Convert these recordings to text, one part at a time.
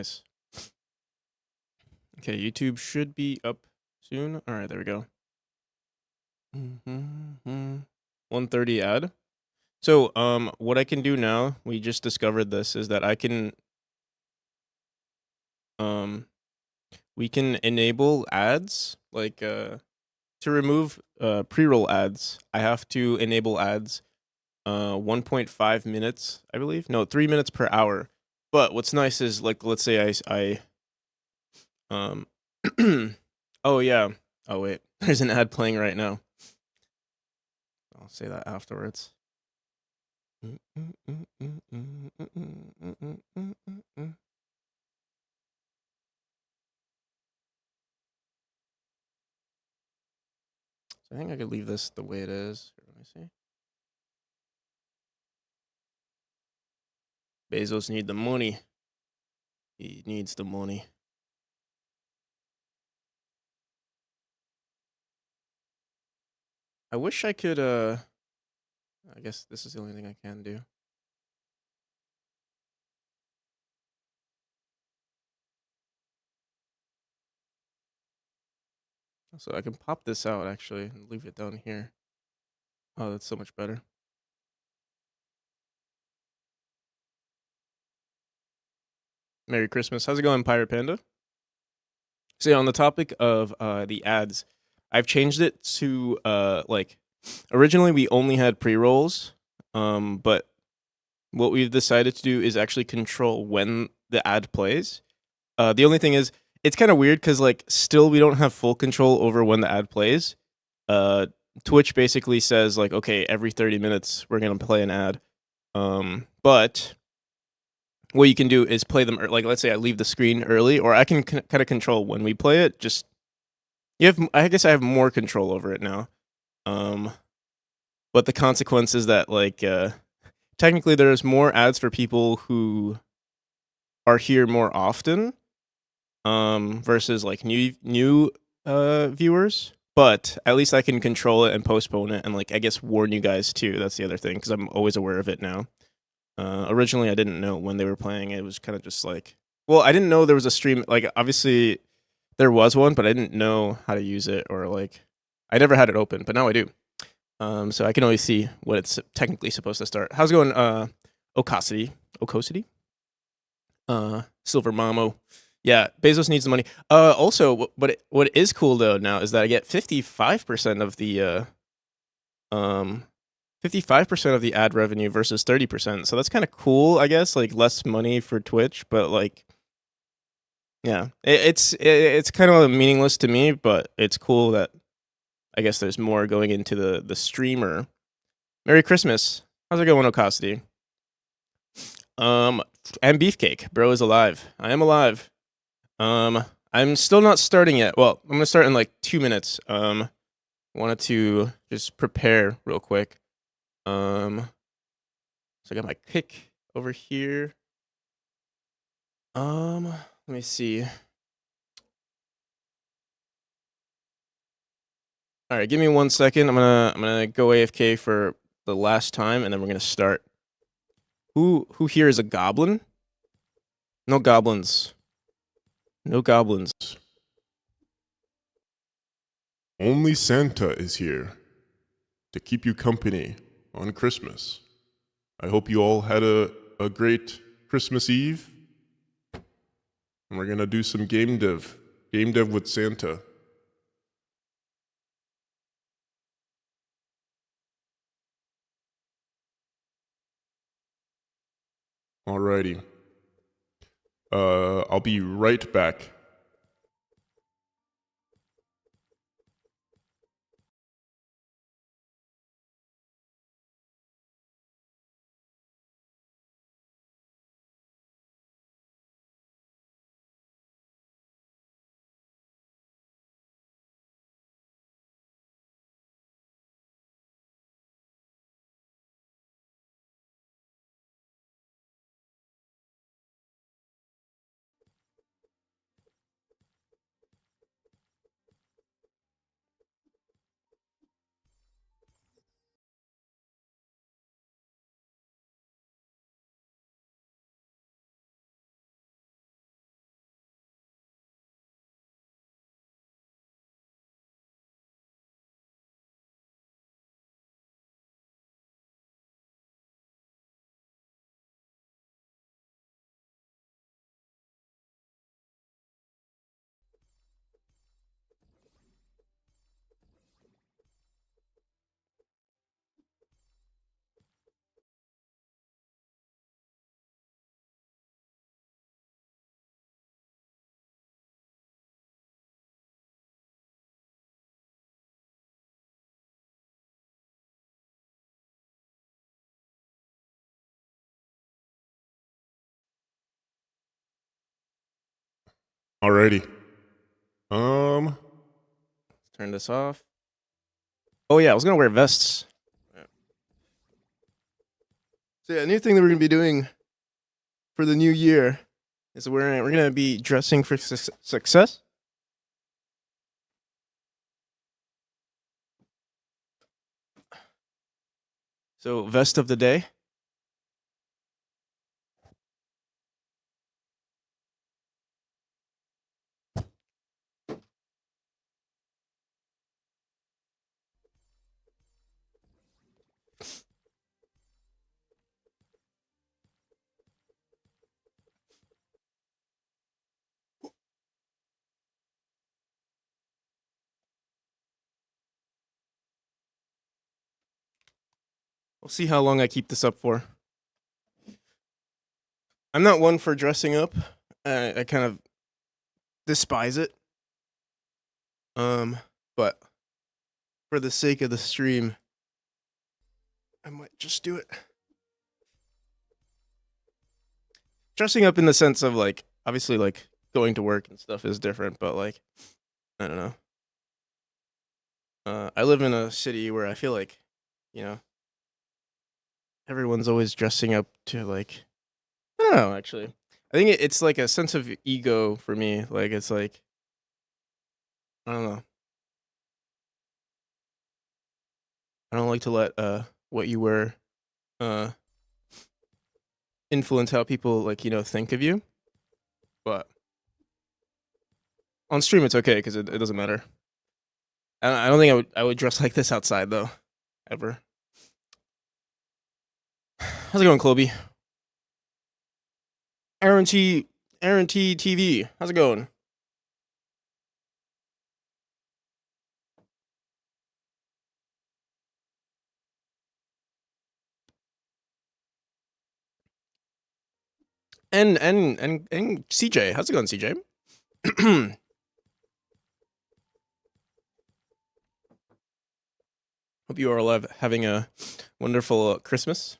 Nice. Okay, YouTube should be up soon. All right, there we go. 130 ad. So, what I can do now, we just discovered this, is that I can, we can enable ads, like, to remove, pre-roll ads, I have to enable ads, 1.5 minutes, I believe. No, 3 minutes per hour. But what's nice is, like, let's say um, oh yeah. Oh wait, there's an ad playing right now. I'll say that afterwards. So I think I could leave this the way it is. Let me see. Bezos need the money. He needs the money. I wish I could, I guess this is the only thing I can do. So I can pop this out, actually, and leave it down here. Oh, that's so much better. Merry Christmas. How's it going, Pirate Panda? So yeah, on the topic of the ads, I've changed it to like originally we only had pre-rolls, but what we've decided to do is actually control when the ad plays. The only thing is it's kind of weird because like still we don't have full control over when the ad plays. Twitch basically says like, okay, every 30 minutes we're gonna play an ad. But what you can do is play them like let's say I leave the screen early, or I can kind of control when we play it. Just I guess I have more control over it now. Um, but the consequence is that like technically there's more ads for people who are here more often versus like new viewers. But at least I can control it and postpone it, and like I guess warn you guys too. That's the other thing because I'm always aware of it now. Originally, I didn't know when they were playing. It was kind of just like, well, I didn't know there was a stream. Like, obviously, there was one, but I didn't know how to use it, or like, I never had it open, but now I do. So I can always see when it's technically supposed to start. How's it going, Ocosity? Silver Mamo. Yeah, Bezos needs the money. Also, what is cool though now is that I get 55% of the 55% of the ad revenue versus 30%. So that's kind of cool, I guess. Like less money for Twitch, but like, yeah, it's kind of meaningless to me, but it's cool that I guess there's more going into the streamer. Merry Christmas. How's it going, Ocosity? And Beefcake, bro is alive. I am alive. I'm still not starting yet. Well, I'm gonna start in like 2 minutes. Wanted to just prepare real quick. So I got my kick over here. Let me see. All right, give me 1 second. I'm gonna go AFK for the last time, and then we're gonna start. Who here is a goblin? No goblins. No goblins. Only Santa is here to keep you company on Christmas. I hope you all had a great Christmas Eve. And we're gonna do some game dev. Game dev with Santa. Alrighty. I'll be right back. Alrighty. Um, Turn this off. Oh yeah, I was gonna wear vests. So yeah, new thing that we're gonna be doing for the new year is we're gonna be dressing for success. So vest of the day. We'll see how long I keep this up for. I'm not one for dressing up. I kind of despise it. But for the sake of the stream, I might just do it. Dressing up in the sense of like, obviously, like going to work and stuff is different, but like, I don't know. I live in a city where I feel like, you know, everyone's always dressing up to like, I don't know, actually. I think it's like a sense of ego for me. Like, it's like, I don't know. I don't like to let what you wear uh influence how people like, think of you. But on stream it's okay because it doesn't matter. I don't think I would dress like this outside though, ever. How's it going, Colby? Aaron T TV. How's it going? And CJ. How's it going, CJ? Hope you are alive, having a wonderful Christmas.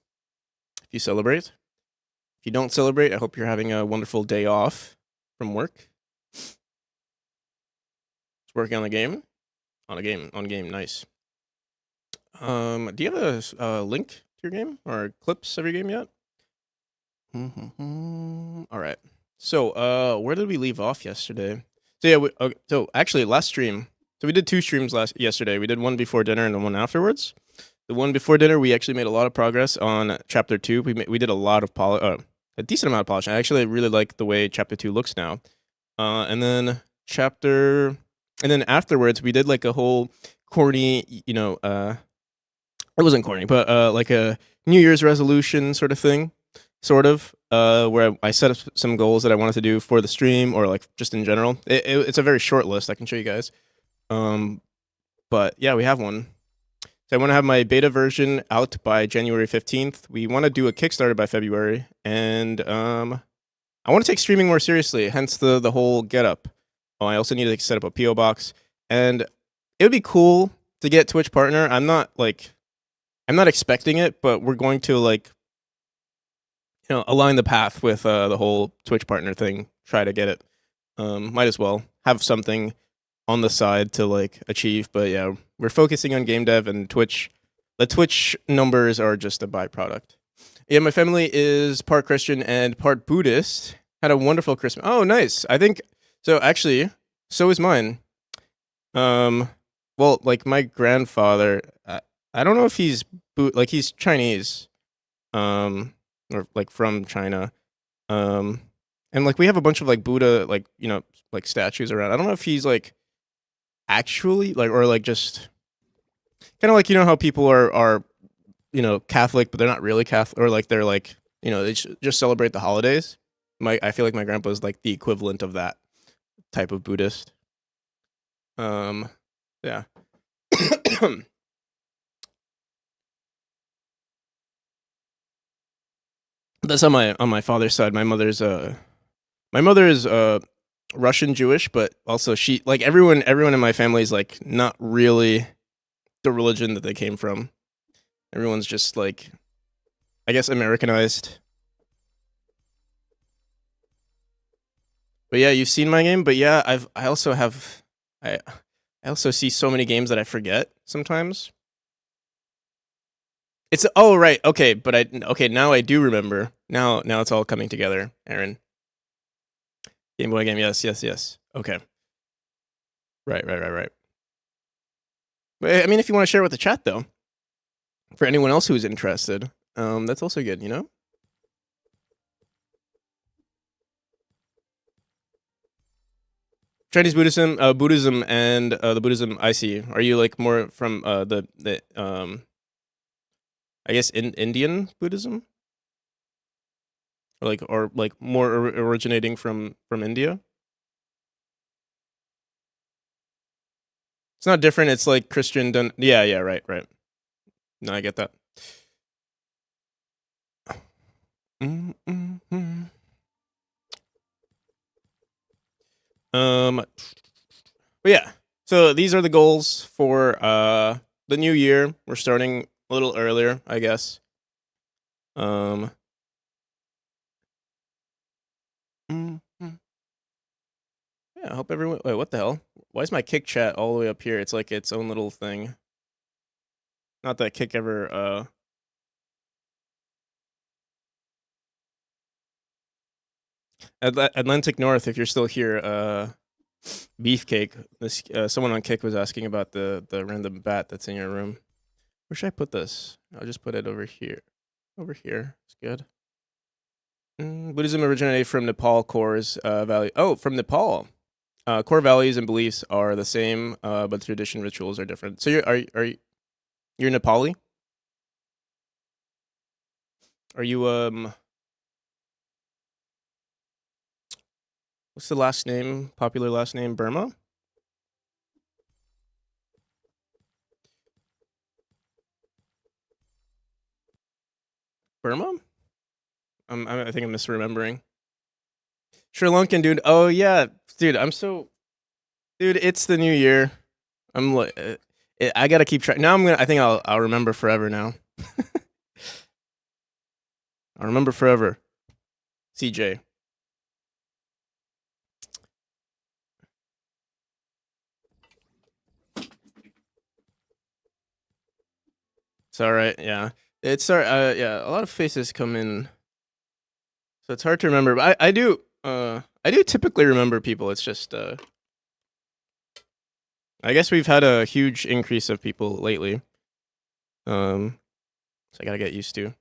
If you celebrate, if you don't celebrate, I hope you're having a wonderful day off from work. It's working on a game, on game. Nice. Do you have a link to your game or clips of your game yet? All right. So, where did we leave off yesterday? So yeah, okay, so actually last stream. So we did two streams yesterday. We did one before dinner and then one afterwards. The one before dinner, we actually made a lot of progress on chapter 2. We did a lot of a decent amount of polishing. I actually really like the way chapter 2 looks now. And then afterwards, we did like a whole corny, it wasn't corny, but like a New Year's resolution sort of thing, where I set up some goals that I wanted to do for the stream or like just in general. It's a very short list. I can show you guys. But yeah, we have one. So I want to have my beta version out by January 15th. We want to do a Kickstarter by February, and I want to take streaming more seriously. Hence the whole get up. Oh, I also need to set up a PO box, and it would be cool to get Twitch partner. I'm not expecting it, but we're going to align the path with the whole Twitch partner thing. Try to get it. Might as well have something on the side to like achieve. But yeah, we're focusing on game dev and Twitch. The Twitch numbers are just a byproduct. Yeah, my family is part Christian and part Buddhist. Had a wonderful Christmas. Oh, nice. I think so. Actually, so is mine. Well, like my grandfather, I don't know if he's he's Chinese, or like from China, and like we have a bunch of like Buddha, like statues around. I don't know if he's like actually or like just kind of like how people are Catholic, but they're not really Catholic, or like they're like they just celebrate the holidays. I feel like my grandpa is like the equivalent of that type of Buddhist. Yeah. That's on my father's side. My mother is Russian Jewish, but also she like everyone in my family is like not really the religion that they came from. Everyone's just like, I guess, Americanized. But yeah, you've seen my game. But yeah, I also have I also see so many games that I forget sometimes. It's oh right, okay, but okay, now I do remember. Now it's all coming together, Aaron. Game Boy game, yes. Okay. Right. But I mean, if you want to share with the chat though, for anyone else who's interested, that's also good, you know? Chinese Buddhism, Buddhism, and the Buddhism I see. Are you like more from the I guess Indian Buddhism, or like more originating from India? It's not different. It's like Christian. Yeah, right. No, I get that. Mm-hmm. But yeah. So these are the goals for the new year. We're starting a little earlier, I guess. Mhm. Yeah, I hope everyone. Wait, what the hell? Why is my kick chat all the way up here? It's like its own little thing. Not that kick ever. Atlantic North, if you're still here. Beefcake. This someone on Kick was asking about the random bat that's in your room. Where should I put this? I'll just put it over here. Over here. It's good. Buddhism originated from Nepal cores value. Oh, from Nepal. Core values and beliefs are the same, but tradition rituals are different. So you're Nepali? Are you what's the last name? Popular last name? Burma? Burma? I think I'm misremembering. Sri Lankan dude. Oh yeah, dude. Dude. It's the new year. I'm like, I gotta keep track. Now I think I'll remember forever now. I'll remember forever. CJ. It's all right. Yeah. It's yeah. A lot of faces come in, so it's hard to remember. But I do. I do typically remember people. It's just. I guess we've had a huge increase of people lately. So I gotta get used to.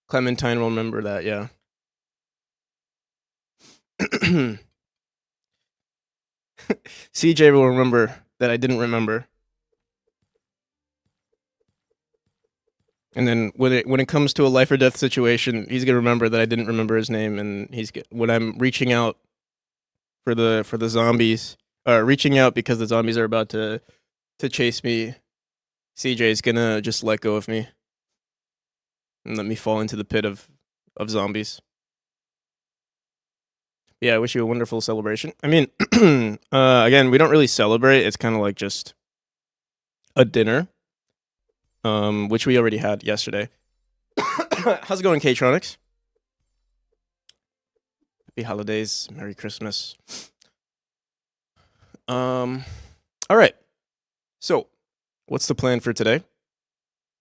Clementine will remember that. Yeah. CJ will remember that I didn't remember. And then when it comes to a life or death situation, he's gonna remember that I didn't remember his name, and when I'm reaching out for the zombies, reaching out because the zombies are about to chase me, CJ's gonna just let go of me and let me fall into the pit of zombies. Yeah, I wish you a wonderful celebration. I mean, again, we don't really celebrate. It's kind of like just a dinner, which we already had yesterday. How's it going, K-Tronics? Happy holidays, Merry Christmas. All right. So, what's the plan for today?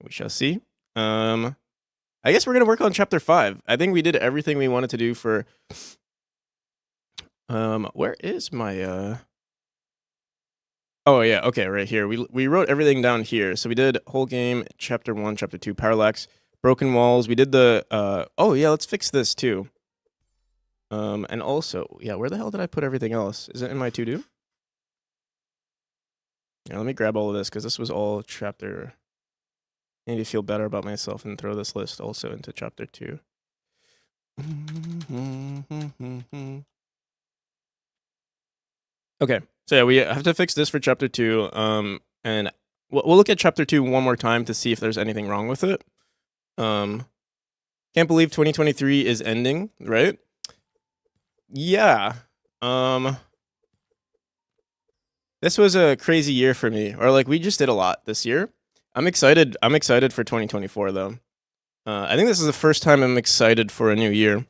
We shall see. I guess we're gonna work on chapter 5. I think we did everything we wanted to do for. Where is my Oh yeah, okay, right here. We wrote everything down here. So we did whole game, chapter 1, chapter 2, parallax, broken walls. We did the oh yeah, let's fix this too. And also, yeah, where the hell did I put everything else? Is it in my to-do? Yeah, let me grab all of this because this was all chapter. I need to feel better about myself and throw this list also into chapter 2. Okay, so yeah, we have to fix this for chapter 2. And we'll look at chapter 2 one more time to see if there's anything wrong with it. Can't believe 2023 is ending, right? Yeah. This was a crazy year for me, or like we just did a lot this year. I'm excited for 2024 though. I think this is the first time I'm excited for a new year.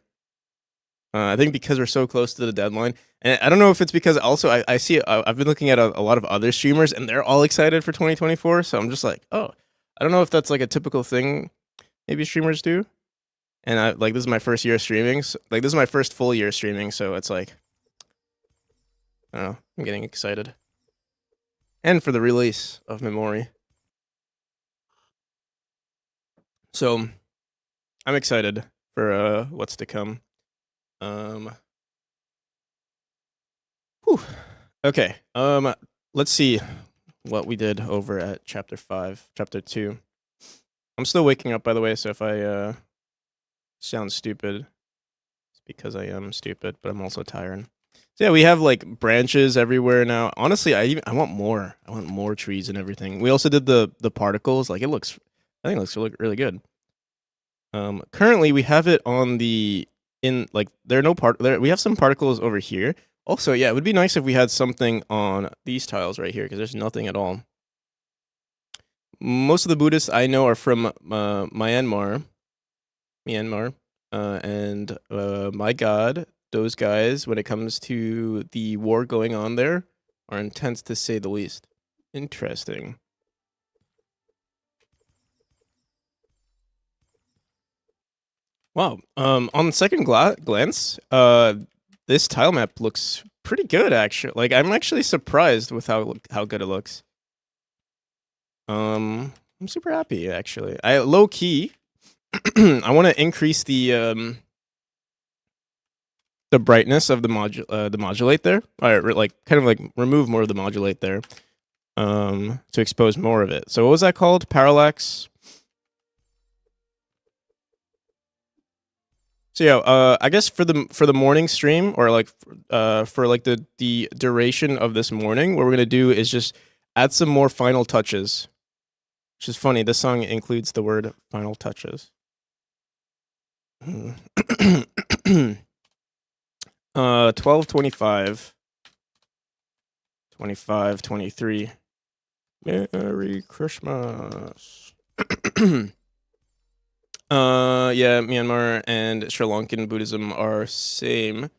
I think because we're so close to the deadline, and I don't know if it's because also I see I've been looking at a lot of other streamers and they're all excited for 2024. So I'm just like, oh, I don't know if that's like a typical thing maybe streamers do. And I like this is my first year streaming. So, like this is my first full year streaming, so it's like, I don't know, I'm getting excited. And for the release of Memory. So I'm excited for what's to come. Whew. Okay. Let's see what we did over at chapter 2. I'm still waking up, by the way, so if I sound stupid, it's because I am stupid, but I'm also tired. So yeah, we have like branches everywhere now. Honestly, I want more. I want more trees and everything. We also did the particles. Like I think it looks really good. Currently we have it on the there are no we have some particles over here. Also, yeah, it would be nice if we had something on these tiles right here because there's nothing at all. Most of the Buddhists I know are from Myanmar, and my God, those guys, when it comes to the war going on there, are intense to say the least. Interesting. Wow. On second glance, this tile map looks pretty good, actually. Like, I'm actually surprised with how good it looks. I'm super happy, actually. I low key, I want to increase the brightness of the modulate there, or like kind of like remove more of the modulate there, to expose more of it. So what was that called? Parallax. So yeah, I guess for the morning stream, or like for like the duration of this morning, what we're gonna do is just add some more final touches. Which is funny. This song includes the word final touches. 12, 25, 25, 23. Merry Christmas. Yeah, Myanmar and Sri Lankan Buddhism are the same.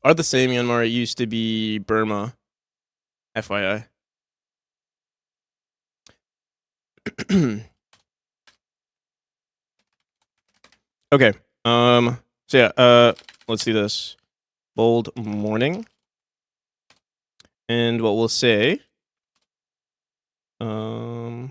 Myanmar used to be Burma. FYI. Okay. So yeah, let's do this. Bold morning. And what we'll say, all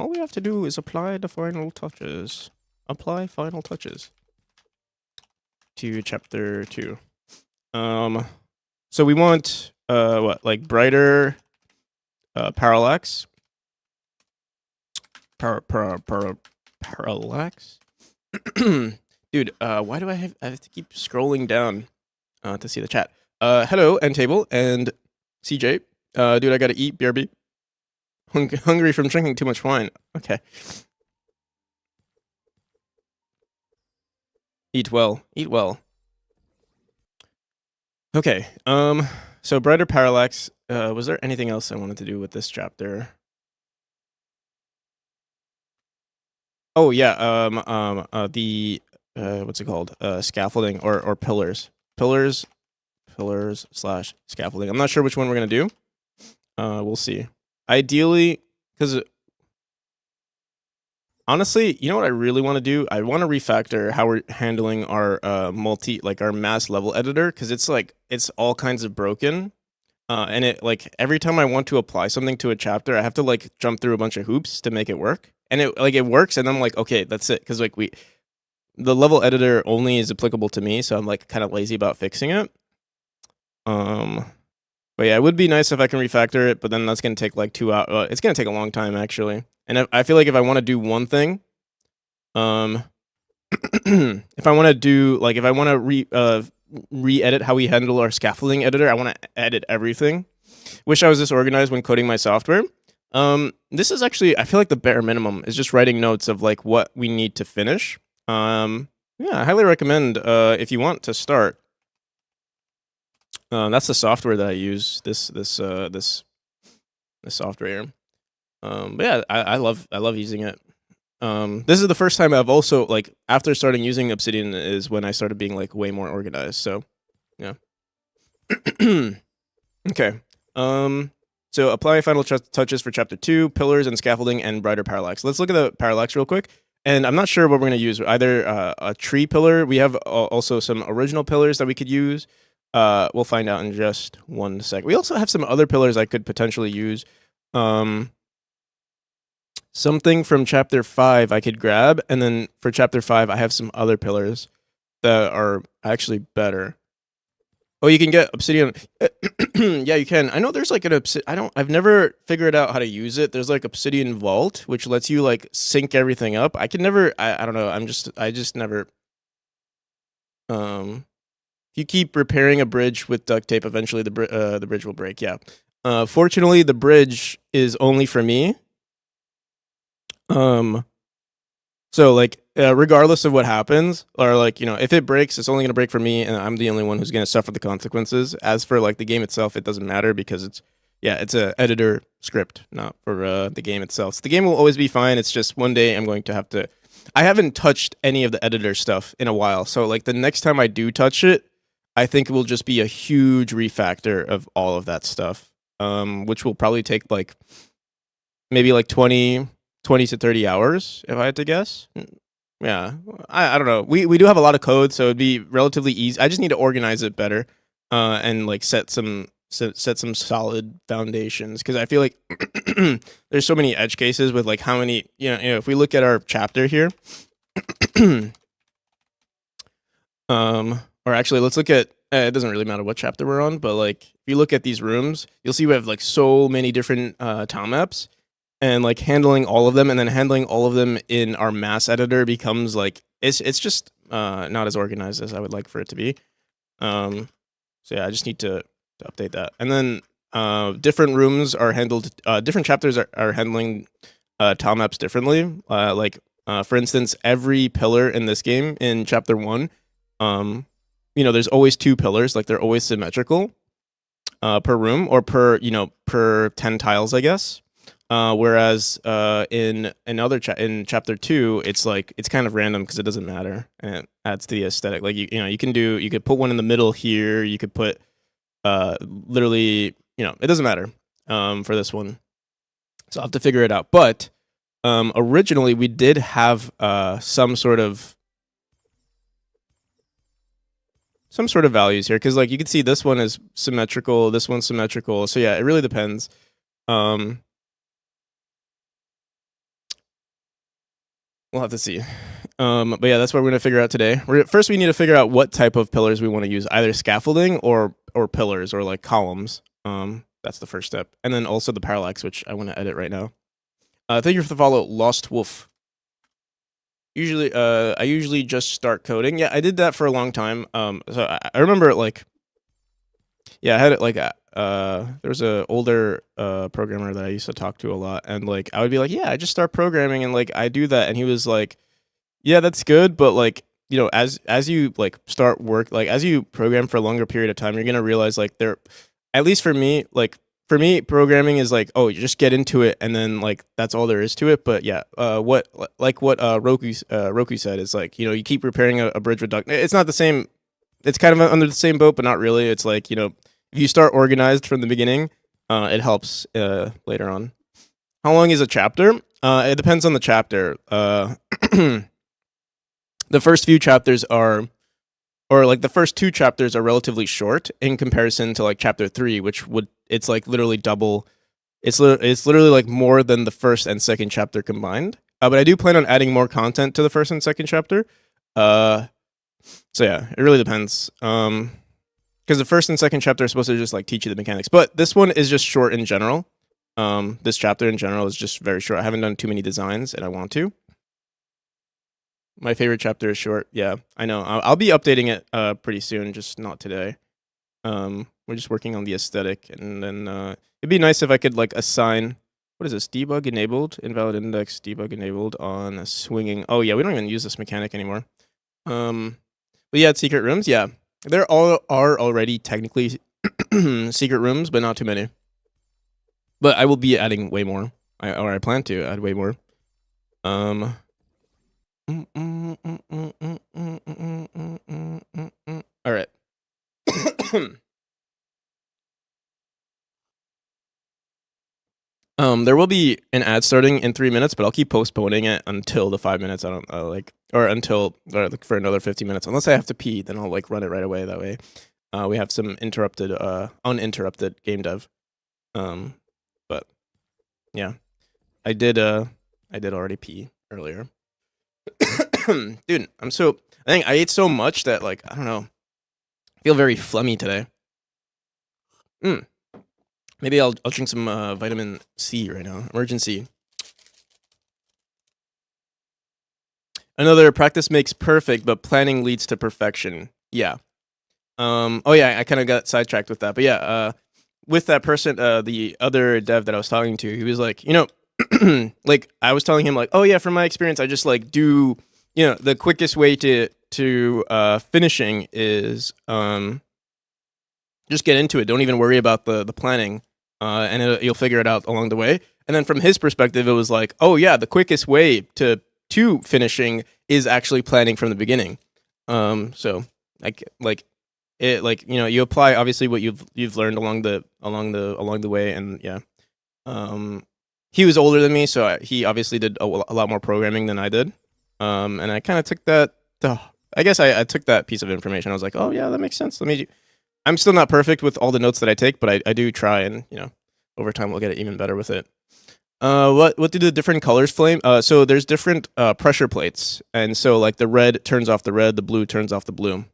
we have to do is apply the final touches. Apply final touches to chapter 2. So we want what, like brighter parallax. Parallax. Dude, why do I have to keep scrolling down to see the chat? Hello, End Table and CJ. Dude, I gotta eat, BRB. Hungry from drinking too much wine. Okay. Eat well. Eat well. Okay. So brighter parallax. Was there anything else I wanted to do with this chapter? Oh yeah. The what's it called? Scaffolding or pillars. Pillars / scaffolding. I'm not sure which one we're gonna do. We'll see. Ideally, because honestly, you know what I really want to do? I want to refactor how we're handling our our mass level editor, because it's all kinds of broken. And it like every time I want to apply something to a chapter, I have to like jump through a bunch of hoops to make it work. And it works, and I'm like, okay, that's it, because like the level editor only is applicable to me, so I'm like kind of lazy about fixing it. But yeah, it would be nice if I can refactor it, but then that's gonna take like 2 hours. It's gonna take a long time actually. And I feel like if I want to do one thing, if I want to do like if I want to re-edit how we handle our scaffolding editor, I want to edit everything. Wish I was this organized when coding my software. This is actually, I feel like the bare minimum is just writing notes of like what we need to finish. Yeah, I highly recommend if you want to start. That's the software that I use. This software here. But yeah, I love using it. This is the first time I've also like after starting using Obsidian is when I started being like way more organized. So yeah. Okay. So apply final touches for chapter 2, pillars and scaffolding and brighter parallax. Let's look at the parallax real quick. And I'm not sure what we're going to use. Either a tree pillar. We have also some original pillars that we could use. We'll find out in just 1 sec. We also have some other pillars I could potentially use. Something from chapter 5 I could grab, and then for chapter 5 I have some other pillars that are actually better. Oh, you can get obsidian. Yeah, you can. I know there's like an I've never figured out how to use it. There's like obsidian vault, which lets you like sync everything up. I can never. I don't know. I just never. If you keep repairing a bridge with duct tape, eventually the bridge will break. Yeah. Fortunately, the bridge is only for me. So like regardless of what happens, or like, you know, if it breaks, it's only gonna break for me, and I'm the only one who's gonna suffer the consequences. As for like the game itself, it doesn't matter because it's a editor script, not for the game itself. So the game will always be fine. It's just one day I'm going to have to. I haven't touched any of the editor stuff in a while, so like the next time I do touch it, I think it will just be a huge refactor of all of that stuff, which will probably take like maybe like 20 to 30 hours, if I had to guess. Yeah, I don't know. We do have a lot of code, so it'd be relatively easy. I just need to organize it better, and like set some solid foundations, because I feel like there's so many edge cases with like how many, if we look at our chapter here, or actually let's look at it doesn't really matter what chapter we're on, but like if you look at these rooms, you'll see we have like so many different tile maps. And like handling all of them, and then handling all of them in our mass editor becomes like it's just not as organized as I would like for it to be. So yeah, I just need to update that. And then different rooms are handled. Different chapters are handling tile maps differently. For instance, every pillar in this game in chapter 1, there's always 2 pillars. Like they're always symmetrical per room, or per 10 tiles, I guess. Whereas in chapter 2, it's like it's kind of random because it doesn't matter, and it adds to the aesthetic. Like you could put one in the middle here. You could put literally, it doesn't matter for this one. So I'll have to figure it out. But originally we did have some sort of values here, because like you can see this one is symmetrical, this one's symmetrical. So yeah, it really depends. We'll have to see. But yeah, that's what we're going to figure out today. First, we need to figure out what type of pillars we want to use, either scaffolding or pillars, or like columns. That's the first step. And then also the parallax, which I want to edit right now. Thank you for the follow, Lost Wolf. I usually just start coding. Yeah, I did that for a long time. So I remember like, yeah, I had it like, there was an older programmer that I used to talk to a lot, and like I would be like, yeah, I just start programming, and like I do that, and he was like, yeah, that's good, but like, as you like start work, like as you program for a longer period of time, you're gonna realize like at least for me, programming is like, oh, you just get into it, and then like that's all there is to it. But yeah, what Roku said is like, you keep repairing a bridge with duct. It's not the same. It's kind of under the same boat, but not really. It's like, if you start organized from the beginning, it helps later on. How long is a chapter? It depends on the chapter. The first few chapters the first 2 chapters are relatively short in comparison to like chapter 3, it's like literally double. It's literally like more than the first and second chapter combined. But I do plan on adding more content to the first and second chapter. So yeah, it really depends. Because the first and second chapter are supposed to just like teach you the mechanics, but this one is just short in general. This chapter in general is just very short. I haven't done too many designs, and I want to. My favorite chapter is short. Yeah, I know. I'll be updating it pretty soon, just not today. We're just working on the aesthetic, and then it'd be nice if I could like assign. What is this? Debug enabled, invalid index, debug enabled on a swinging. Oh yeah, we don't even use this mechanic anymore. But yeah, secret rooms. Yeah. There are already technically secret rooms, but not too many. But I will be adding way more. I plan to add way more. All right. There will be an ad starting in 3 minutes, but I'll keep postponing it until the 5 minutes. I don't or until for another 50 minutes. Unless I have to pee, then I'll like run it right away. That way, we have some uninterrupted game dev. But yeah, I did already pee earlier. Dude, I think I ate so much that like I don't know, I feel very phlegmy today. Maybe I'll drink some vitamin C right now. Emergency. Another practice makes perfect, but planning leads to perfection. Yeah. Oh yeah, I kind of got sidetracked with that, but yeah. With that person, the other dev that I was talking to, he was like, like I was telling him like, oh yeah, from my experience, I just like do, the quickest way to finishing is just get into it. Don't even worry about the planning, and you'll figure it out along the way. And then from his perspective, it was like, oh yeah, the quickest way to finishing is actually planning from the beginning. So like it you apply obviously what you've learned along the way, and yeah. He was older than me, so he obviously did a lot more programming than I did. And I kind of took that. I guess I took that piece of information. I was like, oh yeah, that makes sense. I'm still not perfect with all the notes that I take, but I do try, and over time we'll get it even better with it. What do the different colors flame? So there's different pressure plates, and so like the red turns off the red, the blue turns off the blue.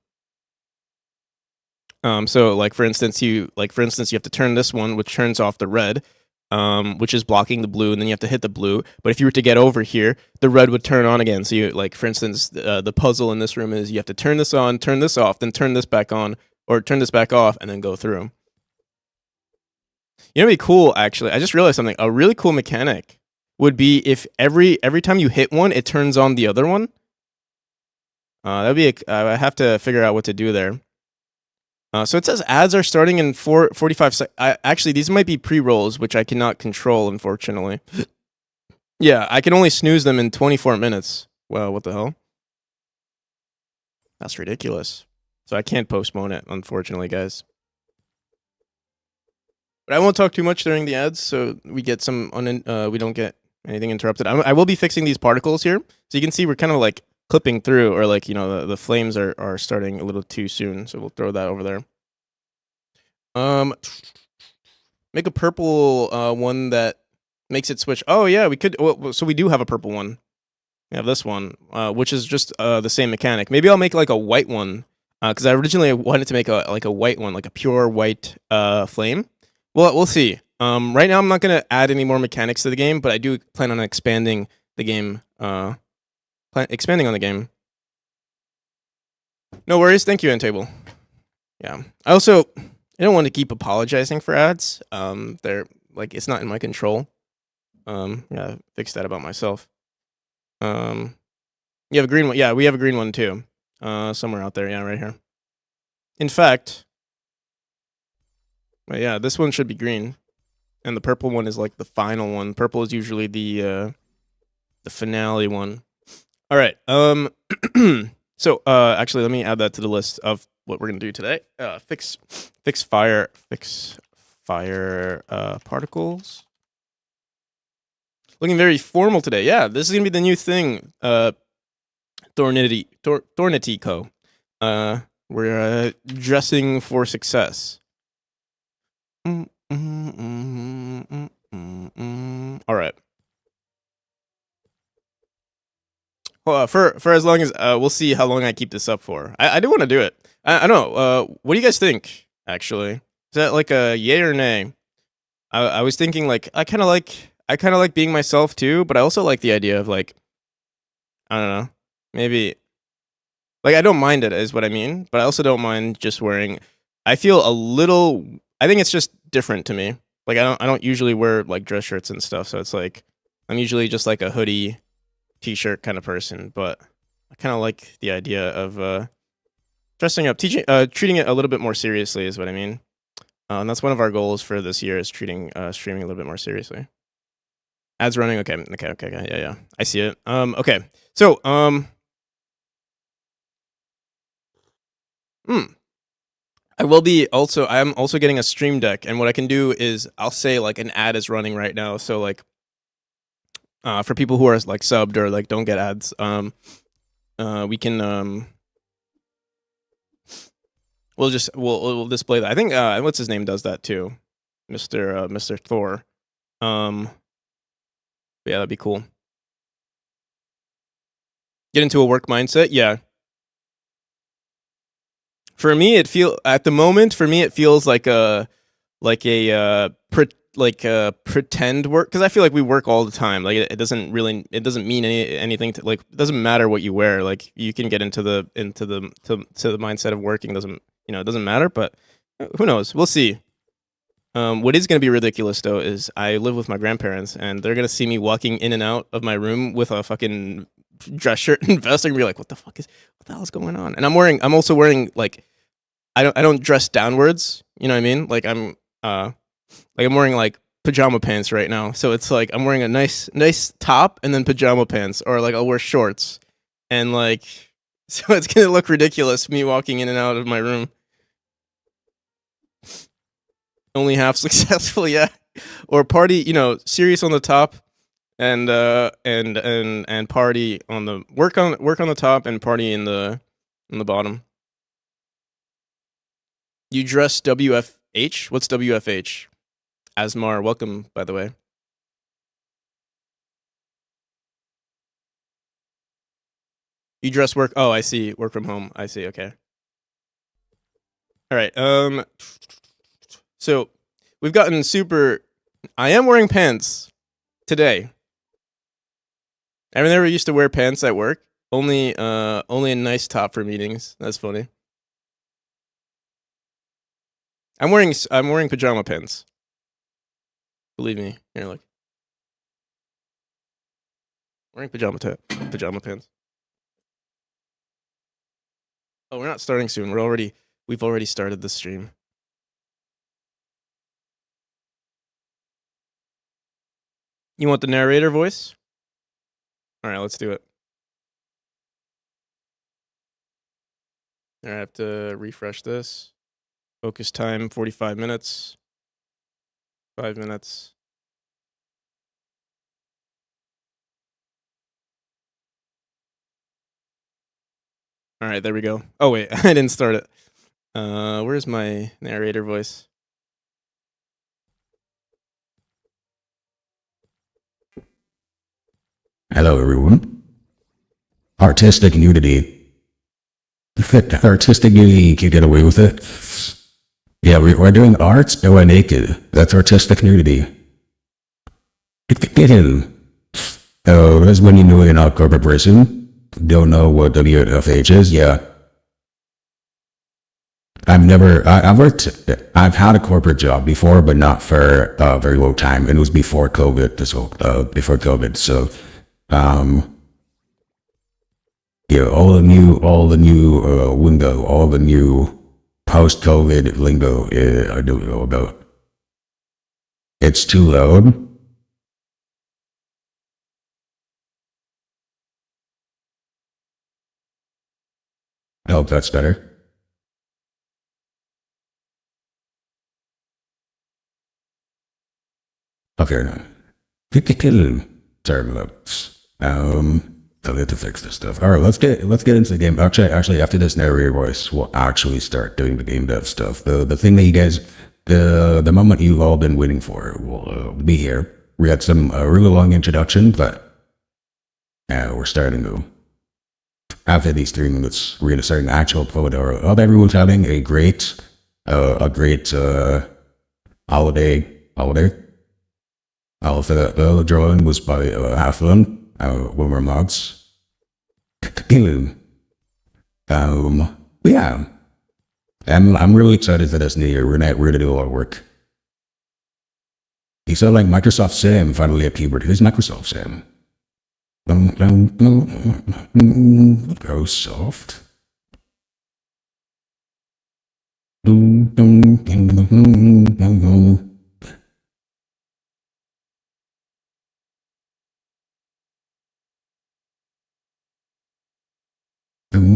So like for instance you have to turn this one, which turns off the red, which is blocking the blue, and then you have to hit the blue. But if you were to get over here, the red would turn on again. So you like for instance the puzzle in this room is you have to turn this on, turn this off, then turn this back on, or turn this back off, and then go through. It'd be cool, actually. I just realized something. A really cool mechanic would be if every time you hit one, it turns on the other one. That'd be. I have to figure out what to do there. So it says ads are starting in 45 seconds. Actually, these might be pre-rolls, which I cannot control, unfortunately. Yeah, I can only snooze them in 24 minutes. Well, what the hell? That's ridiculous. So I can't postpone it, unfortunately, guys. But I won't talk too much during the ads, so we get we don't get anything interrupted. I will be fixing these particles here, so you can see we're kind of like clipping through, or like the flames are starting a little too soon. So we'll throw that over there. Make a purple one that makes it switch. Oh yeah, we could. So we do have a purple one. We have this one, which is just the same mechanic. Maybe I'll make like a white one, because I originally wanted to make a white one, like a pure white flame. Well, we'll see. Right now, I'm not gonna add any more mechanics to the game, but I do plan on expanding the game. Expanding on the game. No worries. Thank you, Entable. Yeah. I don't want to keep apologizing for ads. They're like it's not in my control. Yeah, fix that about myself. You have a green one. Yeah, we have a green one too. Somewhere out there. Yeah, right here. In fact. But yeah, this one should be green, and the purple one is like the final one. Purple is usually the finale one. All right. So actually, let me add that to the list of what we're gonna do today. Fix fire particles. Looking very formal today. Yeah, this is gonna be the new thing. Thornity Co. We're dressing for success. All right. Well, for as long as we'll see how long I keep this up for. I do want to do it. I don't know. What do you guys think? Actually, is that like a yay or nay? I was thinking like I kind of like being myself too, but I also like the idea of like I don't know, maybe like I don't mind it is what I mean, but I also don't mind just wearing. I feel a little. I think it's just different to me. Like I don't usually wear like dress shirts and stuff, so it's like I'm usually just like a hoodie, t-shirt kind of person. But I kind of like the idea of dressing up, treating it a little bit more seriously is what I mean. And that's one of our goals for this year is treating streaming a little bit more seriously. Ads running. Okay. Yeah. I see it. Okay. So, I will be also. I'm also getting a stream deck, and what I can do is I'll say like an ad is running right now. So like, for people who are like subbed or like don't get ads, we can we'll display that. I think what's his name does that too, Mr. Thor. Yeah, that'd be cool. Get into a work mindset. Yeah. For me, at the moment. For me, it feels like a pretend work, because I feel like we work all the time. Like it doesn't mean anything to, like, it doesn't matter what you wear. Like you can get into the mindset of working. Doesn't it doesn't matter, but who knows? We'll see. What is going to be ridiculous though is I live with my grandparents, and they're going to see me walking in and out of my room with a fucking dress shirt and vest, and be like, what the hell is going on? And I'm also wearing like, I don't dress downwards. You know what I mean? Like I'm wearing like pajama pants right now. So it's like I'm wearing a nice top and then pajama pants, or like I'll wear shorts. And like, so it's going to look ridiculous me walking in and out of my room. Only half successful, yeah. Or party, serious on the top, and party on the work on the top, and party in the bottom. You dress WFH? What's WFH? Asmar, welcome, by the way. You dress work. Oh, I see. Work from home. I see. Okay. All right. So we've gotten super. I am wearing pants today. I never used to wear pants at work. Only a nice top for meetings. That's funny. I'm wearing pajama pants. Believe me. Here, look. Wearing pajama pants. Oh, we're not starting soon. We've already started the stream. You want the narrator voice? All right, let's do it. All right, I have to refresh this. Focus time 45 minutes. 5 minutes. All right, there we go. Oh wait, I didn't start it. Where's my narrator voice? Hello, everyone. Artistic nudity. Artistic nudity, you can get away with it. Yeah, we're doing arts, but we're naked. That's artistic nudity. Get in. Oh, that's when you know you're not a corporate person. Don't know what WFH is? Yeah. I've had a corporate job before, but not for a very long time. It was before COVID, So, yeah, all the new lingo, all the new post-COVID lingo, I don't know about. It's too loud. I hope that's better. Okay, no. Sorry about that. I have to fix this stuff. All right, let's get into the game. Actually, after this narrator voice, we'll actually start doing the game dev stuff. The thing that you guys, the moment you've all been waiting for, will be here. We had some really long introduction, but we're starting to. After these 3 minutes, we're gonna start an actual Pomodoro. Hope everyone's having a great holiday. The drawing was by half fun. Wilmer Mods. Yeah. I'm really excited for this new year. We're gonna do a lot of work. He said like Microsoft Sam finally a keyboard. Who's Microsoft Sam? Go soft. Alright.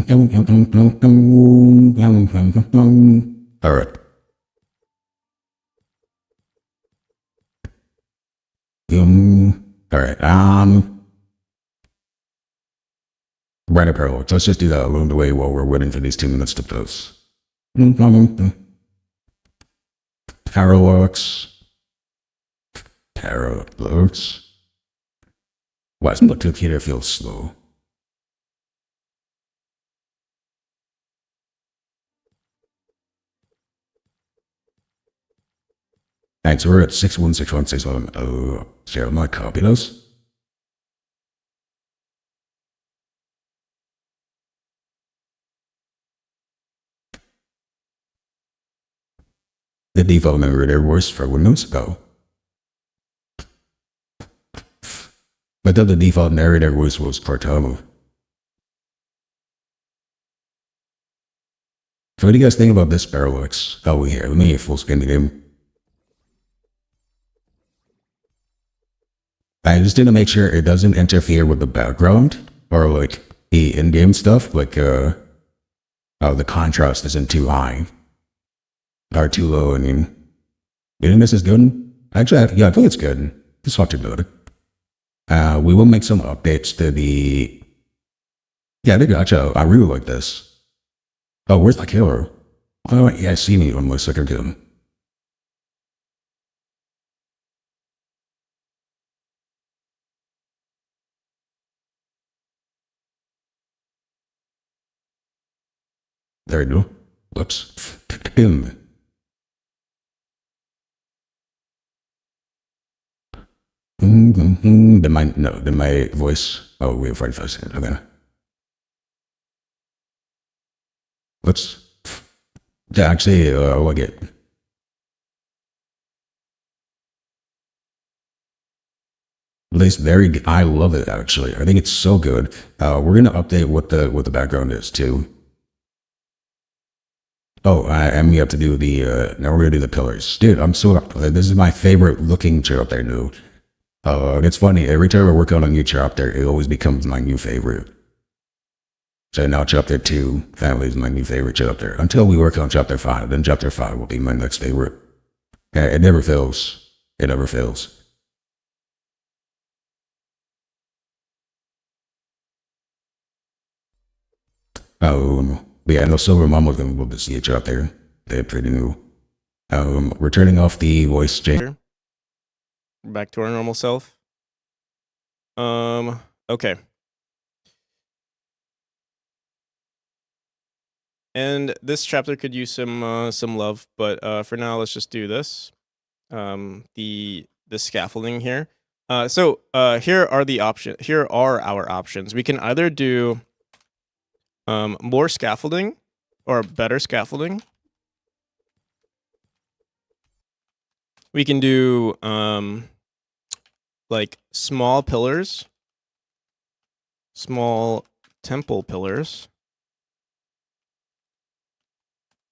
Alright, right up parallel. Let's just do that along the way while we're waiting for these 2 minutes to post. Parallax. Parallax. Why does my computer feel slow? Alright, so we're at 616167. Oh, shall I copy those? The default narrator voice for Windows Go. But then the default narrator voice was Cortana. So what do you guys think about this parallax? Oh, here, let me full screen the game. I just need to make sure it doesn't interfere with the background or like the in-game stuff, like the contrast isn't too high or too low. I mean, you think this is good? Actually, yeah, I think it's good. It's not too good. We will make some updates to the. Yeah, I really like this. Oh, where's the killer? Oh, yeah, I see me on my second kill. There you go. Whoops. Him. Then my voice. Oh, we have 45 seconds. Okay. Whoops. Yeah, actually, I like it. It's very good. I love it, actually. I think it's so good. We're gonna update what the background is too. Oh, and we have to do the now we're gonna do the pillars. Dude, I'm so this is my favorite looking chapter new. It's funny, every time I work on a new chapter, it always becomes my new favorite. So now chapter 2, family is my new favorite chapter. Until we work on chapter 5, then chapter 5 will be my next favorite. Yeah, it never fails. It never fails. But yeah, no Silver Mama's gonna love to see it out there. They're pretty new. We're turning off the voice changer. Back to our normal self. Okay. And this chapter could use some love, but for now, let's just do this. The scaffolding here. So here are the options. Here are our options. We can either do more scaffolding or better scaffolding. We can do like small pillars, small temple pillars,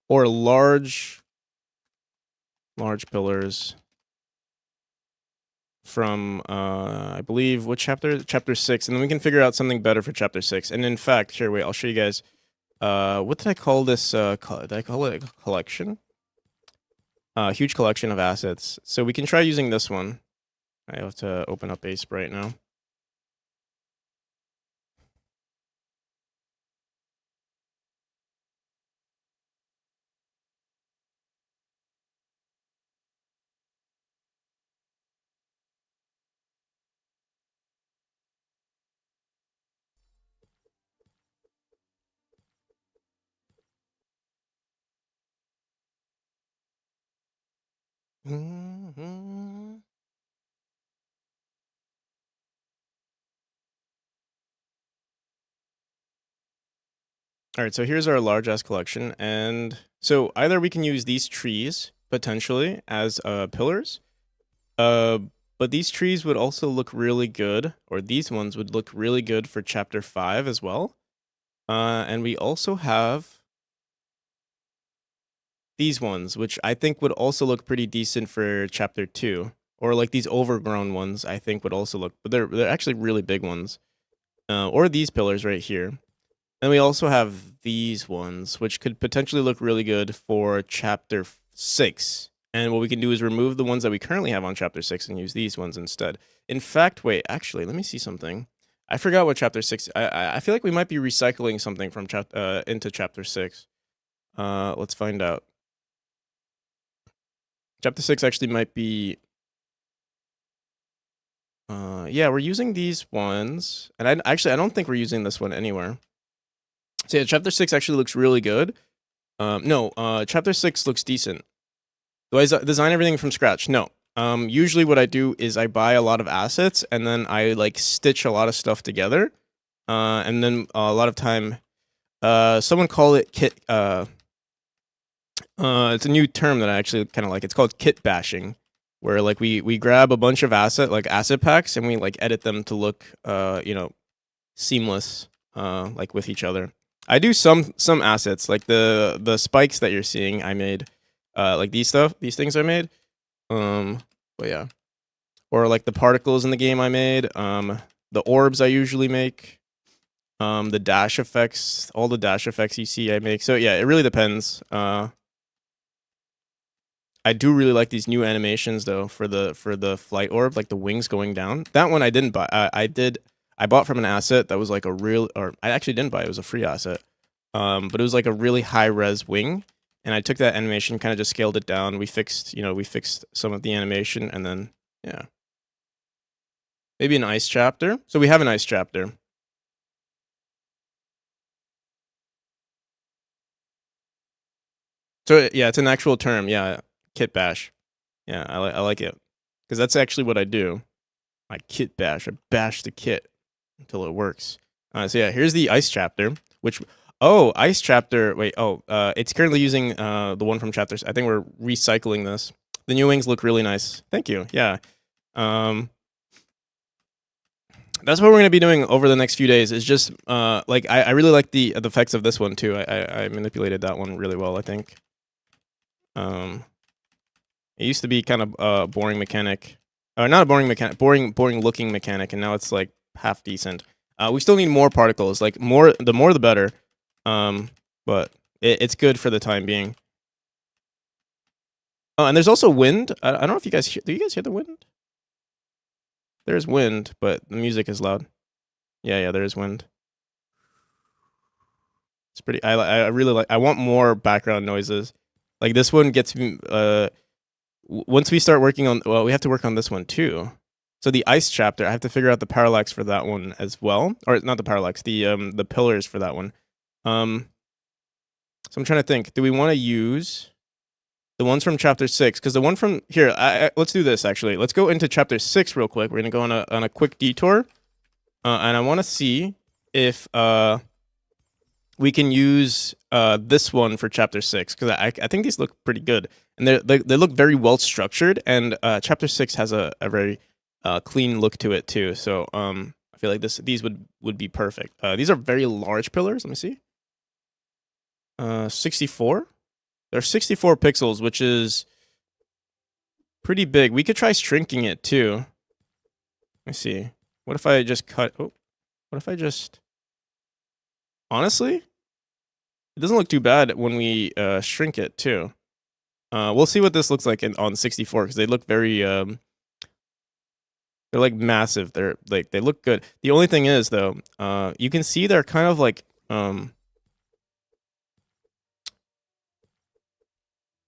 or large pillars from I believe what chapter? Chapter 6, and then we can figure out something better for chapter 6. And in fact, here, wait, I'll show you guys. What did I call this? Did I call it a collection? Huge collection of assets. So we can try using this one. I have to open up Ace right now. All right, so here's our large ass collection, and so either we can use these trees potentially as pillars, but these trees would also look really good, or these ones would look really good for chapter 5 as well. And we also have these ones, which I think would also look pretty decent for chapter 2, or like these overgrown ones. I think would also look, but they're actually really big ones, or these pillars right here. Then we also have these ones, which could potentially look really good for chapter 6. And what we can do is remove the ones that we currently have on chapter 6 and use these ones instead. In fact, wait, actually, let me see something. I forgot what chapter 6. I feel like we might be recycling something from into chapter 6. Let's find out. Chapter 6 actually might be yeah, we're using these ones. And I don't think we're using this one anywhere. So yeah, chapter 6 actually looks really good. No, chapter 6 looks decent. Do I design everything from scratch? No. Usually what I do is I buy a lot of assets and then I like stitch a lot of stuff together. And then a lot of time, someone call it kit. It's a new term that I actually kind of like. It's called kit bashing, where like we grab a bunch of asset packs and we like edit them to look seamless like with each other. I do some assets like the spikes that you're seeing. I made like these things I made. But yeah, or like the particles in the game I made. The orbs I usually make. The dash effects, all the dash effects you see I make. So yeah, it really depends. I do really like these new animations though for the flight orb, like the wings going down. That one I didn't buy. I bought from an asset that was like a real, or I actually didn't buy. It was a free asset. But it was like a really high res wing, and I took that animation, kind of just scaled it down. We fixed some of the animation, and then yeah, maybe an ice chapter. So we have an ice chapter. So yeah, it's an actual term. Yeah, kit bash. Yeah, I like it because that's actually what I do. I kit bash. I bash the kit until it works. So yeah, here's the ice chapter. Which ice chapter. Wait, it's currently using the one from chapters. I think we're recycling this. The new wings look really nice. Thank you. Yeah. That's what we're gonna be doing over the next few days. Is just like I really like the effects of this one too. I manipulated that one really well, I think. It used to be kind of a boring mechanic, not a boring mechanic, boring looking mechanic, and now it's like half decent. We still need more particles, like the more the better. But it's good for the time being. Oh, and there's also wind. I don't know if you guys do you guys hear the wind? There's wind, but the music is loud. Yeah, there is wind. It's pretty. I really like. I want more background noises. Like this one gets me. Once we start working on, well, we have to work on this one too. So the ice chapter, I have to figure out the parallax for that one as well, or not the parallax, the pillars for that one. So I'm trying to think. Do we want to use the ones from chapter 6? Because the one from here, let's do this actually. Let's go into chapter 6 real quick. We're gonna go on a quick detour, and I want to see if we can use this one for chapter 6 because I think these look pretty good and they look very well structured, and chapter 6 has a very clean look to it too. So I feel like these would be perfect. These are very large pillars. Let me see. 64. They're 64 pixels, which is pretty big. We could try shrinking it too. Let me see. What if I just cut? Oh, what if I just? Honestly, it doesn't look too bad when we shrink it too. We'll see what this looks like on 64 because they look very they're like massive. They're like they look good. The only thing is though, you can see they're kind of like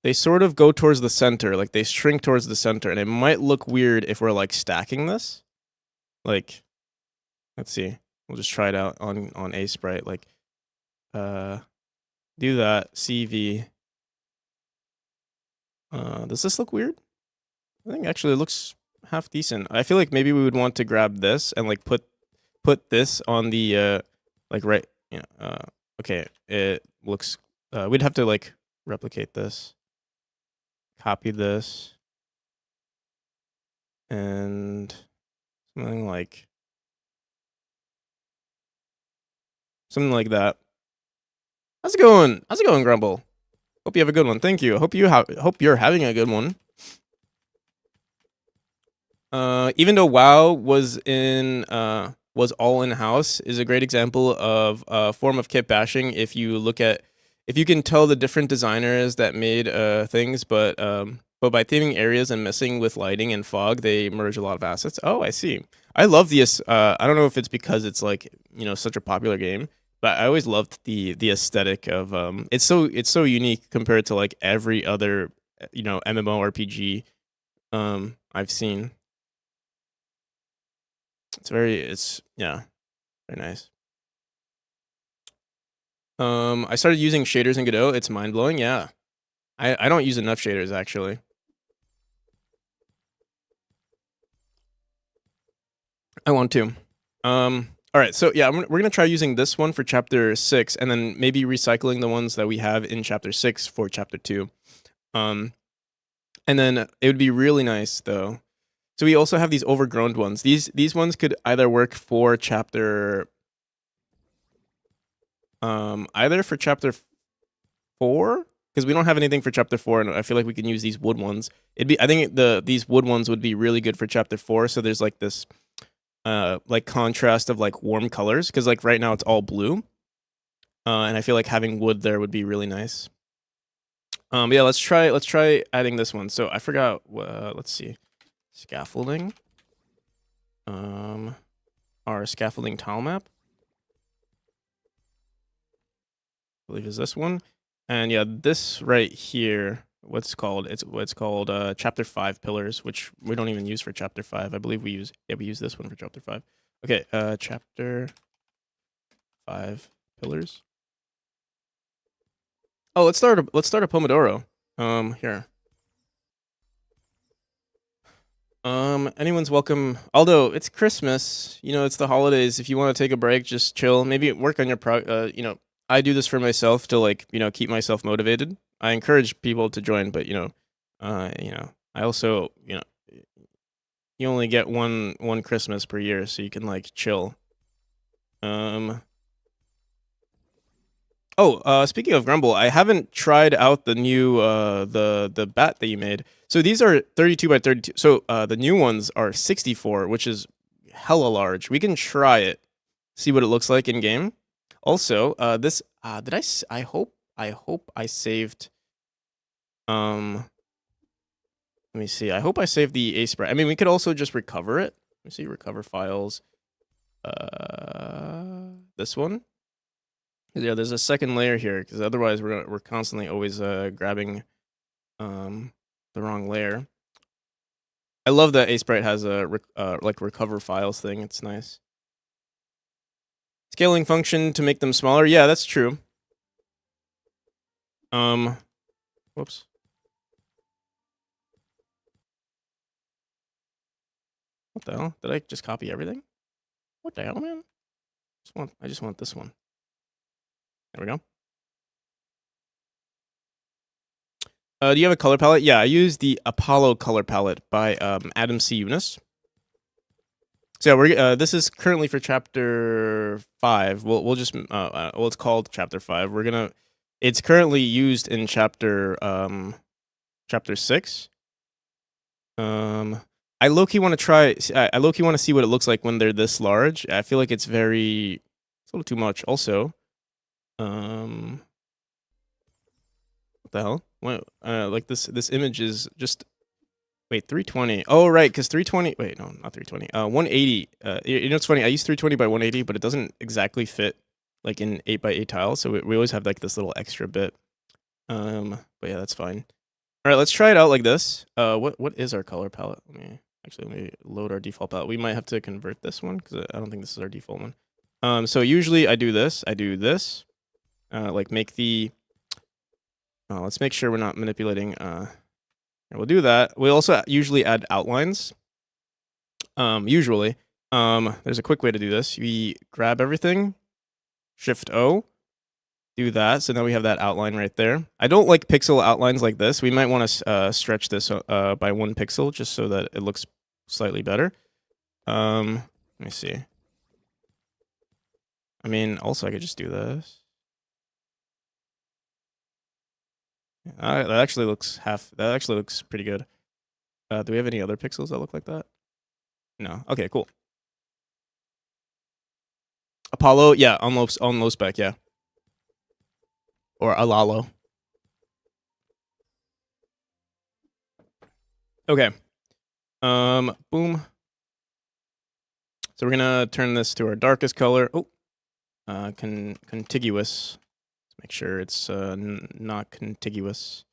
they sort of go towards the center, like they shrink towards the center, and it might look weird if we're like stacking this. Like, let's see. We'll just try it out on A Sprite. Like, do that. CV. Does this look weird? I think actually it looks half decent. I feel like maybe we would want to grab this and like put this on the like right. Yeah. Okay. It looks. We'd have to like replicate this. Copy this. And something like that. How's it going? How's it going, Grumble? Hope you have a good one. Thank you. Hope you're having a good one. Even though WoW was in was all in-house is a great example of a form of kit bashing. If you can tell the different designers that made things, but by theming areas and messing with lighting and fog, they merge a lot of assets. Oh, I see. I love the I don't know if it's because it's like, such a popular game, but I always loved the aesthetic of it's so unique compared to like every other MMORPG I've seen. It's yeah, very nice. I started using shaders in Godot. It's mind blowing. Yeah, I don't use enough shaders actually. I want to. All right, so yeah, we're gonna try using this one for chapter 6, and then maybe recycling the ones that we have in chapter 6 for chapter 2. And then it would be really nice though. So we also have these overgrown ones. These ones could either work for chapter either for chapter 4, because we don't have anything for chapter 4, and I feel like we can use these wood ones. I think these wood ones would be really good for chapter 4. So there's like this like contrast of like warm colors, because like right now it's all blue, and I feel like having wood there would be really nice. Yeah, let's try adding this one. So I forgot. Let's see, scaffolding. Our scaffolding tile map, I believe is this one, and yeah, this right here. What's called chapter 5 pillars, which we don't even use for chapter 5. I believe we use this one for chapter 5. Okay, chapter 5 pillars. Oh, let's start a Pomodoro. Here. Anyone's welcome. Although it's Christmas, it's the holidays. If you want to take a break, just chill. Maybe work on your I do this for myself to like, keep myself motivated. I encourage people to join, but I also, you only get one Christmas per year, so you can like chill. Oh, speaking of Grumble, I haven't tried out the new the bat that you made. So these are 32 by 32. So the new ones are 64, which is hella large. We can try it, see what it looks like in game. Also, this I hope I saved. Let me see. I hope I saved the A sprite. I mean, we could also just recover it. Let me see. Recover files. This one. Yeah, there's a second layer here, because otherwise we're constantly always grabbing the wrong layer. I love that A sprite has a like recover files thing. It's nice. Scaling function to make them smaller. Yeah, that's true. Whoops. What the hell? Did I just copy everything? What the hell, man? I just want this one. There we go. Do you have a color palette? Yeah, I use the Apollo color palette by Adam C. Eunice. So yeah, we're this is currently for chapter 5. We'll just well, it's called chapter 5. It's currently used in chapter 6. I low-key want to try. I low-key want to see what it looks like when they're this large. I feel like it's a little too much. Also, what the hell? What? Like this image is just. Wait, 320. Oh, right, because 320. Wait, no, not 320. 180. It's funny. I use 320 by 180, but it doesn't exactly fit like in 8x8 tiles. So we always have like this little extra bit. But yeah, that's fine. All right, let's try it out like this. What is our color palette? Let me load our default palette. We might have to convert this one because I don't think this is our default one. So usually I do this. Like make the. Let's make sure we're not manipulating. We'll do that. We also usually add outlines. Usually, there's a quick way to do this. We grab everything, Shift O, do that. So now we have that outline right there. I don't like pixel outlines like this. We might want to stretch this by 1 pixel just so that it looks slightly better. Let me see. I mean, also I could just do this. That actually looks pretty good. Do we have any other pixels that look like that? No. Okay, cool. Apollo, yeah, on low spec, yeah. Or Alalo. Okay. Boom. So we're gonna turn this to our darkest color. Oh, contiguous. Let's make sure it's not contiguous.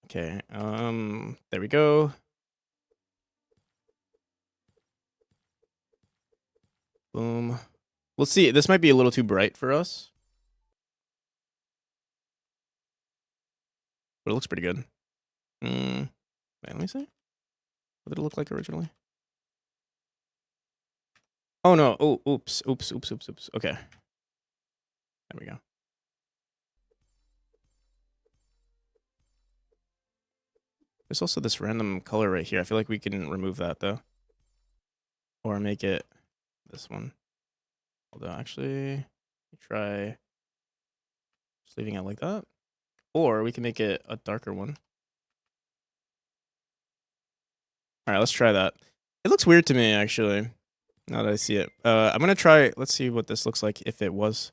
Okay. There we go. Boom. We'll see. This might be a little too bright for us, but it looks pretty good. Wait, let me see. What did it look like originally? Oh no. Oh, oops. Okay. There we go. There's also this random color right here. I feel like we can remove that though. Or make it this one. Hold on, actually, try just leaving it like that. Or we can make it a darker one. All right, let's try that. It looks weird to me, actually, now that I see it. I'm going to try, let's see what this looks like if it was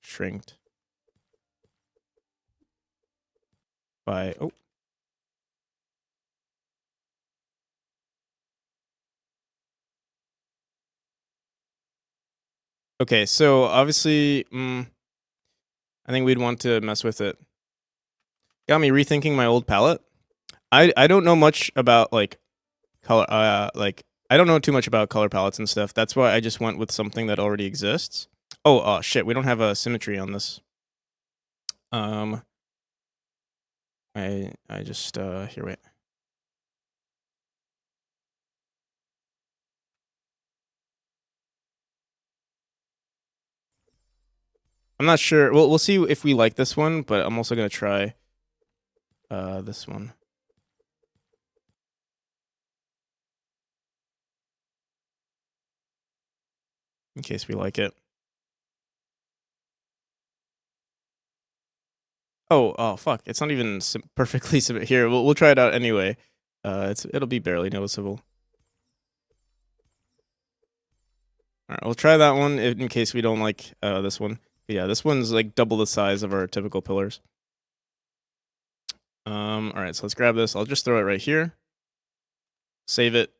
shrinked. By, oh. Okay, so obviously, I think we'd want to mess with it. Got me rethinking my old palette. I don't know much about like color I don't know too much about color palettes and stuff. That's why I just went with something that already exists. Oh, shit, we don't have a symmetry on this. I just here, wait. I'm not sure. We'll see if we like this one, but I'm also gonna try this one. In case we like it. Oh, fuck! It's not even perfectly here. We'll try it out anyway. It'll be barely noticeable. All right, we'll try that one in case we don't like this one. But yeah, this one's like double the size of our typical pillars. All right, so let's grab this. I'll just throw it right here. Save it.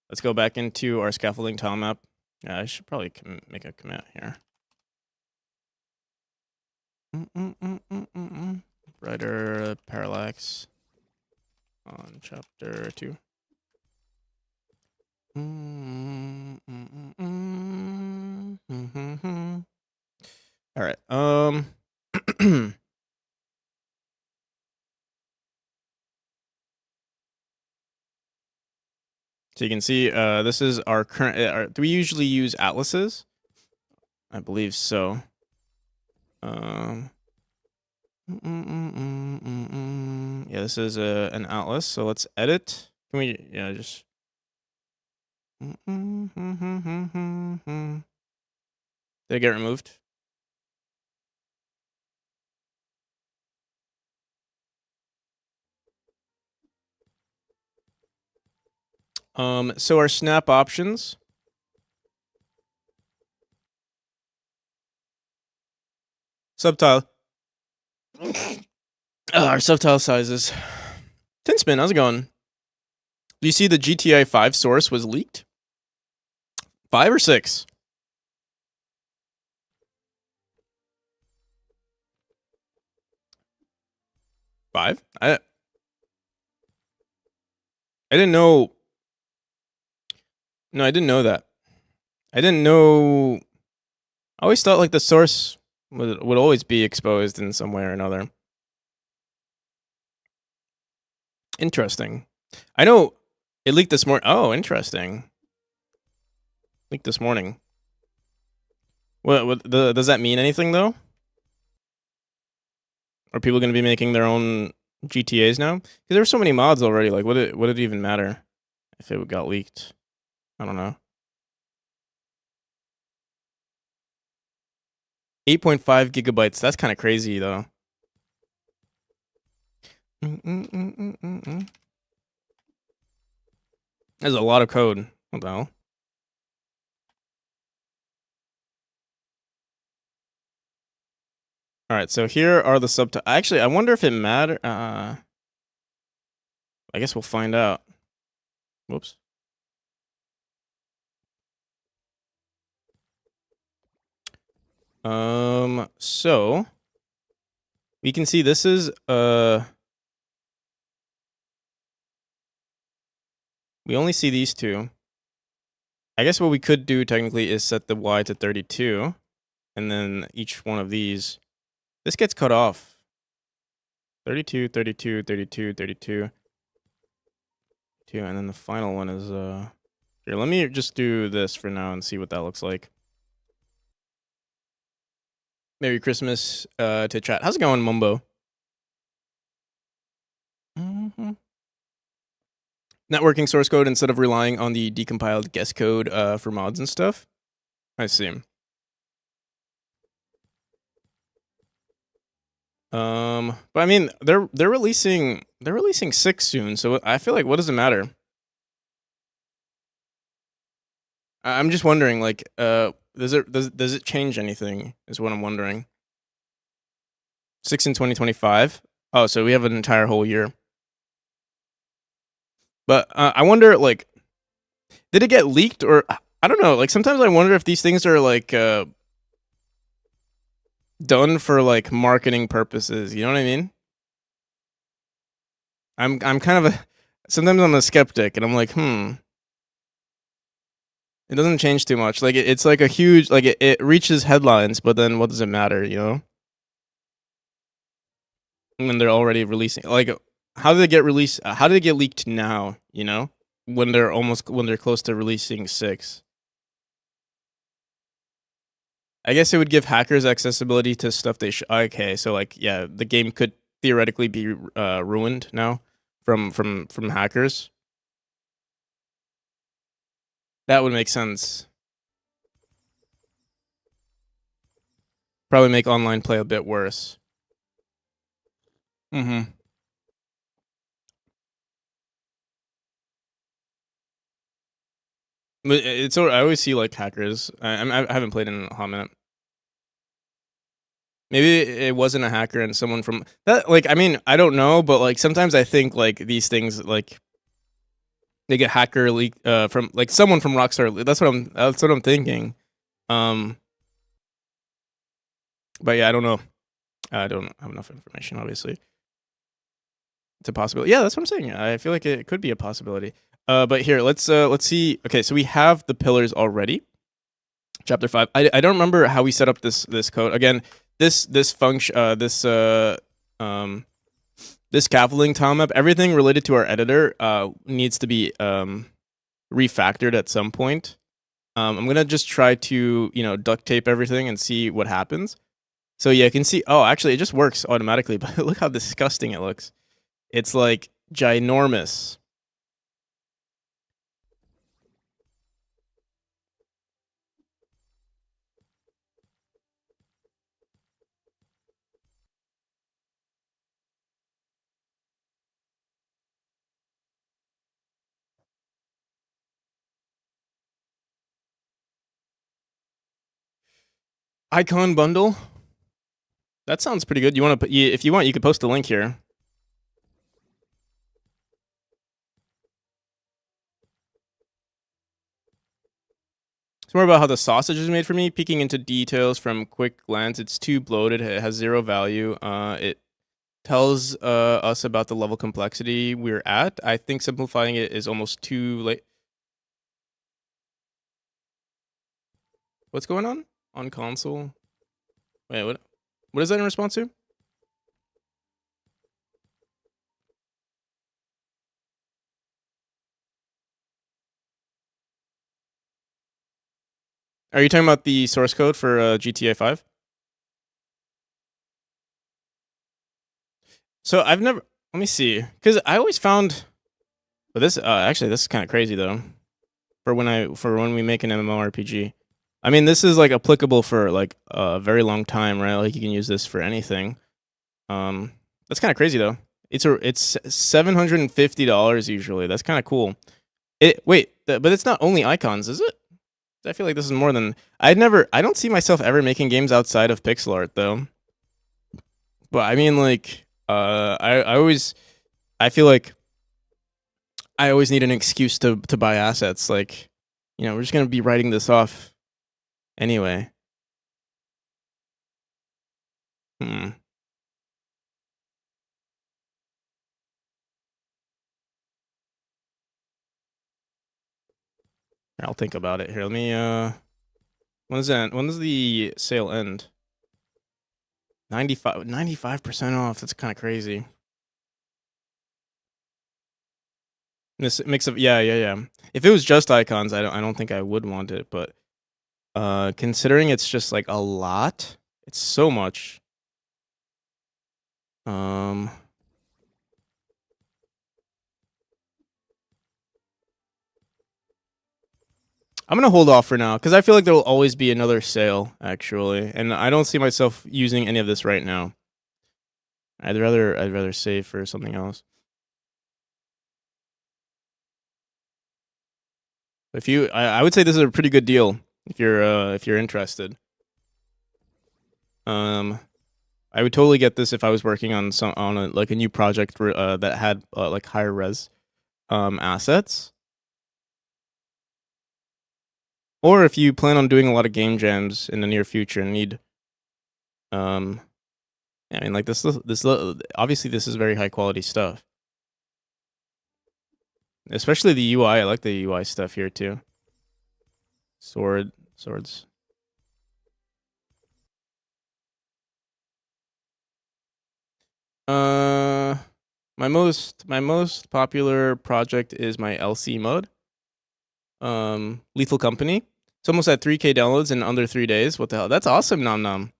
Let's go back into our scaffolding tile map. Yeah, I should probably make a commit here. Brighter parallax on chapter 2. All right. So you can see this is our current. Do we usually use atlases? I believe so. Yeah, this is an atlas. So let's edit. Can we? Yeah, just. Did it get removed? So our snap options. Subtile. Our subtile sizes. Tinspin, how's it going? Do you see the GTA 5 source was leaked? 5 or 6? 5? I didn't know. No, I didn't know that. I didn't know. I always thought like the source would always be exposed in some way or another. Interesting. I know it leaked this morning. Oh, interesting. Leaked this morning. Does that mean anything though? Are people going to be making their own GTAs now? Because there were so many mods already. Like, would it even matter if it got leaked? I don't know. 8.5 gigabytes. That's kind of crazy though. There's a lot of code. What the hell? All right, so here are the subtitles. Actually, I wonder if it matter. I guess we'll find out. Whoops. So we can see this is we only see these two. I guess what we could do technically is set the Y to 32, and then each one of these, this gets cut off. 32, 32, 32, 32, 2, and then the final one is here. Let me just do this for now and see what that looks like. Merry Christmas to chat. How's it going, Mumbo? Networking source code instead of relying on the decompiled guest code for mods and stuff. I see. But I mean, they're releasing 6 soon, so I feel like what does it matter? I'm just wondering, like, does it change anything? Is what I'm wondering. 6 in 2025. Oh, so we have an entire whole year. But I wonder, like, did it get leaked or I don't know? Like, sometimes I wonder if these things are like done for like marketing purposes. You know what I mean? I'm kind of sometimes I'm a skeptic, and I'm like, it doesn't change too much. Like, it's like a huge, like, it reaches headlines, but then what does it matter? You know? When they're already releasing, like, how did it get released? How did it get leaked now? You know, when they're close to releasing 6. I guess it would give hackers accessibility to stuff they okay, so like, yeah, the game could theoretically be ruined now from hackers. That would make sense. Probably make online play a bit worse. Mm-hmm. But it's I always see like hackers. I haven't played in a hot minute. Maybe it wasn't a hacker and someone from that. Like, I mean, I don't know, but like sometimes I think like these things like they get hacker leak from like someone from Rockstar. That's what I'm thinking. But yeah, I don't know. I don't have enough information. Obviously, it's a possibility. Yeah, that's what I'm saying. I feel like it could be a possibility. But here, let's see. Okay, so we have the pillars already. Chapter 5. I don't remember how we set up this code. Again, this function this scaffolding tile map, everything related to our editor needs to be refactored at some point. I'm gonna just try to, you know, duct tape everything and see what happens. So yeah, you can see, oh, actually it just works automatically, but look how disgusting it looks. It's like ginormous. Icon bundle. That sounds pretty good. You want to put? If you want, you could post a link here. It's more about how the sausage is made for me. Peeking into details from quick glance, it's too bloated. It has 0 value. It tells us about the level complexity we're at. I think simplifying it is almost too late. What's going on console? Wait, what is that in response to? Are you talking about the source code for GTA 5? So I've never. Let me see, because I always found. But this actually this is kind of crazy though. For when we make an MMORPG, I mean this is like applicable for like a very long time, right? Like you can use this for anything. That's kind of crazy though. It's $750 usually. That's kind of cool. But it's not only icons, is it? I feel like this is more than I don't see myself ever making games outside of pixel art though. But I mean, like, I feel like I always need an excuse to buy assets. Like, we're just gonna be writing this off anyway. Hmm. I'll think about it here. Let me when does the sale end? 95% off. That's kind of crazy. This mix of yeah. If it was just icons, I don't think I would want it, but considering it's just like a lot, it's so much. I'm gonna hold off for now because I feel like there will always be another sale actually, and I don't see myself using any of this right now. I'd rather save for something else. I would say this is a pretty good deal if you're interested. I would totally get this if I was working on like a new project that had like higher res assets, or if you plan on doing a lot of game jams in the near future and need I mean, like this obviously this is very high quality stuff. Especially the UI. I like the UI stuff here too. Swords. My most popular project is my LC mode. Lethal Company. It's almost at 3K downloads in under 3 days. What the hell? That's awesome, Nom Nom.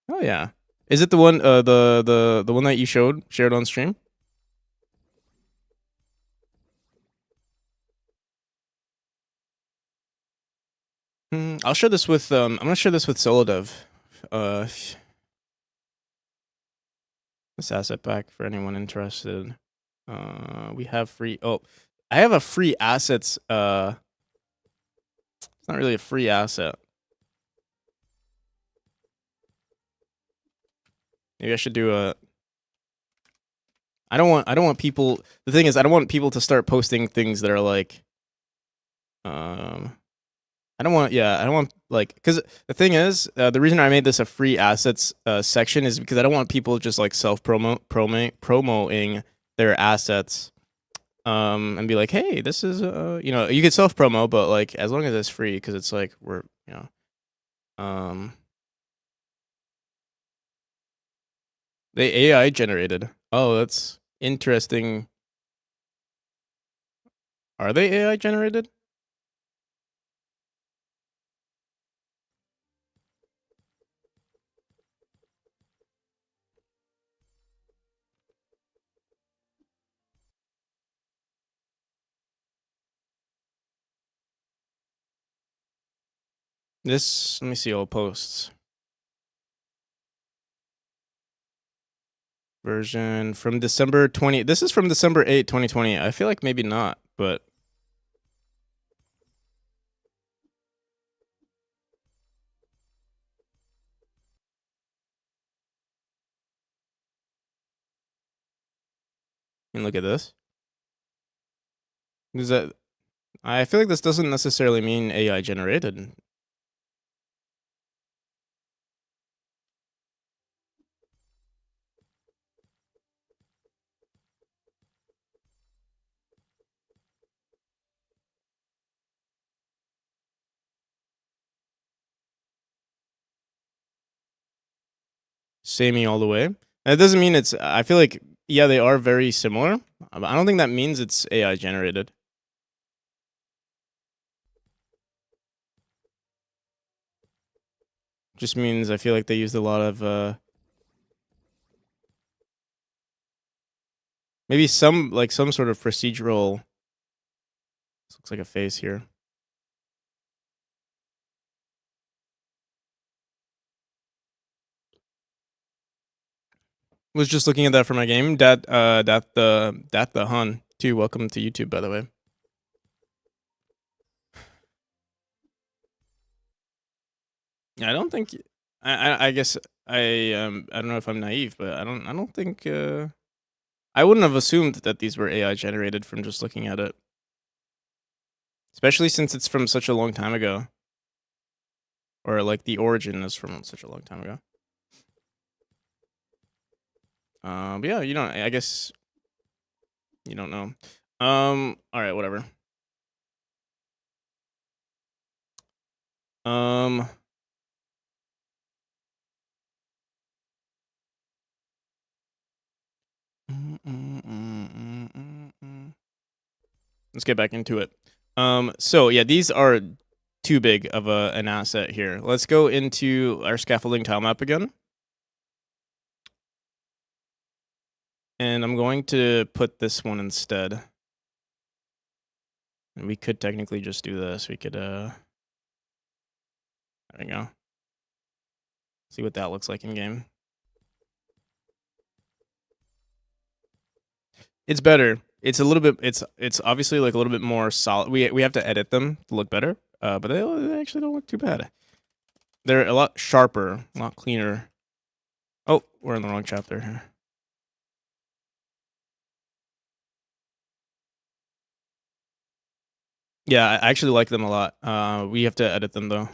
Oh yeah. Is it the one the one that you shared on stream? I'll share this with I'm gonna share this with Solodev. This asset pack for anyone interested. We have free I have a free assets it's not really a free asset. Maybe I should do a I don't want people the thing is I don't want people to start posting things that are like I don't want like because the thing is the reason I made this a free assets section is because I don't want people just like promoting their assets and be like, hey, this is you could self promo, but like as long as it's free because it's like we're they AI generated. Oh, that's interesting. Are they AI generated? Let me see all posts. Version from December 20. This is from December 8, 2020. I feel like maybe not, but look at this. Is that I feel like this doesn't necessarily mean AI generated. Samey all the way. And it doesn't mean it's I feel like yeah, they are very similar. But I don't think that means it's AI generated. Just means I feel like they used a lot of maybe some sort of procedural. This looks like a face here. Was just looking at that for my game. That the Hun too. Welcome to YouTube, by the way. I don't think I guess I don't know if I'm naive, but I don't think I wouldn't have assumed that these were AI generated from just looking at it. Especially since it's from such a long time ago. Or like the origin is from such a long time ago. But yeah, you don't, I guess you don't know. All right, whatever. Let's get back into it. So yeah, these are too big of an asset here. Let's go into our scaffolding tile map again. And I'm going to put this one instead. And we could technically just do this. We could, there we go. See what that looks like in game. It's better. It's a little bit, it's obviously like a little bit more solid. We have to edit them to look better, but they actually don't look too bad. They're a lot sharper, a lot cleaner. Oh, we're in the wrong chapter here. Yeah, I actually like them a lot. We have to edit them though.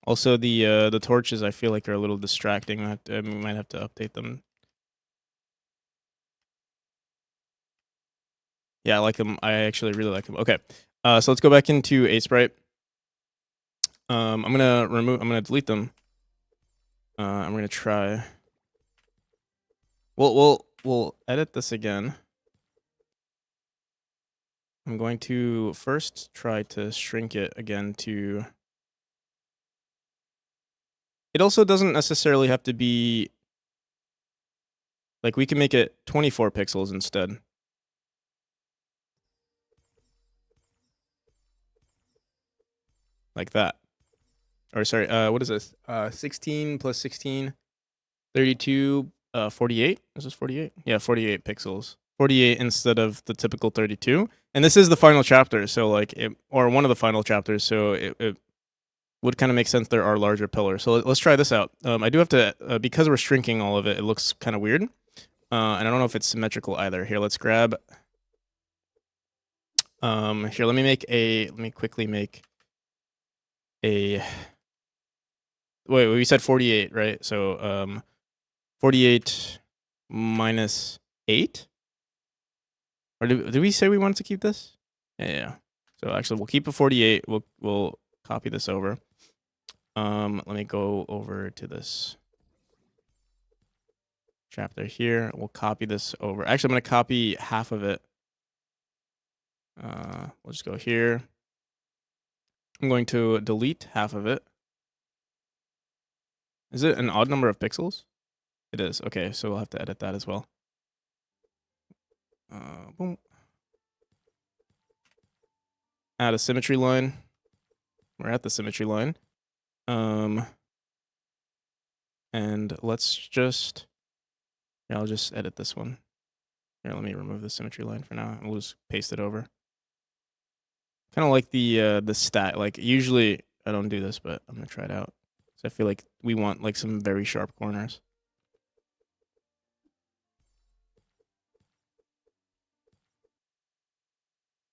Also the torches I feel like are a little distracting. We might have to update them. Yeah, I like them. I actually really like them. Okay, so let's go back into A Sprite. I'm gonna delete them. I'm gonna try. We'll edit this again. I'm going to first try to shrink it again to. It also doesn't necessarily have to be. Like we can make it 24 pixels instead. Like that. Or sorry, what is this? 16 plus 16, 32, 48. Is this 48? Yeah, 48 pixels. 48 instead of the typical 32. And this is the final chapter, so like, or one of the final chapters, so it would kind of make sense there are larger pillars. So let's try this out. I do have to, because we're shrinking all of it, it looks kind of weird. And I don't know if it's symmetrical either. Here, let's grab, here, let me quickly make a, wait, we said 48, right? So, 48 minus 8? Or did we say we wanted to keep this? Yeah. So actually, we'll keep a 48. We'll copy this over. Let me go over to this chapter here. We'll copy this over. Actually, I'm going to copy half of it. We'll just go here. I'm going to delete half of it. Is it an odd number of pixels? It is. Okay, so we'll have to edit that as well. Boom. Add a symmetry line. We're at the symmetry line. And let's just, yeah, I'll just edit this one. Here, let me remove the symmetry line for now. We'll just paste it over. Kind of like the stat. Like usually I don't do this, but I'm gonna try it out. So I feel like we want like some very sharp corners.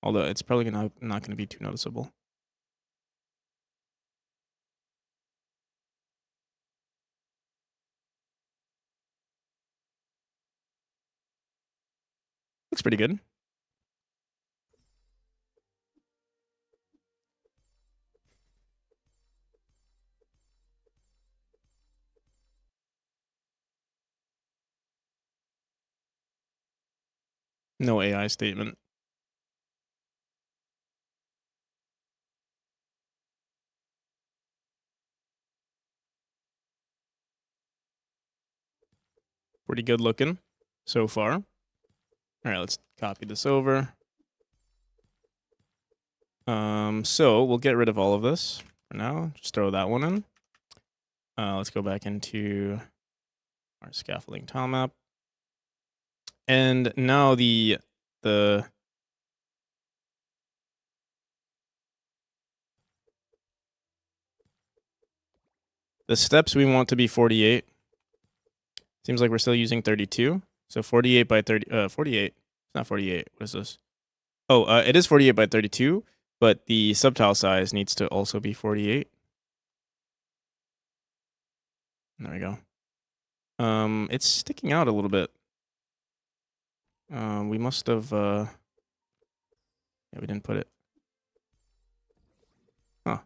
Although it's probably not gonna be too noticeable. Looks pretty good. No AI statement. Pretty good looking so far. All right, let's copy this over. So we'll get rid of all of this for now. Just throw that one in. Let's go back into our scaffolding tile map. And now the The steps we want to be 48. Seems like we're still using 32. So 48 by 30, 48. It's not 48. What is this? Oh, it is 48 by 32, but the subtile size needs to also be 48. There we go. It's sticking out a little bit. We must have, yeah, we didn't put it. Huh.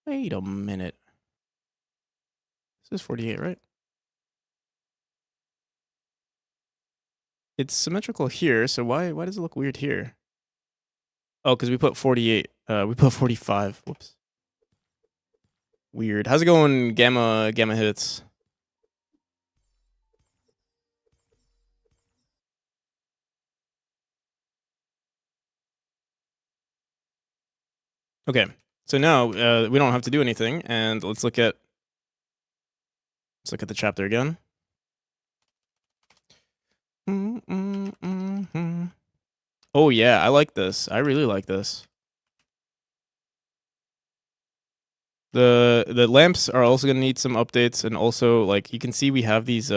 Wait a minute. This is 48, right? It's symmetrical here, so why does it look weird here? Oh, because we put 48. We put 45. Whoops. Weird. How's it going, Gamma Hits? Okay, so now we don't have to do anything, and let's look at the chapter again. Oh yeah, I like this. I really like this. The lamps are also gonna need some updates, and also like you can see we have these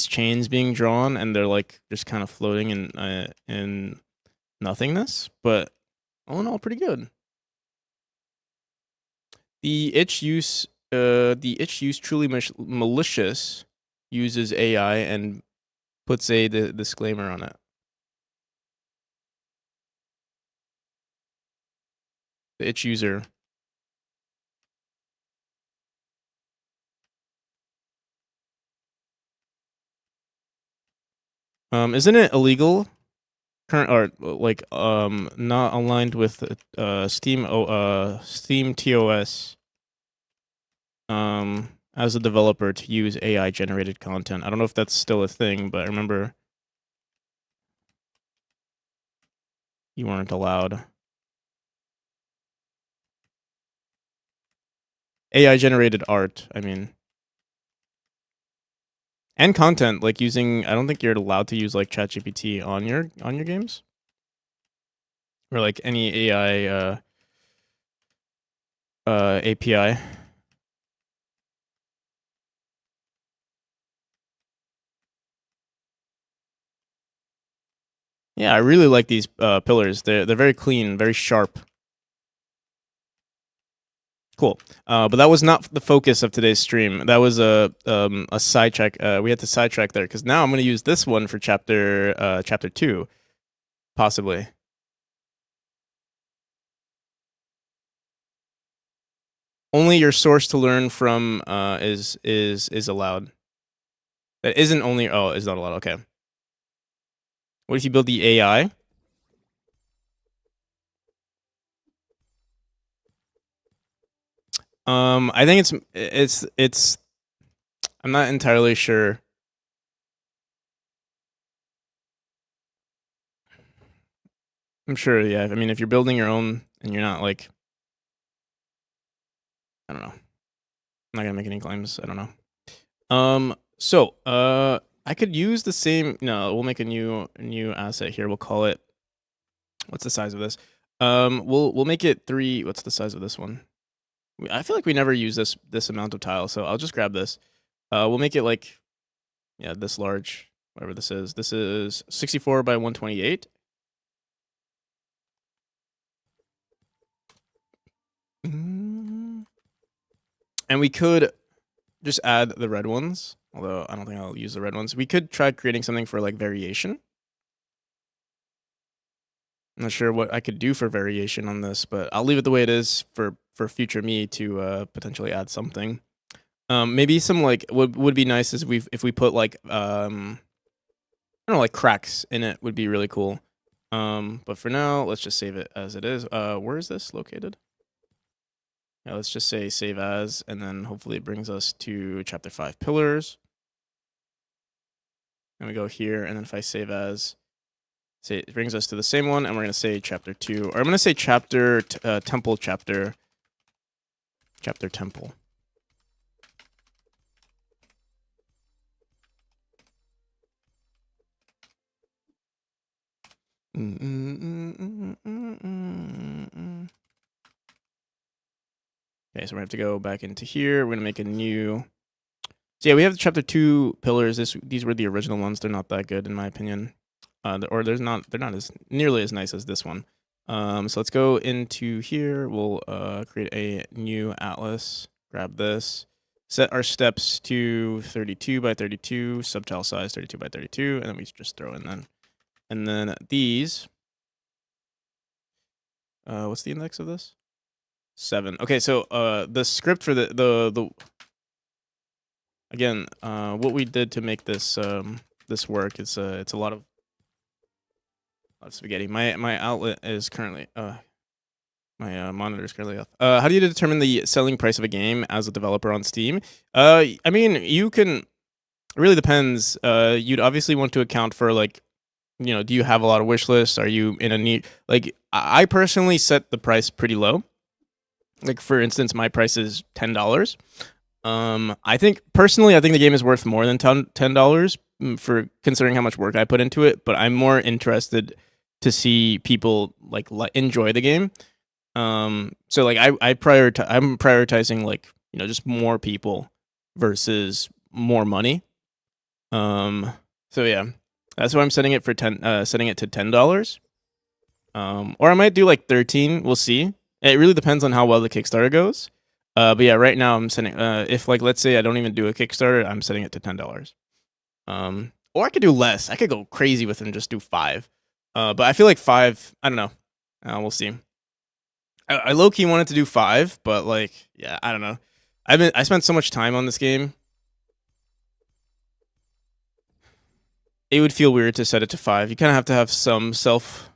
chains being drawn, and they're like just kind of floating in nothingness. But all in all, pretty good. The itch use truly malicious uses AI and puts a disclaimer on it. The itch user. Isn't it illegal? Current or like not aligned with Steam Steam TOS as a developer to use AI generated content. I don't know if that's still a thing, but I remember you weren't allowed. AI generated art, I mean. And content, like using, I don't think you're allowed to use like ChatGPT on your games. Or like any AI API. Yeah, I really like these pillars. They're very clean, very sharp. Cool. But that was not the focus of today's stream. That was a sidetrack. We had to sidetrack there because now I'm going to use this one for chapter 2, possibly. Only your source to learn from is allowed. That isn't only. Oh, is not allowed. Okay. What if you build the AI? I think it's. I'm not entirely sure. I'm sure, yeah. I mean, if you're building your own and you're not like, I don't know. I'm not gonna make any claims. I don't know. So, I could use the same. No, we'll make a new asset here. We'll call it. What's the size of this? We'll make it 3. What's the size of this one? I feel like we never use this amount of tile, so I'll just grab this. We'll make it like, yeah, this large, whatever this is. This is 64 by 128. And we could just add the red ones, although I don't think I'll use the red ones. We could try creating something for like variation. I'm not sure what I could do for variation on this, but I'll leave it the way it is for future me to potentially add something. Maybe some like would be nice is if we put like I don't know, like cracks in it would be really cool. But for now, let's just save it as it is. Where is this located? Yeah, let's just say save as, and then hopefully it brings us to chapter 5 pillars. And we go here, and then if I save as, say it brings us to the same one, and we're gonna say chapter 2, or I'm gonna say chapter temple chapter temple. Okay, so we have to go back into here. We're gonna make a new. So yeah, we have the chapter 2 pillars. These were the original ones. They're not that good in my opinion, or they're not as nearly as nice as this one. So let's go into here. We'll create a new atlas. Grab this. Set our steps to 32 by 32, subtile size 32 by 32, and then we just throw in then. And then these. What's the index of this? 7. Okay, so the script for the again, what we did to make this this work is it's a lot of spaghetti. My outlet is currently my monitor is currently off. How do you determine the selling price of a game as a developer on Steam? I mean, you can. It really depends. You'd obviously want to account for like, you know, do you have a lot of wish lists? Are you in a need? Like, I personally set the price pretty low. Like, for instance, my price is $10. I think personally, I think the game is worth more than $10 for considering how much work I put into it. But I'm more interested to see people like enjoy the game. So like I'm prioritizing like, you know, just more people versus more money. So yeah, that's why I'm setting it for setting it to $10. Or I might do like 13. We'll see. It really depends on how well the Kickstarter goes. But yeah, right now I'm setting. If like let's say I don't even do a Kickstarter, I'm setting it to $10. Or I could do less. I could go crazy with it and just do 5. But I feel like 5. I don't know. We'll see. I low key wanted to do 5, but like yeah, I don't know. I spent so much time on this game. It would feel weird to set it to 5. You kind of have to have some self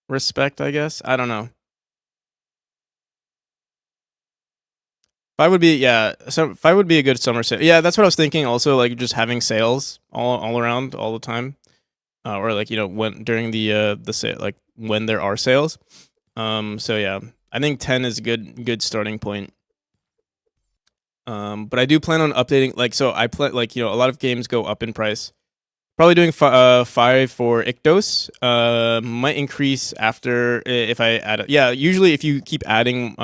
respect, I guess. I don't know. 5 would be So 5 would be a good summer sale. Yeah, that's what I was thinking. Also, like just having sales all around all the time, or like, you know, when during the sale, like when there are sales. So yeah, I think 10 is a good starting point. But I do plan on updating. Like, so I plan, like, you know, a lot of games go up in price. Probably doing 5 for Ictos. Might increase after if I add. Yeah, usually if you keep adding.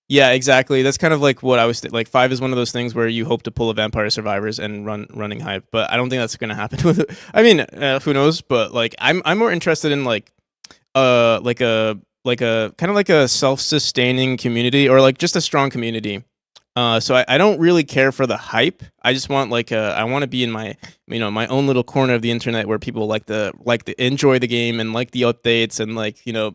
Yeah, exactly. That's kind of like what I was like. 5 is one of those things where you hope to pull a Vampire Survivors and running hype, but I don't think that's gonna happen with it. I mean, who knows? But like, I'm more interested in like a kind of like a self-sustaining community or like just a strong community. So I don't really care for the hype. I just want like I want to be in my, you know, my own little corner of the internet where people like to enjoy the game and like the updates and like, you know,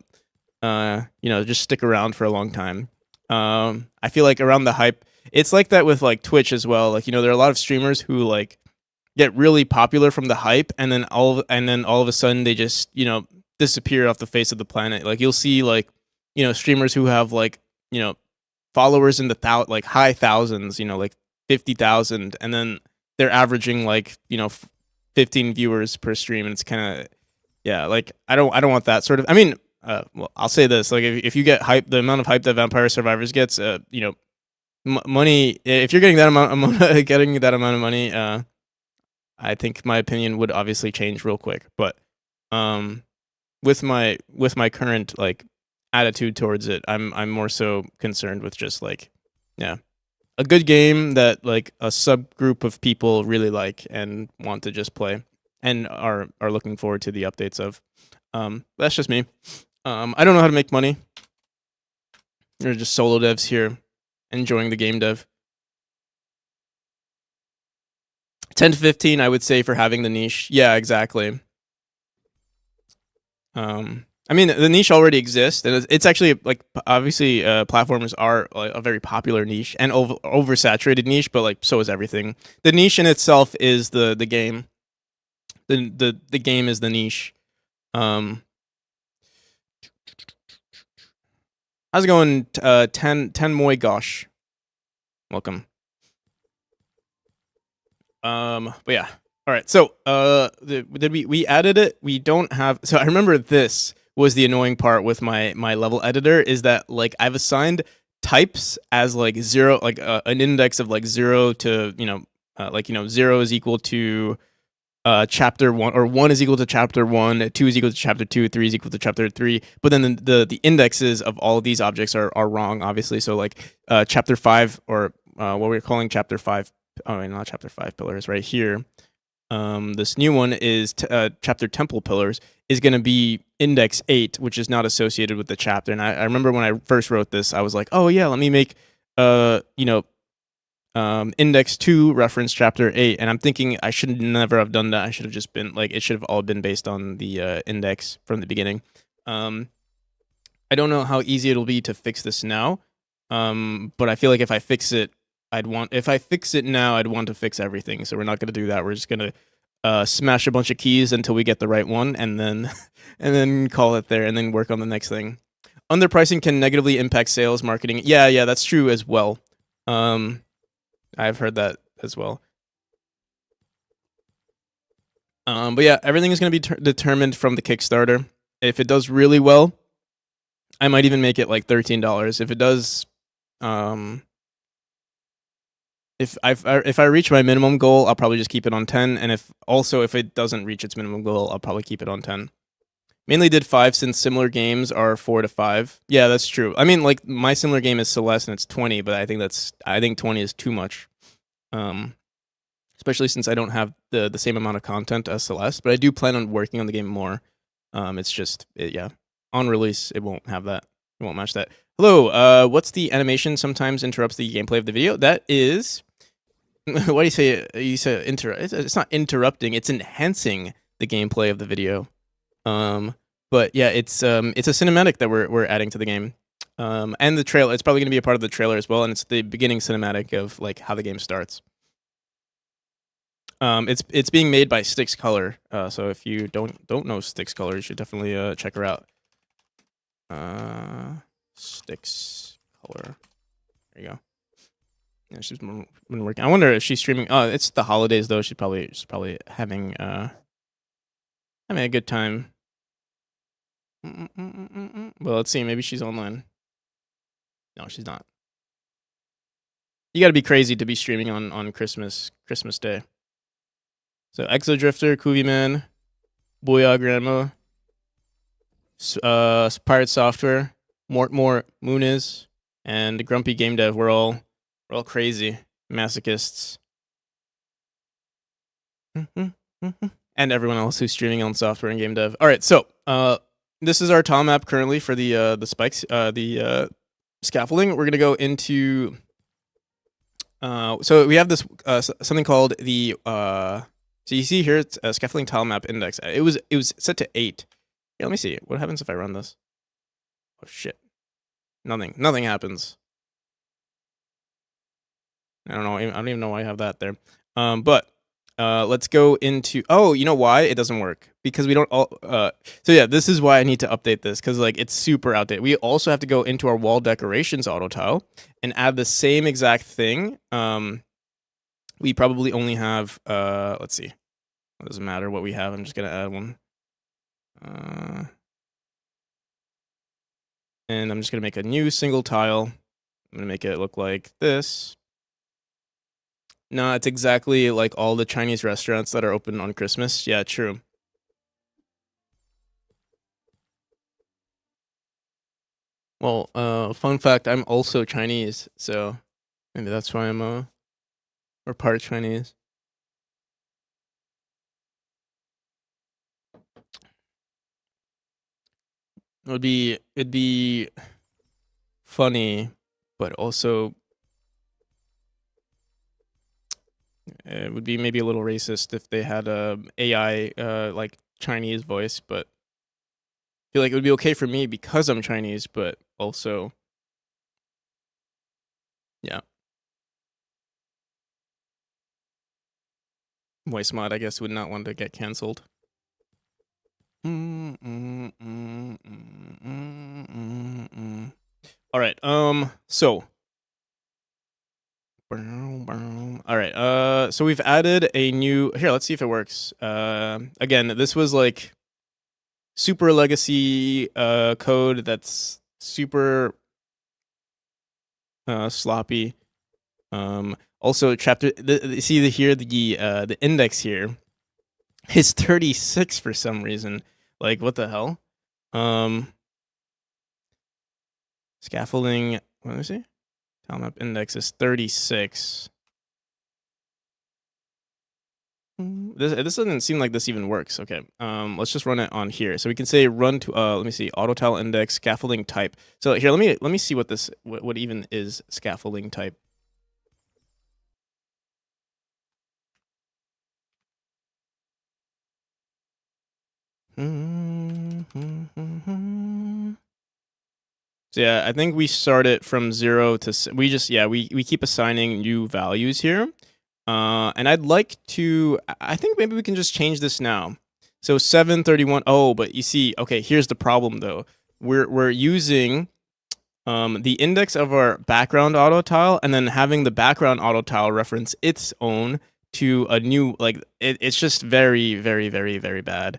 just stick around for a long time. I feel like around the hype, it's like that with like Twitch as well. Like, you know, there are a lot of streamers who like get really popular from the hype, and then all of a sudden they just, you know, disappear off the face of the planet. Like you'll see like, you know, streamers who have like, you know, followers in the like high thousands, you know, like 50,000, and then they're averaging like, you know, 15 viewers per stream, and it's kind of, yeah, like I don't want that sort of. I mean, well, I'll say this: like if you get hype, the amount of hype that Vampire Survivors gets, you know, money. If you're getting that amount of money, I think my opinion would obviously change real quick. But with my current like attitude towards it, I'm more so concerned with just like, yeah, a good game that like a subgroup of people really like and want to just play and are looking forward to the updates of. That's just me. I don't know how to make money. We're just solo devs here, enjoying the game dev. 10 to 15, I would say, for having the niche. Yeah, exactly. I mean, the niche already exists, and it's actually like obviously platformers are like, a very popular niche and oversaturated niche, but like so is everything. The niche in itself is the game. The game is the niche. How's it going? 10 Moy Gosh. Welcome. But yeah. All right. So, did we added it? We don't have. So I remember this was the annoying part with my level editor, is that like I've assigned types as like 0, like an index of like 0 to, you know, like, you know, 0 is equal to chapter 1, or 1 is equal to chapter 1, 2 is equal to chapter 2, 3 is equal to chapter 3. But then the indexes of all of these objects are wrong, obviously. So like chapter 5, or what we're calling chapter 5, oh, not chapter 5 pillars right here. This new one is chapter temple pillars is going to be index 8, which is not associated with the chapter. And I remember when I first wrote this, I was like, oh yeah, let me make index 2 reference chapter 8, and I'm thinking I should never have done that. I should have just been like, it should have all been based on the index from the beginning. I don't know how easy it'll be to fix this now, but I feel like if I fix it now, I'd want to fix everything. So we're not going to do that. We're just going to smash a bunch of keys until we get the right one, and then and then call it there, and then work on the next thing. Underpricing can negatively impact sales, marketing. Yeah, that's true as well. I've heard that as well. But yeah, everything is going to be determined from the Kickstarter. If it does really well, I might even make it like $13. If it does, if I reach my minimum goal, I'll probably just keep it on 10. And if it doesn't reach its minimum goal, I'll probably keep it on 10. Mainly did 5 since similar games are 4 to 5. Yeah, that's true. I mean, like, my similar game is Celeste and it's 20, but I think 20 is too much. Especially since I don't have the same amount of content as Celeste, but I do plan on working on the game more. It's just, on release, it won't have that. It won't match that. Hello, what's the animation sometimes interrupts the gameplay of the video? That is, why do you say it? You say it's not interrupting, it's enhancing the gameplay of the video. But yeah, it's a cinematic that we're adding to the game. And the trailer, it's probably going to be a part of the trailer as well, and it's the beginning cinematic of like how the game starts. It's being made by Styx Color. So if you don't know Styx Color, you should definitely check her out. Styx Color. There you go. Yeah, she's been working. I wonder if she's streaming. Oh, it's the holidays though. She's probably having a good time. Well, let's see. Maybe she's online. No, she's not. You got to be crazy to be streaming on Christmas Day. So Exodrifter, Kuviman, Booyah Grandma, Pirate Software, Mortmore, Mooniz, and Grumpy Game Dev. We're all crazy masochists. And everyone else who's streaming on software and game dev. All right, so this is our tile map currently for the spikes, the scaffolding. We're gonna go into. So we have this something called the. So you see here, it's a scaffolding tile map index. It was set to 8. Yeah, let me see. What happens if I run this? Oh shit! Nothing happens. I don't know. I don't even know why I have that there. But let's go into. Oh, you know why it doesn't work? Because we don't all. So yeah, this is why I need to update this, because like it's super outdated. We also have to go into our wall decorations auto tile and add the same exact thing. We probably only have. Let's see. It doesn't matter what we have. I'm just gonna add one. And I'm just gonna make a new single tile. I'm gonna make it look like this. No, it's exactly like all the Chinese restaurants that are open on Christmas. Yeah, true. Well, fun fact, I'm also Chinese, so maybe that's why I'm or part Chinese. It'd be funny, but also it would be maybe a little racist if they had a AI like Chinese voice, but I feel like it would be okay for me because I'm Chinese, but also yeah. Voice mod, I guess, would not want to get canceled. All right. So. All right. So we've added a new. Here, let's see if it works. Again, this was like super legacy code that's super sloppy. Also, chapter. See here the index here. is 36 for some reason. Like, what the hell? Scaffolding, what did I say? Tile map index is 36. This doesn't seem like this even works. Okay, let's just run it on here. So we can say run to let me see, auto tile index scaffolding type. So here, let me see what this what even is scaffolding type. So yeah, I think we start it from 0 to we just we keep assigning new values here. And I'd like to, I think maybe we can just change this now. So 731. Oh, but you see, okay, here's the problem though. We're using the index of our background auto tile and then having the background auto tile reference its own to a new, like, it's just very, very, very, very bad.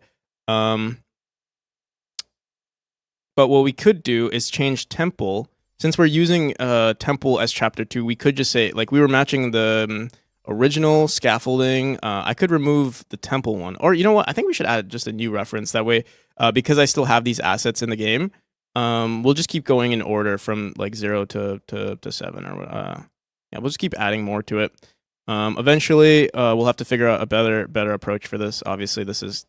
But what we could do is change temple. Since we're using temple as chapter 2, we could just say, like, we were matching the original scaffolding. I could remove the temple one. Or you know what? I think we should add just a new reference. That way, because I still have these assets in the game, we'll just keep going in order from like 0 to 7. Or yeah, we'll just keep adding more to it. Eventually, we'll have to figure out a better approach for this. Obviously, this is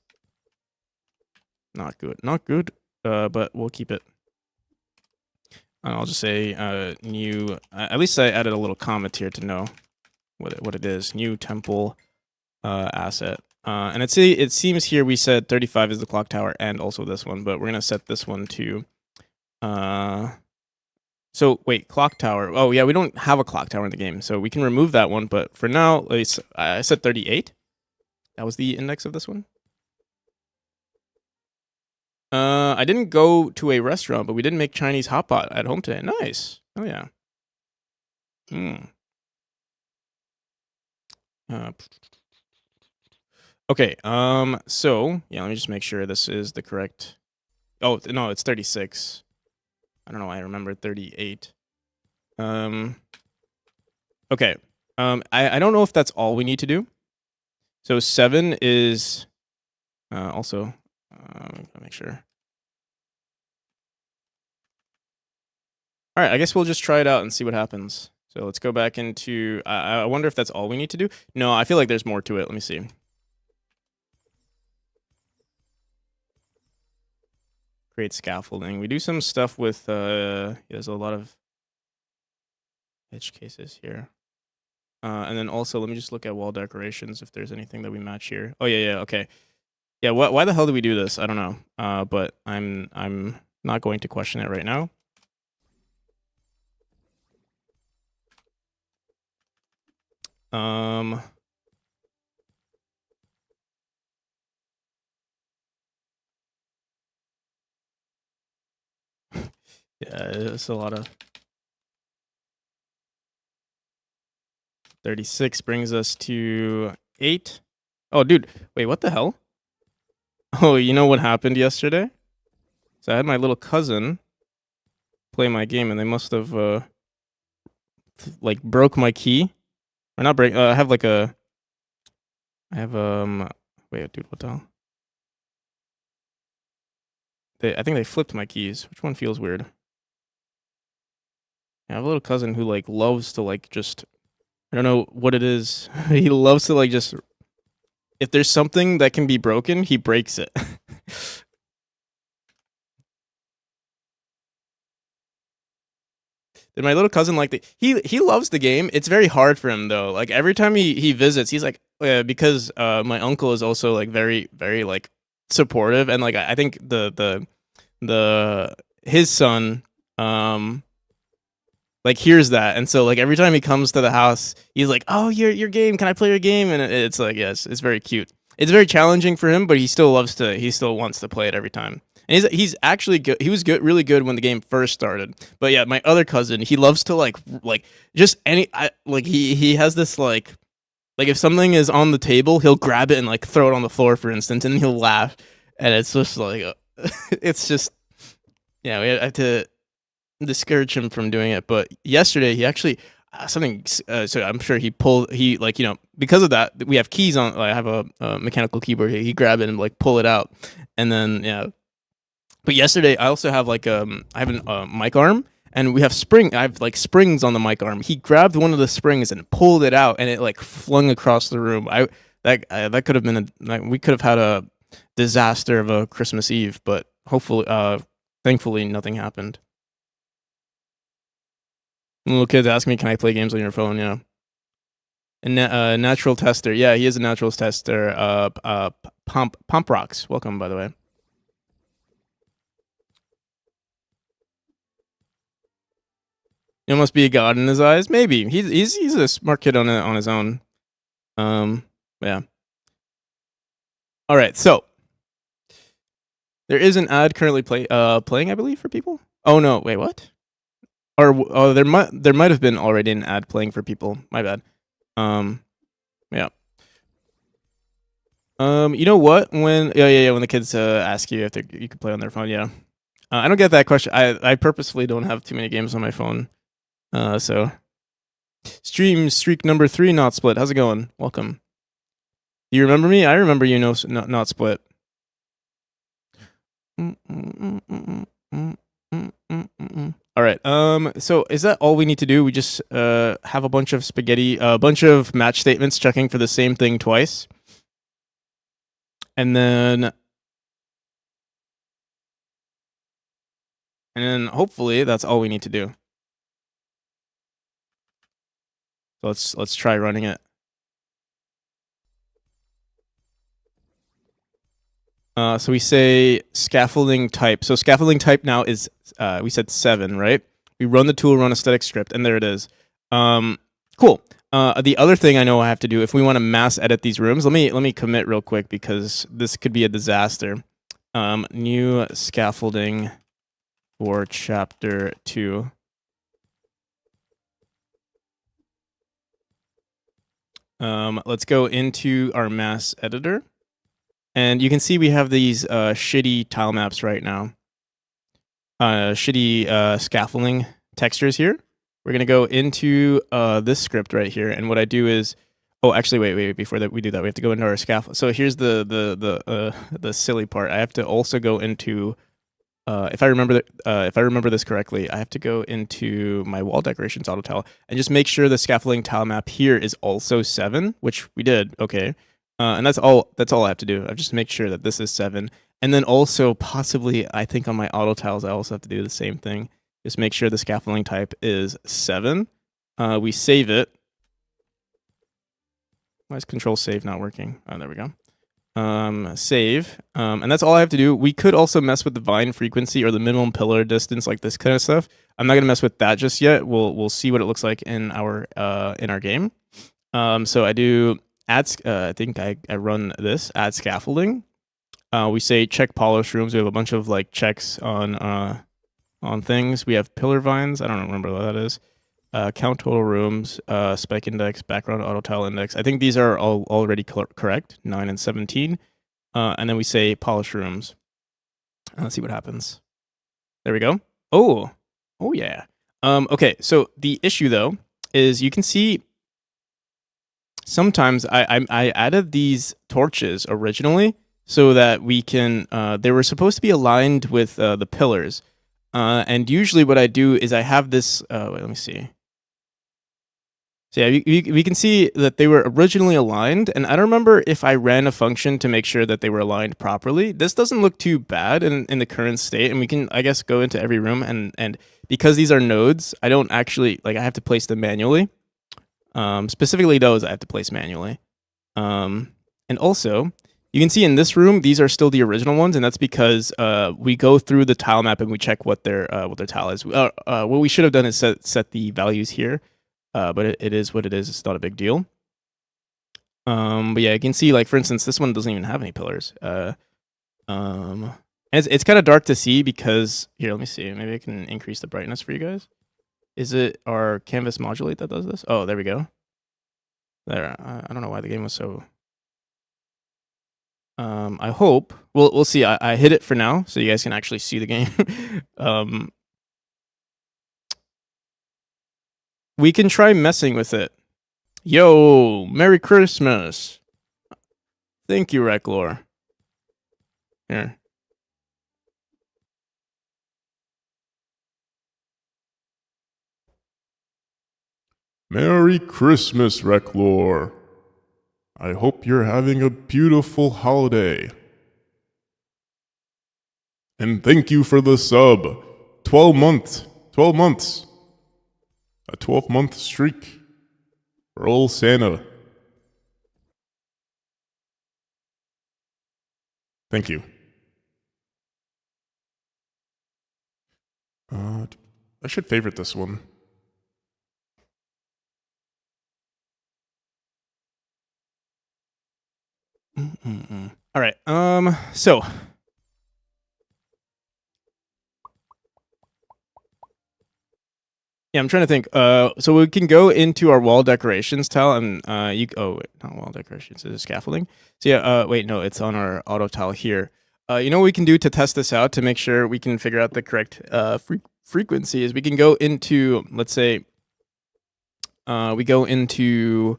not good. But we'll keep it. I'll just say new. At least I added a little comment here to know what it is. New temple asset. And it seems here we said 35 is the clock tower and also this one, but we're gonna set this one to. So wait, clock tower. Oh yeah, we don't have a clock tower in the game, so we can remove that one. But for now, I said 38. That was the index of this one. I didn't go to a restaurant, but we did make Chinese hot pot at home today. Nice. Oh yeah. Okay. So yeah, let me just make sure this is the correct. Oh no, it's 36. I don't know why I remember 38. Okay. I don't know if that's all we need to do. So 7 is also. I'll make sure. All right, I guess we'll just try it out and see what happens. So let's go back into. I wonder if that's all we need to do. No, I feel like there's more to it. Let me see. Create scaffolding. We do some stuff with. There's a lot of edge cases here. And then also, let me just look at wall decorations if there's anything that we match here. Oh yeah, okay. Yeah, why the hell do we do this? I don't know. But I'm not going to question it right now. Yeah, it's a lot of 36 brings us to 8. Oh, dude, wait, what the hell? Oh, you know what happened yesterday? So I had my little cousin play my game, and they must have like broke my key, or not break. I have like a. I have Wait, dude, what the hell? I think they flipped my keys. Which one feels weird? I have a little cousin who like loves to like just. I don't know what it is. He loves to like just. If there's something that can be broken, he breaks it. Then my little cousin he loves the game. It's very hard for him though. Like every time he visits, he's like because my uncle is also like very very like supportive, and like I think his son like hears that, and so like every time he comes to the house, he's like, "Oh, your game, can I play your game?" And it's like, yes, it's very cute. It's very challenging for him, but he still wants to play it every time. And he's actually good. He was good, really good when the game first started. But yeah, my other cousin, he loves to like just he has this like if something is on the table, he'll grab it and like throw it on the floor, for instance, and he'll laugh, and it's just like it's just we have to discourage him from doing it. But yesterday, he actually, something. So I'm sure he pulled. He like because of that we have keys on. I have a mechanical keyboard. He grab it and like pull it out, and then yeah. But yesterday I also have like I have a mic arm. And we have I have like springs on the mic arm. He grabbed one of the springs and pulled it out, and it like flung across the room. That could have been we could have had a disaster of a Christmas Eve, but hopefully, thankfully, nothing happened. Little kids ask me, "Can I play games on your phone?" Yeah. And natural tester, yeah, he is a natural tester. Pump Rocks, welcome by the way. He must be a god in his eyes. Maybe he's a smart kid on his own. Yeah. All right, so there is an ad currently playing, I believe, for people. Oh no, wait, what? Or there might have been already an ad playing for people. My bad. Yeah. You know what? When when the kids ask you if you could play on their phone, yeah. I don't get that question. I purposefully don't have too many games on my phone. So stream streak number 3, not split. How's it going? Welcome. You remember me? I remember you. Not split. All right. So is that all we need to do? We just have a bunch of a bunch of match statements checking for the same thing twice, and then hopefully that's all we need to do. So let's try running it. So we say scaffolding type. So scaffolding type now is we said 7, right? We run the tool run a static script, and there it is. Cool. The other thing I know I have to do if we want to mass edit these rooms, let me commit real quick because this could be a disaster. New scaffolding for chapter 2. Let's go into our mass editor. And you can see we have these shitty tile maps right now. Shitty scaffolding textures here. We're going to go into this script right here. And what I do is... Oh, actually, wait. Before that we do that, we have to go into our scaffold. So here's the silly part. I have to also go into... if I remember this correctly, I have to go into my wall decorations auto tile and just make sure the scaffolding tile map here is also 7, which we did. Okay. And that's all I have to do. I just make sure that this is 7. And then also possibly, I think on my auto tiles, I also have to do the same thing. Just make sure the scaffolding type is 7. We save it. Why is control save not working? Oh, there we go. Save. And that's all I have to do. We could also mess with the vine frequency or the minimum pillar distance, like this kind of stuff. I'm not gonna mess with that just yet. We'll see what it looks like in our game. So I do I think I run this add scaffolding. We say check polish rooms. We have a bunch of like checks on things. We have pillar vines. I don't remember what that is. Count total rooms, spec index, background auto tile index. I think these are all already correct, 9 and 17. And then we say polish rooms. Let's see what happens. There we go. Oh yeah. Okay, so the issue though is you can see sometimes I added these torches originally so that we can, they were supposed to be aligned with the pillars. And usually what I do is I have this, wait, let me see. So yeah, we can see that they were originally aligned, and I don't remember if I ran a function to make sure that they were aligned properly. This doesn't look too bad in the current state, and we can, I guess, go into every room, and because these are nodes, I don't actually, like, I have to place them manually. Specifically those I have to place manually. And also, you can see in this room, these are still the original ones, and that's because we go through the tile map and we check what their tile is. What we should have done is set the values here. But it is what it is. It's not a big deal. But yeah, you can see, like, for instance, this one doesn't even have any pillars. It's kind of dark to see because, here, let me see. Maybe I can increase the brightness for you guys. Is it our canvas modulate that does this? Oh, there we go. There. I don't know why the game was so... I hope... We'll see. I hid it for now, so you guys can actually see the game. we can try messing with it. Yo, Merry Christmas. Thank you, Reclor. Here. Merry Christmas, Reclor. I hope you're having a beautiful holiday. And thank you for the sub. 12 months. 12 months. A 12-month streak for old Santa. Thank you. I should favorite this one. All right. So yeah, I'm trying to think. So we can go into our wall decorations tile, and not wall decorations. It's scaffolding. So yeah, wait, no, it's on our auto tile here. You know what we can do to test this out to make sure we can figure out the correct frequency is we can go into, let's say, we go into,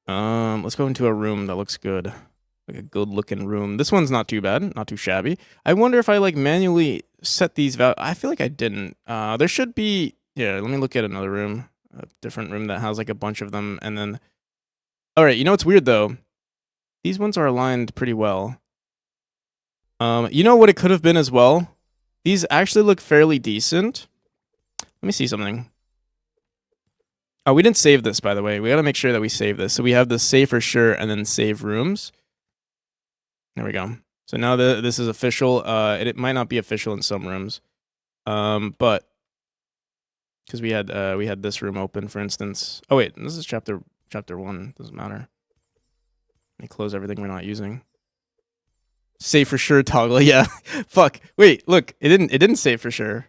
let's go into a room that looks good, like a good looking room. This one's not too bad, not too shabby. I wonder if I like manually set these values. I feel like I didn't. There should be. Yeah, let me look at another room, a different room that has like a bunch of them, and then. All right, you know what's weird though? These ones are aligned pretty well. You know what it could have been as well? These actually look fairly decent. Let me see something. Oh, we didn't save this, by the way. We got to make sure that we save this. So we have the save for sure, and then save rooms. There we go. So now this is official. It might not be official in some rooms, but because we had this room open, for instance. Oh wait, this is chapter 1. Doesn't matter. Let me close everything we're not using. Save for sure toggle. Yeah. Fuck. Wait. Look. It didn't save for sure.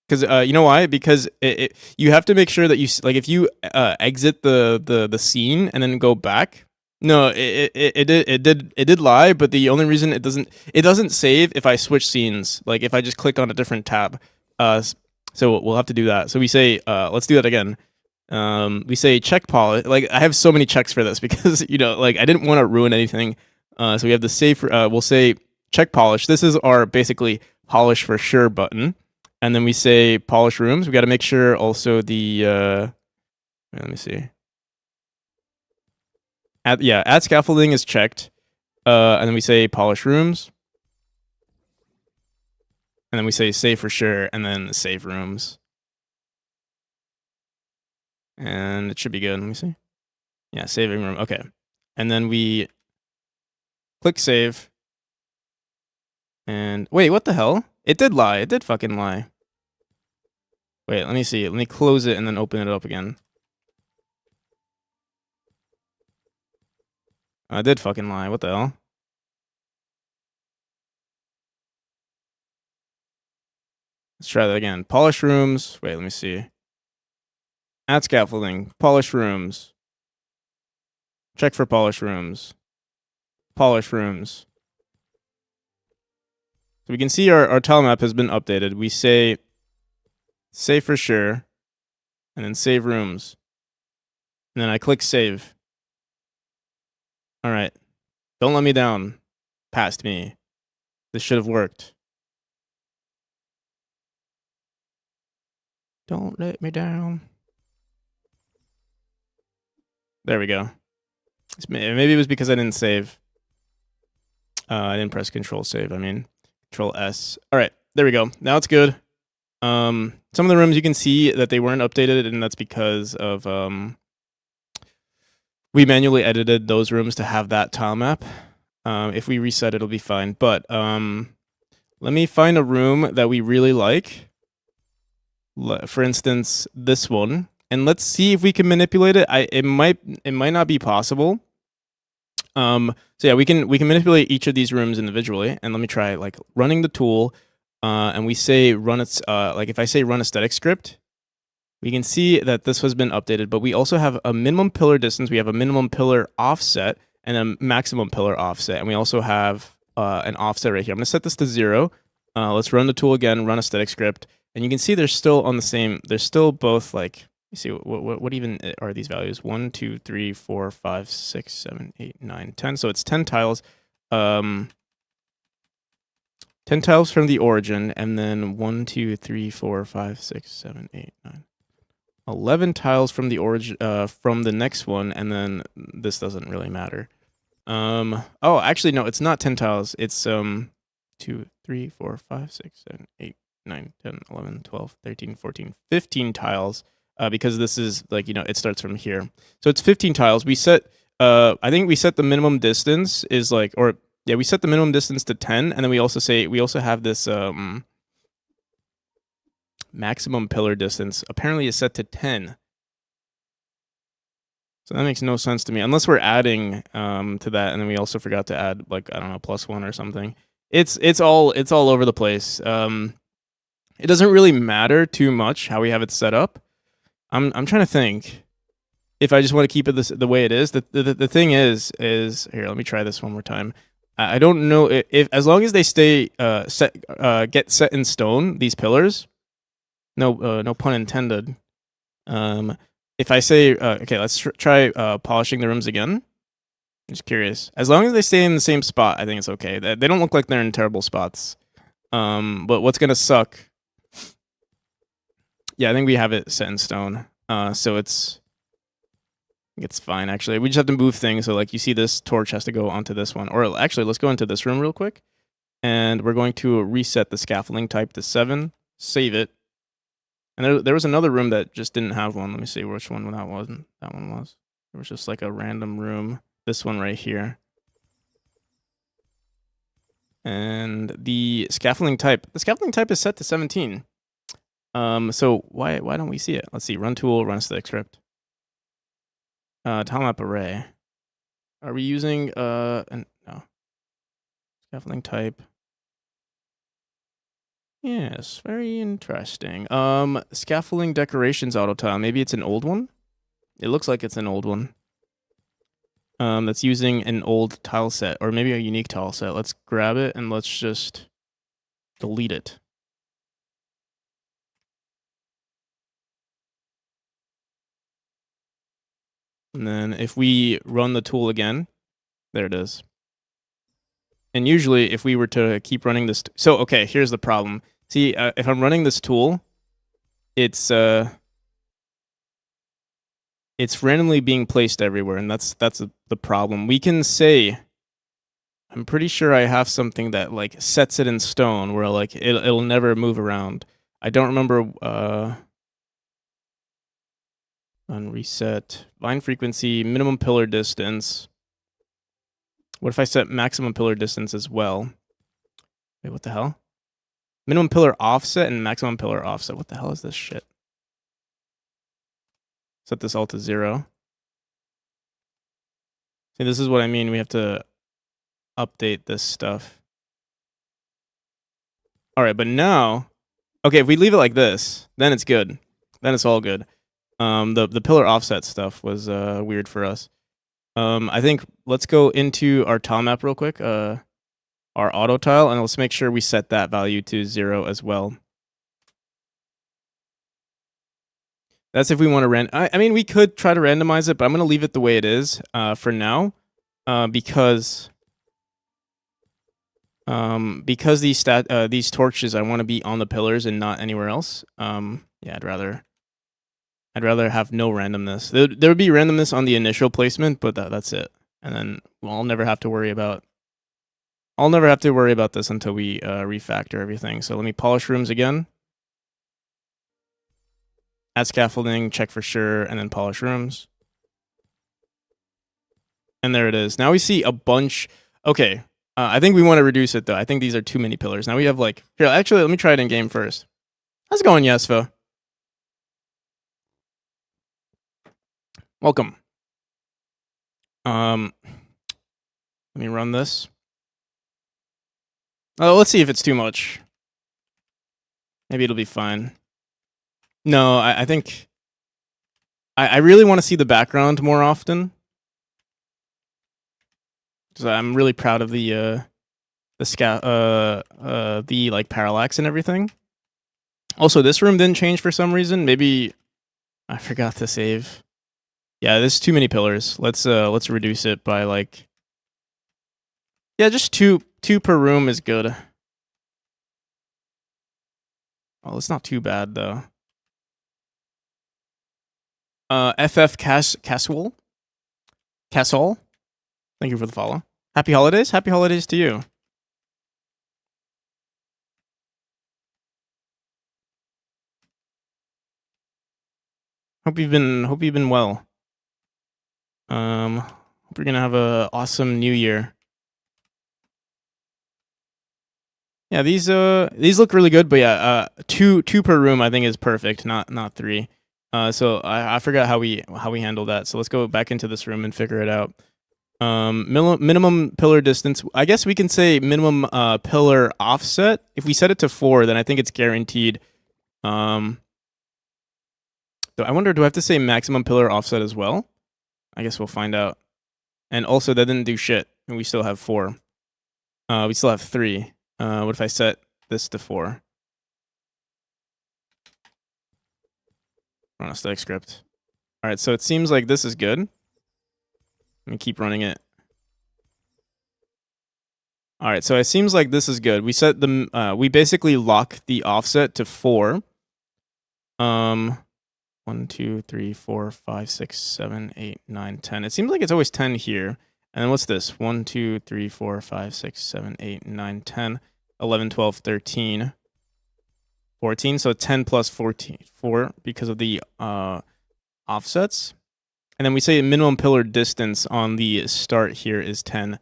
Because you know why? Because you have to make sure that you like if you exit the scene and then go back. No, it did lie, but the only reason it doesn't save if I switch scenes. Like if I just click on a different tab. So we'll have to do that. So we say let's do that again. We say check polish. Like I have so many checks for this because you know like I didn't want to ruin anything. So we have the save. We'll say check polish. This is our basically polish for sure button. And then we say polish rooms. We got to make sure also the, let me see. Add scaffolding is checked. And then we say polish rooms. And then we say save for sure. And then save rooms. And it should be good. Let me see. Yeah, saving room. Okay. And then we click save. And wait, what the hell? It did lie. It did fucking lie. Wait, let me see. Let me close it and then open it up again. I did fucking lie. What the hell? Let's try that again. Polish rooms. Wait, let me see. Add scaffolding. Polish rooms. Check for polish rooms. Polish rooms. So we can see our tile map has been updated. We say save for sure, and then save rooms. And then I click save. All right. Don't let me down. Past me. This should have worked. Don't let me down. There we go. Maybe it was because I didn't save. I didn't press Control Save. I mean, Control S. All right, there we go. Now it's good. Some of the rooms you can see that they weren't updated, and that's because of we manually edited those rooms to have that tile map. If we reset, it'll be fine. But let me find a room that we really like. For instance, this one, and let's see if we can manipulate it. It might not be possible. So yeah, we can manipulate each of these rooms individually, and let me try like running the tool, and we say run its like if I say run a static script, we can see that this has been updated. But we also have a minimum pillar distance, we have a minimum pillar offset, and a maximum pillar offset, and we also have an offset right here. I'm gonna set this to 0. Let's run the tool again, run a static script, And you can see they're still on the same. They're still both like. You see what even are these values? 1, 2, 3, 4, 5, 6, 7, 8, 9, 10. So it's 10 tiles. 10 tiles from the origin, and then 1, 2, 3, 4, 5, 6, 7, 8, 9. 11 tiles from the origin from the next one, and then this doesn't really matter. Oh, actually no, it's not 10 tiles. It's 2, 3, 4, 5, 6, 7, 8, 9, 10, 11, 12, 13, 14, 15 tiles. Because this is like, it starts from here. So it's 15 tiles. We set I think we set the minimum distance is like, or yeah, we set the minimum distance to 10, and then we also have this maximum pillar distance apparently is set to 10. So that makes no sense to me, unless we're adding to that, and then we also forgot to add, like, I don't know, +1 or something. It's all over the place. It doesn't really matter too much how we have it set up. I'm trying to think if I just want to keep it the way it is. The thing is here. Let me try this one more time. I don't know if as long as they stay get set in stone, these pillars. No pun intended. If I say okay, let's try polishing the rooms again. I'm just curious. As long as they stay in the same spot, I think it's okay. They don't look like they're in terrible spots. But what's gonna suck? Yeah, I think we have it set in stone. So it's fine, actually. We just have to move things. So, like, you see this torch has to go onto this one. Or, actually, let's go into this room real quick. And we're going to reset the scaffolding type to 7. Save it. And there was another room that just didn't have one. Let me see which one that wasn't. That one was. There was just, like, a random room. This one right here. And the scaffolding type. The scaffolding type is set to 17. So why don't we see it? Let's see. Run tool, run stick script. Tile map array. Are we using no. Scaffolding type. Yes, very interesting. Scaffolding decorations auto tile. Maybe it's an old one? It looks like it's an old one. That's using an old tile set, or maybe a unique tile set. Let's grab it and let's just delete it. And then if we run the tool again, there it is. And usually if we were to keep running this, so okay, here's the problem. See, if I'm running this tool, it's randomly being placed everywhere, and that's the problem. We can say, I'm pretty sure I have something that like sets it in stone where like it'll never move around. I don't remember on reset, vine frequency, minimum pillar distance. What if I set maximum pillar distance as well? Wait, what the hell? Minimum pillar offset and maximum pillar offset. What the hell is this shit? Set this all to 0. See, this is what I mean. We have to update this stuff. All right, but now, okay, if we leave it like this, then it's good. Then it's all good. The pillar offset stuff was weird for us. I think let's go into our tile map real quick, our auto tile, and let's make sure we set that value to 0 as well. That's if we want to I mean, we could try to randomize it, but I'm going to leave it the way it is for now, because these torches, I want to be on the pillars and not anywhere else. Yeah, I'd rather have no randomness. There would be randomness on the initial placement, but that's it. And then I'll never have to worry about this until we refactor everything. So let me polish rooms again. Add scaffolding, check for sure, and then polish rooms. And there it is. Now we see a bunch. Okay, I think we want to reduce it though. I think these are too many pillars. Now we have like, here, actually, let me try it in game first. How's it going, Yesva? Welcome. Let me run this. Oh, let's see if it's too much. Maybe it'll be fine. No, I think I really want to see the background more often. So I'm really proud of the like parallax and everything. Also, this room didn't change for some reason. Maybe I forgot to save. Yeah, there's too many pillars. Let's reduce it by like, yeah, just two per room is good. Oh, it's not too bad though. FF Caswell. Thank you for the follow. Happy holidays. Happy holidays to you. Hope you've been well. Hope you're gonna have a awesome new year. Yeah, these look really good, but yeah, two per room I think is perfect, not 3. So I forgot how we handle that. So let's go back into this room and figure it out. Minimum pillar distance. I guess we can say minimum pillar offset. If we set it to 4, then I think it's guaranteed. I wonder, do I have to say maximum pillar offset as well? I guess we'll find out. And also, that didn't do shit, and we still have 4. We still have 3. What if I set this to 4? Run a static script. All right, so it seems like this is good. Let me keep running it. All right, so it seems like this is good. We set the we basically lock the offset to 4. 1, 2, 3, 4, 5, 6, 7, 8, 9, 10. It seems like it's always 10 here. And then what's this? 1, 2, 3, 4, 5, 6, 7, 8, 9, 10, 11, 12, 13, 14. So 10 plus 14, 4 because of the offsets. And then we say minimum pillar distance on the start here is 10.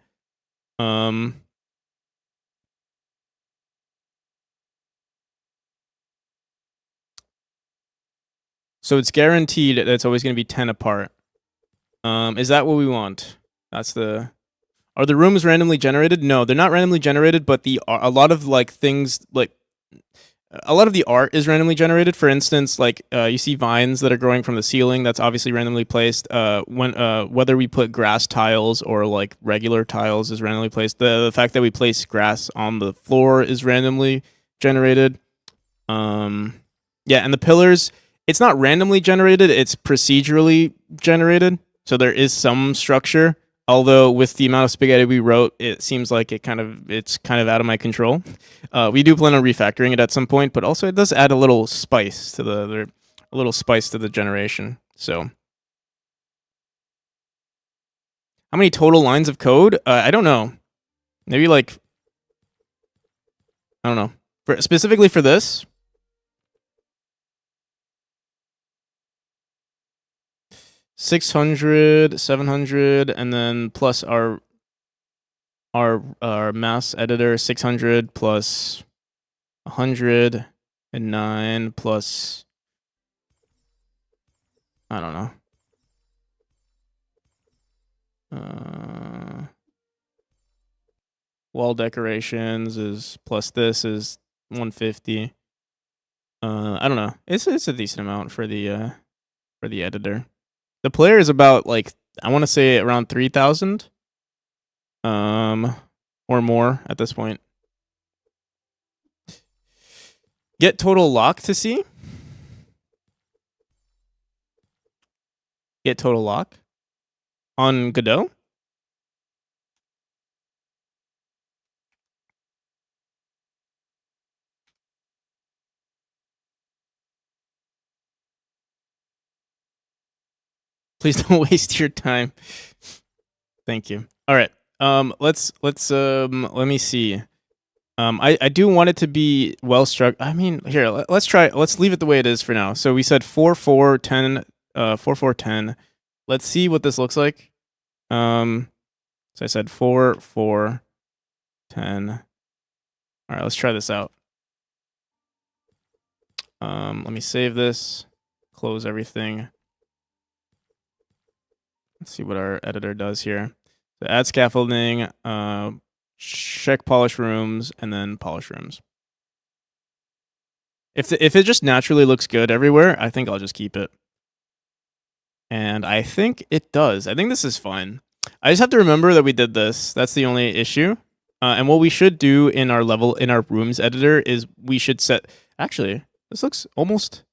So it's guaranteed that it's always going to be 10 apart. Is that what we want? That's the... Are the rooms randomly generated? No, they're not randomly generated, but a lot of like things like a lot of the art is randomly generated. For instance, like you see vines that are growing from the ceiling. That's obviously randomly placed. Whether we put grass tiles or like regular tiles is randomly placed. The fact that we place grass on the floor is randomly generated. Yeah, and the pillars, it's not randomly generated. It's procedurally generated. So there is some structure. Although with the amount of spaghetti we wrote, it seems like it's kind of out of my control. We do plan on refactoring it at some point, but also it does add a little spice to the generation. So, how many total lines of code? I don't know. Maybe like, I don't know. Specifically for this, 600, 700, and then plus our mass editor, 600 plus 109 plus, I don't know. Wall decorations is plus this is 150. I don't know. It's a decent amount for the editor. The player is about like, I want to say around 3,000 or more at this point. Get total lock to see. Get total lock on Godot. Please don't waste your time. Thank you. All right. Let me see. I do want it to be well struck. I mean, here, let's leave it the way it is for now. So we said 4 4 10 4 4 10. Let's see what this looks like. So I said 4 4 10. All right, let's try this out. Let me save this. Close everything. Let's see what our editor does here. So add scaffolding, check polish rooms, and then polish rooms. If it just naturally looks good everywhere, I think I'll just keep it. And I think it does. I think this is fine. I just have to remember that we did this. That's the only issue. And what we should do in our rooms editor is we should set... Actually, This looks almost.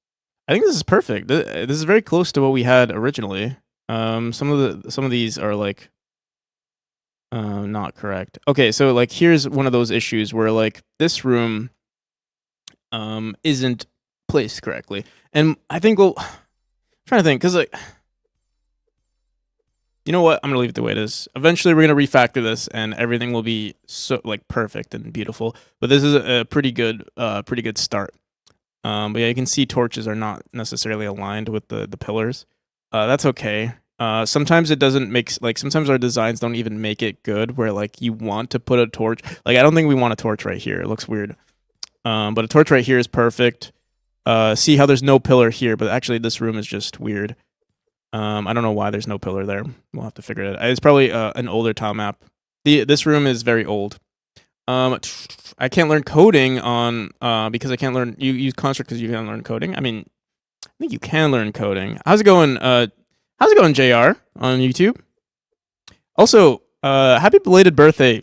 I think this is perfect. This is very close to what we had originally. Some of these are like not correct. Okay, so like here's one of those issues where like this room isn't placed correctly, and I think I'm trying to think because like. You know what? I'm gonna leave it the way it is. Eventually, we're gonna refactor this, and everything will be so like perfect and beautiful. But this is a pretty good start. But yeah, you can see torches are not necessarily aligned with the pillars. That's okay. Sometimes it doesn't make like sometimes our designs don't even make it good. Where like you want to put a torch. Like I don't think we want a torch right here. It looks weird. But a torch right here is perfect. See how there's no pillar here, but actually this room is just weird. I don't know why there's no pillar there. We'll have to figure it out. It's probably an older tile map. This room is very old. I can't learn coding on because I can't learn. You use construct because you can't learn coding. I mean, I think you can learn coding. How's it going? How's it going, Jr. on YouTube? Also, happy belated birthday,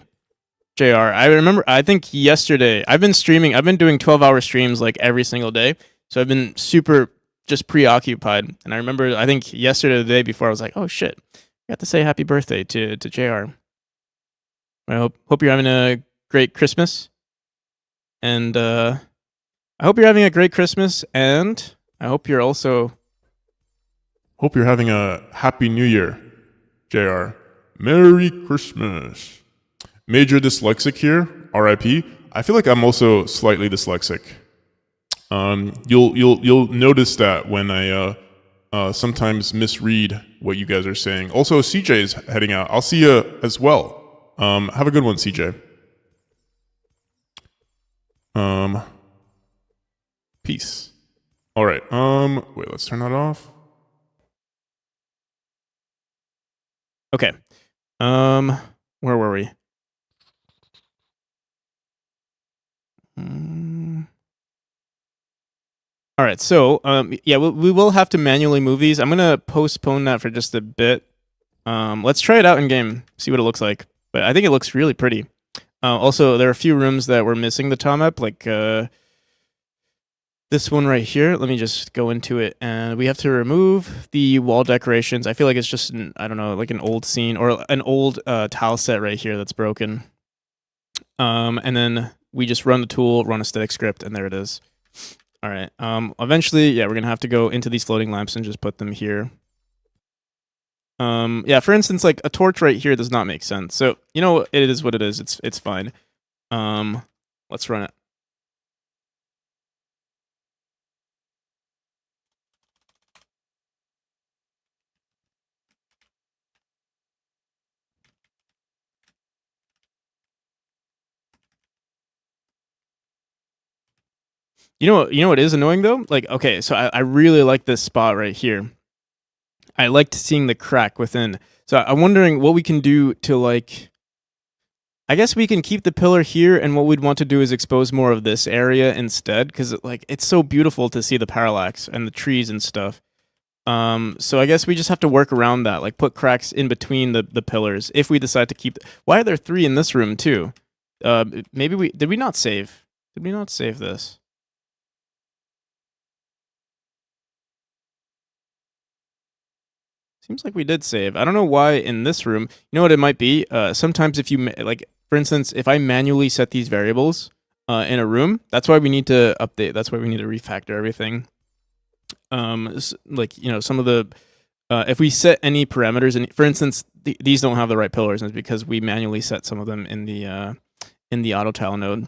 Jr. I remember. I think yesterday I've been streaming. I've been doing 12-hour streams like every single day. So I've been super just preoccupied. And I remember, I think yesterday, the day before, I was like, oh shit, I got to say happy birthday to JR. I hope you're having a great Christmas. And I hope you're having a great Christmas. And I hope you're also. Hope you're having a happy new year, JR. Merry Christmas. Major dyslexic here, RIP. I feel like I'm also slightly dyslexic. You'll notice that when I sometimes misread what you guys are saying. Also, CJ's heading out. I'll see you as well. Have a good one, CJ. Peace. All right. Wait. Let's turn that off. Okay. Where were we? All right, so yeah, we will have to manually move these. I'm gonna postpone that for just a bit. Let's try it out in game, see what it looks like. But I think it looks really pretty. Also, there are a few rooms that were missing the tile map, like this one right here. Let me just go into it, and we have to remove the wall decorations. I feel like it's just I don't know, like an old scene or an old tile set right here that's broken. And then we just run the tool, run a static script, and there it is. All right. Eventually, yeah, we're gonna have to go into these floating lamps and just put them here. Yeah, for instance, like a torch right here does not make sense. So you know, it is what it is. It's fine. Let's run it. You know what is annoying though? Like, okay, so I really like this spot right here. I liked seeing the crack within. So I'm wondering what we can do to like. I guess we can keep the pillar here, and what we'd want to do is expose more of this area instead, because like it's so beautiful to see the parallax and the trees and stuff. So I guess we just have to work around that, like put cracks in between the pillars if we decide to keep. Why are there 3 in this room too? Maybe did we not save? Did we not save this? Seems like we did save. I don't know why in this room. You know what it might be? Sometimes if you like, for instance, if I manually set these variables in a room, that's why we need to update. That's why we need to refactor everything. Like, you know, some of the if we set any parameters, and for instance, these don't have the right pillars, and it's because we manually set some of them in the auto tile node.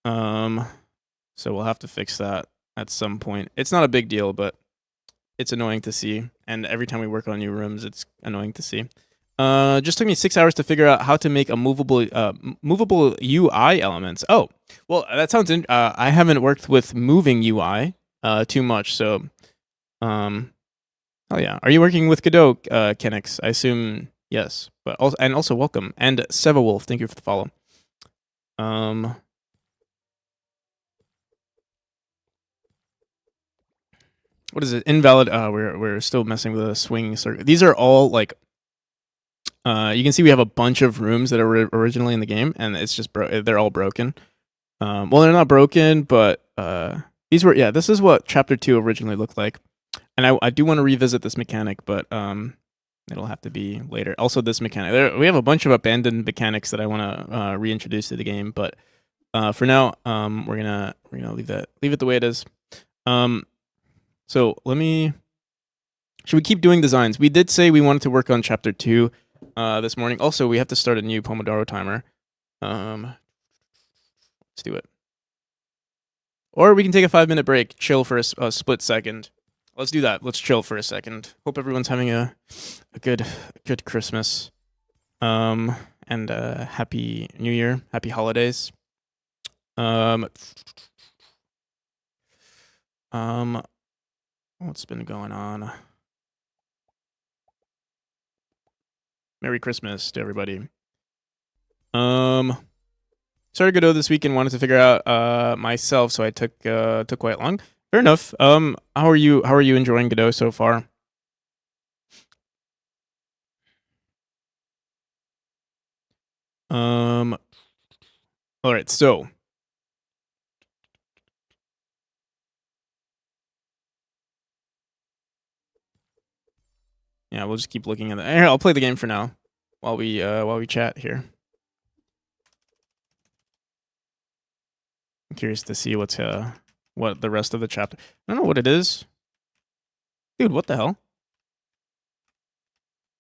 So we'll have to fix that at some point. It's not a big deal, but it's annoying to see, and every time we work on new rooms, it's annoying to see. Just took me 6 hours to figure out how to make a movable UI elements. Oh, well, that sounds. I haven't worked with moving UI too much, so. Oh yeah, are you working with Godot, Kenix? I assume yes, but also welcome, and Seva Wolf, thank you for the follow. What is it? Invalid. We're still messing with a swinging circuit. These are all like. You can see we have a bunch of rooms that are originally in the game, and it's just they're all broken. Well, they're not broken, but These were, yeah, this is what chapter 2 originally looked like. And I do want to revisit this mechanic, but it'll have to be later. Also, this mechanic. We have a bunch of abandoned mechanics that I want to reintroduce to the game, but for now, we're gonna leave it the way it is. So let me. Should we keep doing designs? We did say we wanted to work on chapter 2 this morning. Also, we have to start a new Pomodoro timer. Let's do it. Or we can take a 5-minute break, chill for a split second. Let's do that. Let's chill for a second. Hope everyone's having a good Christmas. And happy New Year, happy holidays. What's been going on? Merry Christmas to everybody. Started Godot this week and wanted to figure out myself, so I took quite long. Fair enough. How are you enjoying Godot so far? All right, so yeah, we'll just keep looking at that. Here, I'll play the game for now while we chat here. I'm curious to see what the rest of the chapter. I don't know what it is. Dude, what the hell?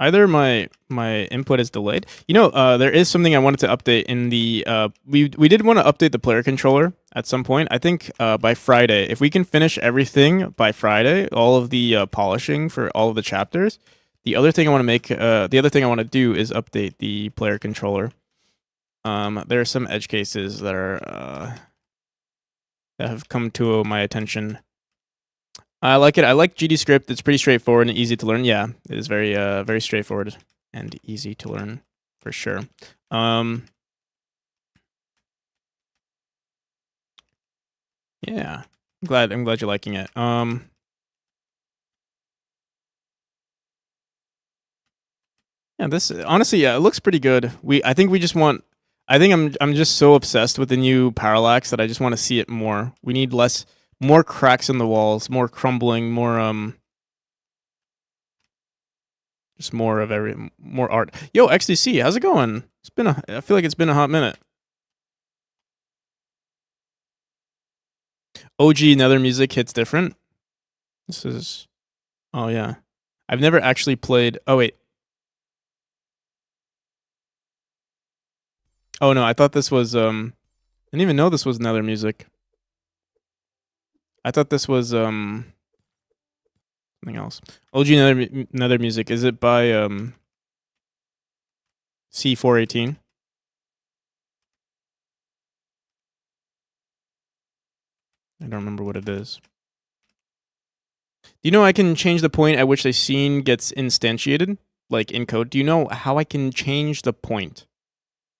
Either my input is delayed. There is something I wanted to update in the we did want to update the player controller at some point. I think by Friday, if we can finish everything by Friday, all of the polishing for all of the chapters. The other thing I want to do is update the player controller. There are some edge cases that are that have come to my attention. I like it. I like GDScript. It's pretty straightforward and easy to learn. Yeah, it is very very straightforward and easy to learn for sure. Yeah, I'm glad you're liking it. Yeah, this honestly, yeah, it looks pretty good. I think I'm just so obsessed with the new parallax that I just want to see it more. We need more cracks in the walls, more crumbling, more just more art. Yo, XDC, how's it going? I feel like it's been a hot minute. OG Nether music hits different. Oh yeah. I've never actually played. Oh wait. Oh no, I thought this was I didn't even know this was Nether music. I thought this was something else. OG Nether music. Is it by C418? I don't remember what it is. Do you know I can change the point at which a scene gets instantiated, like in code? Do you know how I can change the point?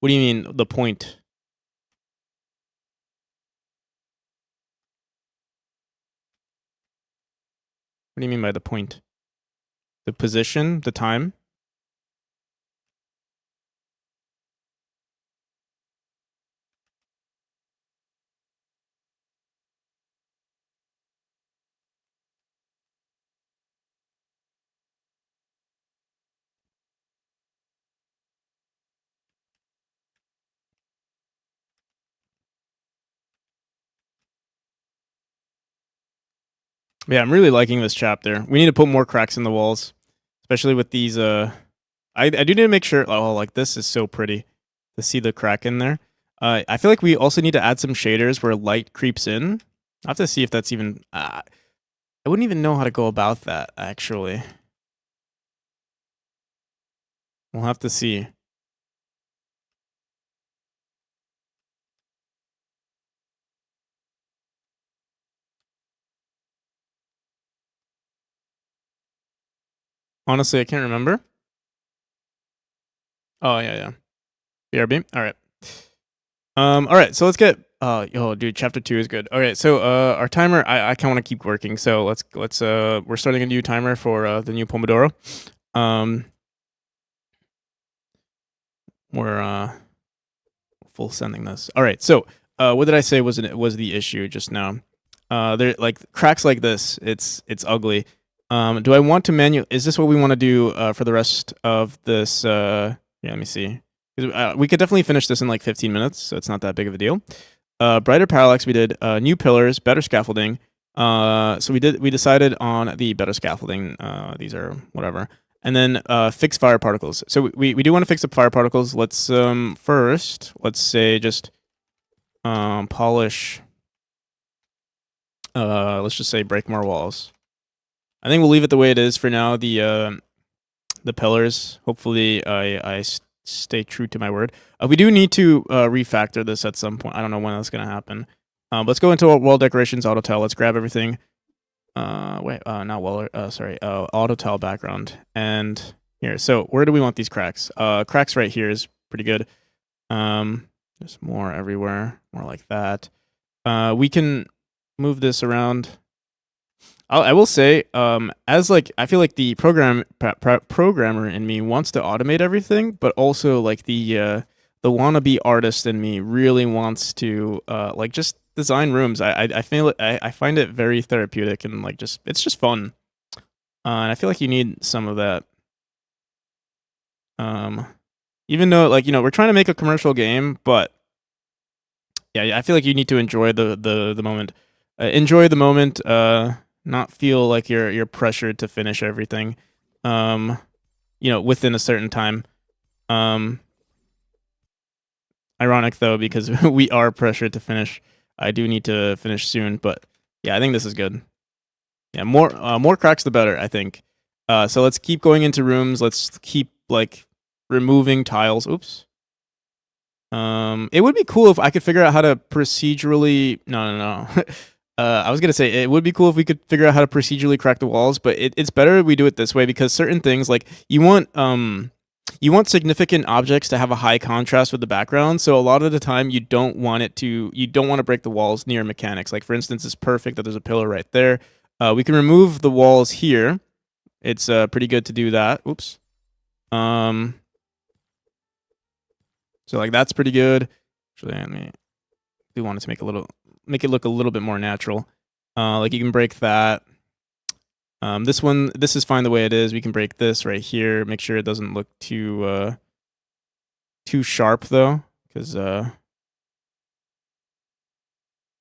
What do you mean, the point? What do you mean by the point? The position? The time? Yeah, I'm really liking this chapter. We need to put more cracks in the walls, especially with these. I do need to make sure. Oh, like this is so pretty to see the crack in there. I feel like we also need to add some shaders where light creeps in. I have to see if that's even. I wouldn't even know how to go about that. Actually, we'll have to see. Honestly, I can't remember. Oh yeah. BRB. All right. All right. So let's get. Oh, dude, chapter 2 is good. All right. So our timer. I kind of want to keep working. So let's. We're starting a new timer for the new Pomodoro. We're full sending this. All right. So what did I say was the issue just now? They're like cracks like this. It's ugly. Do I want to Is this what we want to do for the rest of this? Yeah, let me see. We could definitely finish this in like 15 minutes, so it's not that big of a deal. Brighter parallax. We did new pillars, better scaffolding. So we decided on the better scaffolding. These are whatever. And then fix fire particles. So we do want to fix the fire particles. Let's first, let's say just polish. Let's just say break more walls. I think we'll leave it the way it is for now. The pillars. Hopefully, I stay true to my word. We do need to refactor this at some point. I don't know when that's gonna happen. Let's go into wall decorations, auto tile. Let's grab everything. Not wall. Sorry, auto tile background. And here. So where do we want these cracks? Cracks right here is pretty good. There's more everywhere. More like that. We can move this around. I will say, as like I feel like the programmer in me wants to automate everything, but also like the wannabe artist in me really wants to like just design rooms. I feel it. I find it very therapeutic and like it's just fun. And I feel like you need some of that. Even though like we're trying to make a commercial game, but yeah, I feel like you need to enjoy the moment. Enjoy the moment. Not feel like you're pressured to finish everything. Within a certain time. Ironic though, because we are pressured to finish. I do need to finish soon, but yeah, I think this is good. Yeah, more cracks the better, I think. So let's keep going into rooms. Let's keep like removing tiles. Oops. It would be cool if I could figure out how to procedurally. No. I was gonna say it would be cool if we could figure out how to procedurally crack the walls, but it's better if we do it this way because certain things like you want significant objects to have a high contrast with the background. So a lot of the time you don't want to break the walls near mechanics. Like for instance, it's perfect that there's a pillar right there. We can remove the walls here. It's pretty good to do that. Oops. So like that's pretty good. Actually, we wanted to make it look a little bit more natural. Like you can break that. This is fine the way it is. We can break this right here. Make sure it doesn't look too sharp though, because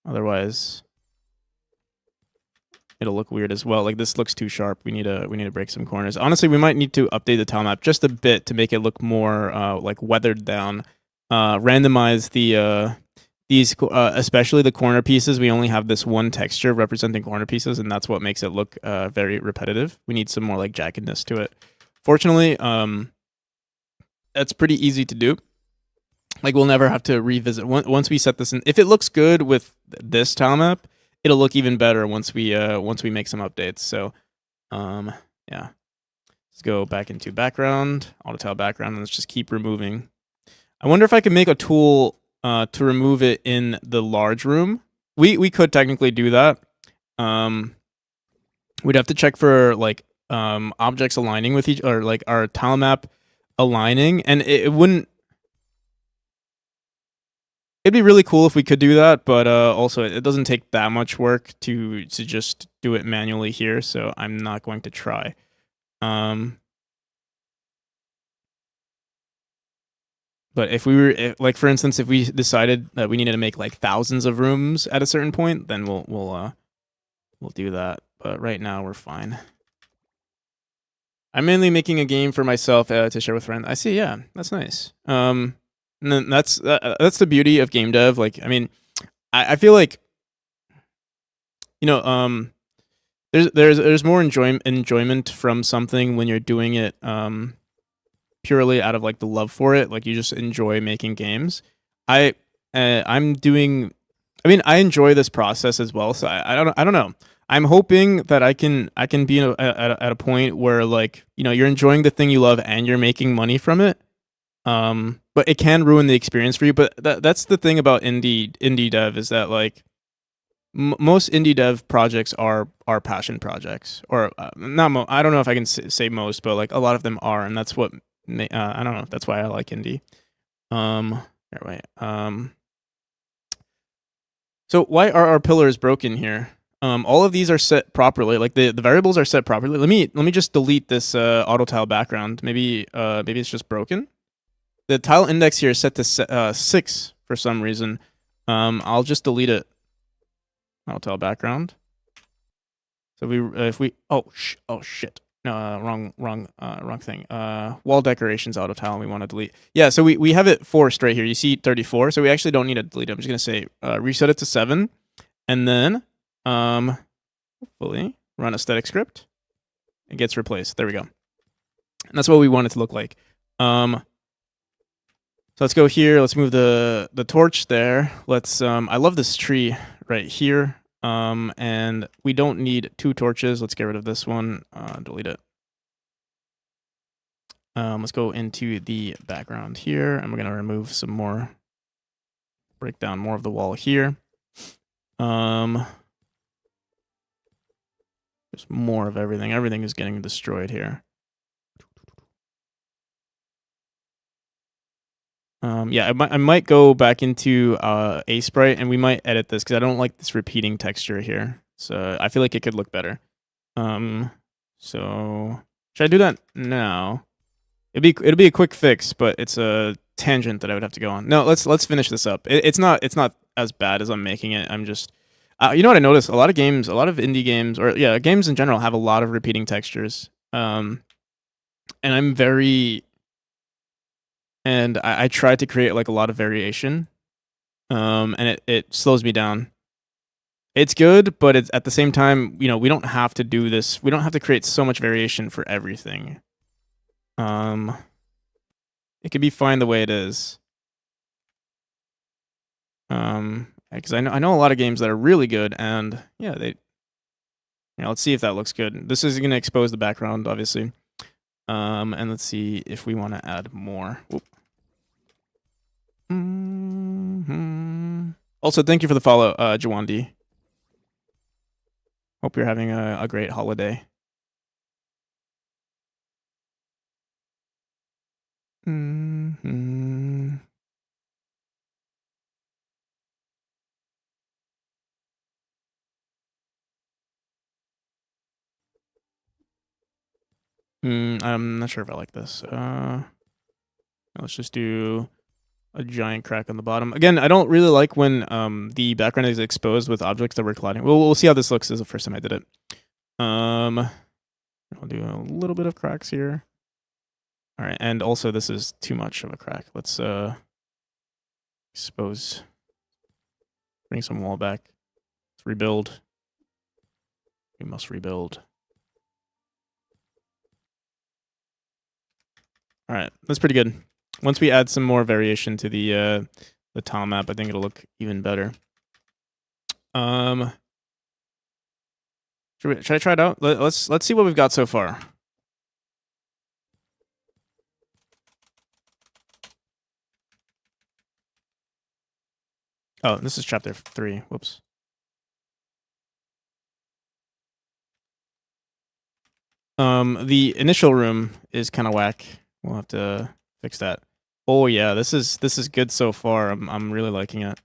otherwise it'll look weird as well. Like this looks too sharp. We need to break some corners. Honestly, we might need to update the tile map just a bit to make it look more like weathered down. Randomize these especially the corner pieces. We only have this one texture representing corner pieces, and that's what makes it look very repetitive. We need some more like jaggedness to it. Fortunately, that's pretty easy to do. Like we'll never have to revisit once we set this in. If it looks good with this tile map, it'll look even better once we make some updates. So yeah, let's go back into background, auto tile background, and let's just keep removing. I wonder if I could make a tool to remove it in the large room. We could technically do that. We'd have to check for like objects aligning with each, or like our tile map aligning, and it wouldn't. It'd be really cool if we could do that, but also it doesn't take that much work to just do it manually here, so I'm not going to try. But if we were, like for instance, if we decided that we needed to make like thousands of rooms at a certain point, then we'll do that. But right now we're fine. I'm mainly making a game for myself to share with friends. I see, yeah, that's nice. And then that's the beauty of game dev. Like, I mean, I feel like, there's more enjoyment from something when you're doing it purely out of like the love for it. Like you just enjoy making games. I enjoy this process as well. So I don't know. I'm hoping that I can be at a point where like you're enjoying the thing you love and you're making money from it. But it can ruin the experience for you. But that's the thing about indie dev is that like most indie dev projects are passion projects, or not. I don't know if I can say most, but like a lot of them are, and that's what I don't know. That's why I like indie. So why are our pillars broken here? All of these are set properly. Like the variables are set properly. Let me just delete this auto tile background. Maybe it's just broken. The tile index here is set to 6 for some reason. I'll just delete it. Auto tile background. So if we oh shit. No, wrong thing. Wall decorations auto tile we want to delete. Yeah, so we have it forced right here. You see 34, so we actually don't need to delete it. I'm just gonna say reset it to 7, and then hopefully run a static script. It gets replaced. There we go. And that's what we want it to look like. So let's go here. Let's move the torch there. Let's I love this tree right here. And we don't need 2 torches. Let's get rid of this one. Delete it. Let's go into the background here, and we're gonna remove some more. Break down more of the wall here. There's more of everything. Everything is getting destroyed here. Yeah, I might go back into a sprite, and we might edit this because I don't like this repeating texture here. So I feel like it could look better. So should I do that now? It'll be a quick fix, but it's a tangent that I would have to go on. No, let's finish this up. It's not as bad as I'm making it. I'm just you know what I noticed? A lot of games, a lot of indie games, or yeah, games in general have a lot of repeating textures. And I'm very and I try to create like a lot of variation. And it slows me down. It's good, but it's at the same time, you know, we don't have to do this. We don't have to create so much variation for everything. It could be fine the way it is. Because I know a lot of games that are really good, and yeah, let's see if that looks good. This is going to expose the background, obviously. And let's see if we want to add more. Also, thank you for the follow, Jawandi. Hope you're having a great holiday. I'm not sure if I like this. Let's just do a giant crack on the bottom. Again, I don't really like when the background is exposed with objects that we're colliding. We'll see how this looks. This is the first time I did it. I'll do a little bit of cracks here. All right, and also this is too much of a crack. Let's expose. Bring some wall back. Let's rebuild. We must rebuild. All right, that's pretty good. Once we add some more variation to the tile map, I think it'll look even better. Should I try it out? Let's see what we've got so far. Oh, this is chapter 3. Whoops. The initial room is kind of whack. We'll have to fix that. Oh yeah, this is good so far. I'm really liking it.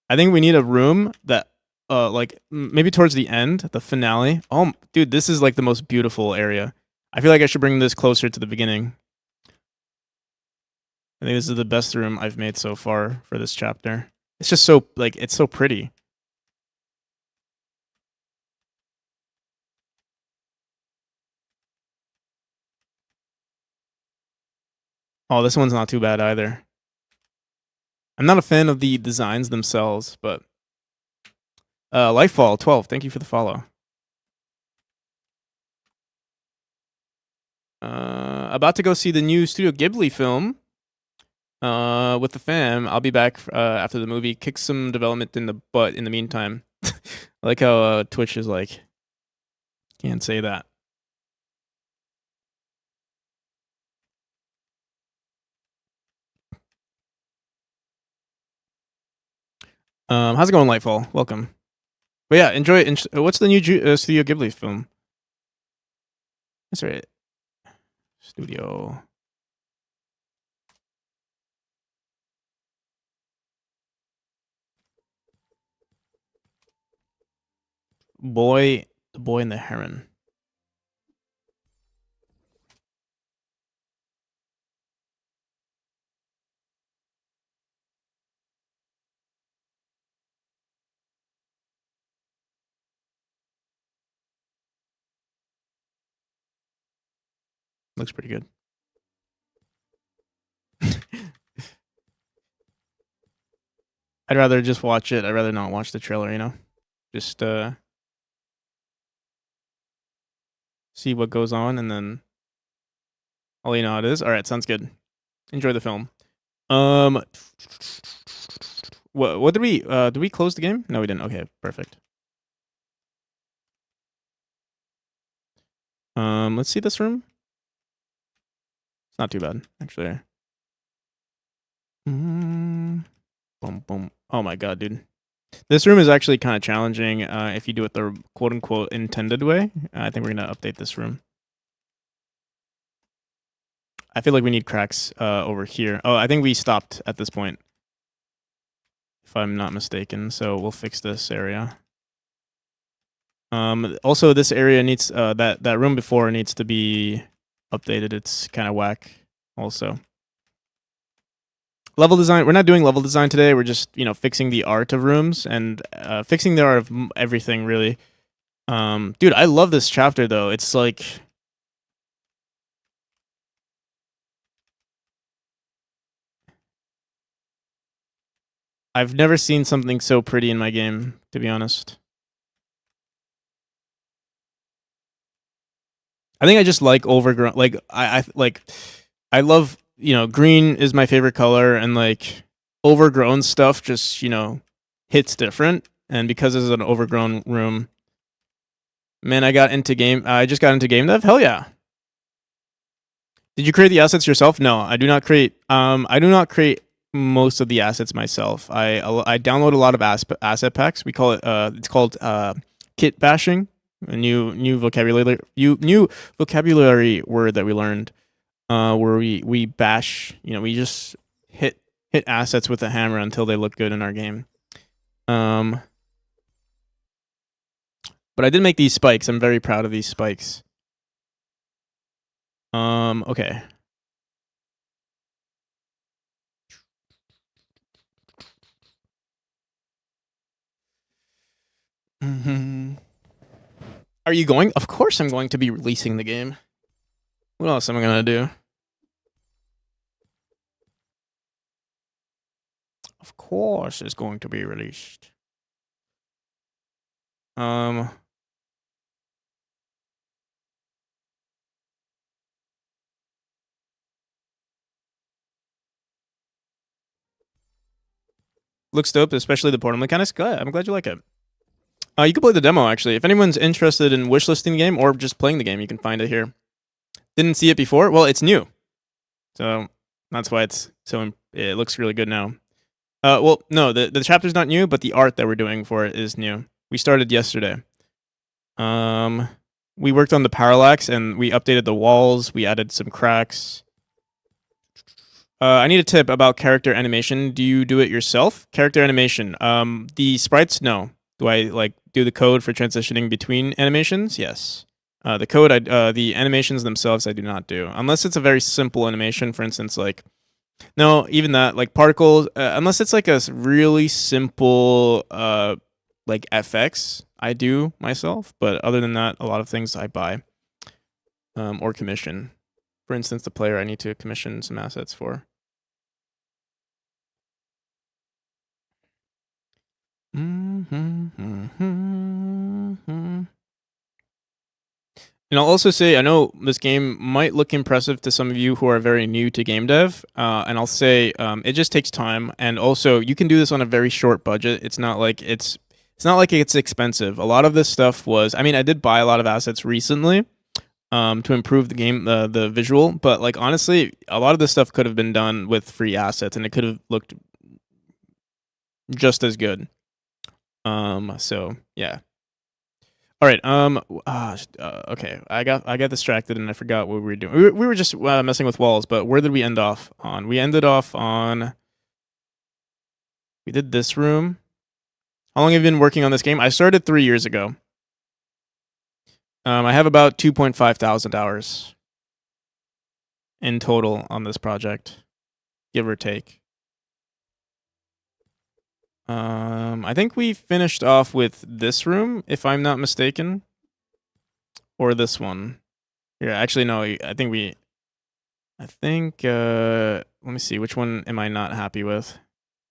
I think we need a room that like maybe towards the end, the finale. Oh, dude, this is like the most beautiful area. I feel like I should bring this closer to the beginning. I think this is the best room I've made so far for this chapter. It's just so like it's so pretty. Oh, this one's not too bad either. I'm not a fan of the designs themselves, but Lightfall 12, thank you for the follow. About to go see the new Studio Ghibli film with the fam. I'll be back after the movie. Kick some development in the butt in the meantime. I like how Twitch is like, can't say that. How's it going, Lightfall? Welcome. But yeah, enjoy. What's the new Studio Ghibli film? That's right. Studio. The Boy and the Heron. Looks pretty good. I'd rather just watch it. I'd rather not watch the trailer, you know? Just see what goes on and then I'll let you know how it is. All right, sounds good. Enjoy the film. What did we close the game? No, we didn't. Okay, perfect. Let's see this room. It's not too bad, actually. Boom, boom. Oh my god, dude. This room is actually kind of challenging if you do it the quote-unquote intended way. I think we're going to update this room. I feel like we need cracks over here. Oh, I think we stopped at this point, if I'm not mistaken. So we'll fix this area. Also, this area needs that room before needs to be updated. It's kind of whack. Also, level design. We're not doing level design today. We're just fixing the art of rooms and fixing the art of everything really. Dude, I love this chapter though. It's like I've never seen something so pretty in my game, to be honest. I think I just like overgrown. Like I love green is my favorite color, and like overgrown stuff just hits different. And because this is an overgrown room, man, I just got into game dev. Hell yeah! Did you create the assets yourself? No, I do not create. I do not create most of the assets myself. I download a lot of asset packs. We call it. It's called kit bashing. A new vocabulary word that we learned, where we bash. We just hit assets with a hammer until they look good in our game. But I did make these spikes. I'm very proud of these spikes. Okay. Are you going? Of course I'm going to be releasing the game. What else am I going to do? Of course it's going to be released. Looks dope, especially the portal mechanics. Good. I'm glad you like it. You can play the demo, actually. If anyone's interested in wishlisting the game or just playing the game, you can find it here. Didn't see it before? Well, it's new. So that's why it looks really good now. Well, no, the chapter's not new, but the art that we're doing for it is new. We started yesterday. We worked on the parallax and we updated the walls. We added some cracks. I need a tip about character animation. Do you do it yourself? Character animation. The sprites, no. Do I do the code for transitioning between animations? Yes. The animations themselves, I do not do, unless it's a very simple animation. For instance, no, even that, like particles. Unless it's like a really simple FX, I do myself. But other than that, a lot of things I buy or commission. For instance, the player I need to commission some assets for. And I'll also say, I know this game might look impressive to some of you who are very new to game dev, and I'll say it just takes time, and also you can do this on a very short budget. It's not like it's expensive. A lot of this stuff was, I did buy a lot of assets recently to improve the game, the visual, but honestly, a lot of this stuff could have been done with free assets, and it could have looked just as good. So yeah. All right. Okay. I got distracted and I forgot what we were doing. We were just messing with walls, but where did we end off on? We ended off on. We did this room. How long have you been working on this game? I started 3 years ago. I have about 2.5 thousand hours in total on this project, give or take. I think we finished off with this room, if I'm not mistaken, or this one. Here, actually, no. I think. Let me see. Which one am I not happy with?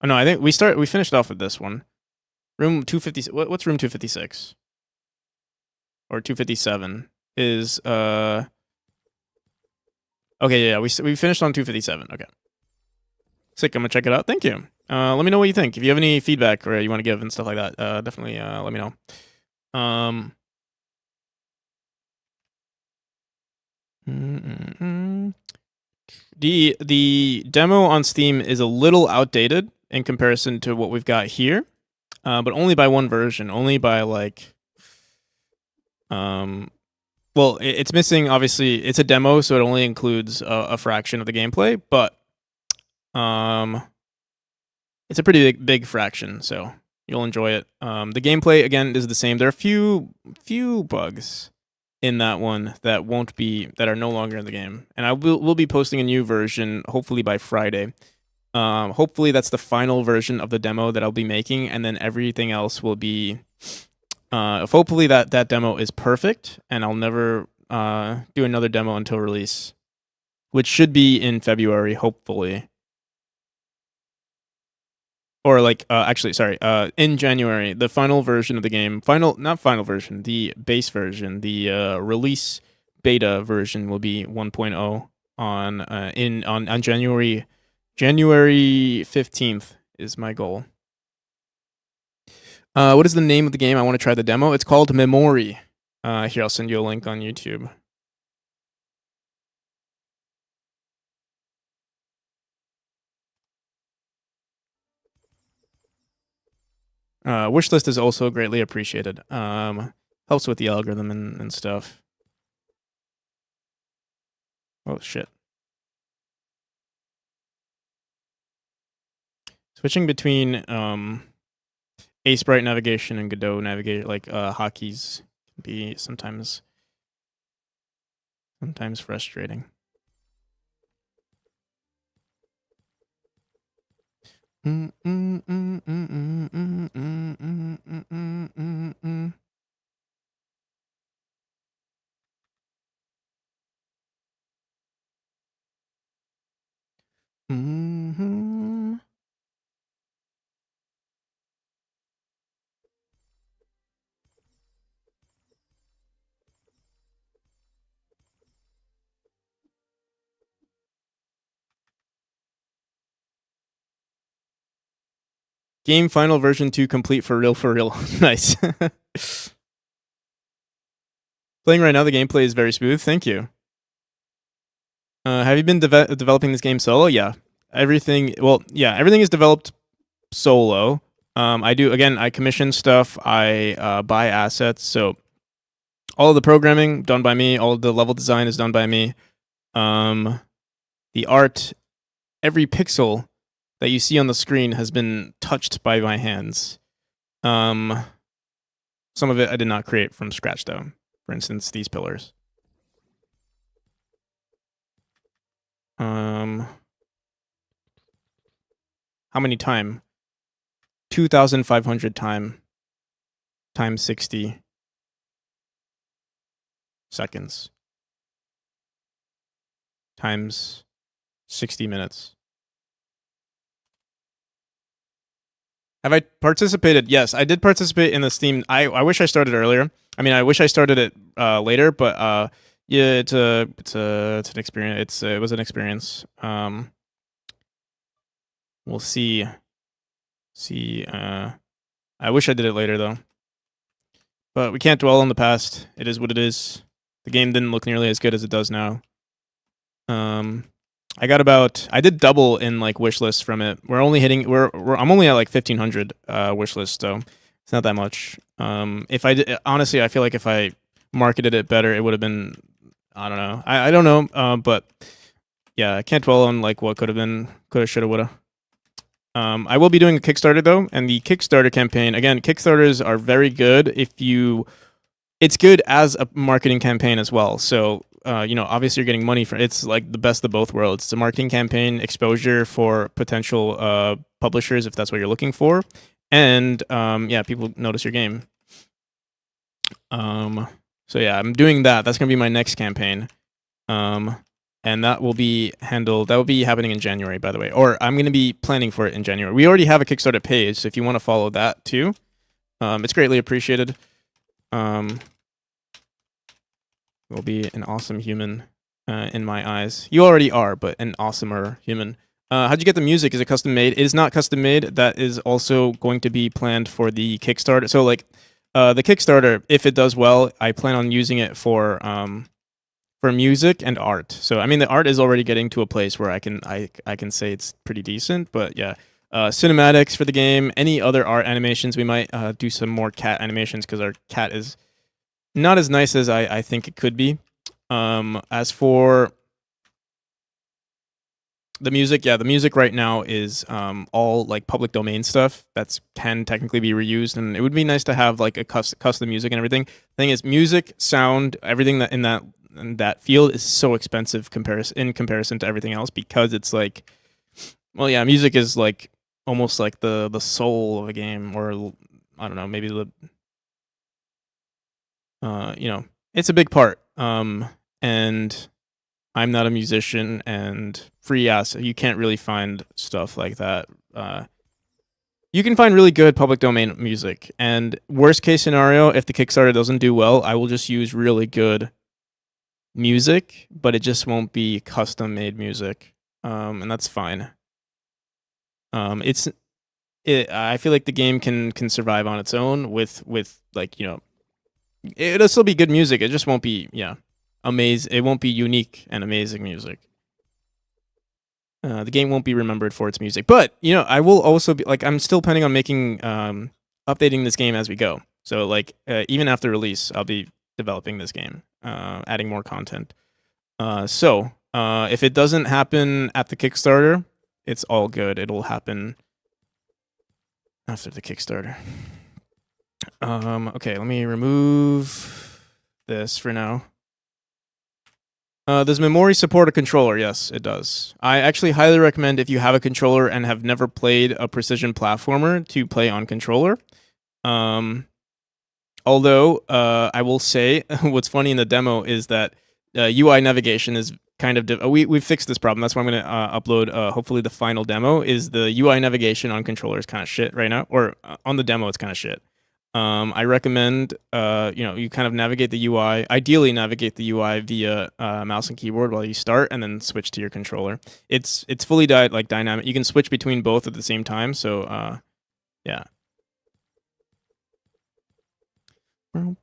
Oh no, I think we finished off with this one. Room 256. What's room 256? Or 257 is okay. Yeah, we finished on 257. Okay. Sick. I'm gonna check it out. Thank you. Let me know what you think. If you have any feedback or you want to give and stuff like that, definitely let me know. The demo on Steam is a little outdated in comparison to what we've got here, but only by one version. Only by like, well, it's missing. Obviously, it's a demo, so it only includes a fraction of the gameplay, but it's a pretty big fraction, so you'll enjoy it. The gameplay again is the same. There are a few bugs in that one that are no longer in the game, and we'll be posting a new version hopefully by Friday. Hopefully that's the final version of the demo that I'll be making, and then everything else will be. Hopefully that demo is perfect, and I'll never do another demo until release, which should be in February, hopefully. Or like, actually, sorry, in January, the final version of the game, not final version, the base version, the release beta version will be 1.0 on January 15th is my goal. What is the name of the game? I want to try the demo. It's called Memory. Here, I'll send you a link on YouTube. Wishlist is also greatly appreciated. Helps with the algorithm and stuff. Oh shit. Switching between Ace Bright navigation and Godot navigation, like hotkeys, can be sometimes frustrating. Game final version 2 complete for real. Nice. Playing right now, the gameplay is very smooth. Thank you. Have you been developing this game solo? Yeah. Everything is developed solo. I commission stuff. I buy assets. So all of the programming done by me. All of the level design is done by me. The art, every pixel that you see on the screen has been touched by my hands. Some of it I did not create from scratch, though. For instance, these pillars. How many time? 2,500 times 60 seconds times 60 minutes. Have I participated? Yes, I did participate in the Steam. I wish I started earlier. I mean, I wish I started it later, but yeah, it's an experience. It was an experience. We'll see. I wish I did it later though. But we can't dwell on the past. It is what it is. The game didn't look nearly as good as it does now. I did double in like wish lists from it. I'm only at like 1,500 wish lists, so it's not that much. If I did, honestly, I feel like if I marketed it better, it would have been. I don't know. I don't know. But yeah, I can't dwell on like what could have been, coulda, shoulda, woulda. I will be doing a Kickstarter though, and the Kickstarter campaign, again, Kickstarters are very good if you it's good as a marketing campaign as well. So, obviously you're getting money for it's like the best of both worlds. It's a marketing campaign, exposure for potential publishers if that's what you're looking for, and yeah, people notice your game. So yeah, I'm doing that. That's gonna be my next campaign. And that will be handled. That will be happening in January, by the way, or I'm gonna be planning for it in January. We already have a Kickstarter page, so if you want to follow that too, it's greatly appreciated. Will be an awesome human in my eyes. You already are, but an awesomer human. How'd you get the music? Is it custom made? It is not custom made. That is also going to be planned for the Kickstarter. So like the Kickstarter, if it does well, I plan on using it for music and art. So I mean the art is already getting to a place where I can say it's pretty decent, but yeah. Cinematics for the game, any other art animations, we might do some more cat animations because our cat is not as nice as I think it could be. As for the music, yeah, the music right now is all like public domain stuff that's can technically be reused, and it would be nice to have like a custom music and everything. Thing is, music, sound, everything that in that field is so expensive in comparison to everything else because it's like, well, yeah, music is like almost like the soul of a game, or I don't know, maybe the it's a big part. And I'm not a musician, and free ass, you can't really find stuff like that. You can find really good public domain music, and worst case scenario, if the Kickstarter doesn't do well, I will just use really good music, but it just won't be custom made music, and that's fine. I feel like the game can survive on its own with like it'll still be good music. It just won't be amazing. It won't be unique and amazing music. The game won't be remembered for its music, but I will also be like I'm still planning on making updating this game as we go. So like even after release, I'll be developing this game, adding more content. So if it doesn't happen at the Kickstarter, it's all good. It'll happen after the Kickstarter. Okay, let me remove this for now. Does Memory support a controller? Yes, it does. I actually highly recommend if you have a controller and have never played a precision platformer to play on controller. Although, I will say, what's funny in the demo is that UI navigation is kind of... we fixed this problem. That's why I'm going to upload, hopefully, the final demo, is the UI navigation on controller is kind of shit right now. Or on the demo, it's kind of shit. I recommend, you kind of navigate the UI, ideally navigate the UI via mouse and keyboard while you start, and then switch to your controller. It's fully dynamic. You can switch between both at the same time. So, yeah. All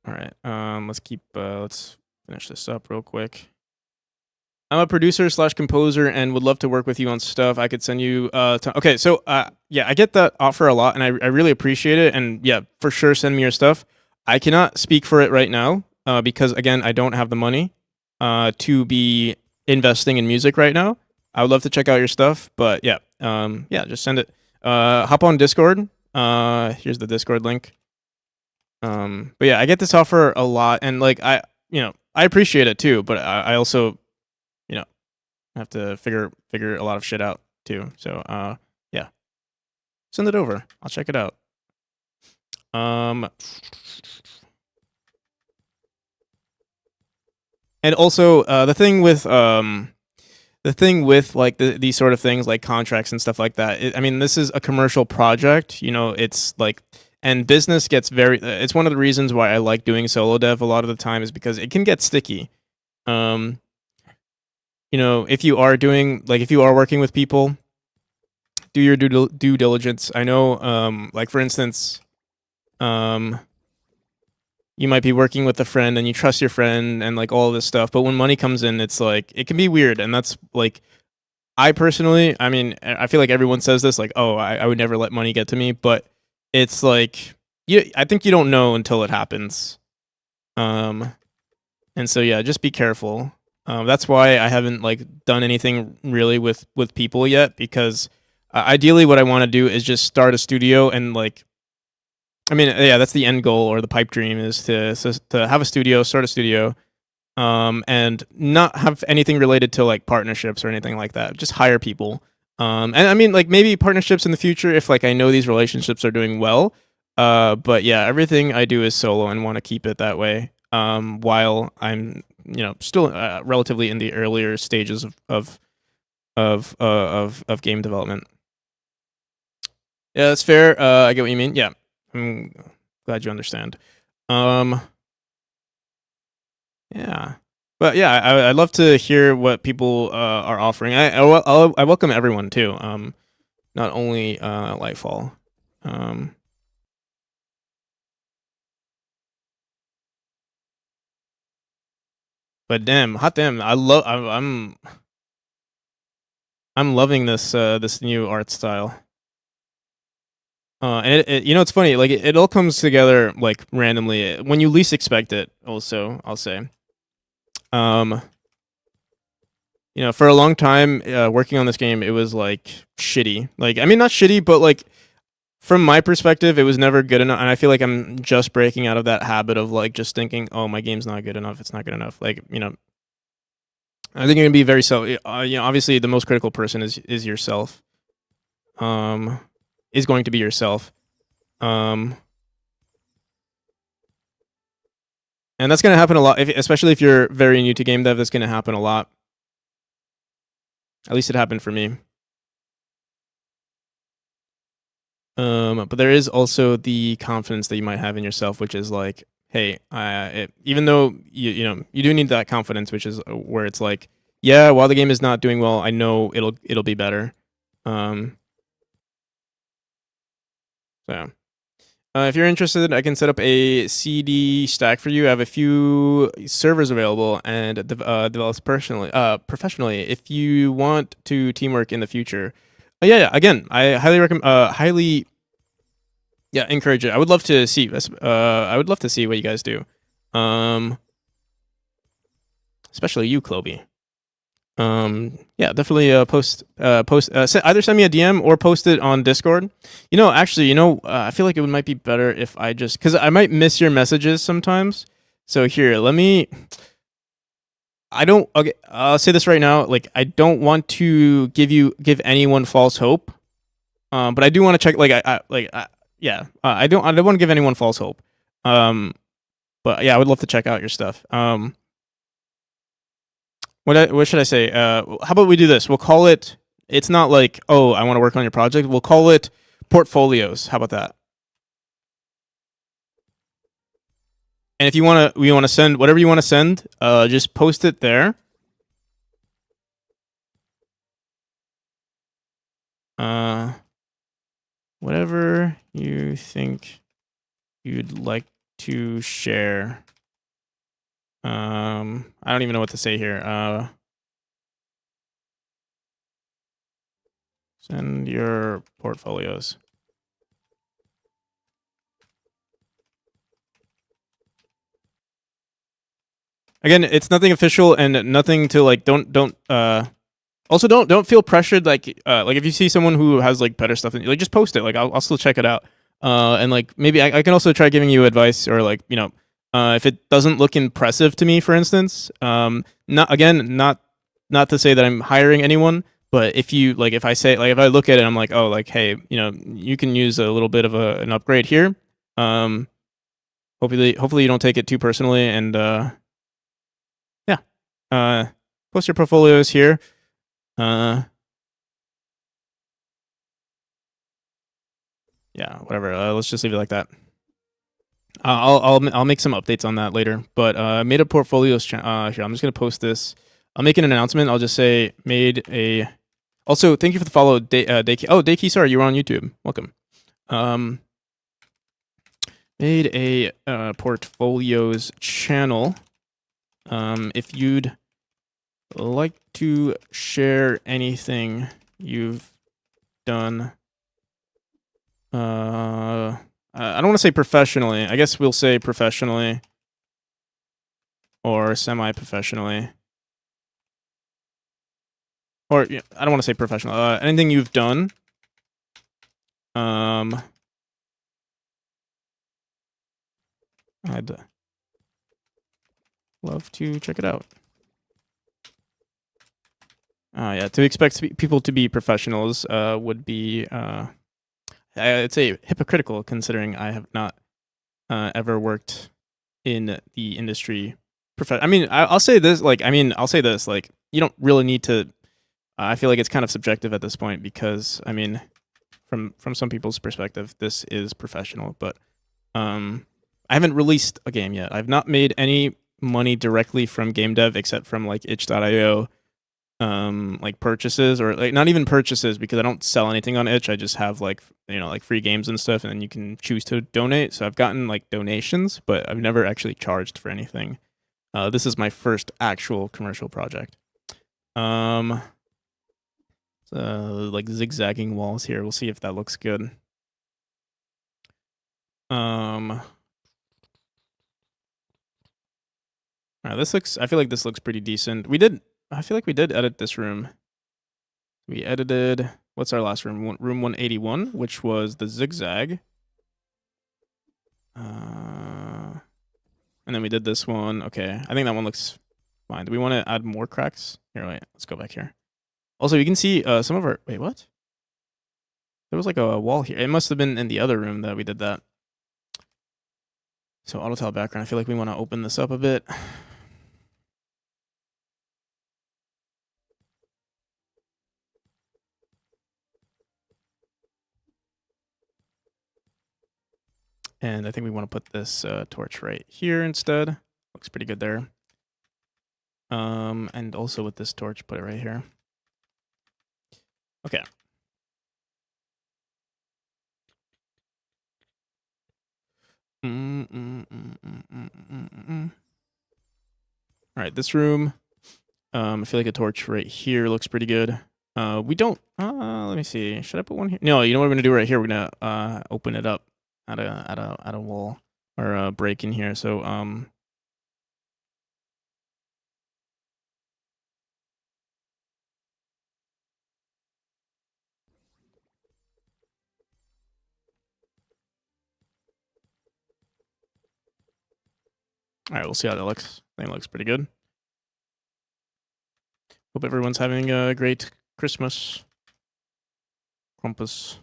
right. Let's finish this up real quick. I'm a producer / composer and would love to work with you on stuff. I could send you okay, so yeah, I get that offer a lot and I really appreciate it, and yeah, for sure send me your stuff. I cannot speak for it right now because again, I don't have the money to be investing in music right now. I would love to check out your stuff, but yeah, just send it. Hop on Discord. Here's the Discord link. But yeah, I get this offer a lot, and like I appreciate it too, but I also have to figure a lot of shit out too. So yeah, send it over. I'll check it out. And also the thing with like these sort of things like contracts and stuff like that. I mean, this is a commercial project. It's like, and business gets very. It's one of the reasons why I like doing solo dev a lot of the time is because it can get sticky. If you are working with people, do your due diligence. I know, like for instance, you might be working with a friend and you trust your friend and like all of this stuff, but when money comes in, it's like it can be weird, and that's like, I personally, I mean, I feel like everyone says this, like, oh, I would never let money get to me, but it's like, I think you don't know until it happens, and so yeah, just be careful. That's why I haven't like done anything really with people yet, because ideally what I want to do is just start a studio and like I mean, yeah, that's the end goal or the pipe dream is to have a studio, start a studio, and not have anything related to like partnerships or anything like that. Just hire people. And I mean, like maybe partnerships in the future if like I know these relationships are doing well. But yeah, everything I do is solo and want to keep it that way. While I'm, still relatively in the earlier stages of game development. Yeah, that's fair. I get what you mean. Yeah, I'm glad you understand. Yeah, but yeah, I'd love to hear what people are offering. I welcome everyone too. Not only Lightfall. Um, but damn, hot damn, I'm loving this new art style. And it's funny, like it all comes together like randomly when you least expect it. Also, I'll say, um, for a long time working on this game, it was like shitty. Like, I mean, not shitty, but like from my perspective, it was never good enough. And I feel like I'm just breaking out of that habit of like just thinking, oh, my game's not good enough. It's not good enough. Like, I think you're gonna be very self. Obviously, the most critical person is yourself. Is going to be yourself. Um, and that's gonna happen a lot, especially if you're very new to game dev. That's gonna happen a lot. At least it happened for me. But there is also the confidence that you might have in yourself, which is like, hey, even though you do need that confidence, which is where it's like, yeah, while the game is not doing well, I know it'll be better. So if you're interested, I can set up a CD stack for you. I have a few servers available and develop professionally. If you want to teamwork in the future, yeah. Again, I highly recommend. Yeah, encourage it. I would love to see. I would love to see what you guys do. Especially you, Clovey. Yeah, definitely either send me a DM or post it on Discord. Actually, I feel like it might be better if I just, because I might miss your messages sometimes. So here, okay, I'll say this right now. Like, I don't want to give anyone false hope. But I do want to check. Yeah. I don't want to give anyone false hope. But yeah, I would love to check out your stuff. What should I say? How about we do this? We'll call it. It's not like, oh, I want to work on your project. We'll call it portfolios. How about that? And if you want to send whatever you want to send, just post it there. Whatever you think you'd like to share. I don't even know what to say here. Send your portfolios. Again, it's nothing official and nothing to like. Also don't feel pressured. Like if you see someone who has like better stuff, like just post it. Like I'll still check it out. And like maybe I can also try giving you advice or like if it doesn't look impressive to me, for instance. Not to say that I'm hiring anyone, but if I say like if I look at it, I'm like, oh, like hey, you can use a little bit of an upgrade here. Hopefully you don't take it too personally, and post your portfolios here. Yeah, whatever. Let's just leave it like that. I'll make some updates on that later. But made a portfolios here. I'm just gonna post this. I'll make an announcement. I'll just say made a. Also, thank you for the follow, Daykey. Oh, Daykey, sorry, you were on YouTube. Welcome. Made a portfolios channel. If you'd like to share anything you've done, I don't want to say professionally. I guess we'll say professionally or semi-professionally. Or I don't want to say professional. Anything you've done. I'd love to check it out. Yeah, to expect people to be professionals would be, I'd say, hypocritical, considering I have not ever worked in the industry. I mean, I'll say this, like, you don't really need to. I feel like it's kind of subjective at this point because, I mean, from some people's perspective, this is professional, but I haven't released a game yet. I've not made any money directly from game dev except from like itch.io, like purchases, or like not even purchases because I don't sell anything on itch. I just have like, like free games and stuff, and then you can choose to donate. So I've gotten like donations, but I've never actually charged for anything. This is my first actual commercial project. Like zigzagging walls here. We'll see if that looks good. This looks. I feel like this looks pretty decent. I feel like we did edit this room. We edited. What's our last room? Room 181, which was the zigzag. And then we did this one. Okay, I think that one looks fine. Do we want to add more cracks? Here, wait. Let's go back here. Also, you can see some of our. Wait, what? There was like a wall here. It must have been in the other room that we did that. So auto tile background. I feel like we want to open this up a bit. And I think we want to put this torch right here instead. Looks pretty good there. And also with this torch, put it right here. Okay. All right, this room. I feel like a torch right here looks pretty good. We don't. Let me see. Should I put one here? No. You know what we're gonna do right here? We're gonna open it up at a wall or a break in here. So all right, we'll see how that looks. I think it looks pretty good. Hope everyone's having a great Christmas. Krampus,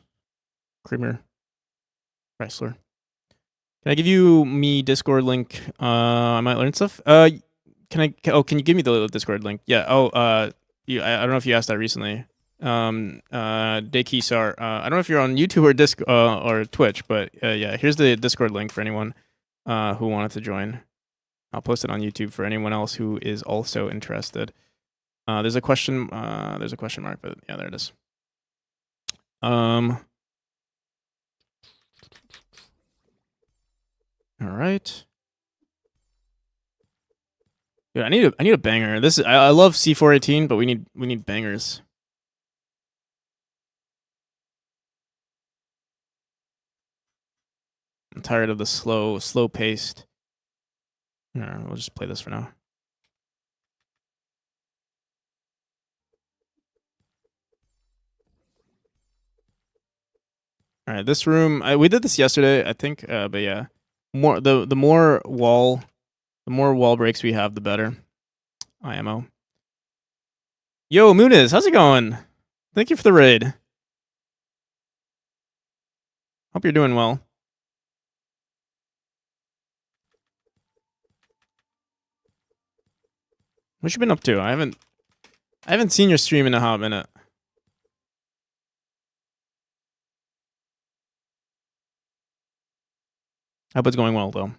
Creamer, Chrysler. Can I give you me Discord link? I might learn stuff. Can you give me the Discord link? Yeah. I don't know if you asked that recently. Dekisar. I don't know if you're on YouTube or Twitch, but yeah, here's the Discord link for anyone who wanted to join. I'll post it on YouTube for anyone else who is also interested. There's a question mark, but yeah, there it is. All right. Dude, I need a banger. I love C418, but we need bangers. I'm tired of the slow paced. No, we'll just play this for now. All right, this room. We did this yesterday, I think. But yeah, the more wall breaks we have, the better. IMO. Yo, Muniz, how's it going? Thank you for the raid. Hope you're doing well. What you been up to? I haven't seen your stream in a hot minute. I hope it's going well though.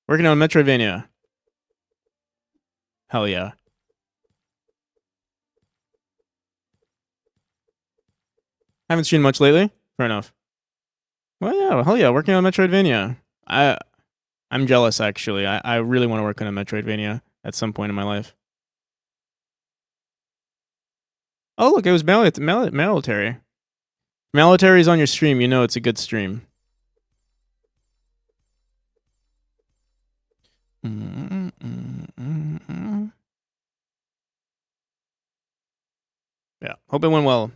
Working on Metroidvania. Hell yeah. Haven't streamed much lately. Fair enough. Well, yeah, hell yeah, working on Metroidvania. I'm jealous actually. I really want to work on a Metroidvania at some point in my life. Oh look, it was military. Military's on your stream, you know it's a good stream. Yeah, hope it went well.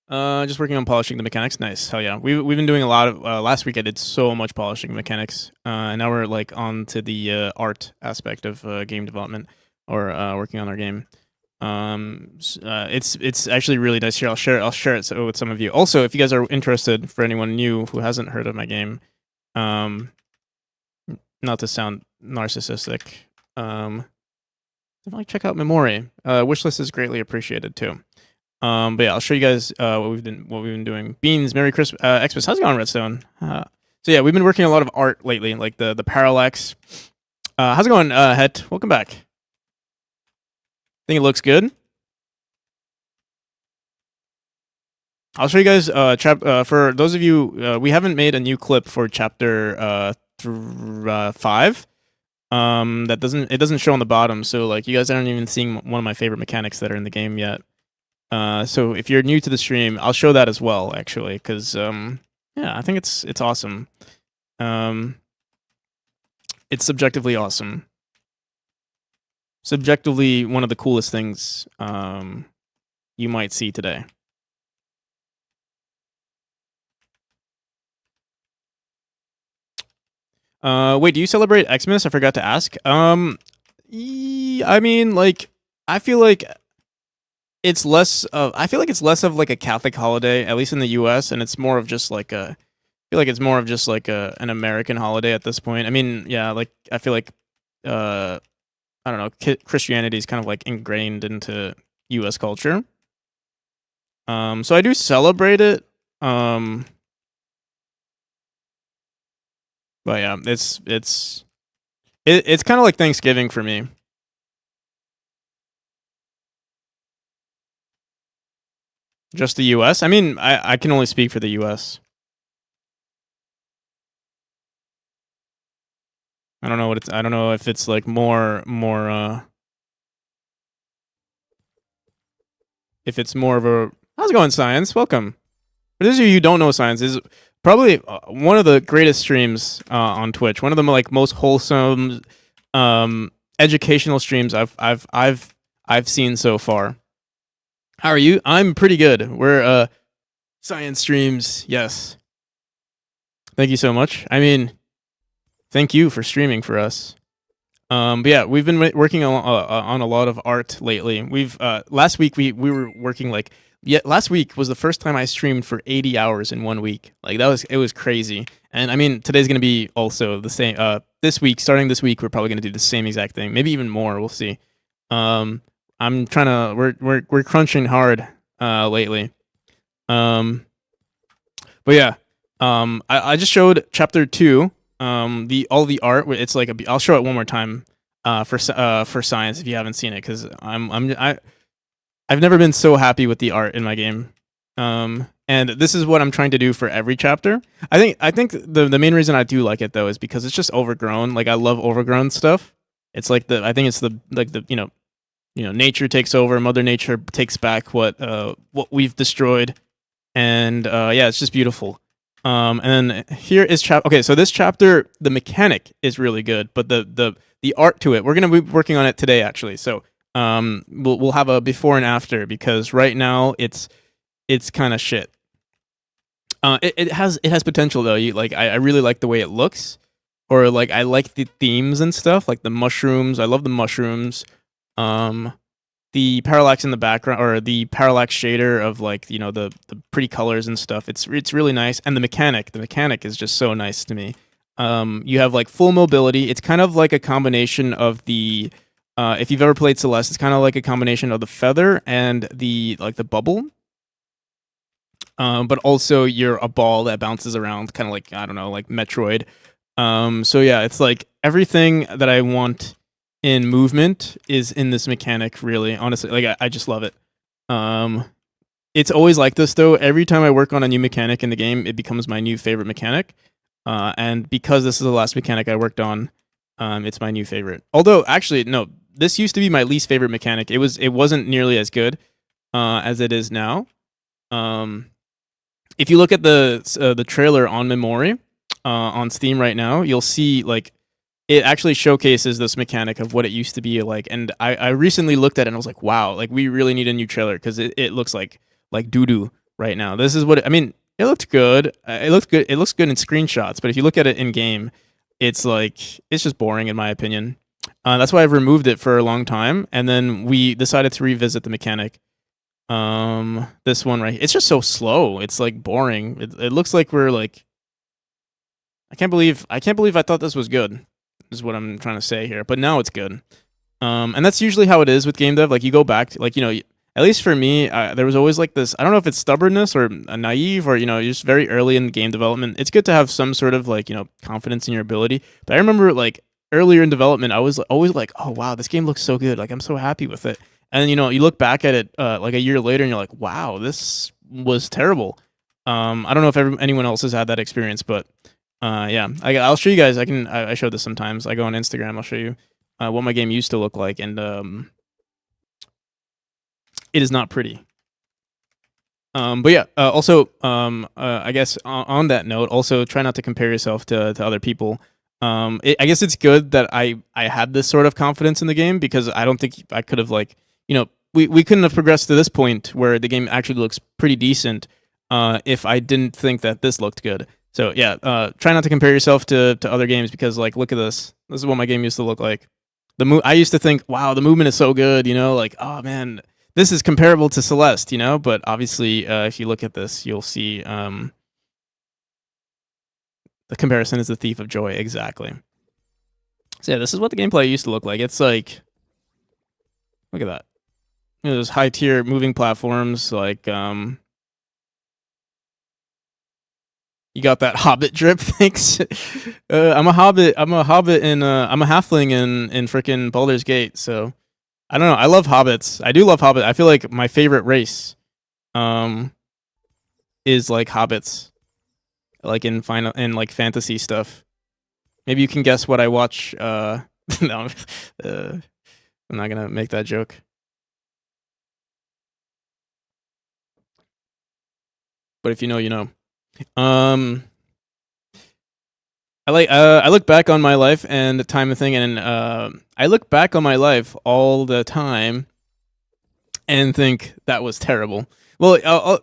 Just working on polishing the mechanics. Nice, hell yeah. We've been doing a lot of. Last week I did so much polishing mechanics. And now we're like on to the art aspect of game development, or working on our game. It's actually really nice here. I'll share it with some of you. Also, if you guys are interested, for anyone new who hasn't heard of my game, not to sound narcissistic, definitely check out Memori. Wishlist is greatly appreciated too. But yeah, I'll show you guys what we've been doing. Beans, Merry Christmas, Xmas. How's it going, Redstone? So yeah, we've been working a lot of art lately, like the parallax. How's it going, Het? Welcome back. Think it looks good. I'll show you guys for those of you we haven't made a new clip for chapter 5. That doesn't show on the bottom, so like you guys aren't even seeing one of my favorite mechanics that are in the game yet. So if you're new to the stream, I'll show that as well, actually, because yeah, I think it's awesome. It's subjectively awesome. Subjectively, one of the coolest things you might see today. Wait, do you celebrate Xmas? I forgot to ask. I mean, like, I feel like it's less of like a Catholic holiday, at least in the U.S., and it's more of just like I feel like it's more of just like an American holiday at this point. I mean, yeah, like I feel like I don't know, Christianity is kind of like ingrained into U.S. culture. So I do celebrate it. But yeah, it's kind of like Thanksgiving for me. Just the U.S. I mean, I can only speak for the U.S. I don't know what it's. I don't know if it's like more. If it's more of a. How's it going, Science? Welcome. For those of you who don't know, Science is probably one of the greatest streams on Twitch. One of the like most wholesome, educational streams I've seen so far. How are you? I'm pretty good. We're Science streams. Yes. Thank you so much. I mean, thank you for streaming for us. But yeah, we've been working on a lot of art lately. We've last week we were working like last week was the first time I streamed for 80 hours in 1 week. Like it was crazy. And I mean, today's gonna be also the same. Starting this week, we're probably gonna do the same exact thing, maybe even more. We'll see. I'm trying to we're crunching hard lately. But yeah, I just showed chapter 2. All the art. It's like I'll show it one more time for Science if you haven't seen it, because I've never been so happy with the art in my game. And this is what I'm trying to do for every chapter. I think the main reason I do like it though is because it's just overgrown. Like I love overgrown stuff. It's like I think it's the nature takes over, Mother Nature takes back what we've destroyed, and yeah, it's just beautiful. And then here is okay, so this chapter, the mechanic is really good, but the art to it, we're gonna be working on it today actually. So we'll have a before and after, because right now it's kind of shit. It has potential though. I really like the way it looks, or like I like the themes and stuff, like the mushrooms. I love the mushrooms. The parallax in the background, or the parallax shader of like the pretty colors and stuff. It's really nice, and the mechanic is just so nice to me. You have like full mobility. It's kind of like a combination of the if you've ever played Celeste, it's kind of like a combination of the feather and the bubble. But also you're a ball that bounces around, kind of like, I don't know, like Metroid. So yeah, it's like everything that I want in movement is in this mechanic, really. Honestly, like I just love it. It's always like this though. Every time I work on a new mechanic in the game, it becomes my new favorite mechanic. And because this is the last mechanic I worked on, it's my new favorite. Although actually, no, this used to be my least favorite mechanic. It wasn't nearly as good as it is now. If you look at the trailer on Memori on Steam right now, you'll see like it actually showcases this mechanic of what it used to be like. And I recently looked at it and I was like, wow, like we really need a new trailer because it looks like doo doo right now. This is what I mean. It looked good. It looked good. It looks good in screenshots, but if you look at it in game, it's like it's just boring in my opinion. That's why I've removed it for a long time, and then we decided to revisit the mechanic. This one right, it's just so slow. It's like boring. It looks like we're like. I can't believe I thought this was good. Is what I'm trying to say here, but now it's good. And that's usually how it is with game dev. Like you go back, to, like at least for me, there was always like this. I don't know if it's stubbornness or naive or just very early in game development. It's good to have some sort of like confidence in your ability. But I remember like earlier in development, I was always like, oh wow, this game looks so good. Like I'm so happy with it. And you look back at it like a year later, and you're like, wow, this was terrible. I don't know if anyone else has had that experience, but yeah, I'll show you guys. I show this sometimes. I go on Instagram. I'll show you what my game used to look like, and it is not pretty. But yeah. Also, I guess on that note, also try not to compare yourself to other people. I guess it's good that I had this sort of confidence in the game because I don't think I could have we couldn't have progressed to this point where the game actually looks pretty decent if I didn't think that this looked good. So yeah, try not to compare yourself to other games because like look at this. This is what my game used to look like. I used to think, wow, the movement is so good, like oh man, this is comparable to Celeste, But obviously, if you look at this, you'll see the comparison is the thief of joy, exactly. So yeah, this is what the gameplay used to look like. It's like, look at that. Those high tier moving platforms, like you got that Hobbit drip, thanks. I'm a Hobbit. I'm a halfling in frickin' Baldur's Gate. So I don't know. I love hobbits. I do love hobbits. I feel like my favorite race, is like hobbits, like in like fantasy stuff. Maybe you can guess what I watch. No, I'm not gonna make that joke. But if you know, you know. I look back on my life and the time of thing, and I look back on my life all the time and think that was terrible. Well,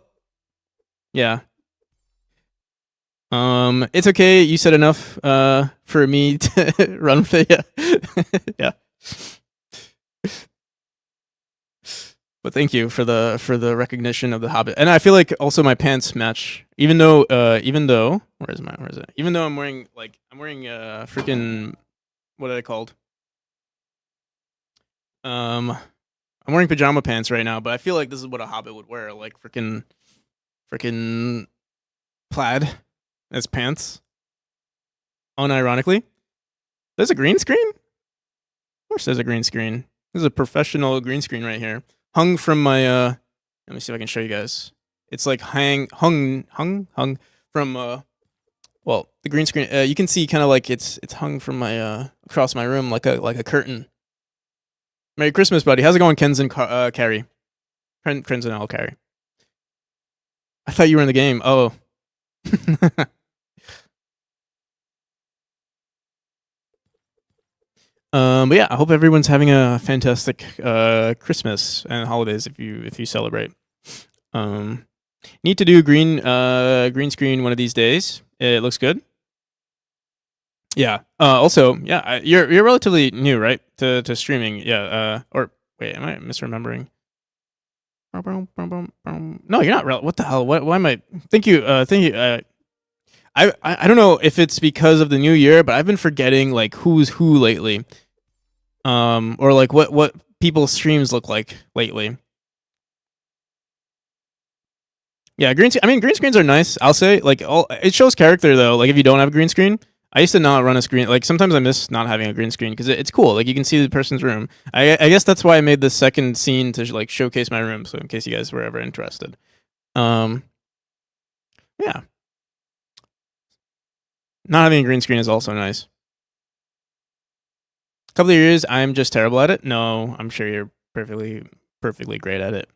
yeah. It's okay. You said enough for me to run with it. Yeah, yeah. But thank you for the recognition of the Hobbit, and I feel like also my pants match. Even though where is it? Even though I'm wearing freaking what are they called? I'm wearing pajama pants right now, but I feel like this is what a Hobbit would wear, like freaking plaid as pants. Unironically, there's a green screen. Of course, there's a green screen. This is a professional green screen right here. Hung from my let me see if I can show you guys. It's like hung from well, the green screen. You can see kind of like it's hung from my across my room like a curtain. Merry Christmas, buddy. How's it going, Ken's and Carrie? Ken's and Al Carrie. I thought you were in the game. Oh. But yeah, I hope everyone's having a fantastic Christmas and holidays if you celebrate. Need to do green screen one of these days. It looks good. Yeah. Also, yeah, you're relatively new, right, to streaming? Yeah. Or wait, am I misremembering? No, you're not. What the hell? Why am I? Thank you. Thank you. I don't know if it's because of the new year, but I've been forgetting like who's who lately. Or like what people's streams look like lately. Yeah, green screens are nice. I'll say like it shows character though. Like if you don't have a green screen, I used to not run a screen. Like sometimes I miss not having a green screen because it's cool. Like you can see the person's room. I guess that's why I made the second scene to like showcase my room. So in case you guys were ever interested, yeah. Not having a green screen is also nice. A couple of years, I'm just terrible at it. No, I'm sure you're perfectly great at it.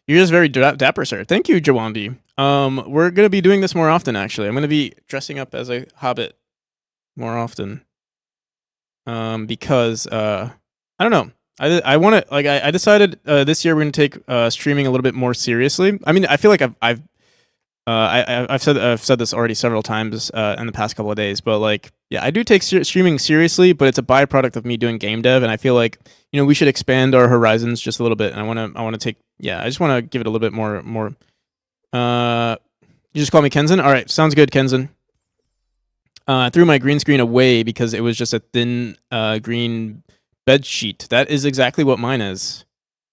You're just very dapper, sir. Thank you, Jawandi. We're gonna be doing this more often. Actually, I'm gonna be dressing up as a hobbit more often. Because I don't know. I want to like I decided this year we're gonna take streaming a little bit more seriously. I mean, I feel like I've said this already several times in the past couple of days, but like yeah, I do take streaming seriously, but it's a byproduct of me doing game dev, and I feel like we should expand our horizons just a little bit. And I want to take I just want to give it a little bit more. You just call me Kenzen. All right, sounds good, Kenzen. I threw my green screen away because it was just a thin green bed sheet. That is exactly what mine is.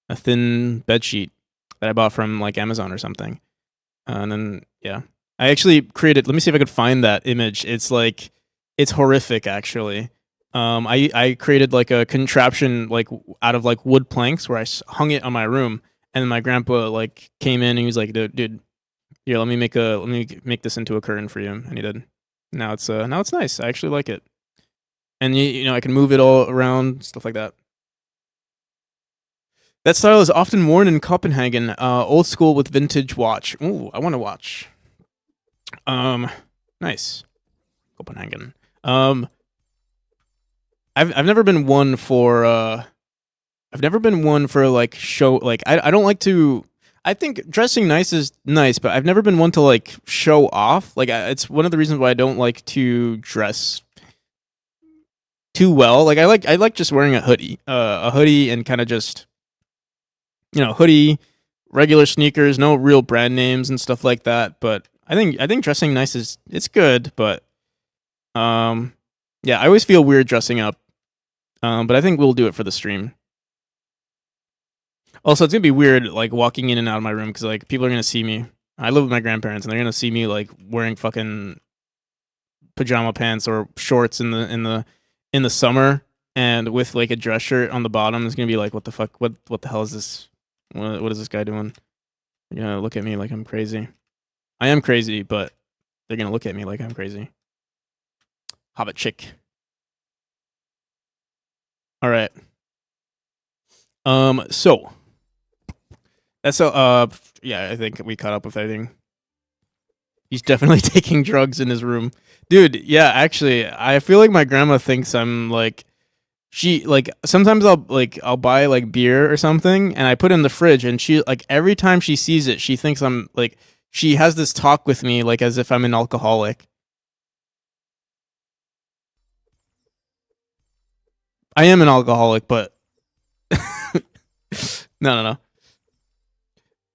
A thin bed sheet that I bought from like Amazon or something. And then yeah, I actually created. Let me see if I could find that image. It's like it's horrific actually. I created like a contraption like out of like wood planks where I hung it on my room, and then my grandpa like came in and he was like, dude, here, let me make this into a curtain for you, and he did. Now it's nice. I actually like it, and I can move it all around, stuff like that. That style is often worn in Copenhagen, old school with vintage watch. Ooh, I want to watch. Nice, Copenhagen. I've never been one for like show like I don't like to. I think dressing nice is nice, but I've never been one to like show off. Like it's one of the reasons why I don't like to dress too well. Like I like just wearing a hoodie and kind of just hoodie, regular sneakers, no real brand names and stuff like that. But I think dressing nice it's good, but yeah, I always feel weird dressing up. But I think we'll do it for the stream. Also, it's gonna be weird, like walking in and out of my room because like people are gonna see me. I live with my grandparents, and they're gonna see me like wearing fucking pajama pants or shorts in the summer, and with like a dress shirt on the bottom. It's gonna be like, what the fuck? What the hell is this? What is this guy doing? They're gonna look at me like I'm crazy. I am crazy, but they're gonna look at me like I'm crazy. Hobbit chick. All right. So. That's yeah, I think we caught up with everything. He's definitely taking drugs in his room. Dude, yeah, actually, I feel like my grandma thinks I'm like she like sometimes I'll buy like beer or something and I put it in the fridge and she like every time she sees it, she thinks I'm like she has this talk with me like as if I'm an alcoholic. I am an alcoholic, but no.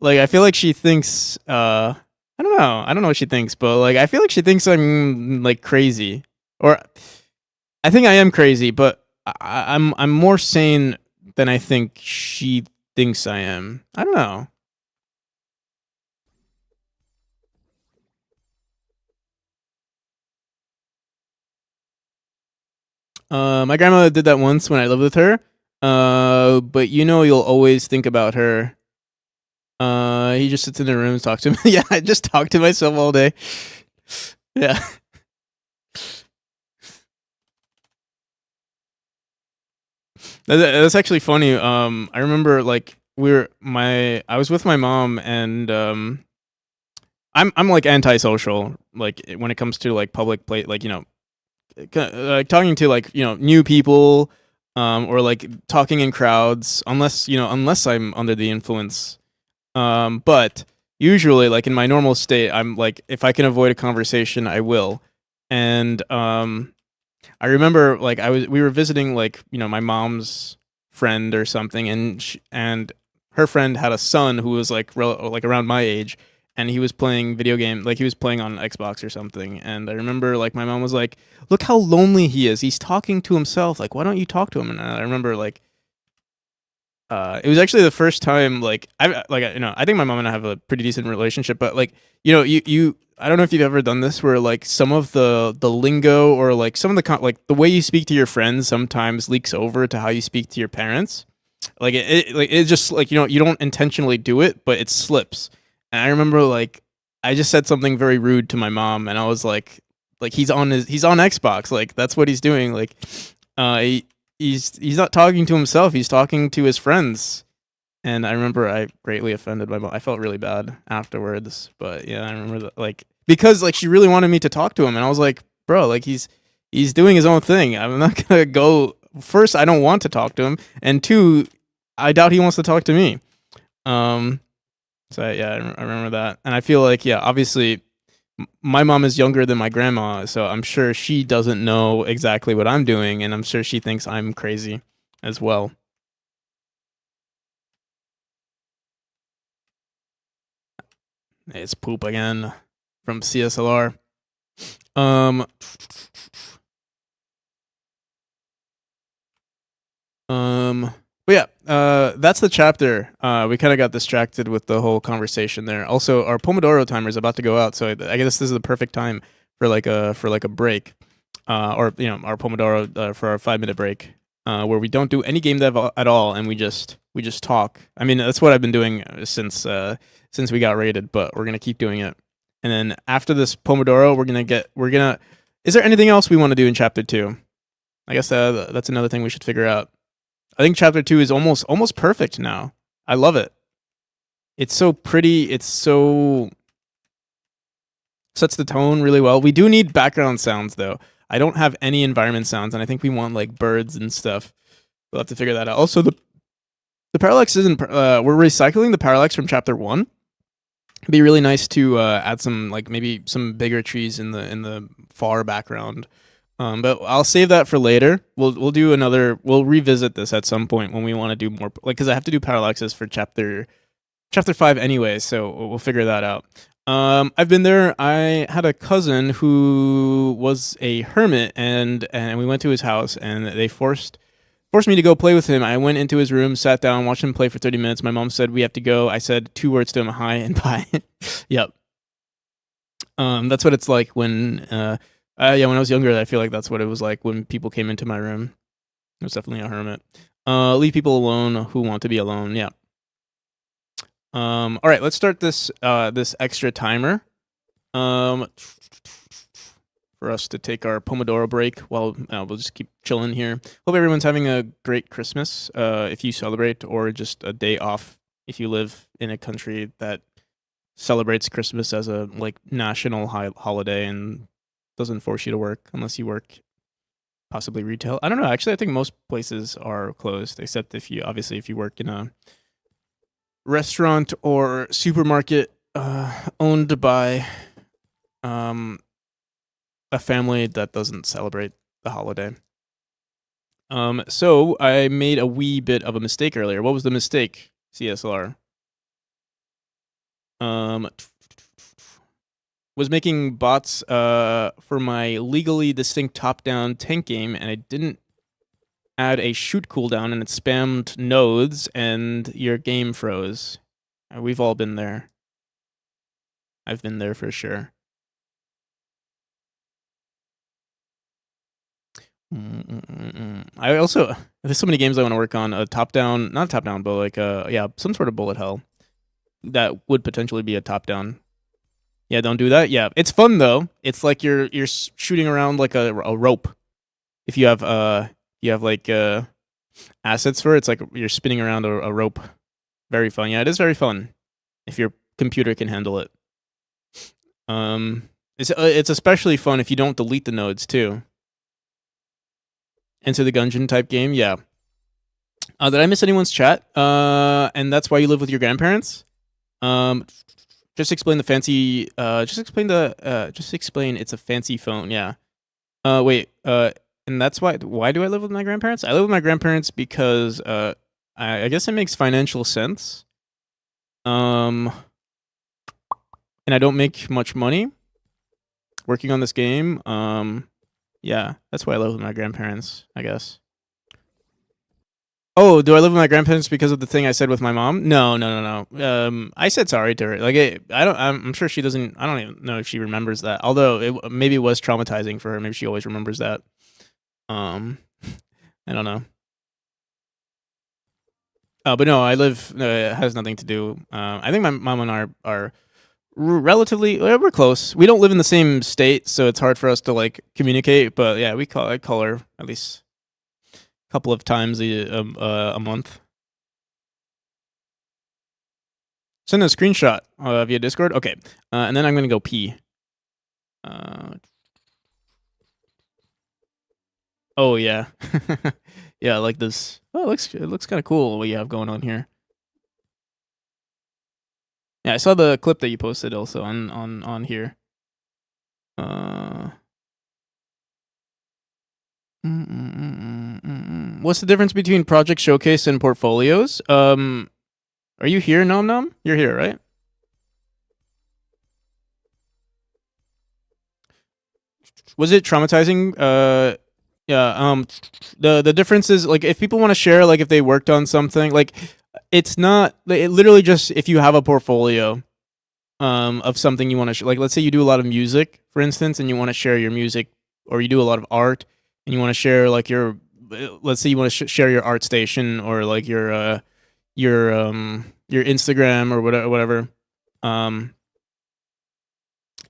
Like I feel like she thinks I don't know what she thinks, but like I feel like she thinks I'm like crazy. Or I think I am crazy, but I'm more sane than I think she thinks I am. I don't know. My grandma did that once when I lived with her. But you'll always think about her. He just sits in the room and talks to him. Yeah, I just talk to myself all day. Yeah. That's actually funny. I remember like I was with my mom and I'm like antisocial like when it comes to like public play like like talking to like new people or like talking in crowds unless I'm under the influence. But usually, like in my normal state, I'm like, if I can avoid a conversation, I will. And I remember like we were visiting like my mom's friend or something, and her friend had a son who was like like around my age, and he was playing video game, like he was playing on Xbox or something. And I remember like my mom was like, "Look how lonely he is. He's talking to himself. Like, why don't you talk to him?" And I remember like. It was actually the first time like I think my mom and I have a pretty decent relationship, but like you I don't know if you've ever done this where like some of the lingo or like some of the like the way you speak to your friends sometimes leaks over to how you speak to your parents. Like it just like you don't intentionally do it, but it slips. And I remember like I just said something very rude to my mom, and I was like he's on Xbox, like that's what he's doing, like he's not talking to himself, he's talking to his friends. And I remember I greatly offended my mom. I felt really bad afterwards, but yeah, I remember that like because like she really wanted me to talk to him, and I was like, bro, like he's He's doing his own thing. I'm not gonna go. First, I don't want to talk to him, and two, I doubt he wants to talk to me. So yeah, I remember that, and I feel like obviously, my mom is younger than my grandma, so I'm sure she doesn't know exactly what I'm doing, and I'm sure she thinks I'm crazy as well. It's poop again from CSLR. Um, but yeah, that's the chapter. We kind of got distracted with the whole conversation there. Also, our Pomodoro timer is about to go out, so I guess this is the perfect time for like a break, or our Pomodoro for our 5-minute break, where we don't do any game dev at all, and we just talk. I mean, that's what I've been doing since we got raided, but we're gonna keep doing it. And then after this Pomodoro, we're gonna. Is there anything else we want to do in chapter 2? I guess that's another thing we should figure out. I think chapter 2 is almost perfect now. I love it. It's so pretty. It's so sets the tone really well. We do need background sounds though. I don't have any environment sounds, and I think we want like birds and stuff. We'll have to figure that out. Also, the parallax isn't. We're recycling the parallax from chapter 1. It'd be really nice to add some like maybe some bigger trees in the far background. But I'll save that for later. We'll do another. We'll revisit this at some point when we want to do more. Like, because I have to do parallaxes for chapter 5 anyway, so we'll figure that out. I've been there. I had a cousin who was a hermit, and we went to his house, and they forced me to go play with him. I went into his room, sat down, watched him play for 30 minutes. My mom said we have to go. I said 2 words to him: hi and bye. Yep. That's what it's like when. When I was younger, I feel like that's what it was like when people came into my room. It was definitely a hermit. Leave people alone who want to be alone. Yeah. All right, let's start this extra timer. For us to take our Pomodoro break while we'll just keep chilling here. Hope everyone's having a great Christmas, if you celebrate, or just a day off if you live in a country that celebrates Christmas as a like national holiday and doesn't force you to work unless you work possibly retail. I don't know. Actually, I think most places are closed except if you work in a restaurant or supermarket owned by a family that doesn't celebrate the holiday. So I made a wee bit of a mistake earlier. What was the mistake, CSLR? Was making bots for my legally distinct top-down tank game, and I didn't add a shoot cooldown, and it spammed nodes, and your game froze. We've all been there. I've been there for sure. I also there's so many games I want to work on. A top-down, not top-down, but like some sort of bullet hell that would potentially be a top-down. Yeah, don't do that. Yeah, it's fun though. It's like you're shooting around like a rope. If you have like assets for it, it's like you're spinning around a rope. Very fun. Yeah, it is very fun if your computer can handle it. It's especially fun if you don't delete the nodes too. Enter the Gungeon type game. Yeah. Did I miss anyone's chat? And that's why you live with your grandparents? Just explain the fancy. Just explain it's a fancy phone. Yeah. Wait. And that's why. Why do I live with my grandparents? I live with my grandparents because I guess it makes financial sense. And I don't make much money working on this game. Yeah, that's why I live with my grandparents, I guess. Oh, do I live with my grandparents because of the thing I said with my mom? No. I said sorry to her. Like, I'm sure she doesn't. I don't even know if she remembers that. Although maybe it was traumatizing for her. Maybe she always remembers that. I don't know. But no, I live. It has nothing to do. I think my mom and I are relatively. We're close. We don't live in the same state, so it's hard for us to like communicate. But yeah, I call her at least a couple of times a month. Send a screenshot via Discord. Okay, and then I'm gonna go pee. Oh yeah, yeah. I like this. Oh, it looks kind of cool what you have going on here. Yeah, I saw the clip that you posted also on here. What's the difference between project showcase and portfolios? Are you here, Nom Nom? You're here, right? Was it traumatizing? Yeah. The difference is like if people want to share, like if they worked on something, like it's not. It literally just if you have a portfolio, of something you want to like. Let's say you do a lot of music, for instance, and you want to share your music, or you do a lot of art, and you want to share like your. Let's say you want to share your art station or like your Instagram or whatever. Um,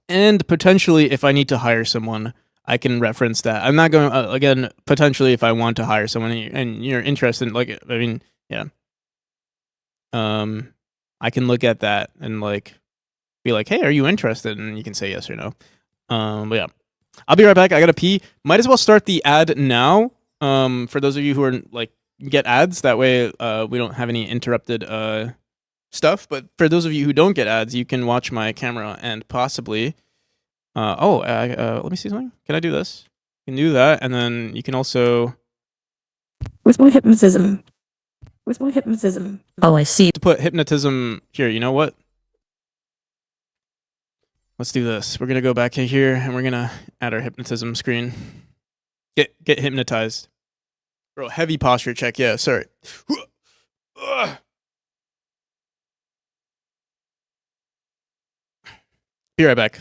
and potentially if I need to hire someone, I can reference that. I'm not going again. Potentially, if I want to hire someone and you're interested, like I mean, yeah, um, I can look at that and like be like, hey, are you interested? And you can say yes or no. But yeah, I'll be right back. I gotta pee. Might as well start the ad now. For those of you who are like get ads, that way we don't have any interrupted stuff. But for those of you who don't get ads, you can watch my camera and possibly let me see something. Can I do this? You can do that, and then you can also Where's my hypnotism? Where's my hypnotism? Oh, I see. to put hypnotism here. You know what? Let's do this. We're gonna go back in here, and we're gonna add our hypnotism screen. Get hypnotized, bro. Heavy posture check. Yeah, sorry. Be right back.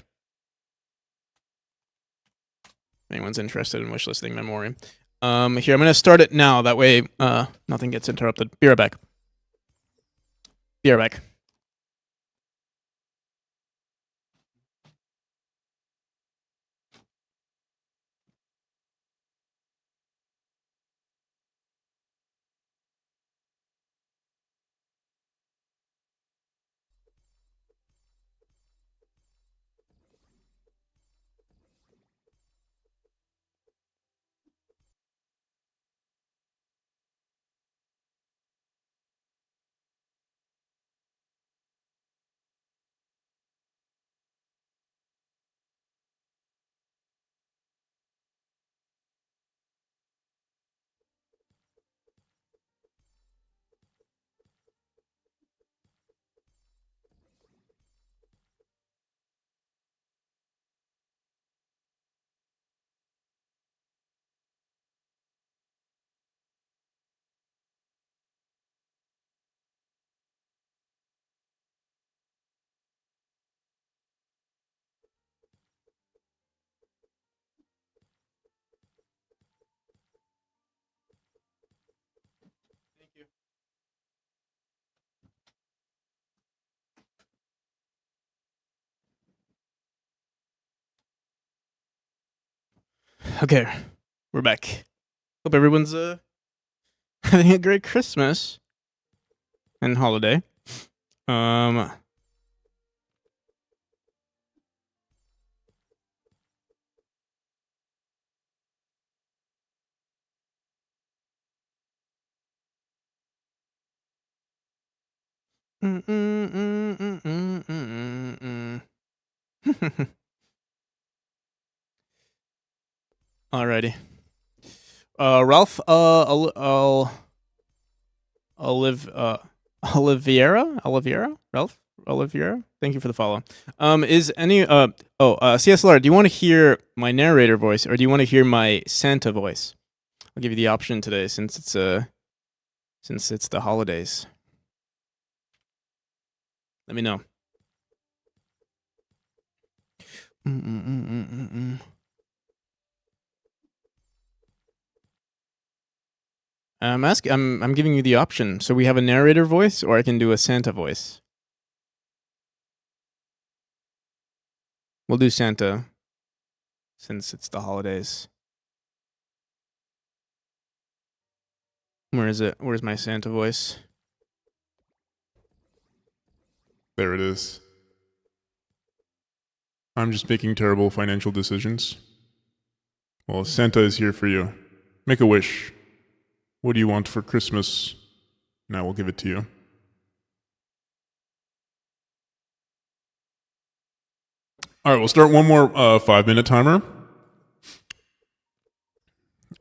If anyone's interested in wishlisting memory. Here, I'm gonna start it now. That way, nothing gets interrupted. Be right back. Be right back. Okay, we're back. Hope everyone's having a great Christmas and holiday. Um, Alrighty. Ralph, Oliveira, Ralph, Oliveira. Thank you for the follow. Is any CSLR? Do you want to hear my narrator voice or do you want to hear my Santa voice? I'll give you the option today since it's the holidays. Let me know. I'm giving you the option. So we have a narrator voice, or I can do a Santa voice. We'll do Santa, since it's the holidays. Where is it? Where's my Santa voice? There it is. I'm just making terrible financial decisions. Well, Santa is here for you. Make a wish. What do you want for Christmas? And I will give it to you. All right, we'll start one more 5-minute timer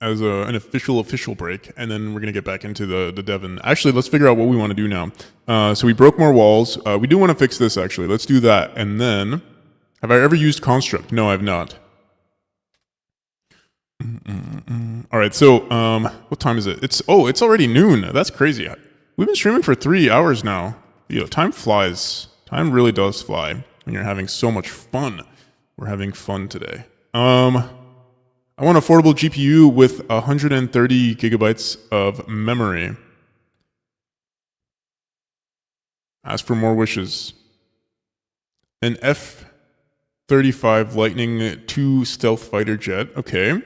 as an official break, and then we're gonna get back into the Devon. Actually, let's figure out what we want to do now. So we broke more walls. We do want to fix this actually. Let's do that, and then have I ever used construct? No, I've not. All right, so what time is it? It's already noon. That's crazy. We've been streaming for 3 hours now. Time flies. Time really does fly when you're having so much fun. We're having fun today. I want an affordable GPU with 130 gigabytes of memory. Ask for more wishes. An F-35 Lightning II stealth fighter jet. Okay.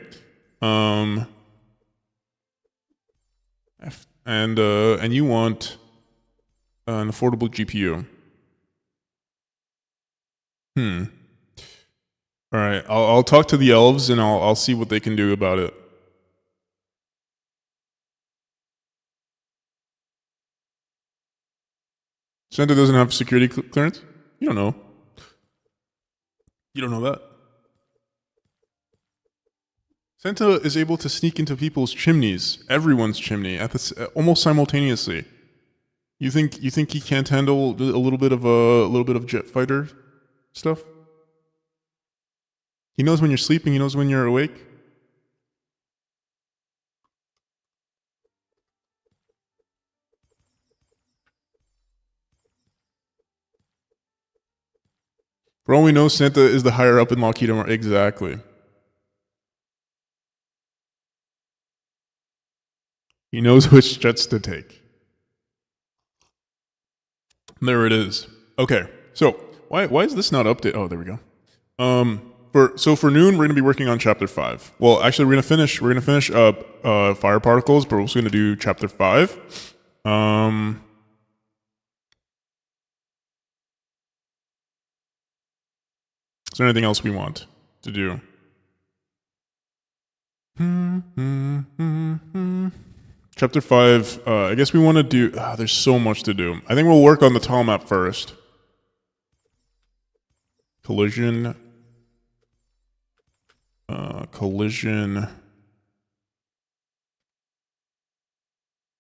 And you want an affordable GPU. All right, I'll talk to the elves and I'll see what they can do about it. Santa doesn't have security clearance? You don't know. You don't know that. Santa is able to sneak into people's chimneys, everyone's chimney, at this almost simultaneously. You think he can't handle a little bit of jet fighter stuff? He knows when you're sleeping, he knows when you're awake. For all we know, Santa is the higher up in Lockheed Martin. Exactly. He knows which jets to take. There it is. Okay, so why is this not updated? Oh, there we go. For noon, we're gonna be working on chapter 5. Well, actually, we're gonna finish fire particles, but we're also gonna do chapter 5. Is there anything else we want to do? Chapter 5, I guess we want to do... there's so much to do. I think we'll work on the tile map first. Collision.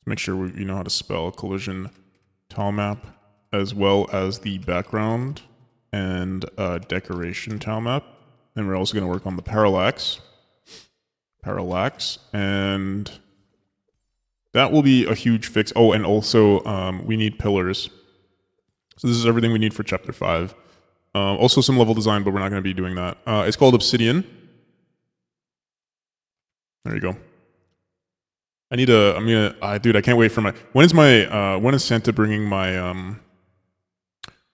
Make sure you know how to spell collision tile map, as well as the background and decoration tile map. And we're also going to work on the parallax. And that will be a huge fix. Oh, and also we need pillars. So this is everything we need for chapter 5. Also some level design, but we're not going to be doing that. It's called Obsidian. There you go. Dude, I can't wait for my... when is Santa bringing my,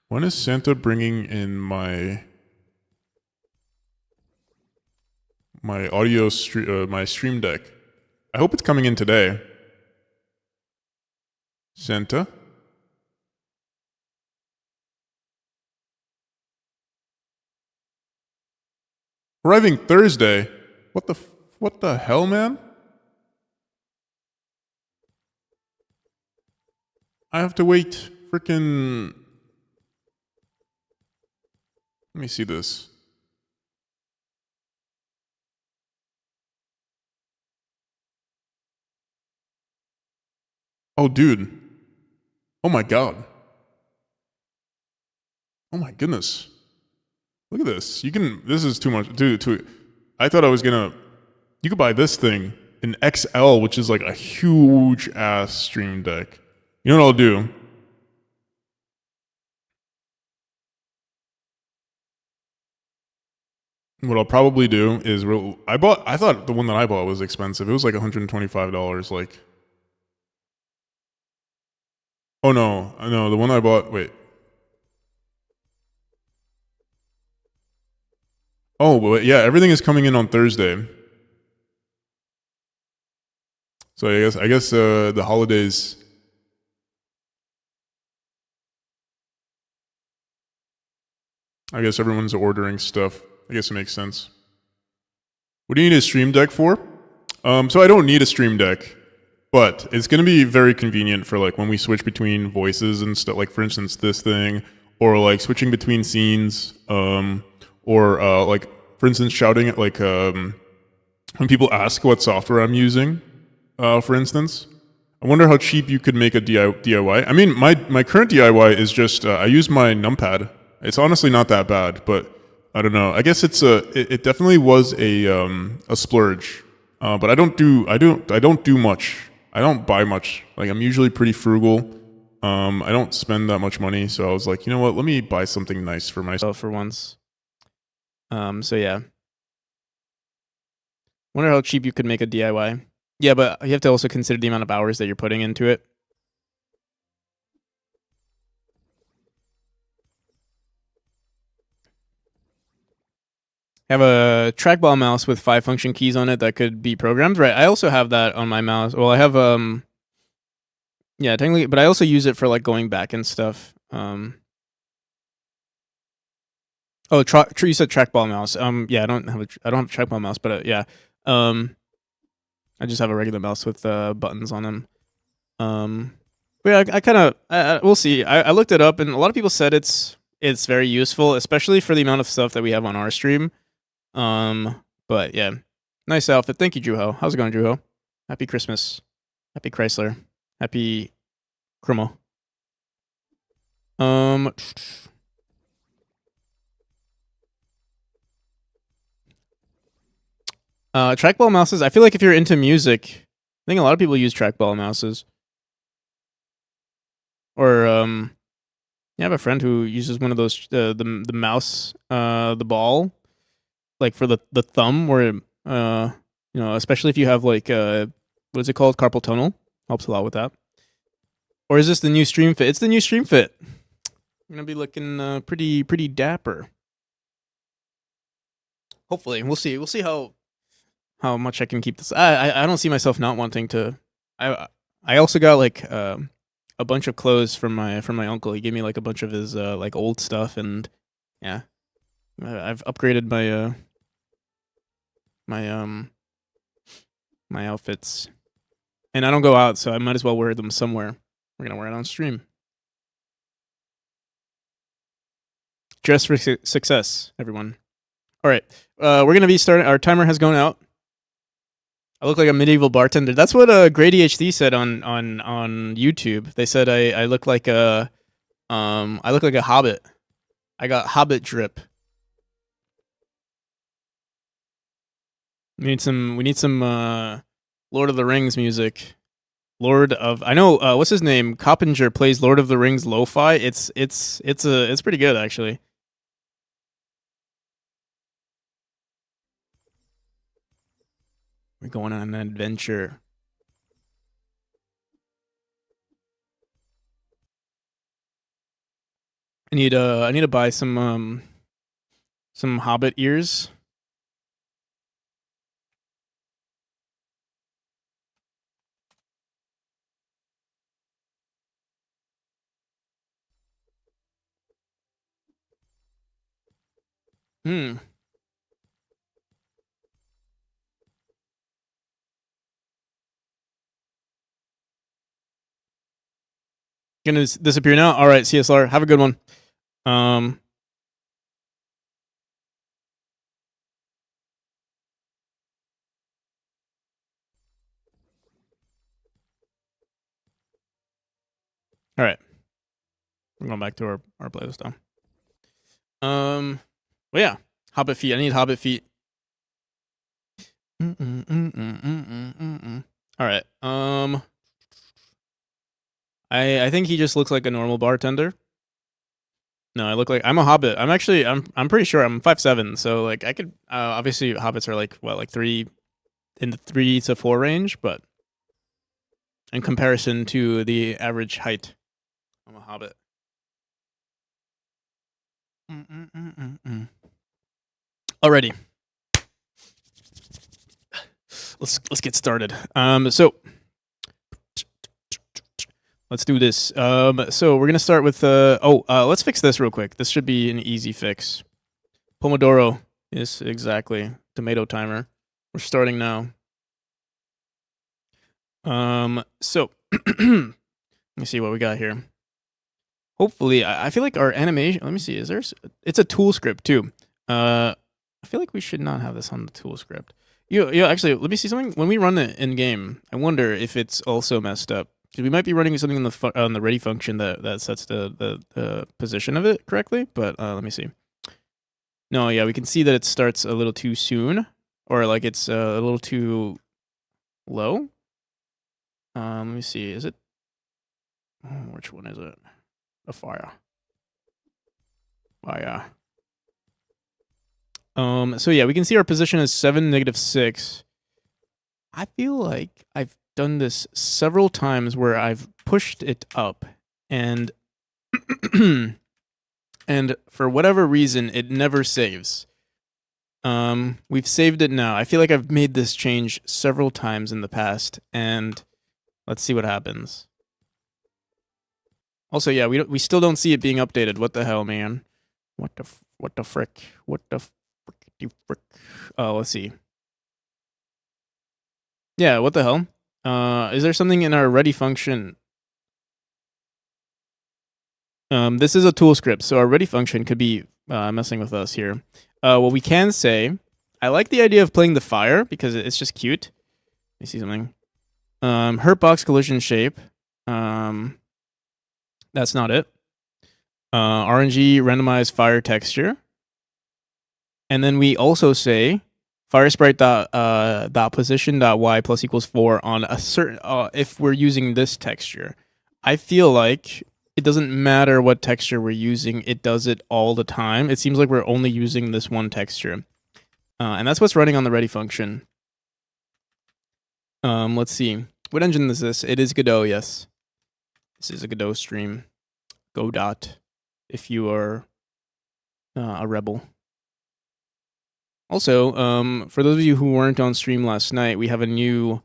when is Santa bringing in my audio my stream deck? I hope it's coming in today. Santa? Arriving Thursday? What the hell, man? I have to wait frickin'... Let me see this. Oh, dude. Oh my god. Oh my goodness. Look at this. This is too much. Dude, I thought I was gonna... You could buy this thing in XL, which is like a huge ass stream deck. You know what I'll do? What I'll probably do is... I thought the one that I bought was expensive. It was like $125, like... Oh no, the one I bought, wait. Oh, but yeah, everything is coming in on Thursday. So I guess the holidays... I guess everyone's ordering stuff. I guess it makes sense. What do you need a stream deck for? So I don't need a Stream Deck, but it's going to be very convenient for like when we switch between voices and stuff. Like for instance, this thing, or like switching between scenes, or like for instance, shouting at like when people ask what software I'm using, for instance. I wonder how cheap you could make a DIY. I mean, my current DIY is just I use my numpad. It's honestly not that bad, but I don't know. I guess it definitely was a splurge. But I don't do much. I don't buy much. Like I'm usually pretty frugal. I don't spend that much money, so I was like, you know what? Let me buy something nice for myself for once. So yeah. Wonder how cheap you could make a DIY. Yeah, but you have to also consider the amount of hours that you're putting into it. I have a trackball mouse with 5 function keys on it that could be programmed. Right. I also have that on my mouse. Well, I have yeah, technically, but I also use it for like going back and stuff. Oh, you said trackball mouse. Yeah, I don't have a trackball mouse, but yeah. I just have a regular mouse with buttons on them. But yeah, I kind of we'll see. I looked it up, and a lot of people said it's very useful, especially for the amount of stuff that we have on our stream. But yeah, nice outfit. Thank you, Juho. How's it going, Juho? Happy Christmas. Happy Chrysler. Happy Chromo. Trackball mouses. I feel like if you're into music, I think a lot of people use trackball mouses. Or you have a friend who uses one of those the mouse the ball, like for the thumb, where especially if you have like what is it called, carpal tunnel, helps a lot with that. Or is this the new Stream Fit? It's the new Stream Fit. I'm gonna be looking pretty dapper. Hopefully, we'll see. We'll see how much I can keep this. I don't see myself not wanting to. I also got like a bunch of clothes from my uncle. He gave me like a bunch of his like old stuff, and yeah, I've upgraded my outfits, and I don't go out, so I might as well wear them somewhere. We're gonna wear it on stream. Dress for success, everyone. All right, we're gonna be starting. Our timer has gone out. I look like a medieval bartender. That's what Grady HD said on YouTube. They said I look like a hobbit. I got hobbit drip. We need some Lord of the Rings music. I know what's his name? Coppinger plays Lord of the Rings lo-fi. It's pretty good actually. We're going on an adventure. I need to buy some hobbit ears. Gonna disappear now. All right, CSR. Have a good one. All right. We're going back to our playlist now. Well, yeah. Hobbit feet. I need hobbit feet. All right. I think he just looks like a normal bartender. No, I look like I'm a hobbit. I'm pretty sure I'm 5'7", so like I could obviously hobbits are like what, like 3 in the 3 to 4 range, but in comparison to the average height, I'm a hobbit. Alrighty. Let's get started. So let's do this. So we're gonna start with let's fix this real quick. This should be an easy fix. Pomodoro. Yes, exactly. Tomato timer. We're starting now. So let me see what we got here. Hopefully, I feel like our animation. Let me see. Is there? It's a tool script too. I feel like we should not have this on the tool script. Actually, let me see something. When we run it in game, I wonder if it's also messed up. We might be running something on the ready function that sets the position of it correctly. But let me see. No, yeah, we can see that it starts a little too soon, or like it's a little too low. Let me see. Is it? Which one is it? The fire. Fire. So yeah, we can see our position is 7, -6. I feel like I've done this several times where I've pushed it up and and for whatever reason it never saves. We've saved it now. I feel like I've made this change several times in the past, and let's see what happens. Also, yeah, we still don't see it being updated. What the hell, man? What the frick? What the frick? Oh, let's see. Yeah, what the hell? Is there something in our ready function? This is a tool script, so our ready function could be messing with us here. What we can say, I like the idea of playing the fire because it's just cute. Let me see something. Hurt box collision shape. That's not it. RNG randomized fire texture. And then we also say fire sprite dot position dot y plus equals 4 on a certain if we're using this texture. I feel like it doesn't matter what texture we're using, it does it all the time. It seems like we're only using this one texture. And that's what's running on the ready function. Let's see. What engine is this? It is Godot, yes. This is a Godot stream. Godot, if you are a rebel. Also, for those of you who weren't on stream last night, we have a new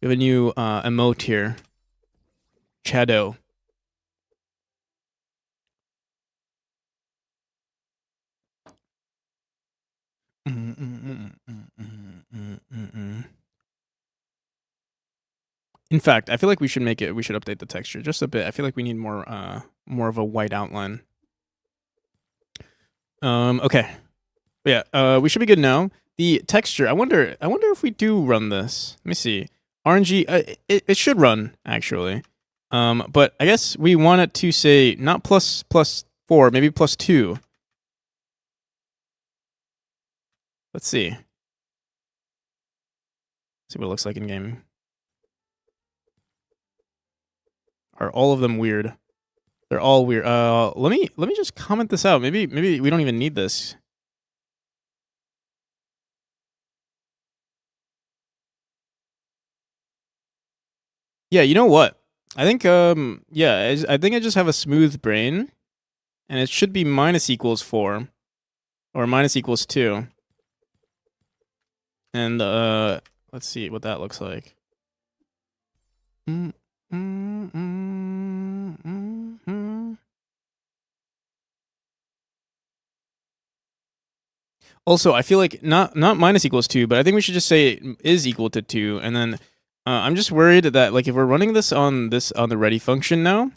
emote here. Shadow. In fact, I feel like we should update the texture just a bit. I feel like we need more of a white outline. Okay. Yeah, we should be good now. The texture, I wonder if we do run this. Let me see. RNG, it should run, actually. But I guess we want it to say not +4, maybe +2. Let's see. See what it looks like in game. Are all of them weird? They're all weird. Let me just comment this out. Maybe we don't even need this. Yeah, you know what? I think I think I just have a smooth brain, and it should be -4 or -2. And let's see what that looks like. Also, I feel like not -2, but I think we should just say it is equal to 2, and then I'm just worried that like if we're running this on the ready function now,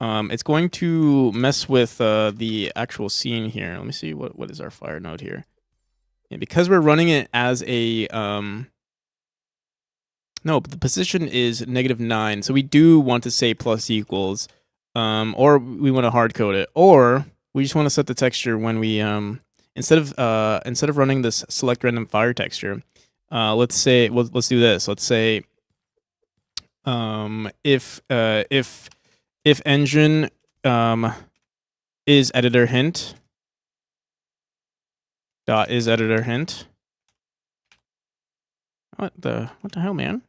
it's going to mess with the actual scene here. Let me see what is our fire node here. Yeah, because we're running it as a no, but the position is -9, so we do want to say plus equals, or we want to hard code it, or we just want to set the texture when we instead of running this select random fire texture, let's say let's do this. Let's say if engine is editor hint dot is editor hint. What the hell, man?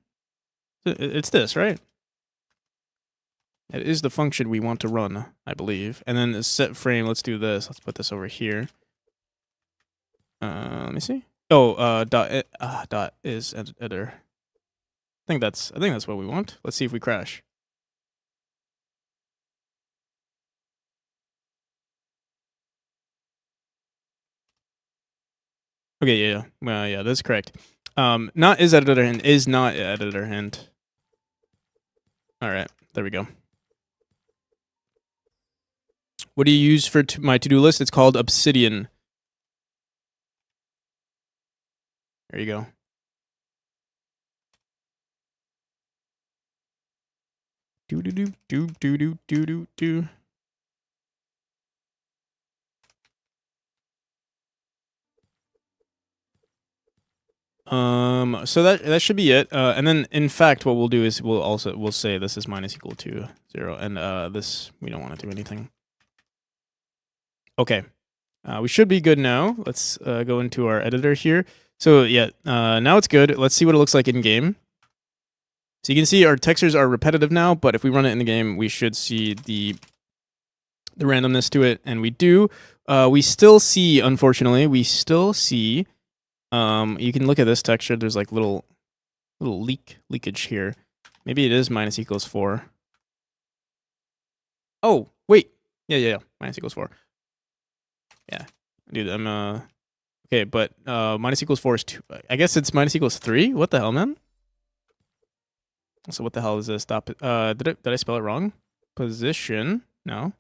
It's this, right? It is the function we want to run, I believe. And then the set frame, let's do this. Let's put this over here. Let me see. Oh, dot is editor. I think that's what we want. Let's see if we crash. Okay, yeah. Well, yeah, that's correct. Not is editor hint is not editor hint. All right, there we go. What do you use for my to-do list? It's called Obsidian. There you go. Do do do do do do do do do. So that should be it. And then in fact, what we'll do is we'll say this is minus equal to 0, and this we don't want to do anything. Okay, we should be good now. Let's go into our editor here. So yeah, now it's good. Let's see what it looks like in game. So you can see our textures are repetitive now, but if we run it in the game, we should see the randomness to it, and we do. We still see, unfortunately, you can look at this texture. There's like little leakage here. Maybe it is minus equals 4. Oh, wait. Yeah. Minus equals 4. Yeah. Dude, I'm okay, but minus equals 4 is 2. I guess it's minus equals 3? What the hell, man? So what the hell is this? Stop it. Did I spell it wrong? Position? No.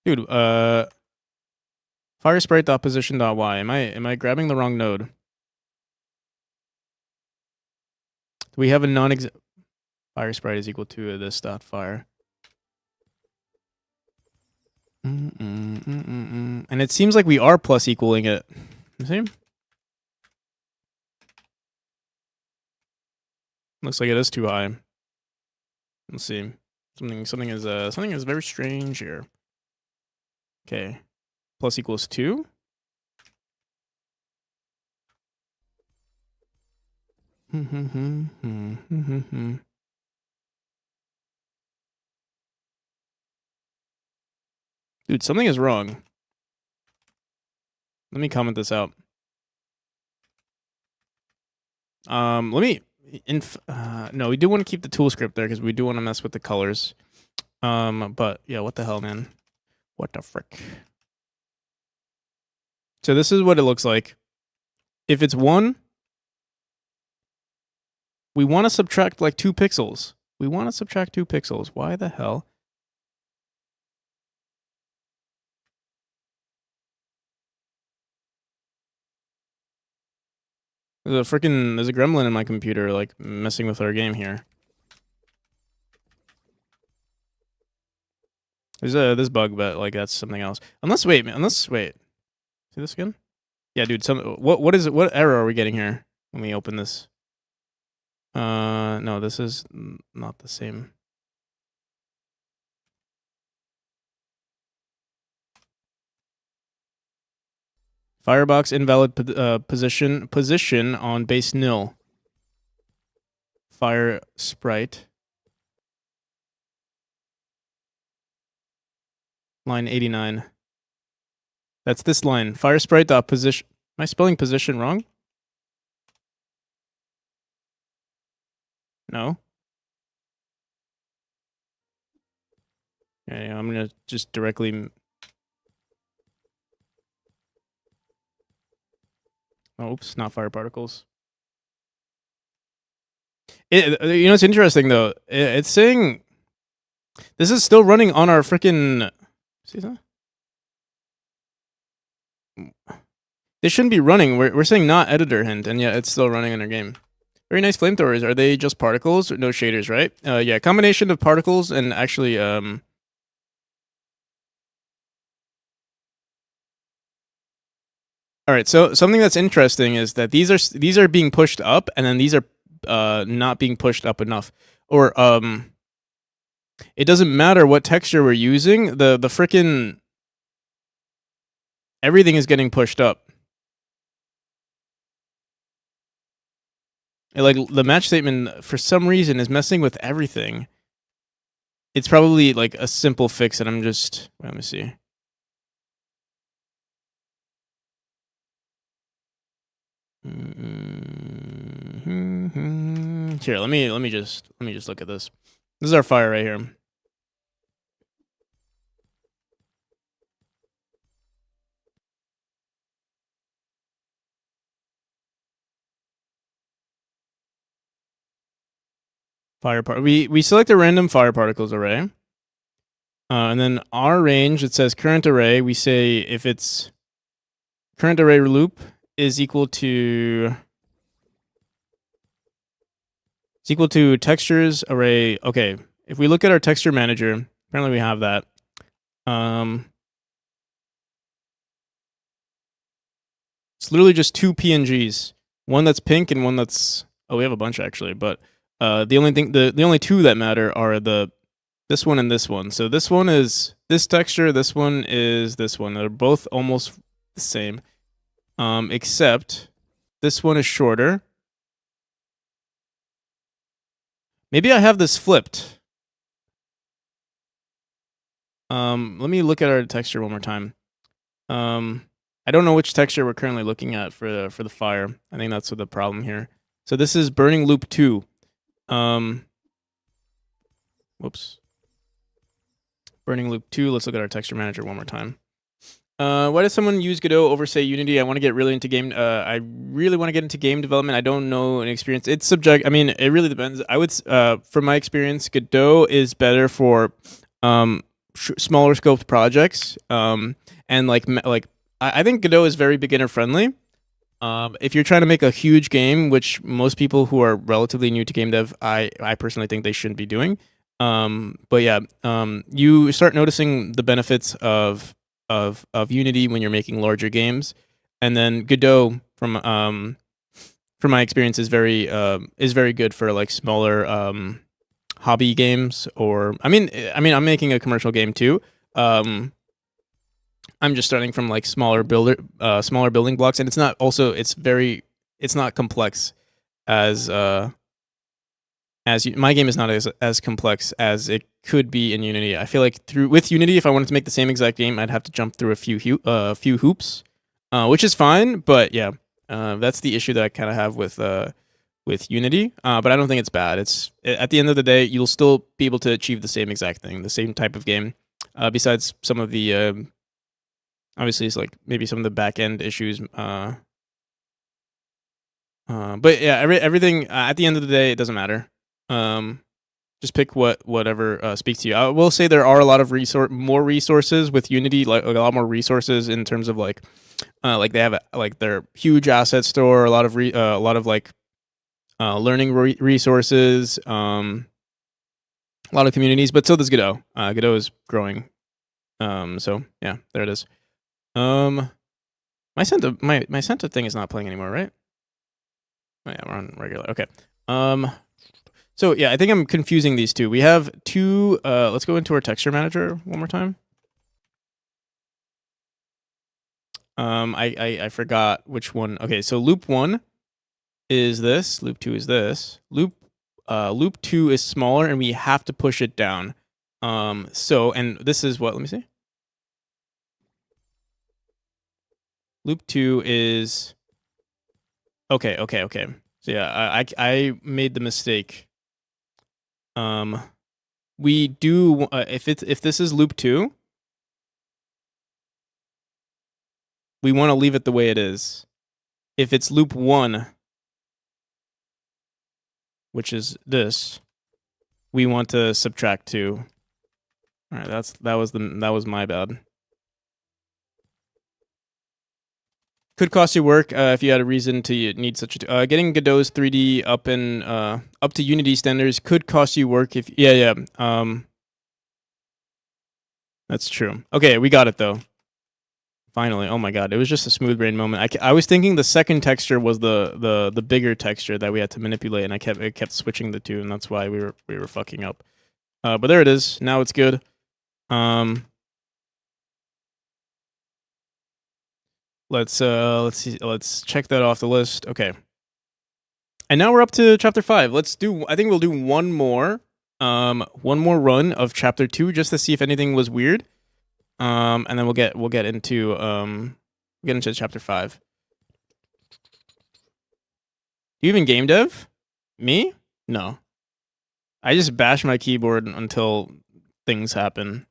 Dude, fire sprite.position.y. Am I grabbing the wrong node? Do we have a fire sprite is equal to this dot fire. And it seems like we are plus equaling it. You see? Looks like it is too high. Let's see. Something is very strange here. Okay. Plus equals 2. Dude, something is wrong. Let me comment this out. No, we do want to keep the tool script there because we do want to mess with the colors. But yeah, what the hell, man? What the frick? So this is what it looks like. If it's 1, we want to subtract like 2 pixels. We want to subtract 2 pixels. Why the hell? There's a gremlin in my computer, like, messing with our game here. There's this bug, but, like, that's something else. Wait. See this again? Yeah, dude, what is it? What error are we getting here when we open this? No, this is not the same. Firebox invalid position on base nil. Fire sprite. Line 89. That's this line. Fire sprite dot position. Am I spelling position wrong? No. Yeah, I'm gonna just directly. Oops, not fire particles. It's interesting though. It's saying this is still running on our freaking. See that? They shouldn't be running. We're saying not editor hint, and yet it's still running in our game. Very nice flamethrowers. Are they just particles? No shaders, right? Yeah, combination of particles and actually All right, so something that's interesting is that these are being pushed up, and then these are not being pushed up enough. Or it doesn't matter what texture we're using. The frickin' everything is getting pushed up. Like the match statement for some reason is messing with everything. It's probably like a simple fix, and I'm just let me see. Here, let me just look at this. This is our fire right here. We select a random fire particles array. And then our range, it says current array. We say if it's current array loop is equal to textures array. Okay, if we look at our texture manager, apparently we have that. It's literally just two PNGs, one that's pink and one that's we have a bunch actually, but the only two that matter are this one and this one. So this one is this texture, this one is this one. They're both almost the same, except this one is shorter. Maybe I have this flipped. Let me look at our texture one more time. I don't know which texture we're currently looking at for the fire. I think that's the problem here. So this is burning loop 2. Whoops. Burning loop 2. Let's look at our texture manager one more time. Why does someone use Godot over, say, Unity? I want to get really into game. I really want to get into game development. I don't know an experience. It's subject. I mean, it really depends. I would, from my experience, Godot is better for smaller scoped projects. And I think Godot is very beginner friendly. If you're trying to make a huge game, which most people who are relatively new to game dev, I personally think they shouldn't be doing. But yeah, you start noticing the benefits of Unity when you're making larger games, and then Godot from my experience is very good for like smaller hobby games. Or I mean I'm making a commercial game too. I'm just starting from like smaller building blocks, and it's not complex as my game is not as complex as it could be in Unity. I feel like with Unity, if I wanted to make the same exact game, I'd have to jump through a few hoops, which is fine. But yeah, that's the issue that I kind of have with Unity. But I don't think it's bad. It's at the end of the day, you'll still be able to achieve the same exact thing, the same type of game. Besides some of the obviously, it's like maybe some of the back end issues. But yeah, everything at the end of the day, it doesn't matter. Just pick whatever speaks to you. I will say there are a lot of more resources with Unity, like a lot more resources in terms of like they have like their huge asset store, a lot of learning resources, a lot of communities, but so does Godot. Godot is growing. So yeah, there it is. My Senta thing is not playing anymore, right? Oh yeah, we're on regular. Okay. So yeah, I think I'm confusing these two. We have two. Let's go into our texture manager one more time. I forgot which one. Okay, so loop 1 is this. Loop 2 is this. Loop 2 is smaller, and we have to push it down. So and this is what? Let me see. Loop 2 is okay. So yeah, I made the mistake. We do if this is loop 2, we want to leave it the way it is. If it's loop 1, which is this, we want to subtract 2. All right, that was my bad. Could cost you work if you had a reason to need such a. Getting Godot's 3D up to Unity standards could cost you work if yeah. That's true. Okay, we got it though. Finally, oh my god, it was just a smooth brain moment. I was thinking the second texture was the bigger texture that we had to manipulate, and it kept switching the two, and that's why we were fucking up. But there it is. Now it's good. Let's see. Let's check that off the list. Okay. And now we're up to chapter 5. I think we'll do one more run of chapter 2 just to see if anything was weird. And then we'll get into chapter 5. Do you even game dev? Me? No. I just bash my keyboard until things happen.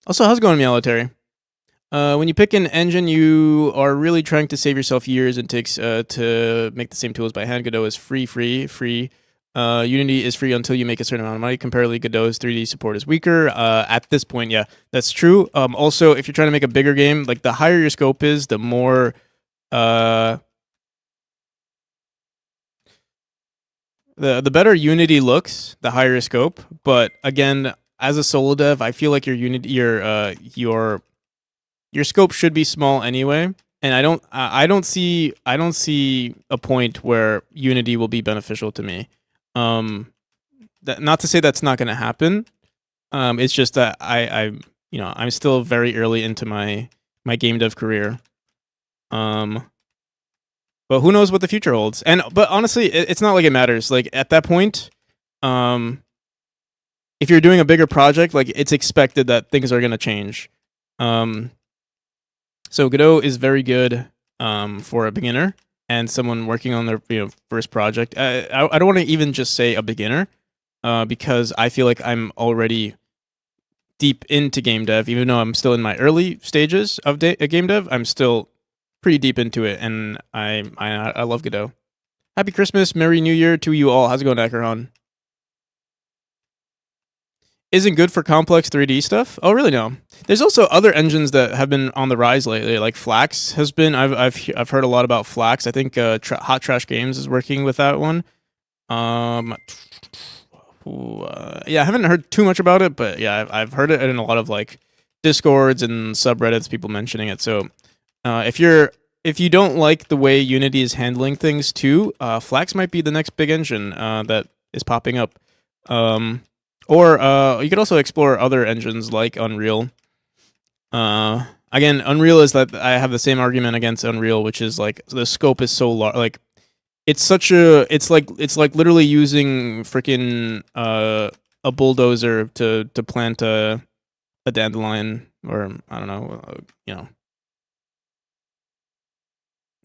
Also, how's it going, military? When you pick an engine, you are really trying to save yourself years and takes to make the same tools by hand. Godot is free. Unity is free until you make a certain amount of money. Comparatively, Godot's 3D support is weaker. At this point, yeah, that's true. Also, if you're trying to make a bigger game, like the higher your scope is, the more the better Unity looks, the higher your scope. But again, as a solo dev, I feel like your scope should be small anyway. And I don't see a point where Unity will be beneficial to me. Not to say that's not going to happen. It's just that I'm still very early into my game dev career. But who knows what the future holds? But honestly, it's not like it matters. Like at that point, if you're doing a bigger project, like it's expected that things are going to change. So Godot is very good for a beginner and someone working on their first project. I don't want to even just say a beginner because I feel like I'm already deep into game dev, even though I'm still in my early stages of game dev. I'm still pretty deep into it, and I love Godot. Happy Christmas, Merry New Year to you all. How's it going, Acheron? Isn't good for complex 3D stuff? Oh, really? No. There's also other engines that have been on the rise lately. Like Flax has been. I've heard a lot about Flax. I think Hot Trash Games is working with that one. Yeah, I haven't heard too much about it, but yeah, I've heard it in a lot of like Discords and subreddits, people mentioning it. So if you don't like the way Unity is handling things too, Flax might be the next big engine that is popping up. Or you could also explore other engines like Unreal. Again, Unreal is that I have the same argument against Unreal, which is like the scope is so large. Like it's like literally using freaking a bulldozer to plant a dandelion, or I don't know,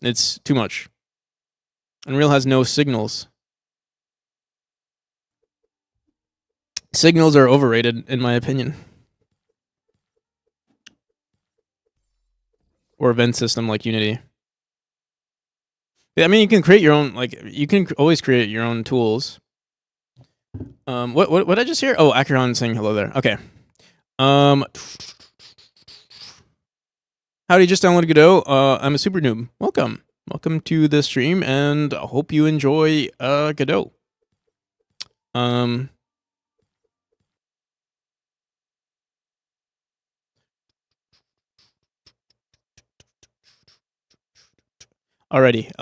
It's too much. Unreal has no signals. Signals are overrated, in my opinion. Or event system like Unity. Yeah, I mean, you can create your own. Like, you can always create your own tools. What did I just hear? Oh, Acheron saying hello there. Okay. Howdy, just downloaded Godot. I'm a super noob. Welcome to the stream, and I hope you enjoy Godot. Alrighty.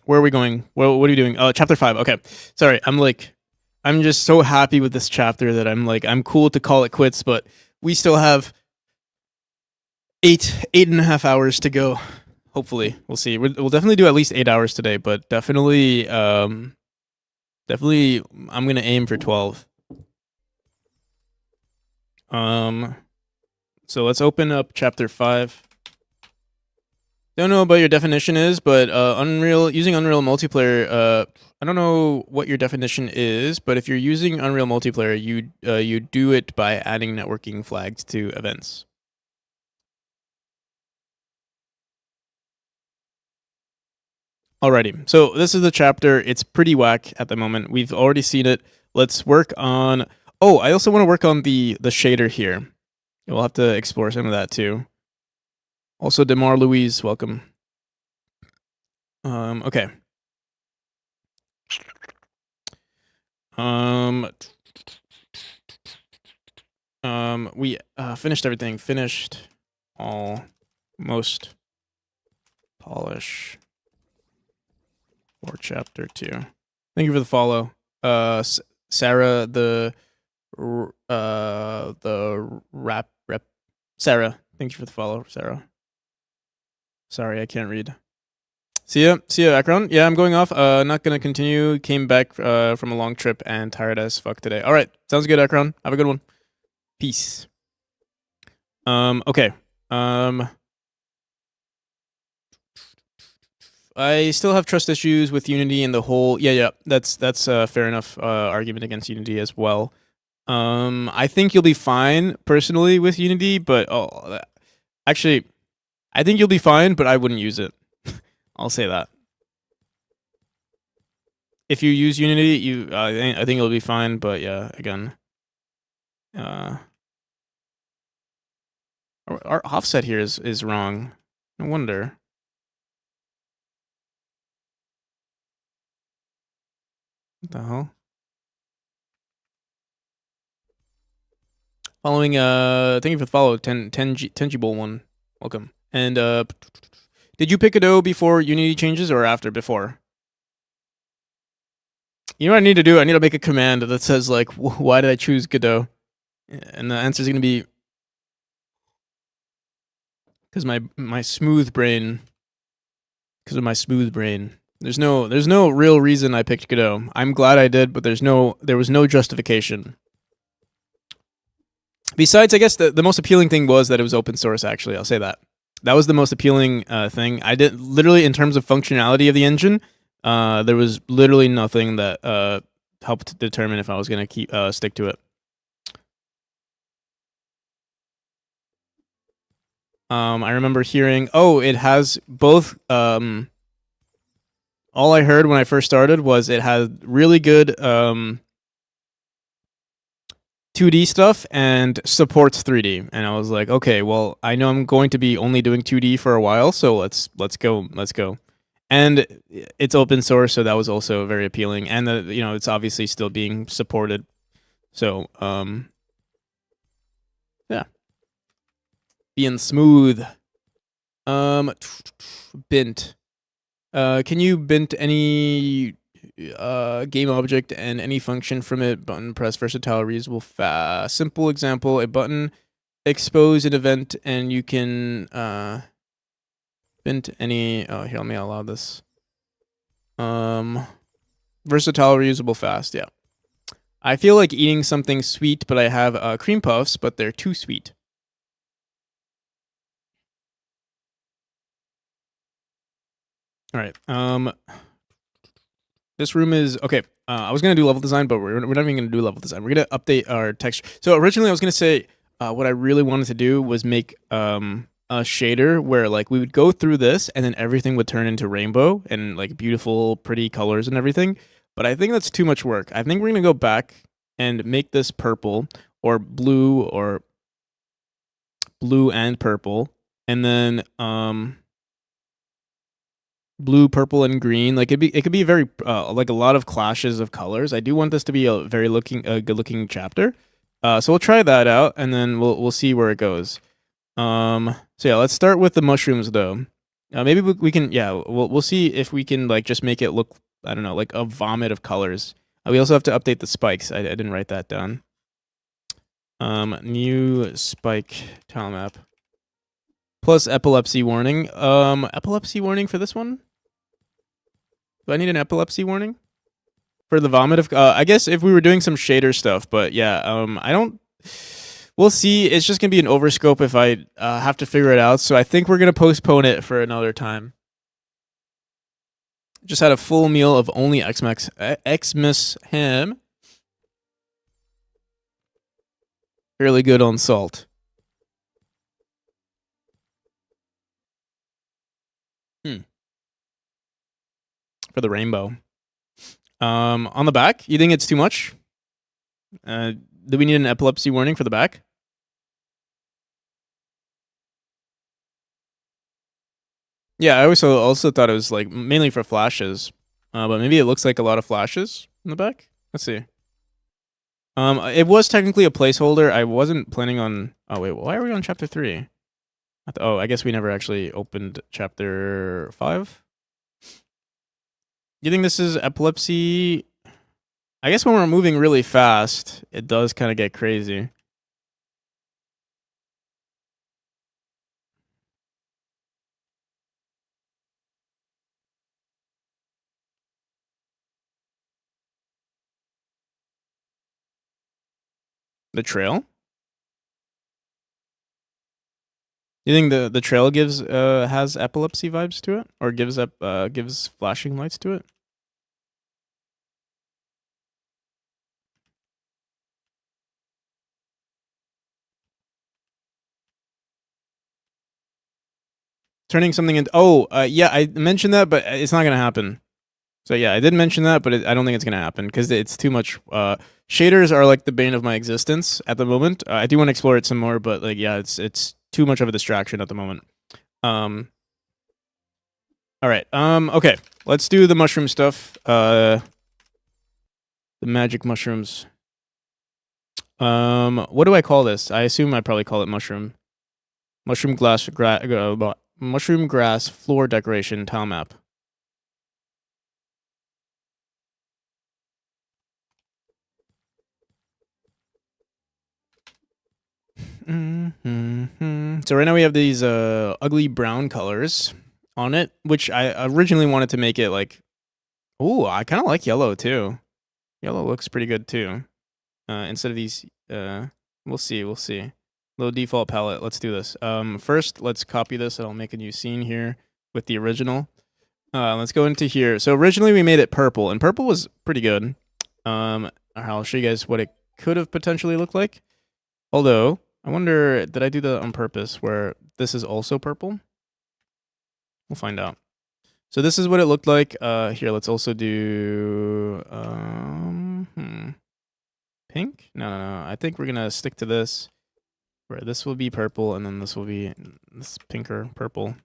Where are we going? What are you doing? Chapter 5. Okay. Sorry, I'm just so happy with this chapter that I'm cool to call it quits, but we still have 8.5 hours to go. Hopefully, we'll see. We'll definitely do at least 8 hours today, but definitely I'm gonna aim for 12. So let's open up chapter 5. Don't know what your definition is, but using Unreal multiplayer. I don't know what your definition is, but if you're using Unreal multiplayer, you do it by adding networking flags to events. Alrighty, so this is the chapter. It's pretty whack at the moment. We've already seen it. Let's work on. Oh, I also want to work on the shader here. We'll have to explore some of that too. Also, Demar Louise, welcome. Okay. We finished everything. Finished almost polish for chapter 2. Thank you for the follow. Sarah, the rep. Sarah, thank you for the follow, Sarah. Sorry, I can't read. See ya, Akron. Yeah, I'm going off. Not gonna continue. Came back from a long trip and tired as fuck today. All right, sounds good, Akron. Have a good one. Peace. Okay. I still have trust issues with Unity and the whole. Yeah. That's fair enough argument against Unity as well. I think you'll be fine personally with Unity, but actually, I think you'll be fine, but I wouldn't use it. I'll say that. If you use Unity, I think it'll be fine, but yeah, again, our offset here is wrong. No wonder. What the hell? Following, thank you for the follow, 10G Bowl 1. Welcome. And, did you pick Godot before Unity changes or after? Before? You know what I need to do? I need to make a command that says, like, why did I choose Godot? And the answer is going to be because my smooth brain. Because of my smooth brain. There's no real reason I picked Godot. I'm glad I did, but there was no justification. Besides, I guess the most appealing thing was that it was open source. Actually, I'll say that was the most appealing thing. I did literally in terms of functionality of the engine. There was literally nothing that helped determine if I was gonna keep stick to it. I remember hearing, oh, it has both. All I heard when I first started was it had really good 2D stuff and supports 3D. And I was like, okay, well, I know I'm going to be only doing 2D for a while, so let's go. And it's open source, so that was also very appealing. And it's obviously still being supported. So yeah, being smooth. Bint. Can you bint any game object and any function from it? Button press versatile reusable fast. Simple example: a button expose an event, and you can bint any. Oh, here, let me allow this. Versatile reusable fast. Yeah. I feel like eating something sweet, but I have cream puffs, but they're too sweet. All right. This room is okay. I was gonna do level design, but we're not even gonna do level design. We're gonna update our texture. So originally, I was gonna say what I really wanted to do was make a shader where like we would go through this and then everything would turn into rainbow and like beautiful, pretty colors and everything. But I think that's too much work. I think we're gonna go back and make this purple or blue and purple, and then blue, purple, and green. Like it could be very like a lot of clashes of colors. I do want this to be a very good looking chapter. So we'll try that out, and then we'll see where it goes. So yeah, let's start with the mushrooms though. Maybe we can we'll see if we can like just make it look, I don't know, like a vomit of colors. We also have to update the spikes. I didn't write that down. New spike tile map plus epilepsy warning. Epilepsy warning for this one. Do I need an epilepsy warning for the vomit of? I guess if we were doing some shader stuff, but yeah, I don't. We'll see. It's just gonna be an overscope if I have to figure it out. So I think we're gonna postpone it for another time. Just had a full meal of only Xmas ham. Fairly good on salt. For the rainbow. On the back, you think it's too much? Do we need an epilepsy warning for the back? Yeah, I also thought it was like mainly for flashes, but maybe it looks like a lot of flashes in the back. Let's see. It was technically a placeholder. I wasn't planning on. Oh wait, why are we on chapter 3? I guess we never actually opened chapter 5. You think this is epilepsy? I guess when we're moving really fast, it does kind of get crazy. The trail? You think the trail gives has epilepsy vibes to it, or gives flashing lights to it? Turning something into yeah, I mentioned that, but it's not gonna happen. So yeah, I did mention that, but I don't think it's gonna happen because it's too much. Shaders are like the bane of my existence at the moment. I do want to explore it some more, but like yeah, it's too much of a distraction at the moment. All right. Okay. Let's do the mushroom stuff. The magic mushrooms. What do I call this? I assume I probably call it mushroom. Mushroom mushroom grass floor decoration tile map. So right now we have these ugly brown colors on it, which I originally wanted to make it like. Ooh, I kind of like yellow too. Yellow looks pretty good too. Instead of these, we'll see. Low default palette. Let's do this. First, let's copy this, and I'll make a new scene here with the original. Let's go into here. So originally we made it purple, and purple was pretty good. I'll show you guys what it could have potentially looked like. Although, I wonder, did I do that on purpose, where this is also purple? We'll find out. So this is what it looked like. Here, let's also do pink. No. I think we're gonna stick to this, where this will be purple, and then this will be this pinker purple.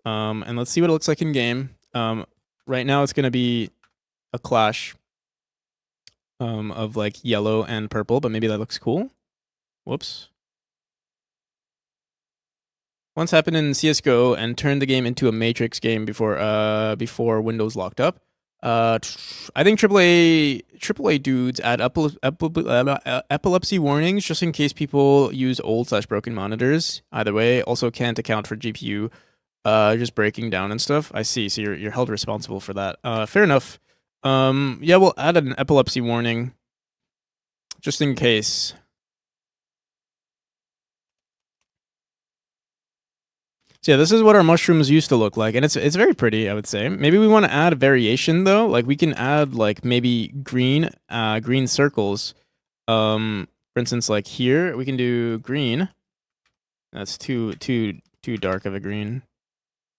And let's see what it looks like in game. Right now it's gonna be a clash of like yellow and purple, but maybe that looks cool. Whoops. Once happened in CS:GO and turned the game into a Matrix game before Windows locked up. I think AAA dudes add epilepsy warnings just in case people use old/broken monitors. Either way, also can't account for GPU just breaking down and stuff. I see. So you're held responsible for that. Fair enough. Yeah, we'll add an epilepsy warning just in case. So yeah, this is what our mushrooms used to look like, and it's very pretty, I would say. Maybe we want to add a variation though. Like we can add like maybe green circles. For instance, like here we can do green. That's too dark of a green.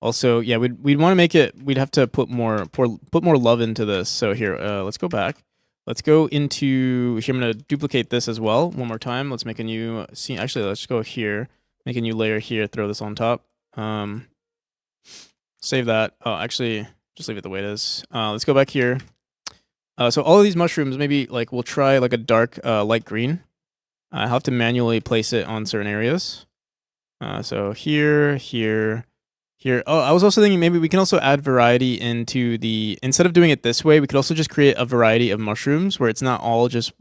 Also, yeah, we'd want to make it. We'd have to put more love into this. So here, let's go back. Let's go into here. I'm gonna duplicate this as well one more time. Let's make a new scene. Actually, let's go here. Make a new layer here. Throw this on top. Save that. Oh, actually, just leave it the way it is. Let's go back here. So all of these mushrooms, maybe like we'll try like a dark light green. I have to manually place it on certain areas. So here. Oh, I was also thinking maybe we can also add variety into the, instead of doing it this way, we could also just create a variety of mushrooms where it's not all just,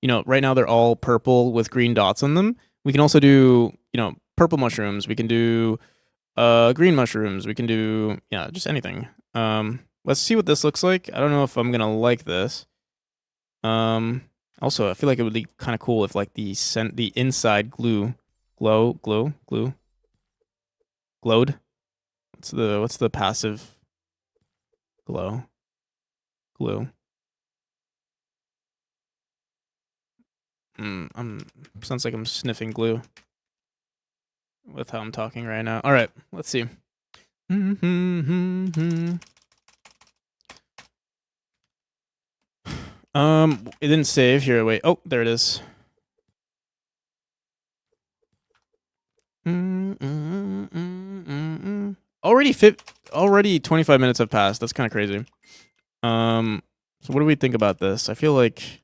right now they're all purple with green dots on them. We can also do, purple mushrooms. We can do green mushrooms. We can do, just anything. Let's see what this looks like. I don't know if I'm gonna like this. Also, I feel like it would be kind of cool if like the inside glowed. What's the passive glow? Glue. Sounds like I'm sniffing glue with how I'm talking right now. All right, let's see. It didn't save here. Wait. Oh, there it is. Already 25 minutes have passed. That's kind of crazy. So what do we think about this? I feel like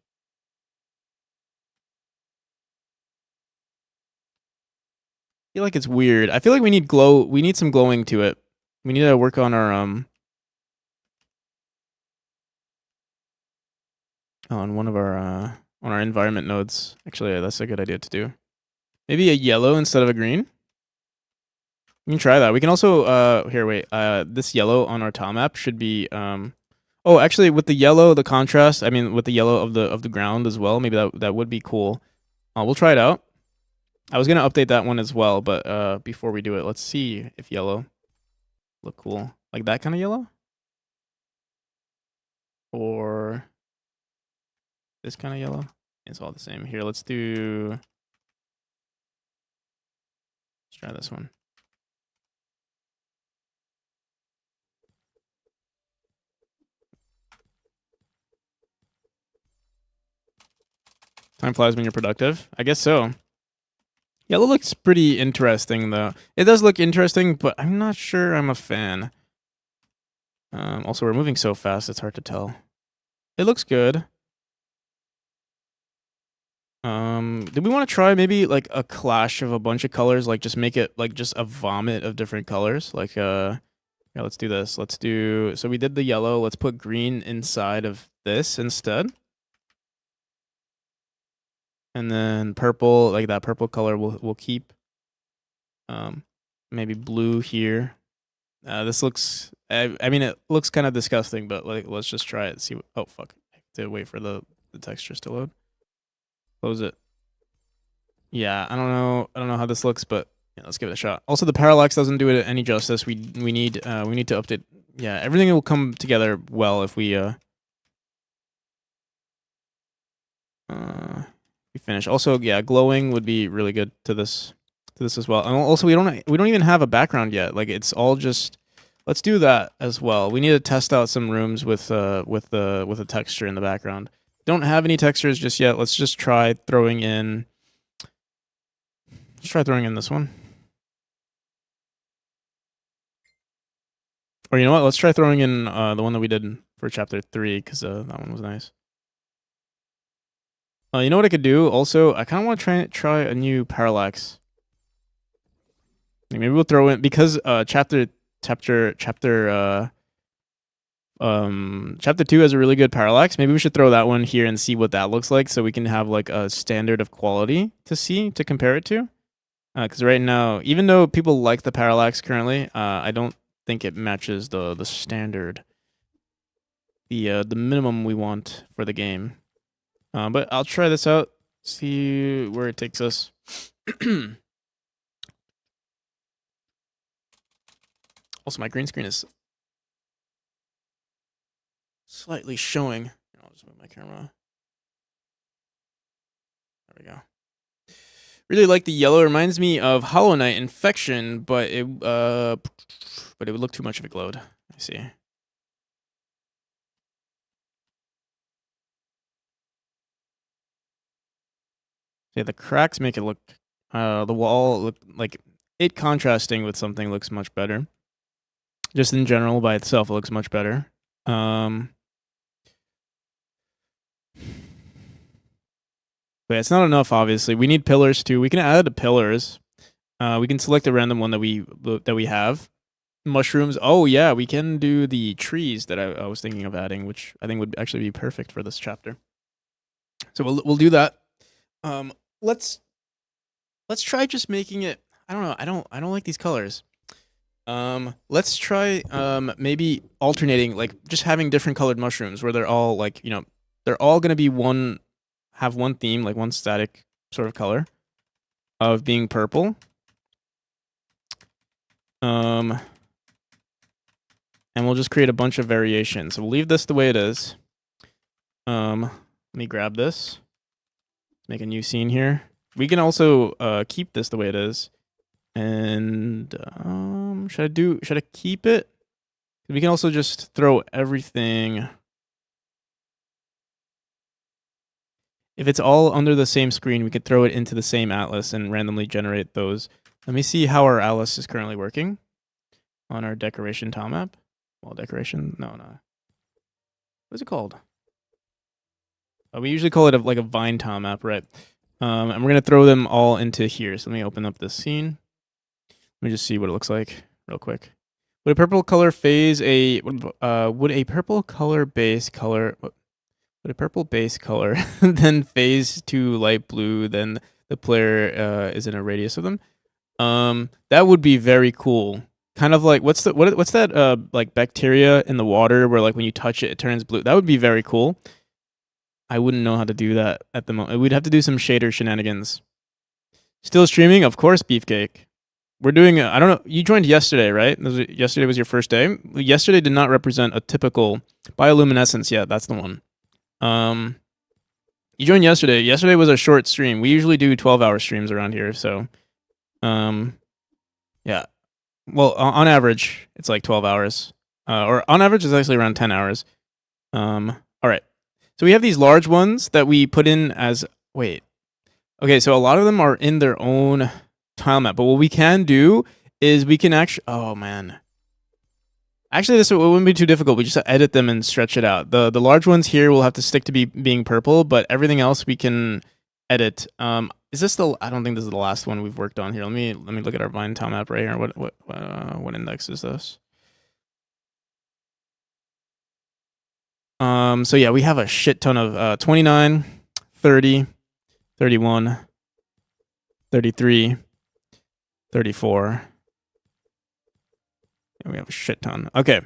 it's weird. I feel like we need glow. We need some glowing to it. We need to work on our on one of our on our environment nodes. Actually, that's a good idea to do. Maybe a yellow instead of a green. We can try that. We can also here wait. This yellow on our tile map should be oh, actually with the yellow, the contrast, I mean with the yellow of the ground as well, maybe that would be cool. We'll try it out. I was gonna update that one as well, but before we do it, let's see if yellow look cool. Like that kind of yellow? Or this kind of yellow? It's all the same. Here, let's try this one. Time flies when you're productive. I guess so. Yellow looks pretty interesting, though. It does look interesting, but I'm not sure I'm a fan. Also, we're moving so fast, it's hard to tell. It looks good. Did we want to try maybe like a clash of a bunch of colors? Like just make it like just a vomit of different colors? Like, yeah, let's do this. So we did the yellow. Let's put green inside of this instead. And then purple, like that purple color we'll keep. Maybe blue here. This looks, I mean, it looks kind of disgusting, but like, let's just try it. See what, oh, fuck. I have to wait for the textures to load. Close it. Yeah, I don't know how this looks, but yeah, let's give it a shot. Also, the parallax doesn't do it any justice. We need to update. Yeah, everything will come together well if we finish. Also, yeah, glowing would be really good to this as well. And also, we don't even have a background yet. Like it's all just. Let's do that as well. We need to test out some rooms with a texture in the background. Don't have any textures just yet. Let's just try throwing in. Let's try throwing in this one. Or you know what? Let's try throwing in the one that we did for chapter 3 because that one was nice. You know what I could do? Also, I kind of want to try a new parallax. Maybe we'll throw in because chapter 2 has a really good parallax. Maybe we should throw that one here and see what that looks like so we can have like a standard of quality to compare it to. Because right now, even though people like the parallax currently, I don't think it matches the standard, the minimum we want for the game. But I'll try this out, see where it takes us. Also, my green screen is slightly showing. I'll just move my camera. There we go. Really like the yellow. It reminds me of Hollow Knight Infection, but it would look too much if it glowed. I see. Yeah, the cracks make it look the wall look like it contrasting with something looks much better. Just in general by itself it looks much better. But it's not enough, obviously. We need pillars too. We can add the pillars. We can select a random one that we have. Mushrooms. Oh yeah, we can do the trees that I was thinking of adding, which I think would actually be perfect for this chapter. So we'll do that. Let's try just making it. I don't know. I don't like these colors. Let's try maybe alternating, like just having different colored mushrooms where they're all like, you know, they're all gonna be have one theme, like one static sort of color of being purple. And we'll just create a bunch of variations. So we'll leave this the way it is. Let me grab this. Make a new scene here. We can also keep this the way it is. And should I keep it? We can also just throw everything. If it's all under the same screen, we could throw it into the same atlas and randomly generate those. Let me see how our atlas is currently working on our decoration tile map. Well, decoration? No. What's it called? We usually call it like a vine tile map, right? And we're going to throw them all into here. So let me open up this scene. Let me just see what it looks like real quick. Would a purple color base color then phase to light blue, then the player is in a radius of them? That would be very cool. Kind of like what's that like bacteria in the water where like when you touch it it turns blue? That would be very cool. I wouldn't know how to do that at the moment. We'd have to do some shader shenanigans. Still streaming? Of course, Beefcake. We're doing, I don't know, you joined yesterday, right? Yesterday was your first day. Yesterday did not represent a typical bioluminescence. Yeah, that's the one. You joined yesterday. Yesterday was a short stream. We usually do 12-hour streams around here, so yeah. Well, on average, it's like 12 hours. Or on average, it's actually around 10 hours. All right. So we have these large ones that we put in as, wait. Okay, so a lot of them are in their own tile map, but what we can do is we can actually, oh man. Actually, this wouldn't be too difficult. We just edit them and stretch it out. The large ones here will have to stick to being purple, but everything else we can edit. Is this the? I don't think this is the last one we've worked on here. Let me look at our Vine tile map right here. What index is this? So yeah, we have a shit ton of 29, 30, 31, 33, 34. And we have a shit ton. Okay.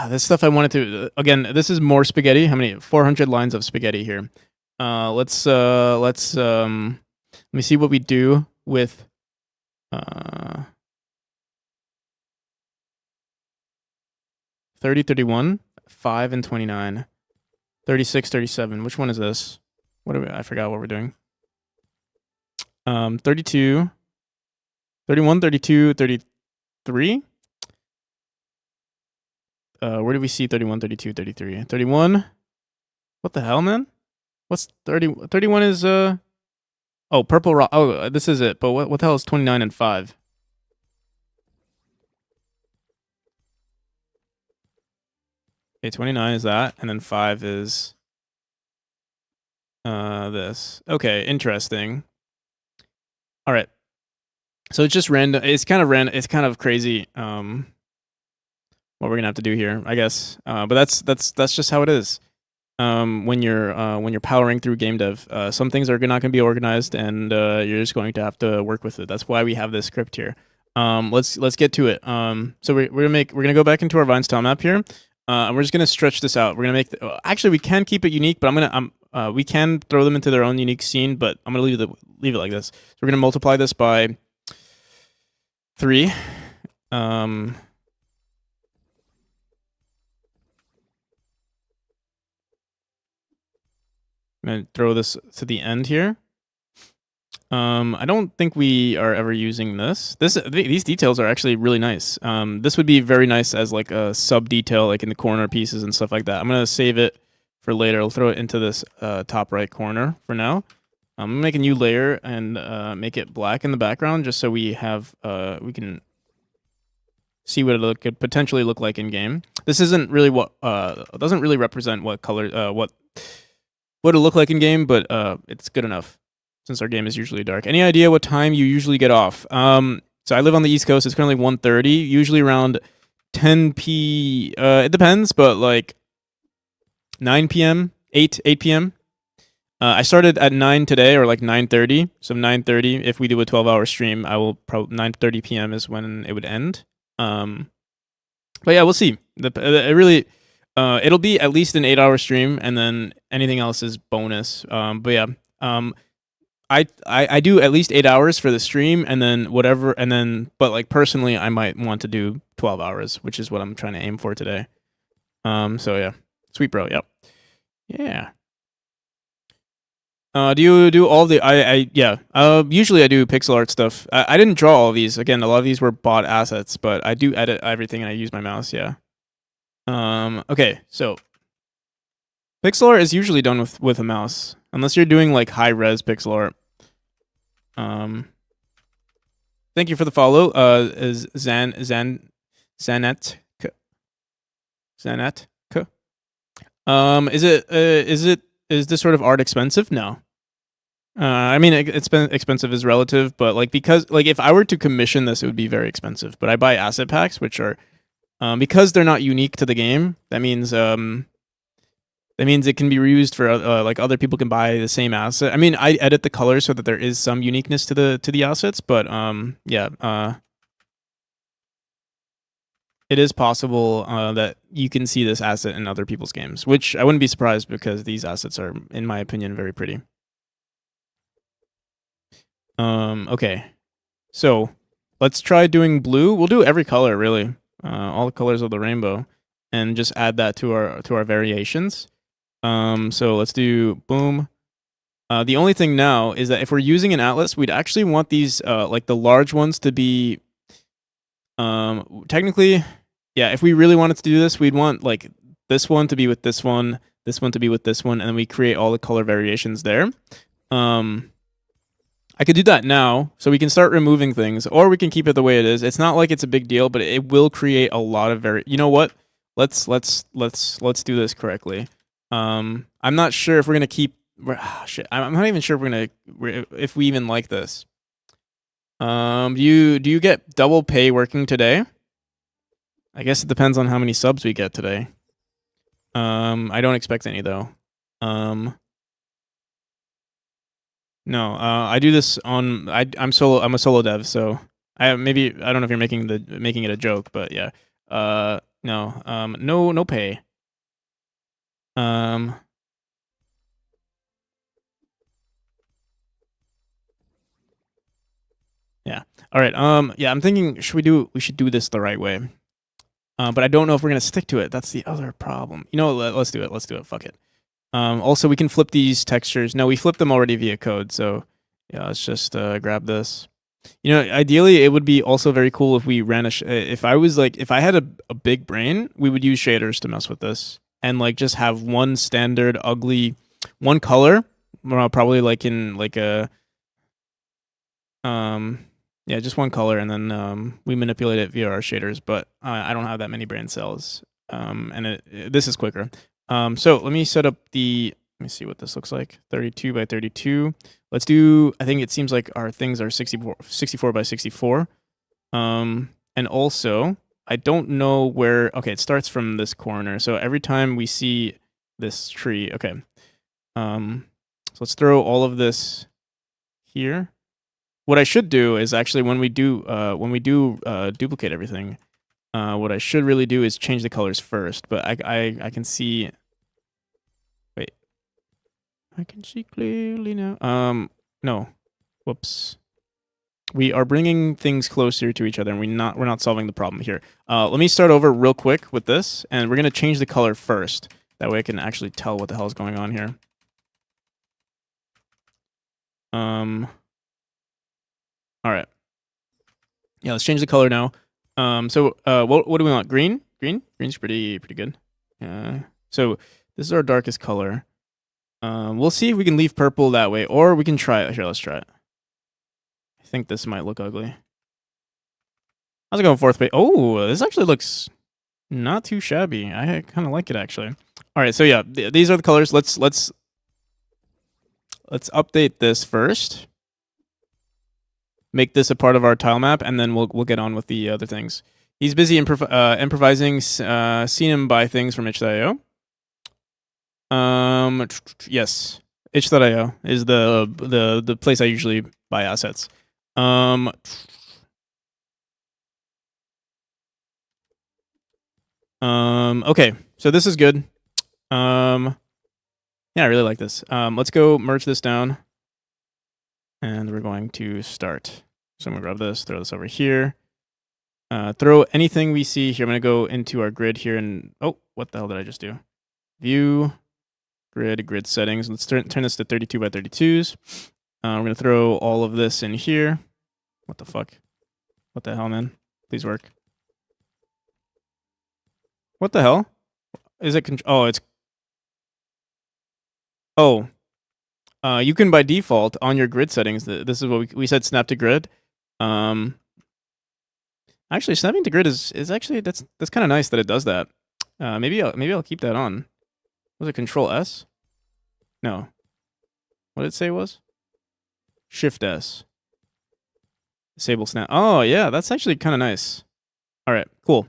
This stuff I wanted to, again, this is more spaghetti. How many? 400 lines of spaghetti here. Let me see what we do with, 30, 31, 5, and 29, 36, 37. Which one is this? What are we? I forgot what we're doing. 32, 31, 32, 33. Where do we see 31, 32, 33? 31? What the hell, man? What's 30? 31 is, oh, purple rock. Oh, this is it. But what the hell is 29 and 5? Okay, 29 is that, and then 5 is this. Okay, interesting. All right. So it's just random. It's kind of random. It's kind of crazy. What we're gonna have to do here, I guess. But that's just how it is. When you're powering through game dev, some things are not gonna be organized, and you're just going to have to work with it. That's why we have this script here. Let's get to it. So we're gonna go back into our Vines tile map here. And we're just gonna stretch this out. We're gonna make actually we can keep it unique, but we can throw them into their own unique scene, but I'm gonna leave it like this. So we're gonna multiply this by 3. I'm gonna throw this to the end here. I don't think we are ever using this. These details are actually really nice. This would be very nice as like a sub detail, like in the corner pieces and stuff like that. I'm gonna save it for later. I'll throw it into this top right corner for now. I'm gonna make a new layer and make it black in the background, just so we have we can see what it could potentially look like in game. This isn't really what doesn't really represent what color what it'll look like in game, but it's good enough since our game is usually dark. Any idea what time you usually get off? So I live on the East Coast. It's currently 1:30, usually around 10 p. It depends, but like 9 p.m., 8 p.m. I started at 9 today, or like 9:30. So 9:30. If we do a 12-hour stream, I will probably 9:30 p.m. is when it would end. But yeah, we'll see. It really, it'll be at least an 8-hour stream, and then anything else is bonus. But yeah, I do at least 8 hours for the stream, and then whatever, and then but like personally, I might want to do 12 hours, which is what I'm trying to aim for today. So yeah, sweet bro, yep, yeah. Do you do all the yeah? Usually I do pixel art stuff. I didn't draw all of these. Again, a lot of these were bought assets, but I do edit everything and I use my mouse. Yeah. Okay, so pixel art is usually done with a mouse, unless you're doing like high res pixel art. Thank you for the follow. Is Zanet? Is this sort of art expensive? No. I mean, it's been expensive is relative, but like because like if I were to commission this, it would be very expensive. But I buy asset packs, which are because they're not unique to the game. That means it can be reused for like other people can buy the same asset. I mean, I edit the colors so that there is some uniqueness to the assets, but yeah, it is possible that you can see this asset in other people's games, which I wouldn't be surprised because these assets are, in my opinion, very pretty. Okay. So let's try doing blue. We'll do every color really, all the colors of the rainbow, and just add that to our variations. So let's do boom. The only thing now is that if we're using an atlas, we'd actually want these like the large ones to be technically, yeah. If we really wanted to do this, we'd want like this one to be with this one to be with this one, and then we create all the color variations there. I could do that now, so we can start removing things, or we can keep it the way it is. It's not like it's a big deal, but it will create a lot of You know what? Let's do this correctly. I'm not sure if we're gonna keep. Shit, I'm not even sure if we even like this. Do you get double pay working today? I guess it depends on how many subs we get today. I don't expect any though. No, I do this on I'm a solo dev, so I don't know if you're making it a joke, but yeah. No. No pay. Yeah. All right. Yeah, I'm thinking we should do this the right way. But I don't know if we're going to stick to it. That's the other problem. You know, let's do it. Let's do it. Fuck it. Also, we can flip these textures. No, we flipped them already via code. So yeah, let's just grab this. You know, ideally, it would be also very cool if we ran if I had a big brain, we would use shaders to mess with this and like just have one standard ugly, one color, probably like in like a, yeah, just one color, and then we manipulate it via our shaders. But I don't have that many brain cells, and this is quicker. So let me set up the. Let me see what this looks like. 32 by 32. Let's do. I think it seems like our things are 64 by 64. And also, I don't know where. Okay, it starts from this corner. So every time we see this tree, okay. So let's throw all of this here. What I should do is actually when we do duplicate everything, what I should really do is change the colors first. But I can see. Wait, I can see clearly now. No, whoops. We are bringing things closer to each other, and we're not solving the problem here. Let me start over real quick with this, and we're gonna change the color first. That way, I can actually tell what the hell is going on here. All right. Yeah, let's change the color now. So what do we want? Green? Green's pretty good. So this is our darkest color. We'll see if we can leave purple that way, or we can try it. Here, let's try it. I think this might look ugly. How's it going, fourth base? Oh, this actually looks not too shabby. I kind of like it actually. All right, so yeah, these are the colors. Let's update this first. Make this a part of our tile map, and then we'll get on with the other things. He's busy improvising. Seen him buy things from itch.io. Yes, itch.io is the place I usually buy assets. Okay, so this is good. Yeah, I really like this. Let's go merge this down. And we're going to start. So I'm going to grab this, throw this over here. Throw anything we see here. I'm going to go into our grid here and... Oh, what the hell did I just do? View, grid settings. Let's turn this to 32 by 32s. We're going to throw all of this in here. What the fuck? What the hell, man? Please work. What the hell? Is it... Oh, it's... Oh. You can by default on your grid settings. This is what we said. Snap to grid. Actually, snapping to grid is actually that's kind of nice that it does that. Maybe I'll keep that on. Was it Control S? No. What did it say it was? Shift S. Disable snap. Oh yeah, that's actually kind of nice. All right, cool.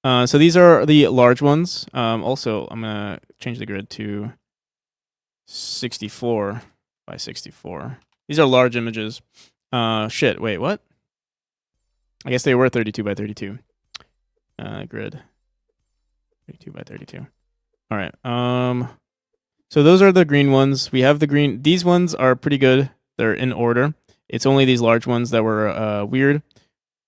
So these are the large ones. Also, I'm gonna change the grid to 64 by 64. These are large images. Shit, wait, what? I guess they were 32 by 32. Grid. 32 by 32. All right. So those are the green ones. We have the green. These ones are pretty good. They're in order. It's only these large ones that were weird.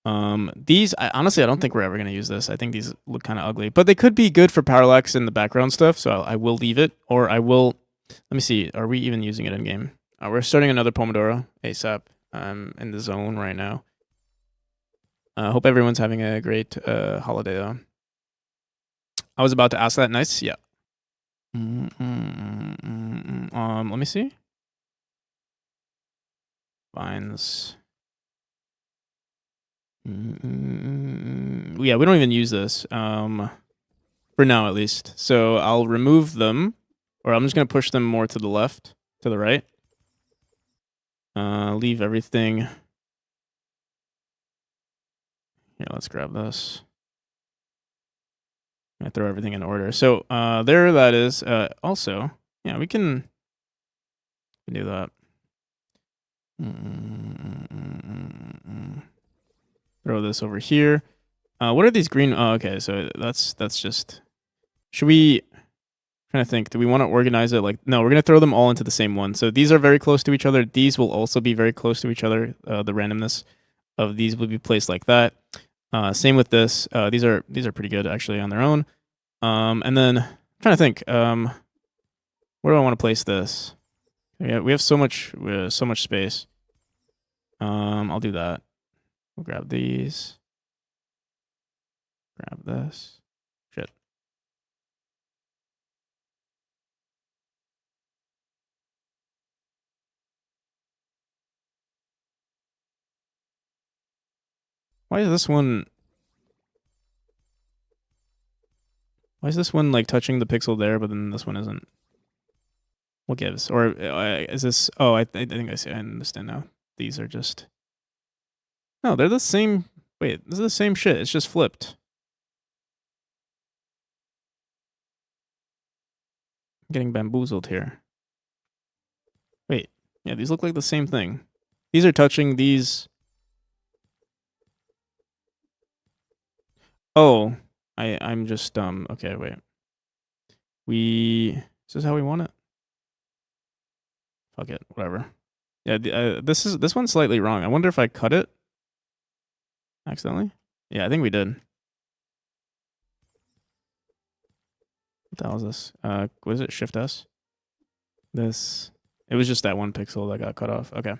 These, honestly, I don't think we're ever going to use this. I think these look kind of ugly, but they could be good for parallax and the background stuff, so I will leave it, or I will, let me see, are we even using it in game? We're starting another Pomodoro ASAP. I'm in the zone right now. Hope everyone's having a great holiday, though. I was about to ask that. Nice, yeah. Let me see. Vines. Yeah, we don't even use this. For now, at least. So I'll remove them, or I'm just gonna push them more to the left, to the right. Leave everything. Yeah, let's grab this. I throw everything in order. So there that is. Also, yeah, we can do that. Throw this over here. What are these green? Oh, okay. So that's just. Should we? Trying to think. Do we want to organize it like? No, we're gonna throw them all into the same one. So these are very close to each other. These will also be very close to each other. The randomness of these will be placed like that. Same with this. These are pretty good actually on their own. And then I'm trying to think. Where do I want to place this? Yeah, we have so much space. I'll do that. We'll grab these. Grab this. Shit. Why is this one like touching the pixel there, but then this one isn't? What gives? Or is this? Oh, I think I see. I understand now. These are just. No, they're the same. Wait, this is the same shit. It's just flipped. I'm getting bamboozled here. Wait, yeah, these look like the same thing. These are touching these. Oh, I'm just okay, wait. Is this how we want it? Fuck it, whatever. Yeah, this one's slightly wrong. I wonder if I cut it accidentally. Yeah, I think we did. What the hell is this? What is it? Shift S. This. It was just that one pixel that got cut off. Okay.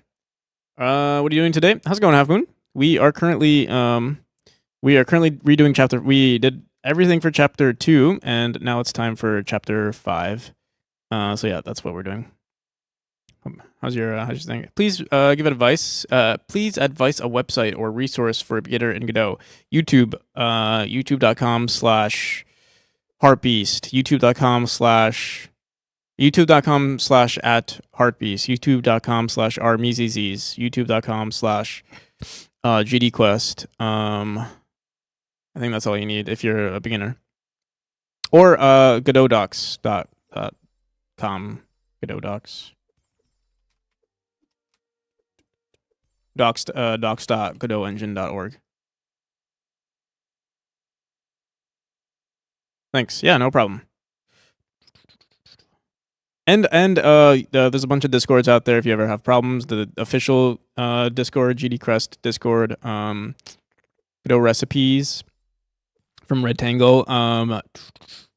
What are you doing today? How's it going, Half Moon? We are currently redoing chapter. We did everything for chapter 2, and now it's time for chapter 5. So yeah, that's what we're doing. How's your thing? Please give advice. Please advise a website or resource for a beginner in Godot. YouTube. YouTube.com/heartbeast. YouTube.com/@heartbeast. YouTube.com/rmezzz. YouTube.com/GDQuest. I think that's all you need if you're a beginner. Or godotdocs.com. Godotdocs. docs.godotengine.org. Thanks. Yeah, no problem. And there's a bunch of Discords out there if you ever have problems. The official Discord, GDQuest Discord, Godot recipes from Redtangle.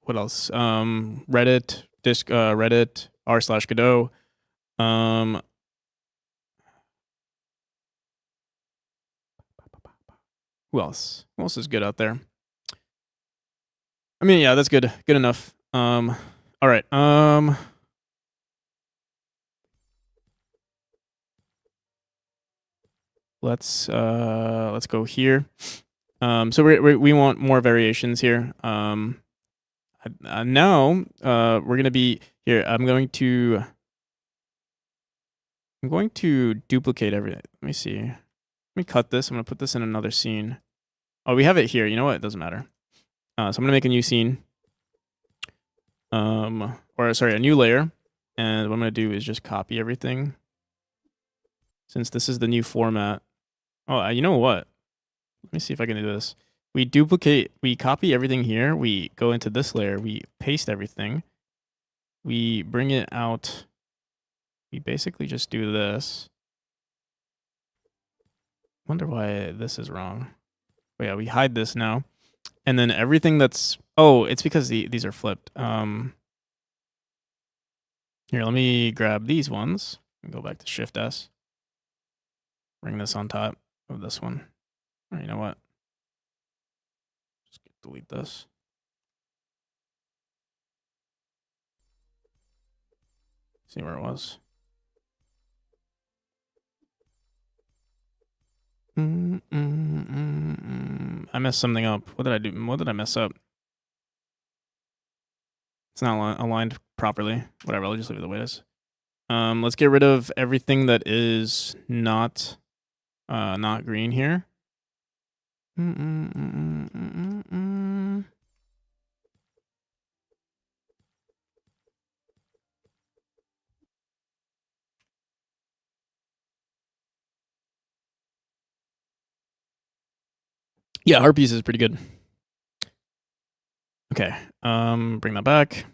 What else? Reddit, Reddit r/Godot. Who else? Who else is good out there? I mean, yeah, that's good. Good enough. All right. Let's go here. So we want more variations here. Now we're gonna be here. I'm going to duplicate everything. Let me see. Let me cut this. I'm gonna put this in another scene. Oh, we have it here. You know what? It doesn't matter. So I'm gonna make a new scene. Or sorry, a new layer. And what I'm gonna do is just copy everything. Since this is the new format. Oh, you know what? Let me see if I can do this. We copy everything here. We go into this layer. We paste everything. We bring it out. We basically just do this. Wonder why this is wrong. But yeah, we hide this now. And then everything that's... Oh, it's because these are flipped. Here, let me grab these ones and go back to Shift S. Bring this on top of this one. Or you know what? Just delete this. See where it was. I messed something up. What did I do? What did I mess up? It's not aligned properly. Whatever, I'll just leave it the way it is. Let's get rid of everything that is not green here. Yeah, Harpies is pretty good. Okay, bring that back.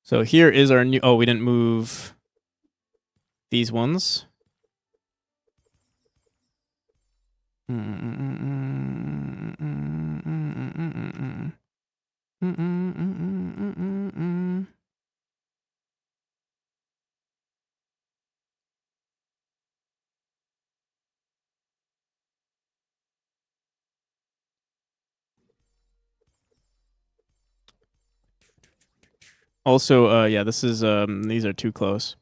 So here is our new... Oh, we didn't move these ones. Also, yeah, this is these are too close.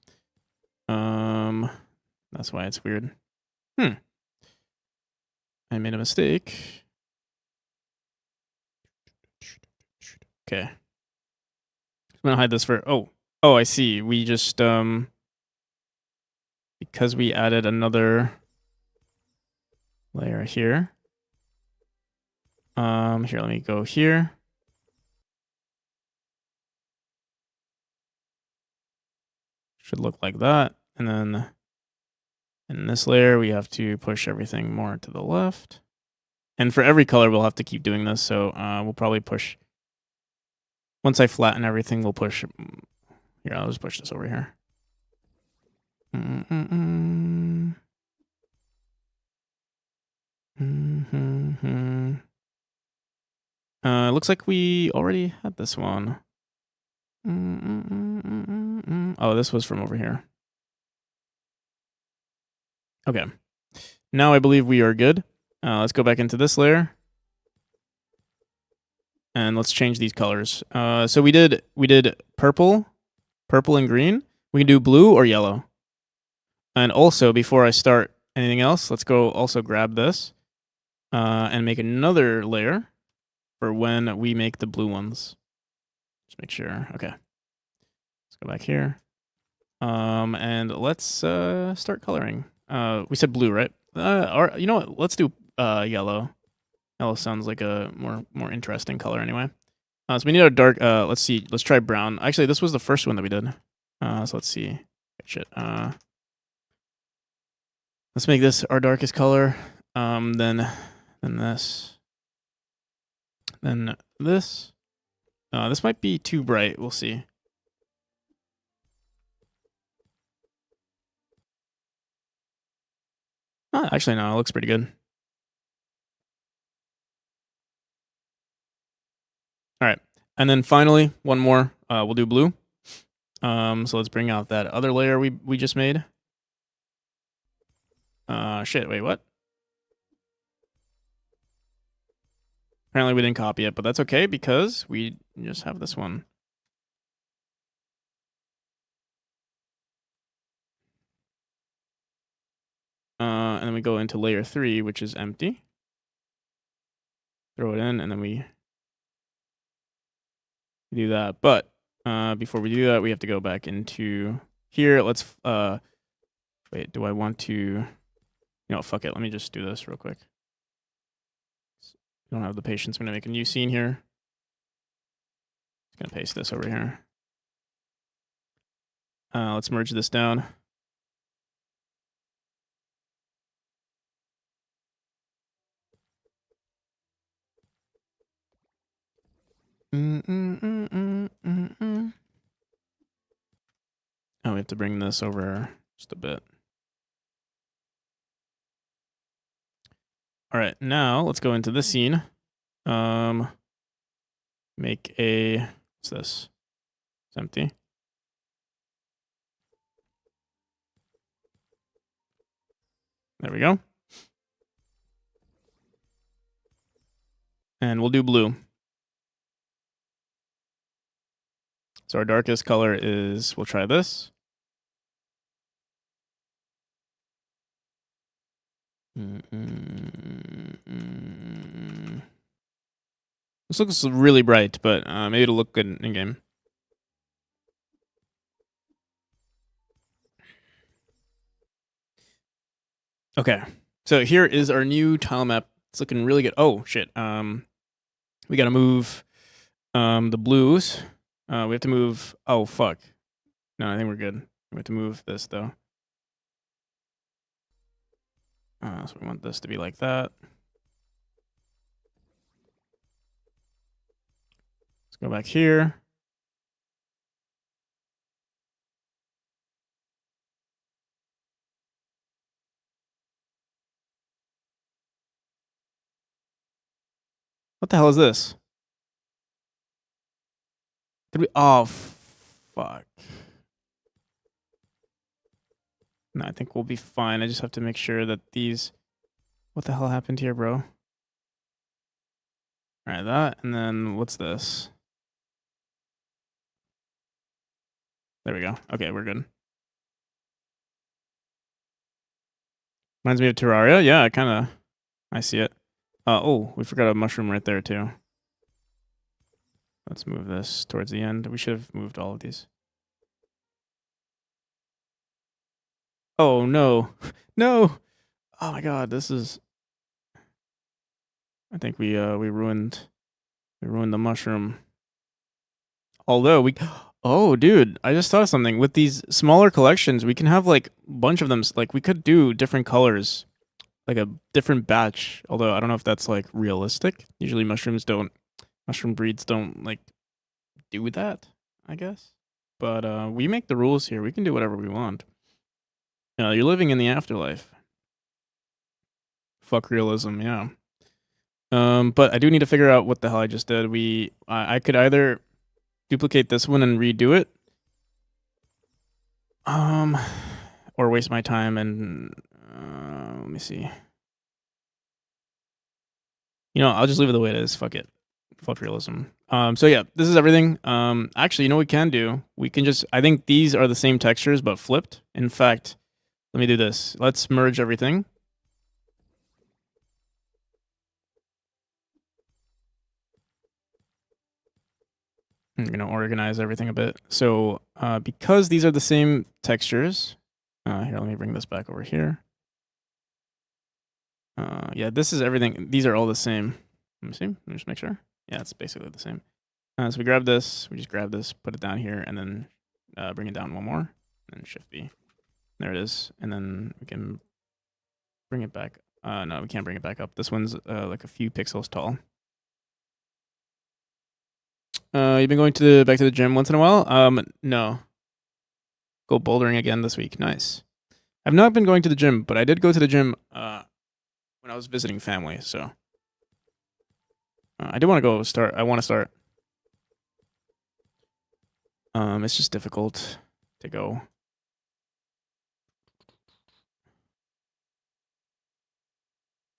That's why it's weird. I made a mistake. Okay. I'm gonna hide this for... Oh, I see. We just because we added another layer here. Here, let me go here. Should look like that. And then in this layer, we have to push everything more to the left. And for every color, we'll have to keep doing this. So we'll probably push... Once I flatten everything, we'll push... Here, I'll just push this over here. It looks like we already had this one. Oh, this was from over here. Okay. Now I believe we are good. Let's go back into this layer. And let's change these colors. So we did purple and green. We can do blue or yellow. And also, before I start anything else, let's go also grab this and make another layer for when we make the blue ones. Just make sure. Okay. Let's go back here. And let's start coloring. We said blue, right? Or you know what? Let's do yellow. Yellow sounds like a more interesting color anyway. So we need a dark. Let's see. Let's try brown. Actually, this was the first one that we did. So let's see. Shit. Let's make this our darkest color. Then this. Then this. This might be too bright. We'll see. Actually, no. It looks pretty good. All right. And then finally, one more. We'll do blue. So let's bring out that other layer we just made. Shit, wait, what? Apparently we didn't copy it, but that's okay because we just have this one. And then we go into layer 3, which is empty. Throw it in, and then we do that. But before we do that, we have to go back into here. Let's wait, do I want to... You know, fuck it. Let me just do this real quick. Don't have the patience. I'm going to make a new scene here. Just going to paste this over here. Let's merge this down. Oh, we have to bring this over just a bit. All right, now let's go into this scene. Make a, what's this? It's empty. There we go. And we'll do blue. So our darkest color is, we'll try this. This looks really bright, but maybe it'll look good in game. Okay, so here is our new tile map. It's looking really good. Oh shit. We gotta move the blues. We have to move. Oh fuck. No, I think we're good. We have to move this though. So we want this to be like that. Let's go back here. What the hell is this? Did we? Oh, fuck. No, I think we'll be fine. I just have to make sure that these... What the hell happened here, bro? Alright, that, and then what's this? There we go. Okay, we're good. Reminds me of Terraria. Yeah, I see it. Oh, we forgot a mushroom right there too. Let's move this towards the end. We should have moved all of these. Oh no. No. Oh my god, this is... I think we ruined the mushroom. Although we... Oh, dude, I just thought of something. With these smaller collections, we can have like a bunch of them. Like we could do different colors, like a different batch. Although I don't know if that's like realistic. Usually mushroom breeds don't like do that, I guess. But we make the rules here. We can do whatever we want. You're living in the afterlife. Fuck realism, yeah. But I do need to figure out what the hell I just did. I could either duplicate this one and redo it, or waste my time and let me see. You know, I'll just leave it the way it is. Fuck it. Fuck realism. So yeah, this is everything. Actually, you know what we can do? We can just, I think these are the same textures but flipped. In fact, let me do this. Let's merge everything. I'm going to organize everything a bit. So because these are the same textures, here, let me bring this back over here. Yeah, this is everything. These are all the same. Let me see. Let me just make sure. Yeah, it's basically the same. So we grab this. We just grab this, put it down here, and then bring it down one more, and Shift B. There it is. And then we can bring it back. No, we can't bring it back up. This one's like a few pixels tall. You've been going back to the gym once in a while? No. Go bouldering again this week. Nice. I've not been going to the gym, but I did go to the gym when I was visiting family, so I do want to go start. I want to start. It's just difficult to go.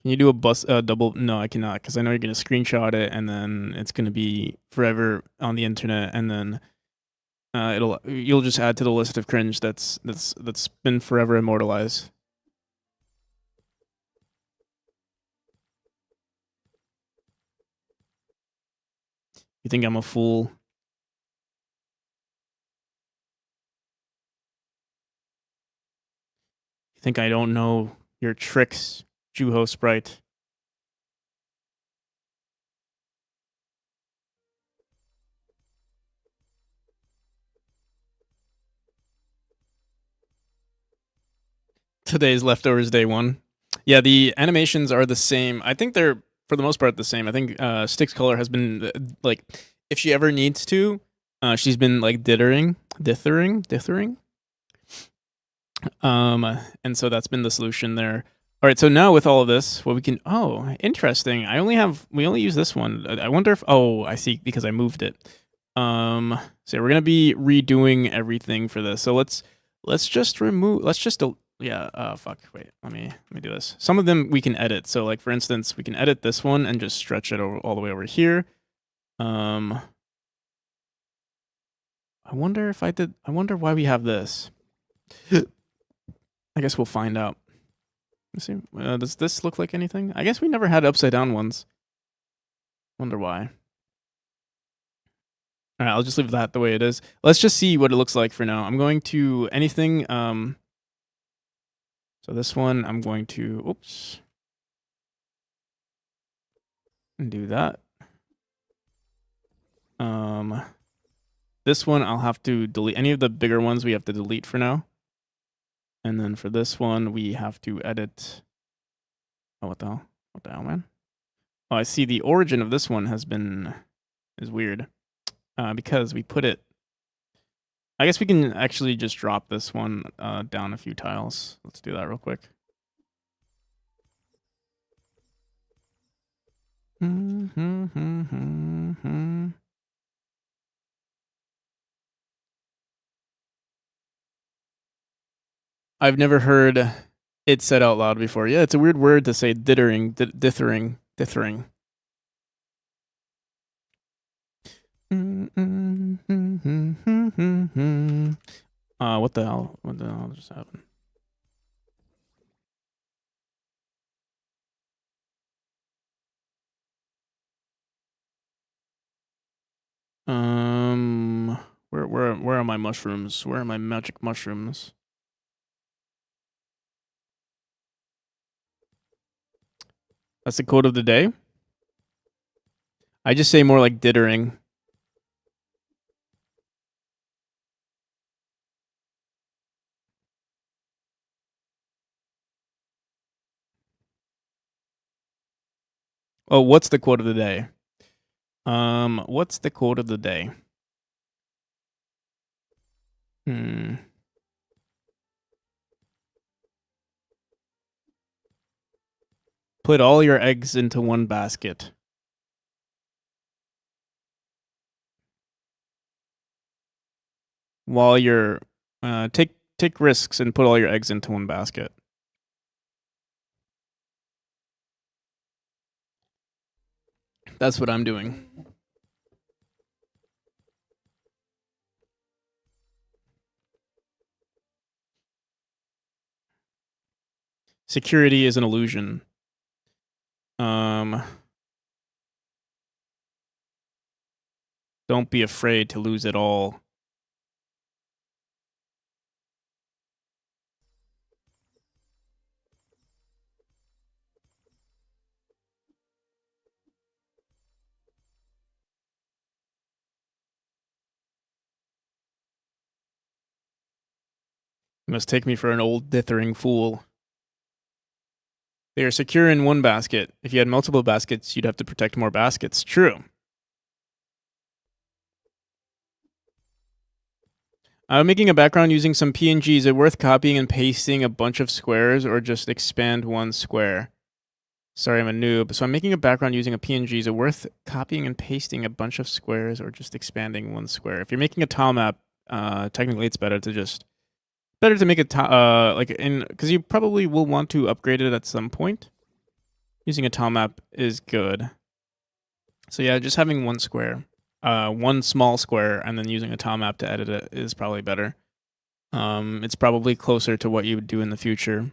Can you do a double? No, I cannot, because I know you're gonna screenshot it, and then it's gonna be forever on the internet, and then you'll just add to the list of cringe that's been forever immortalized. You think I'm a fool? You think I don't know your tricks, Juho Sprite? Today's leftovers day one. Yeah, the animations are the same. I think they're, for the most part, the same. I think Styx Color has been, like, if she ever needs to, she's been, like, dithering. And so that's been the solution there. All right, so now with all of this, what we can, oh, interesting. We only use this one. I wonder if, oh, I see, because I moved it. So we're going to be redoing everything for this. So let's just remove, fuck, wait, let me do this. Some of them we can edit. So like, for instance, we can edit this one and just stretch it all the way over here. I wonder why we have this. I guess we'll find out. Let's see. Does this look like anything? I guess we never had upside down ones. Wonder why. All right, I'll just leave that the way it is. Let's just see what it looks like for now. I'm going to anything. So this one, I'm going to, oops, and do that. This one, I'll have to delete. Any of the bigger ones we have to delete for now. And then for this one, we have to edit. Oh, what the hell? What the hell, man? Oh, I see the origin of this one is weird. Because we put it. I guess we can actually just drop this one down a few tiles. Let's do that real quick. I've never heard it said out loud before. Yeah, it's a weird word to say, dithering. What the hell? What the hell just happened? Where are my mushrooms? Where are my magic mushrooms? That's the quote of the day. I just say more like dithering. Oh, what's the quote of the day? What's the quote of the day? Put all your eggs into one basket. While you're take risks and put all your eggs into one basket. That's what I'm doing. Security is an illusion. Don't be afraid to lose it all. You must take me for an old dithering fool. They are secure in one basket. If you had multiple baskets, you'd have to protect more baskets. True. Making a background using some PNG. Is it worth copying and pasting a bunch of squares or just expand one square? Sorry, I'm a noob. So I'm making a background using a PNG. Is it worth copying and pasting a bunch of squares or just expanding one square? If you're making a tile map, technically it's better to make a because you probably will want to upgrade it at some point. Using a tile map is good. So yeah, just having one square, one small square, and then using a tile map to edit it is probably better. It's probably closer to what you would do in the future,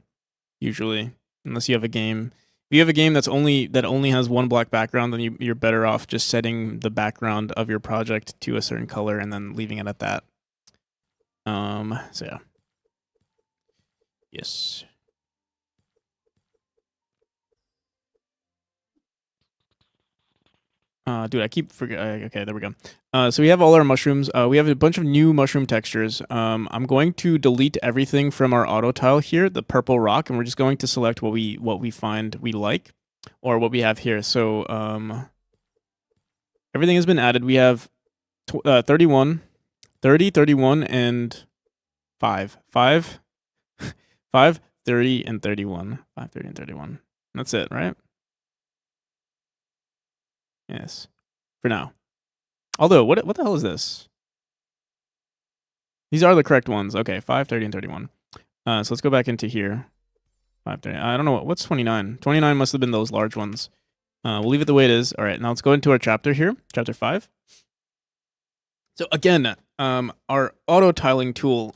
usually, unless you have a game. If you have a game that only has one black background, then you're better off just setting the background of your project to a certain color and then leaving it at that. So yeah. Yes. Dude, I keep forgetting. Okay, there we go. So we have all our mushrooms. We have a bunch of new mushroom textures. I'm going to delete everything from our auto tile here, the purple rock, and we're just going to select what we find we like, or what we have here. So everything has been added. We have 31, 30, 31, and 5. 5, 5, 30 and 31. 5, 30 and 31. That's it, right? Yes. For now. Although, what the hell is this? These are the correct ones. Okay, 5, 30, and 31. So let's go back into here. 5, 30. I don't know. What's 29? 29 must have been those large ones. We'll leave it the way it is. All right, now let's go into our chapter here. Chapter 5. So again, our auto tiling tool,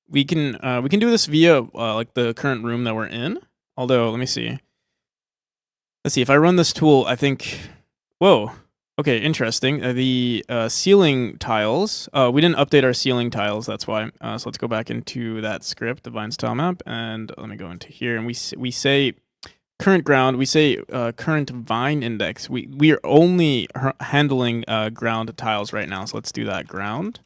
we can do this via like the current room that we're in. Although, let me see. Let's see, if I run this tool, I think, whoa, okay, interesting. The ceiling tiles, we didn't update our ceiling tiles, that's why. So let's go back into that script, the Vines tile map, and let me go into here, and we say current ground, we say current vine index. We are only handling ground tiles right now, so let's do that, ground.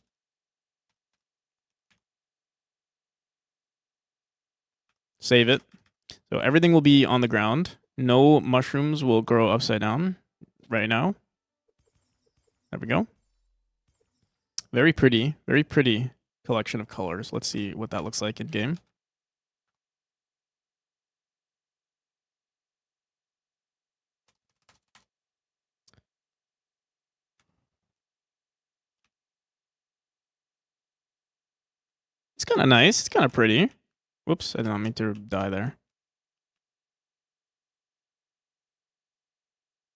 Save it. So everything will be on the ground. No mushrooms will grow upside down right now. There we go. Very pretty collection of colors. Let's see what that looks like in game. It's kind of nice. It's kind of pretty. Whoops, I did not mean to die there.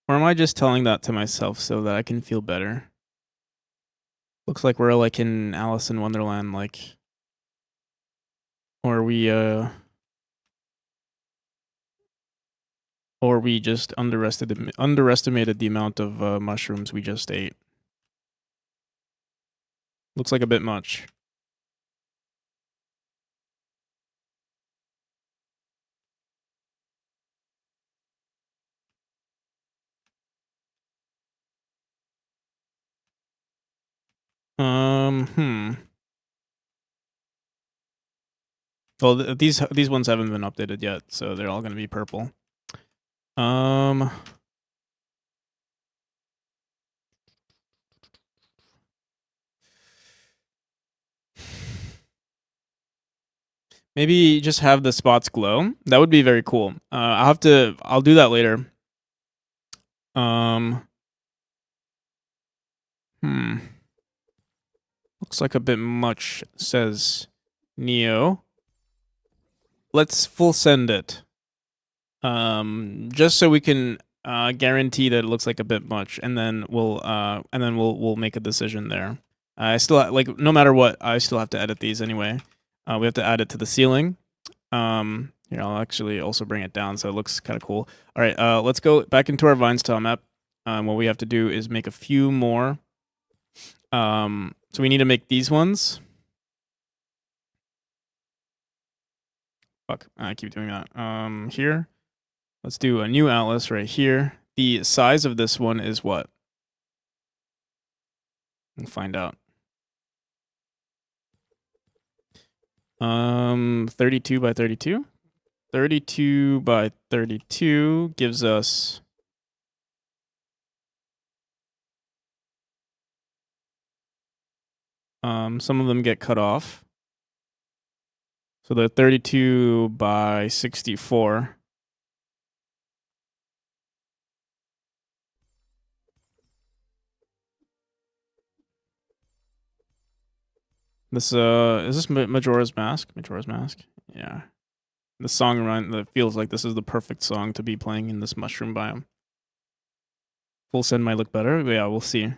Or am I just telling that to myself so that I can feel better? Looks like we're like in Alice in Wonderland, like, or we just underestimated the amount of mushrooms we just ate. Looks like a bit much. Well, these ones haven't been updated yet, so they're all going to be purple. Maybe just have the spots glow. That would be very cool. I'll do that later. Looks like a bit much, says Neo. Let's full send it. Just so we can guarantee that it looks like a bit much, and then we'll make a decision there. I still like, no matter what, I still have to edit these anyway. We have to add it to the ceiling. Here, I'll actually also bring it down so it looks kind of cool. All right, let's go back into our Vines tile map. What we have to do is make a few more. So we need to make these ones. Fuck, I keep doing that. Here, let's do a new atlas right here. The size of this one is what? We'll find out. 32 by 32. 32 by 32 gives us some of them get cut off. So the 32 by 64. This is this Majora's Mask? Majora's Mask? Yeah. The song that feels like this is the perfect song to be playing in this mushroom biome. Full send might look better. But yeah, we'll see.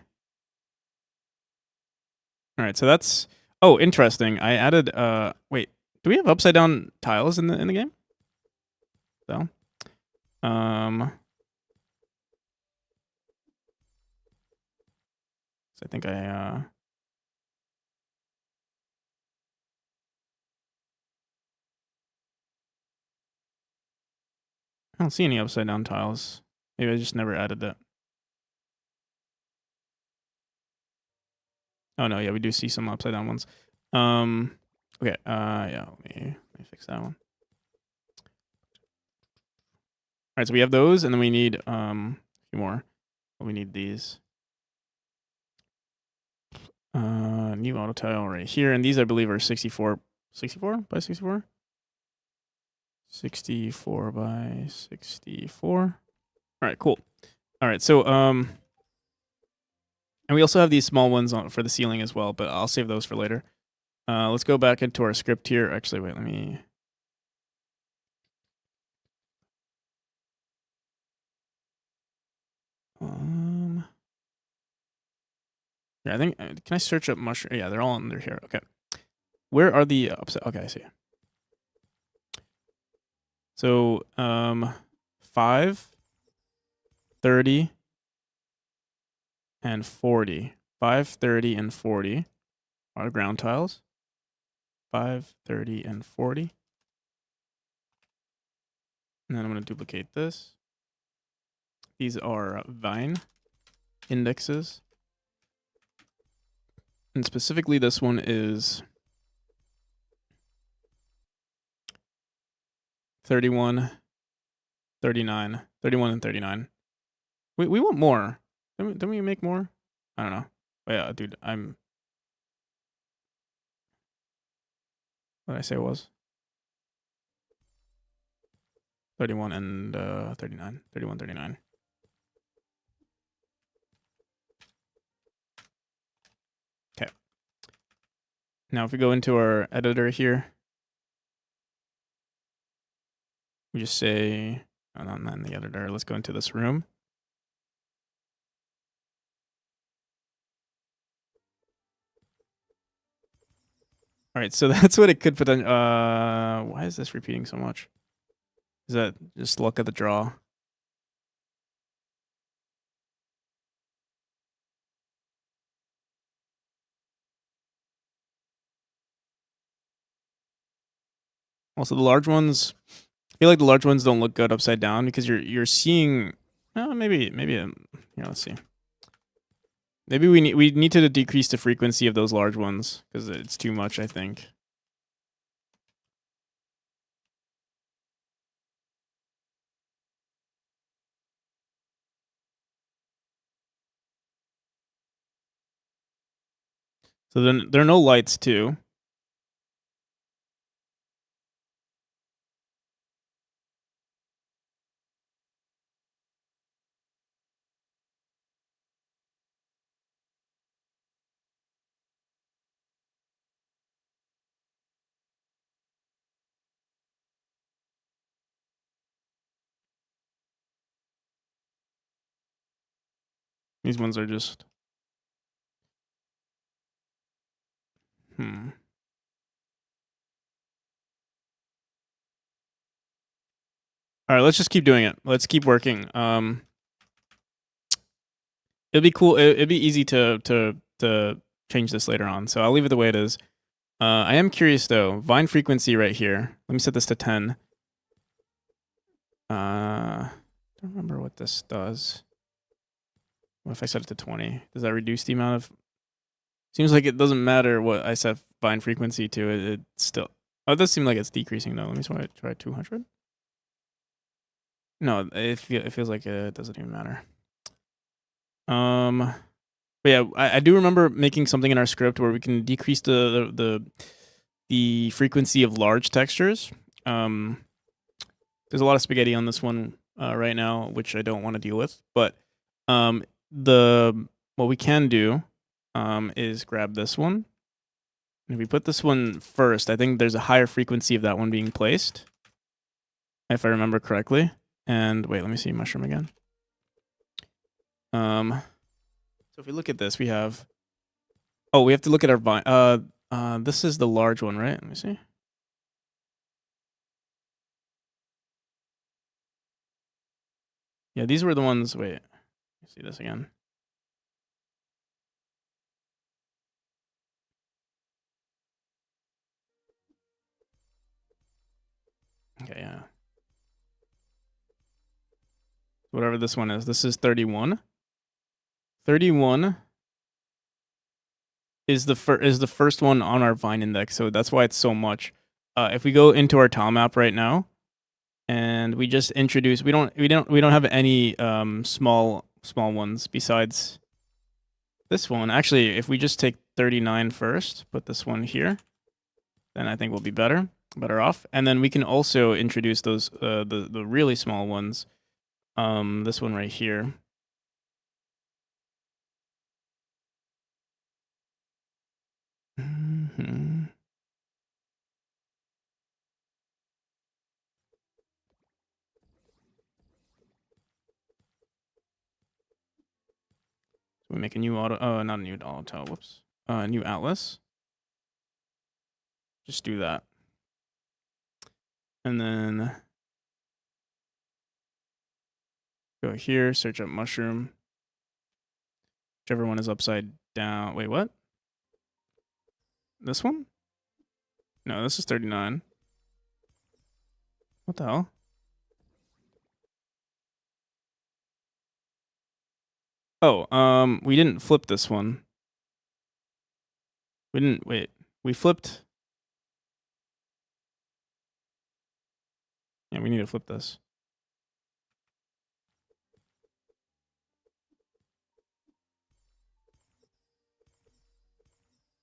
All right, so that's, oh, interesting. I added wait, do we have upside down tiles in the game? So, I think I don't see any upside down tiles. Maybe I just never added that. Oh no, yeah, we do see some upside down ones. Okay, yeah, let me fix that one. All right, so we have those, and then we need a few more. We need these. New auto tile right here, and these I believe are 64 by 64. 64 by 64. All right, cool. All right, so and we also have these small ones on for the ceiling as well, but I'll save those for later. Let's go back into our script here. Actually, wait, let me. Yeah, I think. Can I search up mushroom? Yeah, they're all under here. Okay. Where are the upside? Okay, I see. So 5, 30, and 40. 5, 30, and 40 are ground tiles. 5, 30, and 40. And then I'm going to duplicate this. These are vine indexes. And specifically, this one is 31, 39, 31, and 39. We want more. Don't we make more? I don't know. But yeah, dude, what did I say it was? 31 and 39. 31, 39. Okay. Now if we go into our editor here, we just say, and then the editor, let's go into this room. All right, so that's what it could put on. Why is this repeating so much? Is that just luck of the draw? Also, the large ones, I feel like the large ones don't look good upside down because you're seeing. Maybe let's see. Maybe we need to decrease the frequency of those large ones because it's too much, I think. So then there are no lights too. These ones are just. All right, let's just keep doing it. Let's keep working. It'd be cool. It'd be easy to change this later on. So I'll leave it the way it is. I am curious though. Vine frequency right here. Let me set this to 10. Don't remember what this does. What if I set it to 20? Does that reduce the amount of? Seems like it doesn't matter what I set vine frequency to. It still. Oh, it does seem like it's decreasing though. Let me try 200. No, it feels like it doesn't even matter. But yeah, I do remember making something in our script where we can decrease the frequency of large textures. There's a lot of spaghetti on this one right now, which I don't want to deal with. But what we can do is grab this one. And if we put this one first, I think there's a higher frequency of that one being placed, if I remember correctly. And wait, let me see mushroom again. So if we look at this, we have. Oh, we have to look at our vine. This is the large one, right? Let me see. Yeah, these were the ones. Wait, let me see this again. Okay, yeah. Whatever this one is. This is 31. 31 is the first one on our vine index, so that's why it's so much. If we go into our tile map right now, and we just introduce, we don't have any small ones besides this one. Actually, if we just take 39 first, put this one here, then I think we'll be better. better off. And then we can also introduce those the really small ones. This one right here. Mm-hmm. We make a new auto. Not a new auto. Whoops. New atlas. Just do that. And then go here, search up mushroom. Whichever one is upside down. Wait, what? This one? No, this is 39. What the hell? Oh, we didn't flip this one. We didn't, wait. We flipped. Yeah, we need to flip this.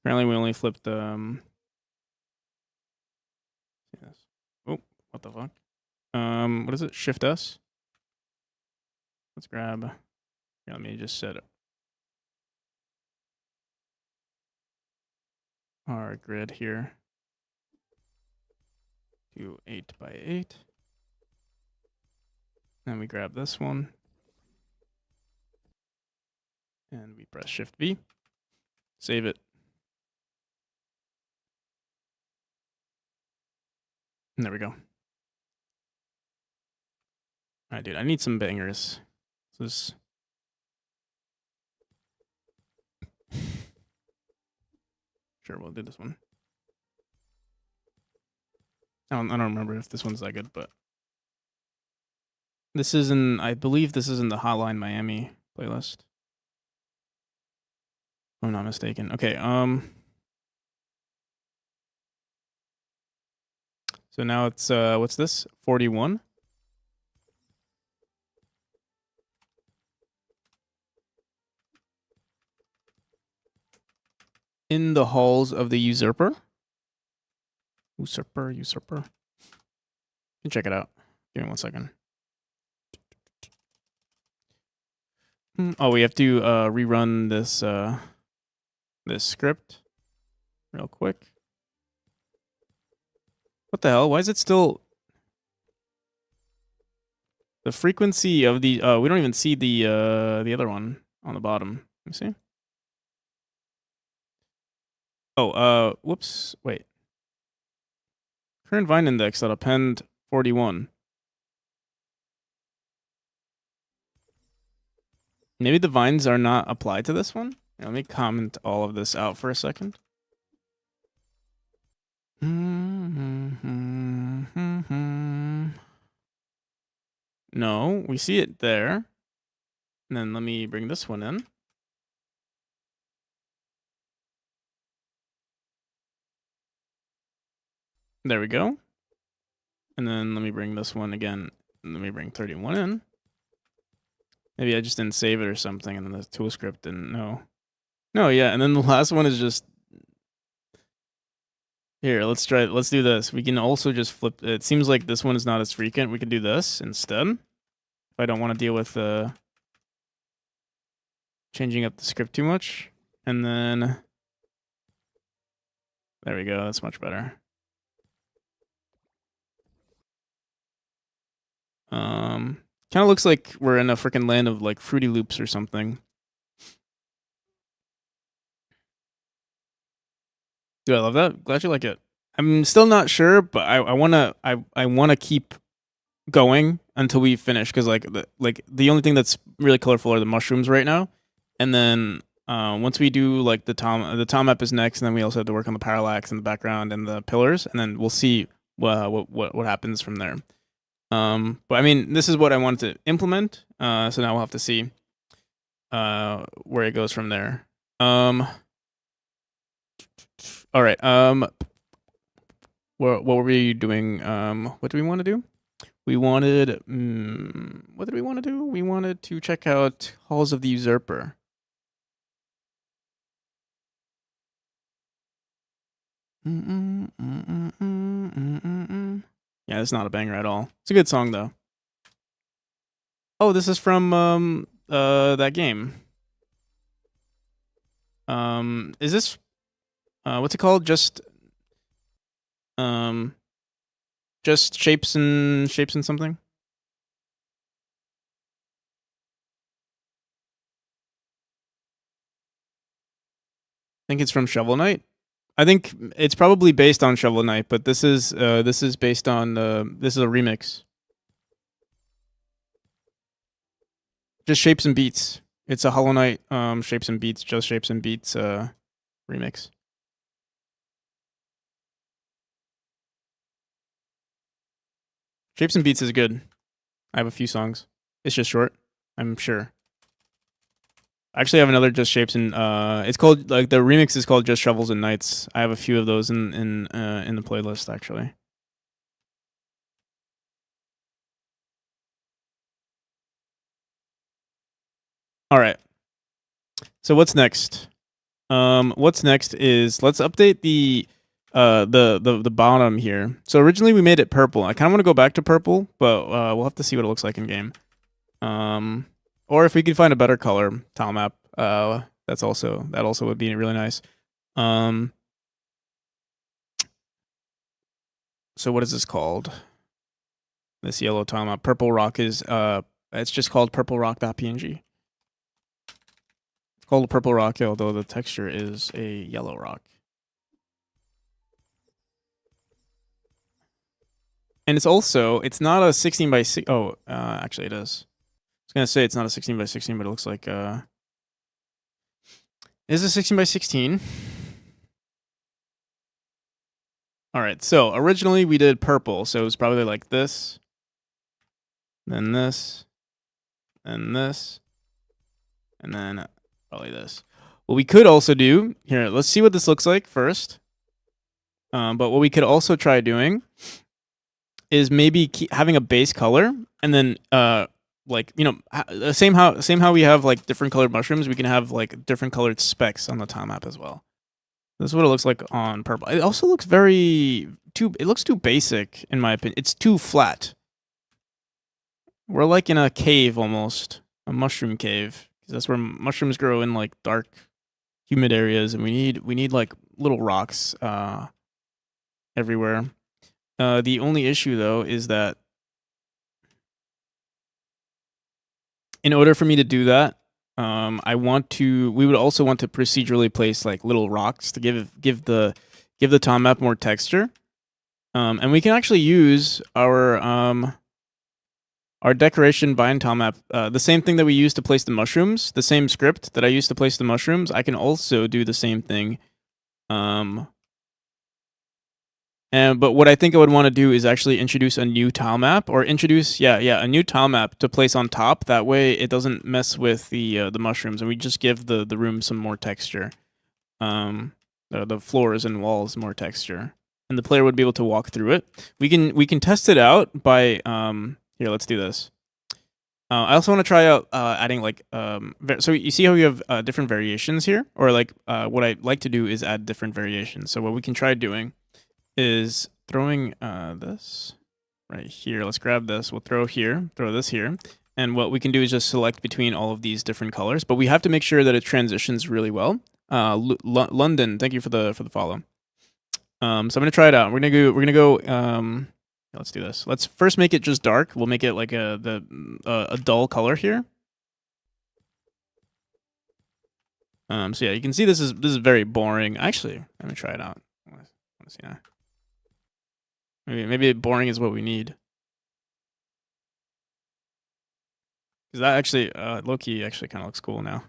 Apparently we only flipped, yes. Oh, what the fuck? What is it? Shift S? Let's grab, here, let me just set it. Our grid here to 8 by 8. Then we grab this one. And we press Shift V. Save it. And there we go. All right, dude, I need some bangers. This is... Sure, we'll do this one. I don't remember if this one's that good, but this is in, I believe this is in the Hotline Miami playlist. If I'm not mistaken. Okay, so now it's what's this? 41. In the halls of the usurper. Usurper. You can check it out. Give me 1 second. Oh, we have to rerun this this script real quick. What the hell? Why is it still the frequency of the we don't even see the other one on the bottom. Let me see. Oh, whoops. Wait. Current vine index that append 41. Maybe the vines are not applied to this one. Here, let me comment all of this out for a second. No, we see it there. And then let me bring this one in. There we go. And then let me bring this one again. Let me bring 31 in. Maybe I just didn't save it or something, and then the tool script didn't know. No, yeah, and then the last one is just... Here, let's try it. Let's do this. We can also just flip... It seems like this one is not as frequent. We can do this instead. If I don't want to deal with changing up the script too much. And then... There we go. That's much better. Kind of looks like we're in a freaking land of like Fruity Loops or something. Dude, I love that. Glad you like it. I'm still not sure, but I wanna keep going until we finish, because like the only thing that's really colorful are the mushrooms right now, and then once we do like the tom map is next, and then we also have to work on the parallax in the background and the pillars, and then we'll see what happens from there. But I mean, this is what I wanted to implement. So now we'll have to see where it goes from there. All right. What were we doing? What do we want to do? We wanted. What did we want to do? We wanted to check out Halls of the Usurper. Yeah, it's not a banger at all. It's a good song though. Oh, this is from that game. Is this what's it called? Just shapes and something? I think it's from Shovel Knight. I think it's probably based on Shovel Knight, but this is based on this is a remix. Just Shapes and Beats. It's a Hollow Knight Shapes and Beats, Just Shapes and Beats remix. Shapes and Beats is good. I have a few songs. It's just short, I'm sure. I actually have another Just Shapes and it's called, like, the remix is called Just Shovels and Nights. I have a few of those in the playlist actually. All right. So what's next? What's next is let's update the bottom here. So originally we made it purple. I kind of want to go back to purple, but we'll have to see what it looks like in game. Or if we could find a better color tile map, that also would be really nice. So what is this called? This yellow tile map. Purple rock is it's just called purple rock.png. It's called purple rock, although the texture is a yellow rock. And it's not a 16 by 6. Oh, actually it is. I was gonna say it's not a 16 by 16, but it looks like it is a 16 by 16. All right, so originally we did purple, so it was probably like this, then this, and this, and then probably this. What we could also do here, let's see what this looks like first. But what we could also try doing is maybe having a base color, and then like, you know, same how we have like different colored mushrooms, we can have like different colored specks on the tile map as well. This is what it looks like on purple. It also looks it looks too basic in my opinion. It's too flat. We're like in a cave almost, a mushroom cave, because that's where mushrooms grow in like dark, humid areas, and we need like little rocks everywhere. The only issue though is that in order for me to do that, we would also want to procedurally place like little rocks to give the tile map more texture. And we can actually use our decoration bind tile map, the same thing that we use to place the mushrooms, the same script that I used to place the mushrooms. I can also do the same thing. But what I think I would want to do is actually introduce a new tile map, or introduce a new tile map to place on top. That way it doesn't mess with the mushrooms, and we just give the room some more texture. The floors and walls more texture, and the player would be able to walk through it. We can test it out by here. Let's do this. I also want to try out adding like so you see how we have different variations here, or like what I like to do is add different variations. So what we can try doing is throwing this right here. Let's grab this. We'll throw this here. And what we can do is just select between all of these different colors, but we have to make sure that it transitions really well. London, thank you for the follow. So I'm gonna try it out. We're gonna go. Let's do this. Let's first make it just dark. We'll make it like a dull color here. So yeah, you can see this is very boring. Actually, let me try it out. I want to see now. Maybe boring is what we need. Because that actually, low-key actually kind of looks cool now.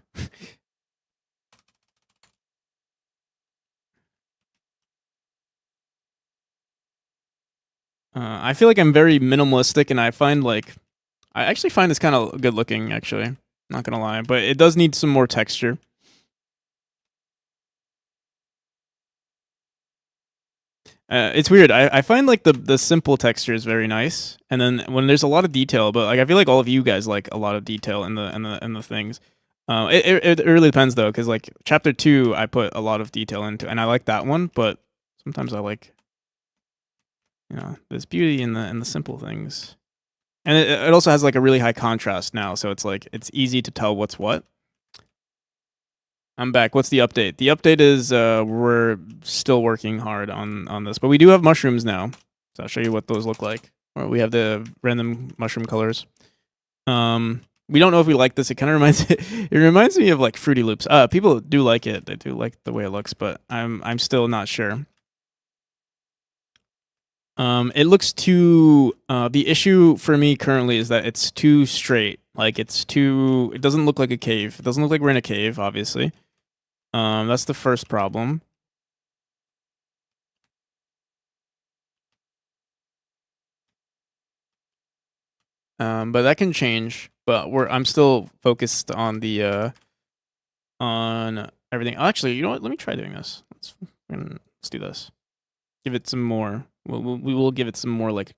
I feel like I'm very minimalistic, and I actually find this kind of good looking, actually. Not gonna lie, but it does need some more texture. It's weird. I find like the simple texture is very nice, and then when there's a lot of detail, but like I feel like all of you guys like a lot of detail in the things. It really depends though, because like chapter 2 I put a lot of detail into, and I like that one, but sometimes I like You know, there's beauty in the simple things. And it also has like a really high contrast now, so it's like it's easy to tell what's what. I'm back. What's the update? The update is we're still working hard on this, but we do have mushrooms now. So I'll show you what those look like. Or we have the random mushroom colors. We don't know if we like this. It kind of reminds it reminds me of like Fruity Loops. People do like it. They do like the way it looks, but I'm still not sure. It looks too. The issue for me currently is that it's too straight. Like it's too. It doesn't look like a cave. It doesn't look like we're in a cave. Obviously, that's the first problem. But that can change. But I'm still focused on the on everything. Oh, actually, you know what? Let me try doing this. Let's do this. Give it some more. We will give it some more like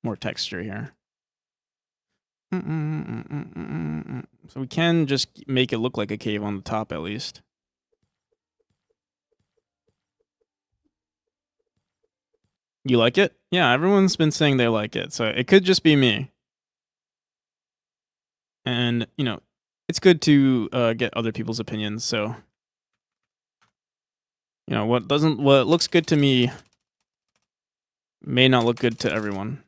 more texture here. So we can just make it look like a cave on the top at least. You like it? Yeah, everyone's been saying they like it, so it could just be me. And you know, it's good to get other people's opinions. So you know, what looks good to me may not look good to everyone.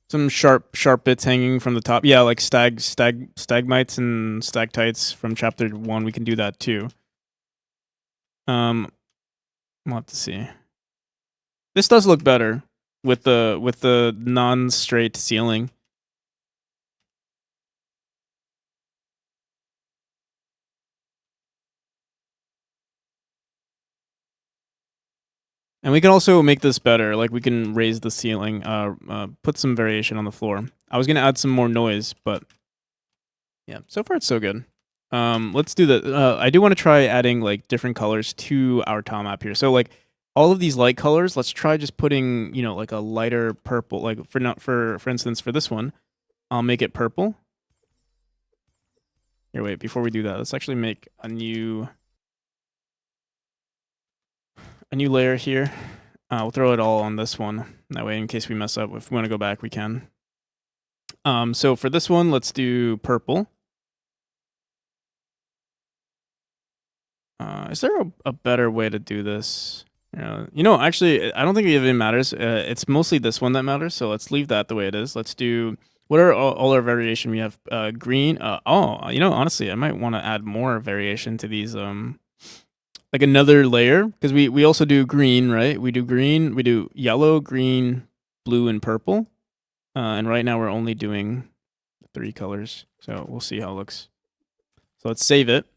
Some sharp bits hanging from the top. Yeah, like stagmites and stalactites from chapter 1. We can do that too. We'll have to see. This does look better with the non-straight ceiling. And we can also make this better. Like we can raise the ceiling, put some variation on the floor. I was gonna add some more noise, but yeah, so far it's so good. Let's do the. I do want to try adding like different colors to our tile map here. So like all of these light colors, let's try just putting like a lighter purple. Like for instance for this one, I'll make it purple. Here, wait. Before we do that, let's actually make a new layer here. We'll throw it all on this one. That way, in case we mess up, if we want to go back, we can. So for this one, let's do purple. Is there a better way to do this? Actually, I don't think it even matters. It's mostly this one that matters, so let's leave that the way it is. Let's do, what are all our variation? We have green. Honestly, I might want to add more variation to these, like another layer, because we also do green, right? We do green, we do yellow, green, blue, and purple. And right now we're only doing 3 colors, so we'll see how it looks. So let's save it.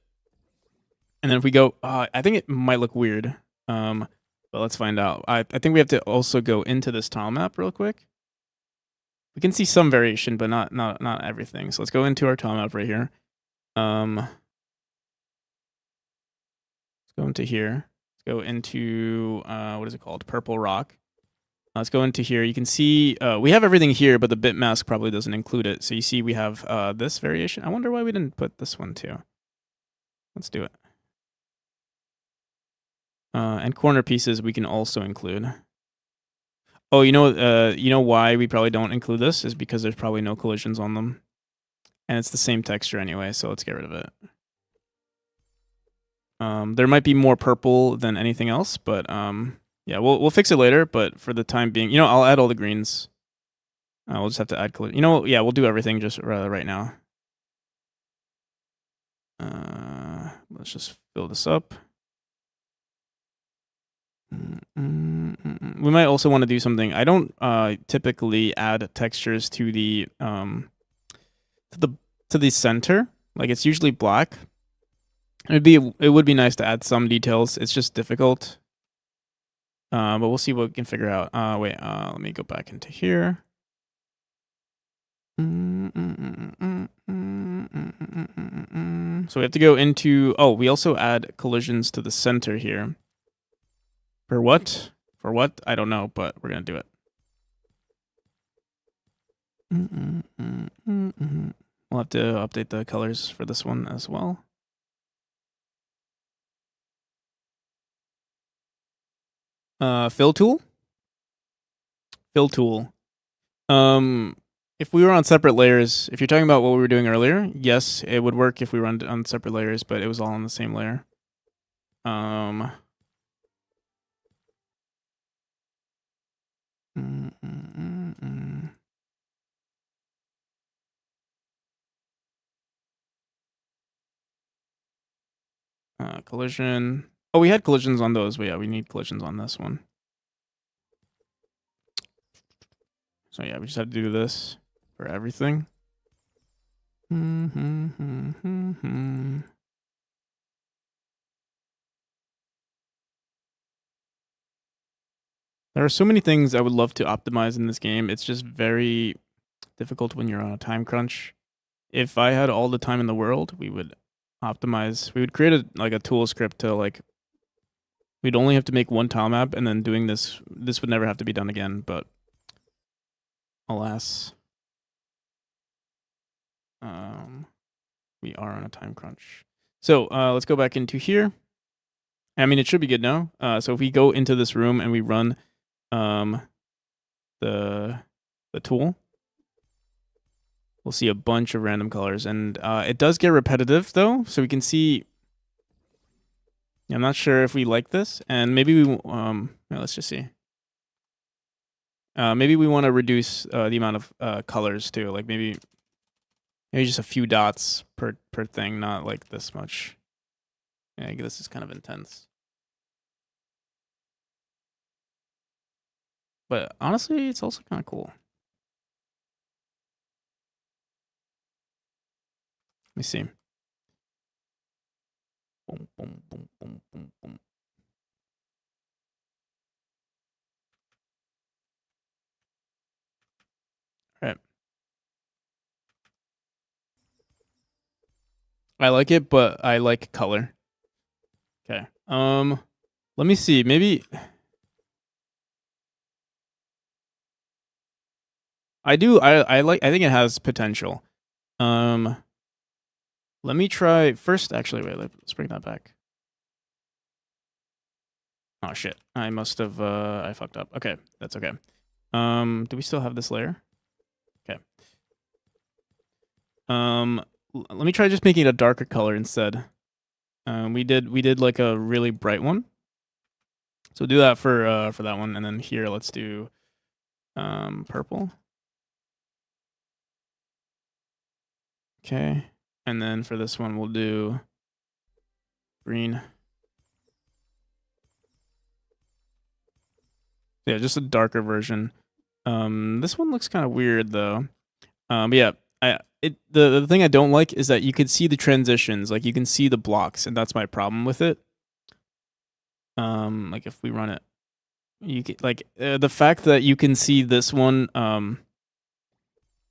And then if we go, I think it might look weird, but let's find out. I think we have to also go into this tile map real quick. We can see some variation, but not everything. So let's go into our tile map right here. Let's go into here. Let's go into, what is it called? Purple rock. Let's go into here. You can see we have everything here, but the bit mask probably doesn't include it. So you see we have this variation. I wonder why we didn't put this one too. Let's do it. And corner pieces we can also include. Oh, you know why we probably don't include this is because there's probably no collisions on them. And it's the same texture anyway, so let's get rid of it. There might be more purple than anything else, but yeah, we'll fix it later. But for the time being, I'll add all the greens. We'll just have to add color. Yeah, we'll do everything just right now. Let's just fill this up. We might also want to do something. I don't typically add textures to the center. Like it's usually black. It would be nice to add some details. It's just difficult. But we'll see what we can figure out. Wait, let me go back into here. So we have to go into, we also add collisions to the center here. For what? For what? I don't know, but we're going to do it. We'll have to update the colors for this one as well. Fill tool. Fill tool. If we were on separate layers, if you're talking about what we were doing earlier, yes, it would work if we were on separate layers, but it was all on the same layer. Collision. Oh, we had collisions on those, but yeah, we need collisions on this one. So yeah, we just have to do this for everything. There are so many things I would love to optimize in this game. It's just very difficult when you're on a time crunch. If I had all the time in the world, we would optimize. We would create a tool script to like. We'd only have to make one tile map, and then doing this would never have to be done again. But alas, we are on a time crunch. So let's go back into here. I mean, it should be good now. So if we go into this room and we run the tool, we'll see a bunch of random colors, and it does get repetitive though. So we can see. I'm not sure if we like this, and maybe we let's just see. Maybe we want to reduce the amount of colors too. Like maybe just a few dots per thing, not like this much. Yeah, this is kind of intense. But honestly, it's also kind of cool. Let me see. Boom, boom, boom, boom, boom, boom. All right. I like it, but I like color. Okay. Let me see. Maybe I do. I think it has potential. Let me try first. Actually, wait. Let's bring that back. Oh shit! I must have. I fucked up. Okay, that's okay. Do we still have this layer? Okay. Let me try just making it a darker color instead. We did like a really bright one. So do that for that one, and then here let's do purple. Okay, and then for this one we'll do green. Yeah, just a darker version. This one looks kind of weird though. But yeah, the thing I don't like is that you can see the transitions, like you can see the blocks, and that's my problem with it. Like if we run it, you can, like the fact that you can see this one,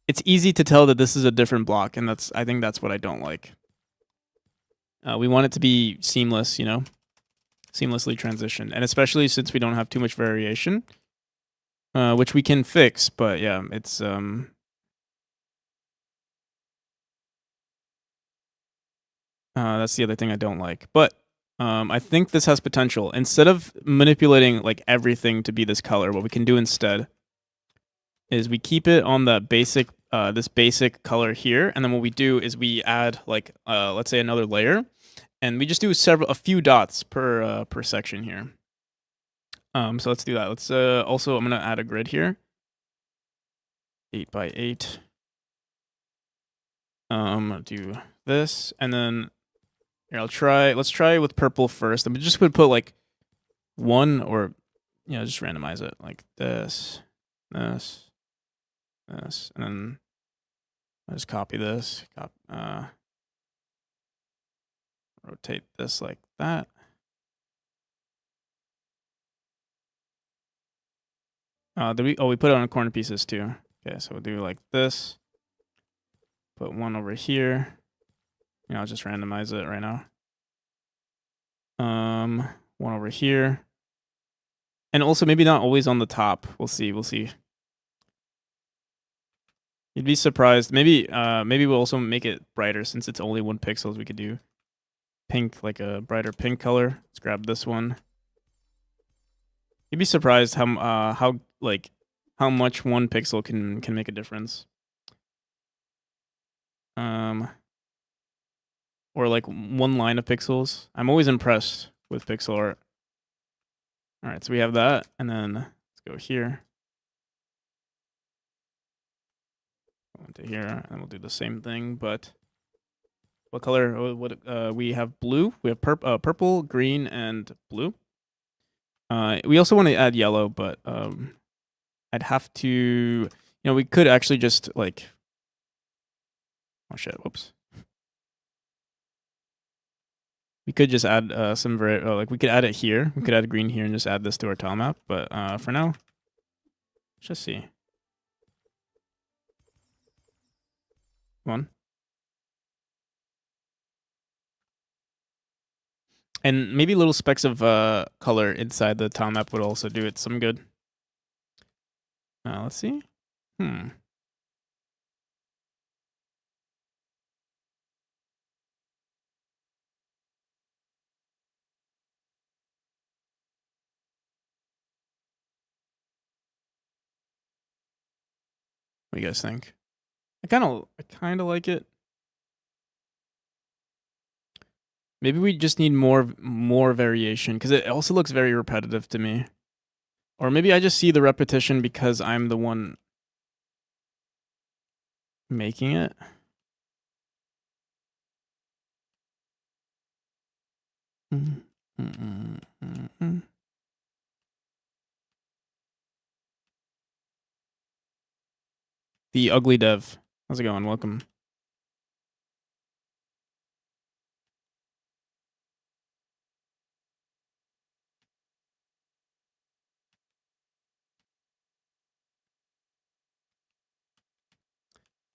it's easy to tell that this is a different block, and I think that's what I don't like. We want it to be seamless, you know, seamlessly transitioned, and especially since we don't have too much variation, which we can fix. But yeah, it's that's the other thing I don't like. But I think this has potential. Instead of manipulating like everything to be this color, what we can do instead is we keep it on the basic, this basic color here, and then what we do is we add like, let's say another layer, and we just do a few dots per section here. So let's do that. Let's also I'm gonna add a grid here, 8 by 8. I'm gonna do this, and then here let's try with purple first. I'm just gonna put like one, or just randomize it like this, this, this, and then I just copy this, rotate this like that. We put it on corner pieces too. Okay, so we'll do like this. Put one over here. I'll just randomize it right now. One over here. And also maybe not always on the top. We'll see. You'd be surprised. Maybe we'll also make it brighter since it's only 1 pixel. We could do pink, like a brighter pink color. Let's grab this one. You'd be surprised how much one pixel can make a difference. Or like one line of pixels. I'm always impressed with pixel art. All right, so we have that, and then let's go here. Go into here, and we'll do the same thing, but what color? What we have blue. We have purple, green, and blue. We also want to add yellow, but I'd have to. We could actually just like. Oh shit! Whoops. We could just add some we could add it here. We could add green here and just add this to our tile map. But for now, let's just see. Come on. And maybe little specks of color inside the tile map would also do it some good. Let's see. What do you guys think? I kind of like it. Maybe we just need more variation because it also looks very repetitive to me. Or maybe I just see the repetition because I'm the one making it. The ugly dev. How's it going? Welcome.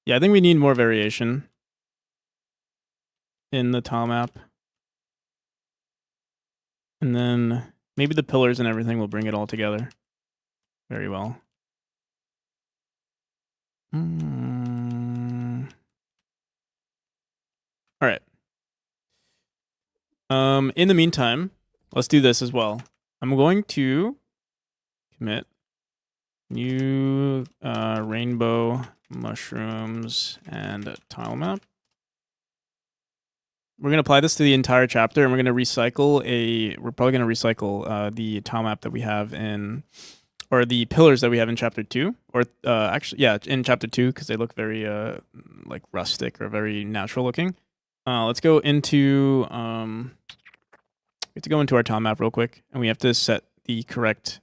Yeah, I think we need more variation in the tile map. And then maybe the pillars and everything will bring it all together very well. All right. In the meantime, let's do this as well. I'm going to commit new rainbow mushrooms and tile map. We're going to apply this to the entire chapter, and we're going to recycle we're probably going to recycle the tile map that we have or the pillars that we have in chapter 2, or actually, yeah, in chapter 2, because they look very like rustic or very natural looking. Let's go into, we have to go into our tile map real quick, and we have to set the correct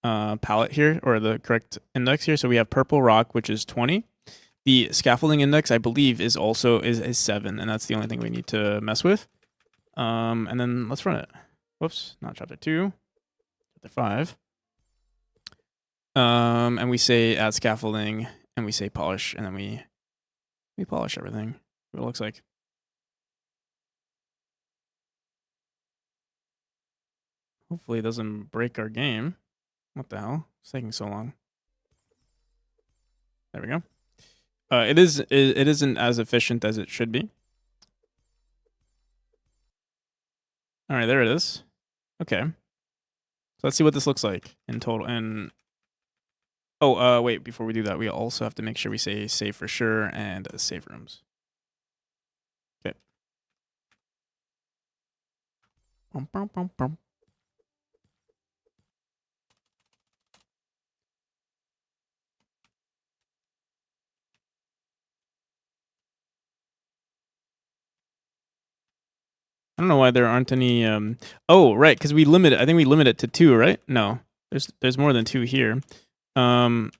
palette here, or the correct index here. So we have purple rock, which is 20. The scaffolding index, I believe, is also is 7, and that's the only thing we need to mess with. And then let's run it. Whoops, not chapter 2, chapter 5. And we say add scaffolding, and we say polish, and then we polish everything. What it looks like. Hopefully it doesn't break our game. What the hell? It's taking so long. There we go. It isn't as efficient as it should be. All right, there it is. Okay. So let's see what this looks like in total. And wait, before we do that, we also have to make sure we say save for sure and save rooms. Okay. I don't know why there aren't any. Oh, right, because we limit it. I think we limit it to 2, right? No, there's more than 2 here. Yeah,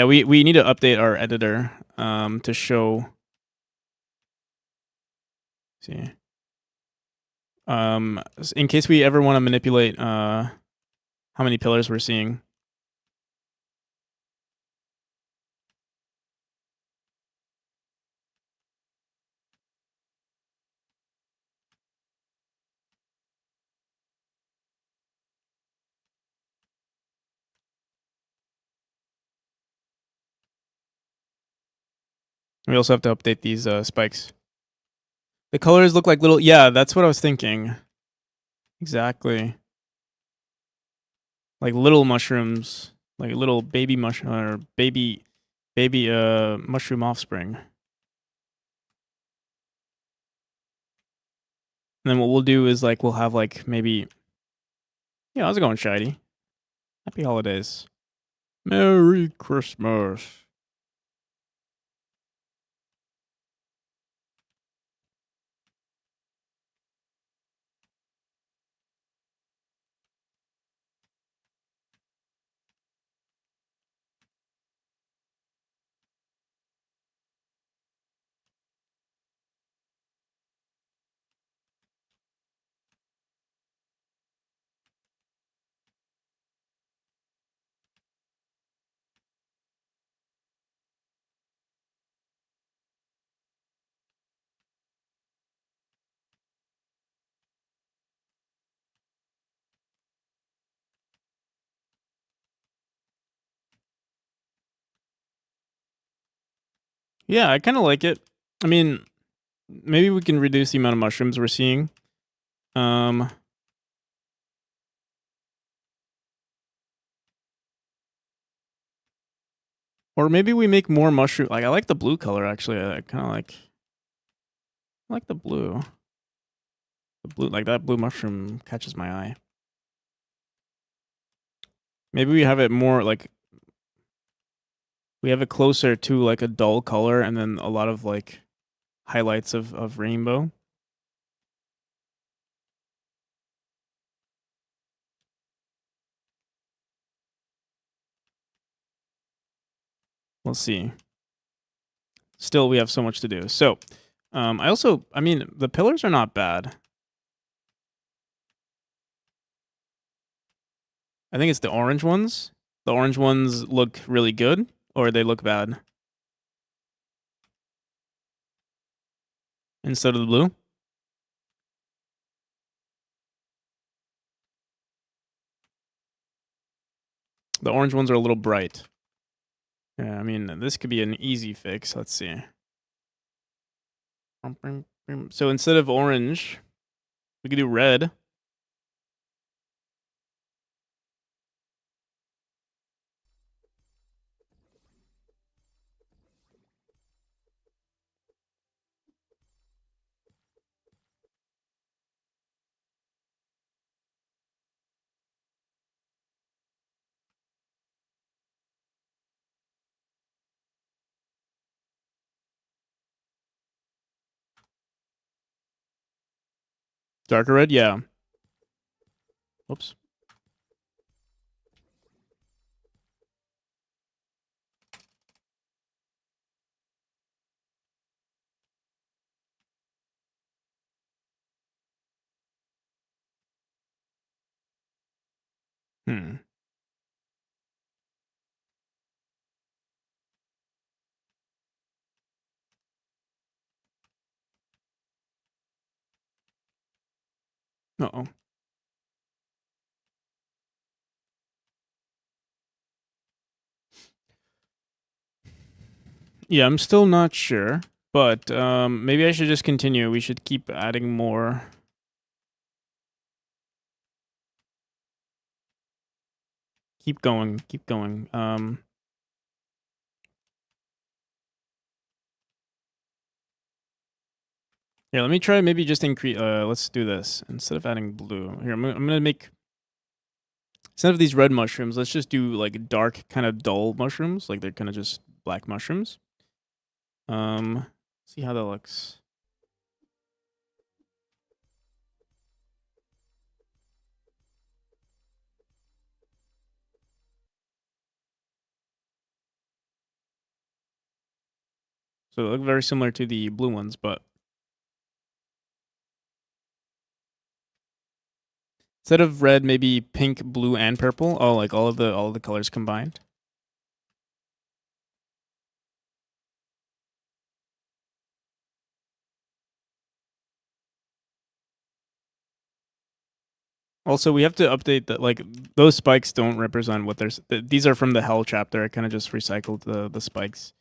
we need to update our editor to show. See. In case we ever want to manipulate how many pillars we're seeing. We also have to update these spikes. The colors look like little. Yeah, that's what I was thinking. Exactly. like little mushrooms, like little baby mushroom or baby mushroom offspring. And then what we'll do is like we'll have like maybe, yeah, how's it going, Shiny? Happy holidays. Merry Christmas. Yeah, I kind of like it. I mean, maybe we can reduce the amount of mushrooms we're seeing. Or maybe we make more mushroom. Like I like the blue color actually. I kind of like the blue. The blue, like that blue mushroom catches my eye. Maybe we have it more like we have it closer to like a dull color and then a lot of like highlights of rainbow. We'll see. Still, we have so much to do. So, I mean, the pillars are not bad. I think it's the orange ones. The orange ones look really good, or they look bad. Instead of the blue. The orange ones are a little bright. Yeah, I mean, this could be an easy fix. Let's see. So instead of orange, we could do red. Darker red, yeah. Whoops. Hmm. Uh-oh. Yeah, I'm still not sure, but maybe I should just continue. We should keep adding more. Keep going, keep going. Here, let me try maybe just increase, let's do this. Instead of adding blue, here, I'm gonna make, instead of these red mushrooms, let's just do like dark, kind of dull mushrooms. Like they're kind of just black mushrooms. See how that looks. So they look very similar to the blue ones, but instead of red, maybe pink, blue, and purple. Oh, like all of the colors combined. Also, we have to update that. Like those spikes don't represent what there's. These are from the Hell chapter. I kind of just recycled the spikes.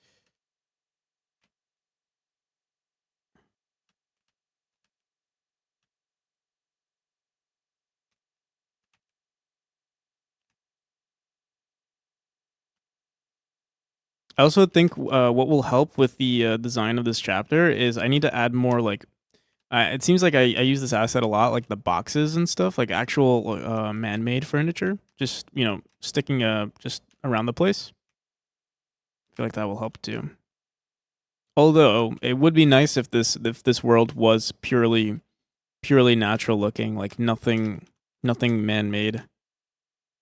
I also think what will help with the design of this chapter is I need to add more like. It seems like I use this asset a lot, like the boxes and stuff, like actual man-made furniture, just sticking just around the place. I feel like that will help too. Although it would be nice if this world was purely natural looking, like nothing man-made.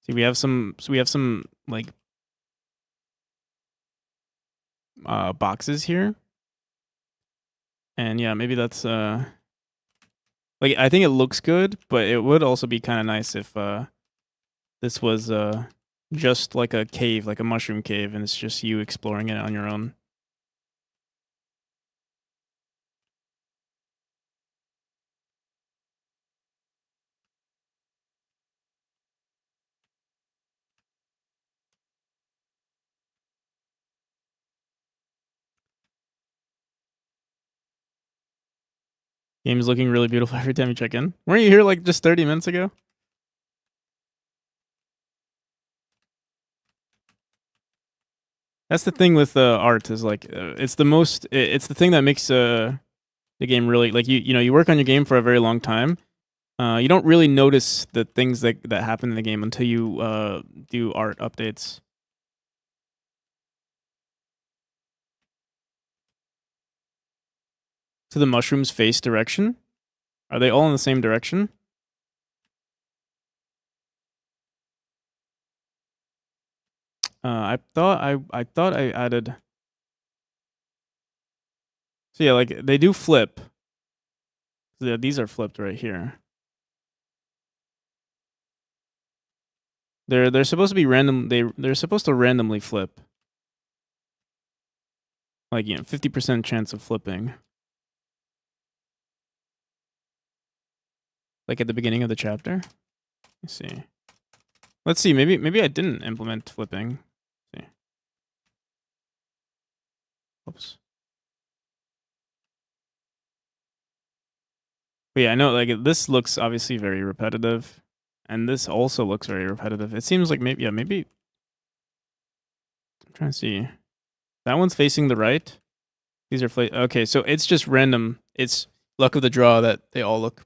See, we have some like boxes here, and yeah, maybe that's like I think it looks good, but it would also be kind of nice if this was just like a cave, like a mushroom cave, and it's just you exploring it on your own. Game's looking really beautiful every time you check in. Weren't you here like just 30 minutes ago? That's the thing with art is like it's the thing that makes the game really like you work on your game for a very long time. You don't really notice the things that happen in the game until you do art updates. To the mushrooms face direction? Are they all in the same direction? I thought I added. So yeah, like they do flip. Yeah, these are flipped right here. They're supposed to be random. They're supposed to randomly flip. Like 50% chance of flipping. Like at the beginning of the chapter. Let's see. Let's see. Maybe I didn't implement flipping. Let's see. Oops. But yeah, I know. Like this looks obviously very repetitive, and this also looks very repetitive. It seems like maybe. I'm trying to see. That one's facing the right. These are okay. So it's just random. It's luck of the draw that they all look.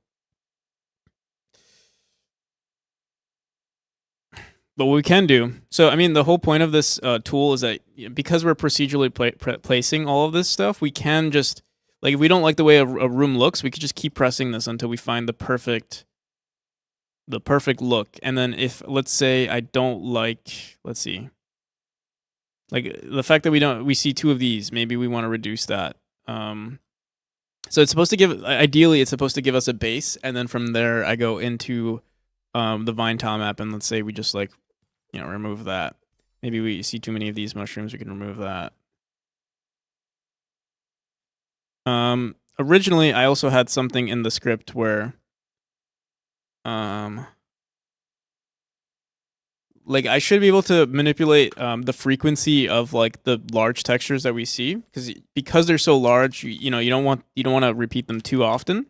But what we can do, so I mean, the whole point of this tool is that because we're procedurally placing all of this stuff, we can just like if we don't like the way a room looks, we could just keep pressing this until we find the perfect look. And then if let's say I don't like, let's see, like the fact that we see two of these, maybe we want to reduce that. So it's supposed to give ideally it's supposed to give us a base, and then from there I go into the vine tile map, and let's say we just like remove that. Maybe we see too many of these mushrooms, we can remove that. Originally I also had something in the script where like I should be able to manipulate the frequency of like the large textures that we see because they're so large, you don't want to repeat them too often.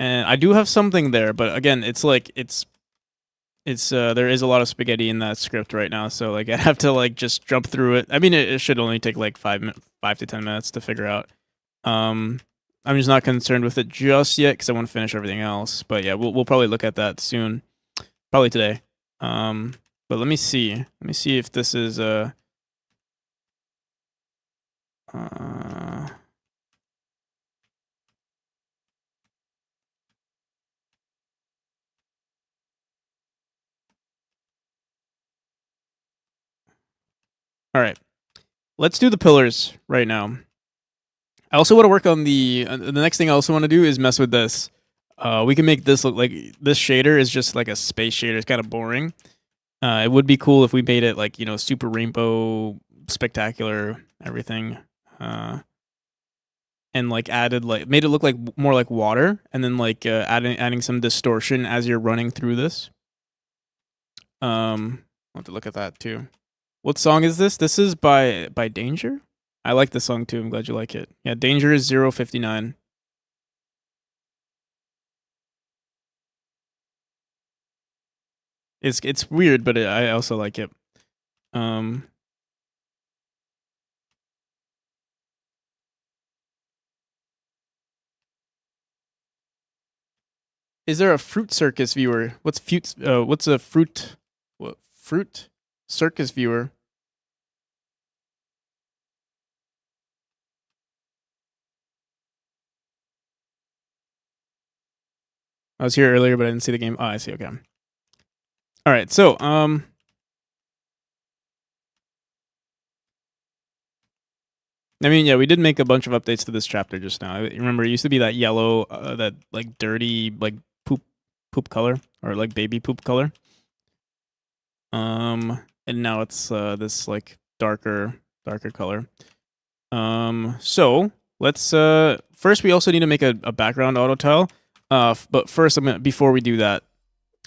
And I do have something there, but again, it's like it's there is a lot of spaghetti in that script right now, so like I have to like just jump through it. I mean, it should only take like 5 to 10 minutes to figure out. I'm just not concerned with it just yet because I want to finish everything else. But yeah, we'll probably look at that soon, probably today. But let me see. Let me see if this is all right. Let's do the pillars right now. I also want to work on the next thing I also want to do is mess with this. We can make this look like this shader is just like a space shader. It's kind of boring. It would be cool if we made it like super rainbow, spectacular, everything, and like made it look like more like water, and then like adding some distortion as you're running through this. I'll have to look at that too. What song is this? This is by Danger. I like this song too. I'm glad you like it. Yeah, Danger is 059. It's weird, but I also like it. Is there a fruit circus viewer? What's a fruit circus viewer? I was here earlier, but I didn't see the game. Oh, I see. Okay. All right. So, I mean, yeah, we did make a bunch of updates to this chapter just now. Remember, it used to be that yellow, that like dirty, like poop color, or like baby poop color. And now it's this like darker color. So let's first we also need to make a background auto tile. But first, before we do that,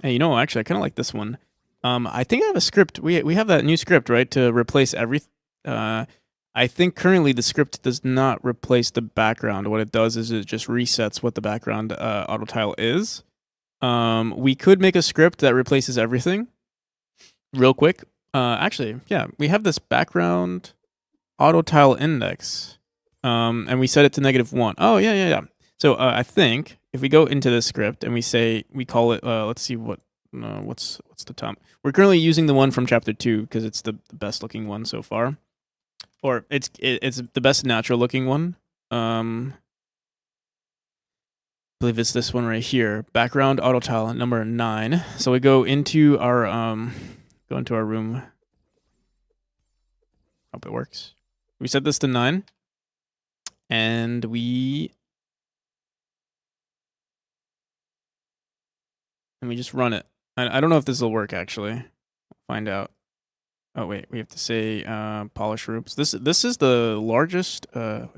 hey, you know, actually, I kind of like this one. I think I have a script. We have that new script, right, to replace everything. I think currently the script does not replace the background. What it does is it just resets what the background auto tile is. We could make a script that replaces everything real quick. Actually, yeah, we have this background auto tile index. And we set it to -1. Oh, yeah. So I think if we go into this script and we call it, let's see what's the top. We're currently using the one from chapter 2 because it's the best looking one so far. Or it's the best natural looking one. I believe it's this one right here. Background auto tile number 9. So we go into our room. Hope it works. We set this to 9. And we just run it. I don't know if this will work actually. Find out. Oh wait, we have to say polish roofs. This is the largest no,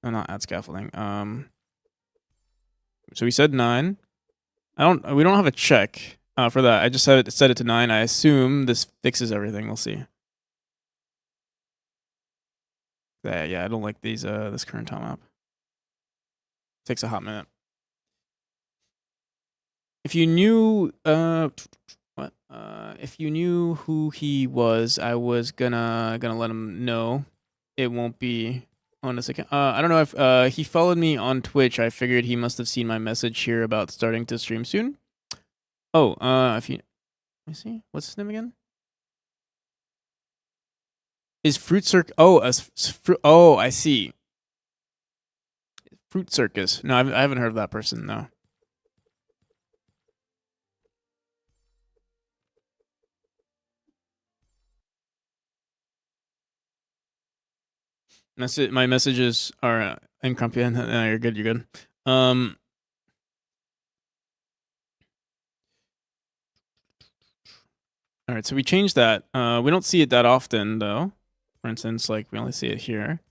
not add scaffolding. So we said 9. We don't have a check for that. I just set it to 9. I assume this fixes everything. We'll see. Yeah, I don't like these this current tile map. Takes a hot minute. If you knew if you knew who he was, I was gonna let him know. It won't be on this account. I don't know if he followed me on Twitch. I figured he must have seen my message here about starting to stream soon. Oh, if you let me see, what's his name again? Is Fruit Circus? Oh, I see. Fruit Circus. No, I haven't heard of that person. No. That's it. My messages are incomprehensible. No, you're good. You're good. All right. So we changed that. We don't see it that often, though. For instance, like we only see it here.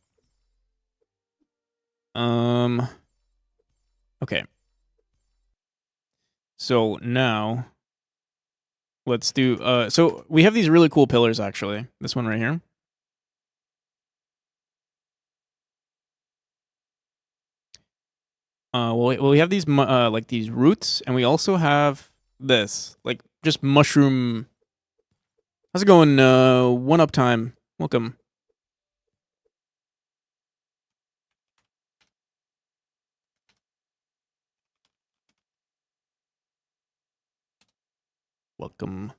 Okay. So now, let's do. So we have these really cool pillars. Actually, this one right here. Well, we have these like these roots, and we also have this, like just mushroom. How's it going? 1UP time. Welcome. Welcome.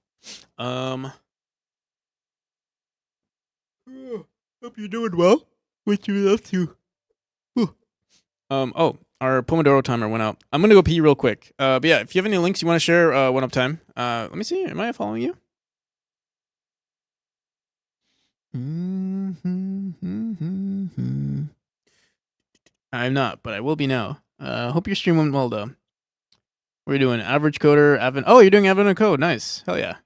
Hope you're doing well. What you up to? Oh, our Pomodoro timer went out. I'm gonna go pee real quick. But yeah, if you have any links you want to share, 1UP time. Let me see. Am I following you? I'm not, but I will be now. Hope your stream went well though. What are you doing? Average coder, Advent. Oh, you're doing Advent and Code. Nice. Hell yeah.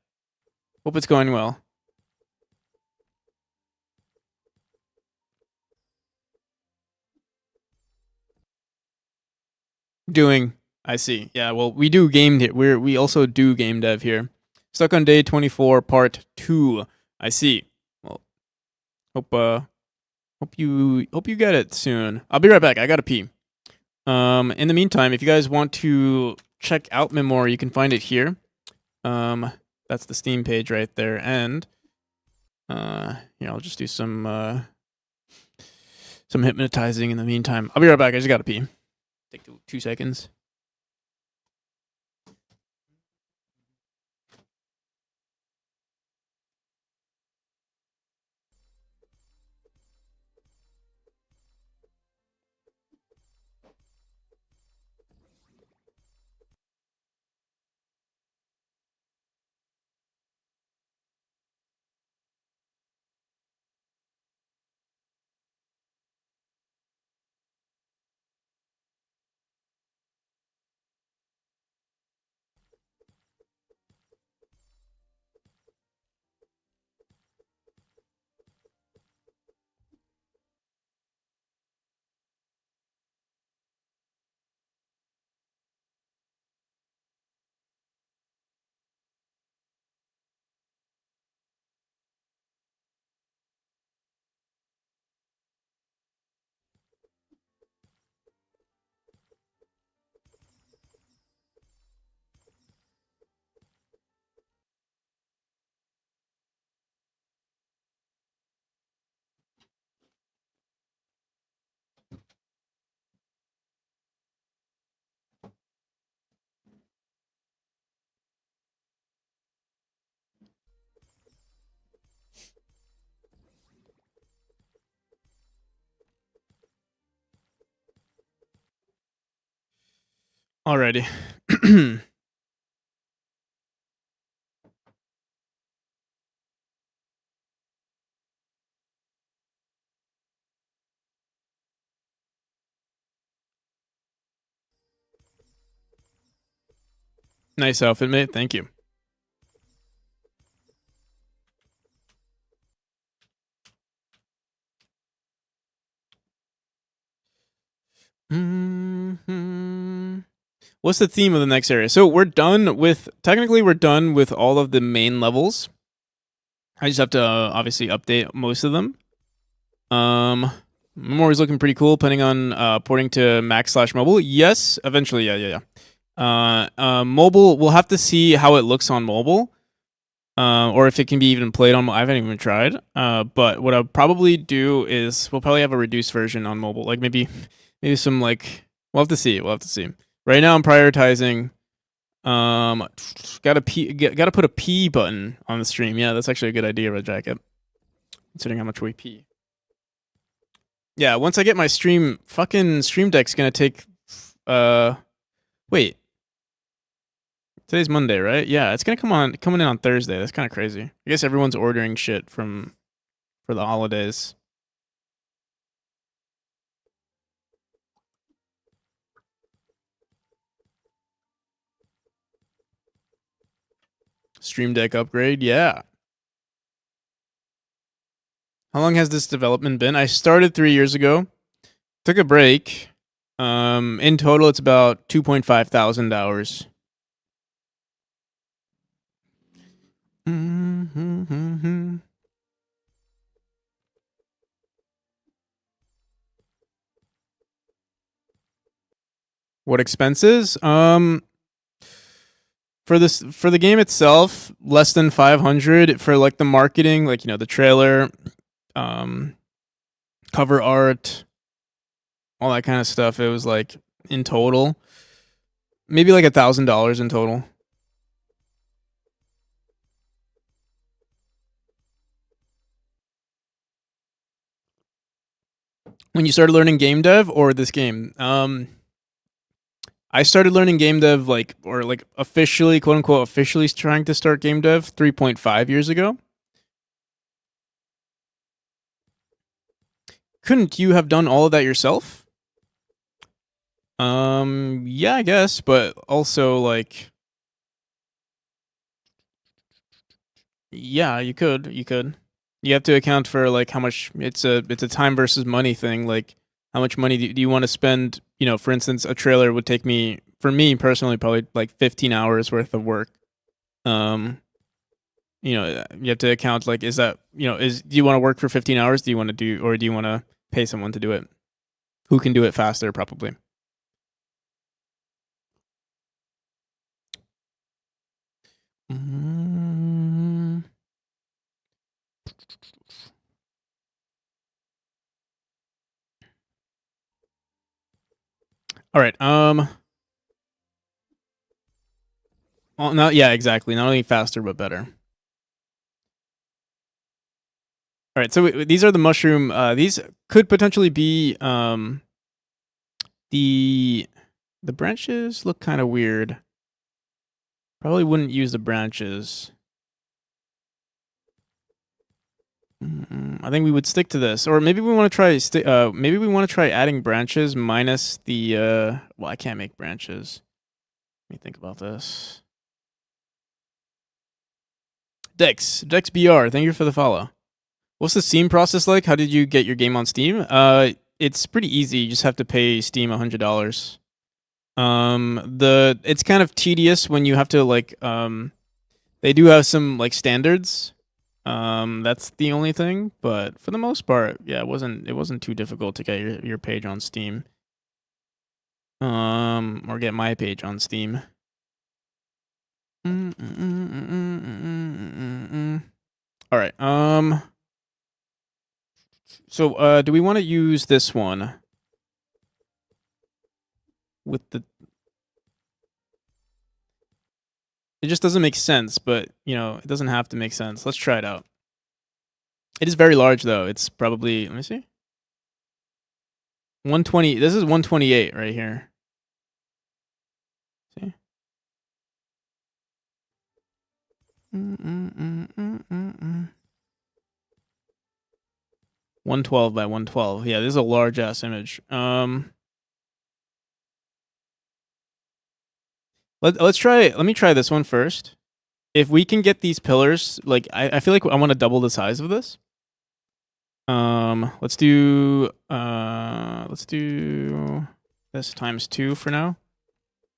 Hope it's going well. Doing. I see. Yeah, well, we do game we also do game dev here. Stuck on day 24, part 2. I see. Well, hope you get it soon. I'll be right back. I gotta pee. In the meantime, if you guys want to check out Memory, you can find it here. That's the Steam page right there, and I'll just do some hypnotizing in the meantime. I'll be right back. I just gotta pee. Take 2 seconds. Alrighty. Nice outfit, mate. Thank you. What's the theme of the next area? So we're done with all of the main levels. I just have to obviously update most of them. Memory's looking pretty cool. Planning on porting to Mac/mobile. Yes, eventually. Yeah. Mobile. We'll have to see how it looks on mobile, or if it can be even played on. I haven't even tried. But what I'll probably do is we'll probably have a reduced version on mobile. Like maybe some like we'll have to see. Right now I'm prioritizing. Gotta put a P button on the stream. Yeah, that's actually a good idea, Red Jacket. Considering how much we pee. Yeah, once I get my stream Deck's gonna take. Wait. Today's Monday, right? Yeah, it's gonna coming in on Thursday. That's kind of crazy. I guess everyone's ordering shit for the holidays. Stream Deck upgrade, yeah. How long has this development been? I started 3 years ago. Took a break. In total, it's about 2,500 hours. What expenses? For the game itself, less than 500. For like the marketing, like the trailer, cover art, all that kind of stuff. It was like in total, maybe like $1,000 in total. When you started learning game dev or this game? I started learning game dev officially, quote unquote, officially trying to start game dev 3.5 years ago. Couldn't you have done all of that yourself? Yeah, I guess, but also like, yeah, you could. You have to account for like how much it's a time versus money thing. Like, how much money do you want to spend? For instance, a trailer would take me, for me personally, probably like 15 hours worth of work. You have to account like, is that, do you want to work for 15 hours? Do you want to pay someone to do it? Who can do it faster, probably. All right. Well, no, yeah, exactly. Not only faster but better. All right. So these are the mushroom. These could potentially be the branches look kind of weird. Probably wouldn't use the branches. I think we would stick to this, or maybe we want to try. Maybe we want to try adding branches minus the. Well, I can't make branches. Let me think about this. Dex BR, thank you for the follow. What's the Steam process like? How did you get your game on Steam? It's pretty easy. You just have to pay Steam $100. It's kind of tedious when you have to like they do have some like standards. That's the only thing, but for the most part, yeah, it wasn't too difficult to get your page on Steam. Or get my page on Steam. All right. So do we want to use this one with the? It just doesn't make sense, but you know, it doesn't have to make sense. Let's try it out. It is very large though. It's probably, let me see. 120. This is 128 right here. See? 112 by 112. Yeah, this is a large ass image. Let's try. Let me try this one first. If we can get these pillars, like I feel like I want to double the size of this. Let's do this times 2 for now.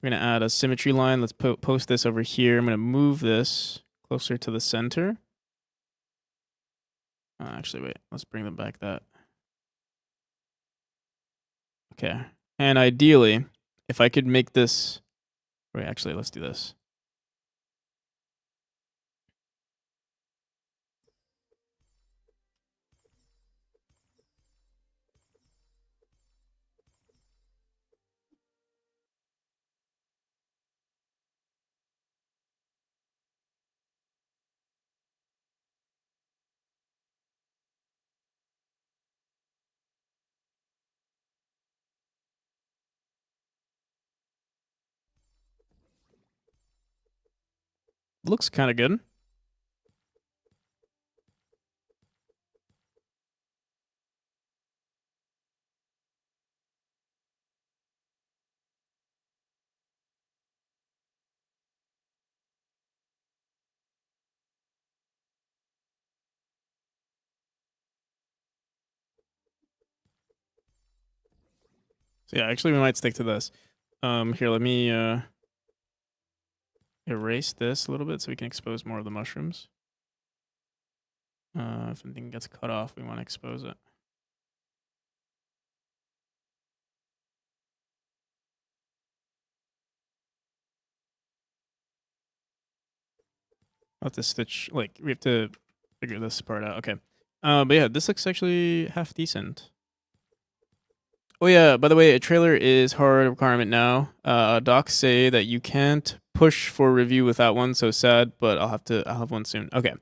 We're gonna add a symmetry line. Let's post this over here. I'm gonna move this closer to the center. Actually, wait. Let's bring them back that. Okay. And ideally, if I could make this. Wait, actually, let's do this. Looks kind of good. So yeah, actually, we might stick to this. Here, let me erase this a little bit so we can expose more of the mushrooms. If anything gets cut off, we want to expose it. I'll have to stitch, like, we have to figure this part out. Okay. But yeah, this looks actually half decent. Oh yeah, by the way, a trailer is hard requirement now. Docs say that you can't push for review without one, so sad, but I'll have one soon. Okay.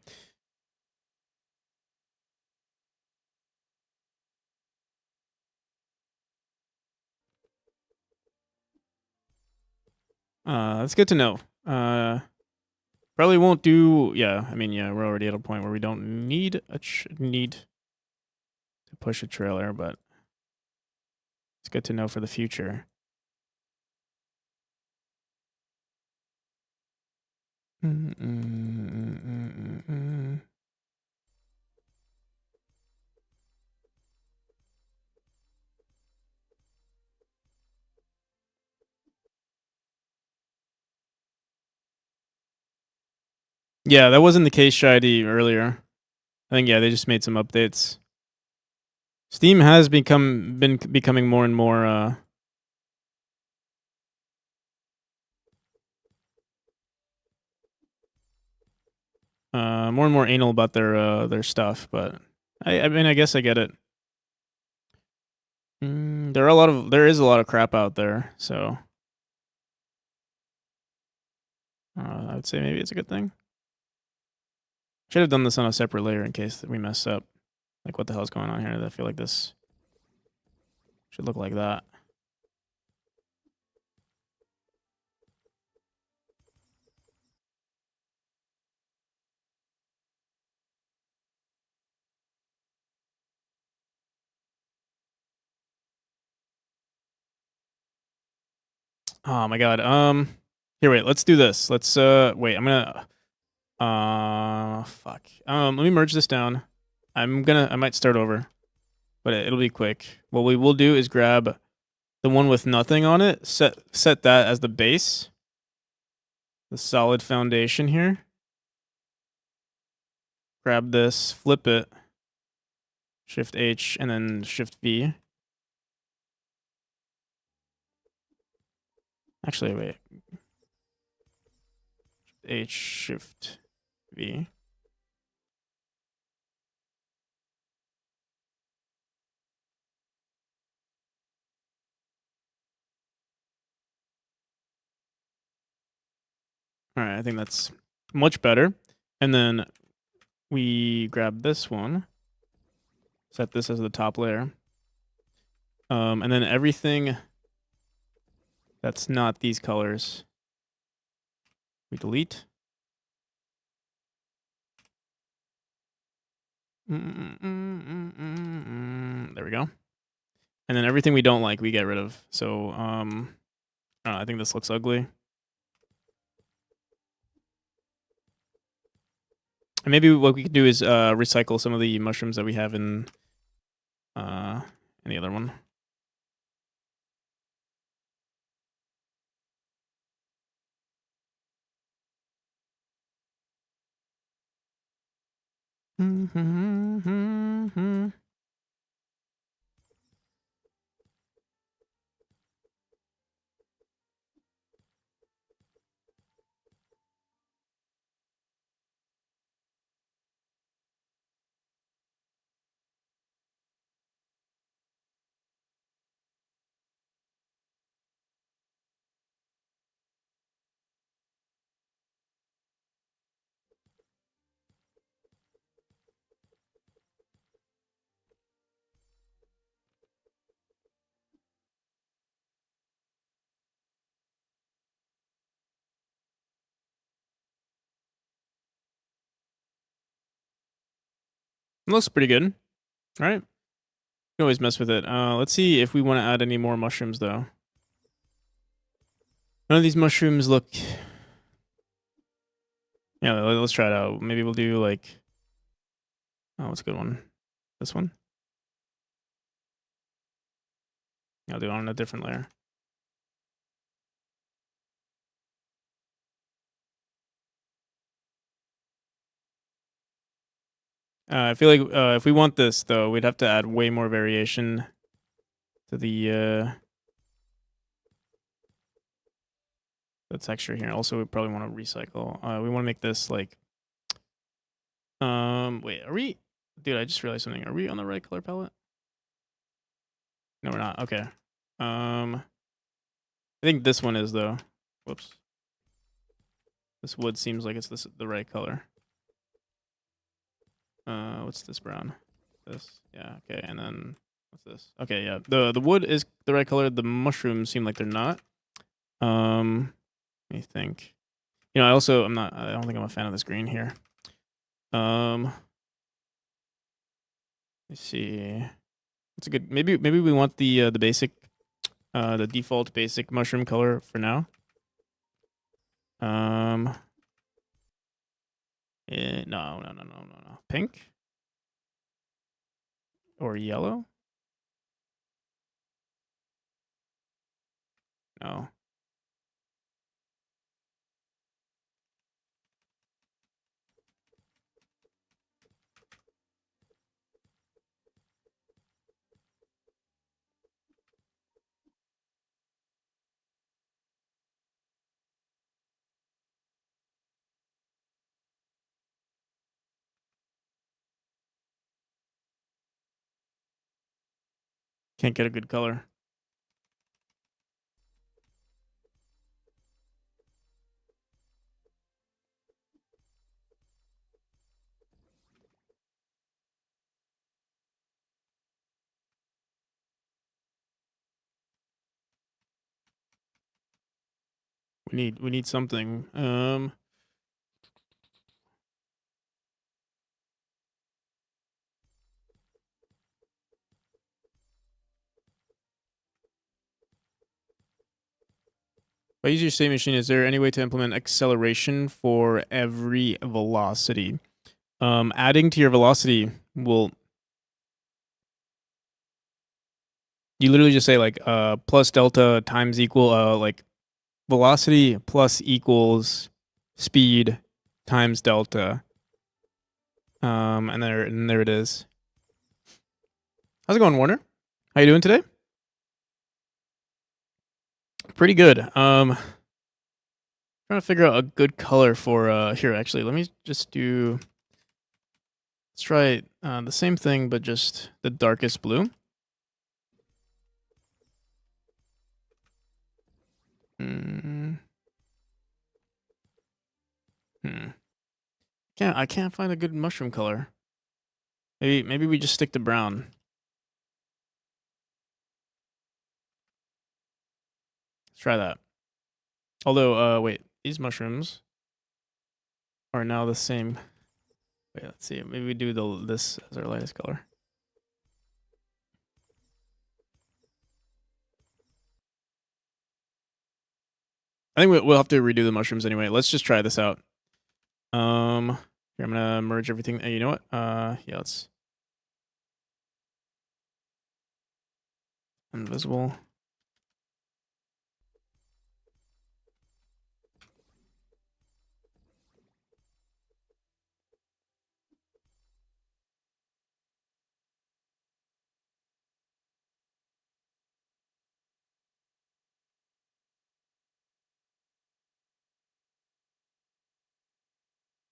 That's good to know. Probably won't do. Yeah, I mean, yeah, we're already at a point where we don't need need to push a trailer, but it's good to know for the future. Yeah, that wasn't the case, Shady, earlier. I think yeah, they just made some updates. Steam has been becoming more and more more and more anal about their stuff, but I mean I guess I get it. there is a lot of crap out there, so I would say maybe it's a good thing. Should have done this on a separate layer in case we mess up. Like, what the hell is going on here? I feel like this should look like that. Oh my god. Here, wait. Let's do this. Let's wait. I'm gonna fuck. Let me merge this down. I might start over, but it'll be quick. What we will do is grab the one with nothing on it. Set that as the base, the solid foundation here. Grab this, flip it, Shift H, and then Shift V. Actually, wait. H, Shift V. All right, I think that's much better. And then we grab this one, set this as the top layer. And then everything that's not these colors, we delete. There we go. And then everything we don't like, we get rid of. So I don't know, I think this looks ugly. And maybe what we could do is recycle some of the mushrooms that we have in the other one. It looks pretty good. All right. You can always mess with it. Let's see if we want to add any more mushrooms, though. None of these mushrooms look... Yeah, let's try it out. Maybe we'll do, like... Oh, what's a good one? This one? I'll do it on a different layer. I feel like if we want this, though, we'd have to add way more variation to the texture here. Also, we probably want to recycle. We want to make this like... wait, are we... Dude, I just realized something. Are we on the right color palette? No, we're not. Okay. I think this one is, though. Whoops. This wood seems like it's the right color. What's this brown? This. Yeah, okay. And then what's this? Okay, yeah. The wood is the right color. The mushrooms seem like they're not. Let me think. You know, I don't think I'm a fan of this green here. Let's see. It's a good, maybe we want the basic, the default basic mushroom color for now. No. Pink? Or yellow? No. Can't get a good color. We need something. If I use your state machine, is there any way to implement acceleration for every velocity? Adding to your velocity will, you literally just say like plus delta times equal like velocity plus equals speed times delta. And there it is. How's it going, Warner? How you doing today? Pretty good. Trying to figure out a good color for here. Actually, let me just do. Let's try the same thing, but just the darkest blue. I can't find a good mushroom color. Maybe we just stick to brown. Let's try that. Although, wait, these mushrooms are now the same. Wait, let's see. Maybe we do this as our lightest color. I think we'll have to redo the mushrooms anyway. Let's just try this out. Here, I'm gonna merge everything. You know what? Yeah, let's invisible.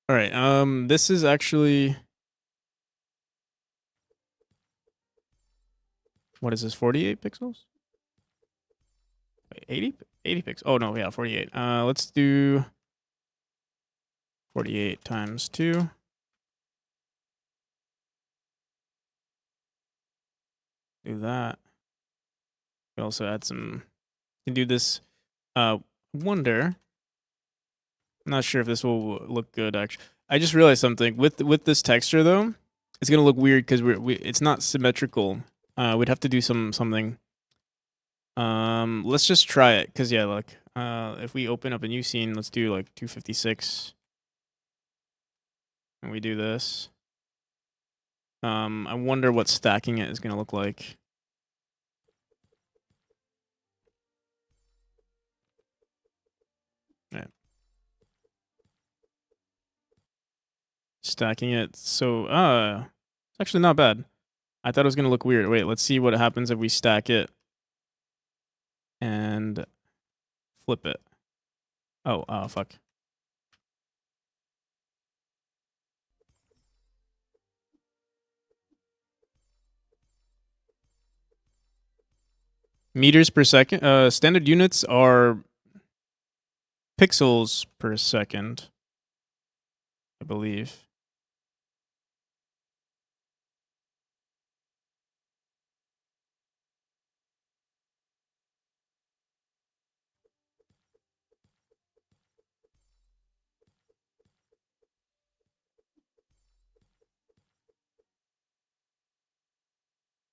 All right. This is actually, what is this? 48 pixels? Wait, 80 pixels. Oh no, yeah, 48. Let's do 48 times 2. Do that. We also add some. Can do this. Wonder. I'm not sure if this will look good. Actually, I just realized something with this texture though. It's gonna look weird because it's not symmetrical. We'd have to do something. Let's just try it because yeah, look. If we open up a new scene, let's do like 256, and we do this. I wonder what stacking it is gonna look like. Yeah. Stacking it. So, it's actually not bad. I thought it was gonna look weird. Wait, let's see what happens if we stack it and flip it. Oh, fuck. Meters per second. Standard units are pixels per second, I believe.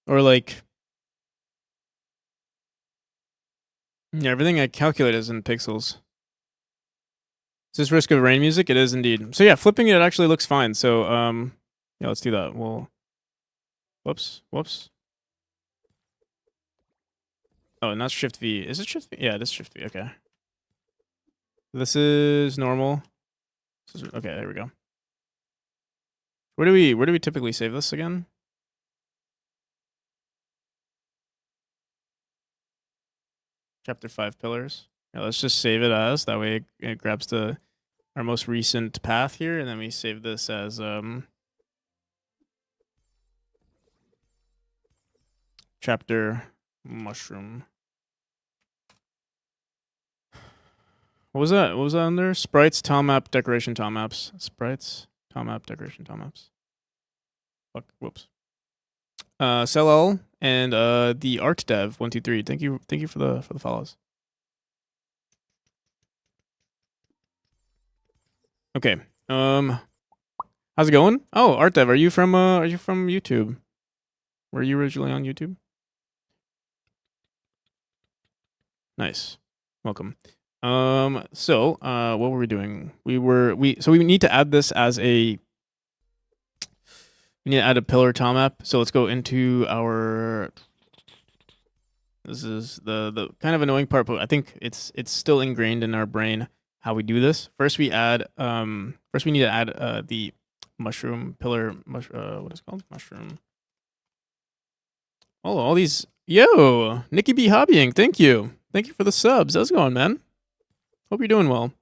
Or like, yeah, everything I calculate is in pixels. Is this Risk of Rain music? It is indeed. So yeah, flipping it actually looks fine. So yeah, let's do that. Whoops. Oh, and that's Shift V. Is it Shift V? Yeah, it is Shift V. Okay. This is normal. Okay, there we go. Where do we typically save this again? Chapter 5 pillars. Yeah, let's just save it as. That way it grabs our most recent path here, and then we save this as chapter mushroom. What was that? What was that under? Sprites, tile map, decoration, tile maps. Sprites, tile map, decoration, tile maps. Fuck. Whoops. Sell all and the art dev 123. Thank you for the follows. Okay. How's it going? Oh, ArtDev, are you from YouTube? Were you originally on YouTube? Nice. Welcome. So, what were we doing? So we need to add this as we need to add a pillar tile map. So let's go into our, this is the kind of annoying part, but I think it's still ingrained in our brain how we do this. First we need to add the mushroom pillar, what is it called? Mushroom. Oh, all these, yo, Nikki B Hobbying, thank you. Thank you for the subs. How's it going, man? Hope you're doing well.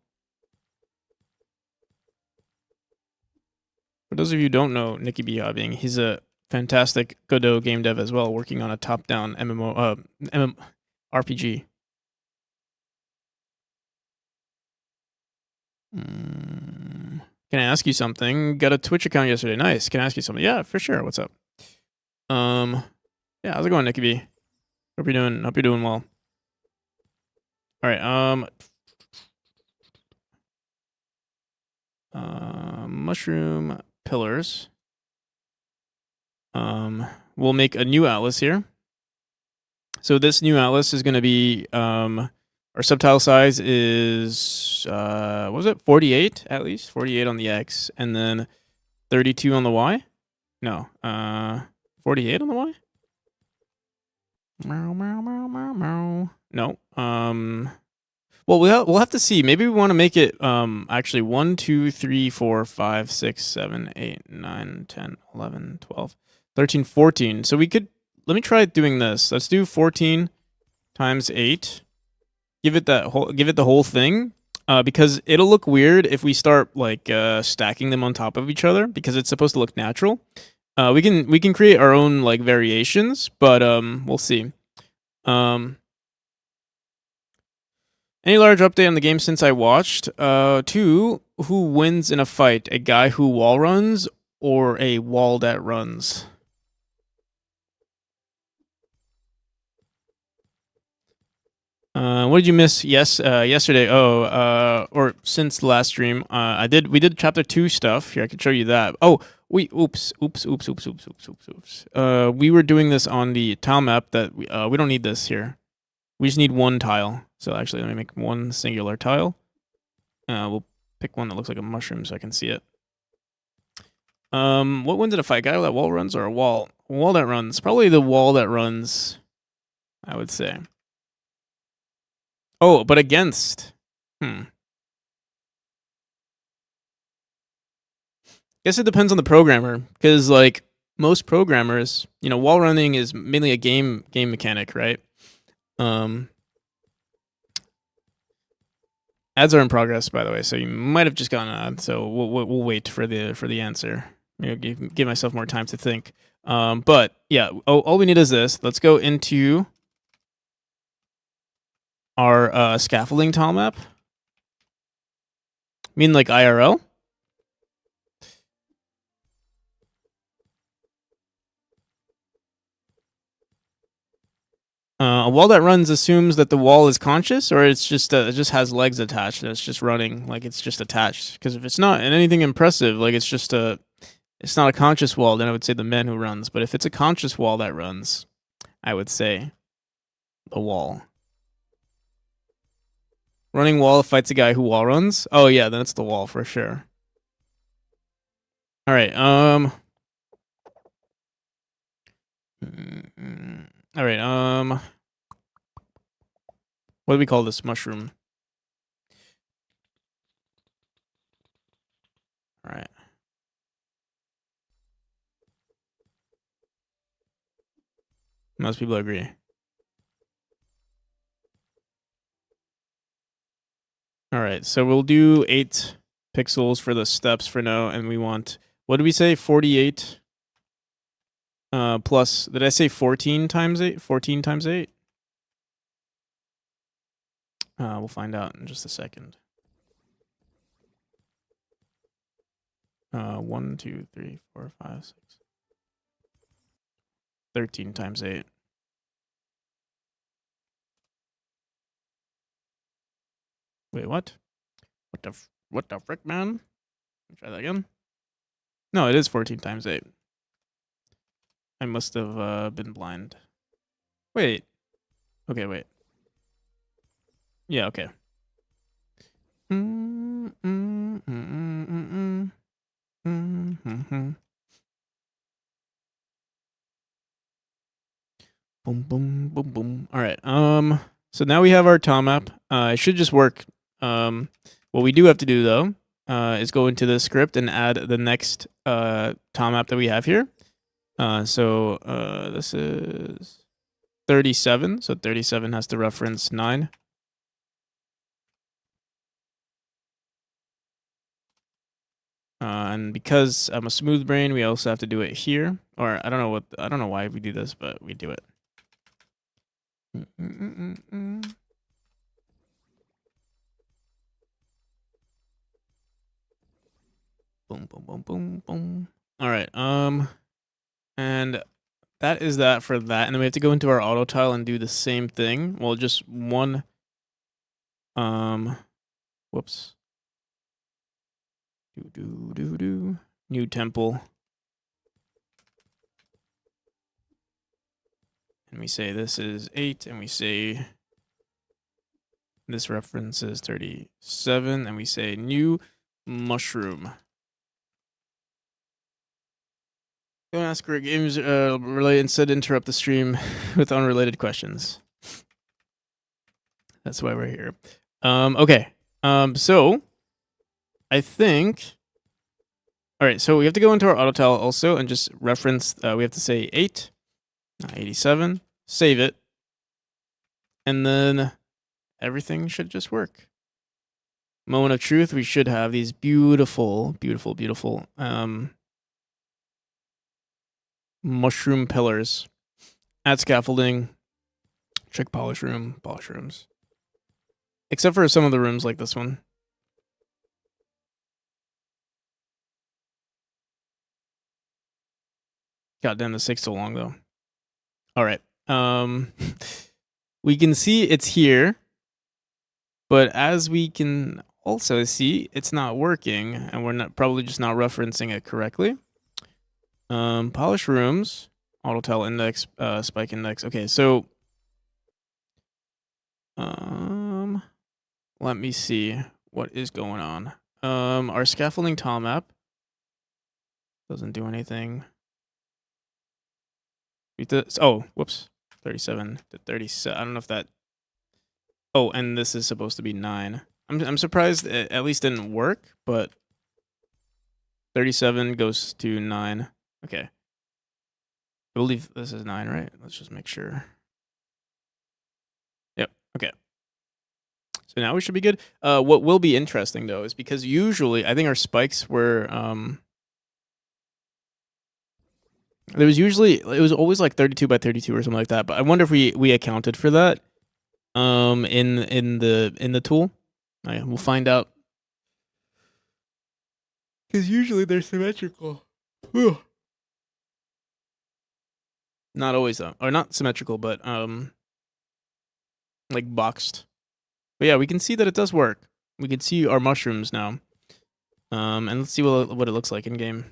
For those of you who don't know Nikki B Hobbying, he's a fantastic Godot game dev as well, working on a top-down RPG. Can I ask you something? Got a Twitch account yesterday. Nice. Can I ask you something? Yeah, for sure. What's up? Yeah, how's it going, Nikki B? Hope you're doing well. All right. Mushroom pillars. We'll make a new atlas here. So this new atlas is going to be our subtile size is what was it? 48 at least, 48 on the X, and then 32 on the Y. No, 48 on the Y. Meow meow meow meow meow. No. Well, we'll have to see. Maybe we want to make it actually 1, 2, 3, 4, 5, 6, 7, 8, 9, 10, 11, 12, 13, 14. So we could, let me try doing this. Let's do 14 times 8. Give it the whole thing. Because it'll look weird if we start like stacking them on top of each other, because it's supposed to look natural. We can create our own like variations, but we'll see. Any large update on the game since I watched? 2, who wins in a fight? A guy who wall runs or a wall that runs? What did you miss? Yesterday. Oh, or since the last stream. We did chapter 2 stuff. Here, I can show you that. Oh, oops. We were doing this on the tile map that we don't need this here. We just need one tile. So actually, let me make one singular tile. We'll pick one that looks like a mushroom so I can see it. What wins in a fight? Guy that wall runs or a wall? Wall that runs. Probably the wall that runs, I would say. Oh, but against. Guess it depends on the programmer, because like most programmers, wall running is mainly a game mechanic, right? Ads are in progress, by the way, so you might have just gotten an ad. So we'll wait for the answer. Give myself more time to think. But yeah, all we need is this. Let's go into our scaffolding tile map. Mean like IRL? A wall that runs assumes that the wall is conscious, or it's just it just has legs attached and it's just running like it's just attached. Because if it's not anything impressive, like it's not a conscious wall, then I would say the man who runs. But if it's a conscious wall that runs, I would say the wall. Running wall fights a guy who wall runs. Oh yeah, then it's the wall for sure. All right. All right. What do we call this mushroom? All right. Most people agree. All right. So we'll do 8 pixels for the steps for now, and we want, what did we say? 48 plus, did I say 14 times 8? 14 times 8? We'll find out in just a second. 1, 2, 3, 4, 5, 6. 13 times 8. Wait, what? What the frick, man? Try that again. No, it is 14 times 8. I must have been blind. Wait. Okay, wait. Yeah, okay. Boom, boom, boom, boom. All right. So now we have our tile map. It should just work. What we do have to do though, is go into the script and add the next tile map that we have here. So this is 37. So 37 has to reference 9. And because I'm a smooth brain, we also have to do it here. Or I don't know why we do this, but we do it. Boom, boom, boom, boom, boom. All right. And that is that for that. And then we have to go into our auto tile and do the same thing. Well, just one. Whoops. New temple. And we say this is 8, and we say this reference is 37, and we say new mushroom. Don't ask for games related, instead interrupt the stream with unrelated questions. That's why we're here. Okay. So I think. All right. So we have to go into our auto tile also and just reference. We have to say 8, not 87. Save it, and then everything should just work. Moment of truth. We should have these beautiful, beautiful, beautiful mushroom pillars. Add scaffolding. Check polish rooms. Except for some of the rooms like this one. God damn, this takes so long though. All right. We can see it's here, but as we can also see, it's not working, and we're probably just not referencing it correctly. Polish rooms, auto tile index, spike index. Okay, so let me see what is going on. Our scaffolding tile map doesn't do anything. Oh, whoops. 37 to 37. I don't know if that. Oh, and this is supposed to be 9. I'm surprised it at least didn't work, but 37 goes to 9. Okay. I believe this is 9, right? Let's just make sure. Yep. Okay. So now we should be good. What will be interesting though is because usually I think our spikes were it was always like 32 by 32 or something like that, but I wonder if we accounted for that in the tool. Right, we'll find out. Cuz usually they're symmetrical. Not always though. Or not symmetrical, but like boxed. But yeah, we can see that it does work. We can see our mushrooms now. And let's see what it looks like in game.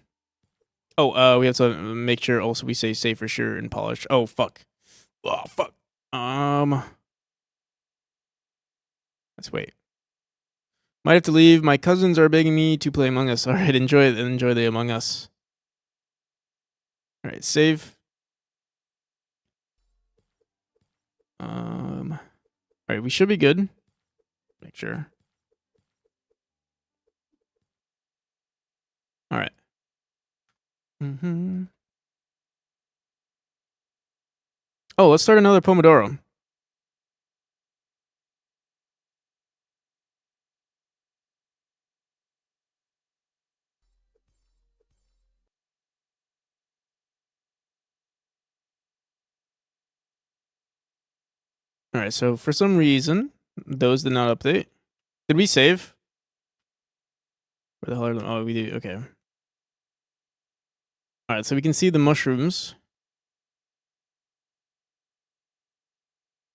Oh, we have to make sure also we say save for sure and polish. Oh, fuck. Oh, fuck. Let's wait. Might have to leave. My cousins are begging me to play Among Us. All right, enjoy the Among Us. All right, save. All right, we should be good. Make sure. All right. Oh, let's start another Pomodoro. All right, so for some reason, those did not update. Did we save? Where the hell are them? Oh, we did. Okay. All right, so we can see the mushrooms.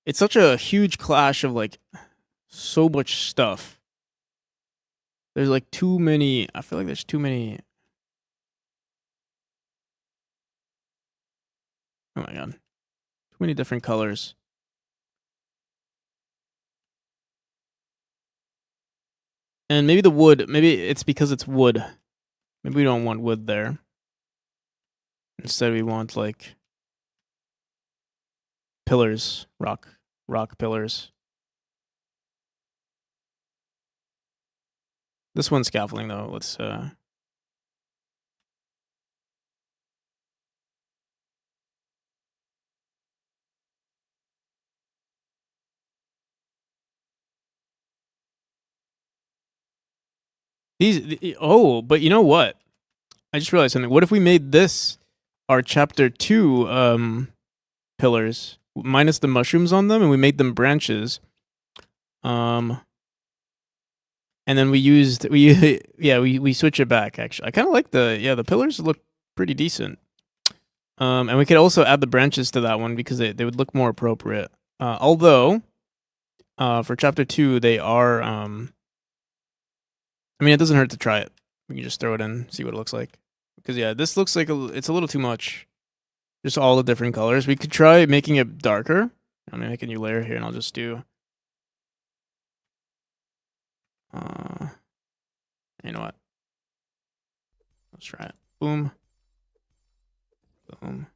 It's such a huge clash of like so much stuff. There's like too many. I feel like there's too many. Oh my god. Too many different colors. And maybe the wood, maybe it's because it's wood. Maybe we don't want wood there. Instead we want like pillars, rock pillars. This one's scaffolding though. Let's but you know what? I just realized something. What if we made this our chapter 2 pillars minus the mushrooms on them and we made them branches? And then we switch it back actually. I kind of like the pillars look pretty decent. And we could also add the branches to that one because they would look more appropriate. Although for chapter 2 they are I mean, it doesn't hurt to try it. We can just throw it in, see what it looks like. Because yeah, this looks like it's a little too much. Just all the different colors. We could try making it darker. I'm gonna make a new layer here, and I'll just do. You know what? Let's try it. Boom. Boom.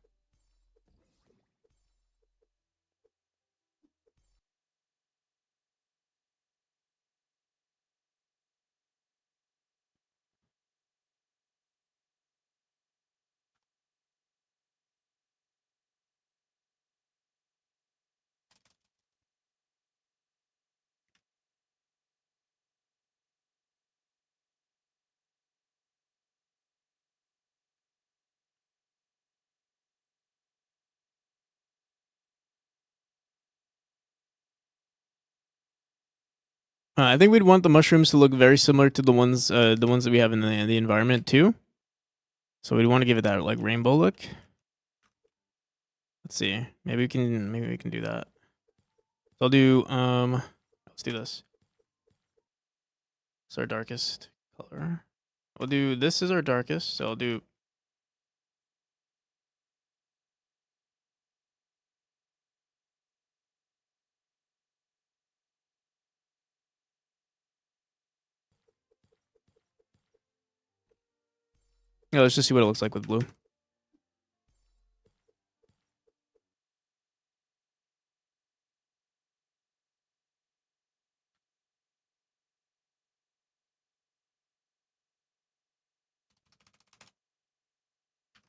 I think we'd want the mushrooms to look very similar to the ones that we have in the environment too. So we'd want to give it that like rainbow look. Let's see. Maybe we can do that. So I'll do let's do this. It's our darkest color. We'll do this is our darkest, so I'll do yeah, let's just see what it looks like with blue.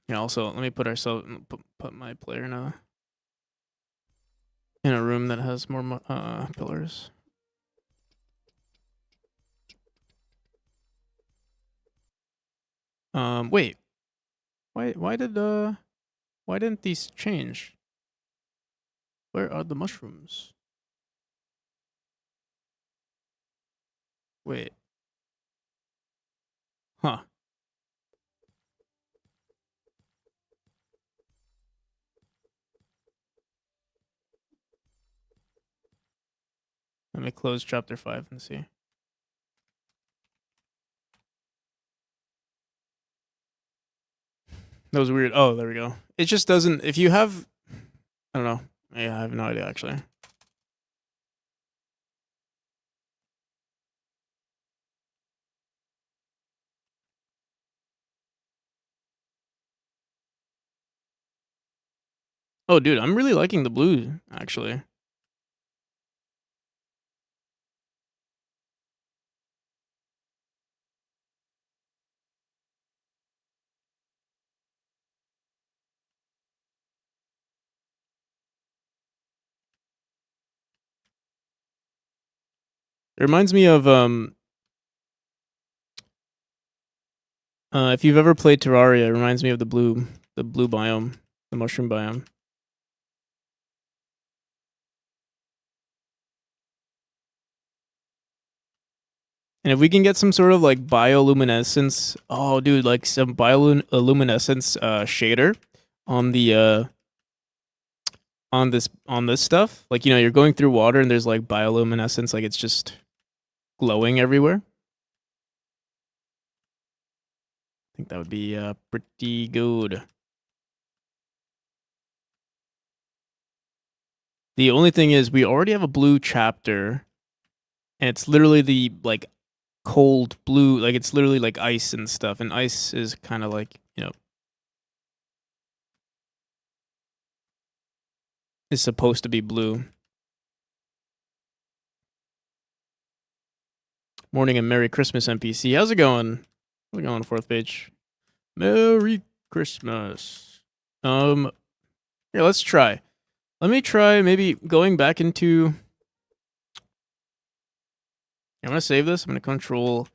Yeah, also let me put my player in a room that has more pillars. Wait. Why didn't these change? Where are the mushrooms? Wait. Huh. Let me close chapter 5 and see. That was weird. Oh, there we go. It just doesn't. If you have, I don't know. Yeah, I have no idea actually. Oh, dude, I'm really liking the blue actually. It reminds me of if you've ever played Terraria, it reminds me of the blue biome, the mushroom biome. And if we can get some sort of like bioluminescence, oh dude, like some bioluminescence shader on the on this stuff, like you know, you're going through water and there's like bioluminescence, like it's just glowing everywhere. think that would be pretty good. The only thing is we already have a blue chapter, and it's literally the like cold blue, like it's literally like ice and stuff, and ice is kind of like, you know, is supposed to be blue. Morning and Merry Christmas, NPC. How's it going? How's it going, fourth page? Merry Christmas. Here, let's try. Let me try maybe going back into. I'm gonna save this. I'm gonna Control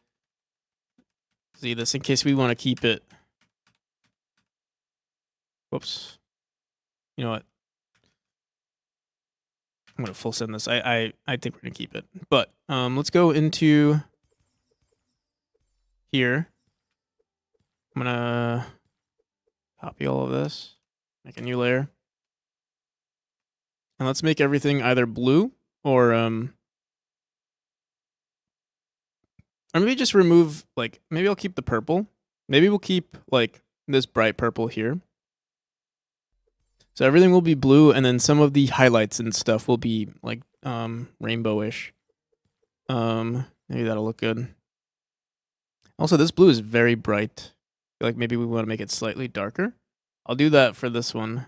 Z this in case we want to keep it. Whoops. You know what? I'm gonna full send this. I think we're gonna keep it. But let's go into here. I'm gonna copy all of this, make a new layer, and let's make everything either blue or maybe just remove, like, maybe I'll keep the purple. Maybe we'll keep like this bright purple here. So everything will be blue, and then some of the highlights and stuff will be like rainbowish. Maybe that'll look good. Also, this blue is very bright. I feel like maybe we want to make it slightly darker. I'll do that for this one.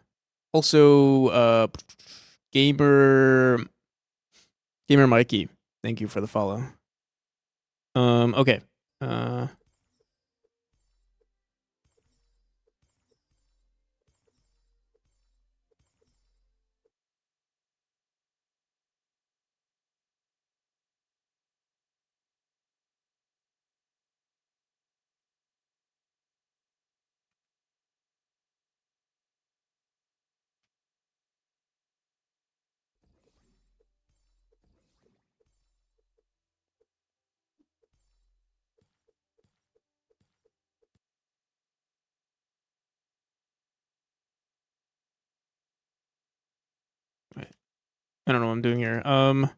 Also, gamer Mikey, thank you for the follow. Okay. Wait. I don't know what I'm doing here. Alright,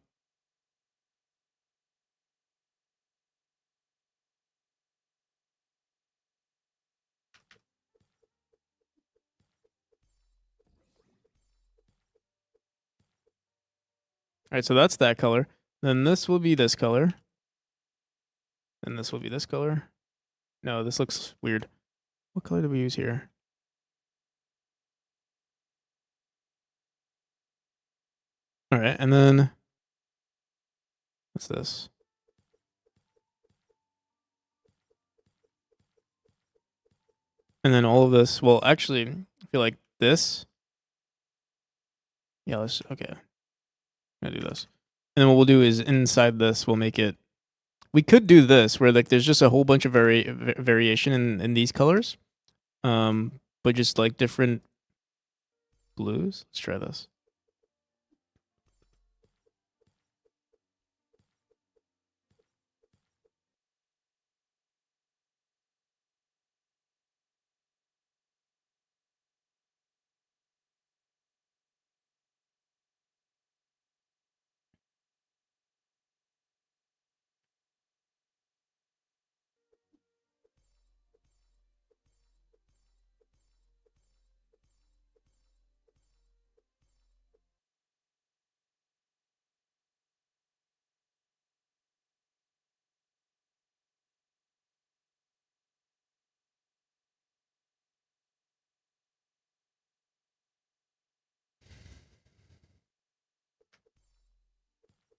so that's that color. Then this will be this color. Then this will be this color. No, this looks weird. What color do we use here? Alright, and then what's this? And then all of this, well, actually, I feel like this. Yeah, let's, okay. I'm gonna do this. And then what we'll do is inside this, we'll make it, we could do this where like there's just a whole bunch of variation in these colors. But just like different blues. Let's try this.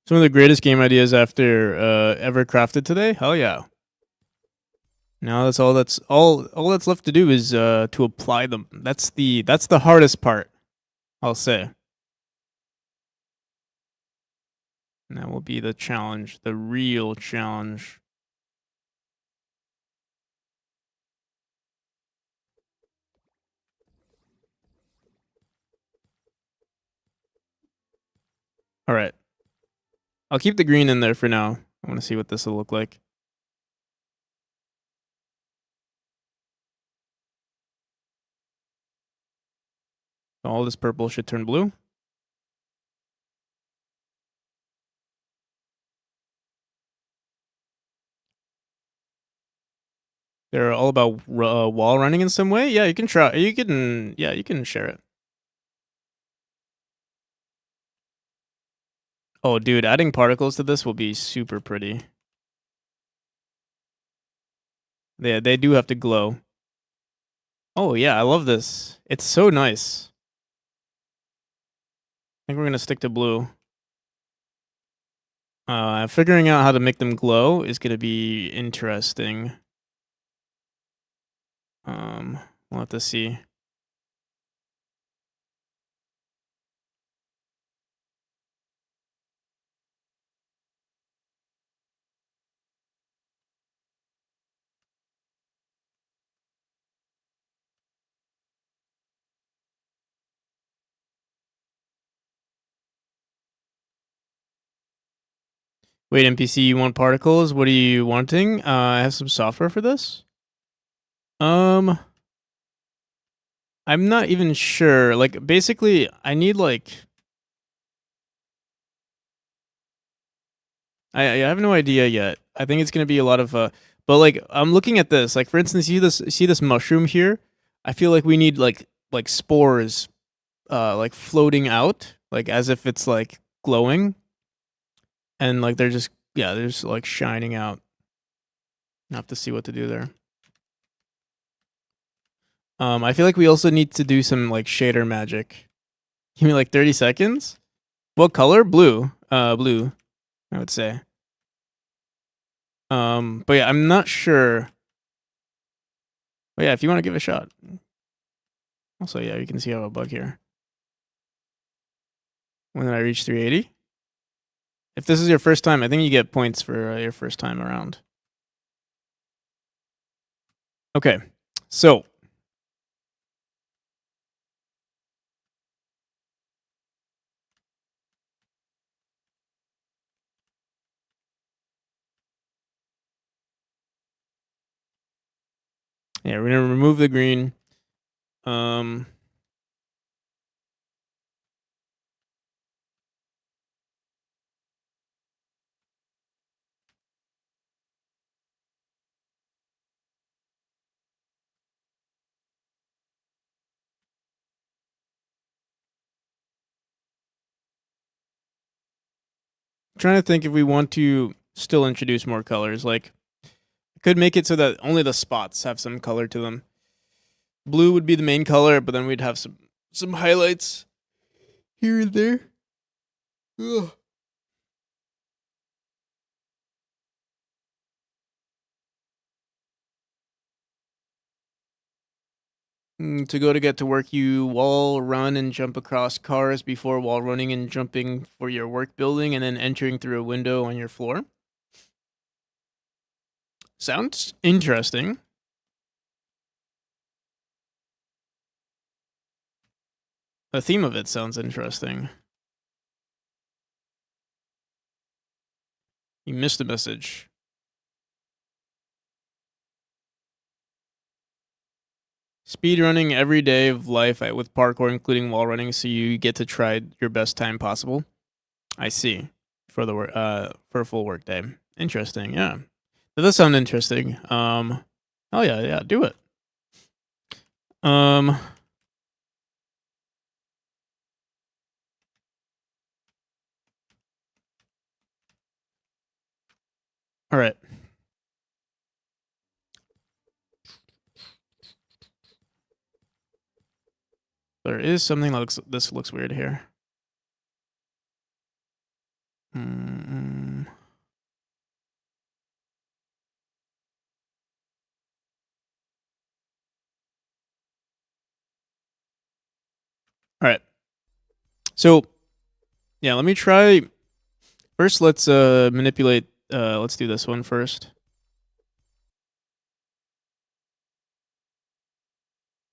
Some of the greatest game ideas after ever crafted today. Hell yeah! Now that's all. All that's left to do is to apply them. That's the hardest part, I'll say. And that will be the challenge, the real challenge. All right. I'll keep the green in there for now. I want to see what this will look like. All this purple should turn blue. They're all about wall running in some way. Yeah, you can try. You can. Yeah, you can share it. Oh, dude, adding particles to this will be super pretty. They do have to glow. Oh yeah, I love this. It's so nice. I think we're gonna stick to blue. Figuring out how to make them glow is gonna be interesting. We'll have to see. Wait, NPC, you want particles? What are you wanting? I have some software for this. I'm not even sure. Like, basically, I need like I have no idea yet. I think it's gonna be a lot of but like I'm looking at this. Like for instance, see this mushroom here? I feel like we need like spores like floating out, like as if it's like glowing. And like they're just they're just like shining out. I have to see what to do there. I feel like we also need to do some like shader magic. Give me like 30 seconds. What color? Blue. Blue, I would say. But yeah, I'm not sure. But yeah, if you want to give it a shot. Also, yeah, you can see I have a bug here. When did I reach 380? If this is your first time, I think you get points for your first time around. Okay, so yeah, we're gonna remove the green. Trying to think if we want to still introduce more colors. Like, I could make it so that only the spots have some color to them. Blue would be the main color, but then we'd have some highlights here and there. Ugh. To go to get to work, you wall run and jump across cars before wall running and jumping for your work building and then entering through a window on your floor. Sounds interesting. The theme of it sounds interesting. You missed a message. Speed running every day of life with parkour, including wall running, so you get to try your best time possible. I see. For the for a full work day. Interesting. Yeah, that does sound interesting. Oh yeah, do it. All right. There is something that this looks weird here. All right. So, yeah, let me try. First, let's manipulate. Let's do this one first.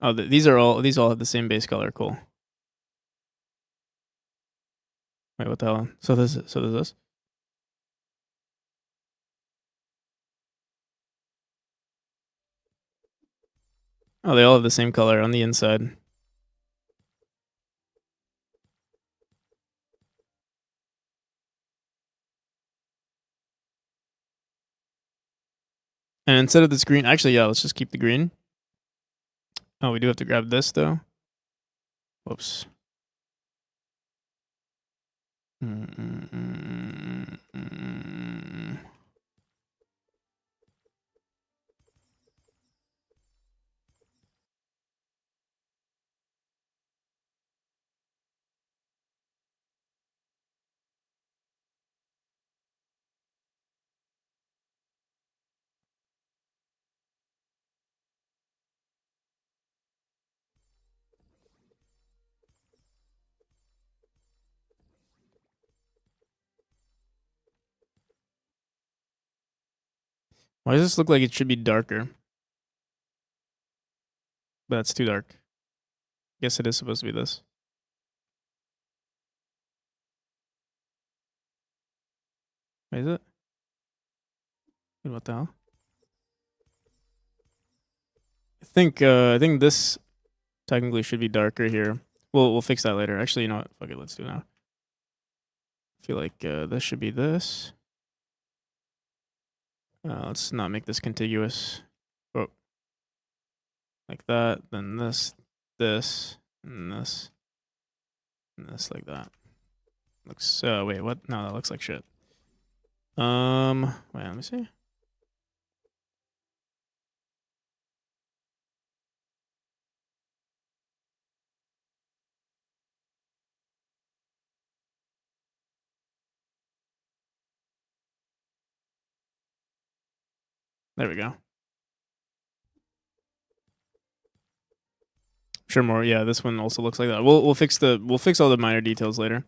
Oh, these all have the same base color. Cool. Wait, what the hell? So there's this. Oh, they all have the same color on the inside. And instead of this green, actually, yeah, let's just keep the green. Oh, we do have to grab this though. Whoops. Why does this look like it should be darker? But that's too dark. Guess it is supposed to be this. Wait, is it? Wait, what the hell? I think this technically should be darker here. We'll fix that later. Actually, you know what? Fuck it, let's do it now. I feel like this should be this. Let's not make this contiguous. Oh. Like that, then this, and this, and this like that. Looks, wait, what? No, that looks like shit. Wait, let me see. There we go. Sure, more. Yeah, this one also looks like that. We'll fix all the minor details later.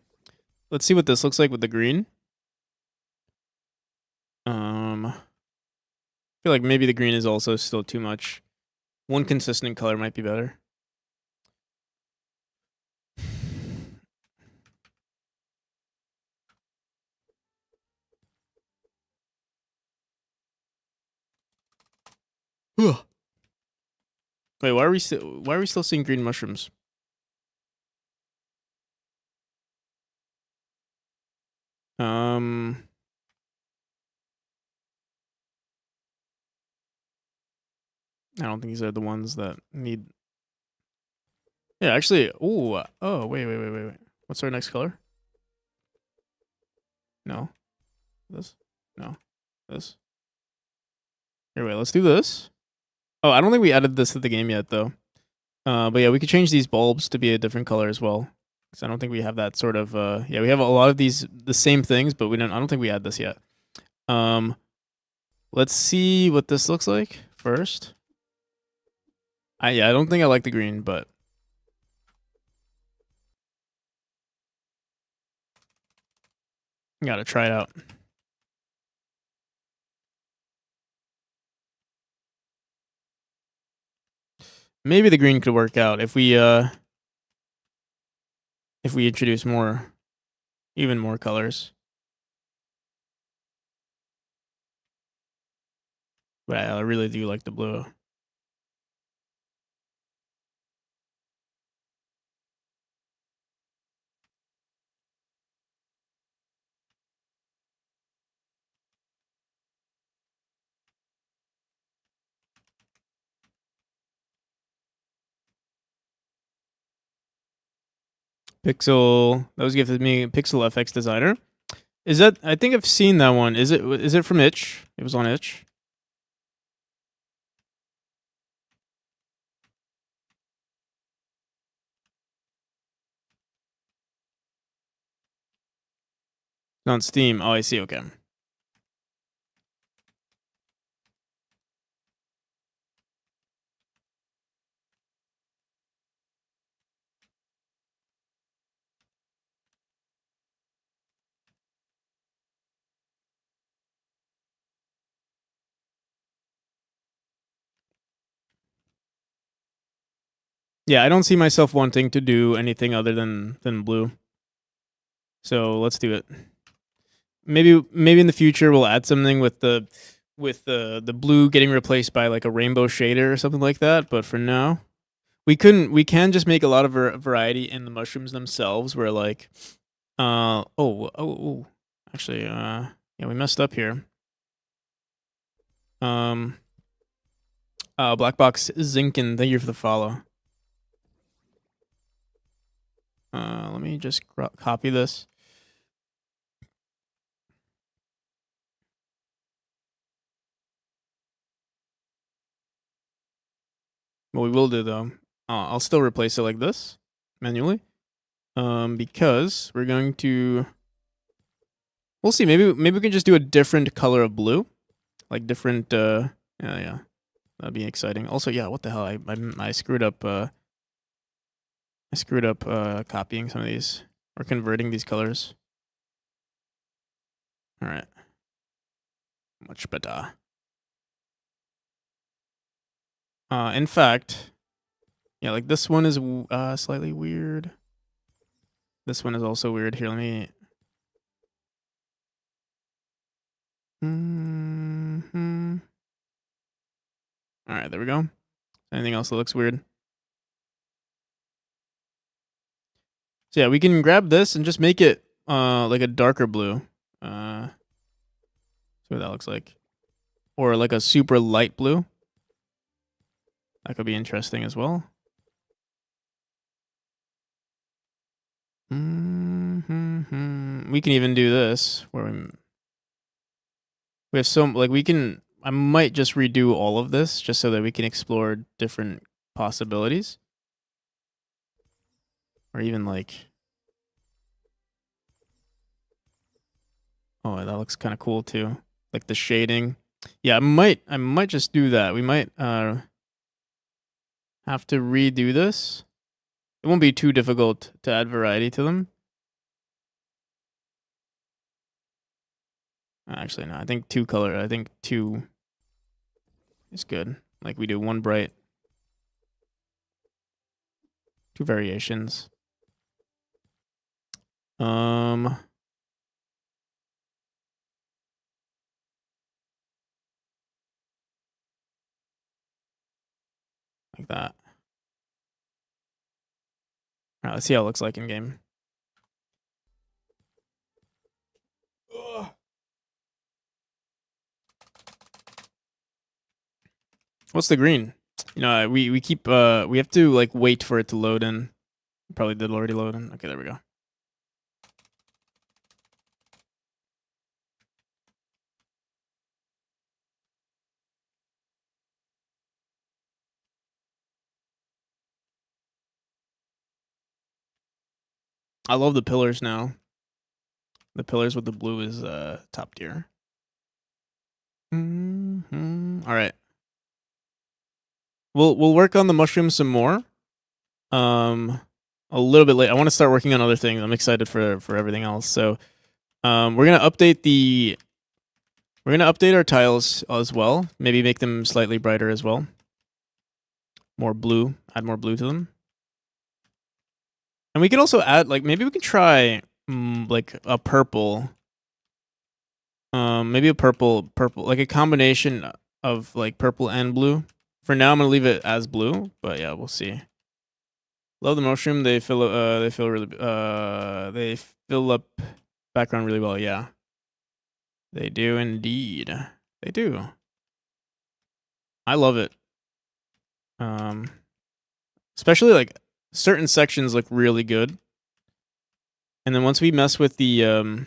Let's see what this looks like with the green. I feel like maybe the green is also still too much. One consistent color might be better. Wait, why are we still seeing green mushrooms? I don't think these are the ones that need. Yeah, actually. Oh, wait. What's our next color? No. This? No. This? Here, wait, let's do this. Oh, I don't think we added this to the game yet, though. But yeah, we could change these bulbs to be a different color as well. Because I don't think we have that sort of, yeah, we have a lot of the same things, but I don't think we add this yet. Let's see what this looks like first. I don't think I like the green, but gotta try it out. Maybe the green could work out if we introduce even more colors. But I really do like the blue. Pixel, that was gifted me, Pixel FX Designer. Is that, I think I've seen that one. Is it from Itch? It was on Itch. It's on Steam. Oh, I see. Okay. Yeah, I don't see myself wanting to do anything other than blue. So let's do it. Maybe in the future we'll add something with the blue getting replaced by like a rainbow shader or something like that. But for now, we can just make a lot of variety in the mushrooms themselves. Where like, actually, yeah, we messed up here. Black Box Zinkin, thank you for the follow. Let me just copy this. What we will do though, I'll still replace it like this manually, because we're going to. We'll see. Maybe we can just do a different color of blue, like different. Yeah, that'd be exciting. Also, yeah, what the hell? I screwed up. Copying some of these or converting these colors. All right, much better. In fact, yeah, like this one is slightly weird. This one is also weird. Here, let me. All right, there we go. Anything else that looks weird? So yeah, we can grab this and just make it like a darker blue. See what that looks like, or like a super light blue. That could be interesting as well. We can even do this where we have some like we can. I might just redo all of this just so that we can explore different possibilities, or even like. Oh, that looks kind of cool too. Like the shading. Yeah, I might just do that. We might have to redo this. It won't be too difficult to add variety to them. Actually, no. I think two is good. Like we do one bright, two variations. Like that. All right, let's see how it looks like in game. What's the green? You know, we keep we have to like wait for it to load in. Probably did already load in. Okay, there we go. I love the pillars now. The pillars with the blue is top tier. All right. We'll work on the mushroom some more. A little bit late. I want to start working on other things. I'm excited for everything else. So, we're gonna update our tiles as well. Maybe make them slightly brighter as well. More blue. Add more blue to them. And we can also add like maybe we can try like a purple. Maybe a purple, like a combination of like purple and blue. For now, I'm gonna leave it as blue, but yeah, we'll see. Love the mushroom. They fill up background really well. Yeah, they do indeed. They do. I love it. Especially like certain sections look really good, and then once we mess with the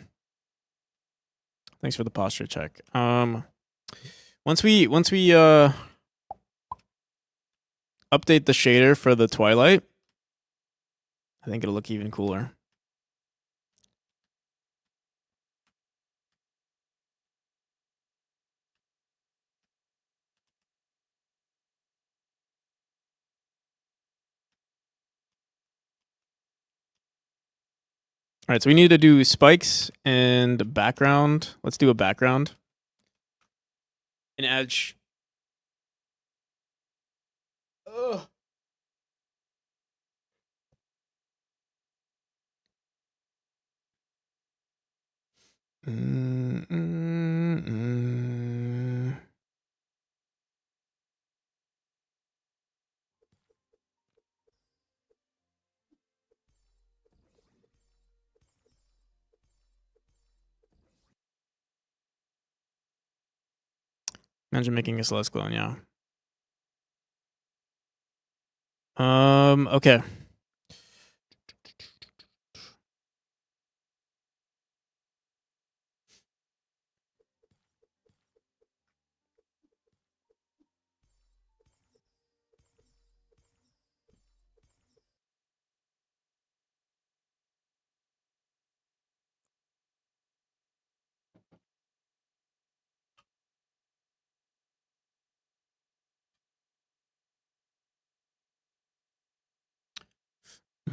thanks for the posture check. Once we update the shader for the twilight, I think it'll look even cooler. All right, so we need to do spikes and background. Let's do a background. An edge. Ugh. Imagine making a Celeste clone, yeah. Okay.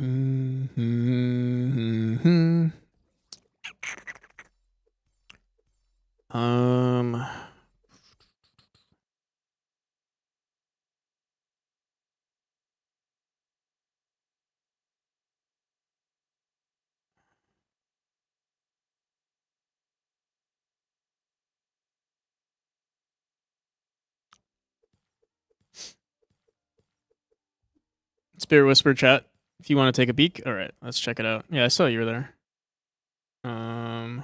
Mm-hmm. Um, Spirit Whisper chat. If you want to take a peek, all right, let's check it out. Yeah, I saw you were there. Oh,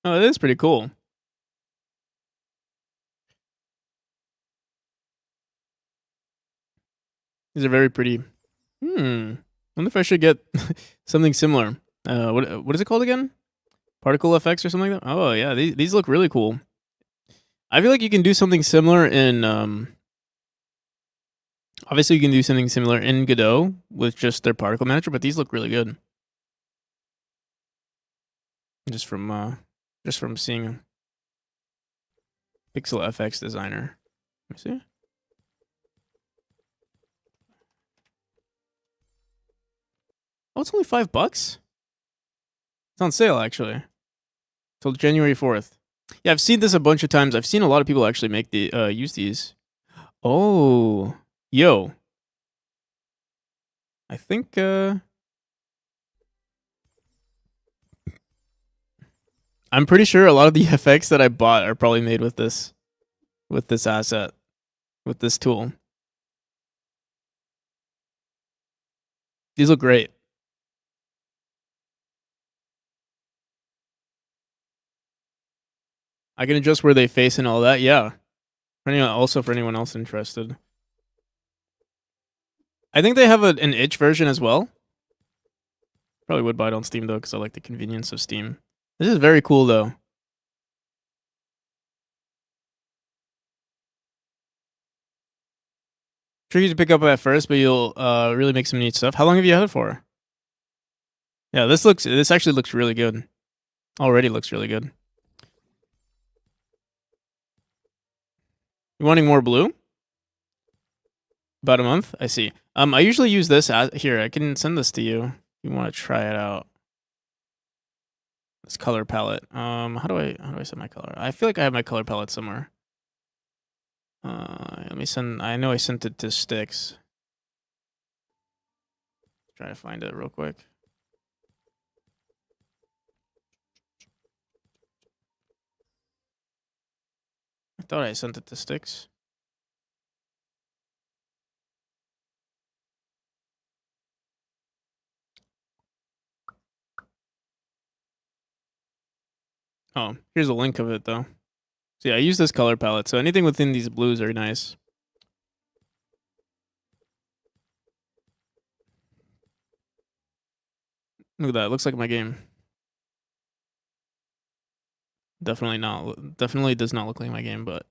it is pretty cool. These are very pretty. Wonder if I should get something similar. What is it called again? Particle effects or something like that? Oh yeah, these look really cool. I feel like you can do something similar in obviously you can do something similar in Godot with just their particle manager, but these look really good. Just from seeing Pixel FX designer. Let me see. Oh, it's only $5. It's on sale actually. Till January 4th. Yeah, I've seen this a bunch of times. I've seen a lot of people actually make the use these. Oh, yo. I think I'm pretty sure a lot of the effects that I bought are probably made with this asset, with this tool. These look great. I can adjust where they face and all that. Yeah. Also for anyone else interested. I think they have an itch version as well. Probably would buy it on Steam though, because I like the convenience of Steam. This is very cool though. Tricky to pick up at first, but you'll really make some neat stuff. How long have you had it for? Yeah, this actually looks really good. Already looks really good. You wanting more blue? About a month? I see. I usually use this here. I can send this to you. You want to try it out. This color palette. How do I set my color? I feel like I have my color palette somewhere. Let me send. I know I sent it to Sticks. Try to find it real quick. I thought I sent it to Sticks. Oh, here's a link of it though. So yeah, I use this color palette. So anything within these blues are nice. Look at that. It looks like my game. Definitely not. Definitely does not look like my game, but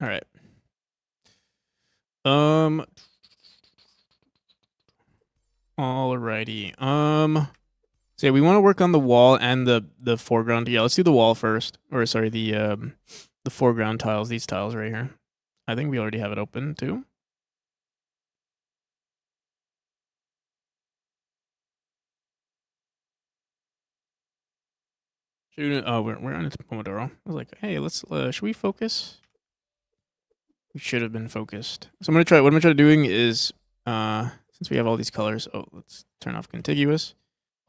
all right. Alrighty. So yeah, we want to work on the wall and the foreground. Yeah, let's do the wall first. Or sorry, the foreground tiles. These tiles right here. I think we already have it open too. We're on Pomodoro. I was like, hey, let's should we focus? We should have been focused. So I'm gonna try. What I'm gonna try doing is since we have all these colors. Oh, let's turn off contiguous.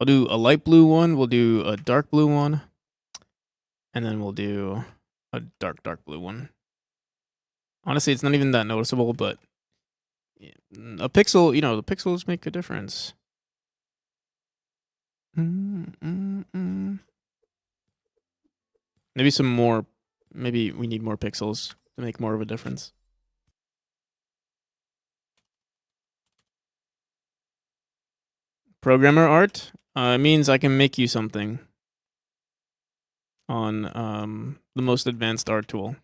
I'll do a light blue one. We'll do a dark blue one, and then we'll do a dark blue one. Honestly, it's not even that noticeable, but a pixel, the pixels make a difference. Maybe some more. Maybe we need more pixels to make more of a difference. Programmer art means I can make you something on the most advanced art tool.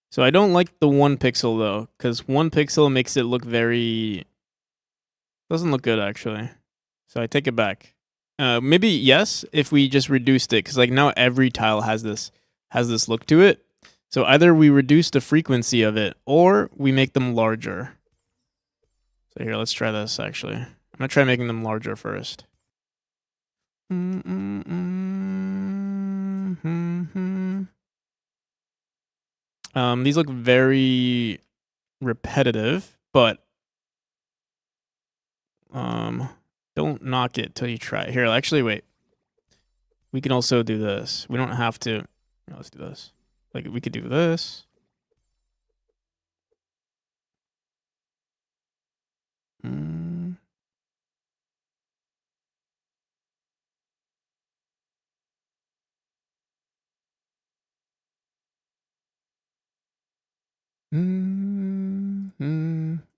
So I don't like the 1 pixel though, because 1 pixel makes it look very... Doesn't look good actually. So I take it back. Maybe yes, if we just reduced it, because like now every tile has this look to it. So either we reduce the frequency of it, or we make them larger. So here, let's try this actually. I'm gonna try making them larger first. These look very repetitive, but don't knock it till you try it. Here, actually, wait. We can also do this. We don't have to. Here, let's do this. Like we could do this.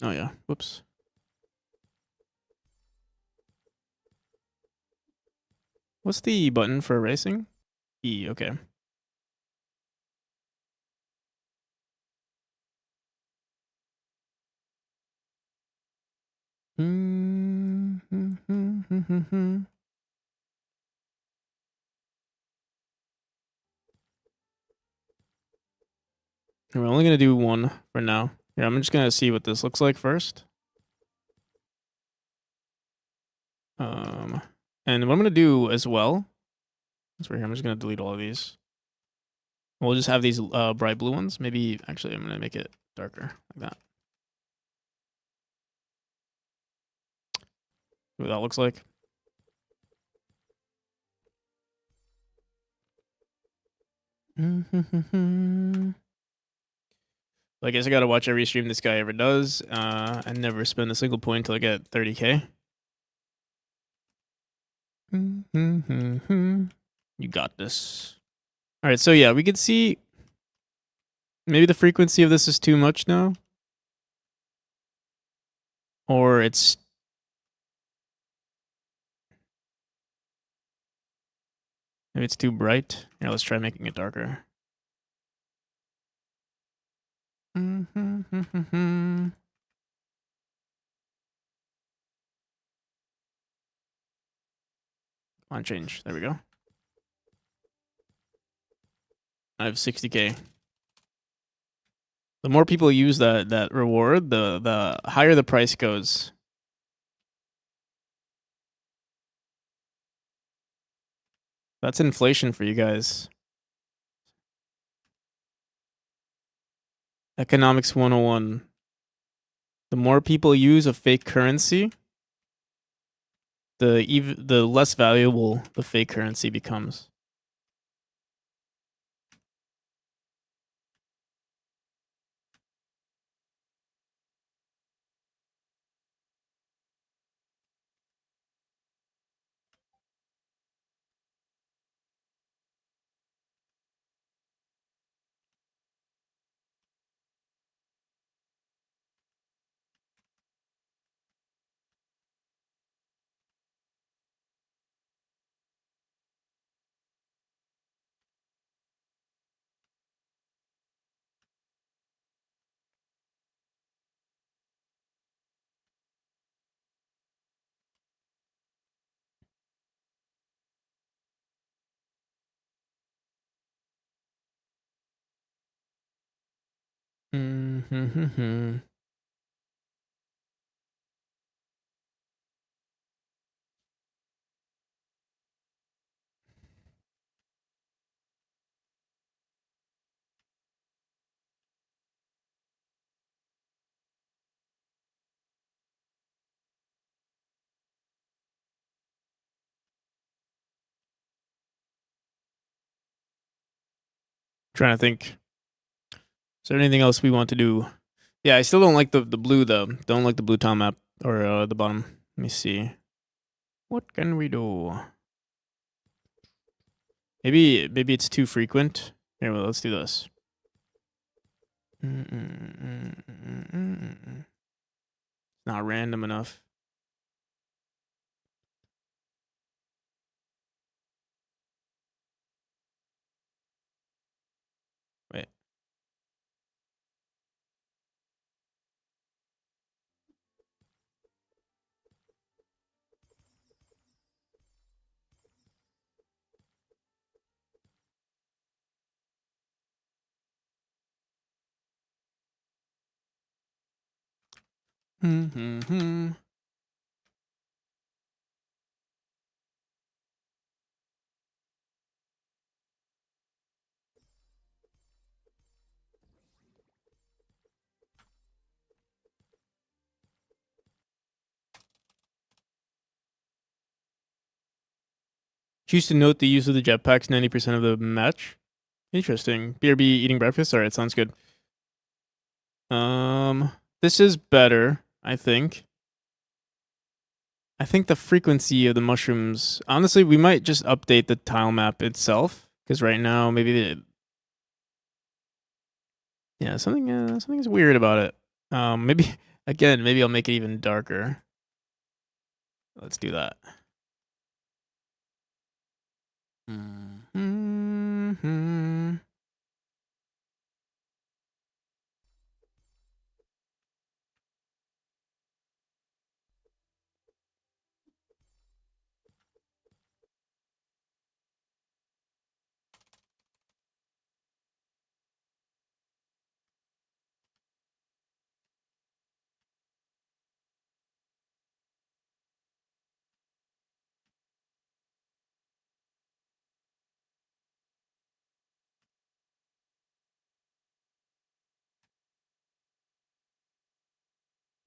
Oh yeah. Whoops. What's the button for erasing? E. Okay. We're only gonna do 1 for now. Here, I'm just gonna see what this looks like first. And what I'm gonna do as well. That's right here. I'm just gonna delete all of these. We'll just have these bright blue ones. Maybe actually, I'm gonna make it darker like that. See what that looks like. I guess I gotta watch every stream this guy ever does, and never spend a single point until I get 30K. You got this. All right, so yeah, we could see maybe the frequency of this is too much now, or it's maybe it's too bright. Yeah, let's try making it darker. On change. There we go. I have 60K. The more people use that reward, the higher the price goes. That's inflation for you guys. Economics 101. The more people use a fake currency, the less valuable the fake currency becomes. Trying to think. Is there anything else we want to do? Yeah, I still don't like the blue though. Don't like the blue tile map or the bottom. Let me see. What can we do? Maybe it's too frequent. Here, well, let's do this. Not random enough. Wait. Choose to note the use of the jetpacks 90% of the match. Interesting. BRB eating breakfast? Alright, sounds good. This is better, I think. I think the frequency of the mushrooms. Honestly, we might just update the tile map itself. Because right now, maybe yeah, something's weird about it. Maybe again, maybe I'll make it even darker. Let's do that.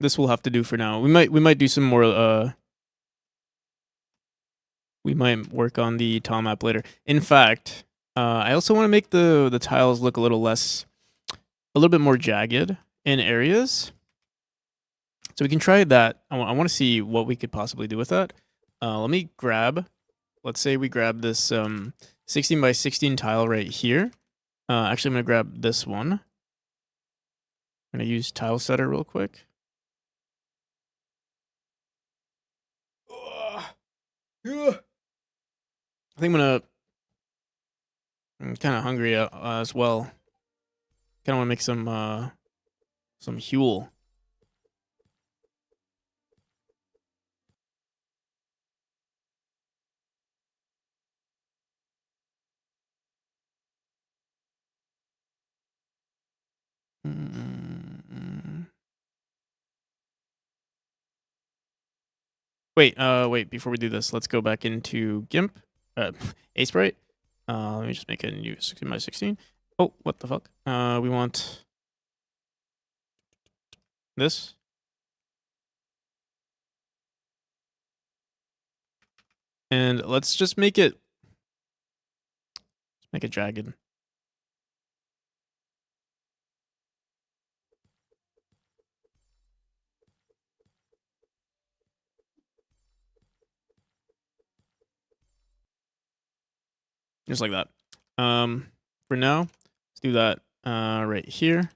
This will have to do for now. We might do some more. We might work on the tile map later. In fact, I also want to make the tiles look a little bit more jagged in areas. So we can try that. I want to see what we could possibly do with that. Let me grab. Let's say we grab this 16 by 16 tile right here. Actually, I'm gonna grab this one. I'm gonna use tile setter real quick. I think I'm kind of hungry as well. Kind of want to make some Huel. Wait. Before we do this, let's go back into GIMP, Sprite. Let me just make a new 16 by 16. Oh, what the fuck? We want this. And let's just make it jagged. Just like that. For now, let's do that right here.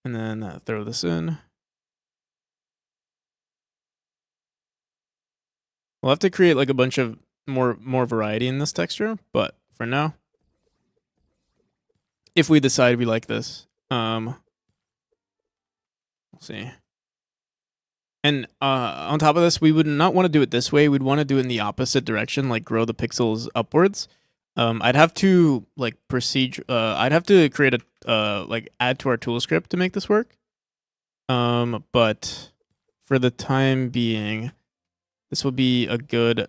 And then throw this in. We'll have to create like a bunch of more variety in this texture, but for now, if we decide we like this, we'll see. And on top of this, we would not want to do it this way. We'd want to do it in the opposite direction, like grow the pixels upwards. I'd have to like I'd have to create a like add to our tool script to make this work. But for the time being, this will be a good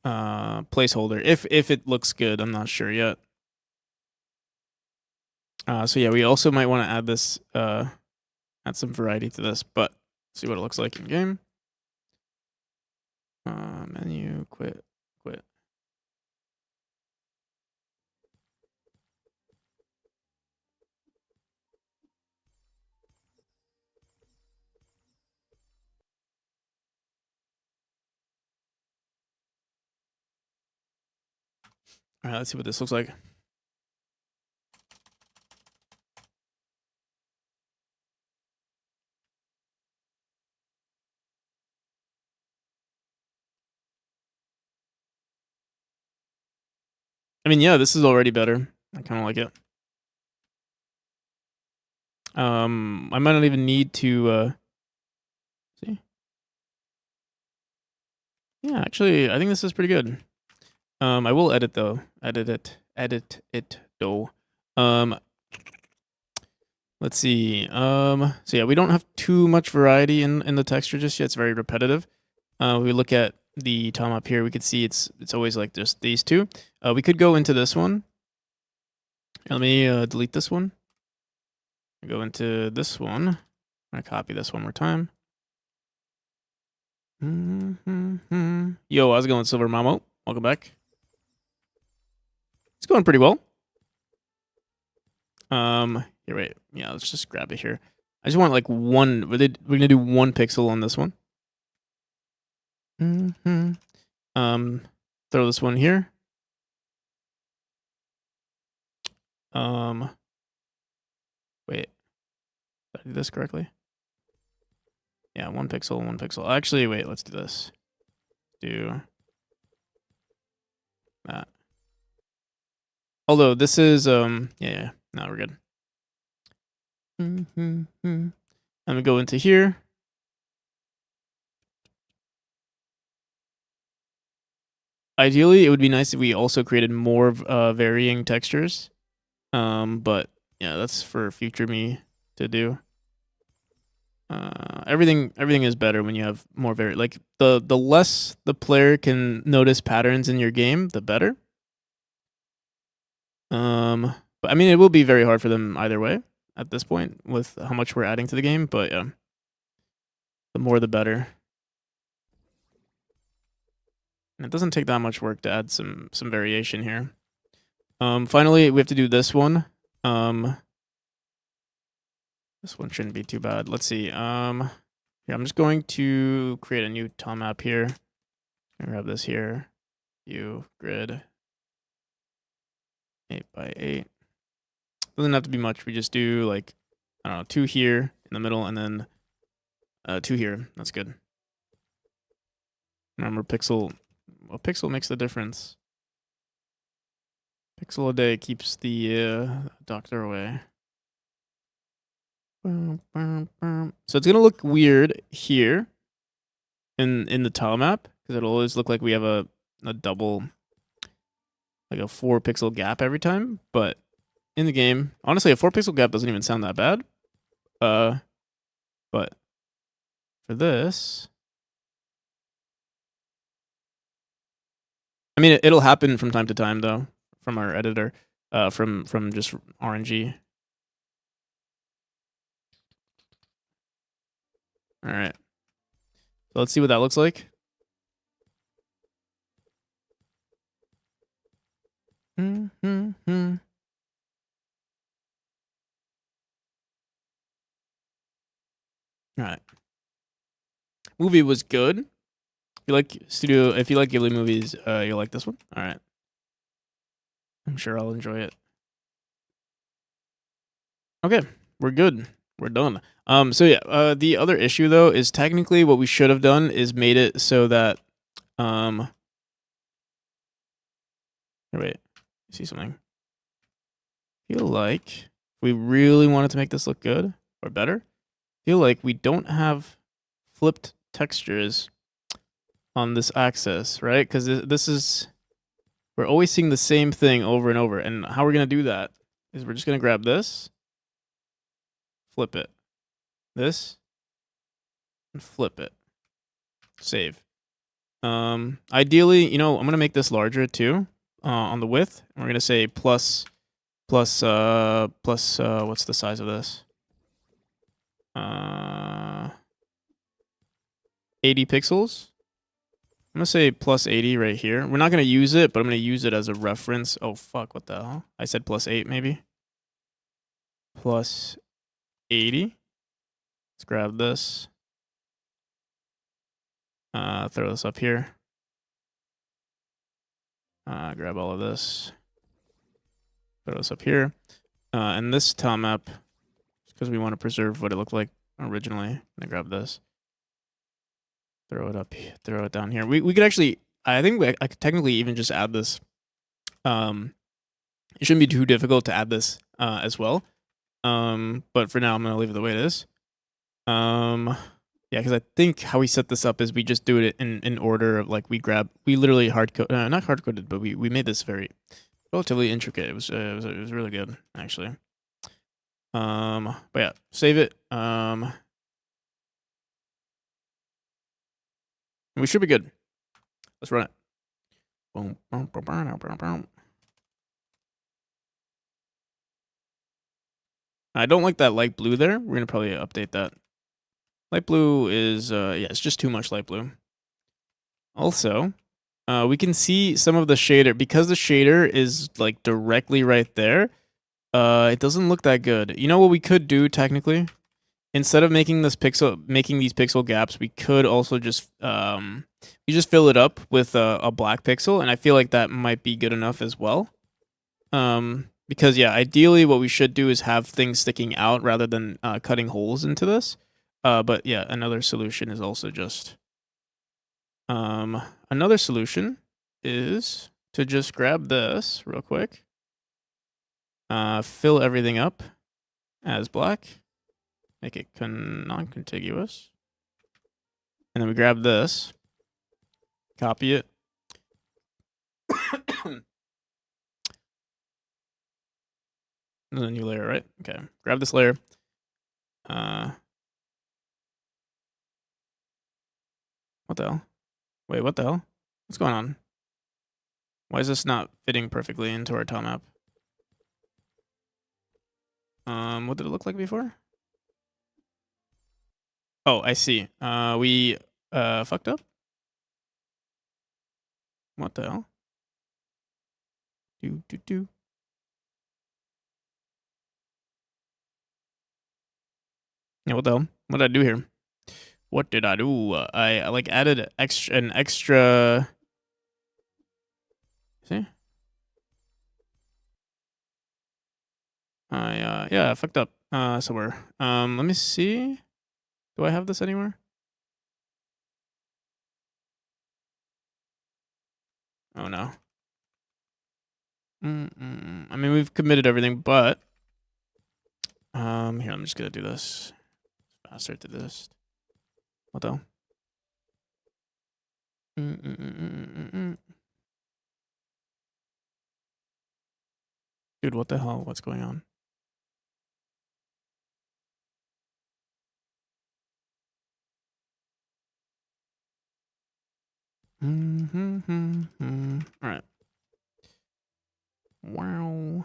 placeholder. If it looks good, I'm not sure yet. So yeah, we also might want to add this add some variety to this, but see what it looks like in game. Menu, quit. All right, let's see what this looks like. I mean, yeah, this is already better. I kind of like it. I might not even need to see. Yeah, actually, I think this is pretty good. I will edit though. Edit it though. Let's see. So yeah, we don't have too much variety in the texture just yet. It's very repetitive. We look at the tom up here. We could see it's always like just these two. We could go into this one. Let me delete this one. Go into this one. I'm gonna copy this one more time. Yo, how's it going, Silver Mamo? Welcome back. It's going pretty well. Here, wait. Yeah, let's just grab it here. I just want like one. We're gonna do 1 pixel on this one. Throw this one here. Wait. Did I do this correctly? Yeah, 1 pixel, 1 pixel. Actually, wait. Let's do this. Do that. Although this is yeah. No, we're good. I'm gonna go into here. Ideally, it would be nice if we also created more varying textures. But yeah, that's for future me to do. Everything is better when you have more like the less the player can notice patterns in your game, the better. But I mean, it will be very hard for them either way at this point with how much we're adding to the game. But yeah, the more the better. And it doesn't take that much work to add some variation here. Finally, we have to do this one. This one shouldn't be too bad. Let's see. Yeah, I'm just going to create a new tom map here. Grab this here. View grid 8x8. Doesn't have to be much. We just do like, I don't know, 2 here in the middle and then 2 here. That's good. Remember, a pixel makes the difference. Pixel a day keeps the doctor away. So it's gonna look weird here in the tile map because it'll always look like we have a double, like a 4 pixel gap every time. But in the game, honestly, a 4 pixel gap doesn't even sound that bad. But for this, I mean, it'll happen from time to time though, from our editor, from just RNG. All right. So let's see what that looks like. All right. Movie was good. If you like Ghibli movies, you'll like this one. All right. I'm sure I'll enjoy it. Okay, we're good. We're done. So yeah, the other issue though is technically what we should have done is made it so that wait, see something. I feel like if we really wanted to make this look good or better, I feel like we don't have flipped textures on this axis, right? Because this is, we're always seeing the same thing over and over. And how we're gonna do that is we're just gonna grab this, flip it, this, and flip it. Save. Ideally, you know, I'm gonna make this larger too, on the width. And we're gonna say plus what's the size of this? 80 pixels. I'm gonna say plus 80 right here. We're not gonna use it, but I'm gonna use it as a reference. Oh fuck, what the hell? I said plus 8 maybe. Plus 80. Let's grab this. Throw this up here. grab all of this. Put this up here. And this tile map, because we want to preserve what it looked like originally. I'm gonna grab this. Throw it up. Throw it down here. We could actually. I think I could technically even just add this. It shouldn't be too difficult to add this as well. But for now, I'm gonna leave it the way it is. Yeah, because I think how we set this up is we just do it in order of like we literally not hard coded, but we made this very relatively intricate. It was really good actually. But yeah, save it. We should be good. Let's run it. Boom, boom, boom, boom, boom, boom. I don't like that light blue there. We're gonna probably update that. Light blue is yeah, it's just too much light blue. Also, we can see some of the shader because the shader is like directly right there. It doesn't look that good. You know what we could do technically? Instead of making these pixel gaps, we could also just we just fill it up with a black pixel, and I feel like that might be good enough as well. Because yeah, ideally what we should do is have things sticking out rather than cutting holes into this. But yeah, another solution is also just another solution is to just grab this real quick, fill everything up as black. Make it non-contiguous. And then we grab this, copy it. There's a new layer, right? Okay. Grab this layer. What the hell? Wait, what the hell? What's going on? Why is this not fitting perfectly into our tile map? What did it look like before? Oh, I see. We fucked up? What the hell? Do. Yeah, what the hell? What did I do here? What did I do? I like added an extra. See? Yeah, I fucked up somewhere. Let me see. Do I have this anywhere? Oh no. I mean, we've committed everything, but here, I'm just gonna do this faster to this. What the hell? Dude, what the hell? What's going on? All right. Wow.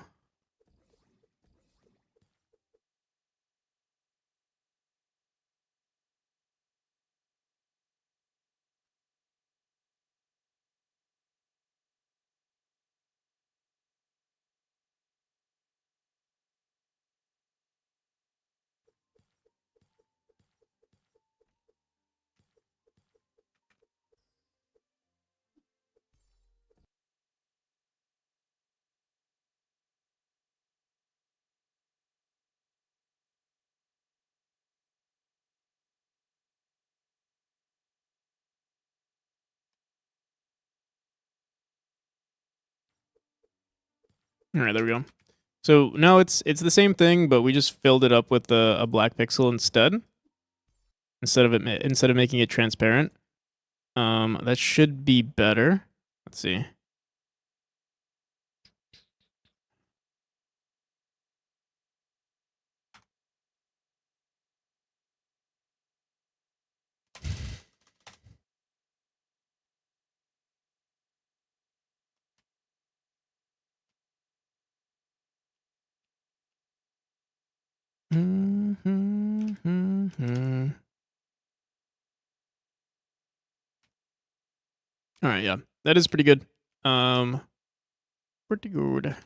All right, there we go. So now it's the same thing, but we just filled it up with a black pixel instead of making it transparent. That should be better. Let's see. All right, yeah, that is pretty good. Pretty good.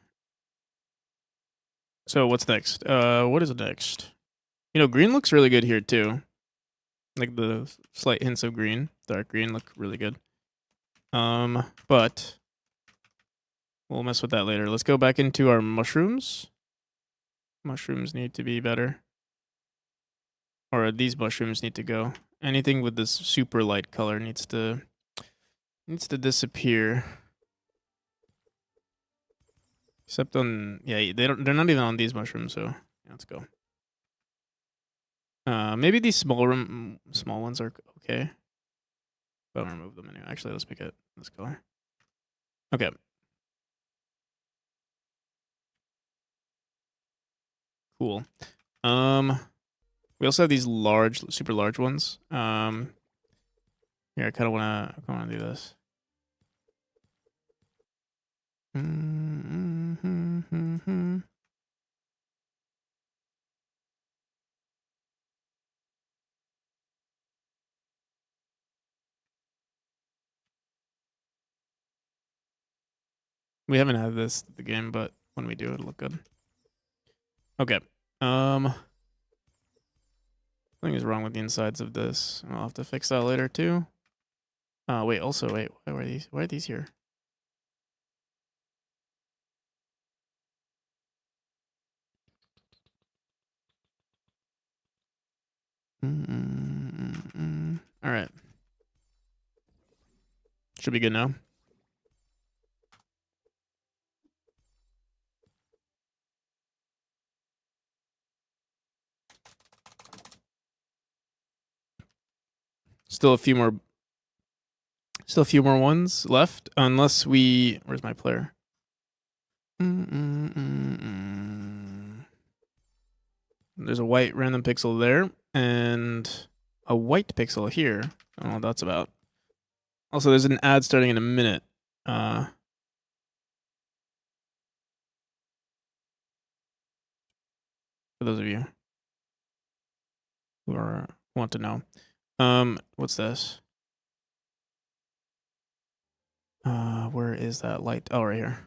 So what's next? What is next? You know, green looks really good here too. Like the slight hints of green, dark green look really good. But We'll mess with that later. Let's go back into our mushrooms. Mushrooms need to be better. Or these mushrooms need to go. Anything with this super light color needs to disappear. Except on they're not even on these mushrooms, so yeah, let's go. Maybe these small ones are okay. But I'll remove them anyway. Actually, let's make it this color. Okay. Cool. We also have these super large ones. Here, I kind of wanna do this. We haven't had this the game, but when we do, it'll look good. Okay. Something is wrong with the insides of this. I'll have to fix that later too. Wait. Also, wait. Why are these? Why are these here? All right. Should be good now. Still a few more ones left, unless we. Where's my player? There's a white random pixel there, and a white pixel here. I don't know what that's about. Also, there's an ad starting in a minute. For those of you who want to know. What's this? Where is that light? Oh, right here.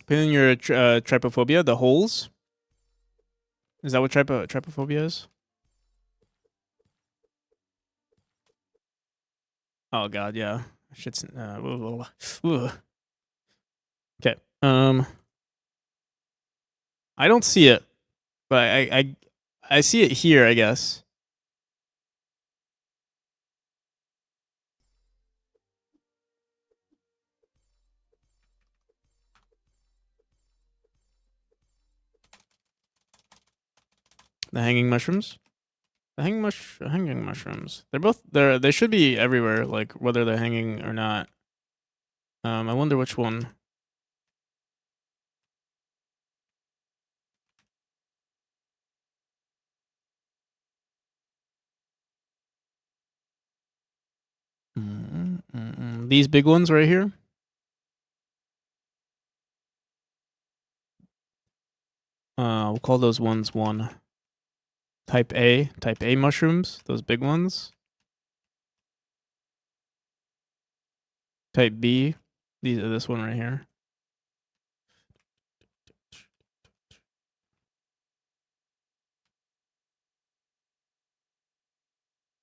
Opinion your trypophobia, the holes. Is that what trypophobia is? Oh god, yeah. Shit's okay. I don't see it, but I see it here, I guess. The hanging mushrooms. The hanging mushrooms. They're both there. They should be everywhere, like whether they're hanging or not. I wonder which one. These big ones right here. We'll call those ones 1. Type A mushrooms, those big ones. Type B, these are this one right here.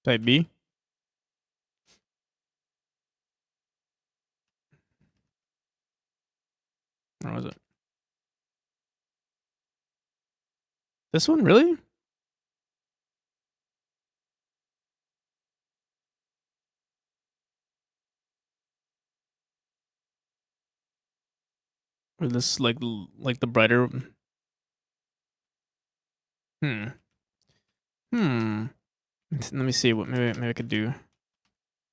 Type B. Where was it? This one, really? Or this like the brighter? Let me see what maybe I could do.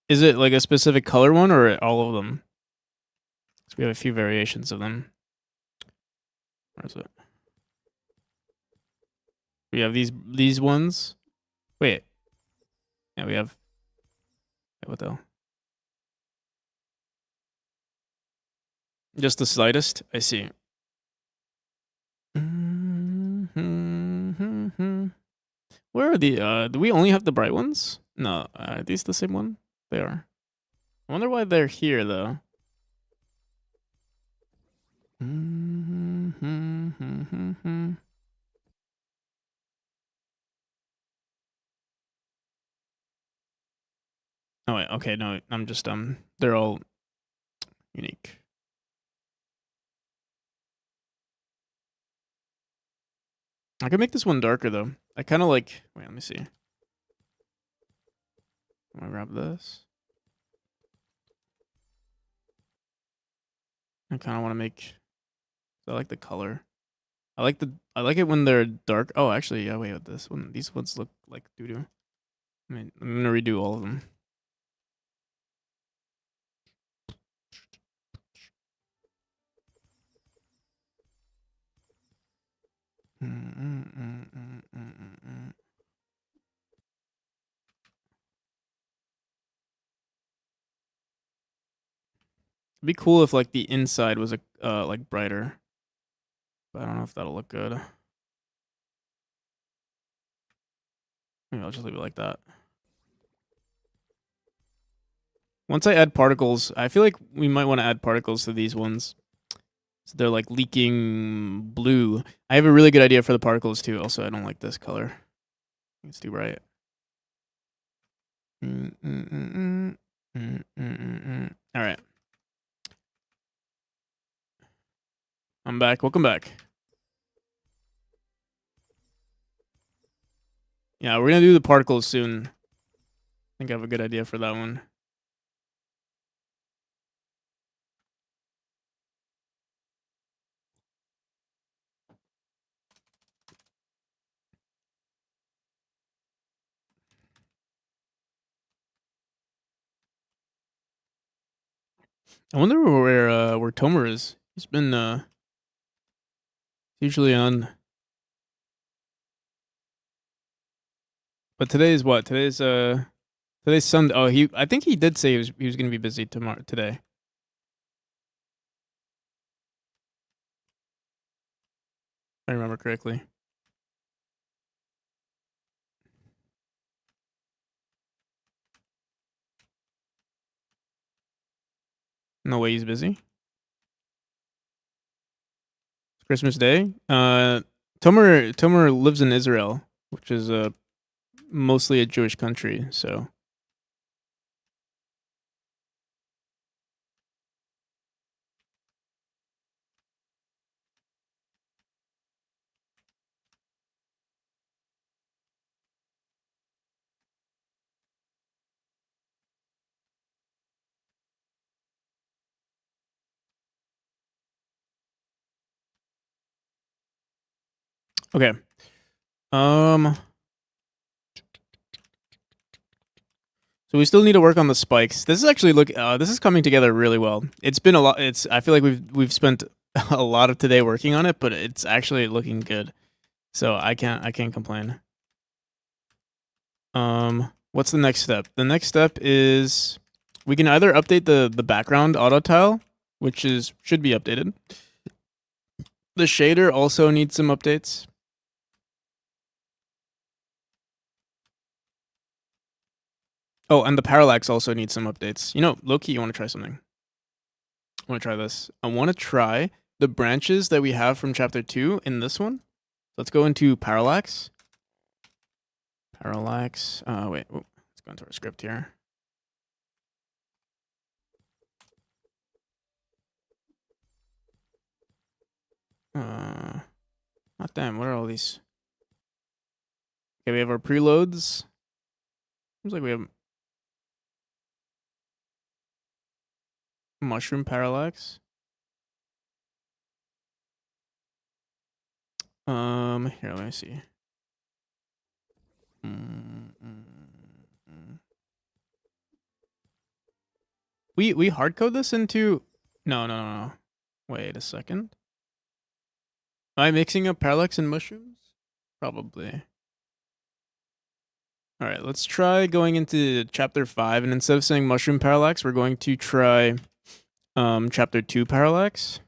Is it like a specific color one or all of them? So we have a few variations of them. Where is it? We have these ones. Wait. Yeah, we have. What the hell? Just the slightest? I see. Where are the do we only have the bright ones? No, are these the same one? They are. I wonder why they're here though. Oh wait, okay, no, I'm just they're all unique. I could make this one darker though. I kind of like. Wait, let me see. I'm gonna grab this. I kind of want to make. I like the color. I like it when they're dark. Oh, actually, yeah. Wait, with this one, these ones look like doo doo. I mean, I'm gonna redo all of them. It'd be cool if like the inside was a like brighter, but I don't know if that'll look good. Maybe I'll just leave it like that. Once I add particles, I feel like we might want to add particles to these ones. So they're like leaking blue. I have a really good idea for the particles too. Also, I don't like this color. It's too bright. All right. I'm back. Welcome back. Yeah, we're gonna do the particles soon. I think I have a good idea for that one. I wonder where Tomer is. He's been usually on. But today's what? Today's Sunday. Oh, I think he did say he was gonna be busy today. If I remember correctly. No way he's busy. It's Christmas Day. Tomer lives in Israel, which is mostly a Jewish country. So okay. So we still need to work on the spikes. This is actually this is coming together really well. It's been a lot. I feel like we've spent a lot of today working on it, but it's actually looking good. So I can't complain. What's the next step? The next step is we can either update the background auto tile, which should be updated. The shader also needs some updates. Oh, and the parallax also needs some updates. You know, Loki, you want to try something? I want to try this. I want to try the branches that we have from chapter 2 in this one. Let's go into parallax. Parallax. Wait. Let's go into our script here. Not damn. What are all these? Okay, we have our preloads. Seems like we have mushroom parallax. Here, let me see. We hardcode this into no. Wait a second. Am I mixing up parallax and mushrooms? Probably. All right, let's try going into chapter 5, and instead of saying mushroom parallax, we're going to try chapter 2 parallax.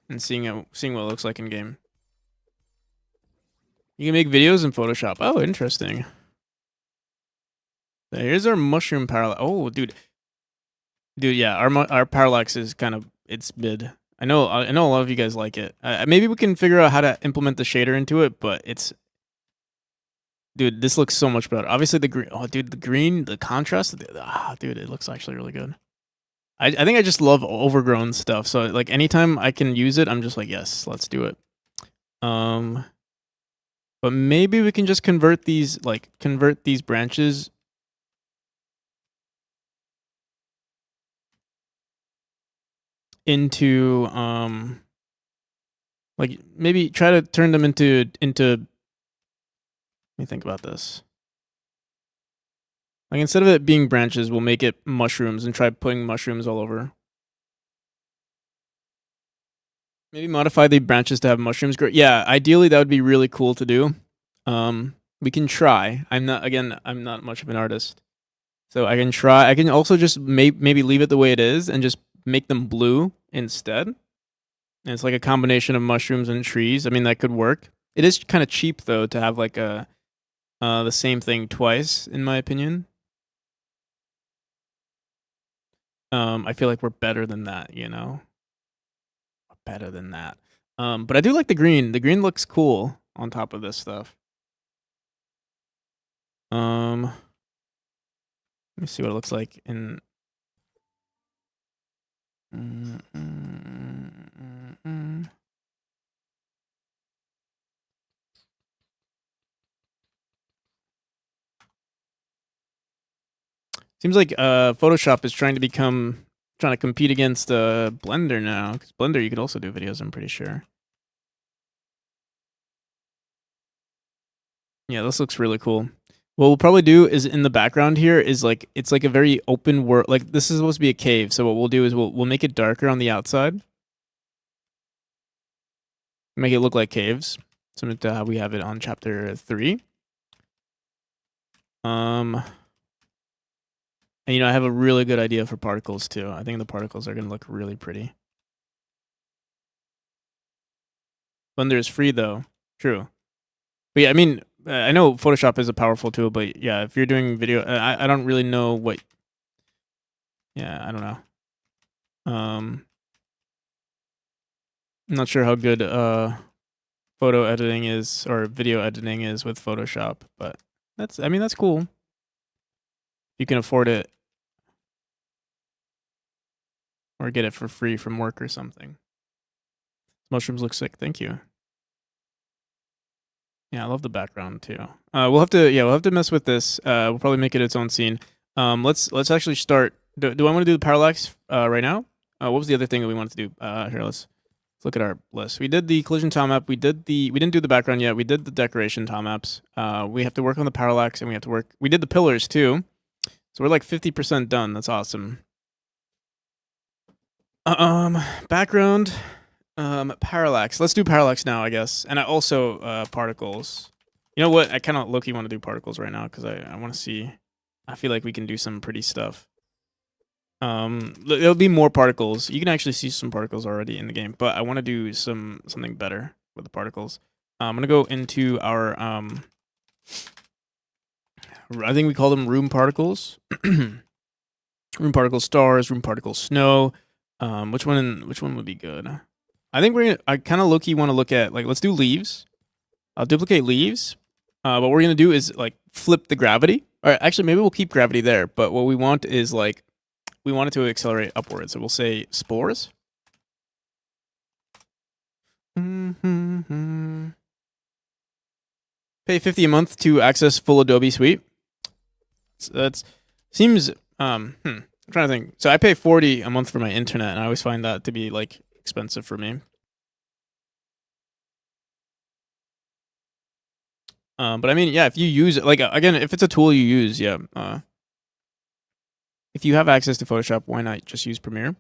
And seeing what it looks like in game. You can make videos in Photoshop. Oh, interesting. So here's our mushroom parallax. Oh, dude, yeah, our parallax is kind of it's mid. I know a lot of you guys like it. Maybe we can figure out how to implement the shader into it, but it's, dude, this looks so much better. Obviously the green. Oh, dude, the green, the contrast. Dude, it looks actually really good. I think I just love overgrown stuff. So like anytime I can use it, I'm just like, yes, let's do it. But maybe we can just convert these branches into like maybe try to turn them into let me think about this. Like instead of it being branches, we'll make it mushrooms and try putting mushrooms all over. Maybe modify the branches to have mushrooms grow. Yeah, ideally that would be really cool to do. We can try. I'm not much of an artist. So I can try. I can also just maybe leave it the way it is and just make them blue instead. And it's like a combination of mushrooms and trees. I mean, that could work. It is kind of cheap though to have like the same thing twice, in my opinion. I feel like we're better than that, you know? Better than that. But I do like the green. The green looks cool on top of this stuff. Let me see what it looks like in. Seems like Photoshop is trying to compete against Blender now. Because Blender, you could also do videos, I'm pretty sure. Yeah, this looks really cool. What we'll probably do is in the background here is like it's like a very open world. Like this is supposed to be a cave. So what we'll do is we'll make it darker on the outside. Make it look like caves. Similar to how we have it on chapter 3. And you know, I have a really good idea for particles too. I think the particles are gonna look really pretty. Blender is free though. True. But yeah, I mean, I know Photoshop is a powerful tool, but yeah, if you're doing video, I don't really know what. Yeah, I don't know. I'm not sure how good photo editing is or video editing is with Photoshop, but that's cool. You can afford it or get it for free from work or something. Mushrooms look sick. Thank you. Yeah, I love the background too. We'll have to mess with this. We'll probably make it its own scene. Let's actually start. Do I want to do the parallax right now? What was the other thing that we wanted to do? Here, let's look at our list. We did the collision tile map. We didn't do the background yet. We did the decoration tile maps. We have to work on the parallax, and we did the pillars too. So we're like 50% done. That's awesome. Background. Parallax. Let's do parallax now, I guess. And I also particles. You know what? I kind of low-key want to do particles right now because I want to see. I feel like we can do some pretty stuff. There'll be more particles. You can actually see some particles already in the game, but I want to do something better with the particles. I'm gonna go into our I think we call them room particles. Room particle stars, room particle snow. Which one would be good? I think I kind of low-key want to look at, like, let's do leaves. I'll duplicate leaves. What we're going to do is, like, flip the gravity. All right, actually, maybe we'll keep gravity there. But what we want is, like, we want it to accelerate upwards. So we'll say spores. Pay $50 a month to access full Adobe Suite. So that seems, I'm trying to think. So I pay $40 a month for my internet, and I always find that to be, like, expensive for me. But I mean, yeah, if you use it, like, again, if it's a tool you use, yeah. If you have access to Photoshop, why not just use Premiere?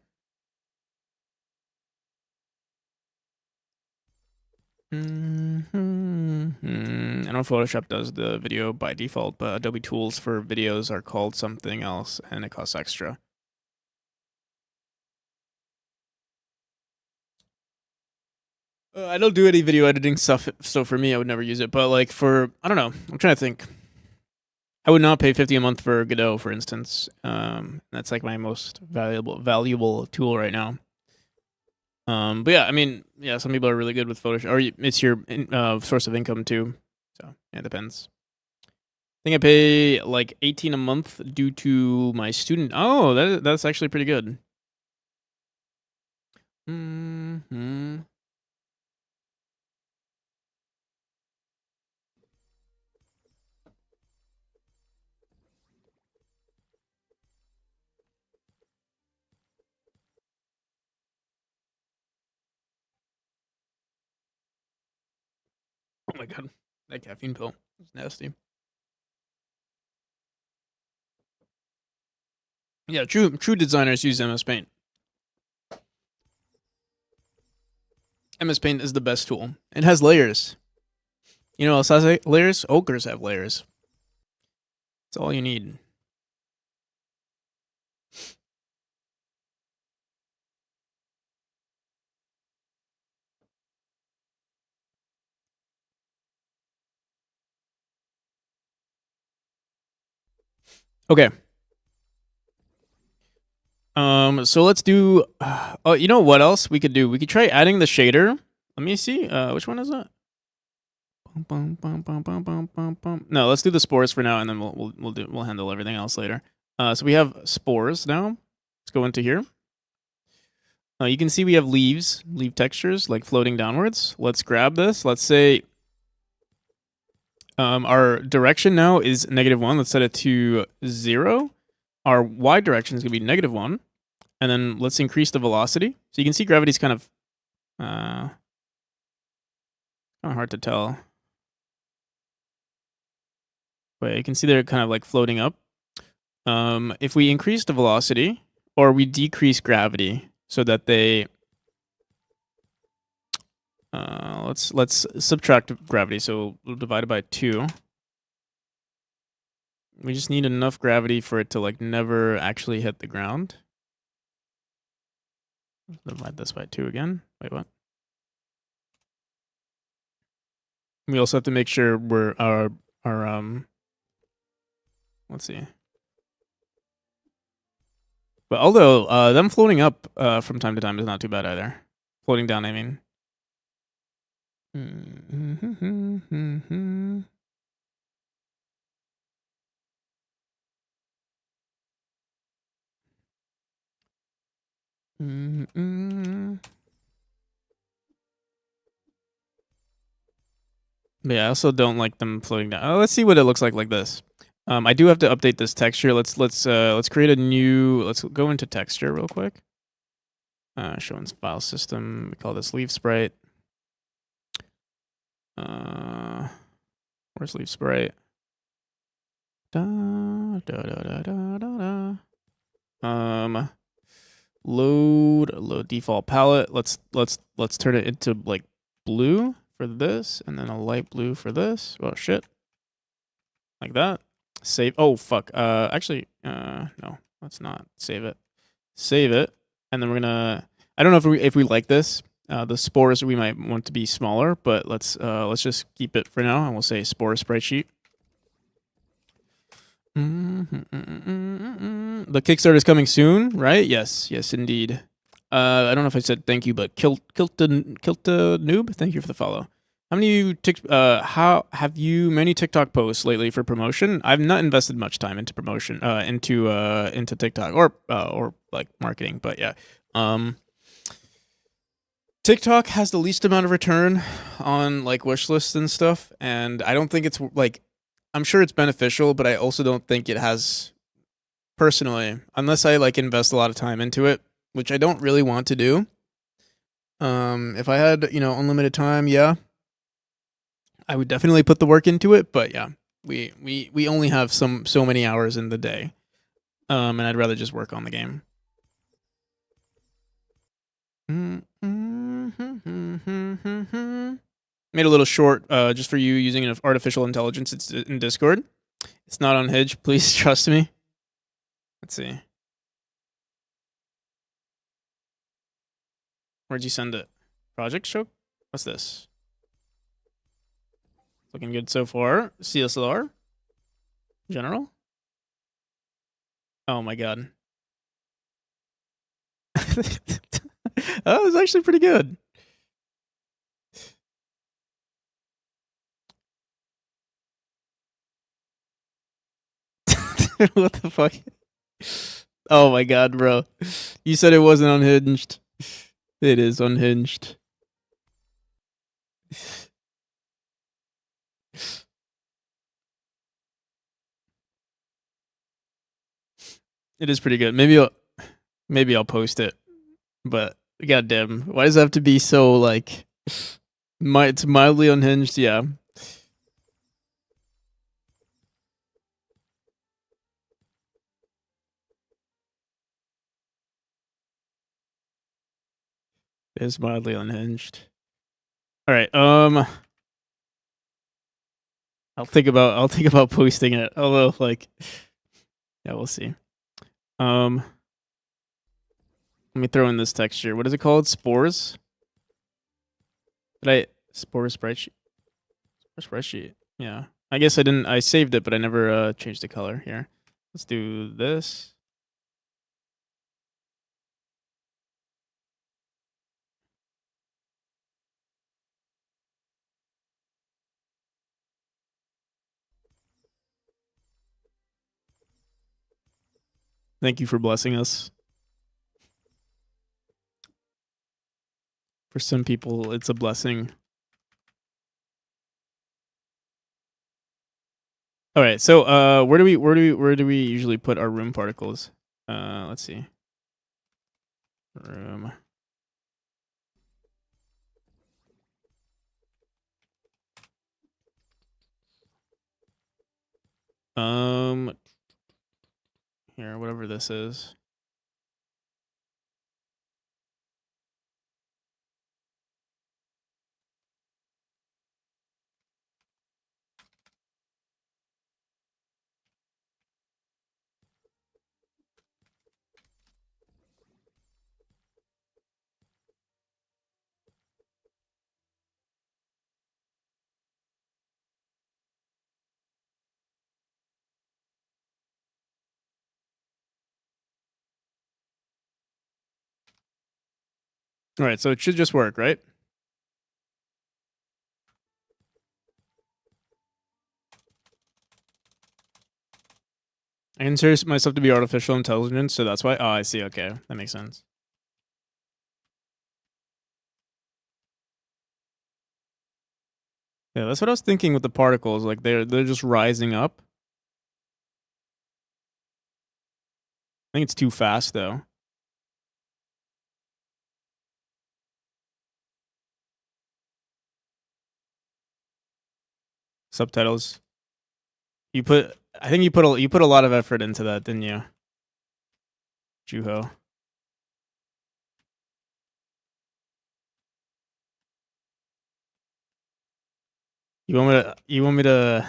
I know Photoshop does the video by default, but Adobe tools for videos are called something else, and it costs extra. I don't do any video editing stuff, so for me, I would never use it. But like for, I don't know, I'm trying to think. I would not pay 50 a month for Godot, for instance. That's like my most valuable tool right now. But yeah, I mean, yeah, some people are really good with Photoshop, or it's your source of income too. So yeah, it depends. I think I pay like 18 a month due to my student. Oh, that's actually pretty good. Hmm. Oh my god, that caffeine pill is nasty. Yeah, true designers use MS Paint. MS Paint is the best tool. It has layers. You know what else has layers? Ochres have layers. That's all you need. Okay. So let's do. Oh, you know what else we could do? We could try adding the shader. Let me see. Which one is that? No, let's do the spores for now, and then we'll handle everything else later. So we have spores now. Let's go into here. You can see we have leaf textures like floating downwards. Let's grab this. Let's say our direction now is -1. Let's set it to 0. Our y direction is going to be -1. And then let's increase the velocity. So you can see gravity's kind of hard to tell. But you can see they're kind of like floating up. If we increase the velocity or we decrease gravity so that they let's subtract gravity. So we'll divide it by 2. We just need enough gravity for it to like never actually hit the ground. Divide this by 2 again. Wait, what? We also have to make sure we're our let's see. But although them floating up from time to time is not too bad either. Floating down, I mean. But yeah, I also don't like them floating down. Let's see what it looks like this. I do have to update this texture. Let's create a new. Let's go into texture real quick. Showing file system. We call this leaf sprite. Where's leaf sprite? Load default palette. Let's turn it into like blue for this, and then a light blue for this. Oh shit. Like that. Save. Oh fuck. Actually, no. Let's not save it. Save it, and then we're gonna. I don't know if we like this. The spores we might want to be smaller, but let's just keep it for now, and we'll say spore sprite sheet. The Kickstarter is coming soon, right? Yes, indeed. I don't know if I said thank you, but Kilta Noob, thank you for the follow. How many have you many TikTok posts lately for promotion? I've not invested much time into promotion, into TikTok or like marketing, but yeah. TikTok has the least amount of return on like wish lists and stuff, and I don't think it's like, I'm sure it's beneficial, but I also don't think it has, personally, unless I like invest a lot of time into it, which I don't really want to do. If I had, unlimited time, yeah, I would definitely put the work into it, but yeah, we only have so many hours in the day. And I'd rather just work on the game. Made a little short just for you using an artificial intelligence. It's in Discord. It's not on Hinge. Please trust me. Let's see. Where'd you send it? Project show? What's this? Looking good so far. CSLR. General? Oh my god. That was actually pretty good. What the fuck? Oh my god, bro. You said it wasn't unhinged. It is unhinged. It is pretty good. Maybe I'll post it. But goddamn, why does it have to be so like it's mildly unhinged? Yeah. It is mildly unhinged. All right. I'll think about posting it. Although like yeah, we'll see. Let me throw in this texture. What is it called? Spores? Spore spreadsheet? Spreadsheet. Yeah. I guess I saved it, but I never changed the color here. Let's do this. Thank you for blessing us. For some people, it's a blessing. All right, so where do we usually put our room particles? Let's see. Room. Here, whatever this is. All right, so it should just work, right? I consider myself to be artificial intelligence, so that's why. Oh, I see. Okay, that makes sense. Yeah, that's what I was thinking with the particles. Like they're just rising up. I think it's too fast though. Subtitles. I think you put a lot of effort into that, didn't you? Juho. You want me to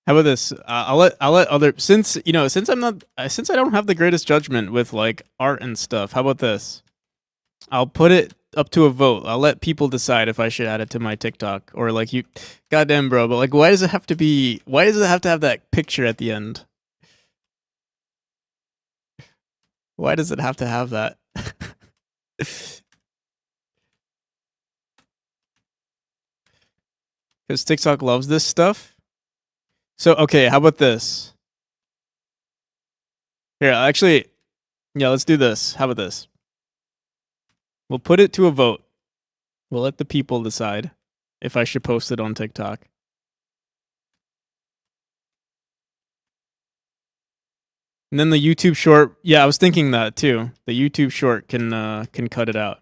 How about this? I'll let other since I don't have the greatest judgment with like art and stuff. How about this? I'll put it up to a vote. I'll let people decide if I should add it to my TikTok or like you. Goddamn, bro! But like, why does it have to be? Why does it have to have that picture at the end? Why does it have to have that? Because TikTok loves this stuff. So okay, how about this? Here, actually, yeah, let's do this. How about this? We'll put it to a vote. We'll let the people decide if I should post it on TikTok. And then the YouTube short, yeah, I was thinking that too. The YouTube short can cut it out.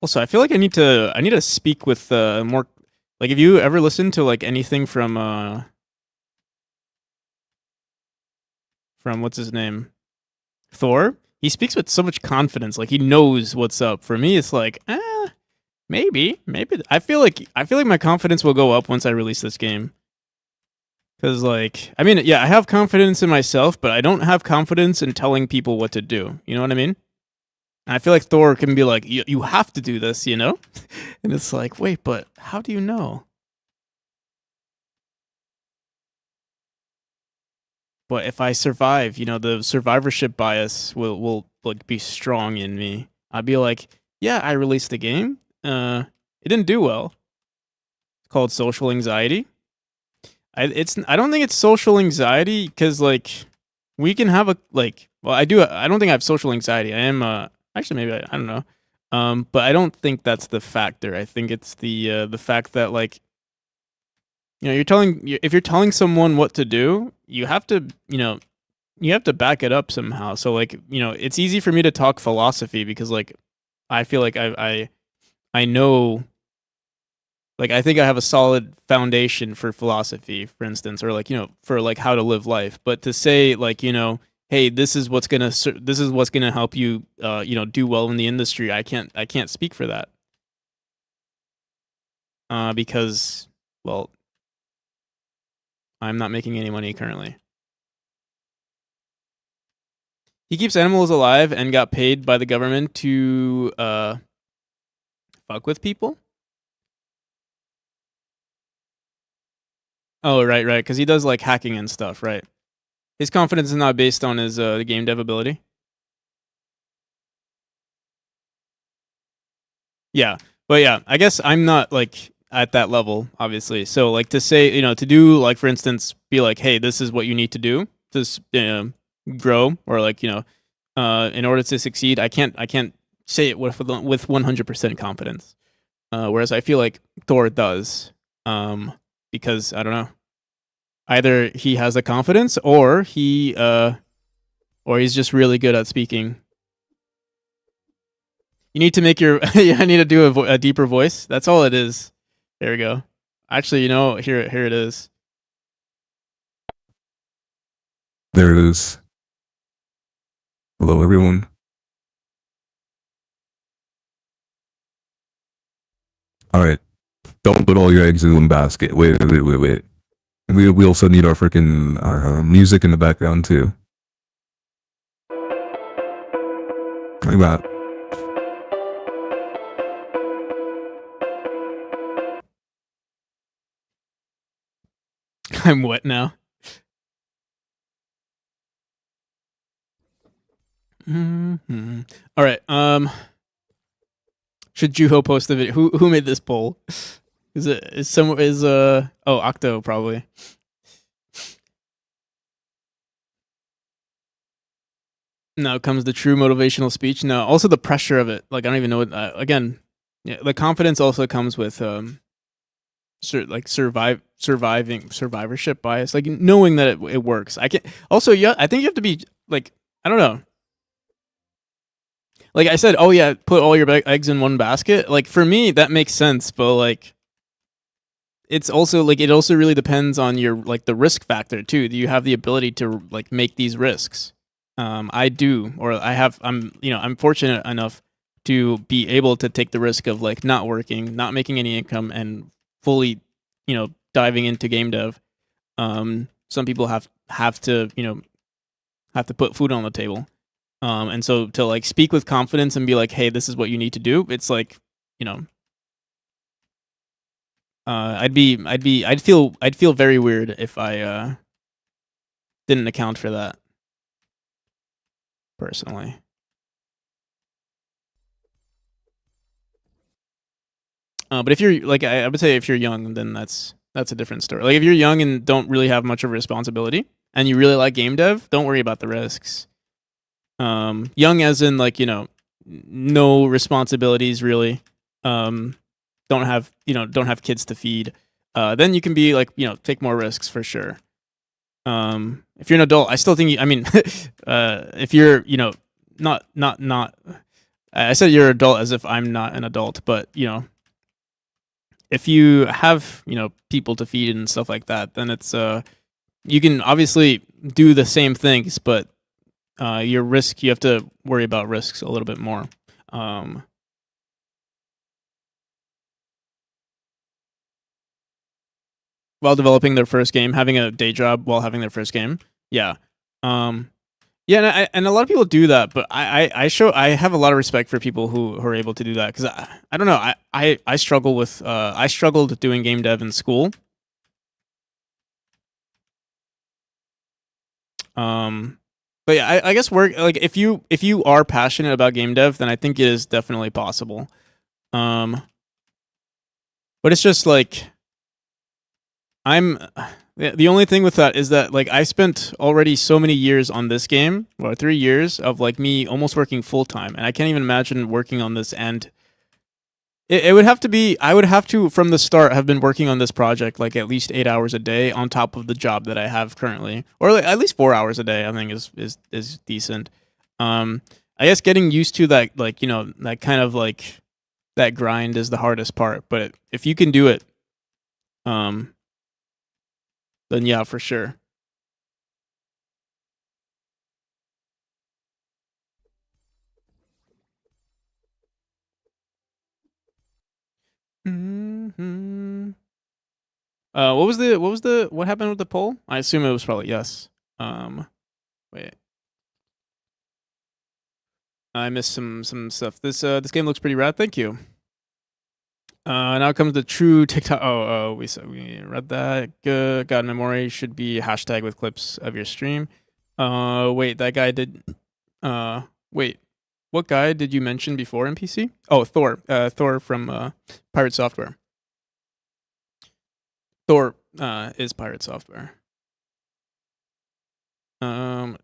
Also, I feel like I need to speak with more, like, if you ever listen to like anything from what's his name? Thor? He speaks with so much confidence, like he knows what's up. For me, it's like, Maybe. I feel like my confidence will go up once I release this game. Because, like, I mean, yeah, I have confidence in myself, but I don't have confidence in telling people what to do. You know what I mean? And I feel like Thor can be like, you have to do this, you know? And it's like, wait, but how do you know? But if I survive, you know, the survivorship bias will like be strong in me. I'd be like, yeah, I released the game. It didn't do well. It's called social anxiety. I don't think it's social anxiety because like we can have a like. Well, I do. I don't think I have social anxiety. I am. Actually, maybe I don't know. But I don't think that's the factor. I think it's the fact that like, you know, if you're telling someone what to do, you have to, you know, you have to back it up somehow. So like, you know, it's easy for me to talk philosophy because like I feel like I know, like I think I have a solid foundation for philosophy, for instance, or like, you know, for like how to live life. But to say like, you know, hey, this is what's gonna help you, you know, do well in the industry. I can't speak for that, because, well, I'm not making any money currently. He keeps animals alive and got paid by the government to fuck with people. Oh, right, because he does like hacking and stuff, right? His confidence is not based on his game dev ability. Yeah, but yeah, I guess I'm not like at that level, obviously. So like to say, you know, to do like for instance, be like, hey, this is what you need to do to grow, or like, you know, in order to succeed. I can't say it with 100% confidence. Whereas I feel like Thor does, because I don't know, either he has the confidence or he's just really good at speaking. You need to make your yeah, I need to do a deeper voice. That's all it is. There we go. Actually, you know, here it is. There it is. Hello, everyone. All right. Don't put all your eggs in one basket. Wait. We also need our freaking music in the background too. Like that. I'm wet now. Mm-hmm. All right. Should Juho post the video? Who made this poll? Octo probably. Now comes the true motivational speech. No, also the pressure of it. Like I don't even know what. Again, yeah, the confidence also comes with survivorship bias. Like knowing that it works. I can't. Also, yeah, I think you have to be like, I don't know. Like I said, oh yeah, put all your eggs in one basket. Like for me, that makes sense, but like, it's also like it also really depends on your like the risk factor too. Do you have the ability to like make these risks? I do, or I have. I'm fortunate enough to be able to take the risk of like not working, not making any income, and fully, you know, diving into game dev. Some people have to, you know, have to put food on the table. And so to like speak with confidence and be like, hey, this is what you need to do. It's like, you know, I'd feel very weird if I didn't account for that personally. But if you're like, I would say if you're young, then that's a different story. Like if you're young and don't really have much of a responsibility and you really like game dev, don't worry about the risks. Young as in like, you know, no responsibilities really. Don't have kids to feed. Then you can be like, you know, take more risks for sure. If you're an adult, I still think if you're, you know, not I said you're an adult as if I'm not an adult, but you know, if you have, you know, people to feed and stuff like that, then it's you can obviously do the same things, but you have to worry about risks a little bit more. while developing their first game, having a day job while having their first game. Yeah. Yeah, and a lot of people do that, but I have a lot of respect for people who are able to do that, because I don't know, I struggle with I struggled doing game dev in school. But yeah, I guess work, like, if you are passionate about game dev, then I think it is definitely possible. But it's just like, the only thing with that is that, like, I spent already so many years on this game, or 3 years of, like, me almost working full time, and I can't even imagine working on this. And it would have to be, I would have to from the start have been working on this project like at least 8 hours a day on top of the job that I have currently, or like at least 4 hours a day. I think is decent. I guess getting used to that, like, you know, that kind of like that grind is the hardest part. But if you can do it, then yeah, for sure. Mm-hmm. What happened with the poll? I assume it was probably yes. Wait, I missed some stuff. This game looks pretty rad. Thank you. Now comes the true TikTok. We read that. God memory should be hashtag with clips of your stream. Wait, that guy did. Wait, what guy did you mention before, NPC? Oh, Thor. Thor from Pirate Software. Thor is Pirate Software. Dude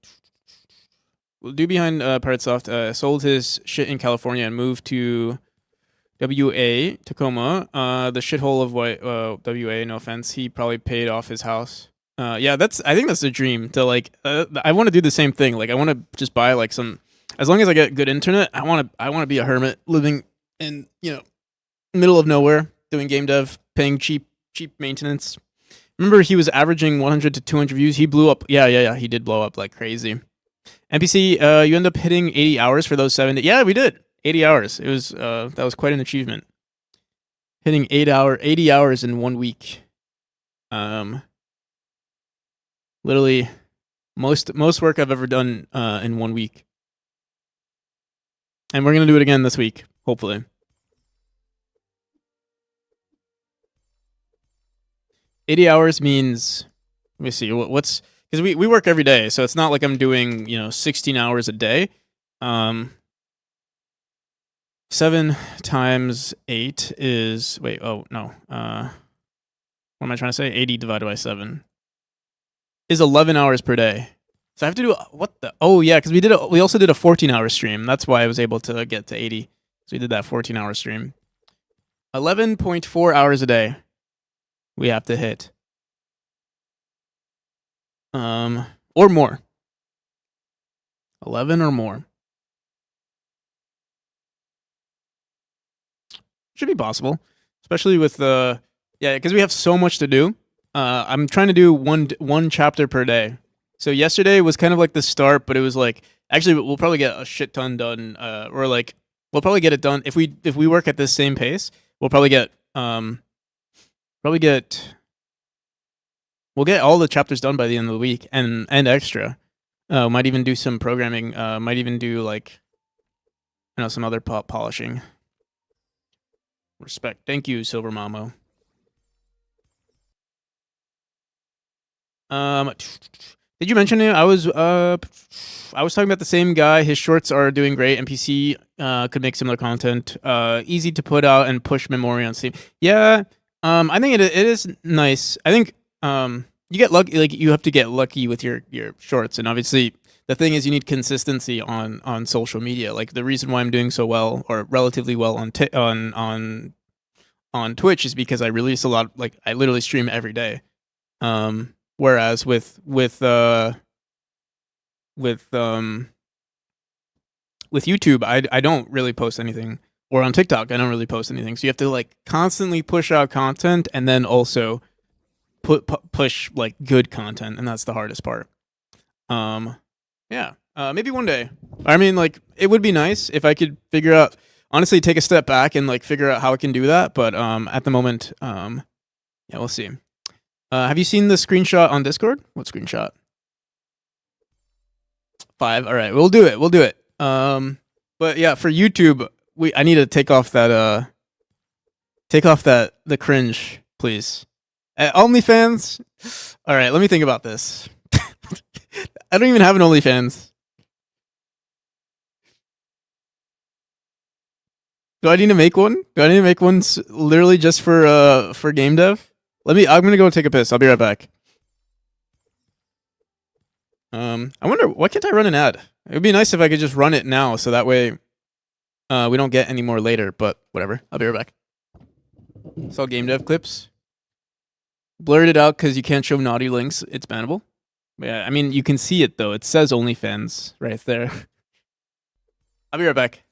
behind Pirate Soft sold his shit in California and moved to WA, Tacoma, the shithole of WA. No offense, he probably paid off his house. Yeah, I think that's the dream. To like, I want to do the same thing. Like, I want to just buy like some. As long as I get good internet, I want to be a hermit living in, you know, middle of nowhere, doing game dev, paying cheap maintenance. Remember, he was averaging 100 to 200 views. He blew up. Yeah. He did blow up like crazy. NPC, you end up hitting 80 hours for those 7 days. Yeah, we did. 80 hours. It was that was quite an achievement. Hitting 80 hours in 1 week. Literally most work I've ever done in 1 week. And we're gonna do it again this week, hopefully. $80 hours means, let me see, what's, because we work every day, so it's not like I'm doing, you know, 16 hours a day. 7 times 8 is, wait, oh no, what am I trying to say? 80 divided by 7 is 11 hours per day. So I have to do, what the, oh yeah, because we also did a 14-hour stream. That's why I was able to get to 80. So we did that 14-hour stream. 11.4 hours a day we have to hit. Or more. 11 or more. Should be possible, especially with yeah, because we have so much to do. I'm trying to do one chapter per day. So yesterday was kind of like the start, but it was like, actually we'll probably get a shit ton done, or like we'll probably get it done if we work at this same pace. We'll probably get we'll get all the chapters done by the end of the week, and extra. Might even do some programming. Might even do like, you know, some other polishing. Respect. Thank you, Silver Mamo. Did you mention it? I was talking about the same guy. His shorts are doing great. NPC could make similar content. Easy to put out and push memory on Steam. Yeah. I think it is nice. I think you get lucky. Like, you have to get lucky with your shorts, and obviously the thing is you need consistency on social media. Like, the reason why I'm doing so well, or relatively well, on Twitch is because I release a lot. Like, I literally stream every day. Whereas with YouTube, I don't really post anything, or on TikTok I don't really post anything. So you have to like constantly push out content, and then also push like good content, and that's the hardest part. Yeah, maybe one day. I mean, like, it would be nice if I could figure out, honestly, take a step back and like figure out how I can do that. But at the moment, yeah, we'll see. Have you seen the screenshot on Discord? What screenshot? 5. All right, we'll do it. We'll do it. But yeah, for YouTube, I need to take off that the cringe, please. OnlyFans. All right, let me think about this. I don't even have an OnlyFans. Do I need to make one? Do I need to make one literally just for game dev? I'm gonna go take a piss. I'll be right back. I wonder, why can't I run an ad? It would be nice if I could just run it now, so that way we don't get any more later, but whatever. I'll be right back. Saw game dev clips. Blurred it out because you can't show naughty links. It's bannable. Yeah, I mean, you can see it, though. It says OnlyFans right there. I'll be right back.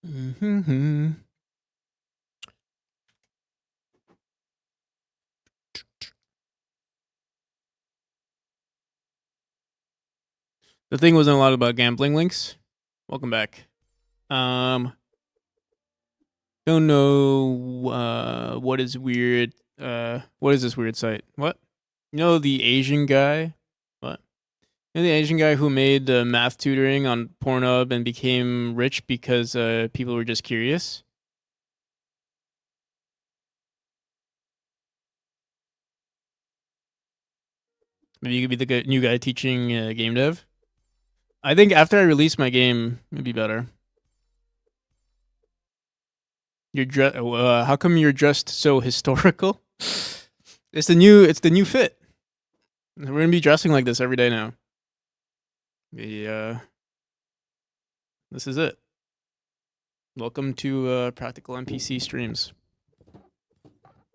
Mm-hmm. The thing wasn't a lot about gambling links. Welcome back. Don't know what is weird. What is this weird site? What? You know the Asian guy? What? You know the Asian guy who made math tutoring on Pornhub and became rich because people were just curious? Maybe you could be the new guy teaching game dev. I think after I release my game, it'd be better. How come you're dressed so historical? It's the new fit. We're gonna be dressing like this every day now. This is it. Welcome to Practical NPC streams.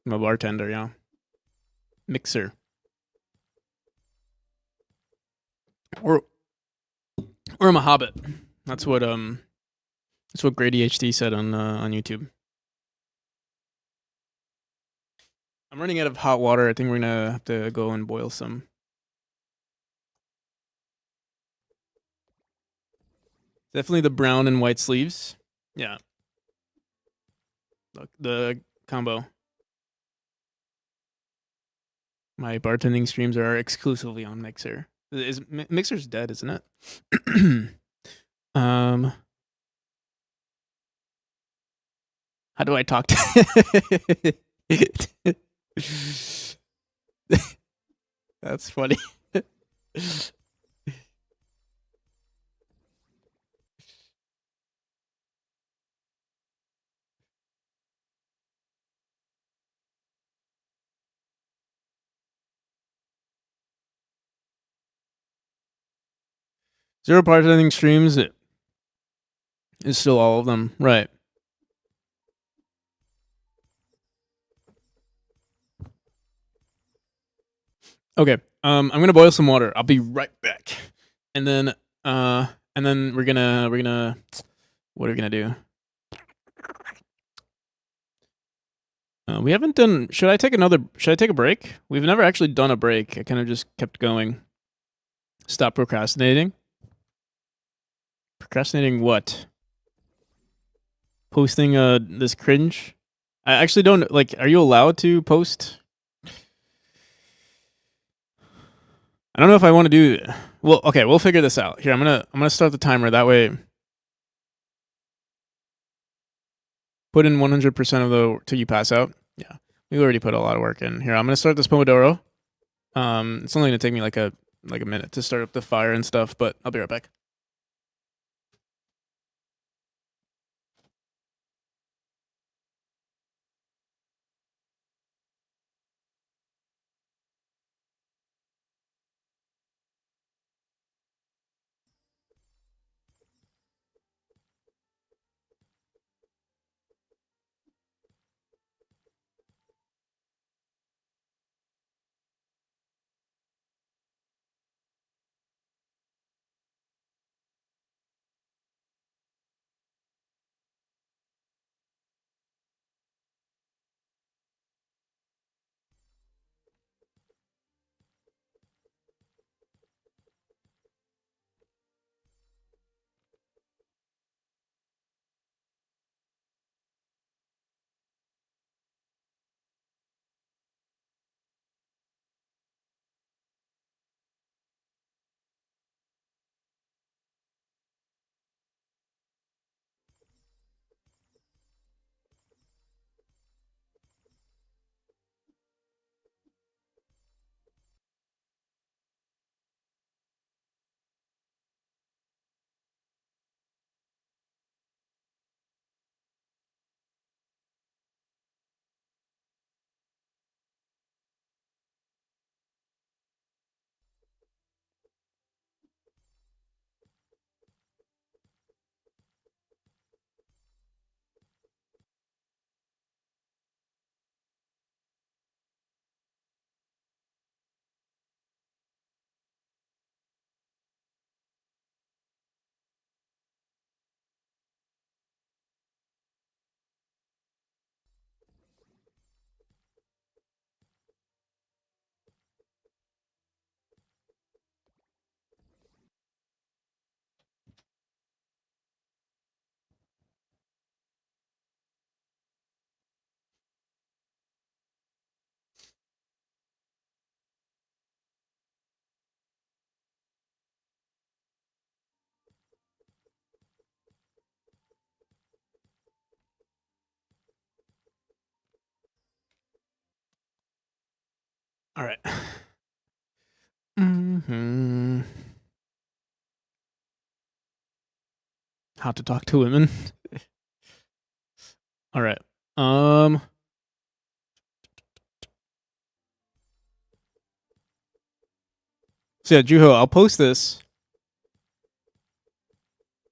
I'm a bartender, yeah. Mixer. Or I'm a hobbit. That's what Grady HD said on YouTube. I'm running out of hot water. I think we're gonna have to go and boil some. Definitely the brown and white sleeves. Yeah. Look, the combo. My bartending streams are exclusively on Mixer. Mixer's dead, isn't it? How do I talk to That's funny. Zero bartending streams is still all of them, right? Okay. I'm gonna boil some water. I'll be right back. And then we're gonna what are we gonna do? We haven't done. Should I take a break? We've never actually done a break. I kind of just kept going. Stop procrastinating. Procrastinating what? Posting this cringe. I actually don't like. Are you allowed to post? I don't know if I want to do. Well, okay, we'll figure this out. Here, I'm gonna start the timer. That way, put in 100% of the till you pass out. Yeah, we already put a lot of work in. Here, I'm gonna start this Pomodoro. It's only gonna take me like a minute to start up the fire and stuff, but I'll be right back. All right. How to talk to women. All right. So yeah, Juho, I'll post this.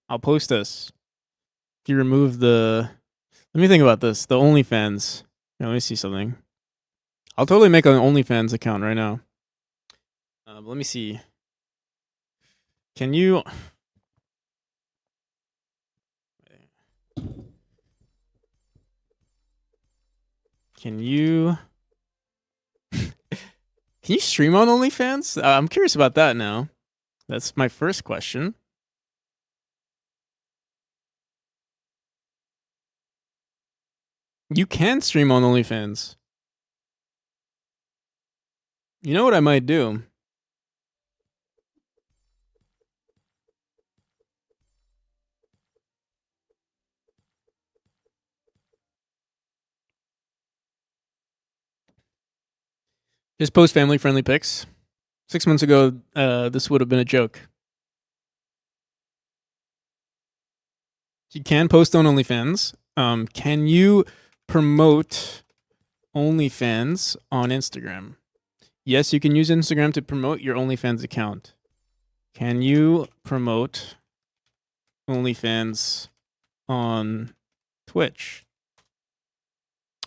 If you remove the, let me think about this. The OnlyFans. Yeah, let me see something. I'll totally make an OnlyFans account right now. Let me see. Can you? Can you? Can you stream on OnlyFans? I'm curious about that now. That's my first question. You can stream on OnlyFans. You know what I might do? Just post family-friendly pics. 6 months ago, this would have been a joke. You can post on OnlyFans. Can you promote OnlyFans on Instagram? Yes, you can use Instagram to promote your OnlyFans account. Can you promote OnlyFans on Twitch?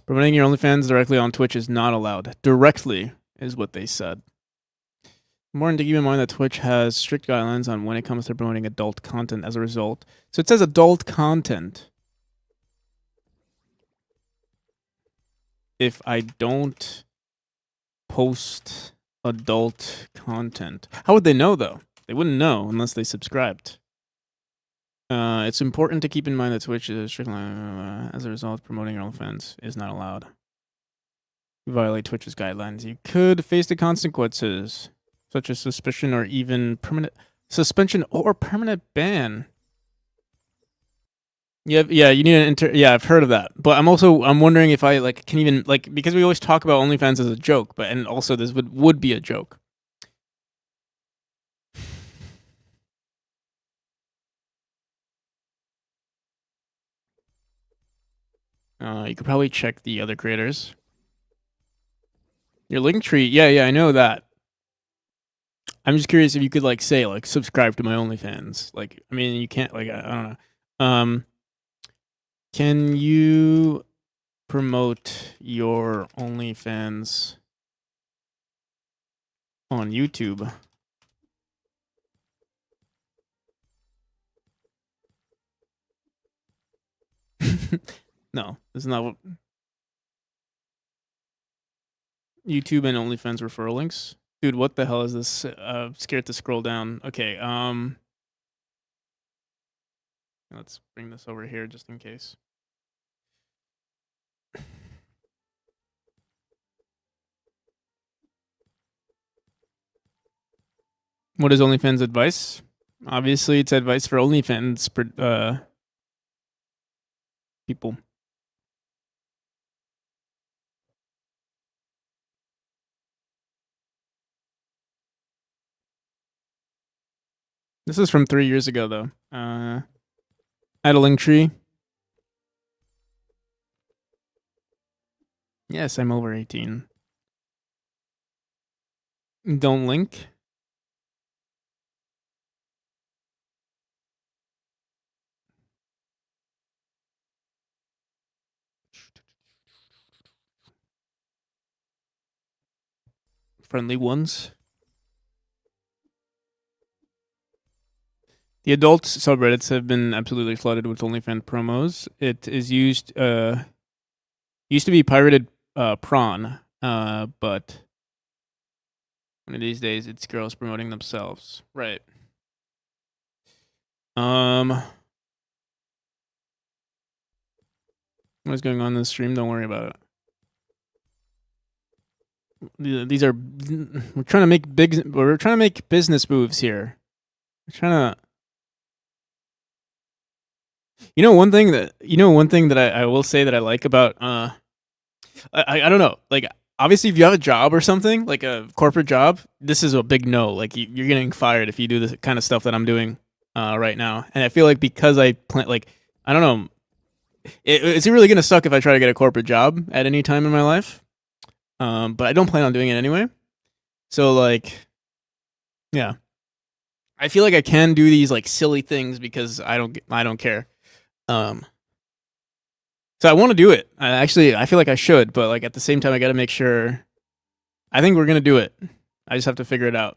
Promoting your OnlyFans directly on Twitch is not allowed. Directly is what they said. Important to keep in mind that Twitch has strict guidelines on when it comes to promoting adult content as a result. So it says adult content. If I don't post adult content, how would they know though? They wouldn't know unless they subscribed. It's important to keep in mind that Twitch is strict as a result, promoting your OnlyFans is not allowed. You violate Twitch's guidelines, you could face the consequences, such as suspicion or even permanent suspension or permanent ban. Yeah, you need an yeah, I've heard of that. But I'm wondering if I like can even like because we always talk about OnlyFans as a joke, but and also this would be a joke. You could probably check the other creators. Your link tree, yeah, I know that. I'm just curious if you could like say like subscribe to my OnlyFans. Like, I mean, you can't like I don't know. Can you promote your OnlyFans on YouTube? No, this is not what YouTube and OnlyFans referral links. Dude, what the hell is this? Scared to scroll down. Okay, let's bring this over here just in case. What is OnlyFans advice? Obviously, it's advice for OnlyFans people. This is from 3 years ago, though. Add a link tree. Yes, I'm over 18. Don't link. Friendly ones. The adult subreddits have been absolutely flooded with OnlyFans promos. It is used to be pirated prawn, but one of these days it's girls promoting themselves. Right. What is going on in the stream? Don't worry about it. These are we're trying to make business moves here. We're trying to one thing that I will say that I like about I don't know, like obviously if you have a job or something like a corporate job, this is a big no. Like you're getting fired if you do this kind of stuff that I'm doing right now. And I feel like because I plan, like I don't know, it's really gonna suck if I try to get a corporate job at any time in my life. But I don't plan on doing it anyway. So like, yeah, I feel like I can do these like silly things because I don't care. So I want to do it. I feel like I should, but like at the same time, I got to make sure. I think we're gonna do it. I just have to figure it out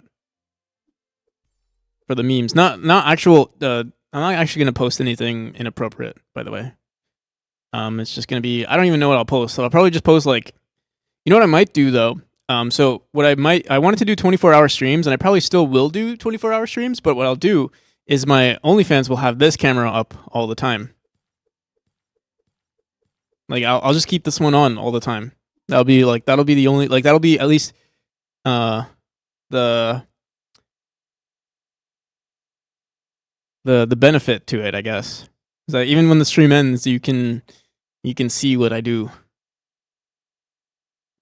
for the memes. Not actual. I'm not actually gonna post anything inappropriate, by the way. It's just gonna be. I don't even know what I'll post. So I'll probably just post like. You know what I might do though. So what I wanted to do 24-hour streams, and I probably still will do 24-hour streams. But what I'll do is my OnlyFans will have this camera up all the time. Like I'll just keep this one on all the time. That'll be the only that'll be at least the benefit to it, I guess. Is that even when the stream ends, you can see what I do.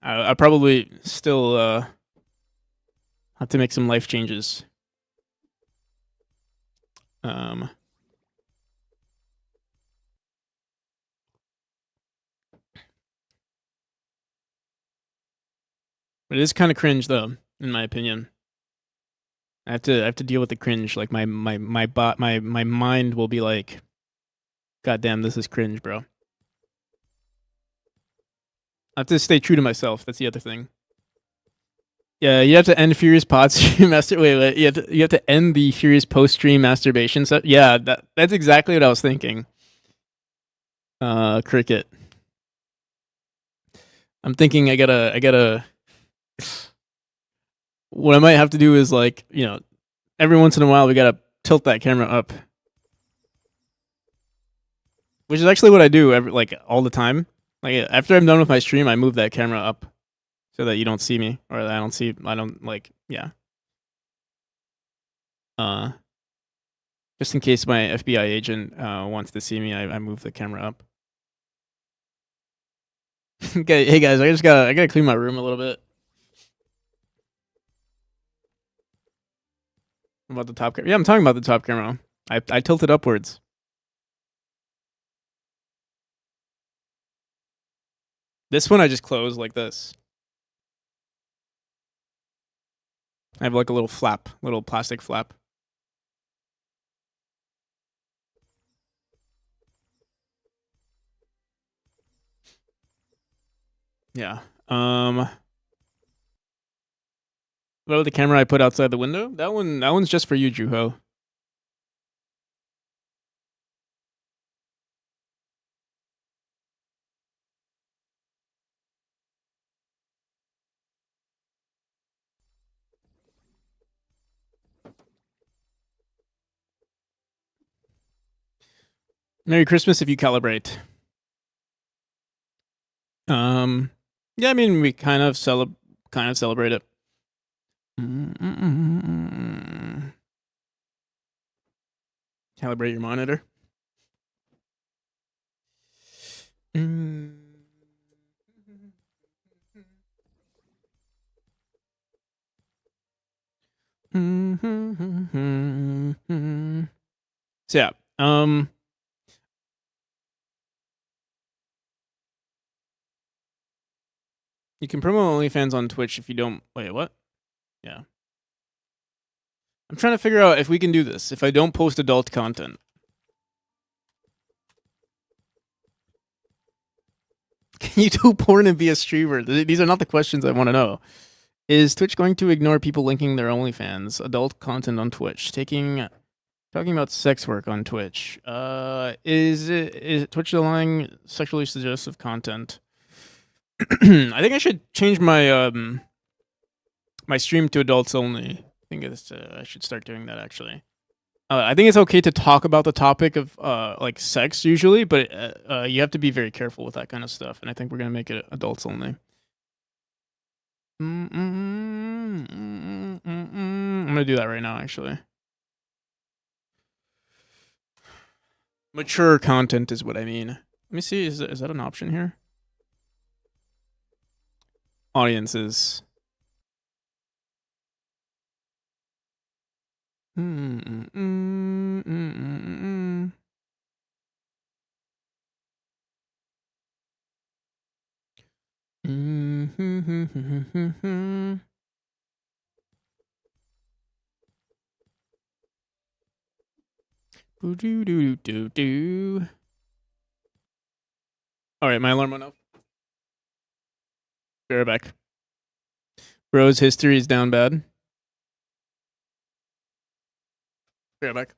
I probably still have to make some life changes. But it is kind of cringe, though, in my opinion. I have to deal with the cringe. Like my mind will be like, "God damn, this is cringe, bro." I have to stay true to myself. That's the other thing. Yeah, you have to end Furious Pod stream master. Wait. You have to end the Furious post stream masturbation set. Yeah, that's exactly what I was thinking. Cricket. I'm thinking I gotta. What I might have to do is like, every once in a while we gotta tilt that camera up, which is actually what I do all the time. Like after I'm done with my stream, I move that camera up so that you don't see me, or I don't like, yeah. Just in case my FBI agent wants to see me, I move the camera up. Okay, hey guys, I gotta clean my room a little bit. About the top camera. Yeah, I'm talking about the top camera. I tilted upwards. This one I just closed like this. I have like a little plastic flap. Yeah. What about the camera I put outside the window? That one's just for you, Juho. Merry Christmas if you calibrate. Yeah, I mean we kind of celebrate it. Calibrate your monitor. So yeah, you can promote OnlyFans on Twitch if you don't. Wait, what? Yeah. I'm trying to figure out if we can do this. If I don't post adult content. Can you do porn and be a streamer? These are not the questions I want to know. Is Twitch going to ignore people linking their OnlyFans? Adult content on Twitch. Talking about sex work on Twitch. Is Twitch allowing sexually suggestive content? I think I should change my my stream to adults only. I think I should start doing that actually. I think it's okay to talk about the topic of like sex usually, but you have to be very careful with that kind of stuff. And I think we're gonna make it adults only. I'm gonna do that right now actually. Mature content is what I mean. Let me see. Is that an option here? Audiences. All right, my alarm went off. Be right back. Bro's history is down bad. Be right back.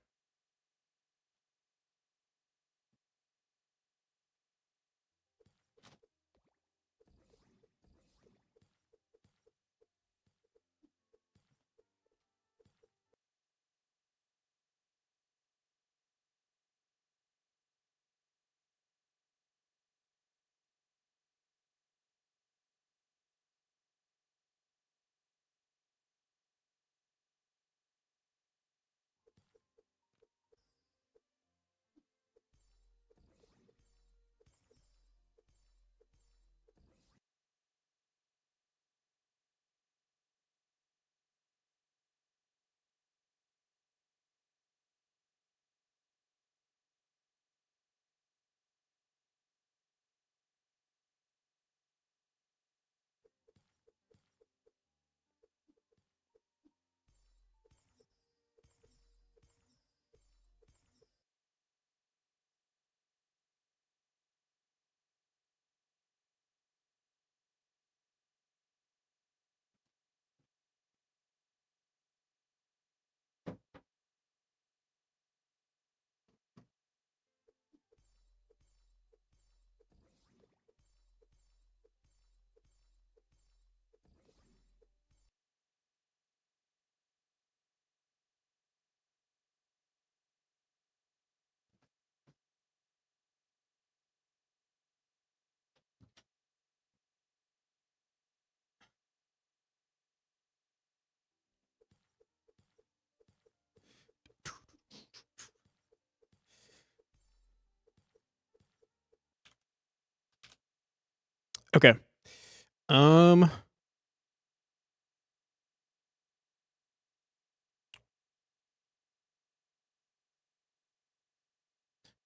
Okay.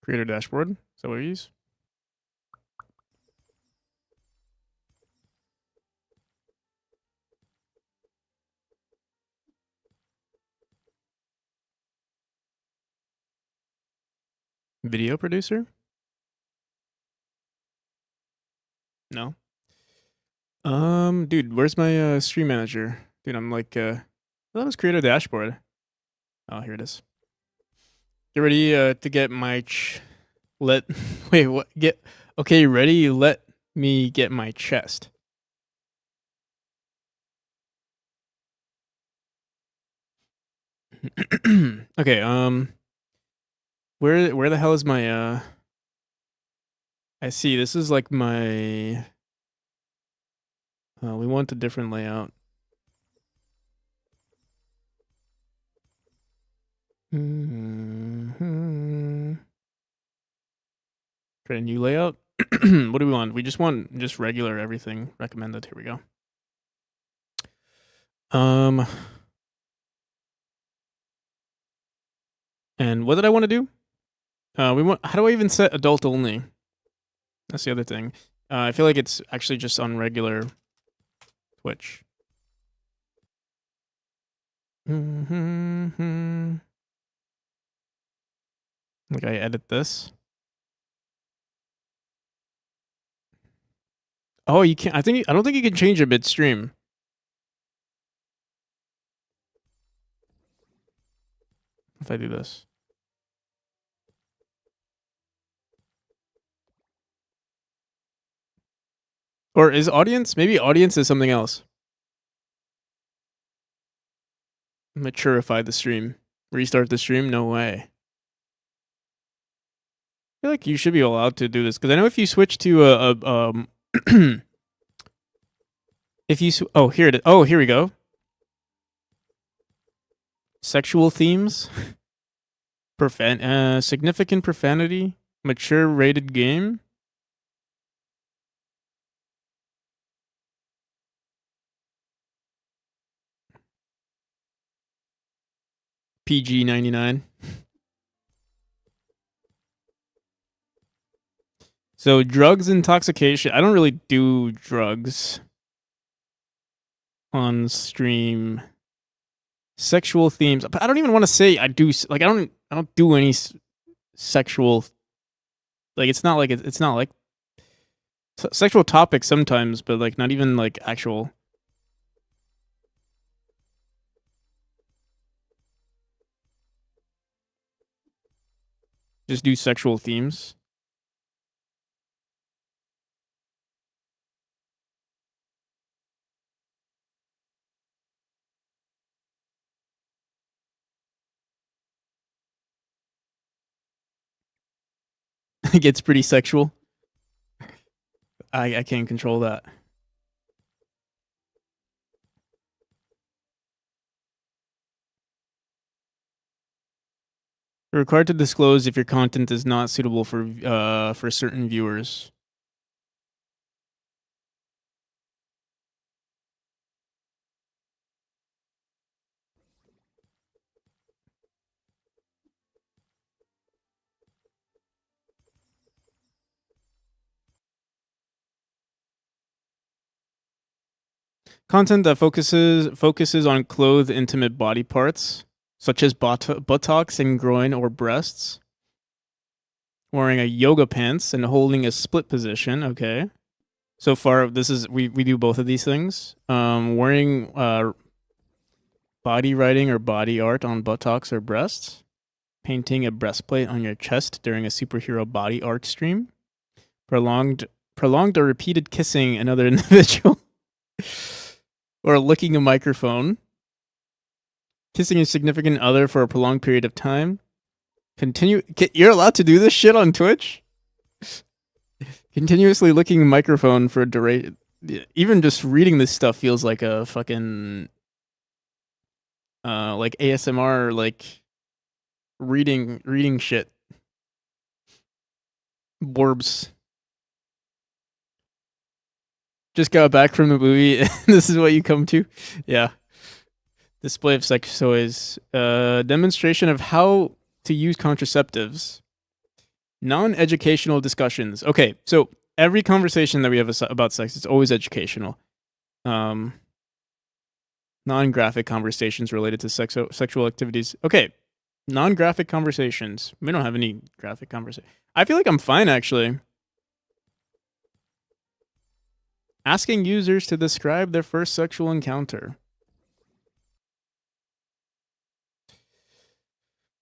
Creator dashboard. Is that what we use? Video producer? No. Dude, where's my stream manager? Dude, I'm like I thought it was creator dashboard. Oh, here it is. Get ready to get my wait, what? Okay, ready? Let me get my chest. Okay, where the hell is my I see, this is like my we want a different layout. Create a new layout. What do we want? We just want just regular everything recommended. Here we go. And what did I want to do? We want. How do I even set adult only? That's the other thing. I feel like it's actually just on regular Twitch. Like I edit this. Oh, you can't. I don't think you can change it midstream. If I do this. Or is audience? Maybe audience is something else. Maturify the stream. Restart the stream? No way. I feel like you should be allowed to do this because I know if you switch to if you oh, here it is. Oh, here we go. Sexual themes, significant profanity, mature rated game. PG 99. So drugs, intoxication. I don't really do drugs on stream. Sexual themes. But I don't even want to say I do. Like I don't do any sexual. Like it's not like sexual topics sometimes, but like not even like actual. Just do sexual themes. It gets pretty sexual. I can't control that. You're required to disclose if your content is not suitable for certain viewers. Content that focuses on clothed intimate body parts, such as buttocks and groin or breasts. Wearing a yoga pants and holding a split position. Okay. So far, this is we do both of these things. Wearing body writing or body art on buttocks or breasts. Painting a breastplate on your chest during a superhero body art stream. Prolonged or repeated kissing another individual. Or licking a microphone. Kissing a significant other for a prolonged period of time. You're allowed to do this shit on Twitch? Continuously licking a microphone for a duration. Even just reading this stuff feels like a fucking like ASMR, like reading shit. Borbs. Just got back from the movie. And this is what you come to. Yeah. Display of sex toys. Demonstration of how to use contraceptives. Non-educational discussions. Okay, so every conversation that we have about sex is always educational. Non-graphic conversations related to sexual activities. Okay, non-graphic conversations. We don't have any graphic conversation. I feel like I'm fine, actually. Asking users to describe their first sexual encounter.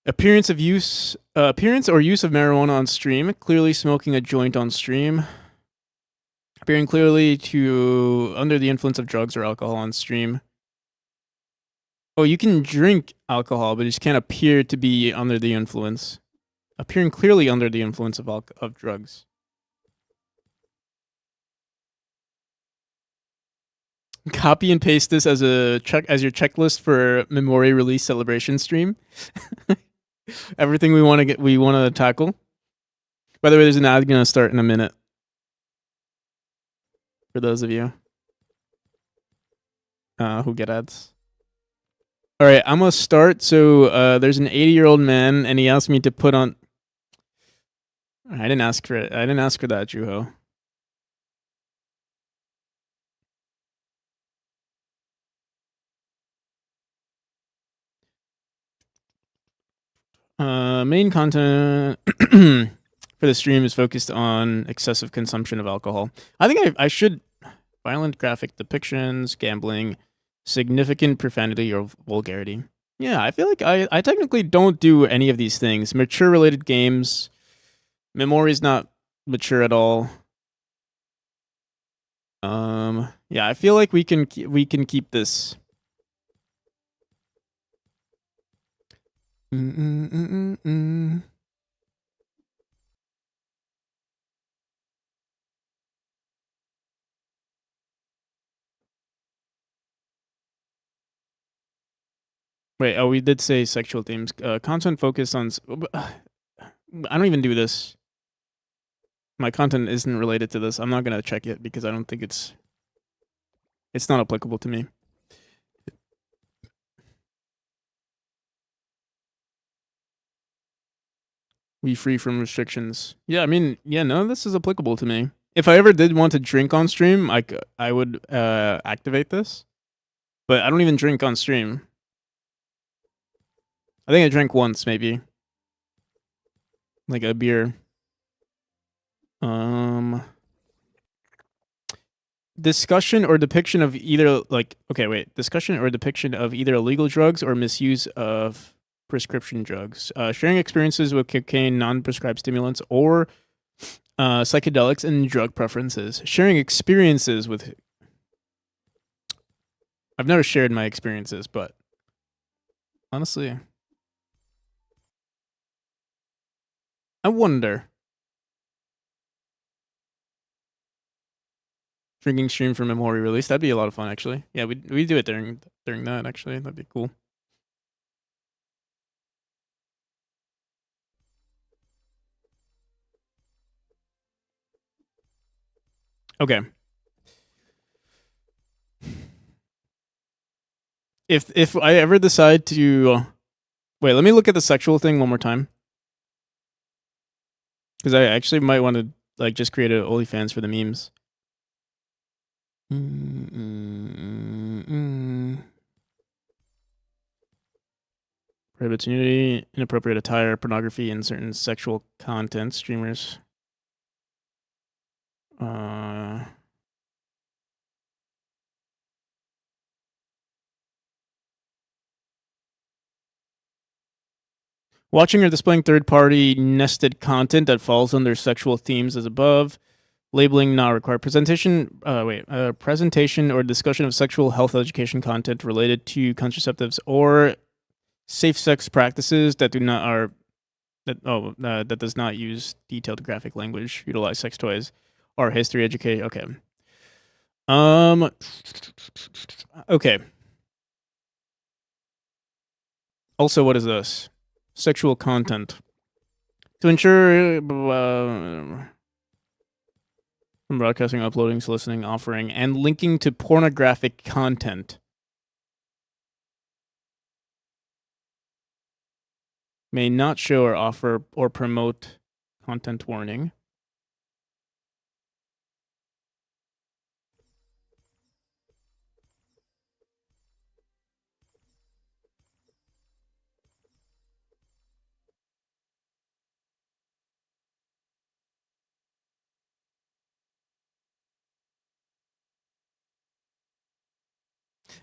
Appearance or use of marijuana on stream. Clearly smoking a joint on stream. Appearing clearly to under the influence of drugs or alcohol on stream. Oh, you can drink alcohol, but you just can't appear to be under the influence. Appearing clearly under the influence of drugs. Copy and paste this as your checklist for Memory release celebration stream. Everything we want to tackle. By the way, there's an ad gonna start in a minute. For those of you who get ads. All right, I'm gonna start. So there's an 80-year-old man, and he asked me to put on. I didn't ask for it. I didn't ask for that, Juho. Main content for the stream is focused on excessive consumption of alcohol. I think I should violent graphic depictions, gambling, significant profanity or vulgarity. Yeah, I feel like I technically don't do any of these things. Mature related games. Memory's not mature at all. Yeah, I feel like we can keep this. Wait, oh, we did say sexual themes. Content focused on. I don't even do this. My content isn't related to this. I'm not gonna check it because I don't think it's not applicable to me. We free from restrictions. Yeah, I mean, yeah, none of this is applicable to me. If I ever did want to drink on stream, I would activate this. But I don't even drink on stream. I think I drank once, maybe. Like a beer. Discussion or depiction of either discussion or depiction of either illegal drugs or misuse of prescription drugs. Sharing experiences with cocaine, non-prescribed stimulants, or psychedelics and drug preferences. Sharing experiences with. I've never shared my experiences, but honestly, I wonder. Drinking stream for Memory release. That'd be a lot of fun, actually. Yeah, we do it during that, actually. That'd be cool. Okay. If I ever decide to wait, let me look at the sexual thing one more time. Because I actually might want to just create an OnlyFans for the memes. Prohibits nudity, inappropriate attire, pornography, and certain sexual content. Streamers. Watching or displaying third-party nested content that falls under sexual themes as above. Labeling not required. Presentation or discussion of sexual health education content related to contraceptives or safe sex practices that does not use detailed graphic language, utilize sex toys, or history educate. Okay. Okay. Also, what is this? Sexual content. To ensure From broadcasting, uploading, soliciting, offering, and linking to pornographic content. May not show or offer or promote content warning.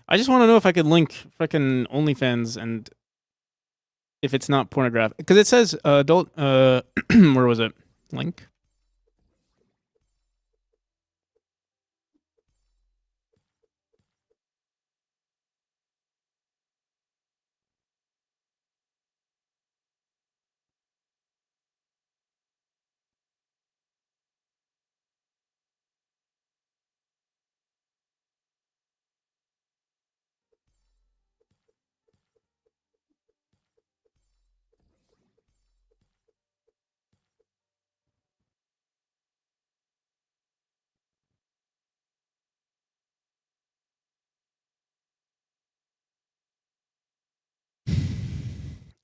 I just want to know if I could link freaking OnlyFans and if it's not pornographic, because it says adult. Where was it? Link.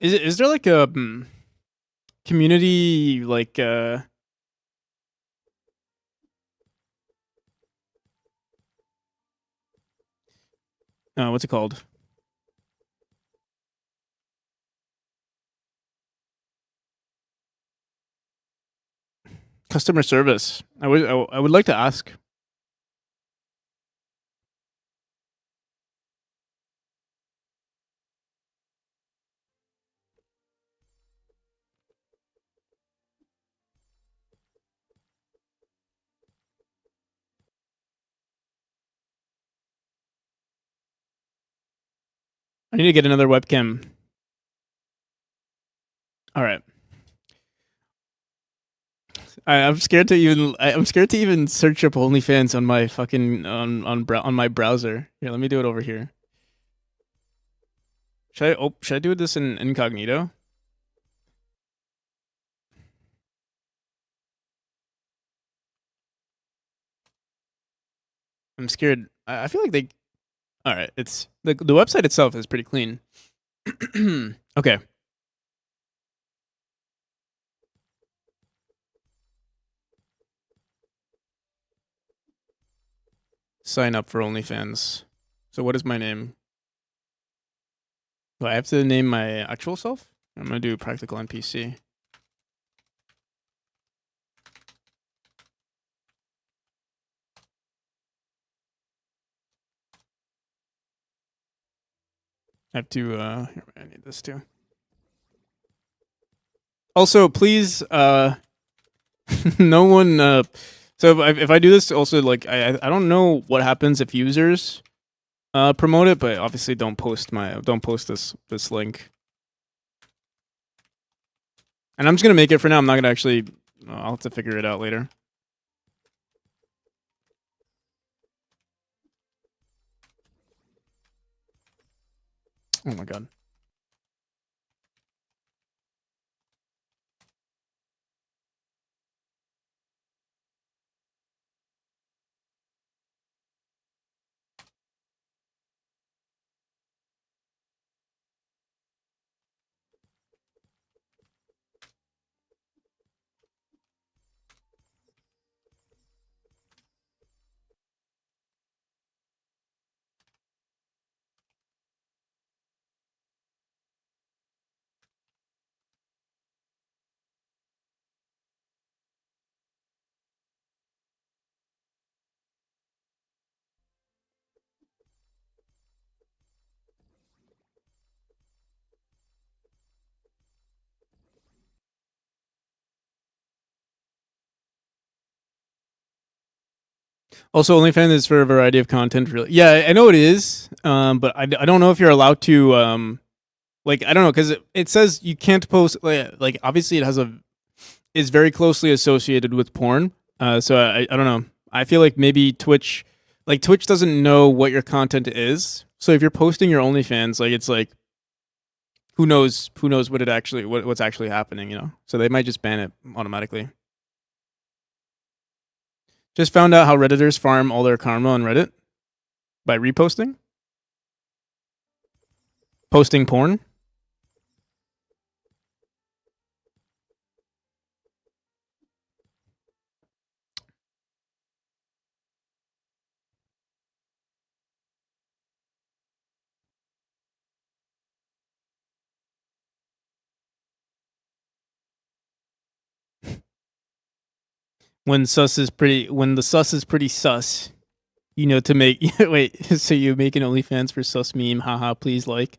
Is there like a community like what's it called? Customer service. I would like to ask. I need to get another webcam. All right. I'm scared to even search up OnlyFans on my fucking on my browser. Here, let me do it over here. Should I do this in incognito? I'm scared. I feel like they. All right, it's the website itself is pretty clean. Okay. Sign up for OnlyFans. So what is my name? Do I have to name my actual self? I'm gonna do practical NPC. I have to here, I need this too. Also, please no one so if I do this also, like I don't know what happens if users promote it, but obviously don't post this link. And I'm just gonna make it for now. I'm not gonna actually I'll have to figure it out later. Oh my god. Also, OnlyFans is for a variety of content. Really, yeah, I know it is. But I don't know if you're allowed to. Like I don't know, because it says you can't post. Like obviously, is very closely associated with porn. So I don't know. I feel like maybe Twitch doesn't know what your content is. So if you're posting your OnlyFans, like it's like, who knows what's actually happening, you know? So they might just ban it automatically. Just found out how Redditors farm all their karma on Reddit by reposting, posting porn. When the sus is pretty sus, you know, to make wait, so you make an OnlyFans for sus meme, haha, please like.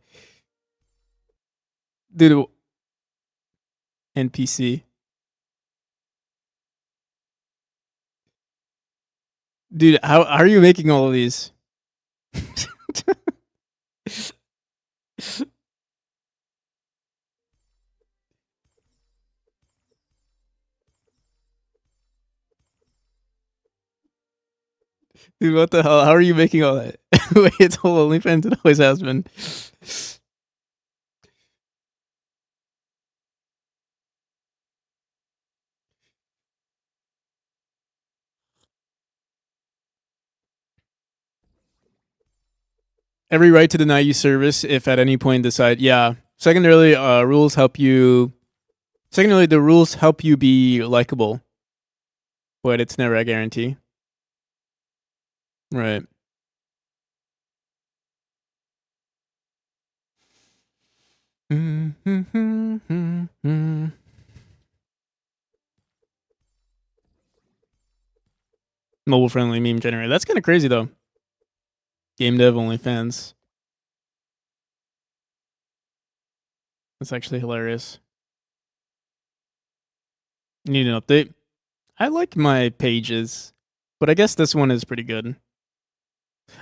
Dude, NPC. Dude, how are you making all of these? Dude, what the hell? How are you making all that? Wait, it's whole OnlyFans. It always has been. Every right to deny you service if at any point decide. Yeah. Secondarily, rules help you. Secondarily, the rules help you be likable, but it's never a guarantee. Right. Mobile friendly meme generator. That's kind of crazy though. Game dev OnlyFans. That's actually hilarious. Need an update. I like my pages, but I guess this one is pretty good.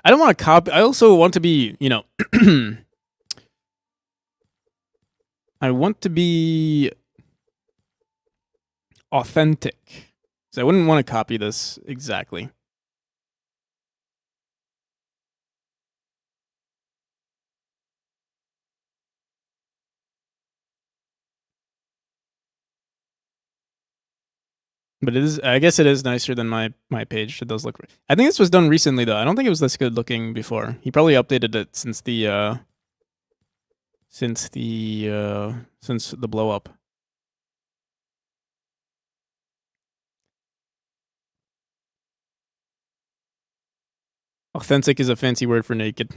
I don't want to copy. I also want to be, you know, I want to be authentic. So I wouldn't want to copy this exactly. But it is, I guess it is nicer than my page. It does look, I think this was done recently though. I don't think it was this good looking before. He probably updated it since the blow up. Authentic is a fancy word for naked.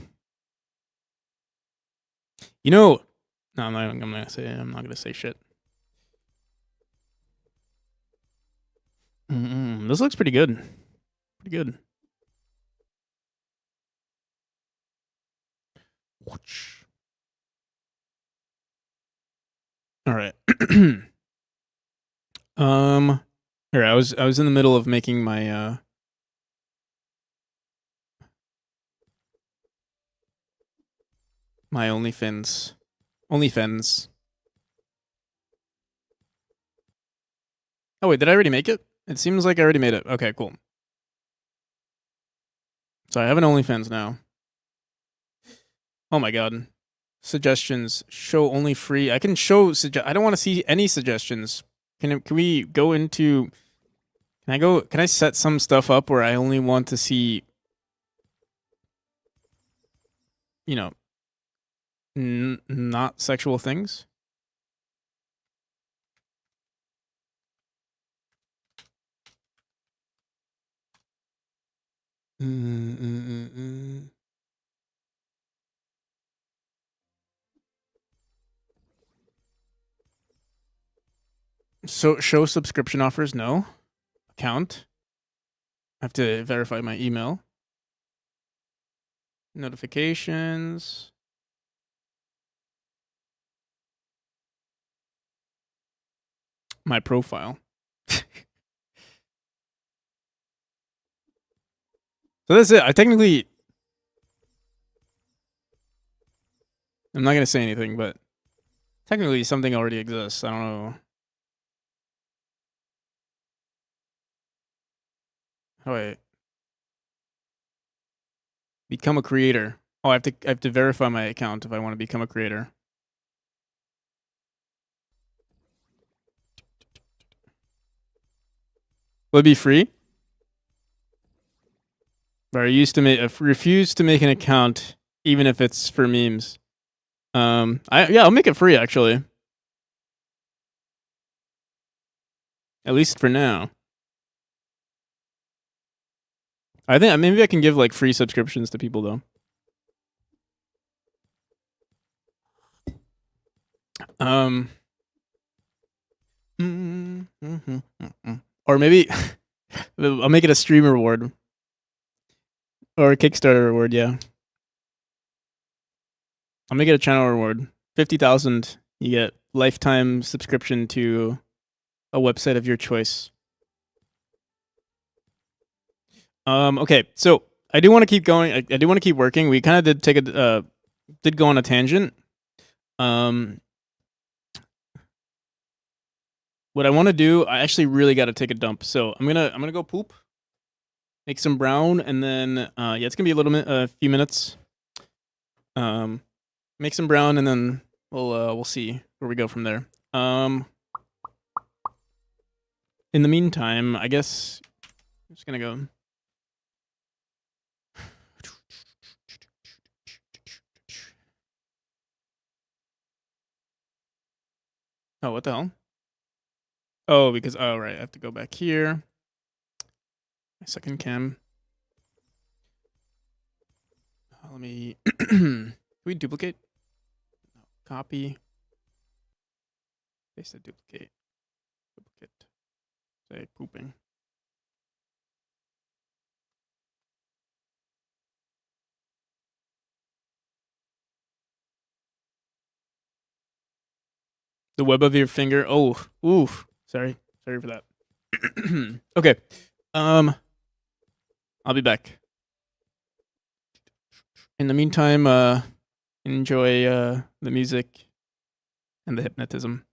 You know, no, I'm not gonna say shit. This looks pretty good. Pretty good. All right. Here, I was in the middle of making my my OnlyFans. Oh wait, did I already make it? It seems like I already made it. Okay, cool. So I have an OnlyFans now. Oh my god. Suggestions. Show only free. I can show I don't want to see any suggestions. Can we go into can I set some stuff up where I only want to see, you know, not sexual things? So show subscription offers, no. Account. I have to verify my email. Notifications. My profile. So that's it. I'm not gonna say anything, but technically something already exists. I don't know. How do I become a creator? Oh, I have to verify my account if I want to become a creator. Will it be free? But I refuse to make an account, even if it's for memes. I'll make it free actually. At least for now. I think maybe I can give like free subscriptions to people though. Or maybe I'll make it a streamer reward or a Kickstarter reward. Yeah, I'll make it a channel reward. 50,000, you get lifetime subscription to a website of your choice. Okay, so I do want to keep going. I do want to keep working. We kind of did go on a tangent. What I want to do, I actually really got to take a dump. So I'm gonna go poop, make some brown, and then yeah, it's gonna be a few minutes. Make some brown, and then we'll see where we go from there. In the meantime, I guess I'm just gonna go. Oh, what the hell? Oh, because right, I have to go back here. My second cam. Let me. Can we duplicate? No. Copy. Paste the duplicate. Duplicate. Say pooping. The web of your finger. Oh, ooh. Sorry for that. Okay. I'll be back. In the meantime, enjoy the music and the hypnotism.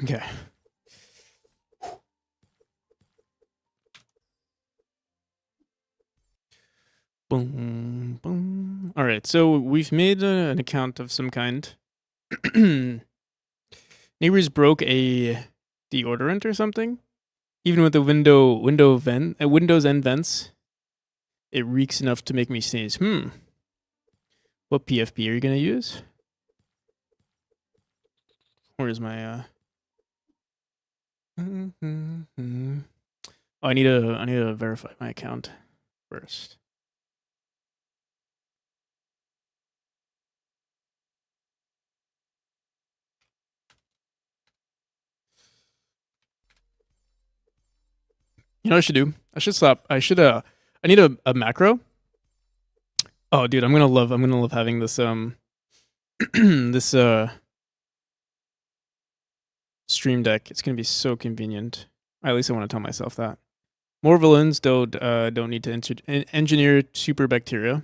Okay. Boom, boom. All right, so we've made an account of some kind. Neighbors broke a deodorant or something. Even with the Windows end vents, it reeks enough to make me sneeze. What PFP are you gonna use? Where's my Oh, I need to verify my account first. You know what I should do? I should stop. I need a macro. Oh dude, I'm gonna love having this this Stream Deck. It's gonna be so convenient. At least I want to tell myself that. More villains don't need to engineer super bacteria.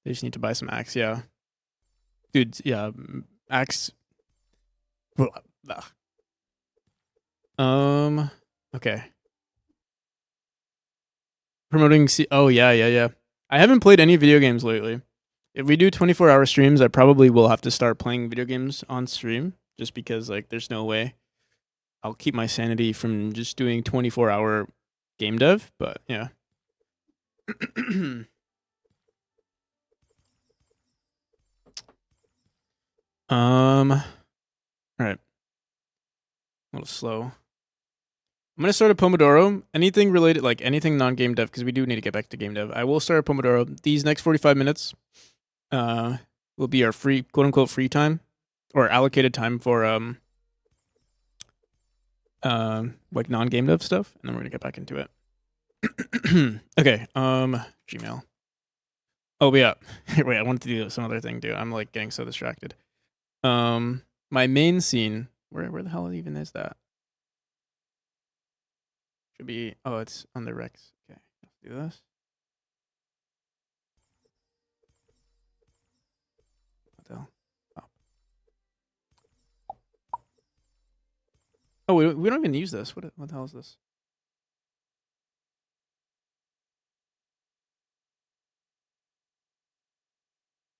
They just need to buy some axe. Yeah, dude. Yeah, axe. Okay. Promoting. Oh yeah. I haven't played any video games lately. If we do 24-hour streams, I probably will have to start playing video games on stream, just because like there's no way I'll keep my sanity from just doing 24-hour game dev. But yeah. All right. A little slow. I'm gonna start a Pomodoro. Anything related, like anything non-game dev, because we do need to get back to game dev. I will start a Pomodoro. These next 45 minutes, will be our free, quote unquote, free time, or allocated time for like non-game dev stuff, and then we're gonna get back into it. Okay. Gmail. Oh yeah. Wait, I wanted to do some other thing, dude. I'm like getting so distracted. My main scene. Where the hell even is that? Should be. Oh, it's on the Rex. Okay, let's do this. What the hell? Oh, we don't even use this. What the hell is this?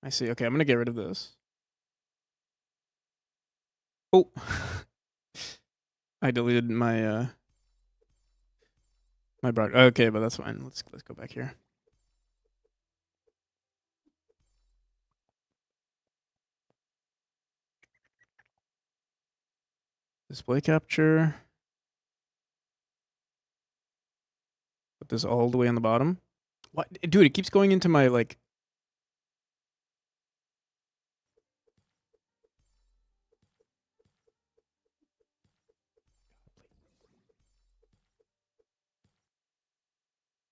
I see. Okay, I'm gonna get rid of this. Oh, I deleted my my broad. Okay, but that's fine. Let's go back here. Display capture. Put this all the way on the bottom. What, dude? It keeps going into my like.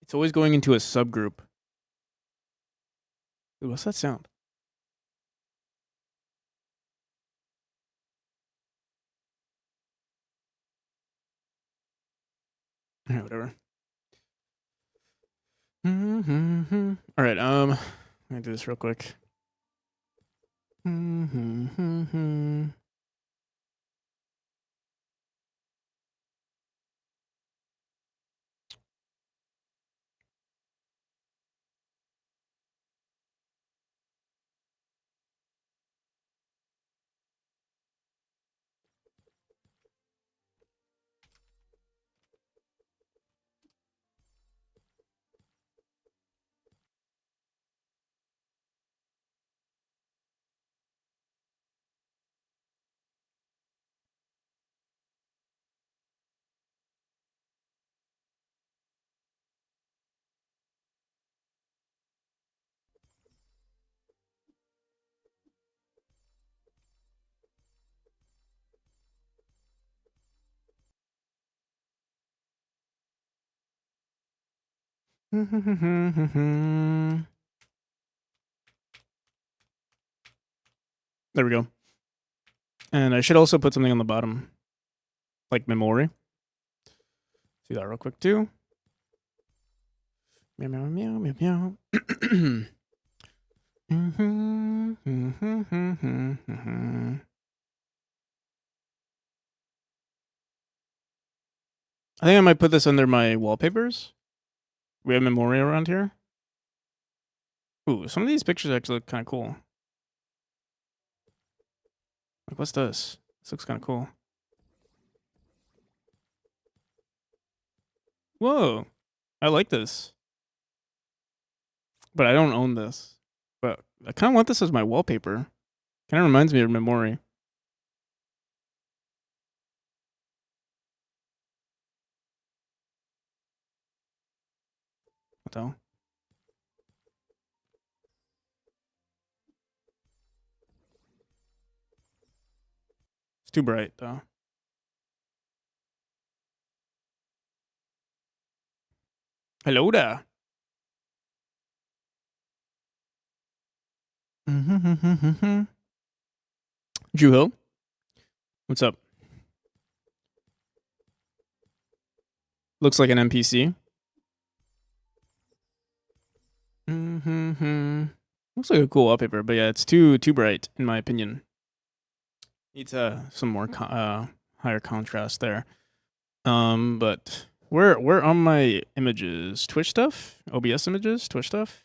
It's always going into a subgroup. Dude, what's that sound? All right, whatever. All right, I'm gonna do this real quick. There we go. And I should also put something on the bottom, like memory. Do that real quick too. Meow meow meow meow meow. I think I might put this under my wallpapers. We have memory around here. Ooh, some of these pictures actually look kind of cool. Like, what's this? This looks kind of cool. Whoa, I like this. But I don't own this. But I kind of want this as my wallpaper. Kind of reminds me of memory. What the hell? It's too bright, though. Hello there. Drew Hill, what's up? Looks like an NPC. Looks like a cool wallpaper, but yeah, it's too bright in my opinion. Needs some more higher contrast there. But where on my images? Twitch stuff? OBS images? Twitch stuff?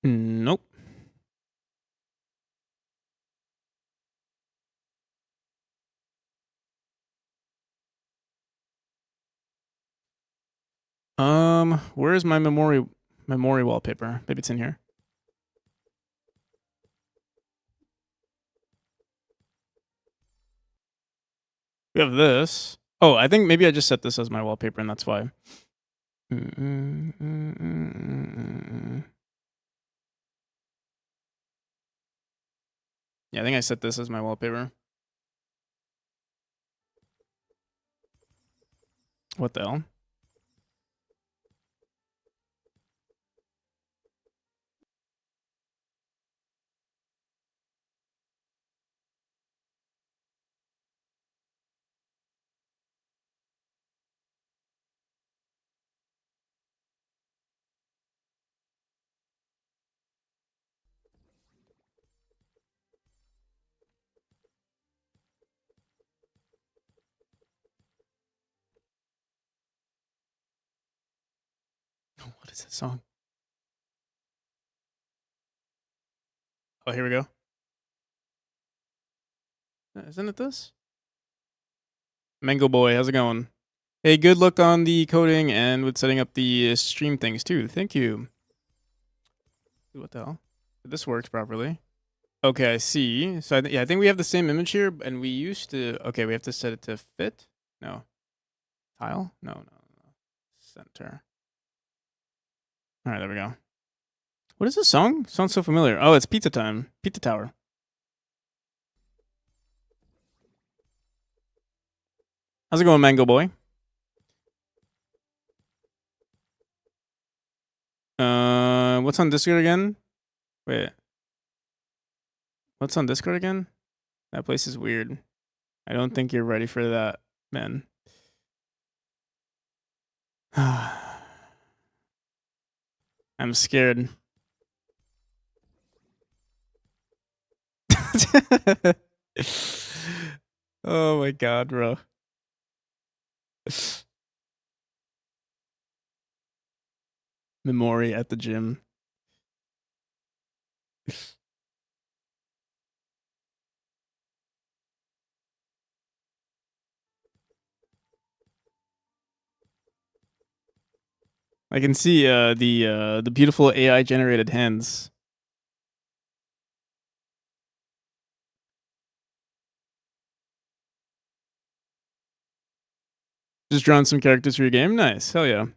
Nope. Where is my memory wallpaper? Maybe it's in here. We have this. Oh, I think maybe I just set this as my wallpaper and that's why. Yeah, I think I set this as my wallpaper. What the hell? What is this song? Oh, here we go. Isn't it this? Mango Boy, how's it going? Hey, good luck on the coding and with setting up the stream things too. Thank you. What the hell? This works properly. Okay, I see. So yeah, I think we have the same image here, and we used to. Okay, we have to set it to fit. No, tile. No. Center. All right, there we go. What is this song? Sounds so familiar. Oh, it's Pizza Time. Pizza Tower. How's it going, Mango Boy? What's on Discord again? Wait. What's on Discord again? That place is weird. I don't think you're ready for that, man. I'm scared. Oh my god, bro. Memory at the gym. I can see the beautiful AI generated hands. Just drawn some characters for your game. Nice. Hell yeah.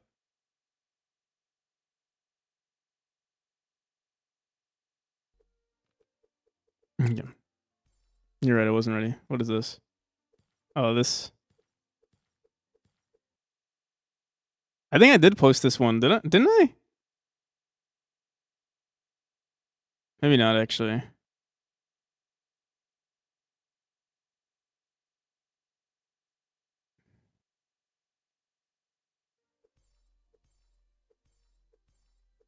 Yeah. You're right. I wasn't ready. What is this? Oh, this. I think I did post this one. Didn't I? Maybe not actually.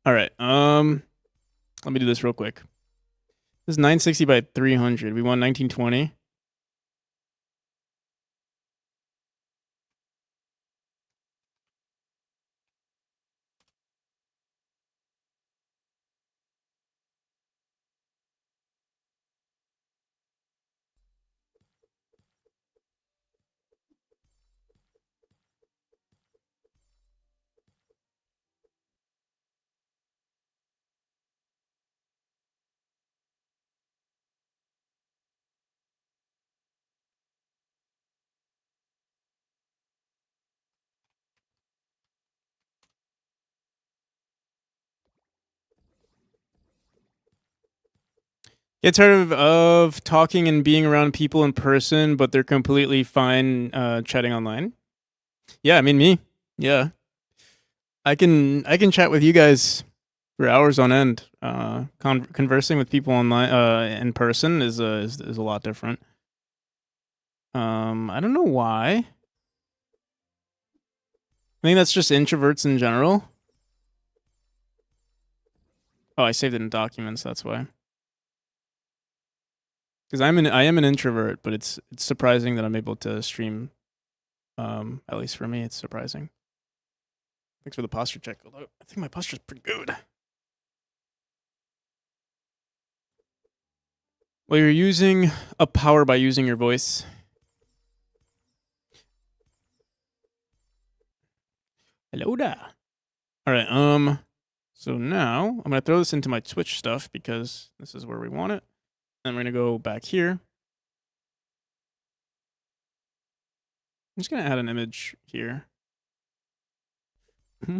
All right. Let me do this real quick. This is 960 by 300. We want 1920. Get tired of talking and being around people in person, but they're completely fine chatting online. Yeah, I mean me. Yeah, I can chat with you guys for hours on end. Conversing with people online in person is a lot different. I don't know why. I think that's just introverts in general. Oh, I saved it in documents. That's why. Because I am an introvert, but it's surprising that I'm able to stream. At least for me, it's surprising. Thanks for the posture check. Although I think my posture's pretty good. Well, you're using up power by using your voice. Hello there. All right. So now I'm gonna throw this into my Twitch stuff because this is where we want it. Then we're gonna go back here. I'm just gonna add an image here. Did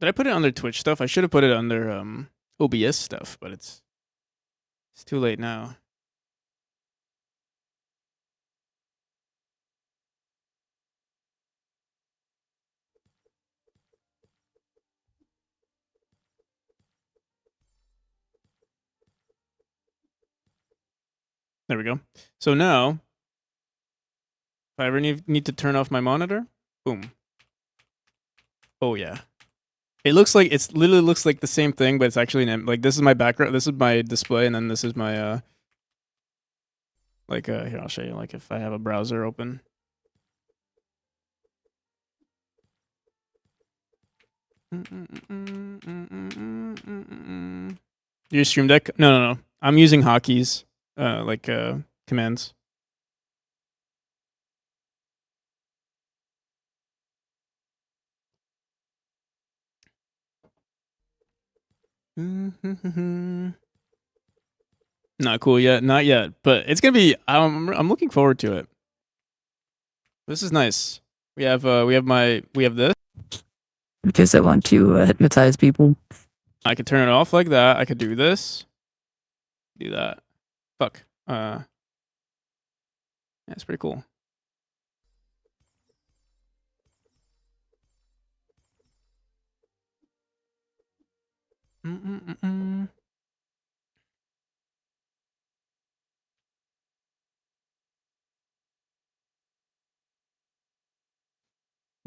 I put it under Twitch stuff? I should have put it under OBS stuff, but it's too late now. There we go. So now, if I ever need to turn off my monitor, boom. Oh yeah. It literally looks like the same thing, but it's actually like this is my background, this is my display, and then this is my here I'll show you. Like if I have a browser open. Your Stream Deck? No. I'm using hotkeys, commands. Not cool yet, not yet, but it's gonna be. I'm looking forward to it. This is nice. We have this. Because I want to hypnotize people. I could turn it off like that. I could do this. Do that. Fuck. Yeah, it's pretty cool.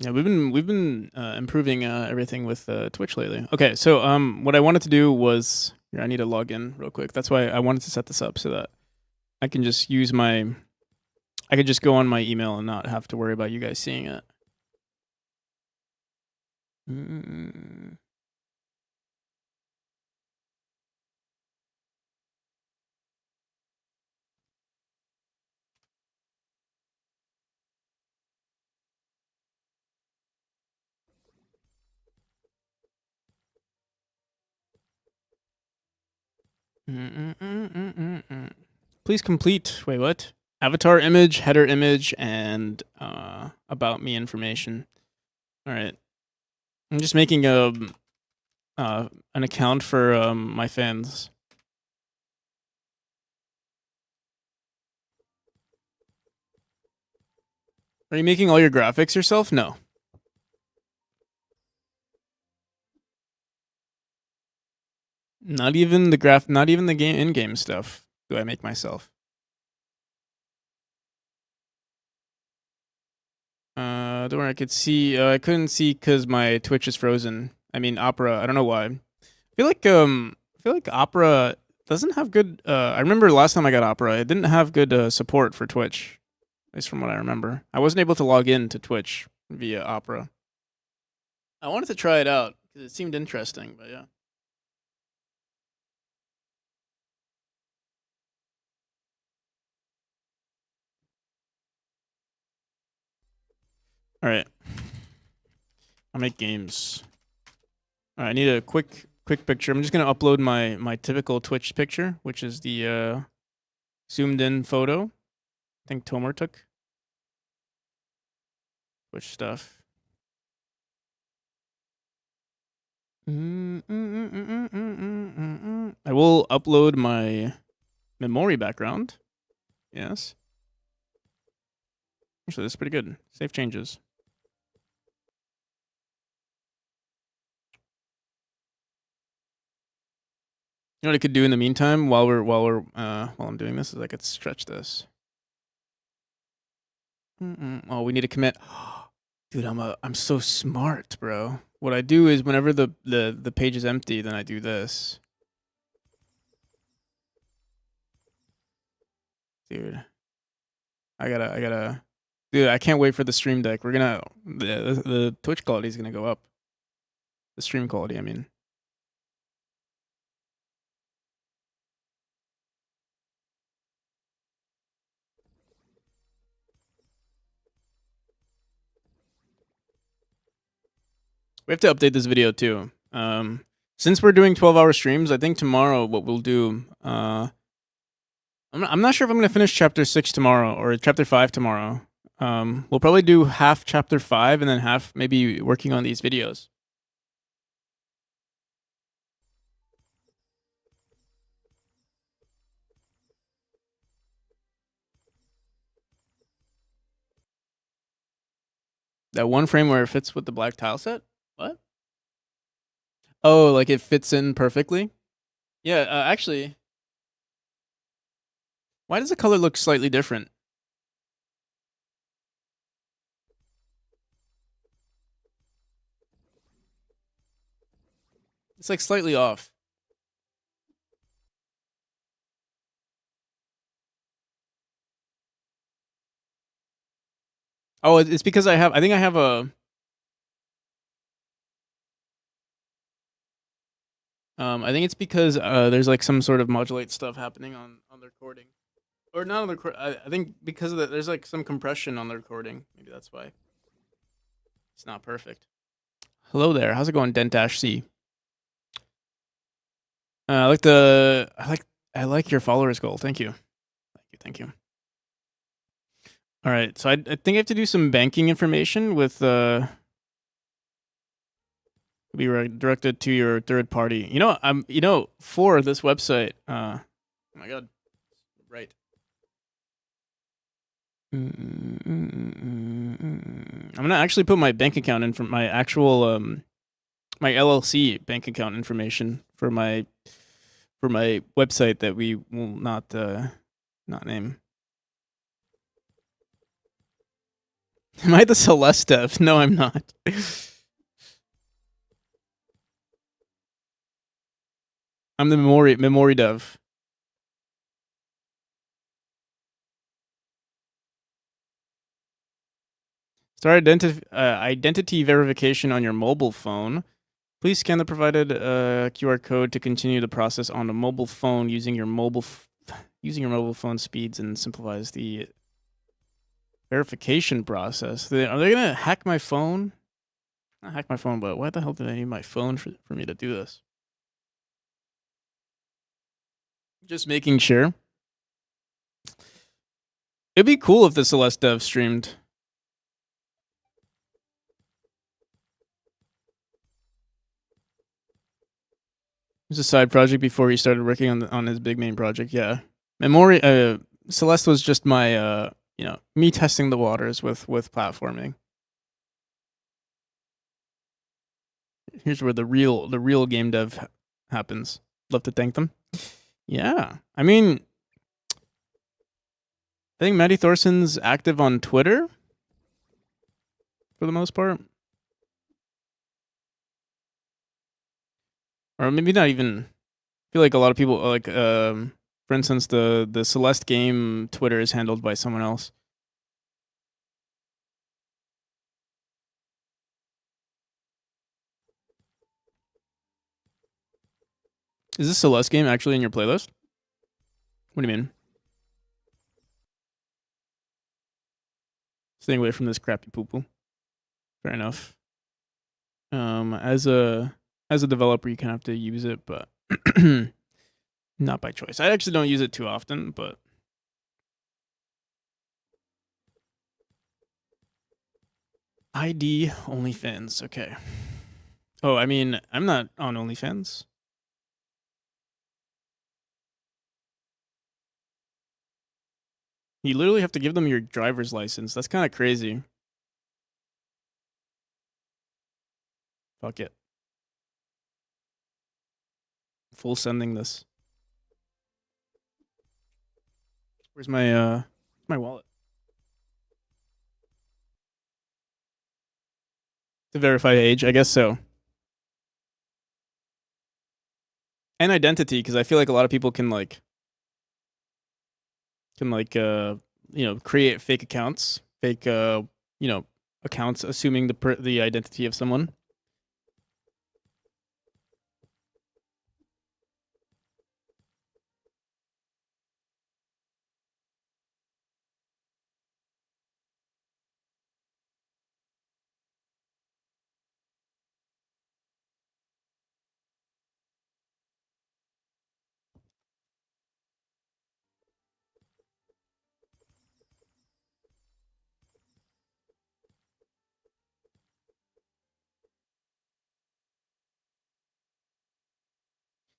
Yeah, we've been improving everything with Twitch lately. Okay, so what I wanted to do was here, I need to log in real quick. That's why I wanted to set this up so that I can just use I could just go on my email and not have to worry about you guys seeing it. Please complete. Wait, what? Avatar image, header image, and about me information. All right. I'm just making an account for my fans. Are you making all your graphics yourself? No. Not even the in-game stuff do I make myself. Don't worry, I could see. I couldn't see because my Twitch is frozen. I mean, Opera. I don't know why. I feel like Opera doesn't have good. I remember last time I got Opera, it didn't have good support for Twitch. At least from what I remember, I wasn't able to log in to Twitch via Opera. I wanted to try it out because it seemed interesting, but yeah. All right. I'll make games. All right, I need a quick picture. I'm just gonna upload my typical Twitch picture, which is the zoomed in photo. I think Tomer took. Twitch stuff. I will upload my memory background. Yes. Actually, this is pretty good. Save changes. You know what I could do in the meantime while I'm doing this is I could stretch this. Oh, we need to commit. Dude, I'm so smart, bro. What I do is whenever the page is empty, then I do this. Dude. I gotta dude, I can't wait for the stream deck. We're gonna the Twitch quality is gonna go up. The stream quality, I mean. We have to update this video too. Since we're doing 12-hour streams, I think tomorrow what we'll do, I'm not sure if I'm gonna finish chapter 6 tomorrow or chapter 5 tomorrow. We'll probably do half chapter 5 and then half maybe working on these videos. That one frame where it fits with the black tile set? What? Oh, like it fits in perfectly? Yeah, actually. Why does the color look slightly different? It's like slightly off. Oh, it's because I think I have a I think it's because there's like some sort of modulate stuff happening on the recording. Or not on the record. I think because of there's like some compression on the recording. Maybe that's why. It's not perfect. Hello there. How's it going, Dent C? I like your followers goal. Thank you. Thank you. All right. So I think I have to do some banking information with be directed to your third party. For this website. Oh my god. Right. I'm gonna actually put my bank account in from my actual my LLC bank account information for my website that we will not name. Am I the Celeste dev? No, I'm not. I'm the memory dev. Start identity verification on your mobile phone. Please scan the provided QR code to continue the process on a mobile phone using your mobile phone speeds and simplifies the verification process. Are they gonna hack my phone? Not hack my phone, but why the hell did I need my phone for me to do this? Just making sure. It'd be cool if the Celeste dev streamed. It was a side project before he started working on his big main project. Yeah, Celeste was just my me testing the waters with platforming. Here's where the real game dev happens. Love to thank them. Yeah, I mean, I think Maddie Thorson's active on Twitter. for the most part. Or maybe not even. I feel like a lot of people like for instance the Celeste game Twitter is handled by someone else. Is this Celeste game actually in your playlist? What do you mean? Staying away from this crappy poo poo. Fair enough. As a developer, you kind of have to use it, but not by choice. I actually don't use it too often, but ID OnlyFans. Okay. Oh, I mean, I'm not on OnlyFans. You literally have to give them your driver's license. That's kind of crazy. Fuck it. Full sending this. Where's my wallet? To verify age, I guess so. And identity, because I feel like a lot of people can create fake accounts, fake accounts assuming the identity of someone.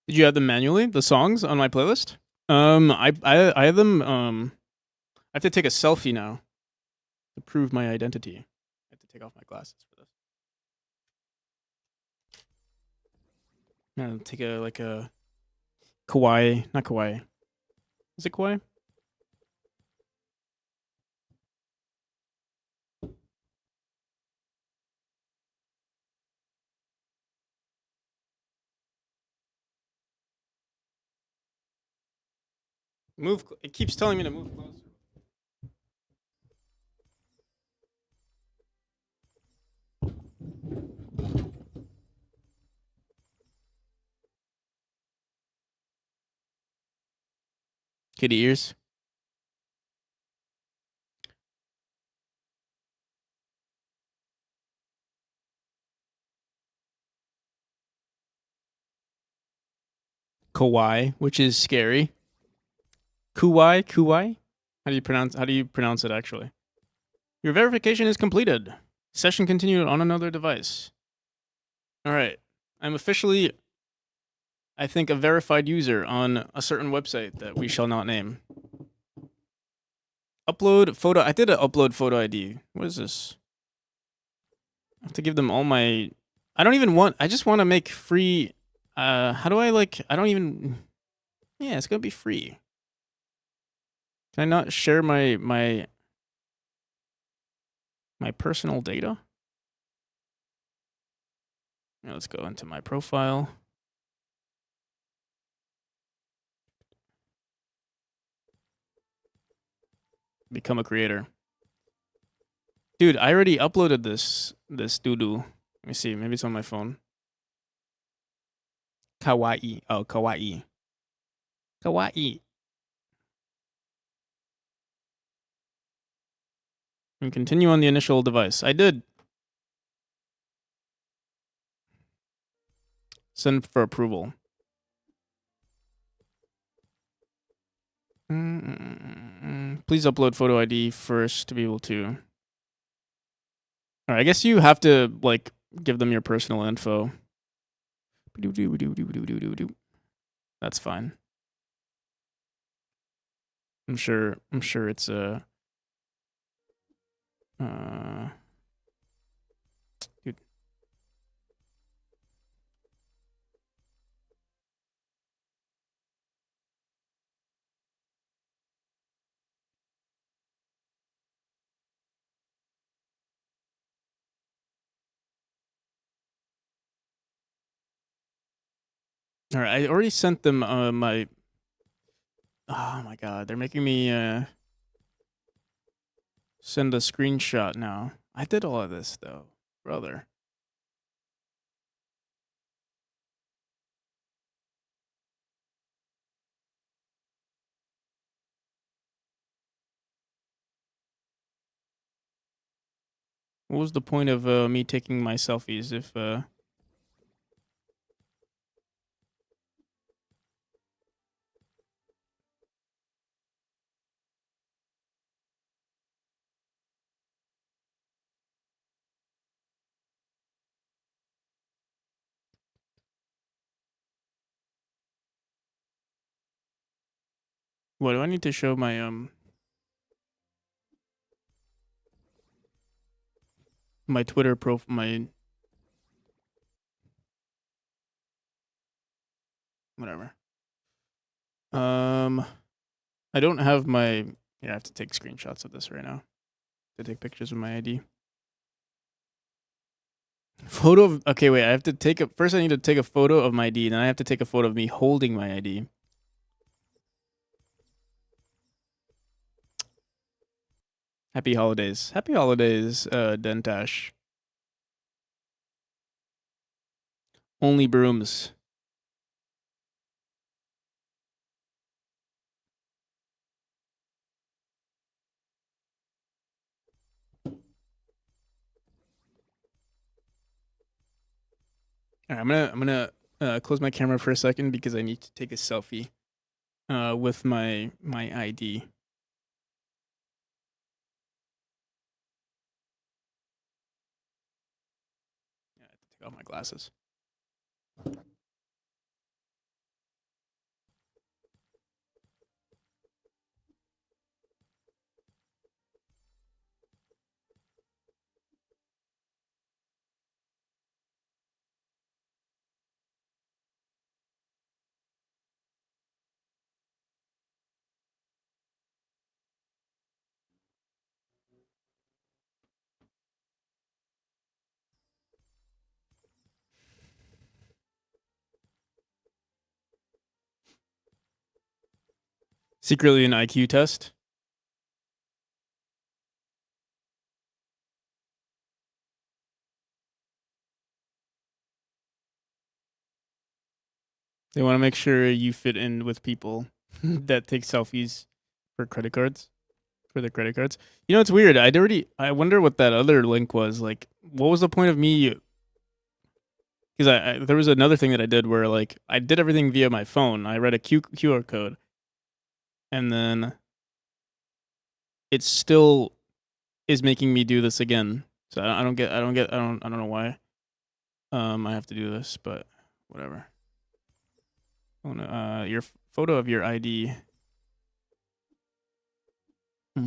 Did you add them manually? The songs on my playlist? I have them. I have to take a selfie now to prove my identity. I have to take off my glasses for this. Take a kawaii, not kawaii. Is it kawaii? Move. It keeps telling me to move closer. Kitty ears. Kawaii, which is scary. Kuwai. How do you pronounce it actually? Your verification is completed. Session continued on another device. All right. I'm officially, I think, a verified user on a certain website that we shall not name. Upload photo. I did an upload photo ID. What is this? I have to give them all my. I don't even want. I just want to make free. How do I I don't even. Yeah, it's gonna be free. Can I not share my personal data? Now let's go into my profile. Become a creator. Dude, I already uploaded this doo-doo. Let me see, maybe it's on my phone. Kawaii. Oh, kawaii. Kawaii. And continue on the initial device. I did. Send for approval. Please upload photo ID first to be able to. All right, I guess you have to give them your personal info. That's fine. I'm sure it's a dude. All right, I already sent them my. Oh my god, they're making me send a screenshot now. I did all of this though, brother. What was the point of me taking my selfies if what do I need to show my Twitter profile, my whatever. I don't have my. Yeah, I have to take screenshots of this right now to take pictures of my ID. Photo of. Okay, wait. I have to take a. First, I need to take a photo of my ID, then I have to take a photo of me holding my ID. Happy holidays. Happy holidays, Dentash. Only brooms. All right, I'm gonna close my camera for a second because I need to take a selfie with my ID. Yeah, I have to take off my glasses. Secretly an IQ test. They want to make sure you fit in with people that take selfies for credit cards. For the credit cards. You know, it's weird. I wonder what that other link was. Like, what was the point of me? Because there was another thing that I did where like I did everything via my phone. I read a QR code, and then it still is making me do this again. So I don't know why. I have to do this, but whatever. Oh no, your photo of your ID. All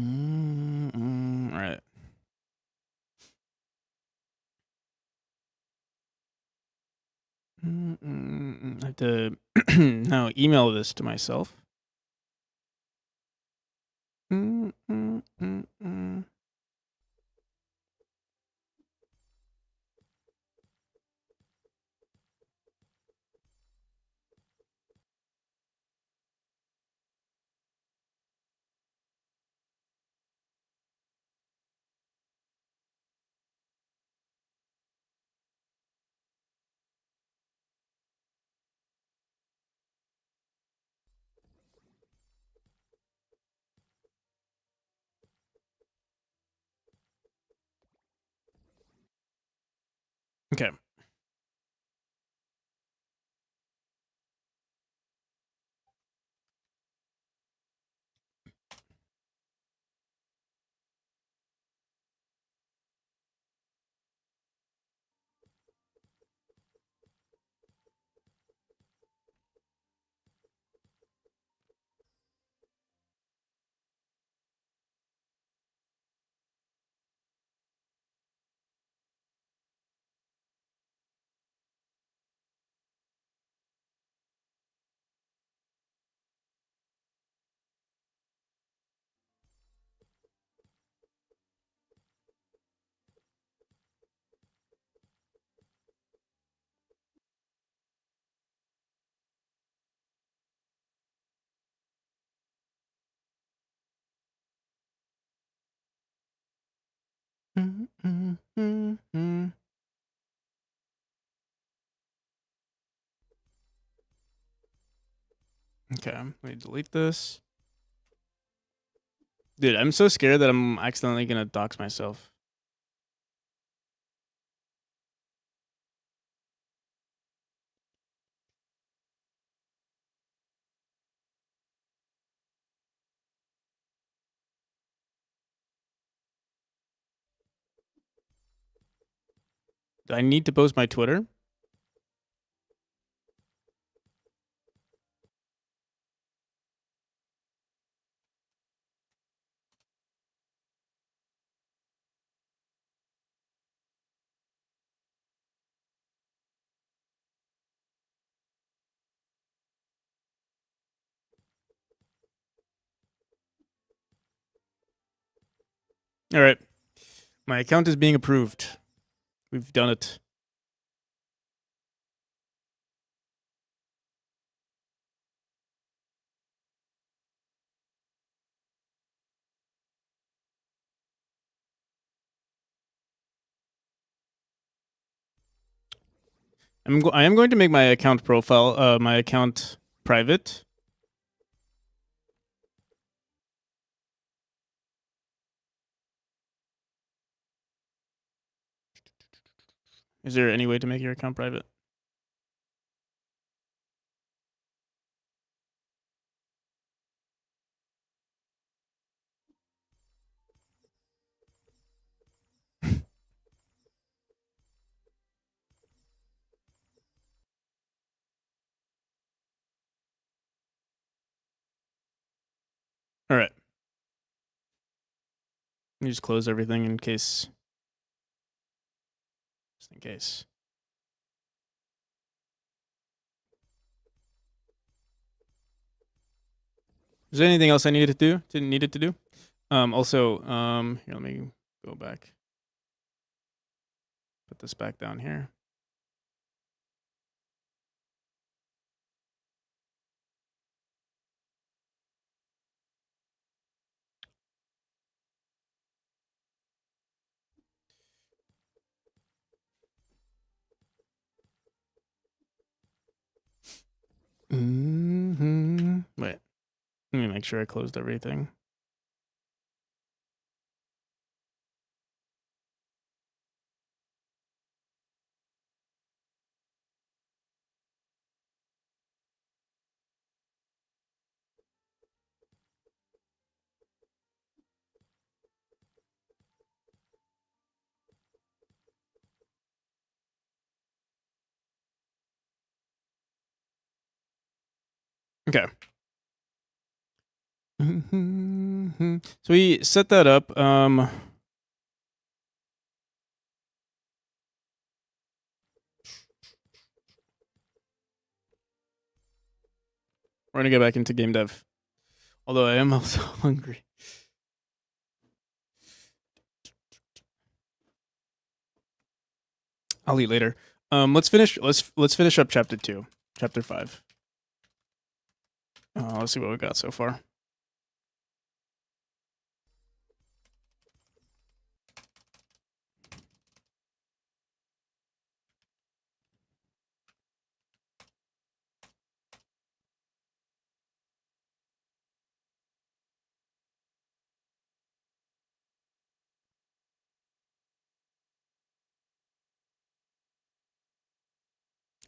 right. I have to now email this to myself. Okay. Okay, let me delete this. Dude, I'm so scared that I'm accidentally gonna dox myself. Do I need to post my Twitter? All right. My account is being approved. We've done it. I am going to make my account profile, my account private. Is there any way to make your account private? All right. Let me just close everything in case. Just in case. Is there anything else I needed to do? Didn't need it to do? Also, here, let me go back. Put this back down here. Wait. Let me make sure I closed everything. Okay. So we set that up. We're gonna get back into game dev. Although I am also hungry. I'll eat later. Let's finish up chapter 2. Chapter 5. Let's see what we got so far.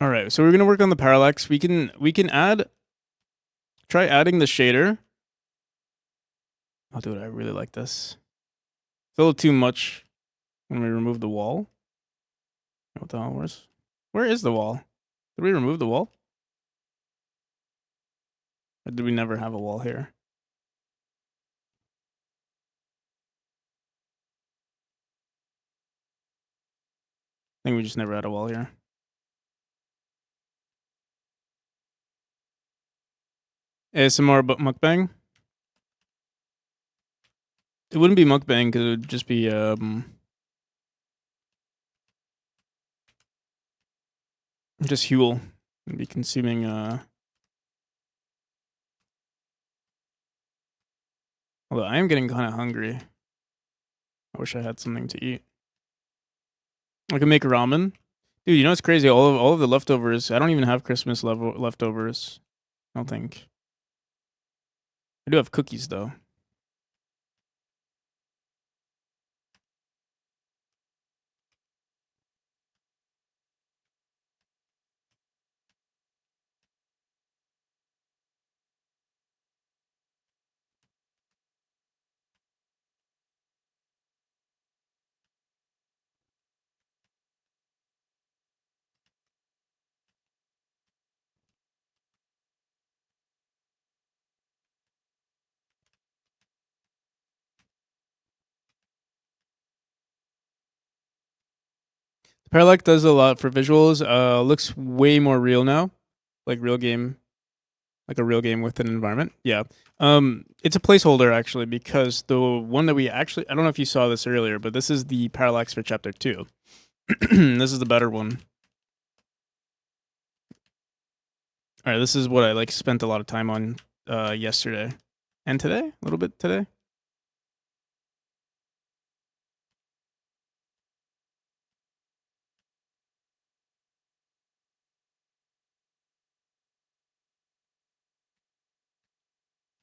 All right, so we're gonna work on the parallax. We can try adding the shader. Oh, dude, I really like this. It's a little too much when we remove the wall. What the hell? Where is the wall? Did we remove the wall? Or did we never have a wall here? I think we just never had a wall here. ASMR mukbang? It wouldn't be mukbang because it would just be just Huel. It'd be consuming although I am getting kind of hungry. I wish I had something to eat. I can make ramen. Dude, you know what's crazy? All of the leftovers. I don't even have Christmas leftovers. I don't think. I do have cookies though. Parallax does a lot for visuals. Looks way more real now, like real game, like a real game with an environment. Yeah. It's a placeholder actually because the one that we actually, I don't know if you saw this earlier, but this is the parallax for chapter 2. This is the better one. All right, this is what I like spent a lot of time on yesterday and today, a little bit today.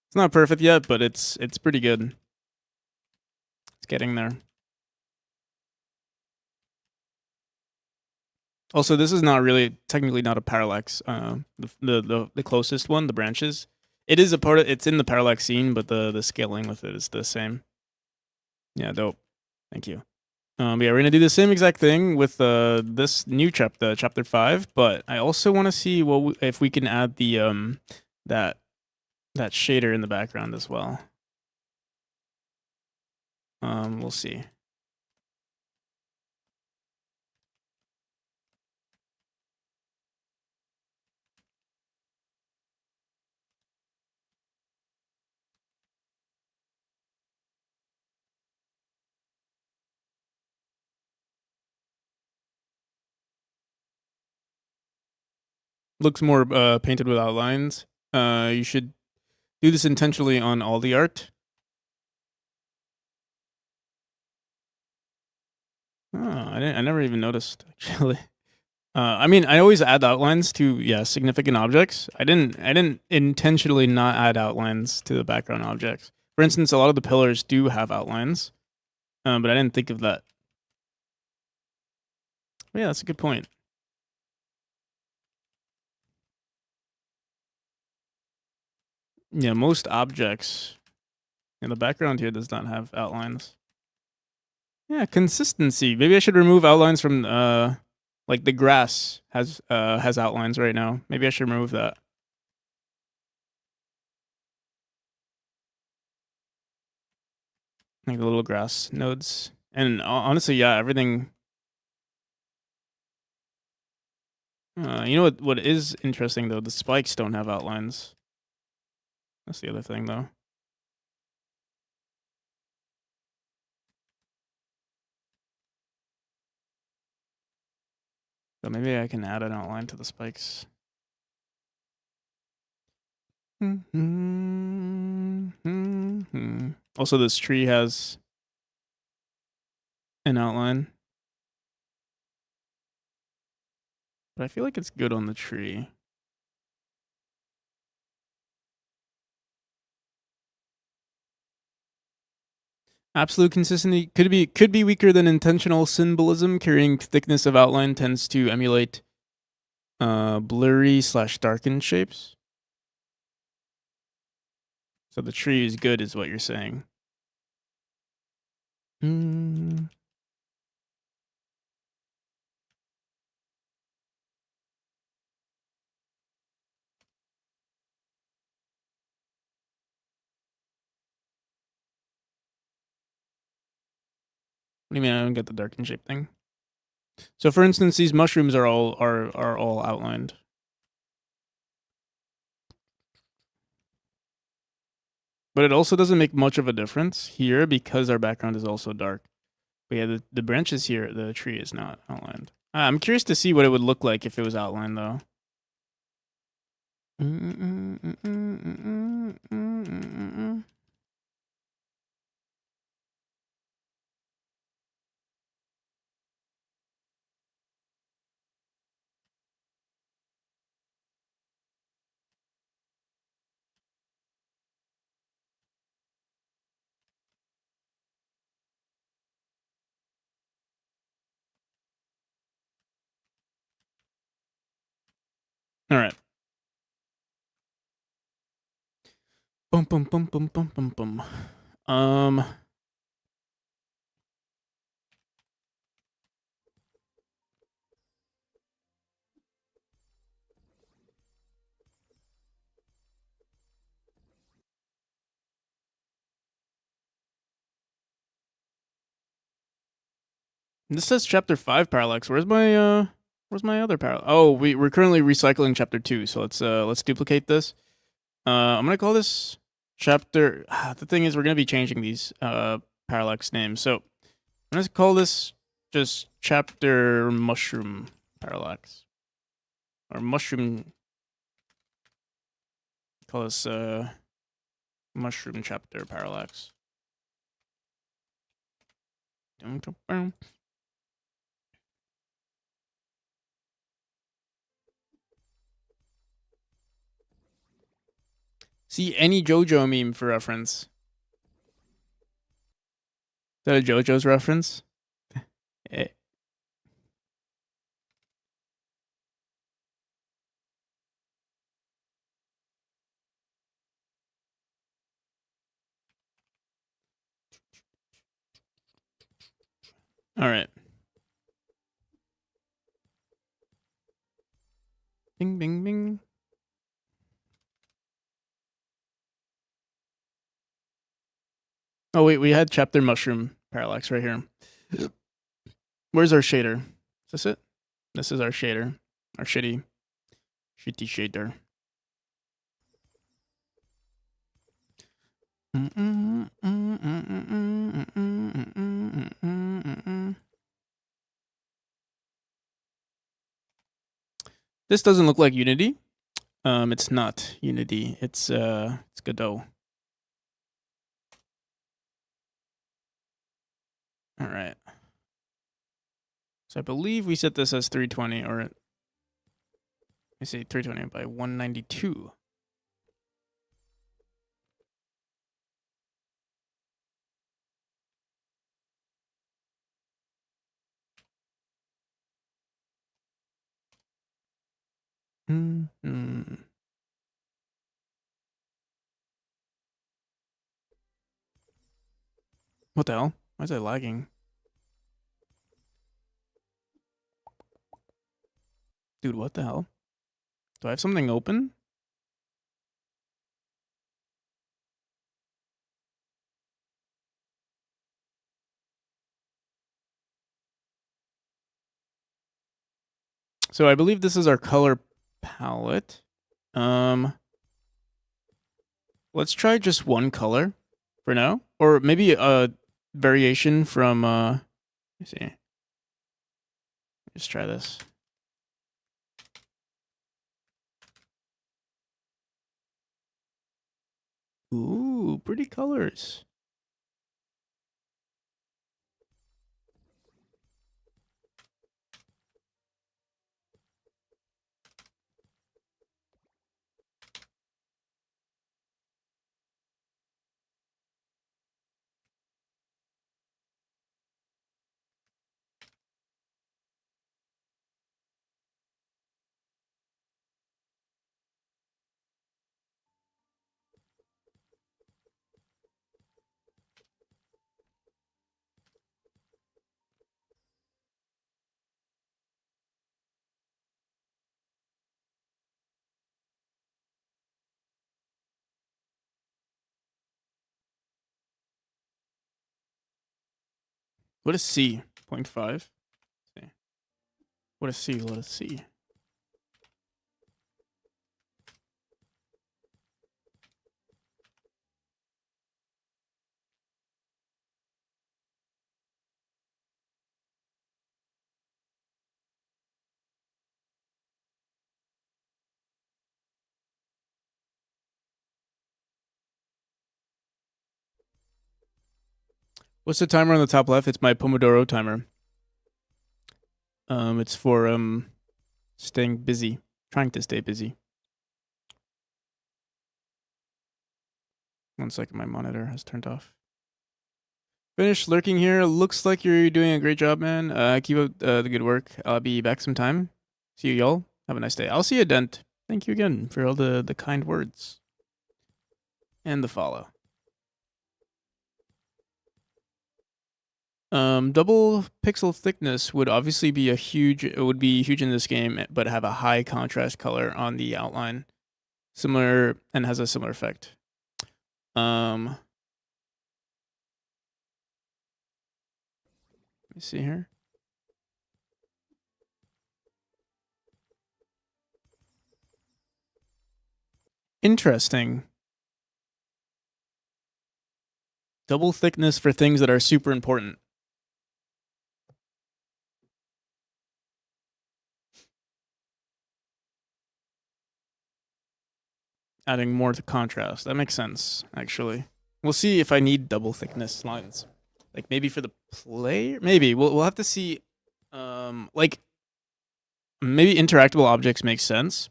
It's not perfect yet, but it's pretty good. It's getting there. Also, this is not really technically not a parallax. The closest one, the branches, it is a part of. It's in the parallax scene, but the scaling with it is the same. Yeah, dope. Thank you. Yeah, we're gonna do the same exact thing with this new chapter, chapter 5. But I also want to see if we can add the that shader in the background as well. We'll see. Looks more painted with outlines. You should do this intentionally on all the art. Oh, I never even noticed actually. I mean, I always add outlines to significant objects. I didn't intentionally not add outlines to the background objects. For instance, a lot of the pillars do have outlines, but I didn't think of that. But yeah, that's a good point. Yeah, most objects in the background here does not have outlines. Yeah, consistency. Maybe I should remove outlines from like the grass has outlines right now. Maybe I should remove that. Like the little grass nodes. And honestly, yeah, everything. You know what is interesting though? The spikes don't have outlines. That's the other thing though. So maybe I can add an outline to the spikes. Also, this tree has an outline. But I feel like it's good on the tree. Absolute consistency could be weaker than intentional symbolism. Carrying thickness of outline tends to emulate blurry / darkened shapes. So the tree is good, is what you're saying. What do you mean I don't get the darkened shape thing? So for instance, these mushrooms are all outlined. But it also doesn't make much of a difference here because our background is also dark. But yeah, the branches here, the tree is not outlined. I'm curious to see what it would look like if it was outlined though. All right. Boom, boom, boom, boom, boom, boom, boom. This says chapter 5 parallax. Where's my other parallax? Oh, we're currently recycling chapter 2, so let's duplicate this. I'm gonna call this chapter. The thing is, we're gonna be changing these parallax names, so I'm gonna call this just chapter mushroom parallax, or mushroom. Call this mushroom chapter parallax. See any JoJo meme for reference. Is that a JoJo's reference? Eh. All right. Bing, bing, bing. Oh wait, we had chapter mushroom parallax right here. Where's our shader? Is this it? This is our shader. Our shitty shader. This doesn't look like Unity. It's not Unity. It's Godot. All right. So I believe we set this as 320, or I say 320 by 192. What the hell? Why is it lagging? Dude, what the hell? Do I have something open? So I believe this is our color palette. Let's try just one color for now, or maybe a variation from. Let me see. Let's try this. Ooh, pretty colors. What is C? 0.5? See. What is C? Let us see. What's the timer on the top left? It's my Pomodoro timer. It's for staying busy, trying to stay busy. 1 second, my monitor has turned off. Finished lurking here. Looks like you're doing a great job, man. Keep up the good work. I'll be back sometime. See you, y'all. Have a nice day. I'll see you, Dent. Thank you again for all the kind words and the follow. Double pixel thickness would obviously be huge in this game, but have a high contrast color on the outline, similar and has a similar effect. Let me see here. Interesting. Double thickness for things that are super important. Adding more to contrast. That makes sense, actually. We'll see if I need double thickness lines. Like maybe for the player? Maybe. We'll have to see. Like maybe interactable objects make sense.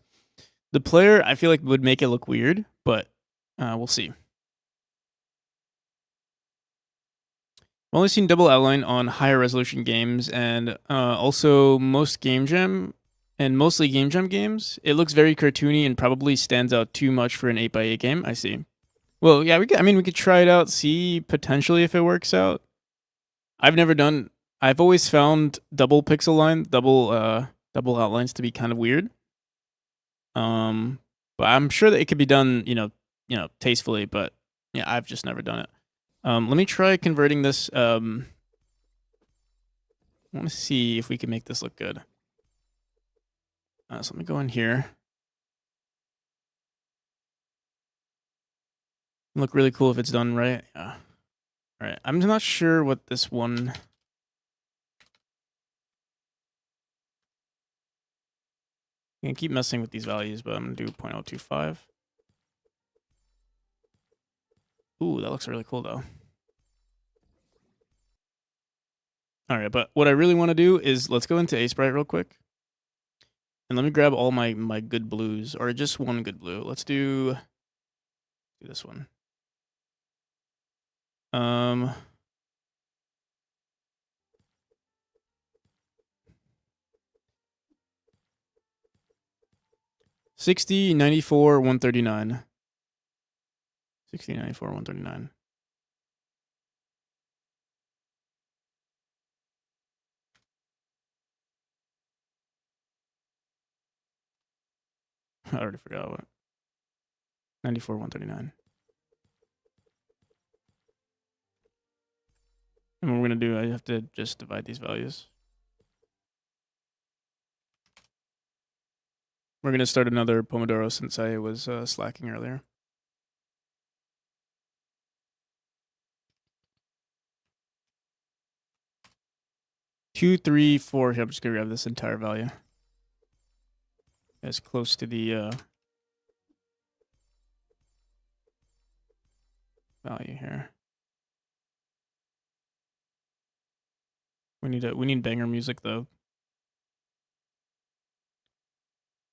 The player, I feel like, would make it look weird, but we'll see. I've only seen double outline on higher resolution games, and also most Game Jam and mostly Game Jam games. It looks very cartoony and probably stands out too much for an 8x8 game. I see. Well, yeah, we could try it out, see potentially if it works out. I've always found double pixel line, double outlines to be kind of weird. But I'm sure that it could be done, tastefully, but yeah, I've just never done it. Let me try converting this. I want to see if we can make this look good. So let me go in here. Look really cool if it's done right. Yeah. All right. I'm not sure what this one. I can keep messing with these values, but I'm gonna do 0.025. Ooh, that looks really cool though. All right, but what I really want to do is let's go into Sprite real quick. And let me grab all my good blues, or just one good blue. Let's do this one. 60, 94, 139. 60, 94, 139. I already forgot what. 94, 139. And what we're going to do, I have to just divide these values. We're going to start another Pomodoro since I was slacking earlier. 2, 3, 4. I'm just going to grab this entire value. As close to the value here. We need banger music though.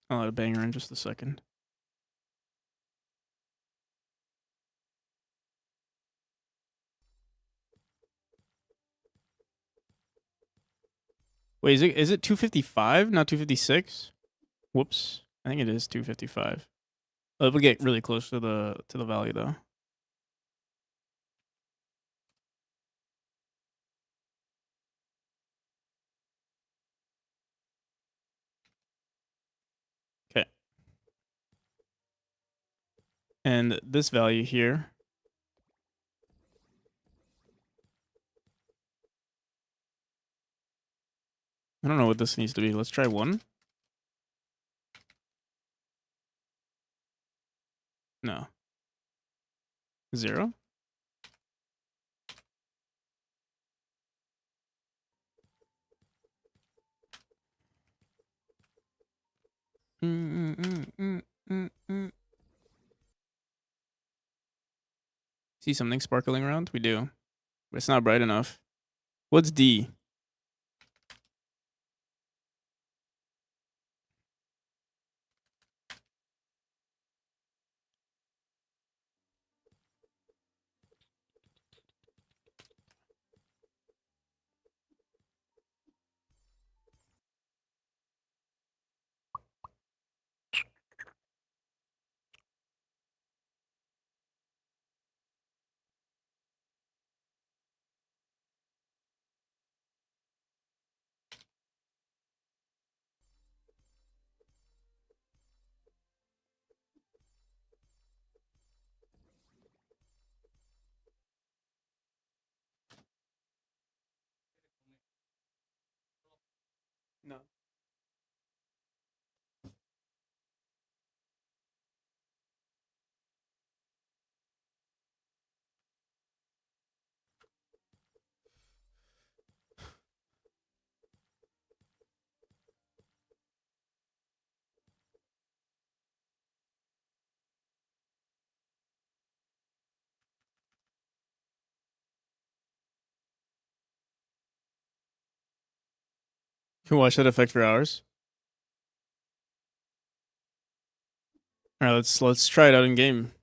I'll add a banger in just a second. Wait, is it 255, not 256? Whoops. I think it is 255. We'll get really close to the value though. Okay. And this value here. I don't know what this needs to be. Let's try 1. No. 0. See something sparkling around? We do. But it's not bright enough. What's D? Can watch that effect for hours. All right, let's try it out in game.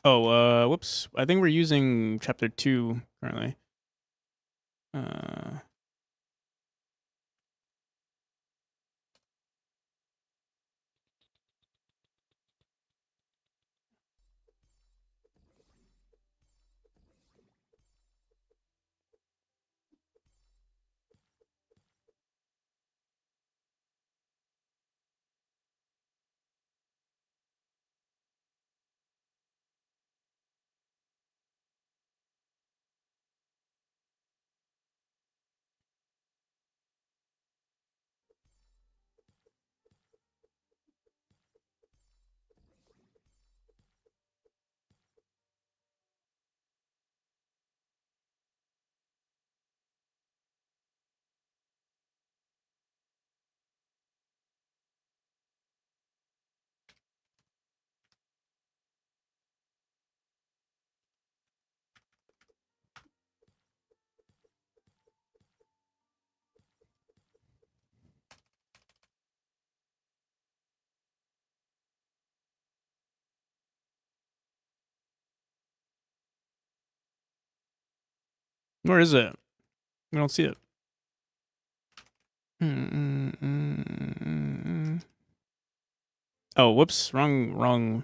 Oh, whoops. I think we're using chapter 2 currently. Where is it? We don't see it. Oh, whoops. Wrong.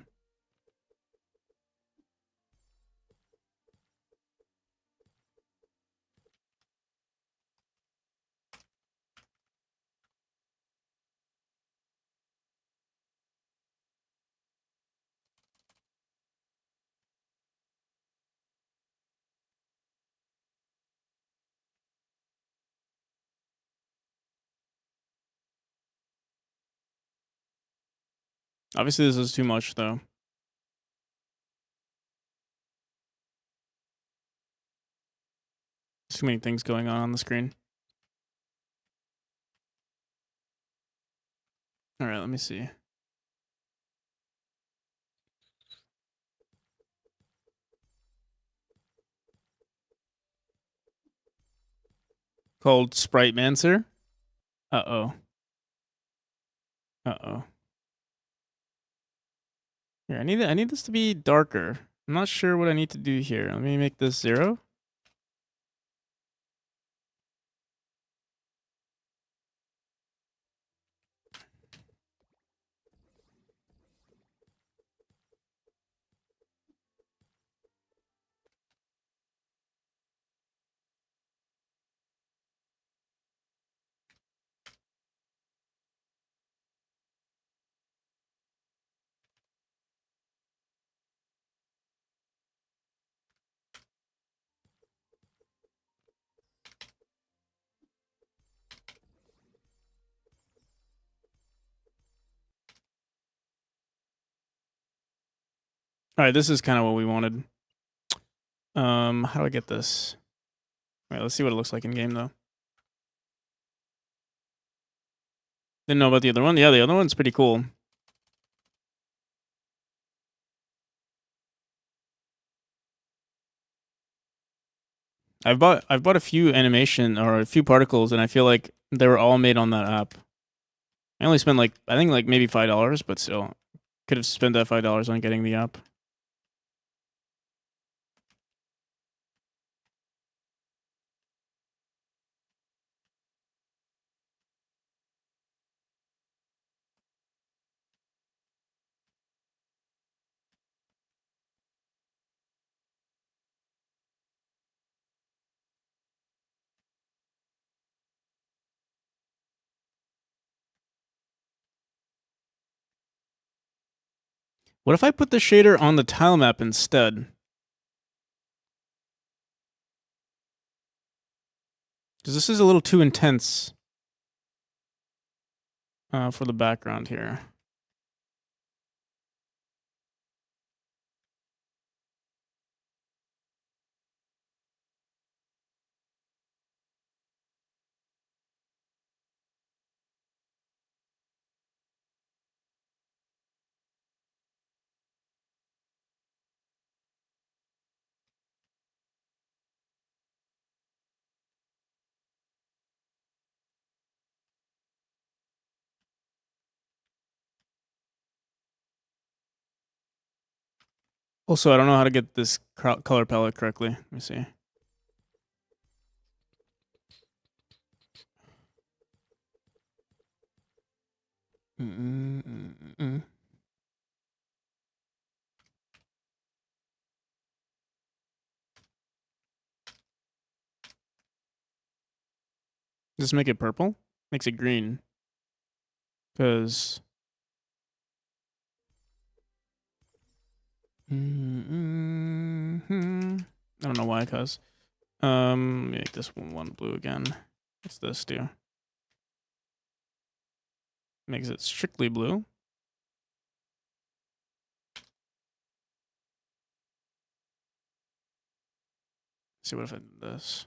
Obviously, this is too much, though. Too many things going on the screen. All right, let me see. Called Sprite Mancer. Uh-oh. Uh-oh. Here, I need this to be darker. I'm not sure what I need to do here. Let me make this 0. All right, this is kind of what we wanted. How do I get this? All right, let's see what it looks like in game, though. Didn't know about the other one. Yeah, the other one's pretty cool. I've bought a few animation or a few particles, and I feel like they were all made on that app. I only spent I think maybe $5, but still, could have spent that $5 on getting the app. What if I put the shader on the tile map instead? Because this is a little too intense for the background here. Also, I don't know how to get this color palette correctly. Let me see. Just make it purple? Makes it green. Because... I don't know why, cuz. Make this one blue again. What's this do? Makes it strictly blue. See what if I did this.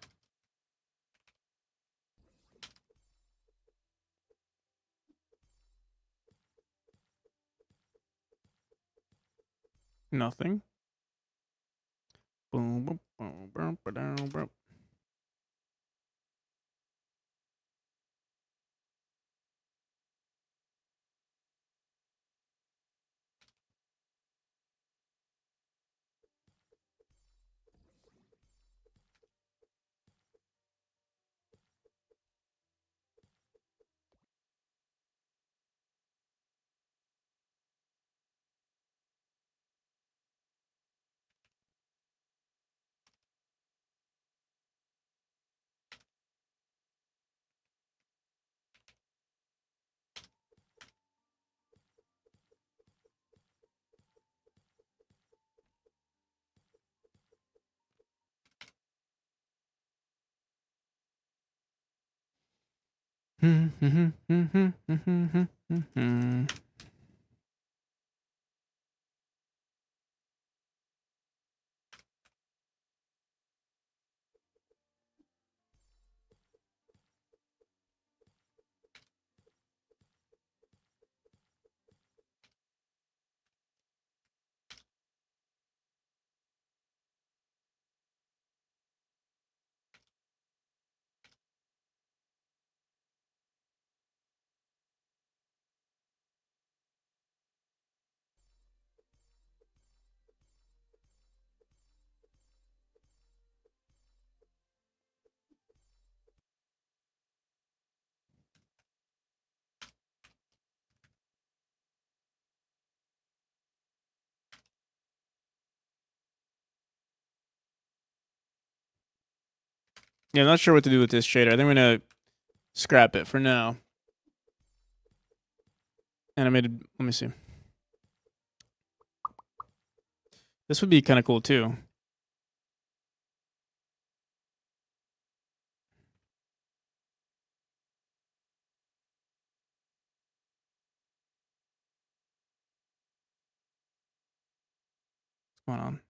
Nothing. Boom, boom, boom, boom, boom, boom. Yeah, I'm not sure what to do with this shader. I think I'm gonna scrap it for now. Animated, let me see. This would be kind of cool too. What's going on?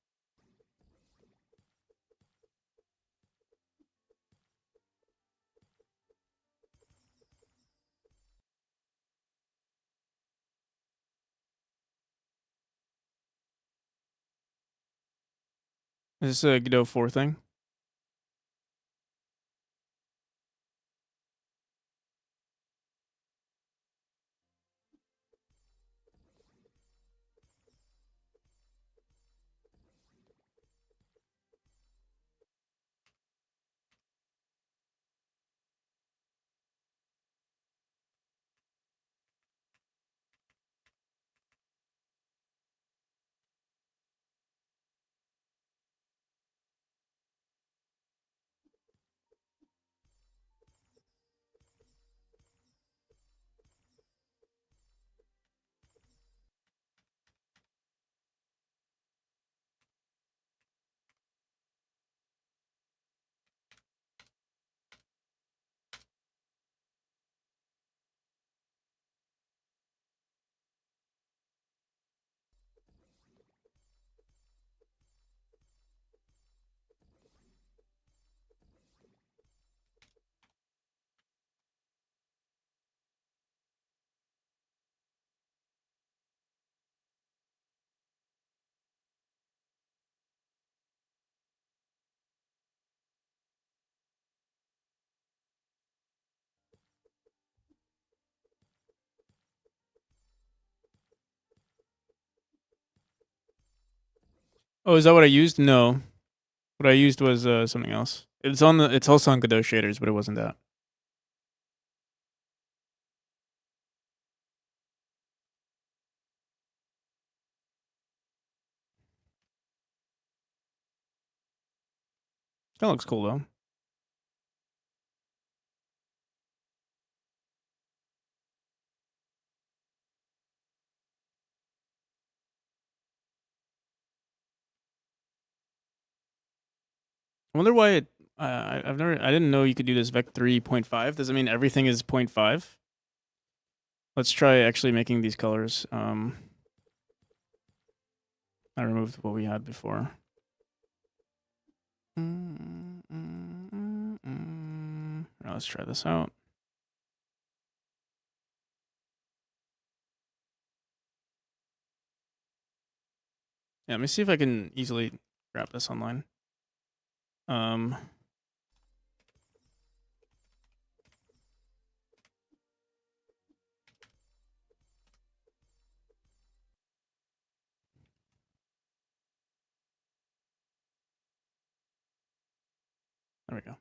Is this a Godot 4 thing? Oh, is that what I used? No. What I used was something else. It's also on Godot shaders, but it wasn't that. That looks cool though. I wonder why I didn't know you could do this vec 3.5. Does it mean everything is 0.5? Let's try actually making these colors. I removed what we had before. Now let's try this out. Yeah, let me see if I can easily grab this online. There we go.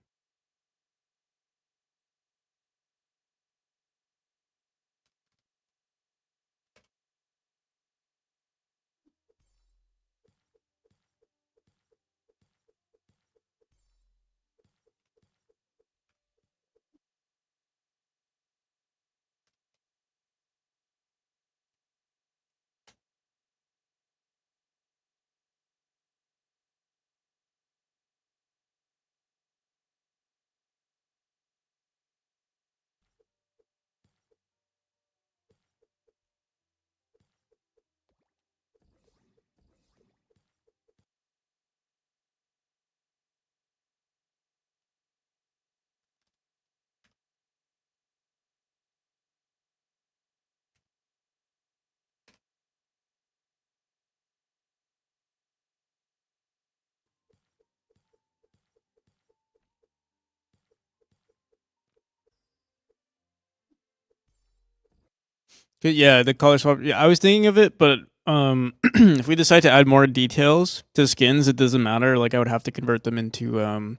Yeah, the color swap. Yeah, I was thinking of it, but if we decide to add more details to skins, it doesn't matter. Like I would have to convert them into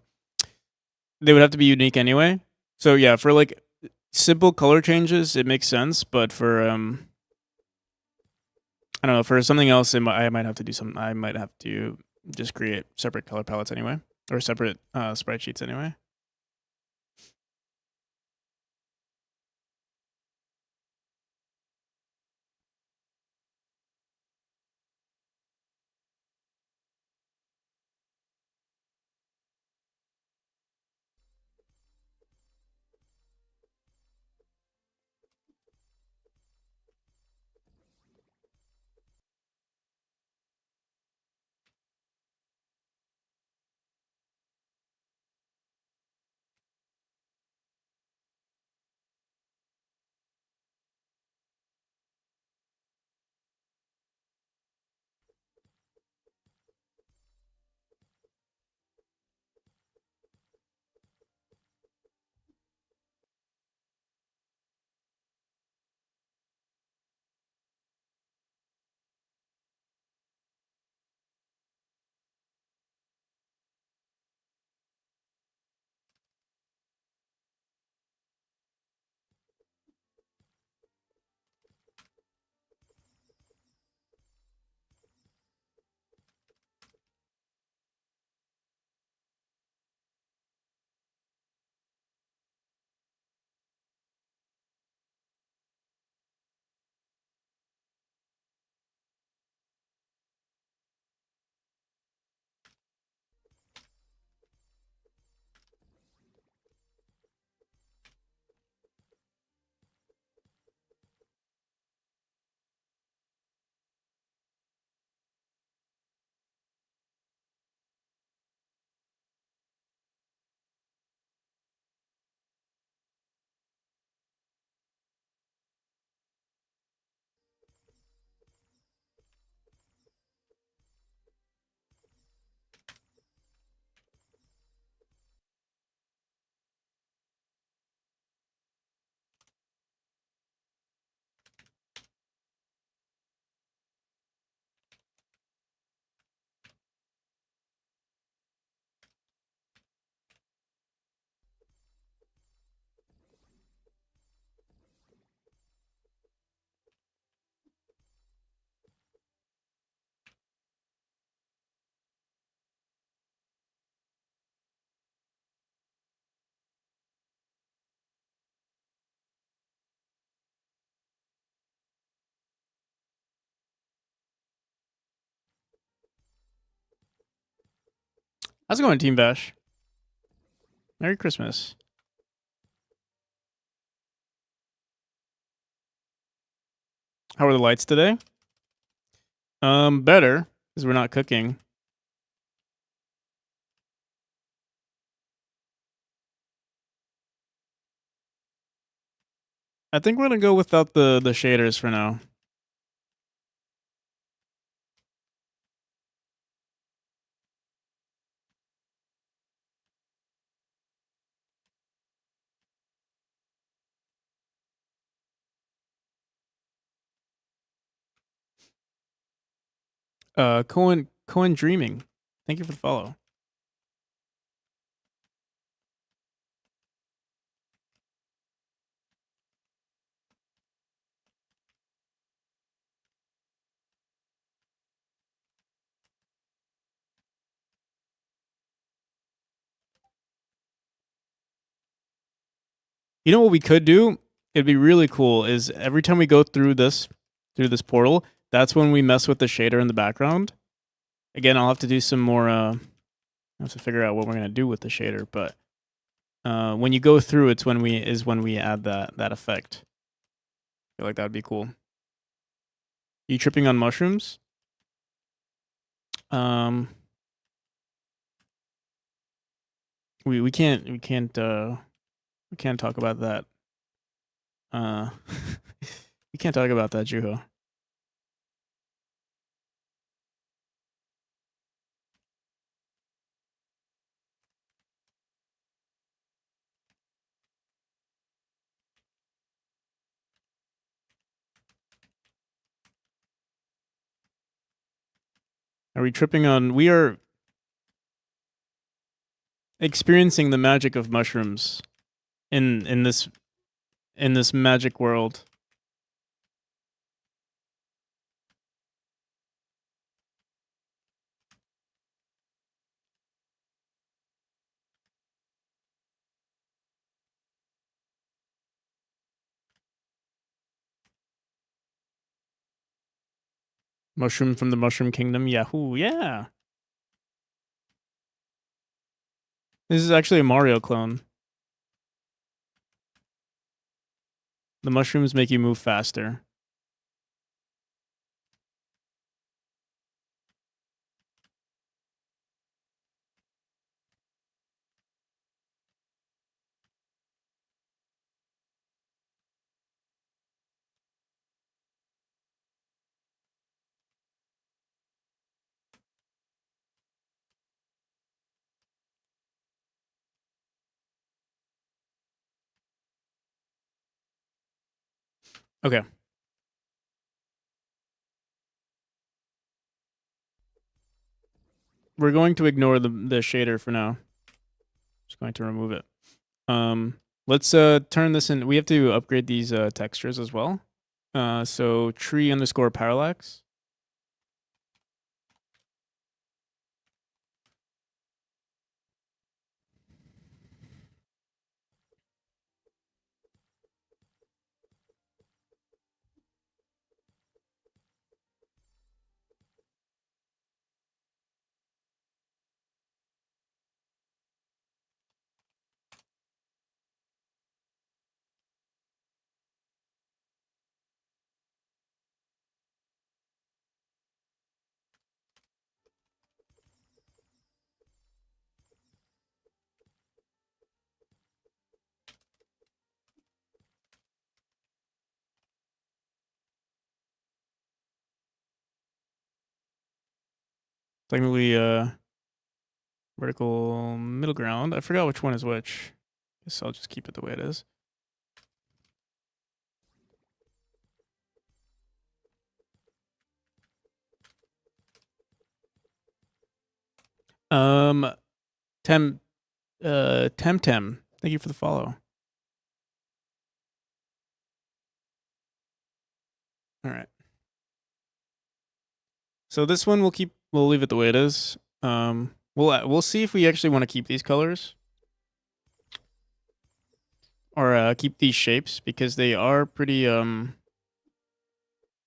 they would have to be unique anyway. So yeah, for like simple color changes, it makes sense. But for I don't know, for something else, I might have to do some. I might have to just create separate color palettes anyway, or separate sprite sheets anyway. How's it going, Team Bash? Merry Christmas. How are the lights today? Better, because we're not cooking. I think we're gonna go without the shaders for now. Cohen Dreaming. Thank you for the follow. You know what we could do? It'd be really cool. Is every time we go through this portal, that's when we mess with the shader in the background. Again, I'll have to do some more. I have to figure out what we're gonna do with the shader, but when you go through, it's when we add that effect. I feel like that'd be cool. You tripping on mushrooms? We can't talk about that. We can't talk about that, Juho. Are we tripping on? We are experiencing the magic of mushrooms in this magic world. Mushroom from the Mushroom Kingdom. Yahoo! Yeah. This is actually a Mario clone. The mushrooms make you move faster. Okay. We're going to ignore the shader for now. Just going to remove it. Let's turn this in. We have to upgrade these textures as well. So tree underscore parallax. Technically, vertical middle ground. I forgot which one is which. Guess I'll just keep it the way it is. Temtem. Thank you for the follow. All right. So this one we'll leave it the way it is. We'll see if we actually want to keep these colors or keep these shapes because they are pretty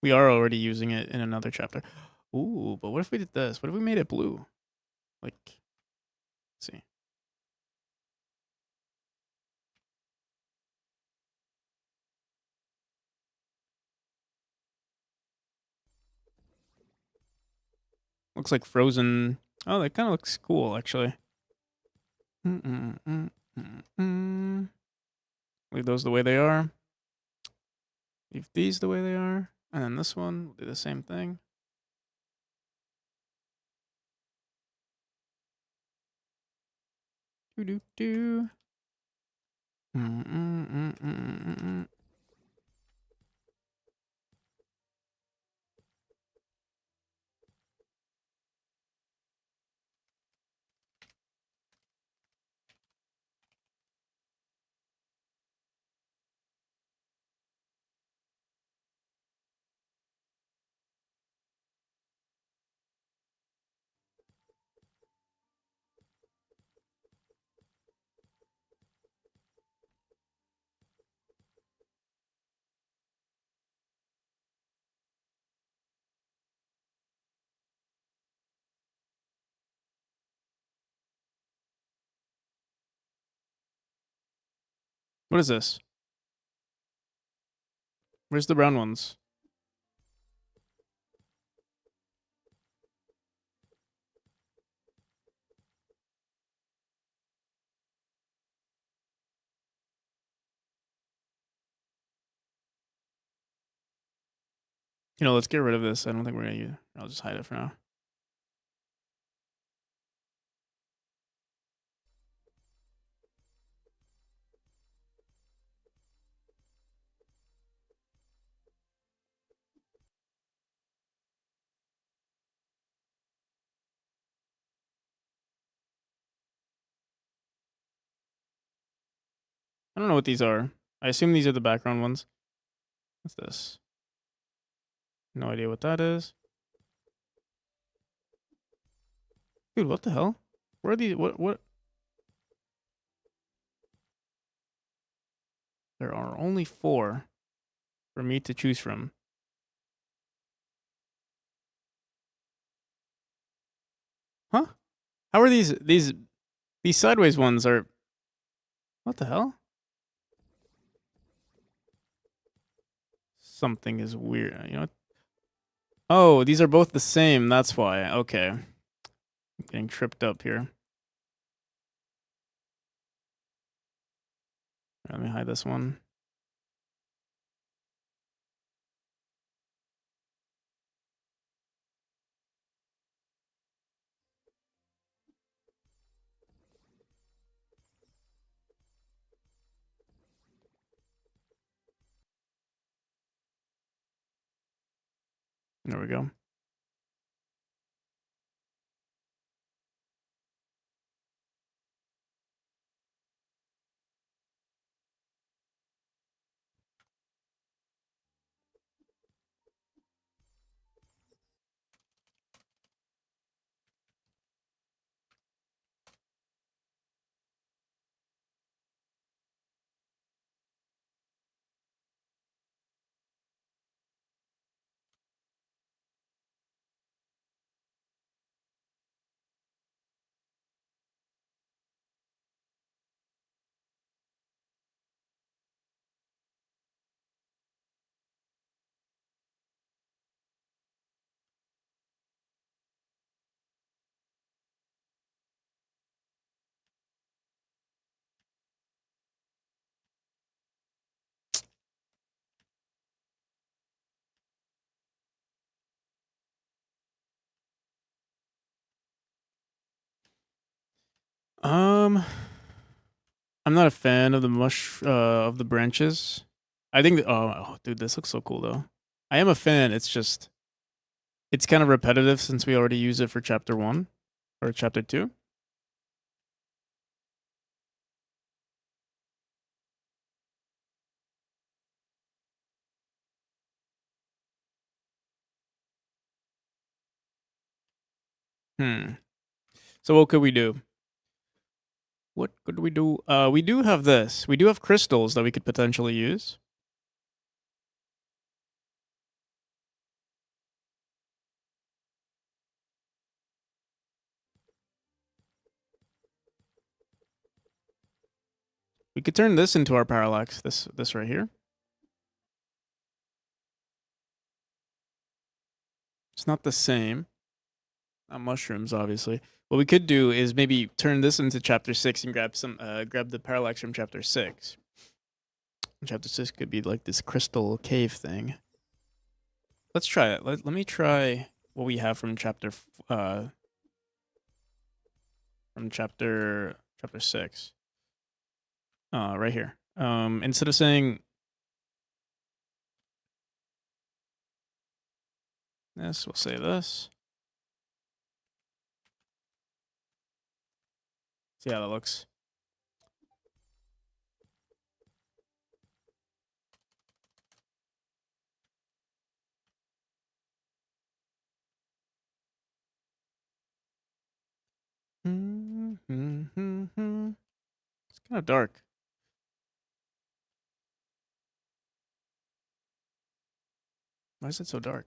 we are already using it in another chapter. Ooh, but what if we did this? What if we made it blue? Like Looks like frozen. Oh, that kind of looks cool, actually. Leave those the way they are. Leave these the way they are. And then this one, we'll do the same thing. Do. What is this? Where's the brown ones? You know, let's get rid of this. I don't think we're gonna use it. I'll just hide it for now. I don't know what these are. I assume these are the background ones. What's this? No idea what that is. Dude, what the hell? Where are these? What? There are only 4 for me to choose from. Huh? How are these sideways ones are... What the hell? Something is weird. You know what? Oh, these are both the same. That's why. Okay. I'm getting tripped up here. Let me hide this one. There we go. I'm not a fan of the branches. I think oh dude, this looks so cool though. I am a fan. It's just it's kind of repetitive since we already use it for chapter 1 or chapter 2. So what could we do? What could we do? We do have this. We do have crystals that we could potentially use. We could turn this into our parallax, this right here. It's not the same. Not mushrooms, obviously. What we could do is maybe turn this into chapter 6 and grab the parallax from chapter 6. Chapter 6 could be like this crystal cave thing. Let's try it. Let me try what we have from chapter 6. Right here. Instead of saying this, we'll say this. See how that looks. It's kind of dark. Why is it so dark?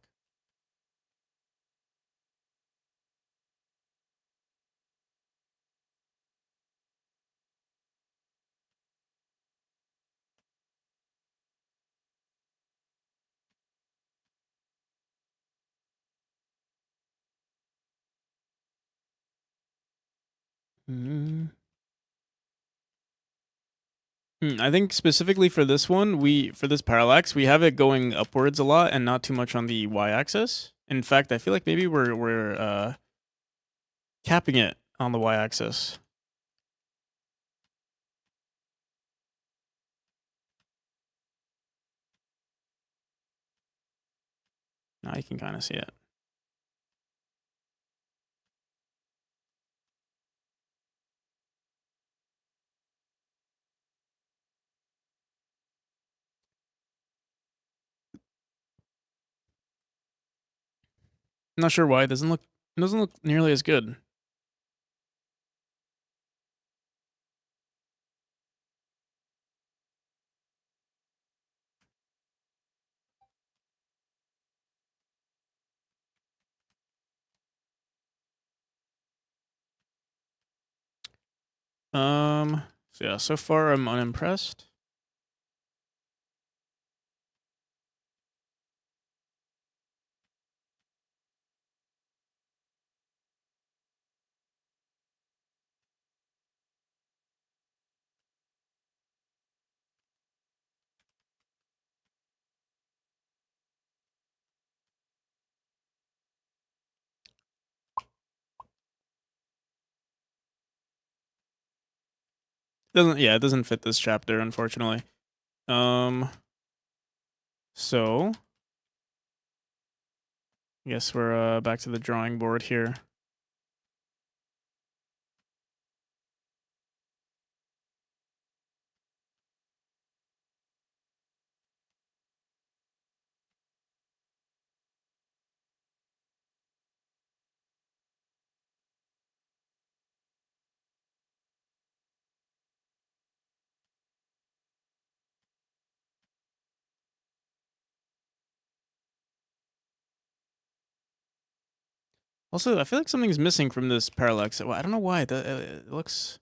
I think specifically for this one, for this parallax, we have it going upwards a lot and not too much on the y-axis. In fact, I feel like maybe we're capping it on the y-axis. Now you can kind of see it. I'm not sure why it doesn't look nearly as good. So yeah, so far I'm unimpressed. It doesn't fit this chapter, unfortunately. So I guess we're back to the drawing board here. Also, I feel like something's missing from this parallax. Well, I don't know why. It looks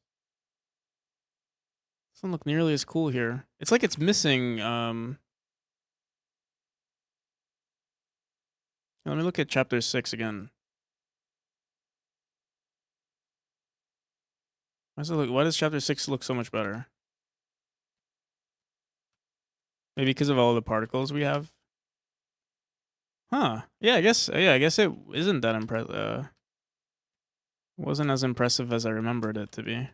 doesn't look nearly as cool here. It's like it's missing. Let me look at chapter 6 again. Why does chapter 6 look so much better? Maybe because of all the particles we have. Huh? Yeah, I guess it isn't that impressive. Wasn't as impressive as I remembered it to be.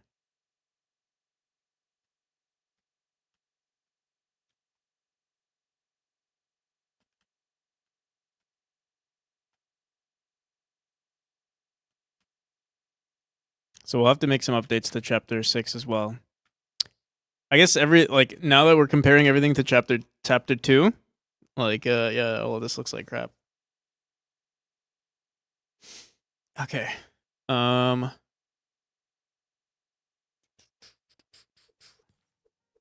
So we'll have to make some updates to chapter 6 as well. I guess now that we're comparing everything to chapter 2, yeah, oh, this looks like crap. Okay.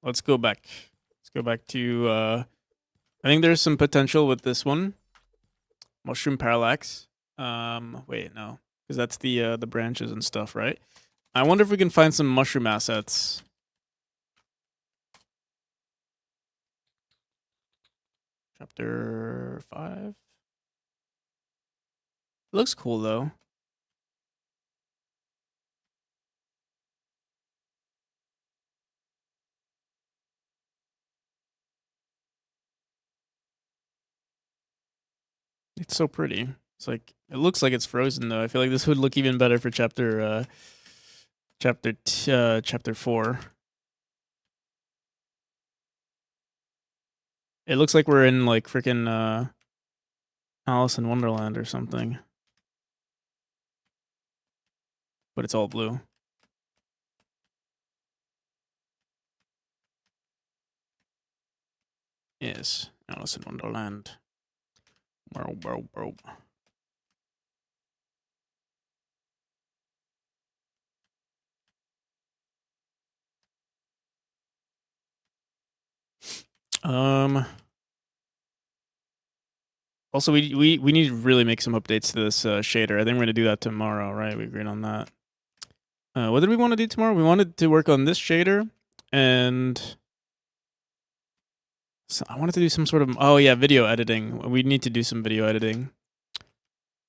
Let's go back. Let's go back to I think there's some potential with this one. Mushroom parallax. Wait, no. Because that's the branches and stuff, right? I wonder if we can find some mushroom assets. Chapter 5. Looks cool though. It's so pretty. It's like it looks like it's frozen though. I feel like this would look even better for chapter 4. It looks like we're in like freaking Alice in Wonderland or something. But it's all blue. Yes, Alice in Wonderland. Bro. Also, we need to really make some updates to this shader. I think we're gonna do that tomorrow, right? We agreed on that. What did we want to do tomorrow? We wanted to work on this shader, and so I wanted to do some sort of video editing. We need to do some video editing.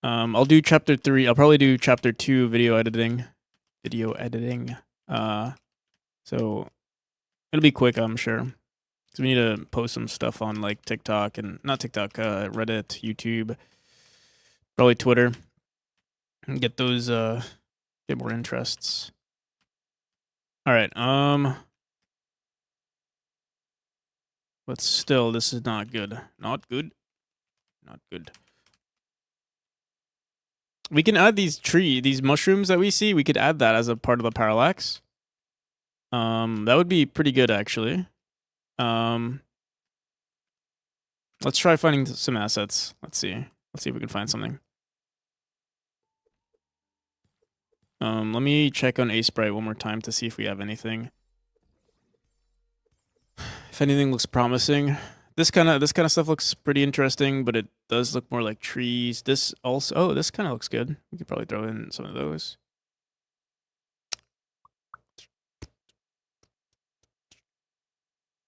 I'll do chapter 3. I'll probably do chapter 2 video editing. So it'll be quick, I'm sure. Because we need to post some stuff on like TikTok and not TikTok, Reddit, YouTube, probably Twitter, and get those get more interests. All right. But still, this is not good. Not good. We can add these mushrooms that we see. We could add that as a part of the parallax. That would be pretty good actually. Let's try finding some assets. Let's see if we can find something. Let me check on Sprite one more time to see if we have anything. If anything looks promising. This kind of stuff looks pretty interesting, but it does look more like trees. This also, this kind of looks good. We could probably throw in some of those.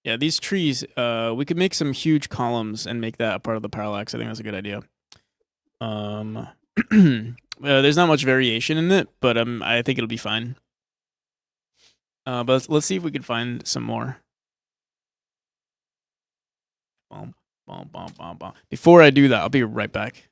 Yeah, these trees, we could make some huge columns and make that a part of the parallax. I think that's a good idea. There's not much variation in it, but I think it'll be fine. But let's see if we can find some more. Before I do that, I'll be right back.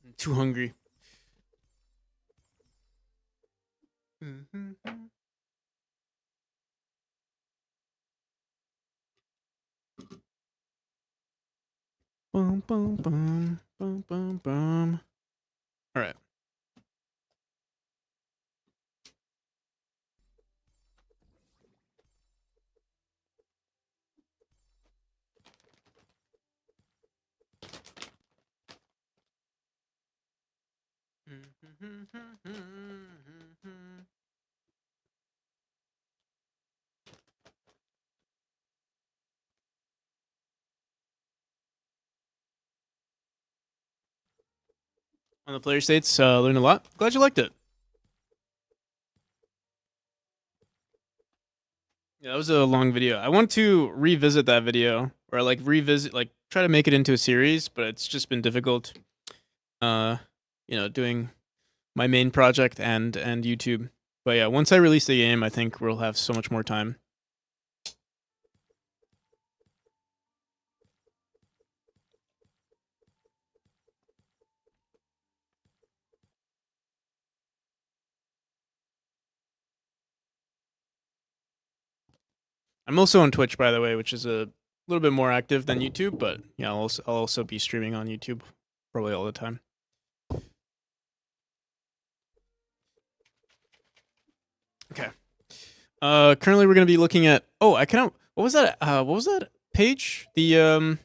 I'm too hungry. Boom, boom, boom, boom, boom, boom. All right. on the player states. Learned a lot. Glad you liked it. Yeah, that was a long video. I want to revisit that video, or like try to make it into a series, but it's just been difficult. Doing my main project and YouTube. But yeah, once I release the game, I think we'll have so much more time. I'm also on Twitch, by the way, which is a little bit more active than YouTube, but yeah, I'll also be streaming on YouTube probably all the time. Okay. Currently we're gonna be looking at. Oh, I kind of. What was that? What was that page? The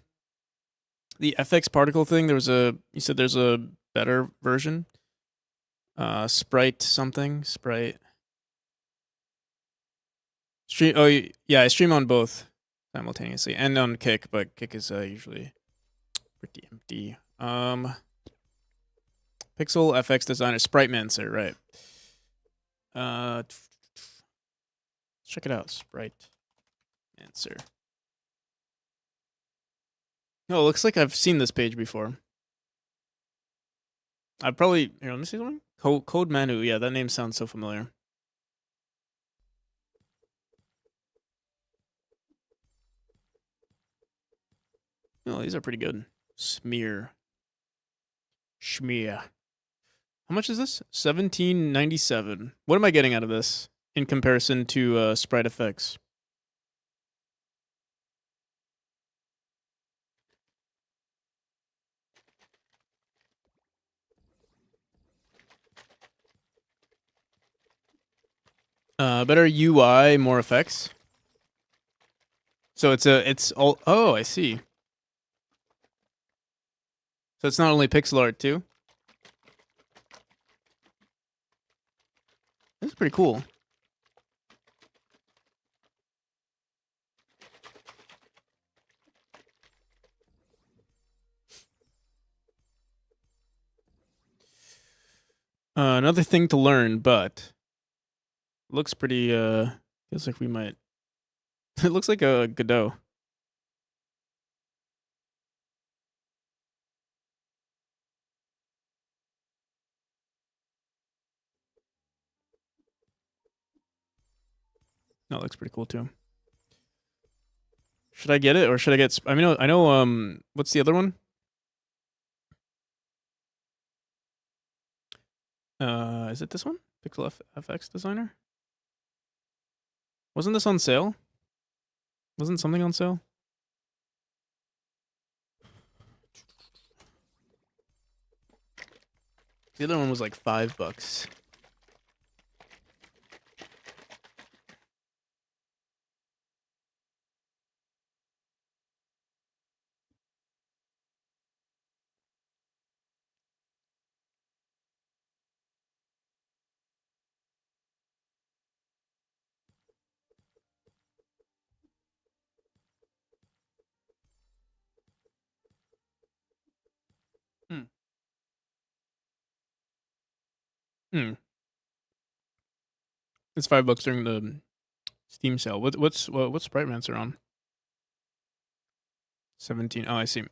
FX particle thing. You said there's a better version. Sprite something. Sprite. Stream. Oh yeah, I stream on both simultaneously and on Kick, but Kick is usually pretty empty. Pixel FX designer Sprite Mancer, right? Let's check it out. Sprite Mancer. No, it looks like I've seen this page before. I probably here. Let me see something. Code Manu. Yeah, that name sounds so familiar. Oh, these are pretty good. Schmear. How much is this? $17.97. What am I getting out of this in comparison to Sprite FX? Better UI, more effects. So it's all. Oh, I see. So it's not only pixel art too. This is pretty cool. Another thing to learn, but looks pretty. Feels like we might. It looks like a Godot. No, it looks pretty cool too. Should I get it or should I get? I mean, I know. What's the other one? Is it this one? Pixel FX Designer. Wasn't this on sale? Wasn't something on sale? The other one was like $5. Hmm. It's $5 during the Steam sale. What's Sprite Mancer on? 17. Oh, I see.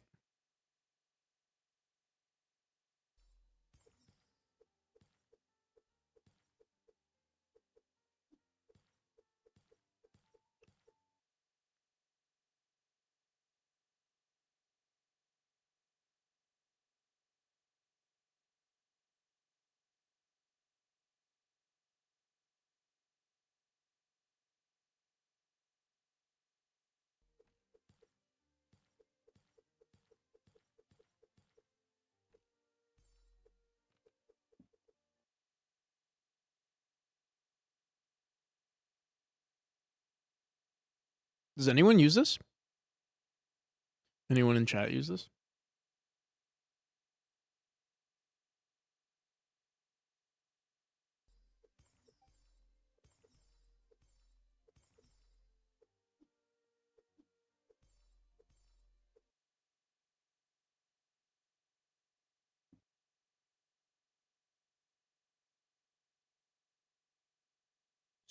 Does anyone use this? Anyone in chat use this?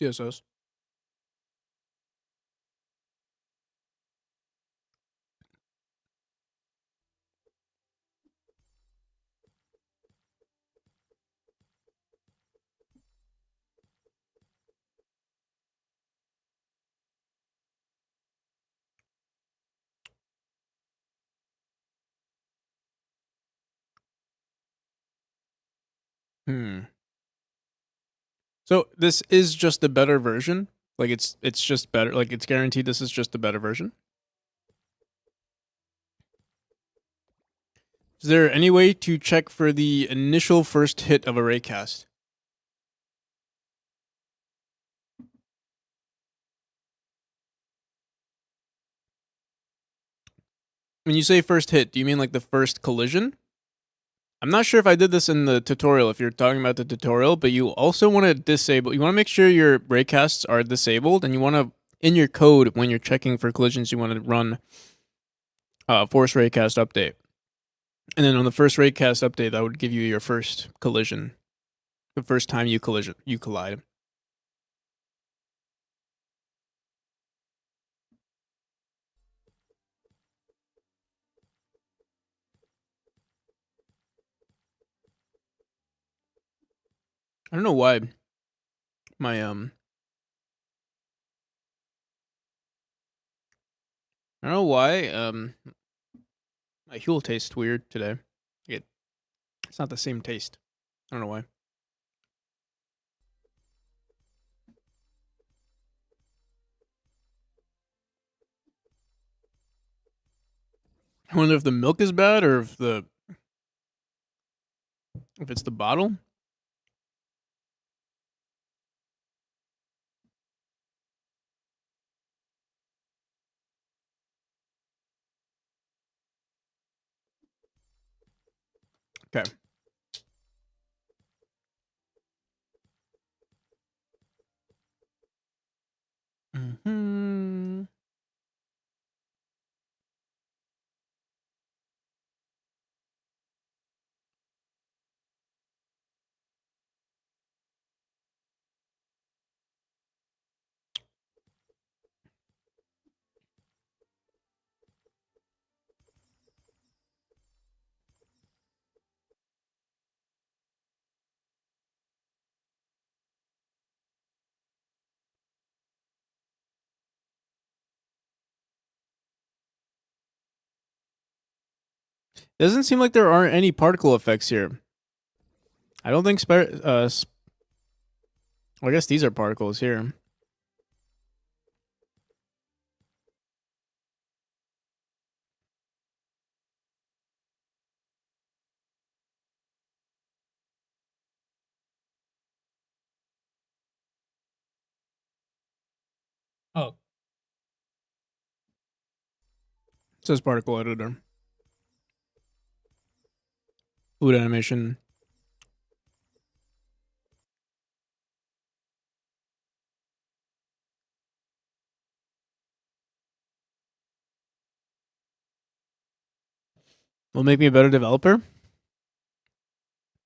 CSS. So this is just a better version. Like it's just better. Like it's guaranteed. This is just a better version. Is there any way to check for the initial first hit of a raycast? When you say first hit, do you mean like the first collision? I'm not sure if I did this in the tutorial, if you're talking about the tutorial, but you also want to disable, you want to make sure your raycasts are disabled, and you want to, in your code, when you're checking for collisions, you want to run force raycast update. And then on the first raycast update, that would give you your first collision. The first time you collide. I don't know why my I don't know why my Huel tastes weird today. It's not the same taste. I don't know why. I wonder if the milk is bad or if it's the bottle. Okay. Mm-hmm. Doesn't seem like there aren't any particle effects here. I don't think well, I guess these are particles here. Oh. It says particle editor. Food animation. Will make me a better developer.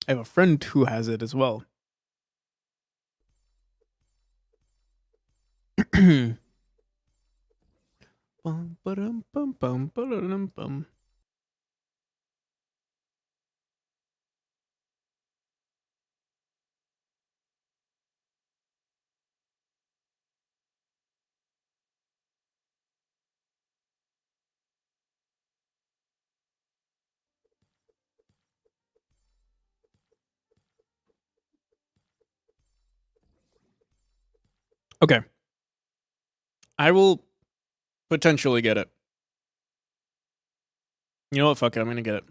I have a friend who has it as well. Bum, ba-dum, bum, bum, ba-da-dum, bum. Okay. I will potentially get it. You know what? Fuck it. I'm going to get it.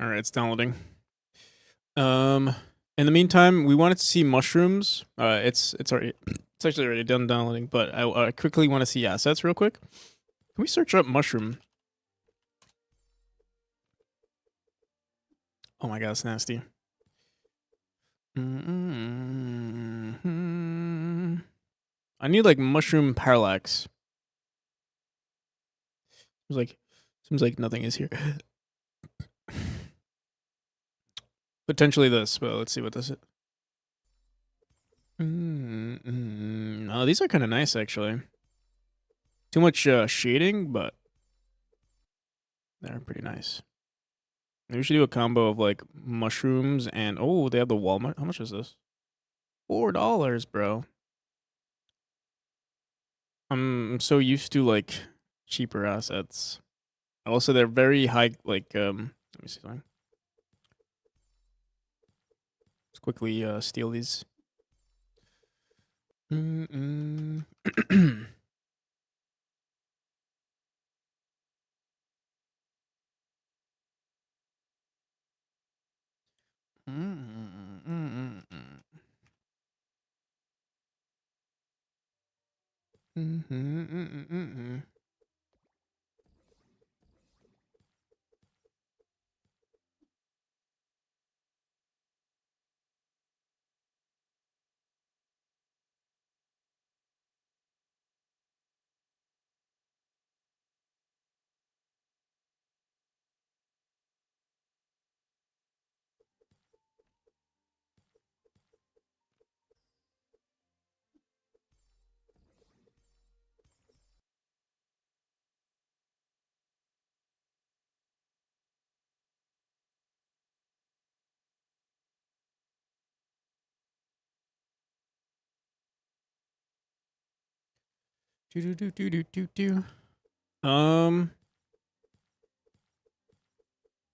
All right, it's downloading. In the meantime, we wanted to see mushrooms. It's actually already done downloading, but I quickly want to see assets real quick. Can we search up mushroom? Oh my god, it's nasty. Mm-mm-mm-mm. I need like mushroom parallax. Seems like nothing is here. Potentially this, but let's see what this is. Oh, these are kind of nice actually. Too much shading, but they're pretty nice. Maybe we should do a combo of like mushrooms and oh, they have the walnut. How much is this? $4, bro. I'm so used to like cheaper assets. Also, they're very high. Like let me see something. Let's quickly steal these. Mm-mm. Mm-mm-mm-mm-mm. Mm-mm-mm-mm-mm. Do do do do do do.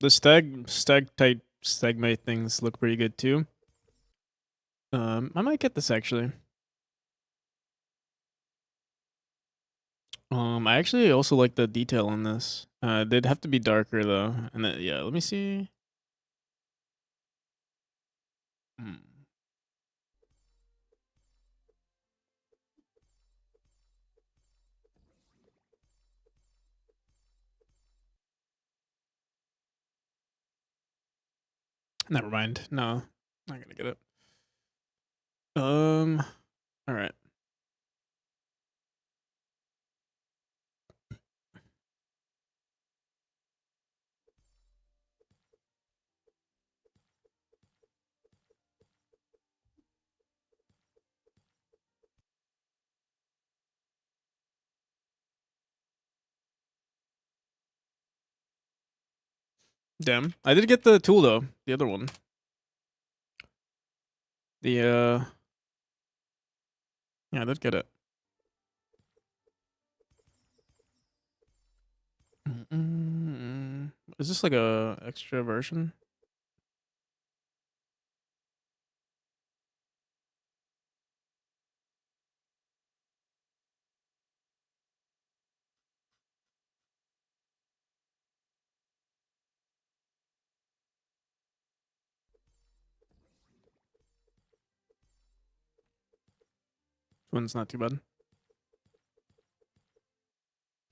The stag type stagmite things look pretty good too. I might get this actually. I actually also like the detail on this. They'd have to be darker though, and then yeah, let me see. Hmm. Never mind. No, not gonna get it. All right. Damn, I did get the tool though. The other one. The yeah, I did get it. Mm-mm-mm. Is this like a extra version? This one's not too bad.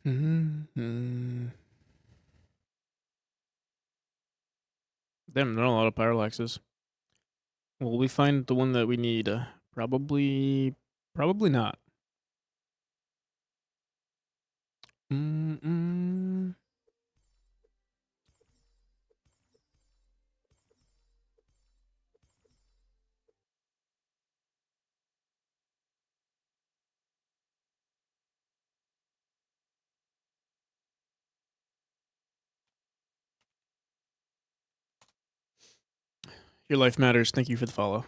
Mm-hmm. Damn, there are a lot of parallaxes. Will we find the one that we need? Probably not. Mm-mm. Your life matters. Thank you for the follow.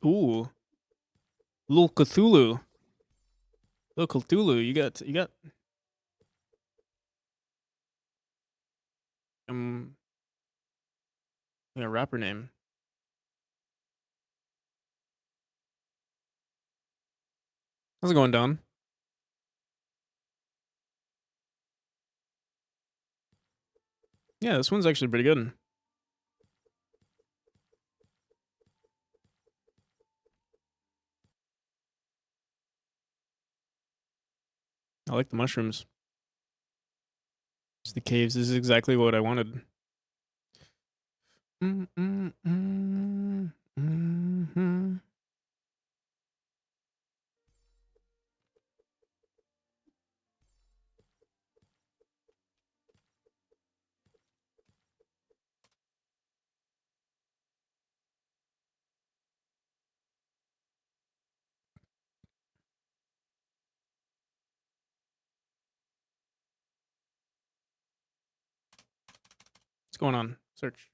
Ooh, little Cthulhu. Little Cthulhu. You got a rapper name. How's it going, Don? Yeah, this one's actually pretty good. I like the mushrooms. It's the caves. This is exactly what I wanted. What's going on? Search.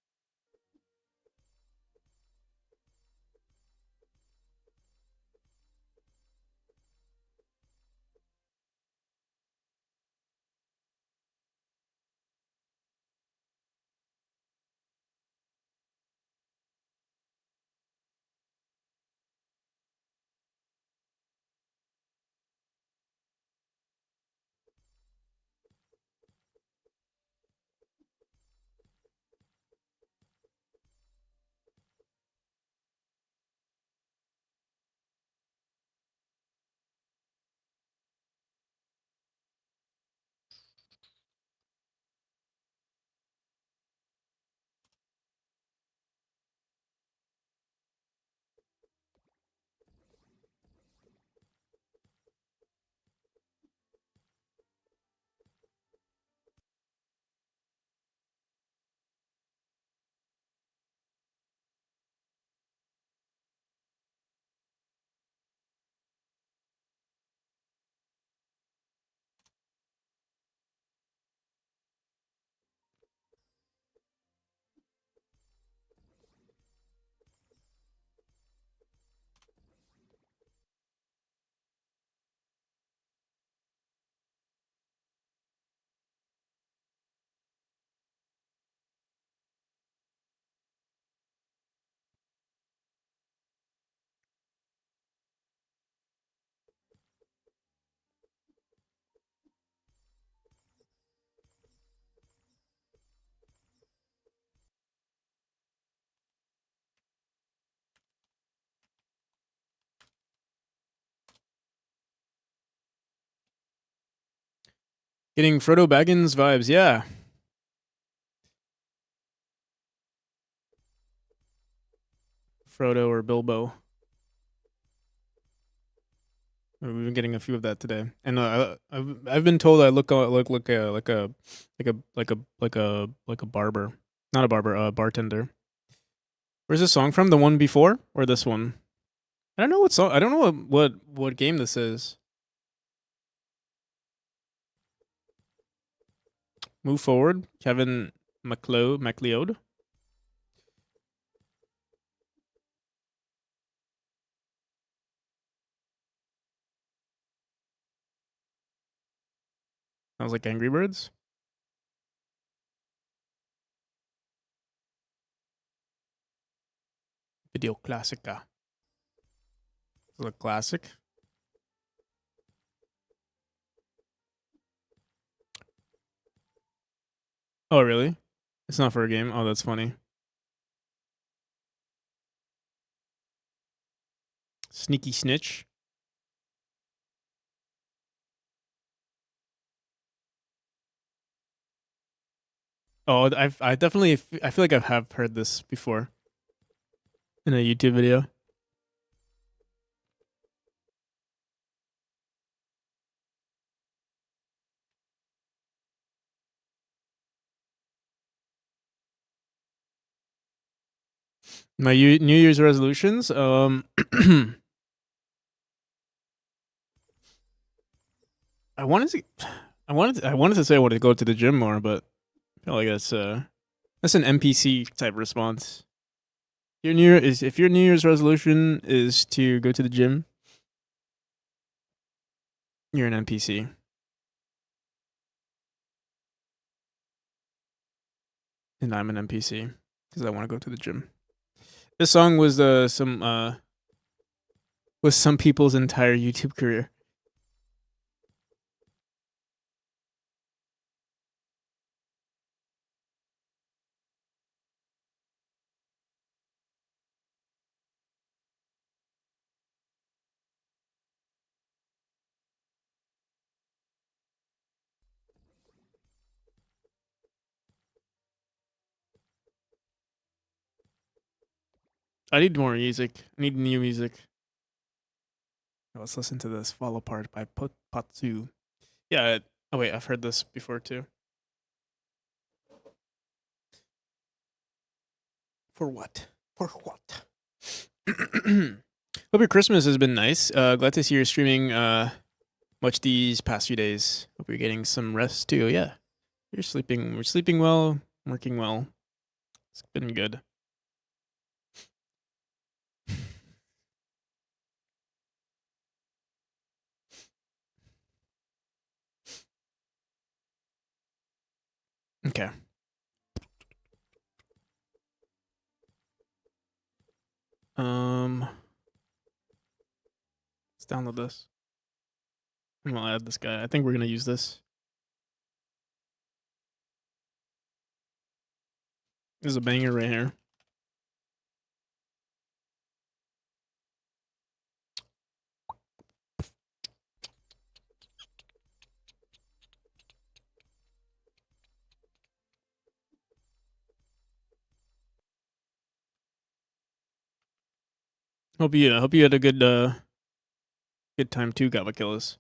Getting Frodo Baggins vibes, yeah. Frodo or Bilbo. We've been getting a few of that today, and I've been told I look like a barber, not a barber, a bartender. Where's this song from? The one before or this one? I don't know what song. I don't know what game this is. Move forward, Kevin MacLeod. Sounds like Angry Birds. Video Classica. This is a classic. Oh, really? It's not for a game? Oh, that's funny. Sneaky Snitch. Oh, I definitely I feel like I have heard this before in a YouTube video. My New Year's resolutions. I wanted to, I wanted to say I wanted to go to the gym more, but I feel like that's an NPC type response. If your New Year's resolution is to go to the gym, you're an NPC. And I'm an NPC because I want to go to the gym. This song was some people's entire YouTube career. I need more music. I need new music. Let's listen to this Fall Apart by Patsu. Yeah. Oh, wait. I've heard this before, too. For what? For what? Hope your Christmas has been nice. Glad to see you're streaming much these past few days. Hope you're getting some rest, too. Yeah. You're sleeping. We're sleeping well, working well. It's been good. Okay. Let's download this. I'm gonna add this guy. I think we're gonna use this. This is a banger right here. Hope you had a good time too, Gava Killers.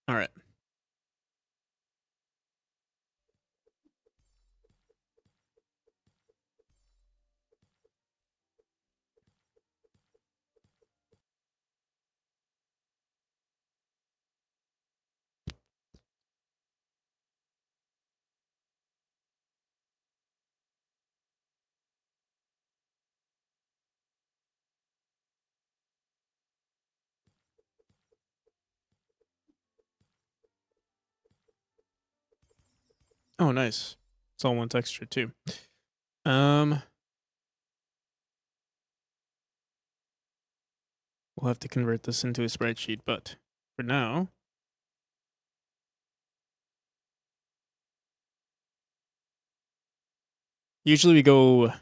All right. Oh, nice. It's all one texture too. We'll have to convert this into a spreadsheet, but for now, usually we go.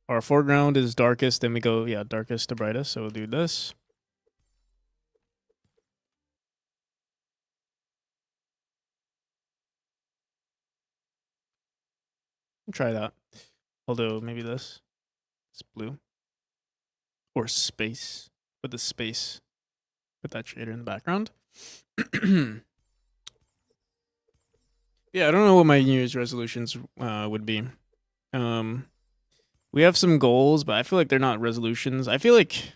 Our foreground is darkest, then we go darkest to brightest. So we'll do this. Try that. Although maybe this. It's blue. Or space. Put the space. Put that shader in the background. Yeah, I don't know what my New Year's resolutions would be. We have some goals, but I feel like they're not resolutions. I feel like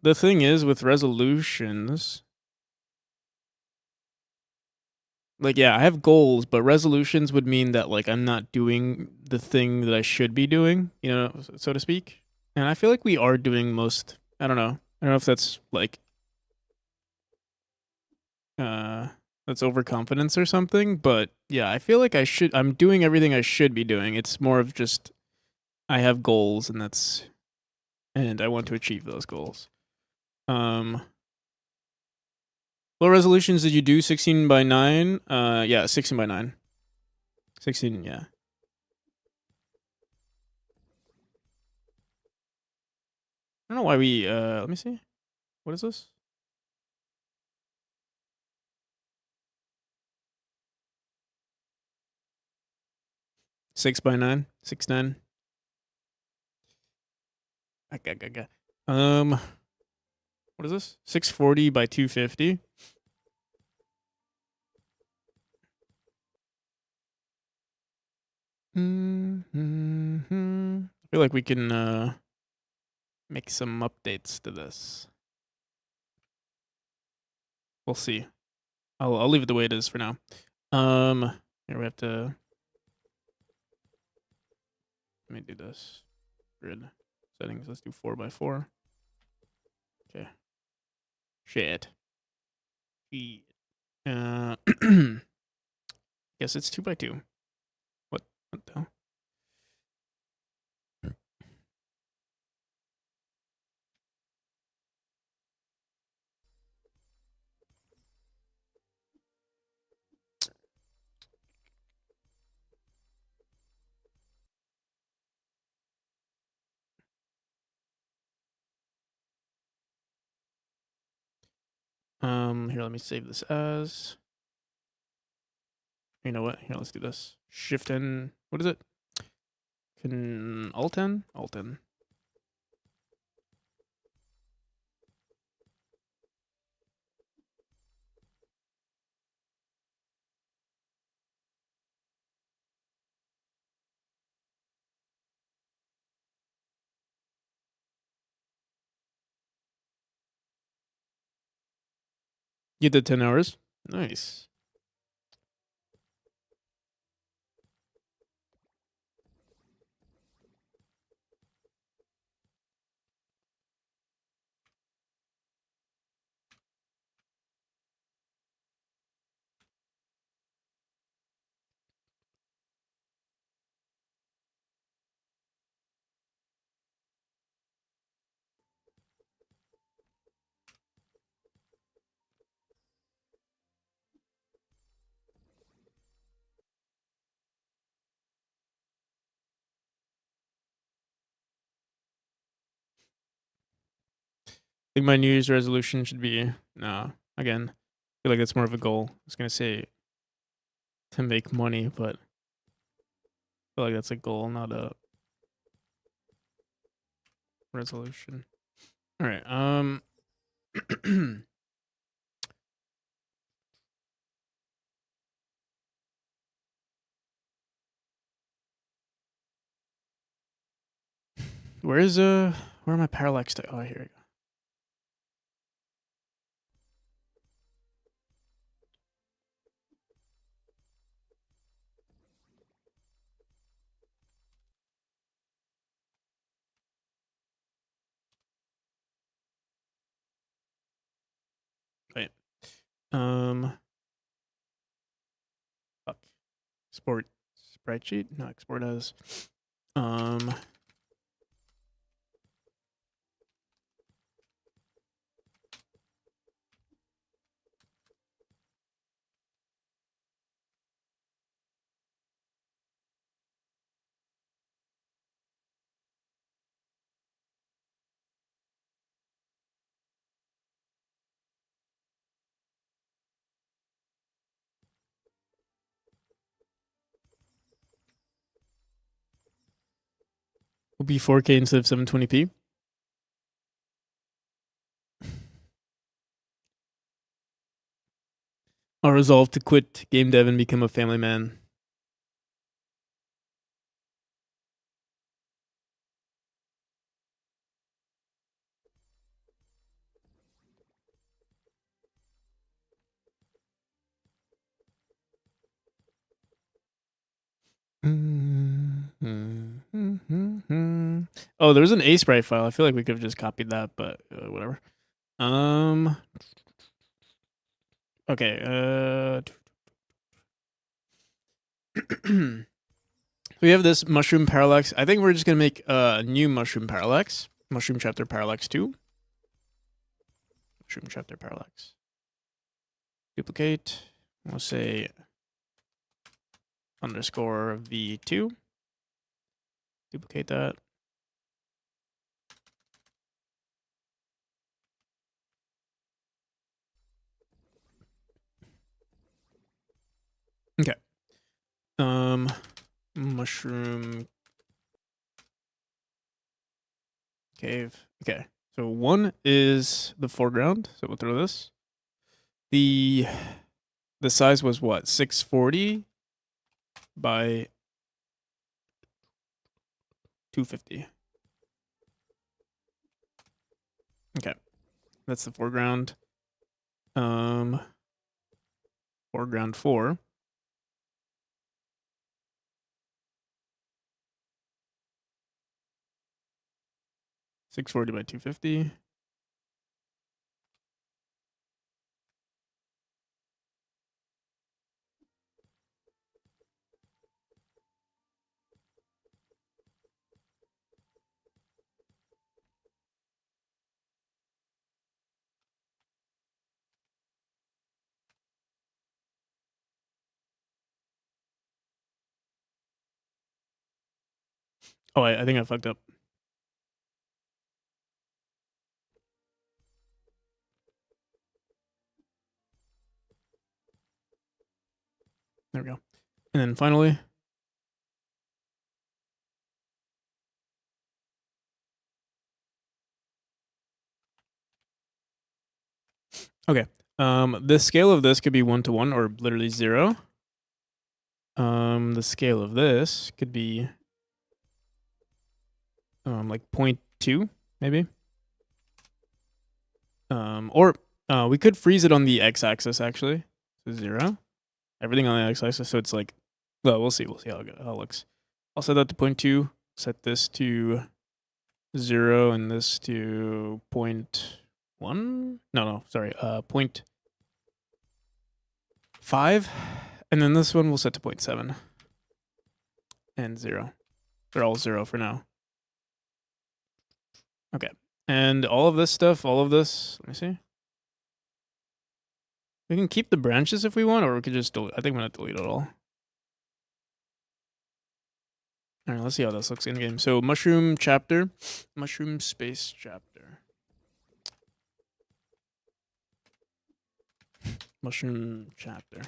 the thing is with resolutions, like, yeah, I have goals, but resolutions would mean that, like, I'm not doing the thing that I should be doing, you know, so to speak. And I feel like we are doing most. I don't know. I don't know if that's like that's overconfidence or something, but yeah, I feel like I'm doing everything I should be doing. It's more of just I have goals and I want to achieve those goals. What resolutions did you do? 16 by 9? Yeah, 16 by 9. 16, yeah. I don't know why we, let me see. What is this? Six by 9? 6'9"? Okay. What is this? 640 by 250? I feel like we can, make some updates to this. We'll see. I'll leave it the way it is for now. Here we have to. Let me do this. Grid settings. Let's do 4x4. Okay. Shit. Guess it's 2x2. What the hell? Here, let me save this as. You know what? Here, let's do this. Shift N. What is it? Alt N? Alt N. You did 10 hours. Nice. I think my New Year's resolution should be again. I feel like that's more of a goal. I was gonna say to make money, but I feel like that's a goal, not a resolution. All right. Where are my parallax? Oh, here we go. Wait. Fuck. Export spreadsheet? No, export as. Will be 4K instead of 720p. I'll resolve to quit game dev and become a family man. Oh, there's an A sprite file. I feel like we could have just copied that, but whatever. Okay. We have this mushroom parallax. I think we're just gonna make a new mushroom parallax. Mushroom chapter parallax 2. Mushroom chapter parallax. Duplicate. We'll say underscore v2. Duplicate that. Okay. Mushroom cave. Okay. So 1 is the foreground. So we'll throw this. The size was what? 640 by 250. Okay. That's the foreground. Foreground 4. $640 by 250. Oh, I think I fucked up. There we go. And then finally, okay. The scale of this could be 1 to 1 or literally 0. The scale of this could be like 0.2 maybe. Or we could freeze it on the x-axis actually. So 0. Everything on the x-axis, so it's like, well, we'll see how it looks. I'll set that to 0.2. Set this to 0 and this to 0.1. No, sorry. 0.5, and then this one we'll set to 0.7 and 0. They're all 0 for now. Okay, and all of this stuff, all of this. Let me see. We can keep the branches if we want, or we could just delete. I think I'm gonna delete it all. All right, let's see how this looks in game. So mushroom chapter, mushroom space chapter, mushroom chapter.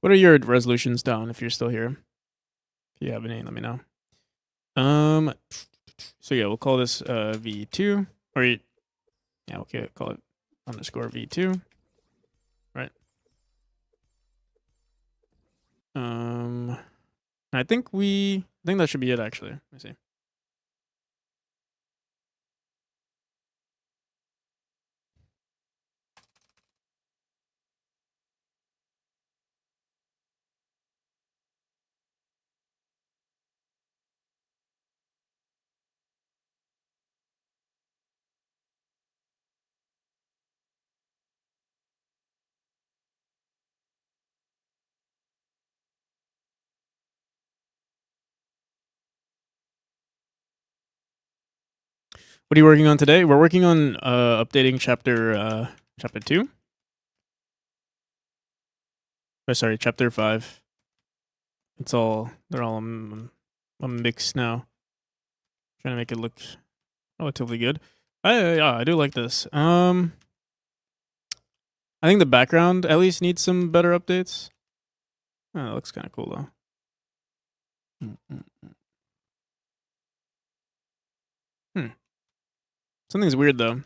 What are your resolutions down if you're still here? If you have any, let me know. So yeah, we'll call this V2, or yeah, okay, call it underscore V2, right? I think that should be it actually. Let me see. What are you working on today? We're working on updating chapter 2. Oh, sorry, chapter 5. They're all a mix now. Trying to make it look relatively good. I do like this. I think the background at least needs some better updates. Oh, that looks kind of cool though. Something's weird though.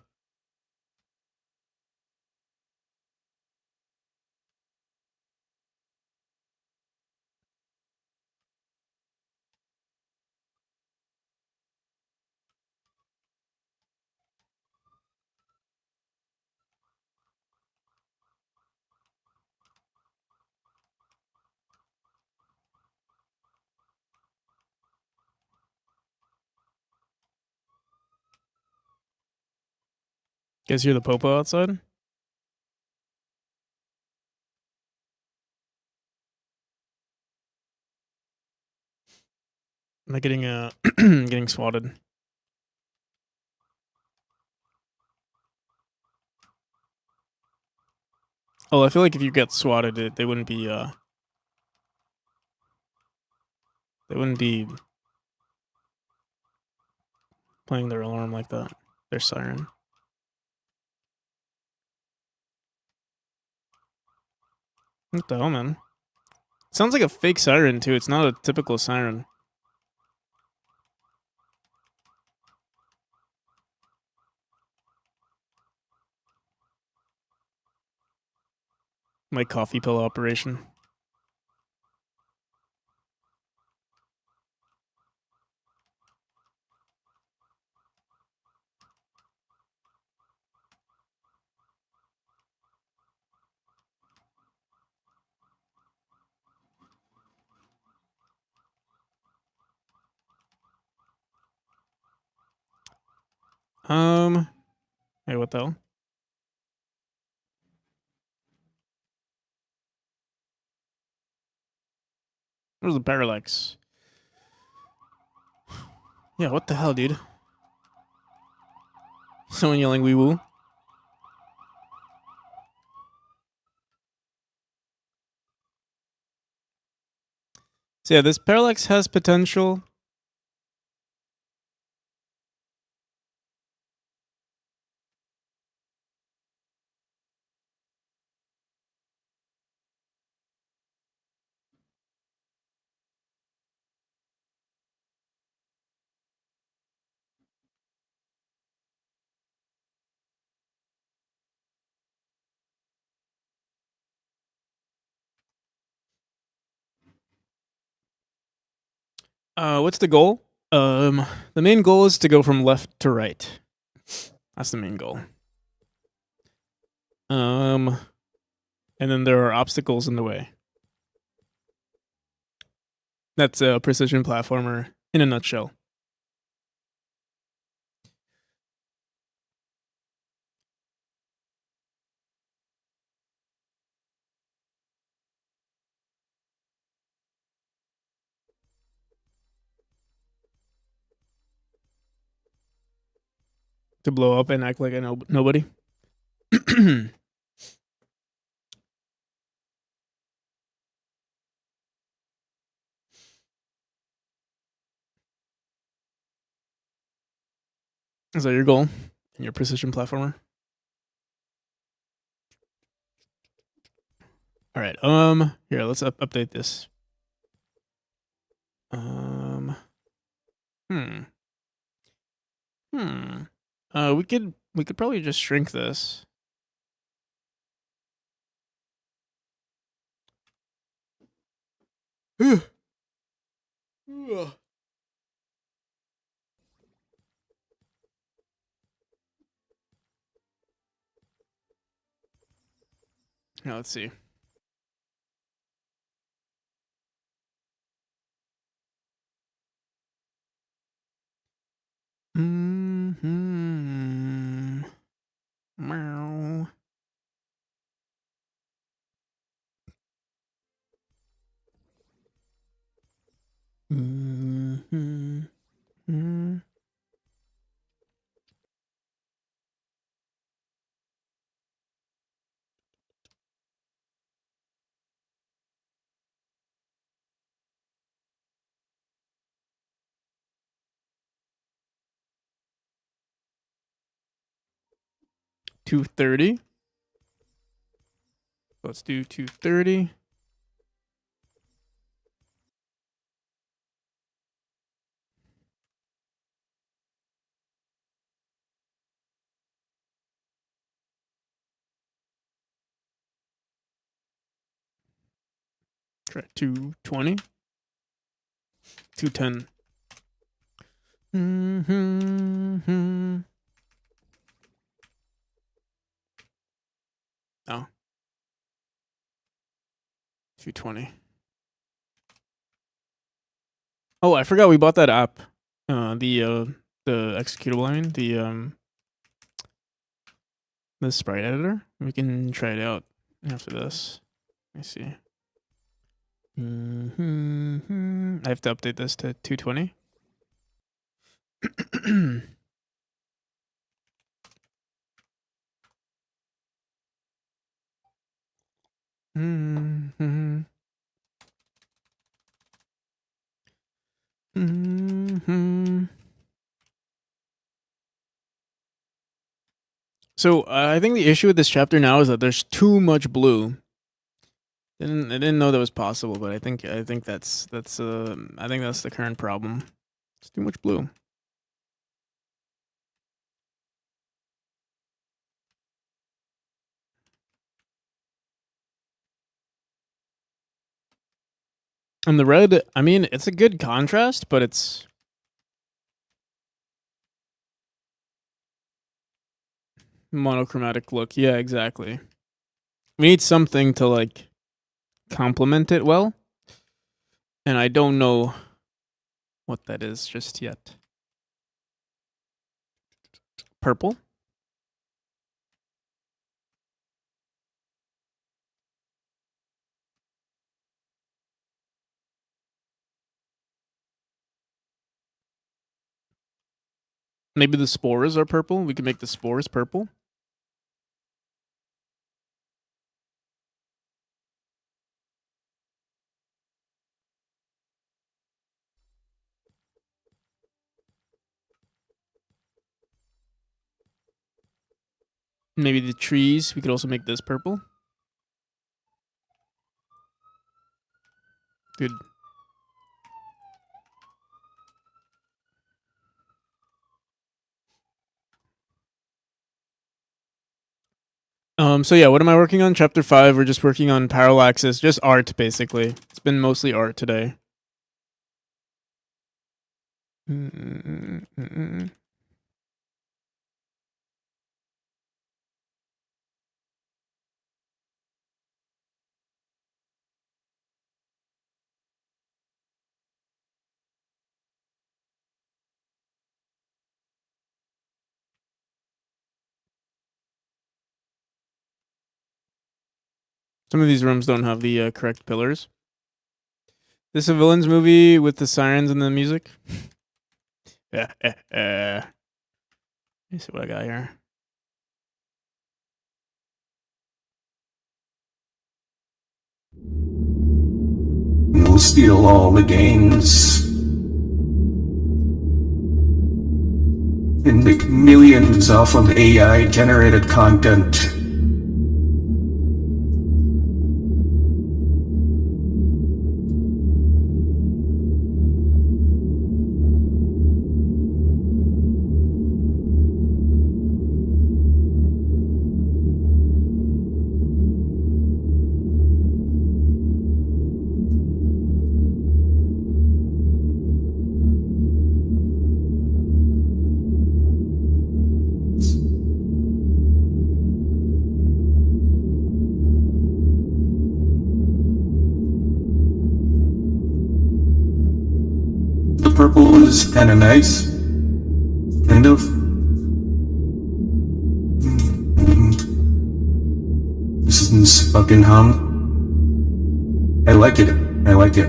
Guys hear the popo outside? Am I getting getting swatted? Oh, I feel like if you get swatted, they wouldn't be playing their alarm like that. Their siren. What the hell, man? Sounds like a fake siren too. It's not a typical siren. My coffee pill operation. Hey, what the hell? Where's the parallax? Yeah, what the hell, dude? Someone yelling wee woo. So yeah, this parallax has potential. What's the goal? The main goal is to go from left to right. That's the main goal. And then there are obstacles in the way. That's a precision platformer in a nutshell. To blow up and act like a nobody. Is that your goal in your precision platformer? All right. Here, let's update this. We could probably just shrink this. Now let's see. Meow. $230. Let's do 230. Try 220. 210. Oh. 220. Oh, I forgot we bought that app. The executable, I mean, the sprite editor. We can try it out after this. Let me see. I have to update this to 220. So I think the issue with this chapter now is that there's too much blue. I didn't know that was possible, but I think that's the current problem. It's too much blue. And the red, I mean, it's a good contrast, but it's monochromatic look. Yeah, exactly. We need something to like complement it well. And I don't know what that is just yet. Purple? Maybe the spores are purple. We can make the spores purple. Maybe the trees, we could also make this purple. Good. So yeah, what am I working on? Chapter 5, we're just working on parallaxes, just art basically. It's been mostly art today. Mm-mm-mm-mm-mm. Some of these rooms don't have the correct pillars. This a villains movie with the sirens and the music? Let me see what I got here. We'll steal all the gains and make millions off of AI generated content. The purple is kinda nice. Kind of. This is fucking hum. I like it. I like it.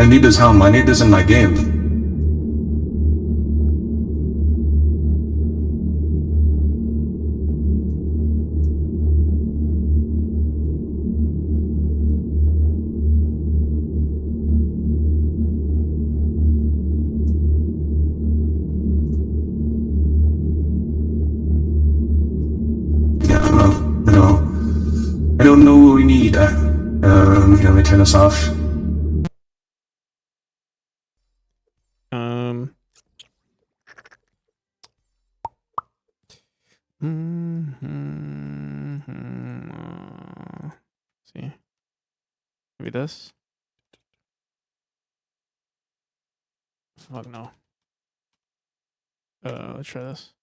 I need this hum. I need this in my game. Yeah, I don't know what we need. Let me turn this off. Um. See. Maybe this. Fuck no. Let's try this.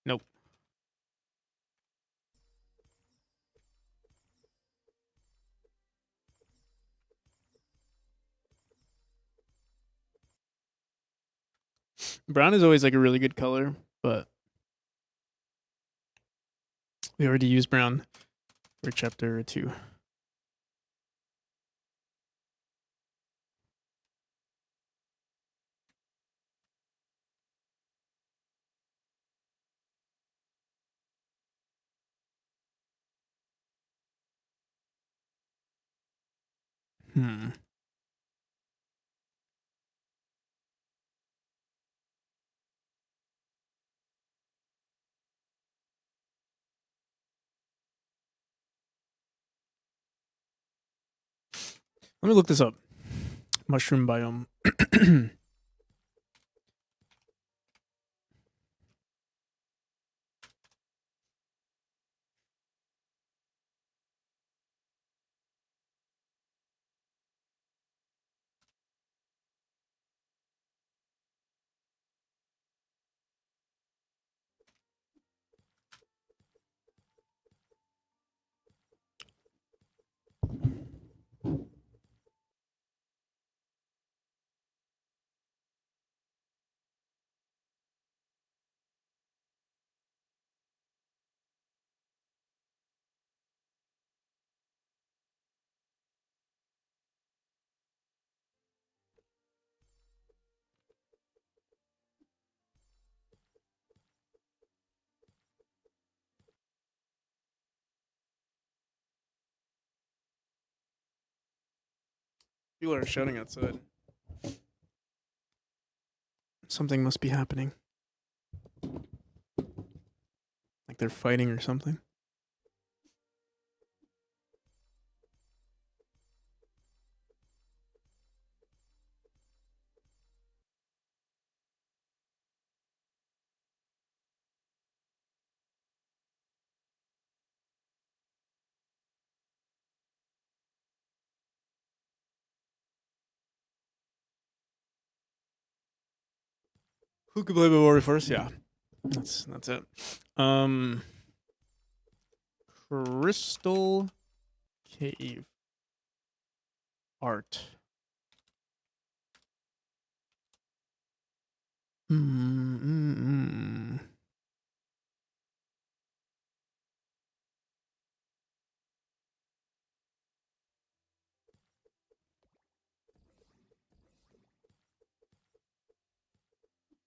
Nope. Brown is always like a really good color, but we already used brown for chapter 2. Let me look this up. Mushroom biome. People are shouting outside. Something must be happening. Like they're fighting or something. Who could play Bavaria first? Yeah, that's it. Crystal Cave art.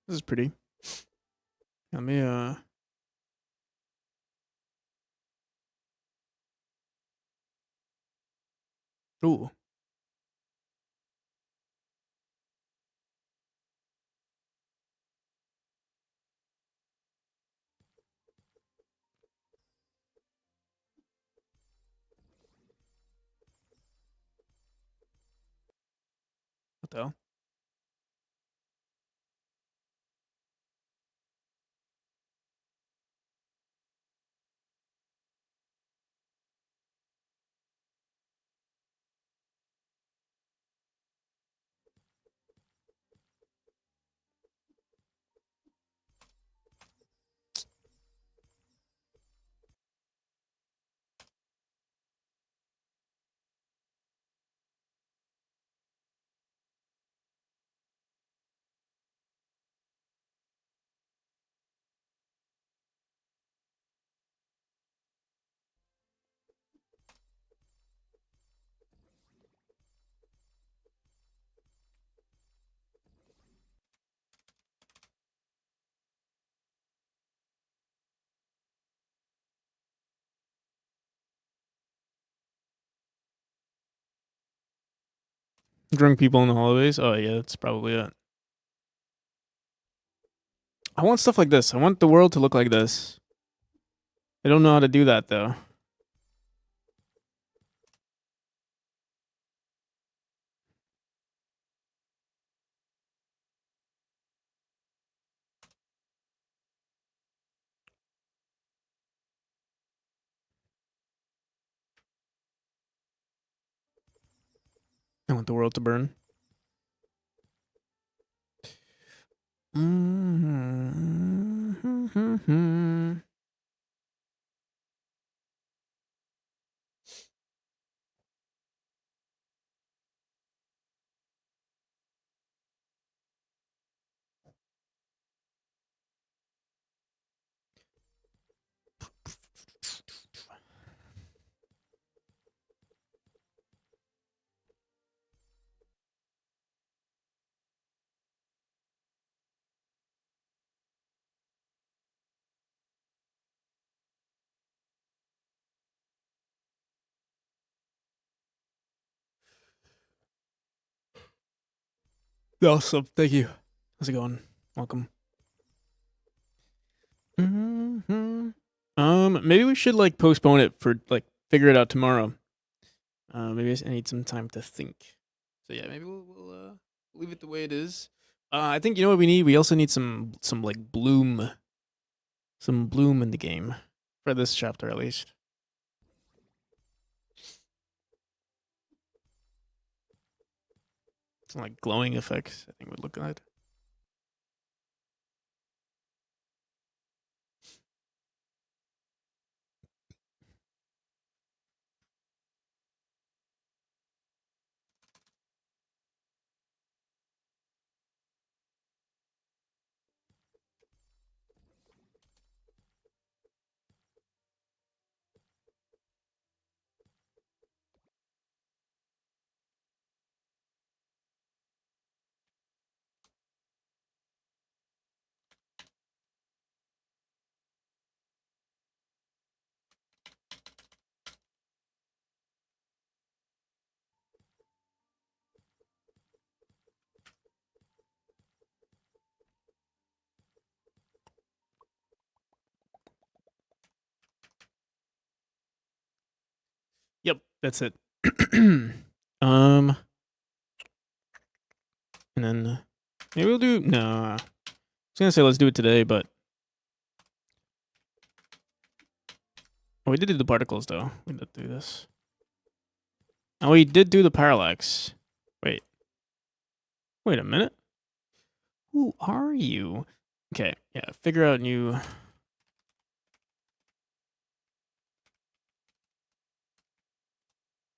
This is pretty. Let me Ooh. What the hell? Drunk people in the hallways? Oh yeah, that's probably it. I want stuff like this. I want the world to look like this. I don't know how to do that though. I want the world to burn. Awesome. Thank you. How's it going? Welcome. Maybe we should like postpone it for like figure it out tomorrow. Maybe I need some time to think. So yeah, maybe we'll leave it the way it is. I think you know what we need. We also need some like bloom, some bloom in the game for this chapter at least. Some like glowing effects. I think would look good. Yep, that's it. And then maybe we'll do no. I was gonna say let's do it today, but oh, we did do the particles though. We did do this. Oh, we did do the parallax. Wait a minute. Who are you? Okay, yeah, figure out new.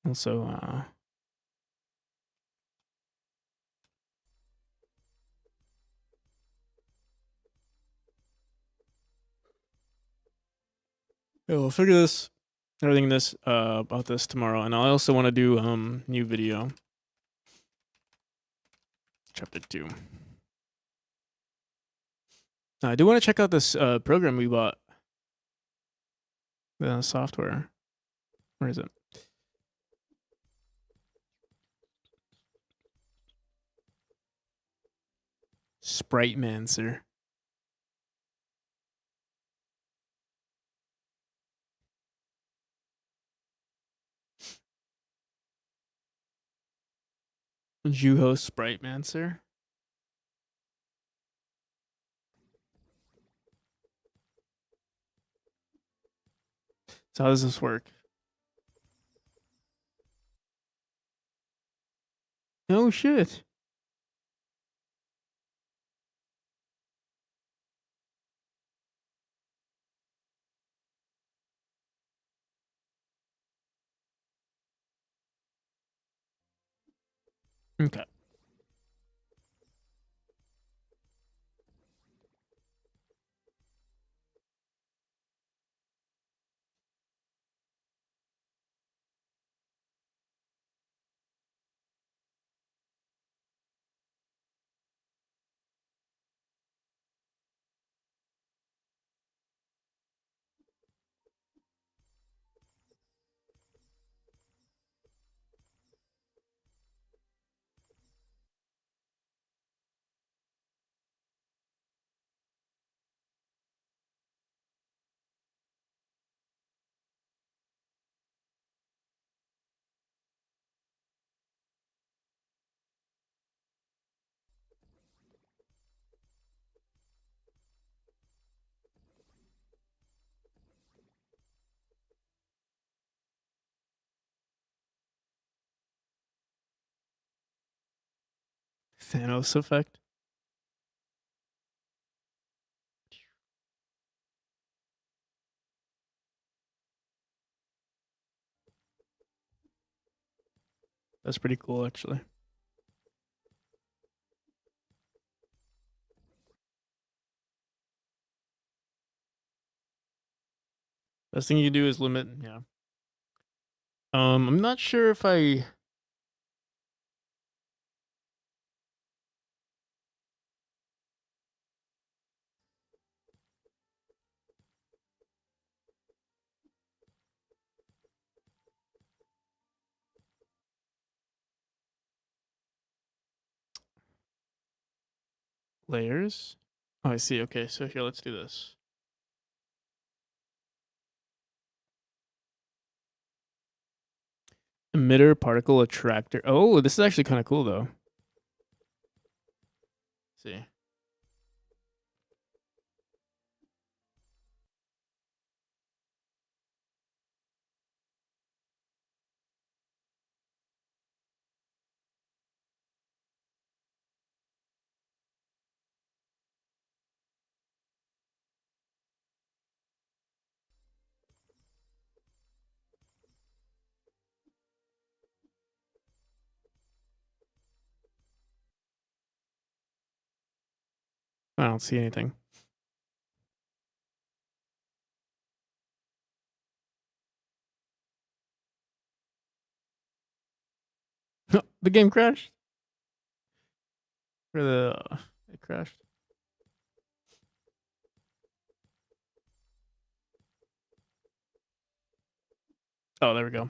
Also, yeah, we'll figure everything about this tomorrow, and I also want to do new video. Chapter 2. I do want to check out this program we bought. The software. Where is it? Sprite Mancer. Juho Sprite Mancer. So how does this work? Oh shit. Okay. Thanos effect. That's pretty cool, actually. Best thing you can do is limit. Yeah. I'm not sure if I. Layers. Oh, I see. Okay, so here, let's do this. Emitter particle attractor. Oh, this is actually kind of cool, though. Let's see. I don't see anything. The game crashed. It crashed. Oh, there we go.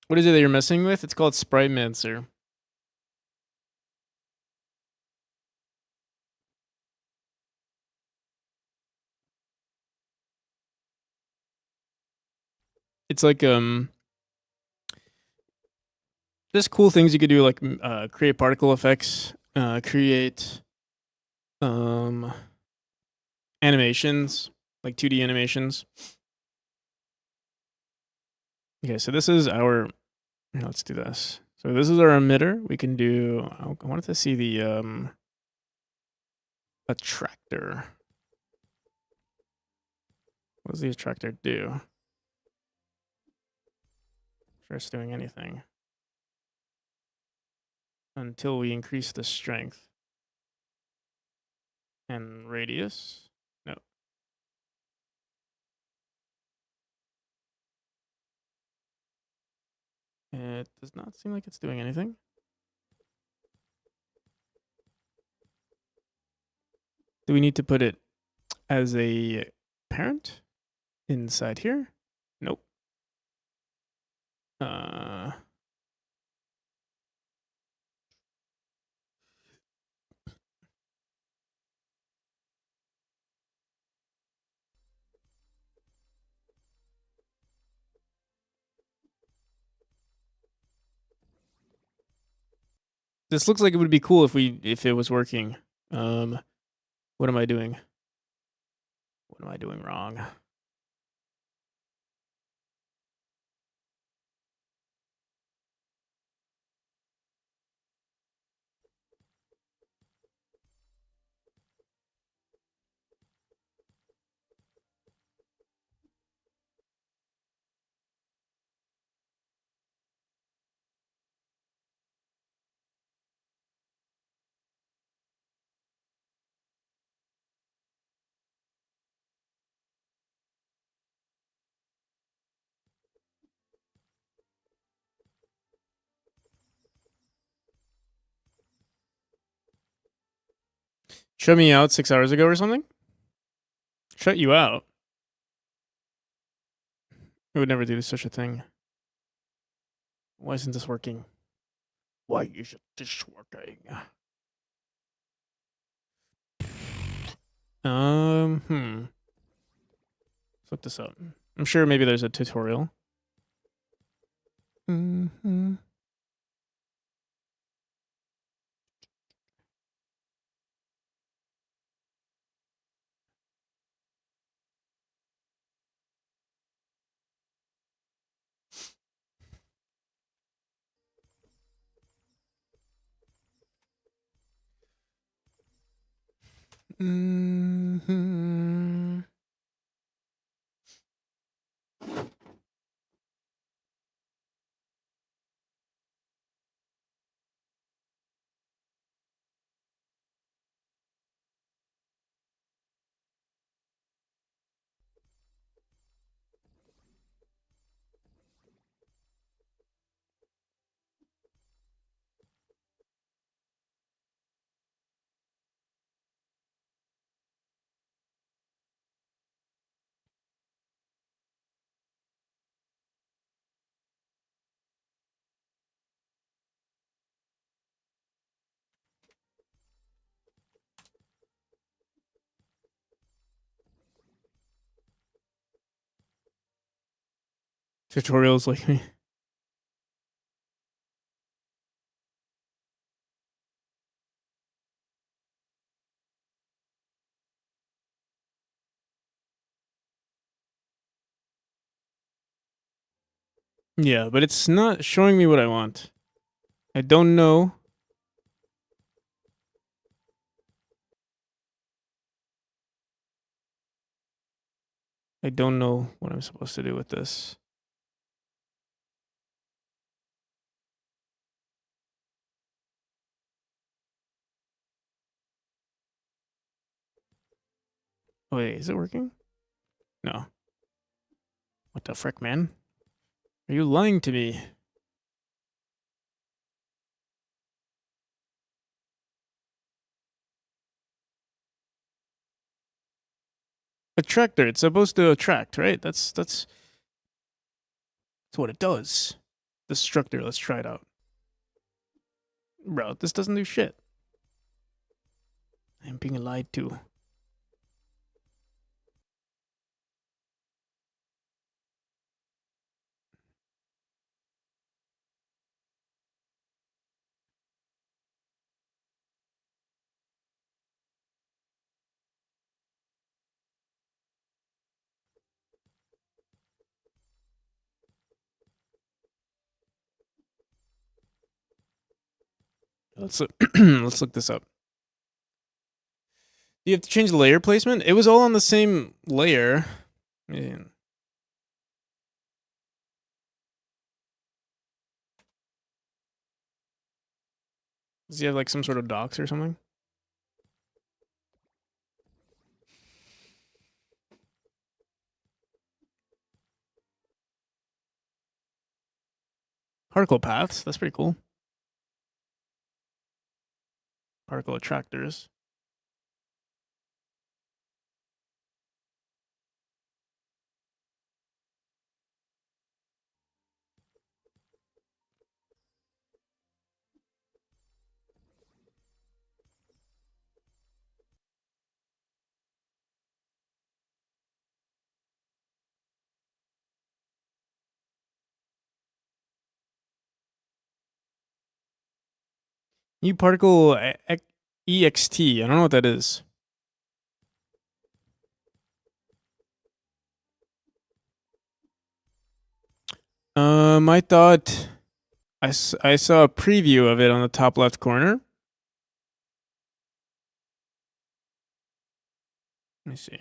What is it that you're messing with? It's called Sprite Mancer. It's like just cool things you could do, like create particle effects, create animations, like 2D animations. Okay, so this is our. Let's do this. So this is our emitter. We can do. I wanted to see the attractor. What does the attractor do? Sure, it's doing anything. Until we increase the strength. And radius? No. It does not seem like it's doing anything. Do we need to put it as a parent inside here? Nope. This looks like it would be cool if it was working. What am I doing? What am I doing wrong? Shut me out 6 hours ago or something? Shut you out? I would never do such a thing. Why isn't this working? Why isn't this working? Let's look this up. I'm sure maybe there's a tutorial. Mm-hmm. Mm-hmm. Tutorials like me. Yeah, but it's not showing me what I want. I don't know. I don't know what I'm supposed to do with this. Oh, wait, is it working? No. What the frick, man? Are you lying to me? Attractor. It's supposed to attract, right? That's what it does. Destructor. Let's try it out. Bro, this doesn't do shit. I'm being lied to. Let's look, let's look this up. Do you have to change the layer placement? It was all on the same layer. Man. Does he have like some sort of docs or something? Particle paths. That's pretty cool. Particle attractors. New particle EXT. I don't know what that is. I thought I saw a preview of it on the top left corner. Let me see.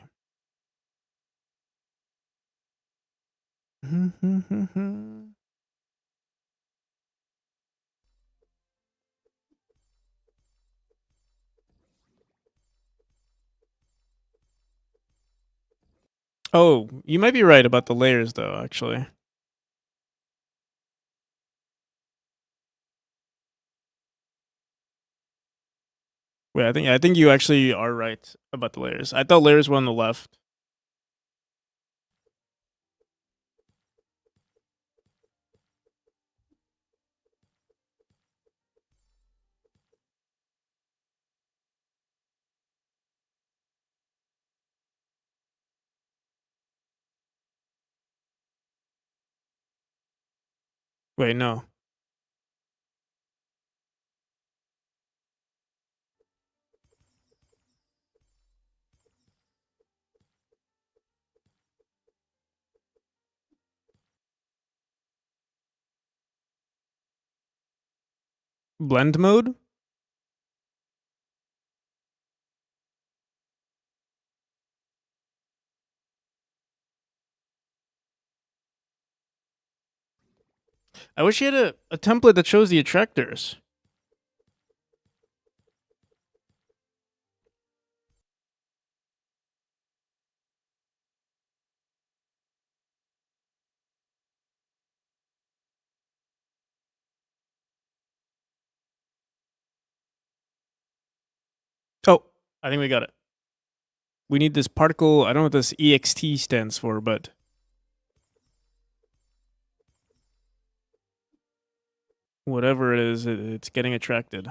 Oh, you might be right about the layers, though. Actually, wait. I think you actually are right about the layers. I thought layers were on the left. Wait, no. Blend mode. I wish you had a template that shows the attractors. Oh, I think we got it. We need this particle. I don't know what this EXT stands for, but whatever it is, it's getting attracted.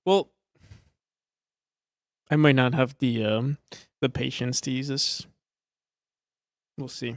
Well, I might not have the patience to use this. We'll see.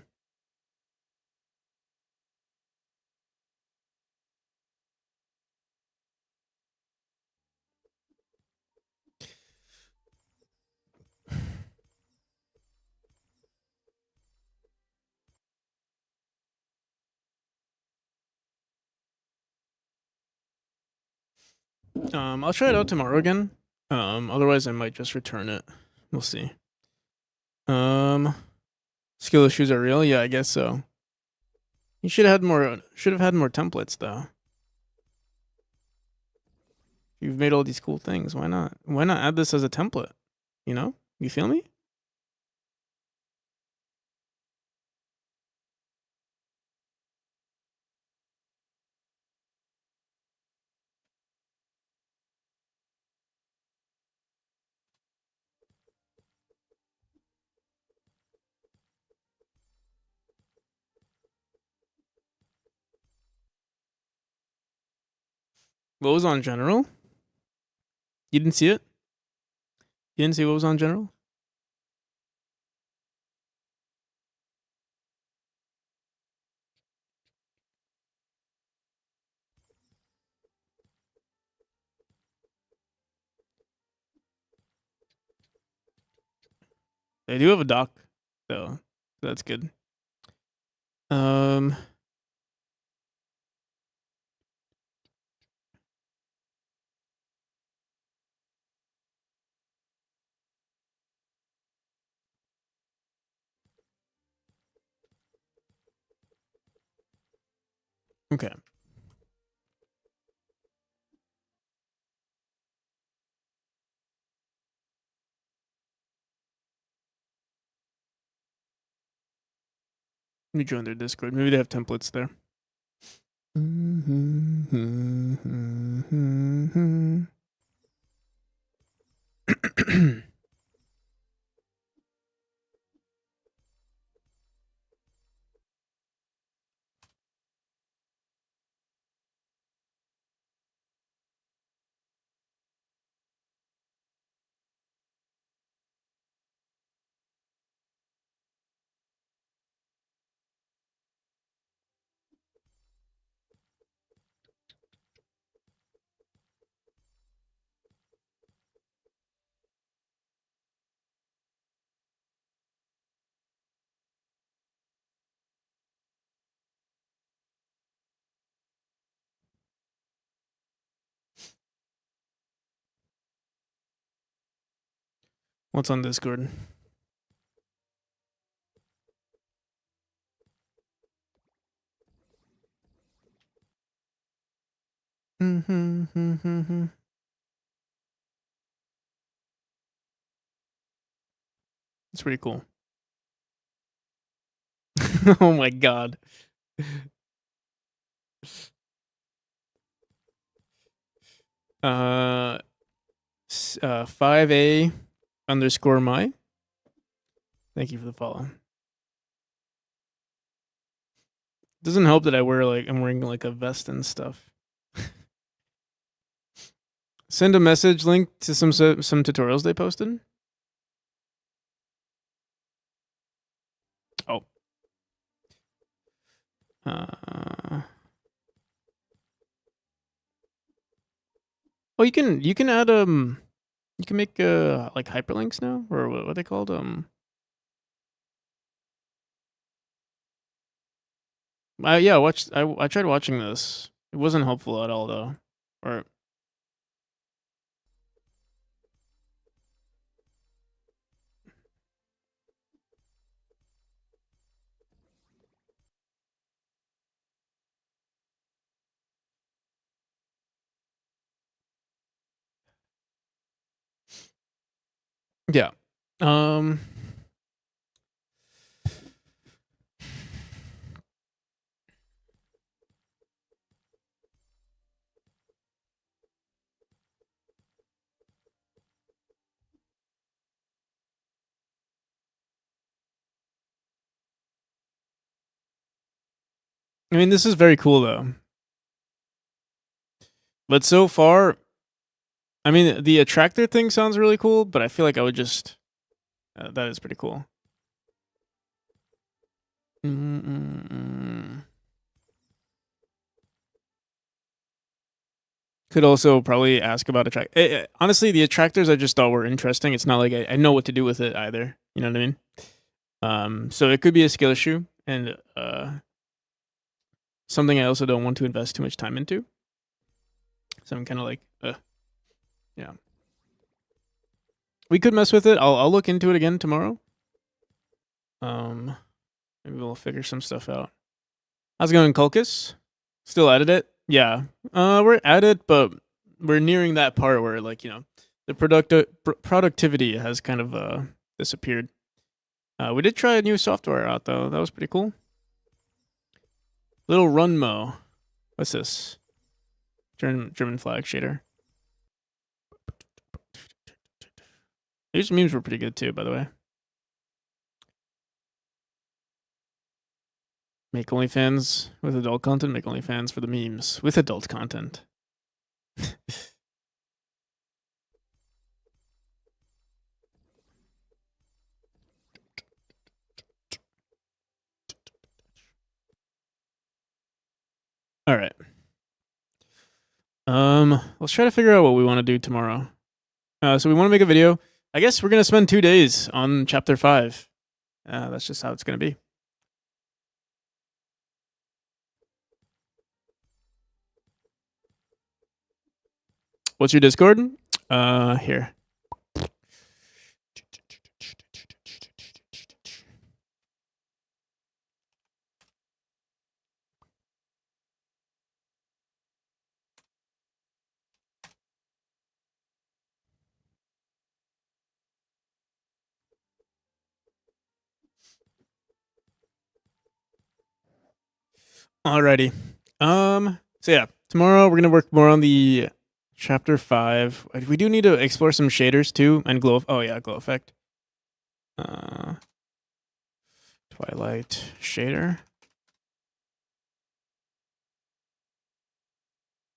I'll try it out tomorrow again. Otherwise I might just return it. We'll see. Skill issues are real? Yeah, I guess so. You should have had more templates though. You've made all these cool things. Why not? Why not add this as a template? You know? You feel me? What was on general? You didn't see it? You didn't see what was on general? They do have a doc, so that's good. Okay. Let me join their Discord. Maybe they have templates there. What's on Discord? It's pretty cool. Oh my god. 5A underscore my. Thank you for the follow. Doesn't help that I'm wearing like a vest and stuff. Send a message link to some tutorials they posted. Oh. Oh, you can add you can make like hyperlinks now, or what are they called? Yeah, I tried watching this. It wasn't helpful at all though. Or yeah. I mean, this is very cool though. But so far, I mean, the attractor thing sounds really cool, but I feel like I would just. That is pretty cool. Could also probably ask about honestly, the attractors I just thought were interesting. It's not like I know what to do with it either. You know what I mean? So it could be a skill issue and something I also don't want to invest too much time into. So I'm kind of like, yeah. We could mess with it. I'll look into it again tomorrow. Maybe we'll figure some stuff out. How's it going, Kulkus? Still at it? Yeah. We're at it, but we're nearing that part where, like, you know, the productivity has kind of disappeared. We did try a new software out though. That was pretty cool. Little Runmo. What's this? German flag shader. These memes were pretty good too, by the way. Make OnlyFans with adult content. Make OnlyFans for the memes with adult content. All right. Let's try to figure out what we want to do tomorrow. So we want to make a video. I guess we're gonna spend 2 days on chapter 5. That's just how it's gonna be. What's your Discord? Here. Alrighty. So yeah, tomorrow we're gonna work more on the chapter 5. We do need to explore some shaders too and glow. Oh yeah, glow effect. Twilight shader.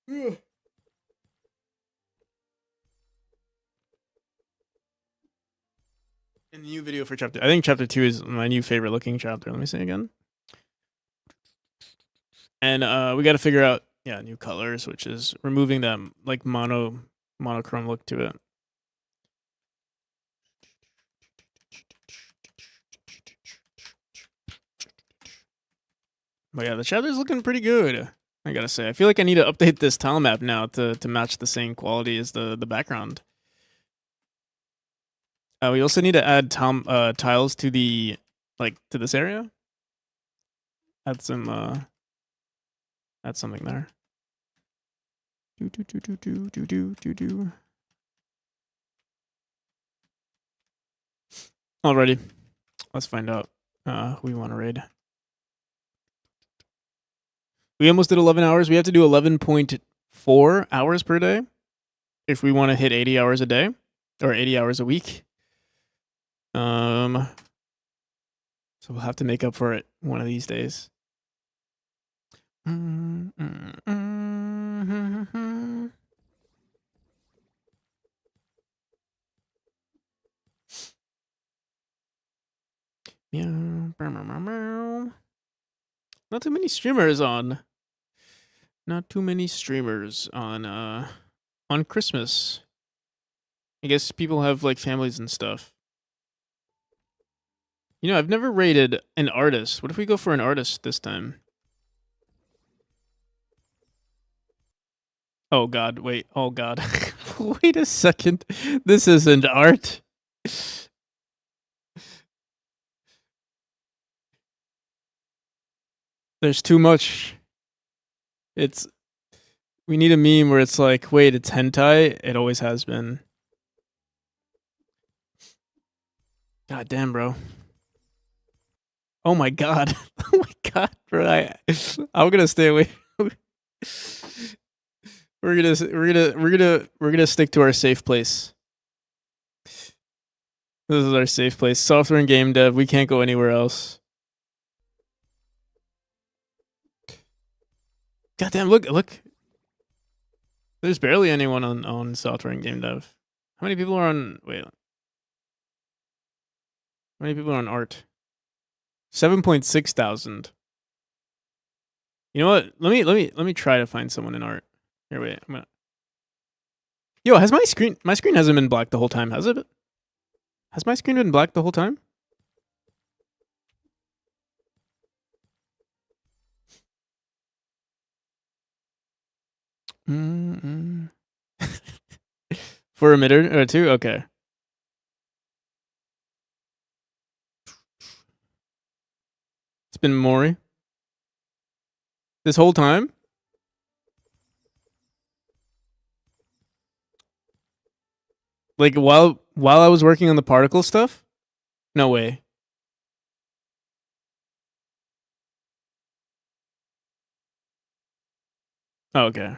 And new video for chapter. I think chapter 2 is my new favorite looking chapter. Let me say again. And we got to figure out new colors, which is removing that like monochrome look to it. But yeah, the chapter's looking pretty good. I gotta say, I feel like I need to update this tile map now to match the same quality as the background. We also need to add tiles to the to this area. Add some add something there. Do. Alrighty, let's find out who we want to raid. We almost did 11 hours. We have to do 11.4 hours per day if we want to hit 80 hours a day or 80 hours a week. So we'll have to make up for it one of these days. Not too many streamers on. Not too many streamers on Christmas. I guess people have like families and stuff. You know, I've never rated an artist. What if we go for an artist this time? Oh god, wait. Oh god. Wait a second. This isn't art. There's too much. We need a meme where it's like, wait, it's hentai. It always has been. God damn, bro. Oh my god. Oh my god, bro. I'm gonna stay away. We're gonna stick to our safe place. This is our safe place. Software and game dev. We can't go anywhere else. Goddamn! Look. There's barely anyone on software and game dev. How many people are on? Wait. How many people are on art? 7.6 thousand. You know what? Let me try to find someone in art. Here, wait. I'm gonna. Yo, has my screen hasn't been black the whole time, has it? Has my screen been black the whole time? For a minute or two? Okay. It's been Maury. This whole time? Like while I was working on the particle stuff? No way. Oh, okay.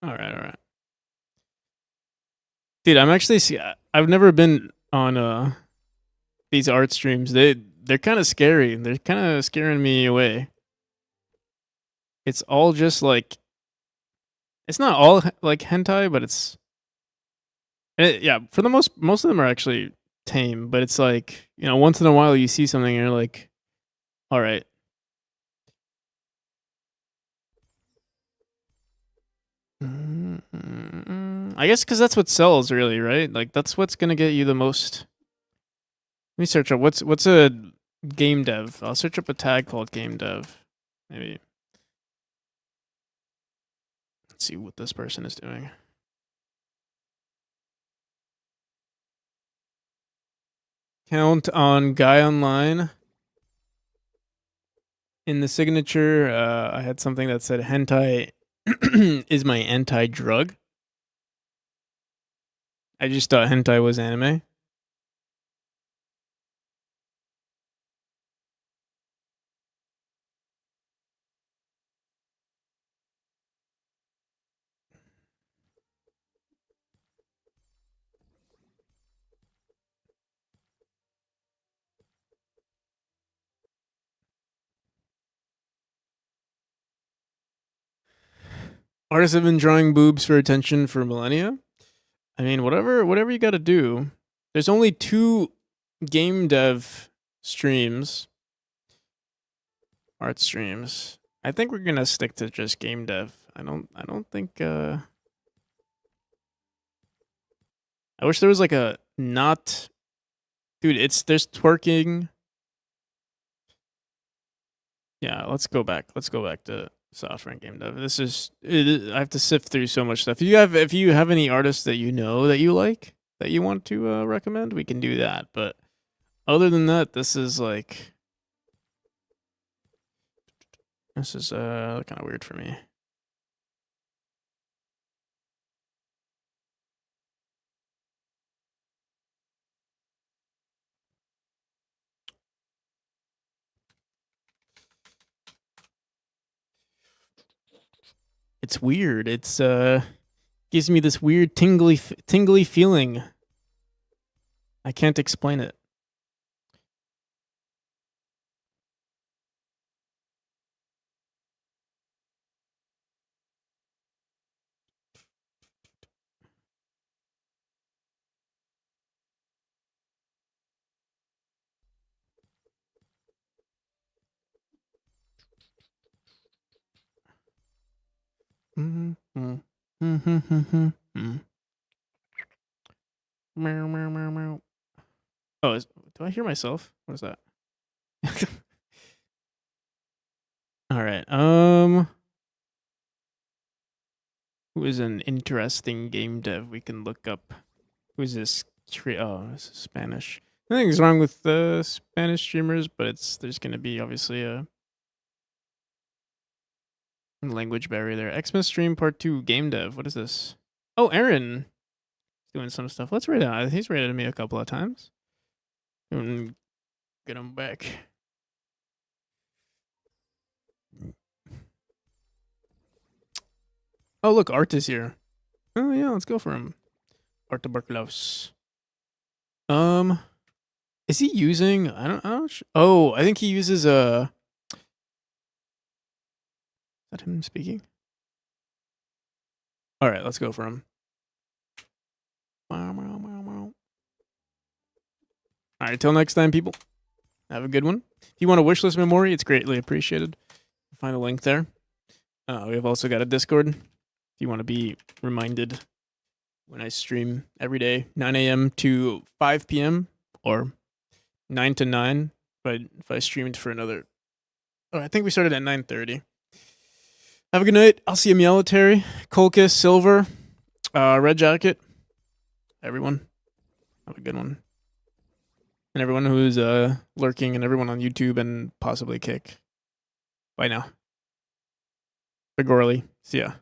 All right. Dude, I'm actually I've never been on these art streams. They're kind of scary. They're kind of scaring me away. It's all just like it's not all like hentai, but yeah, for the most of them are actually tame, but it's like, you know, once in a while you see something and you're like, all right. I guess because that's what sells, really, right? Like that's what's gonna get you the most. Let me search up what's a game dev. I'll search up a tag called game dev. Maybe. Let's see what this person is doing. Count on Guy Online. In the signature, I had something that said hentai is my anti-drug. I just thought hentai was anime. Artists have been drawing boobs for attention for millennia. I mean, whatever you got to do. There's only 2 game dev streams, art streams. I think we're gonna stick to just game dev. I don't think. I wish there was like a not. Dude, there's twerking. Yeah, let's go back. Let's go back to software and game dev. I have to sift through so much stuff. If you have any artists that you know that you like that you want to recommend, we can do that. But other than that, this is kind of weird for me. It's weird. It's gives me this weird tingly feeling. I can't explain it. Meow, meow, meow, meow. Oh, do I hear myself? What is that? All right. Who is an interesting game dev we can look up? Who is this? Oh, this is Spanish. Nothing's wrong with the Spanish streamers, but there's gonna be obviously a language barrier there. Xmas stream part 2 game dev. What is this? Oh, Aaron doing some stuff. Let's rate it. He's rated me a couple of times. Get him back. Oh, look, Art is here. Oh yeah, let's go for him. Art tuberculosis. Is he using? I don't. Oh, I think he uses a. that him speaking? All right, let's go for him. All right, till next time, people. Have a good one. If you want a wishlist memory, it's greatly appreciated. Find a link there. We have also got a Discord. If you want to be reminded when I stream every day, 9 a.m. to 5 p.m. or 9 to 9. If I streamed for another... Oh, I think we started at 9:30. Have a good night. I'll see you, Military, Colchis, Silver, Red Jacket. Everyone, have a good one. And everyone who's lurking and everyone on YouTube and possibly Kick. Bye now. Bigorley. See ya.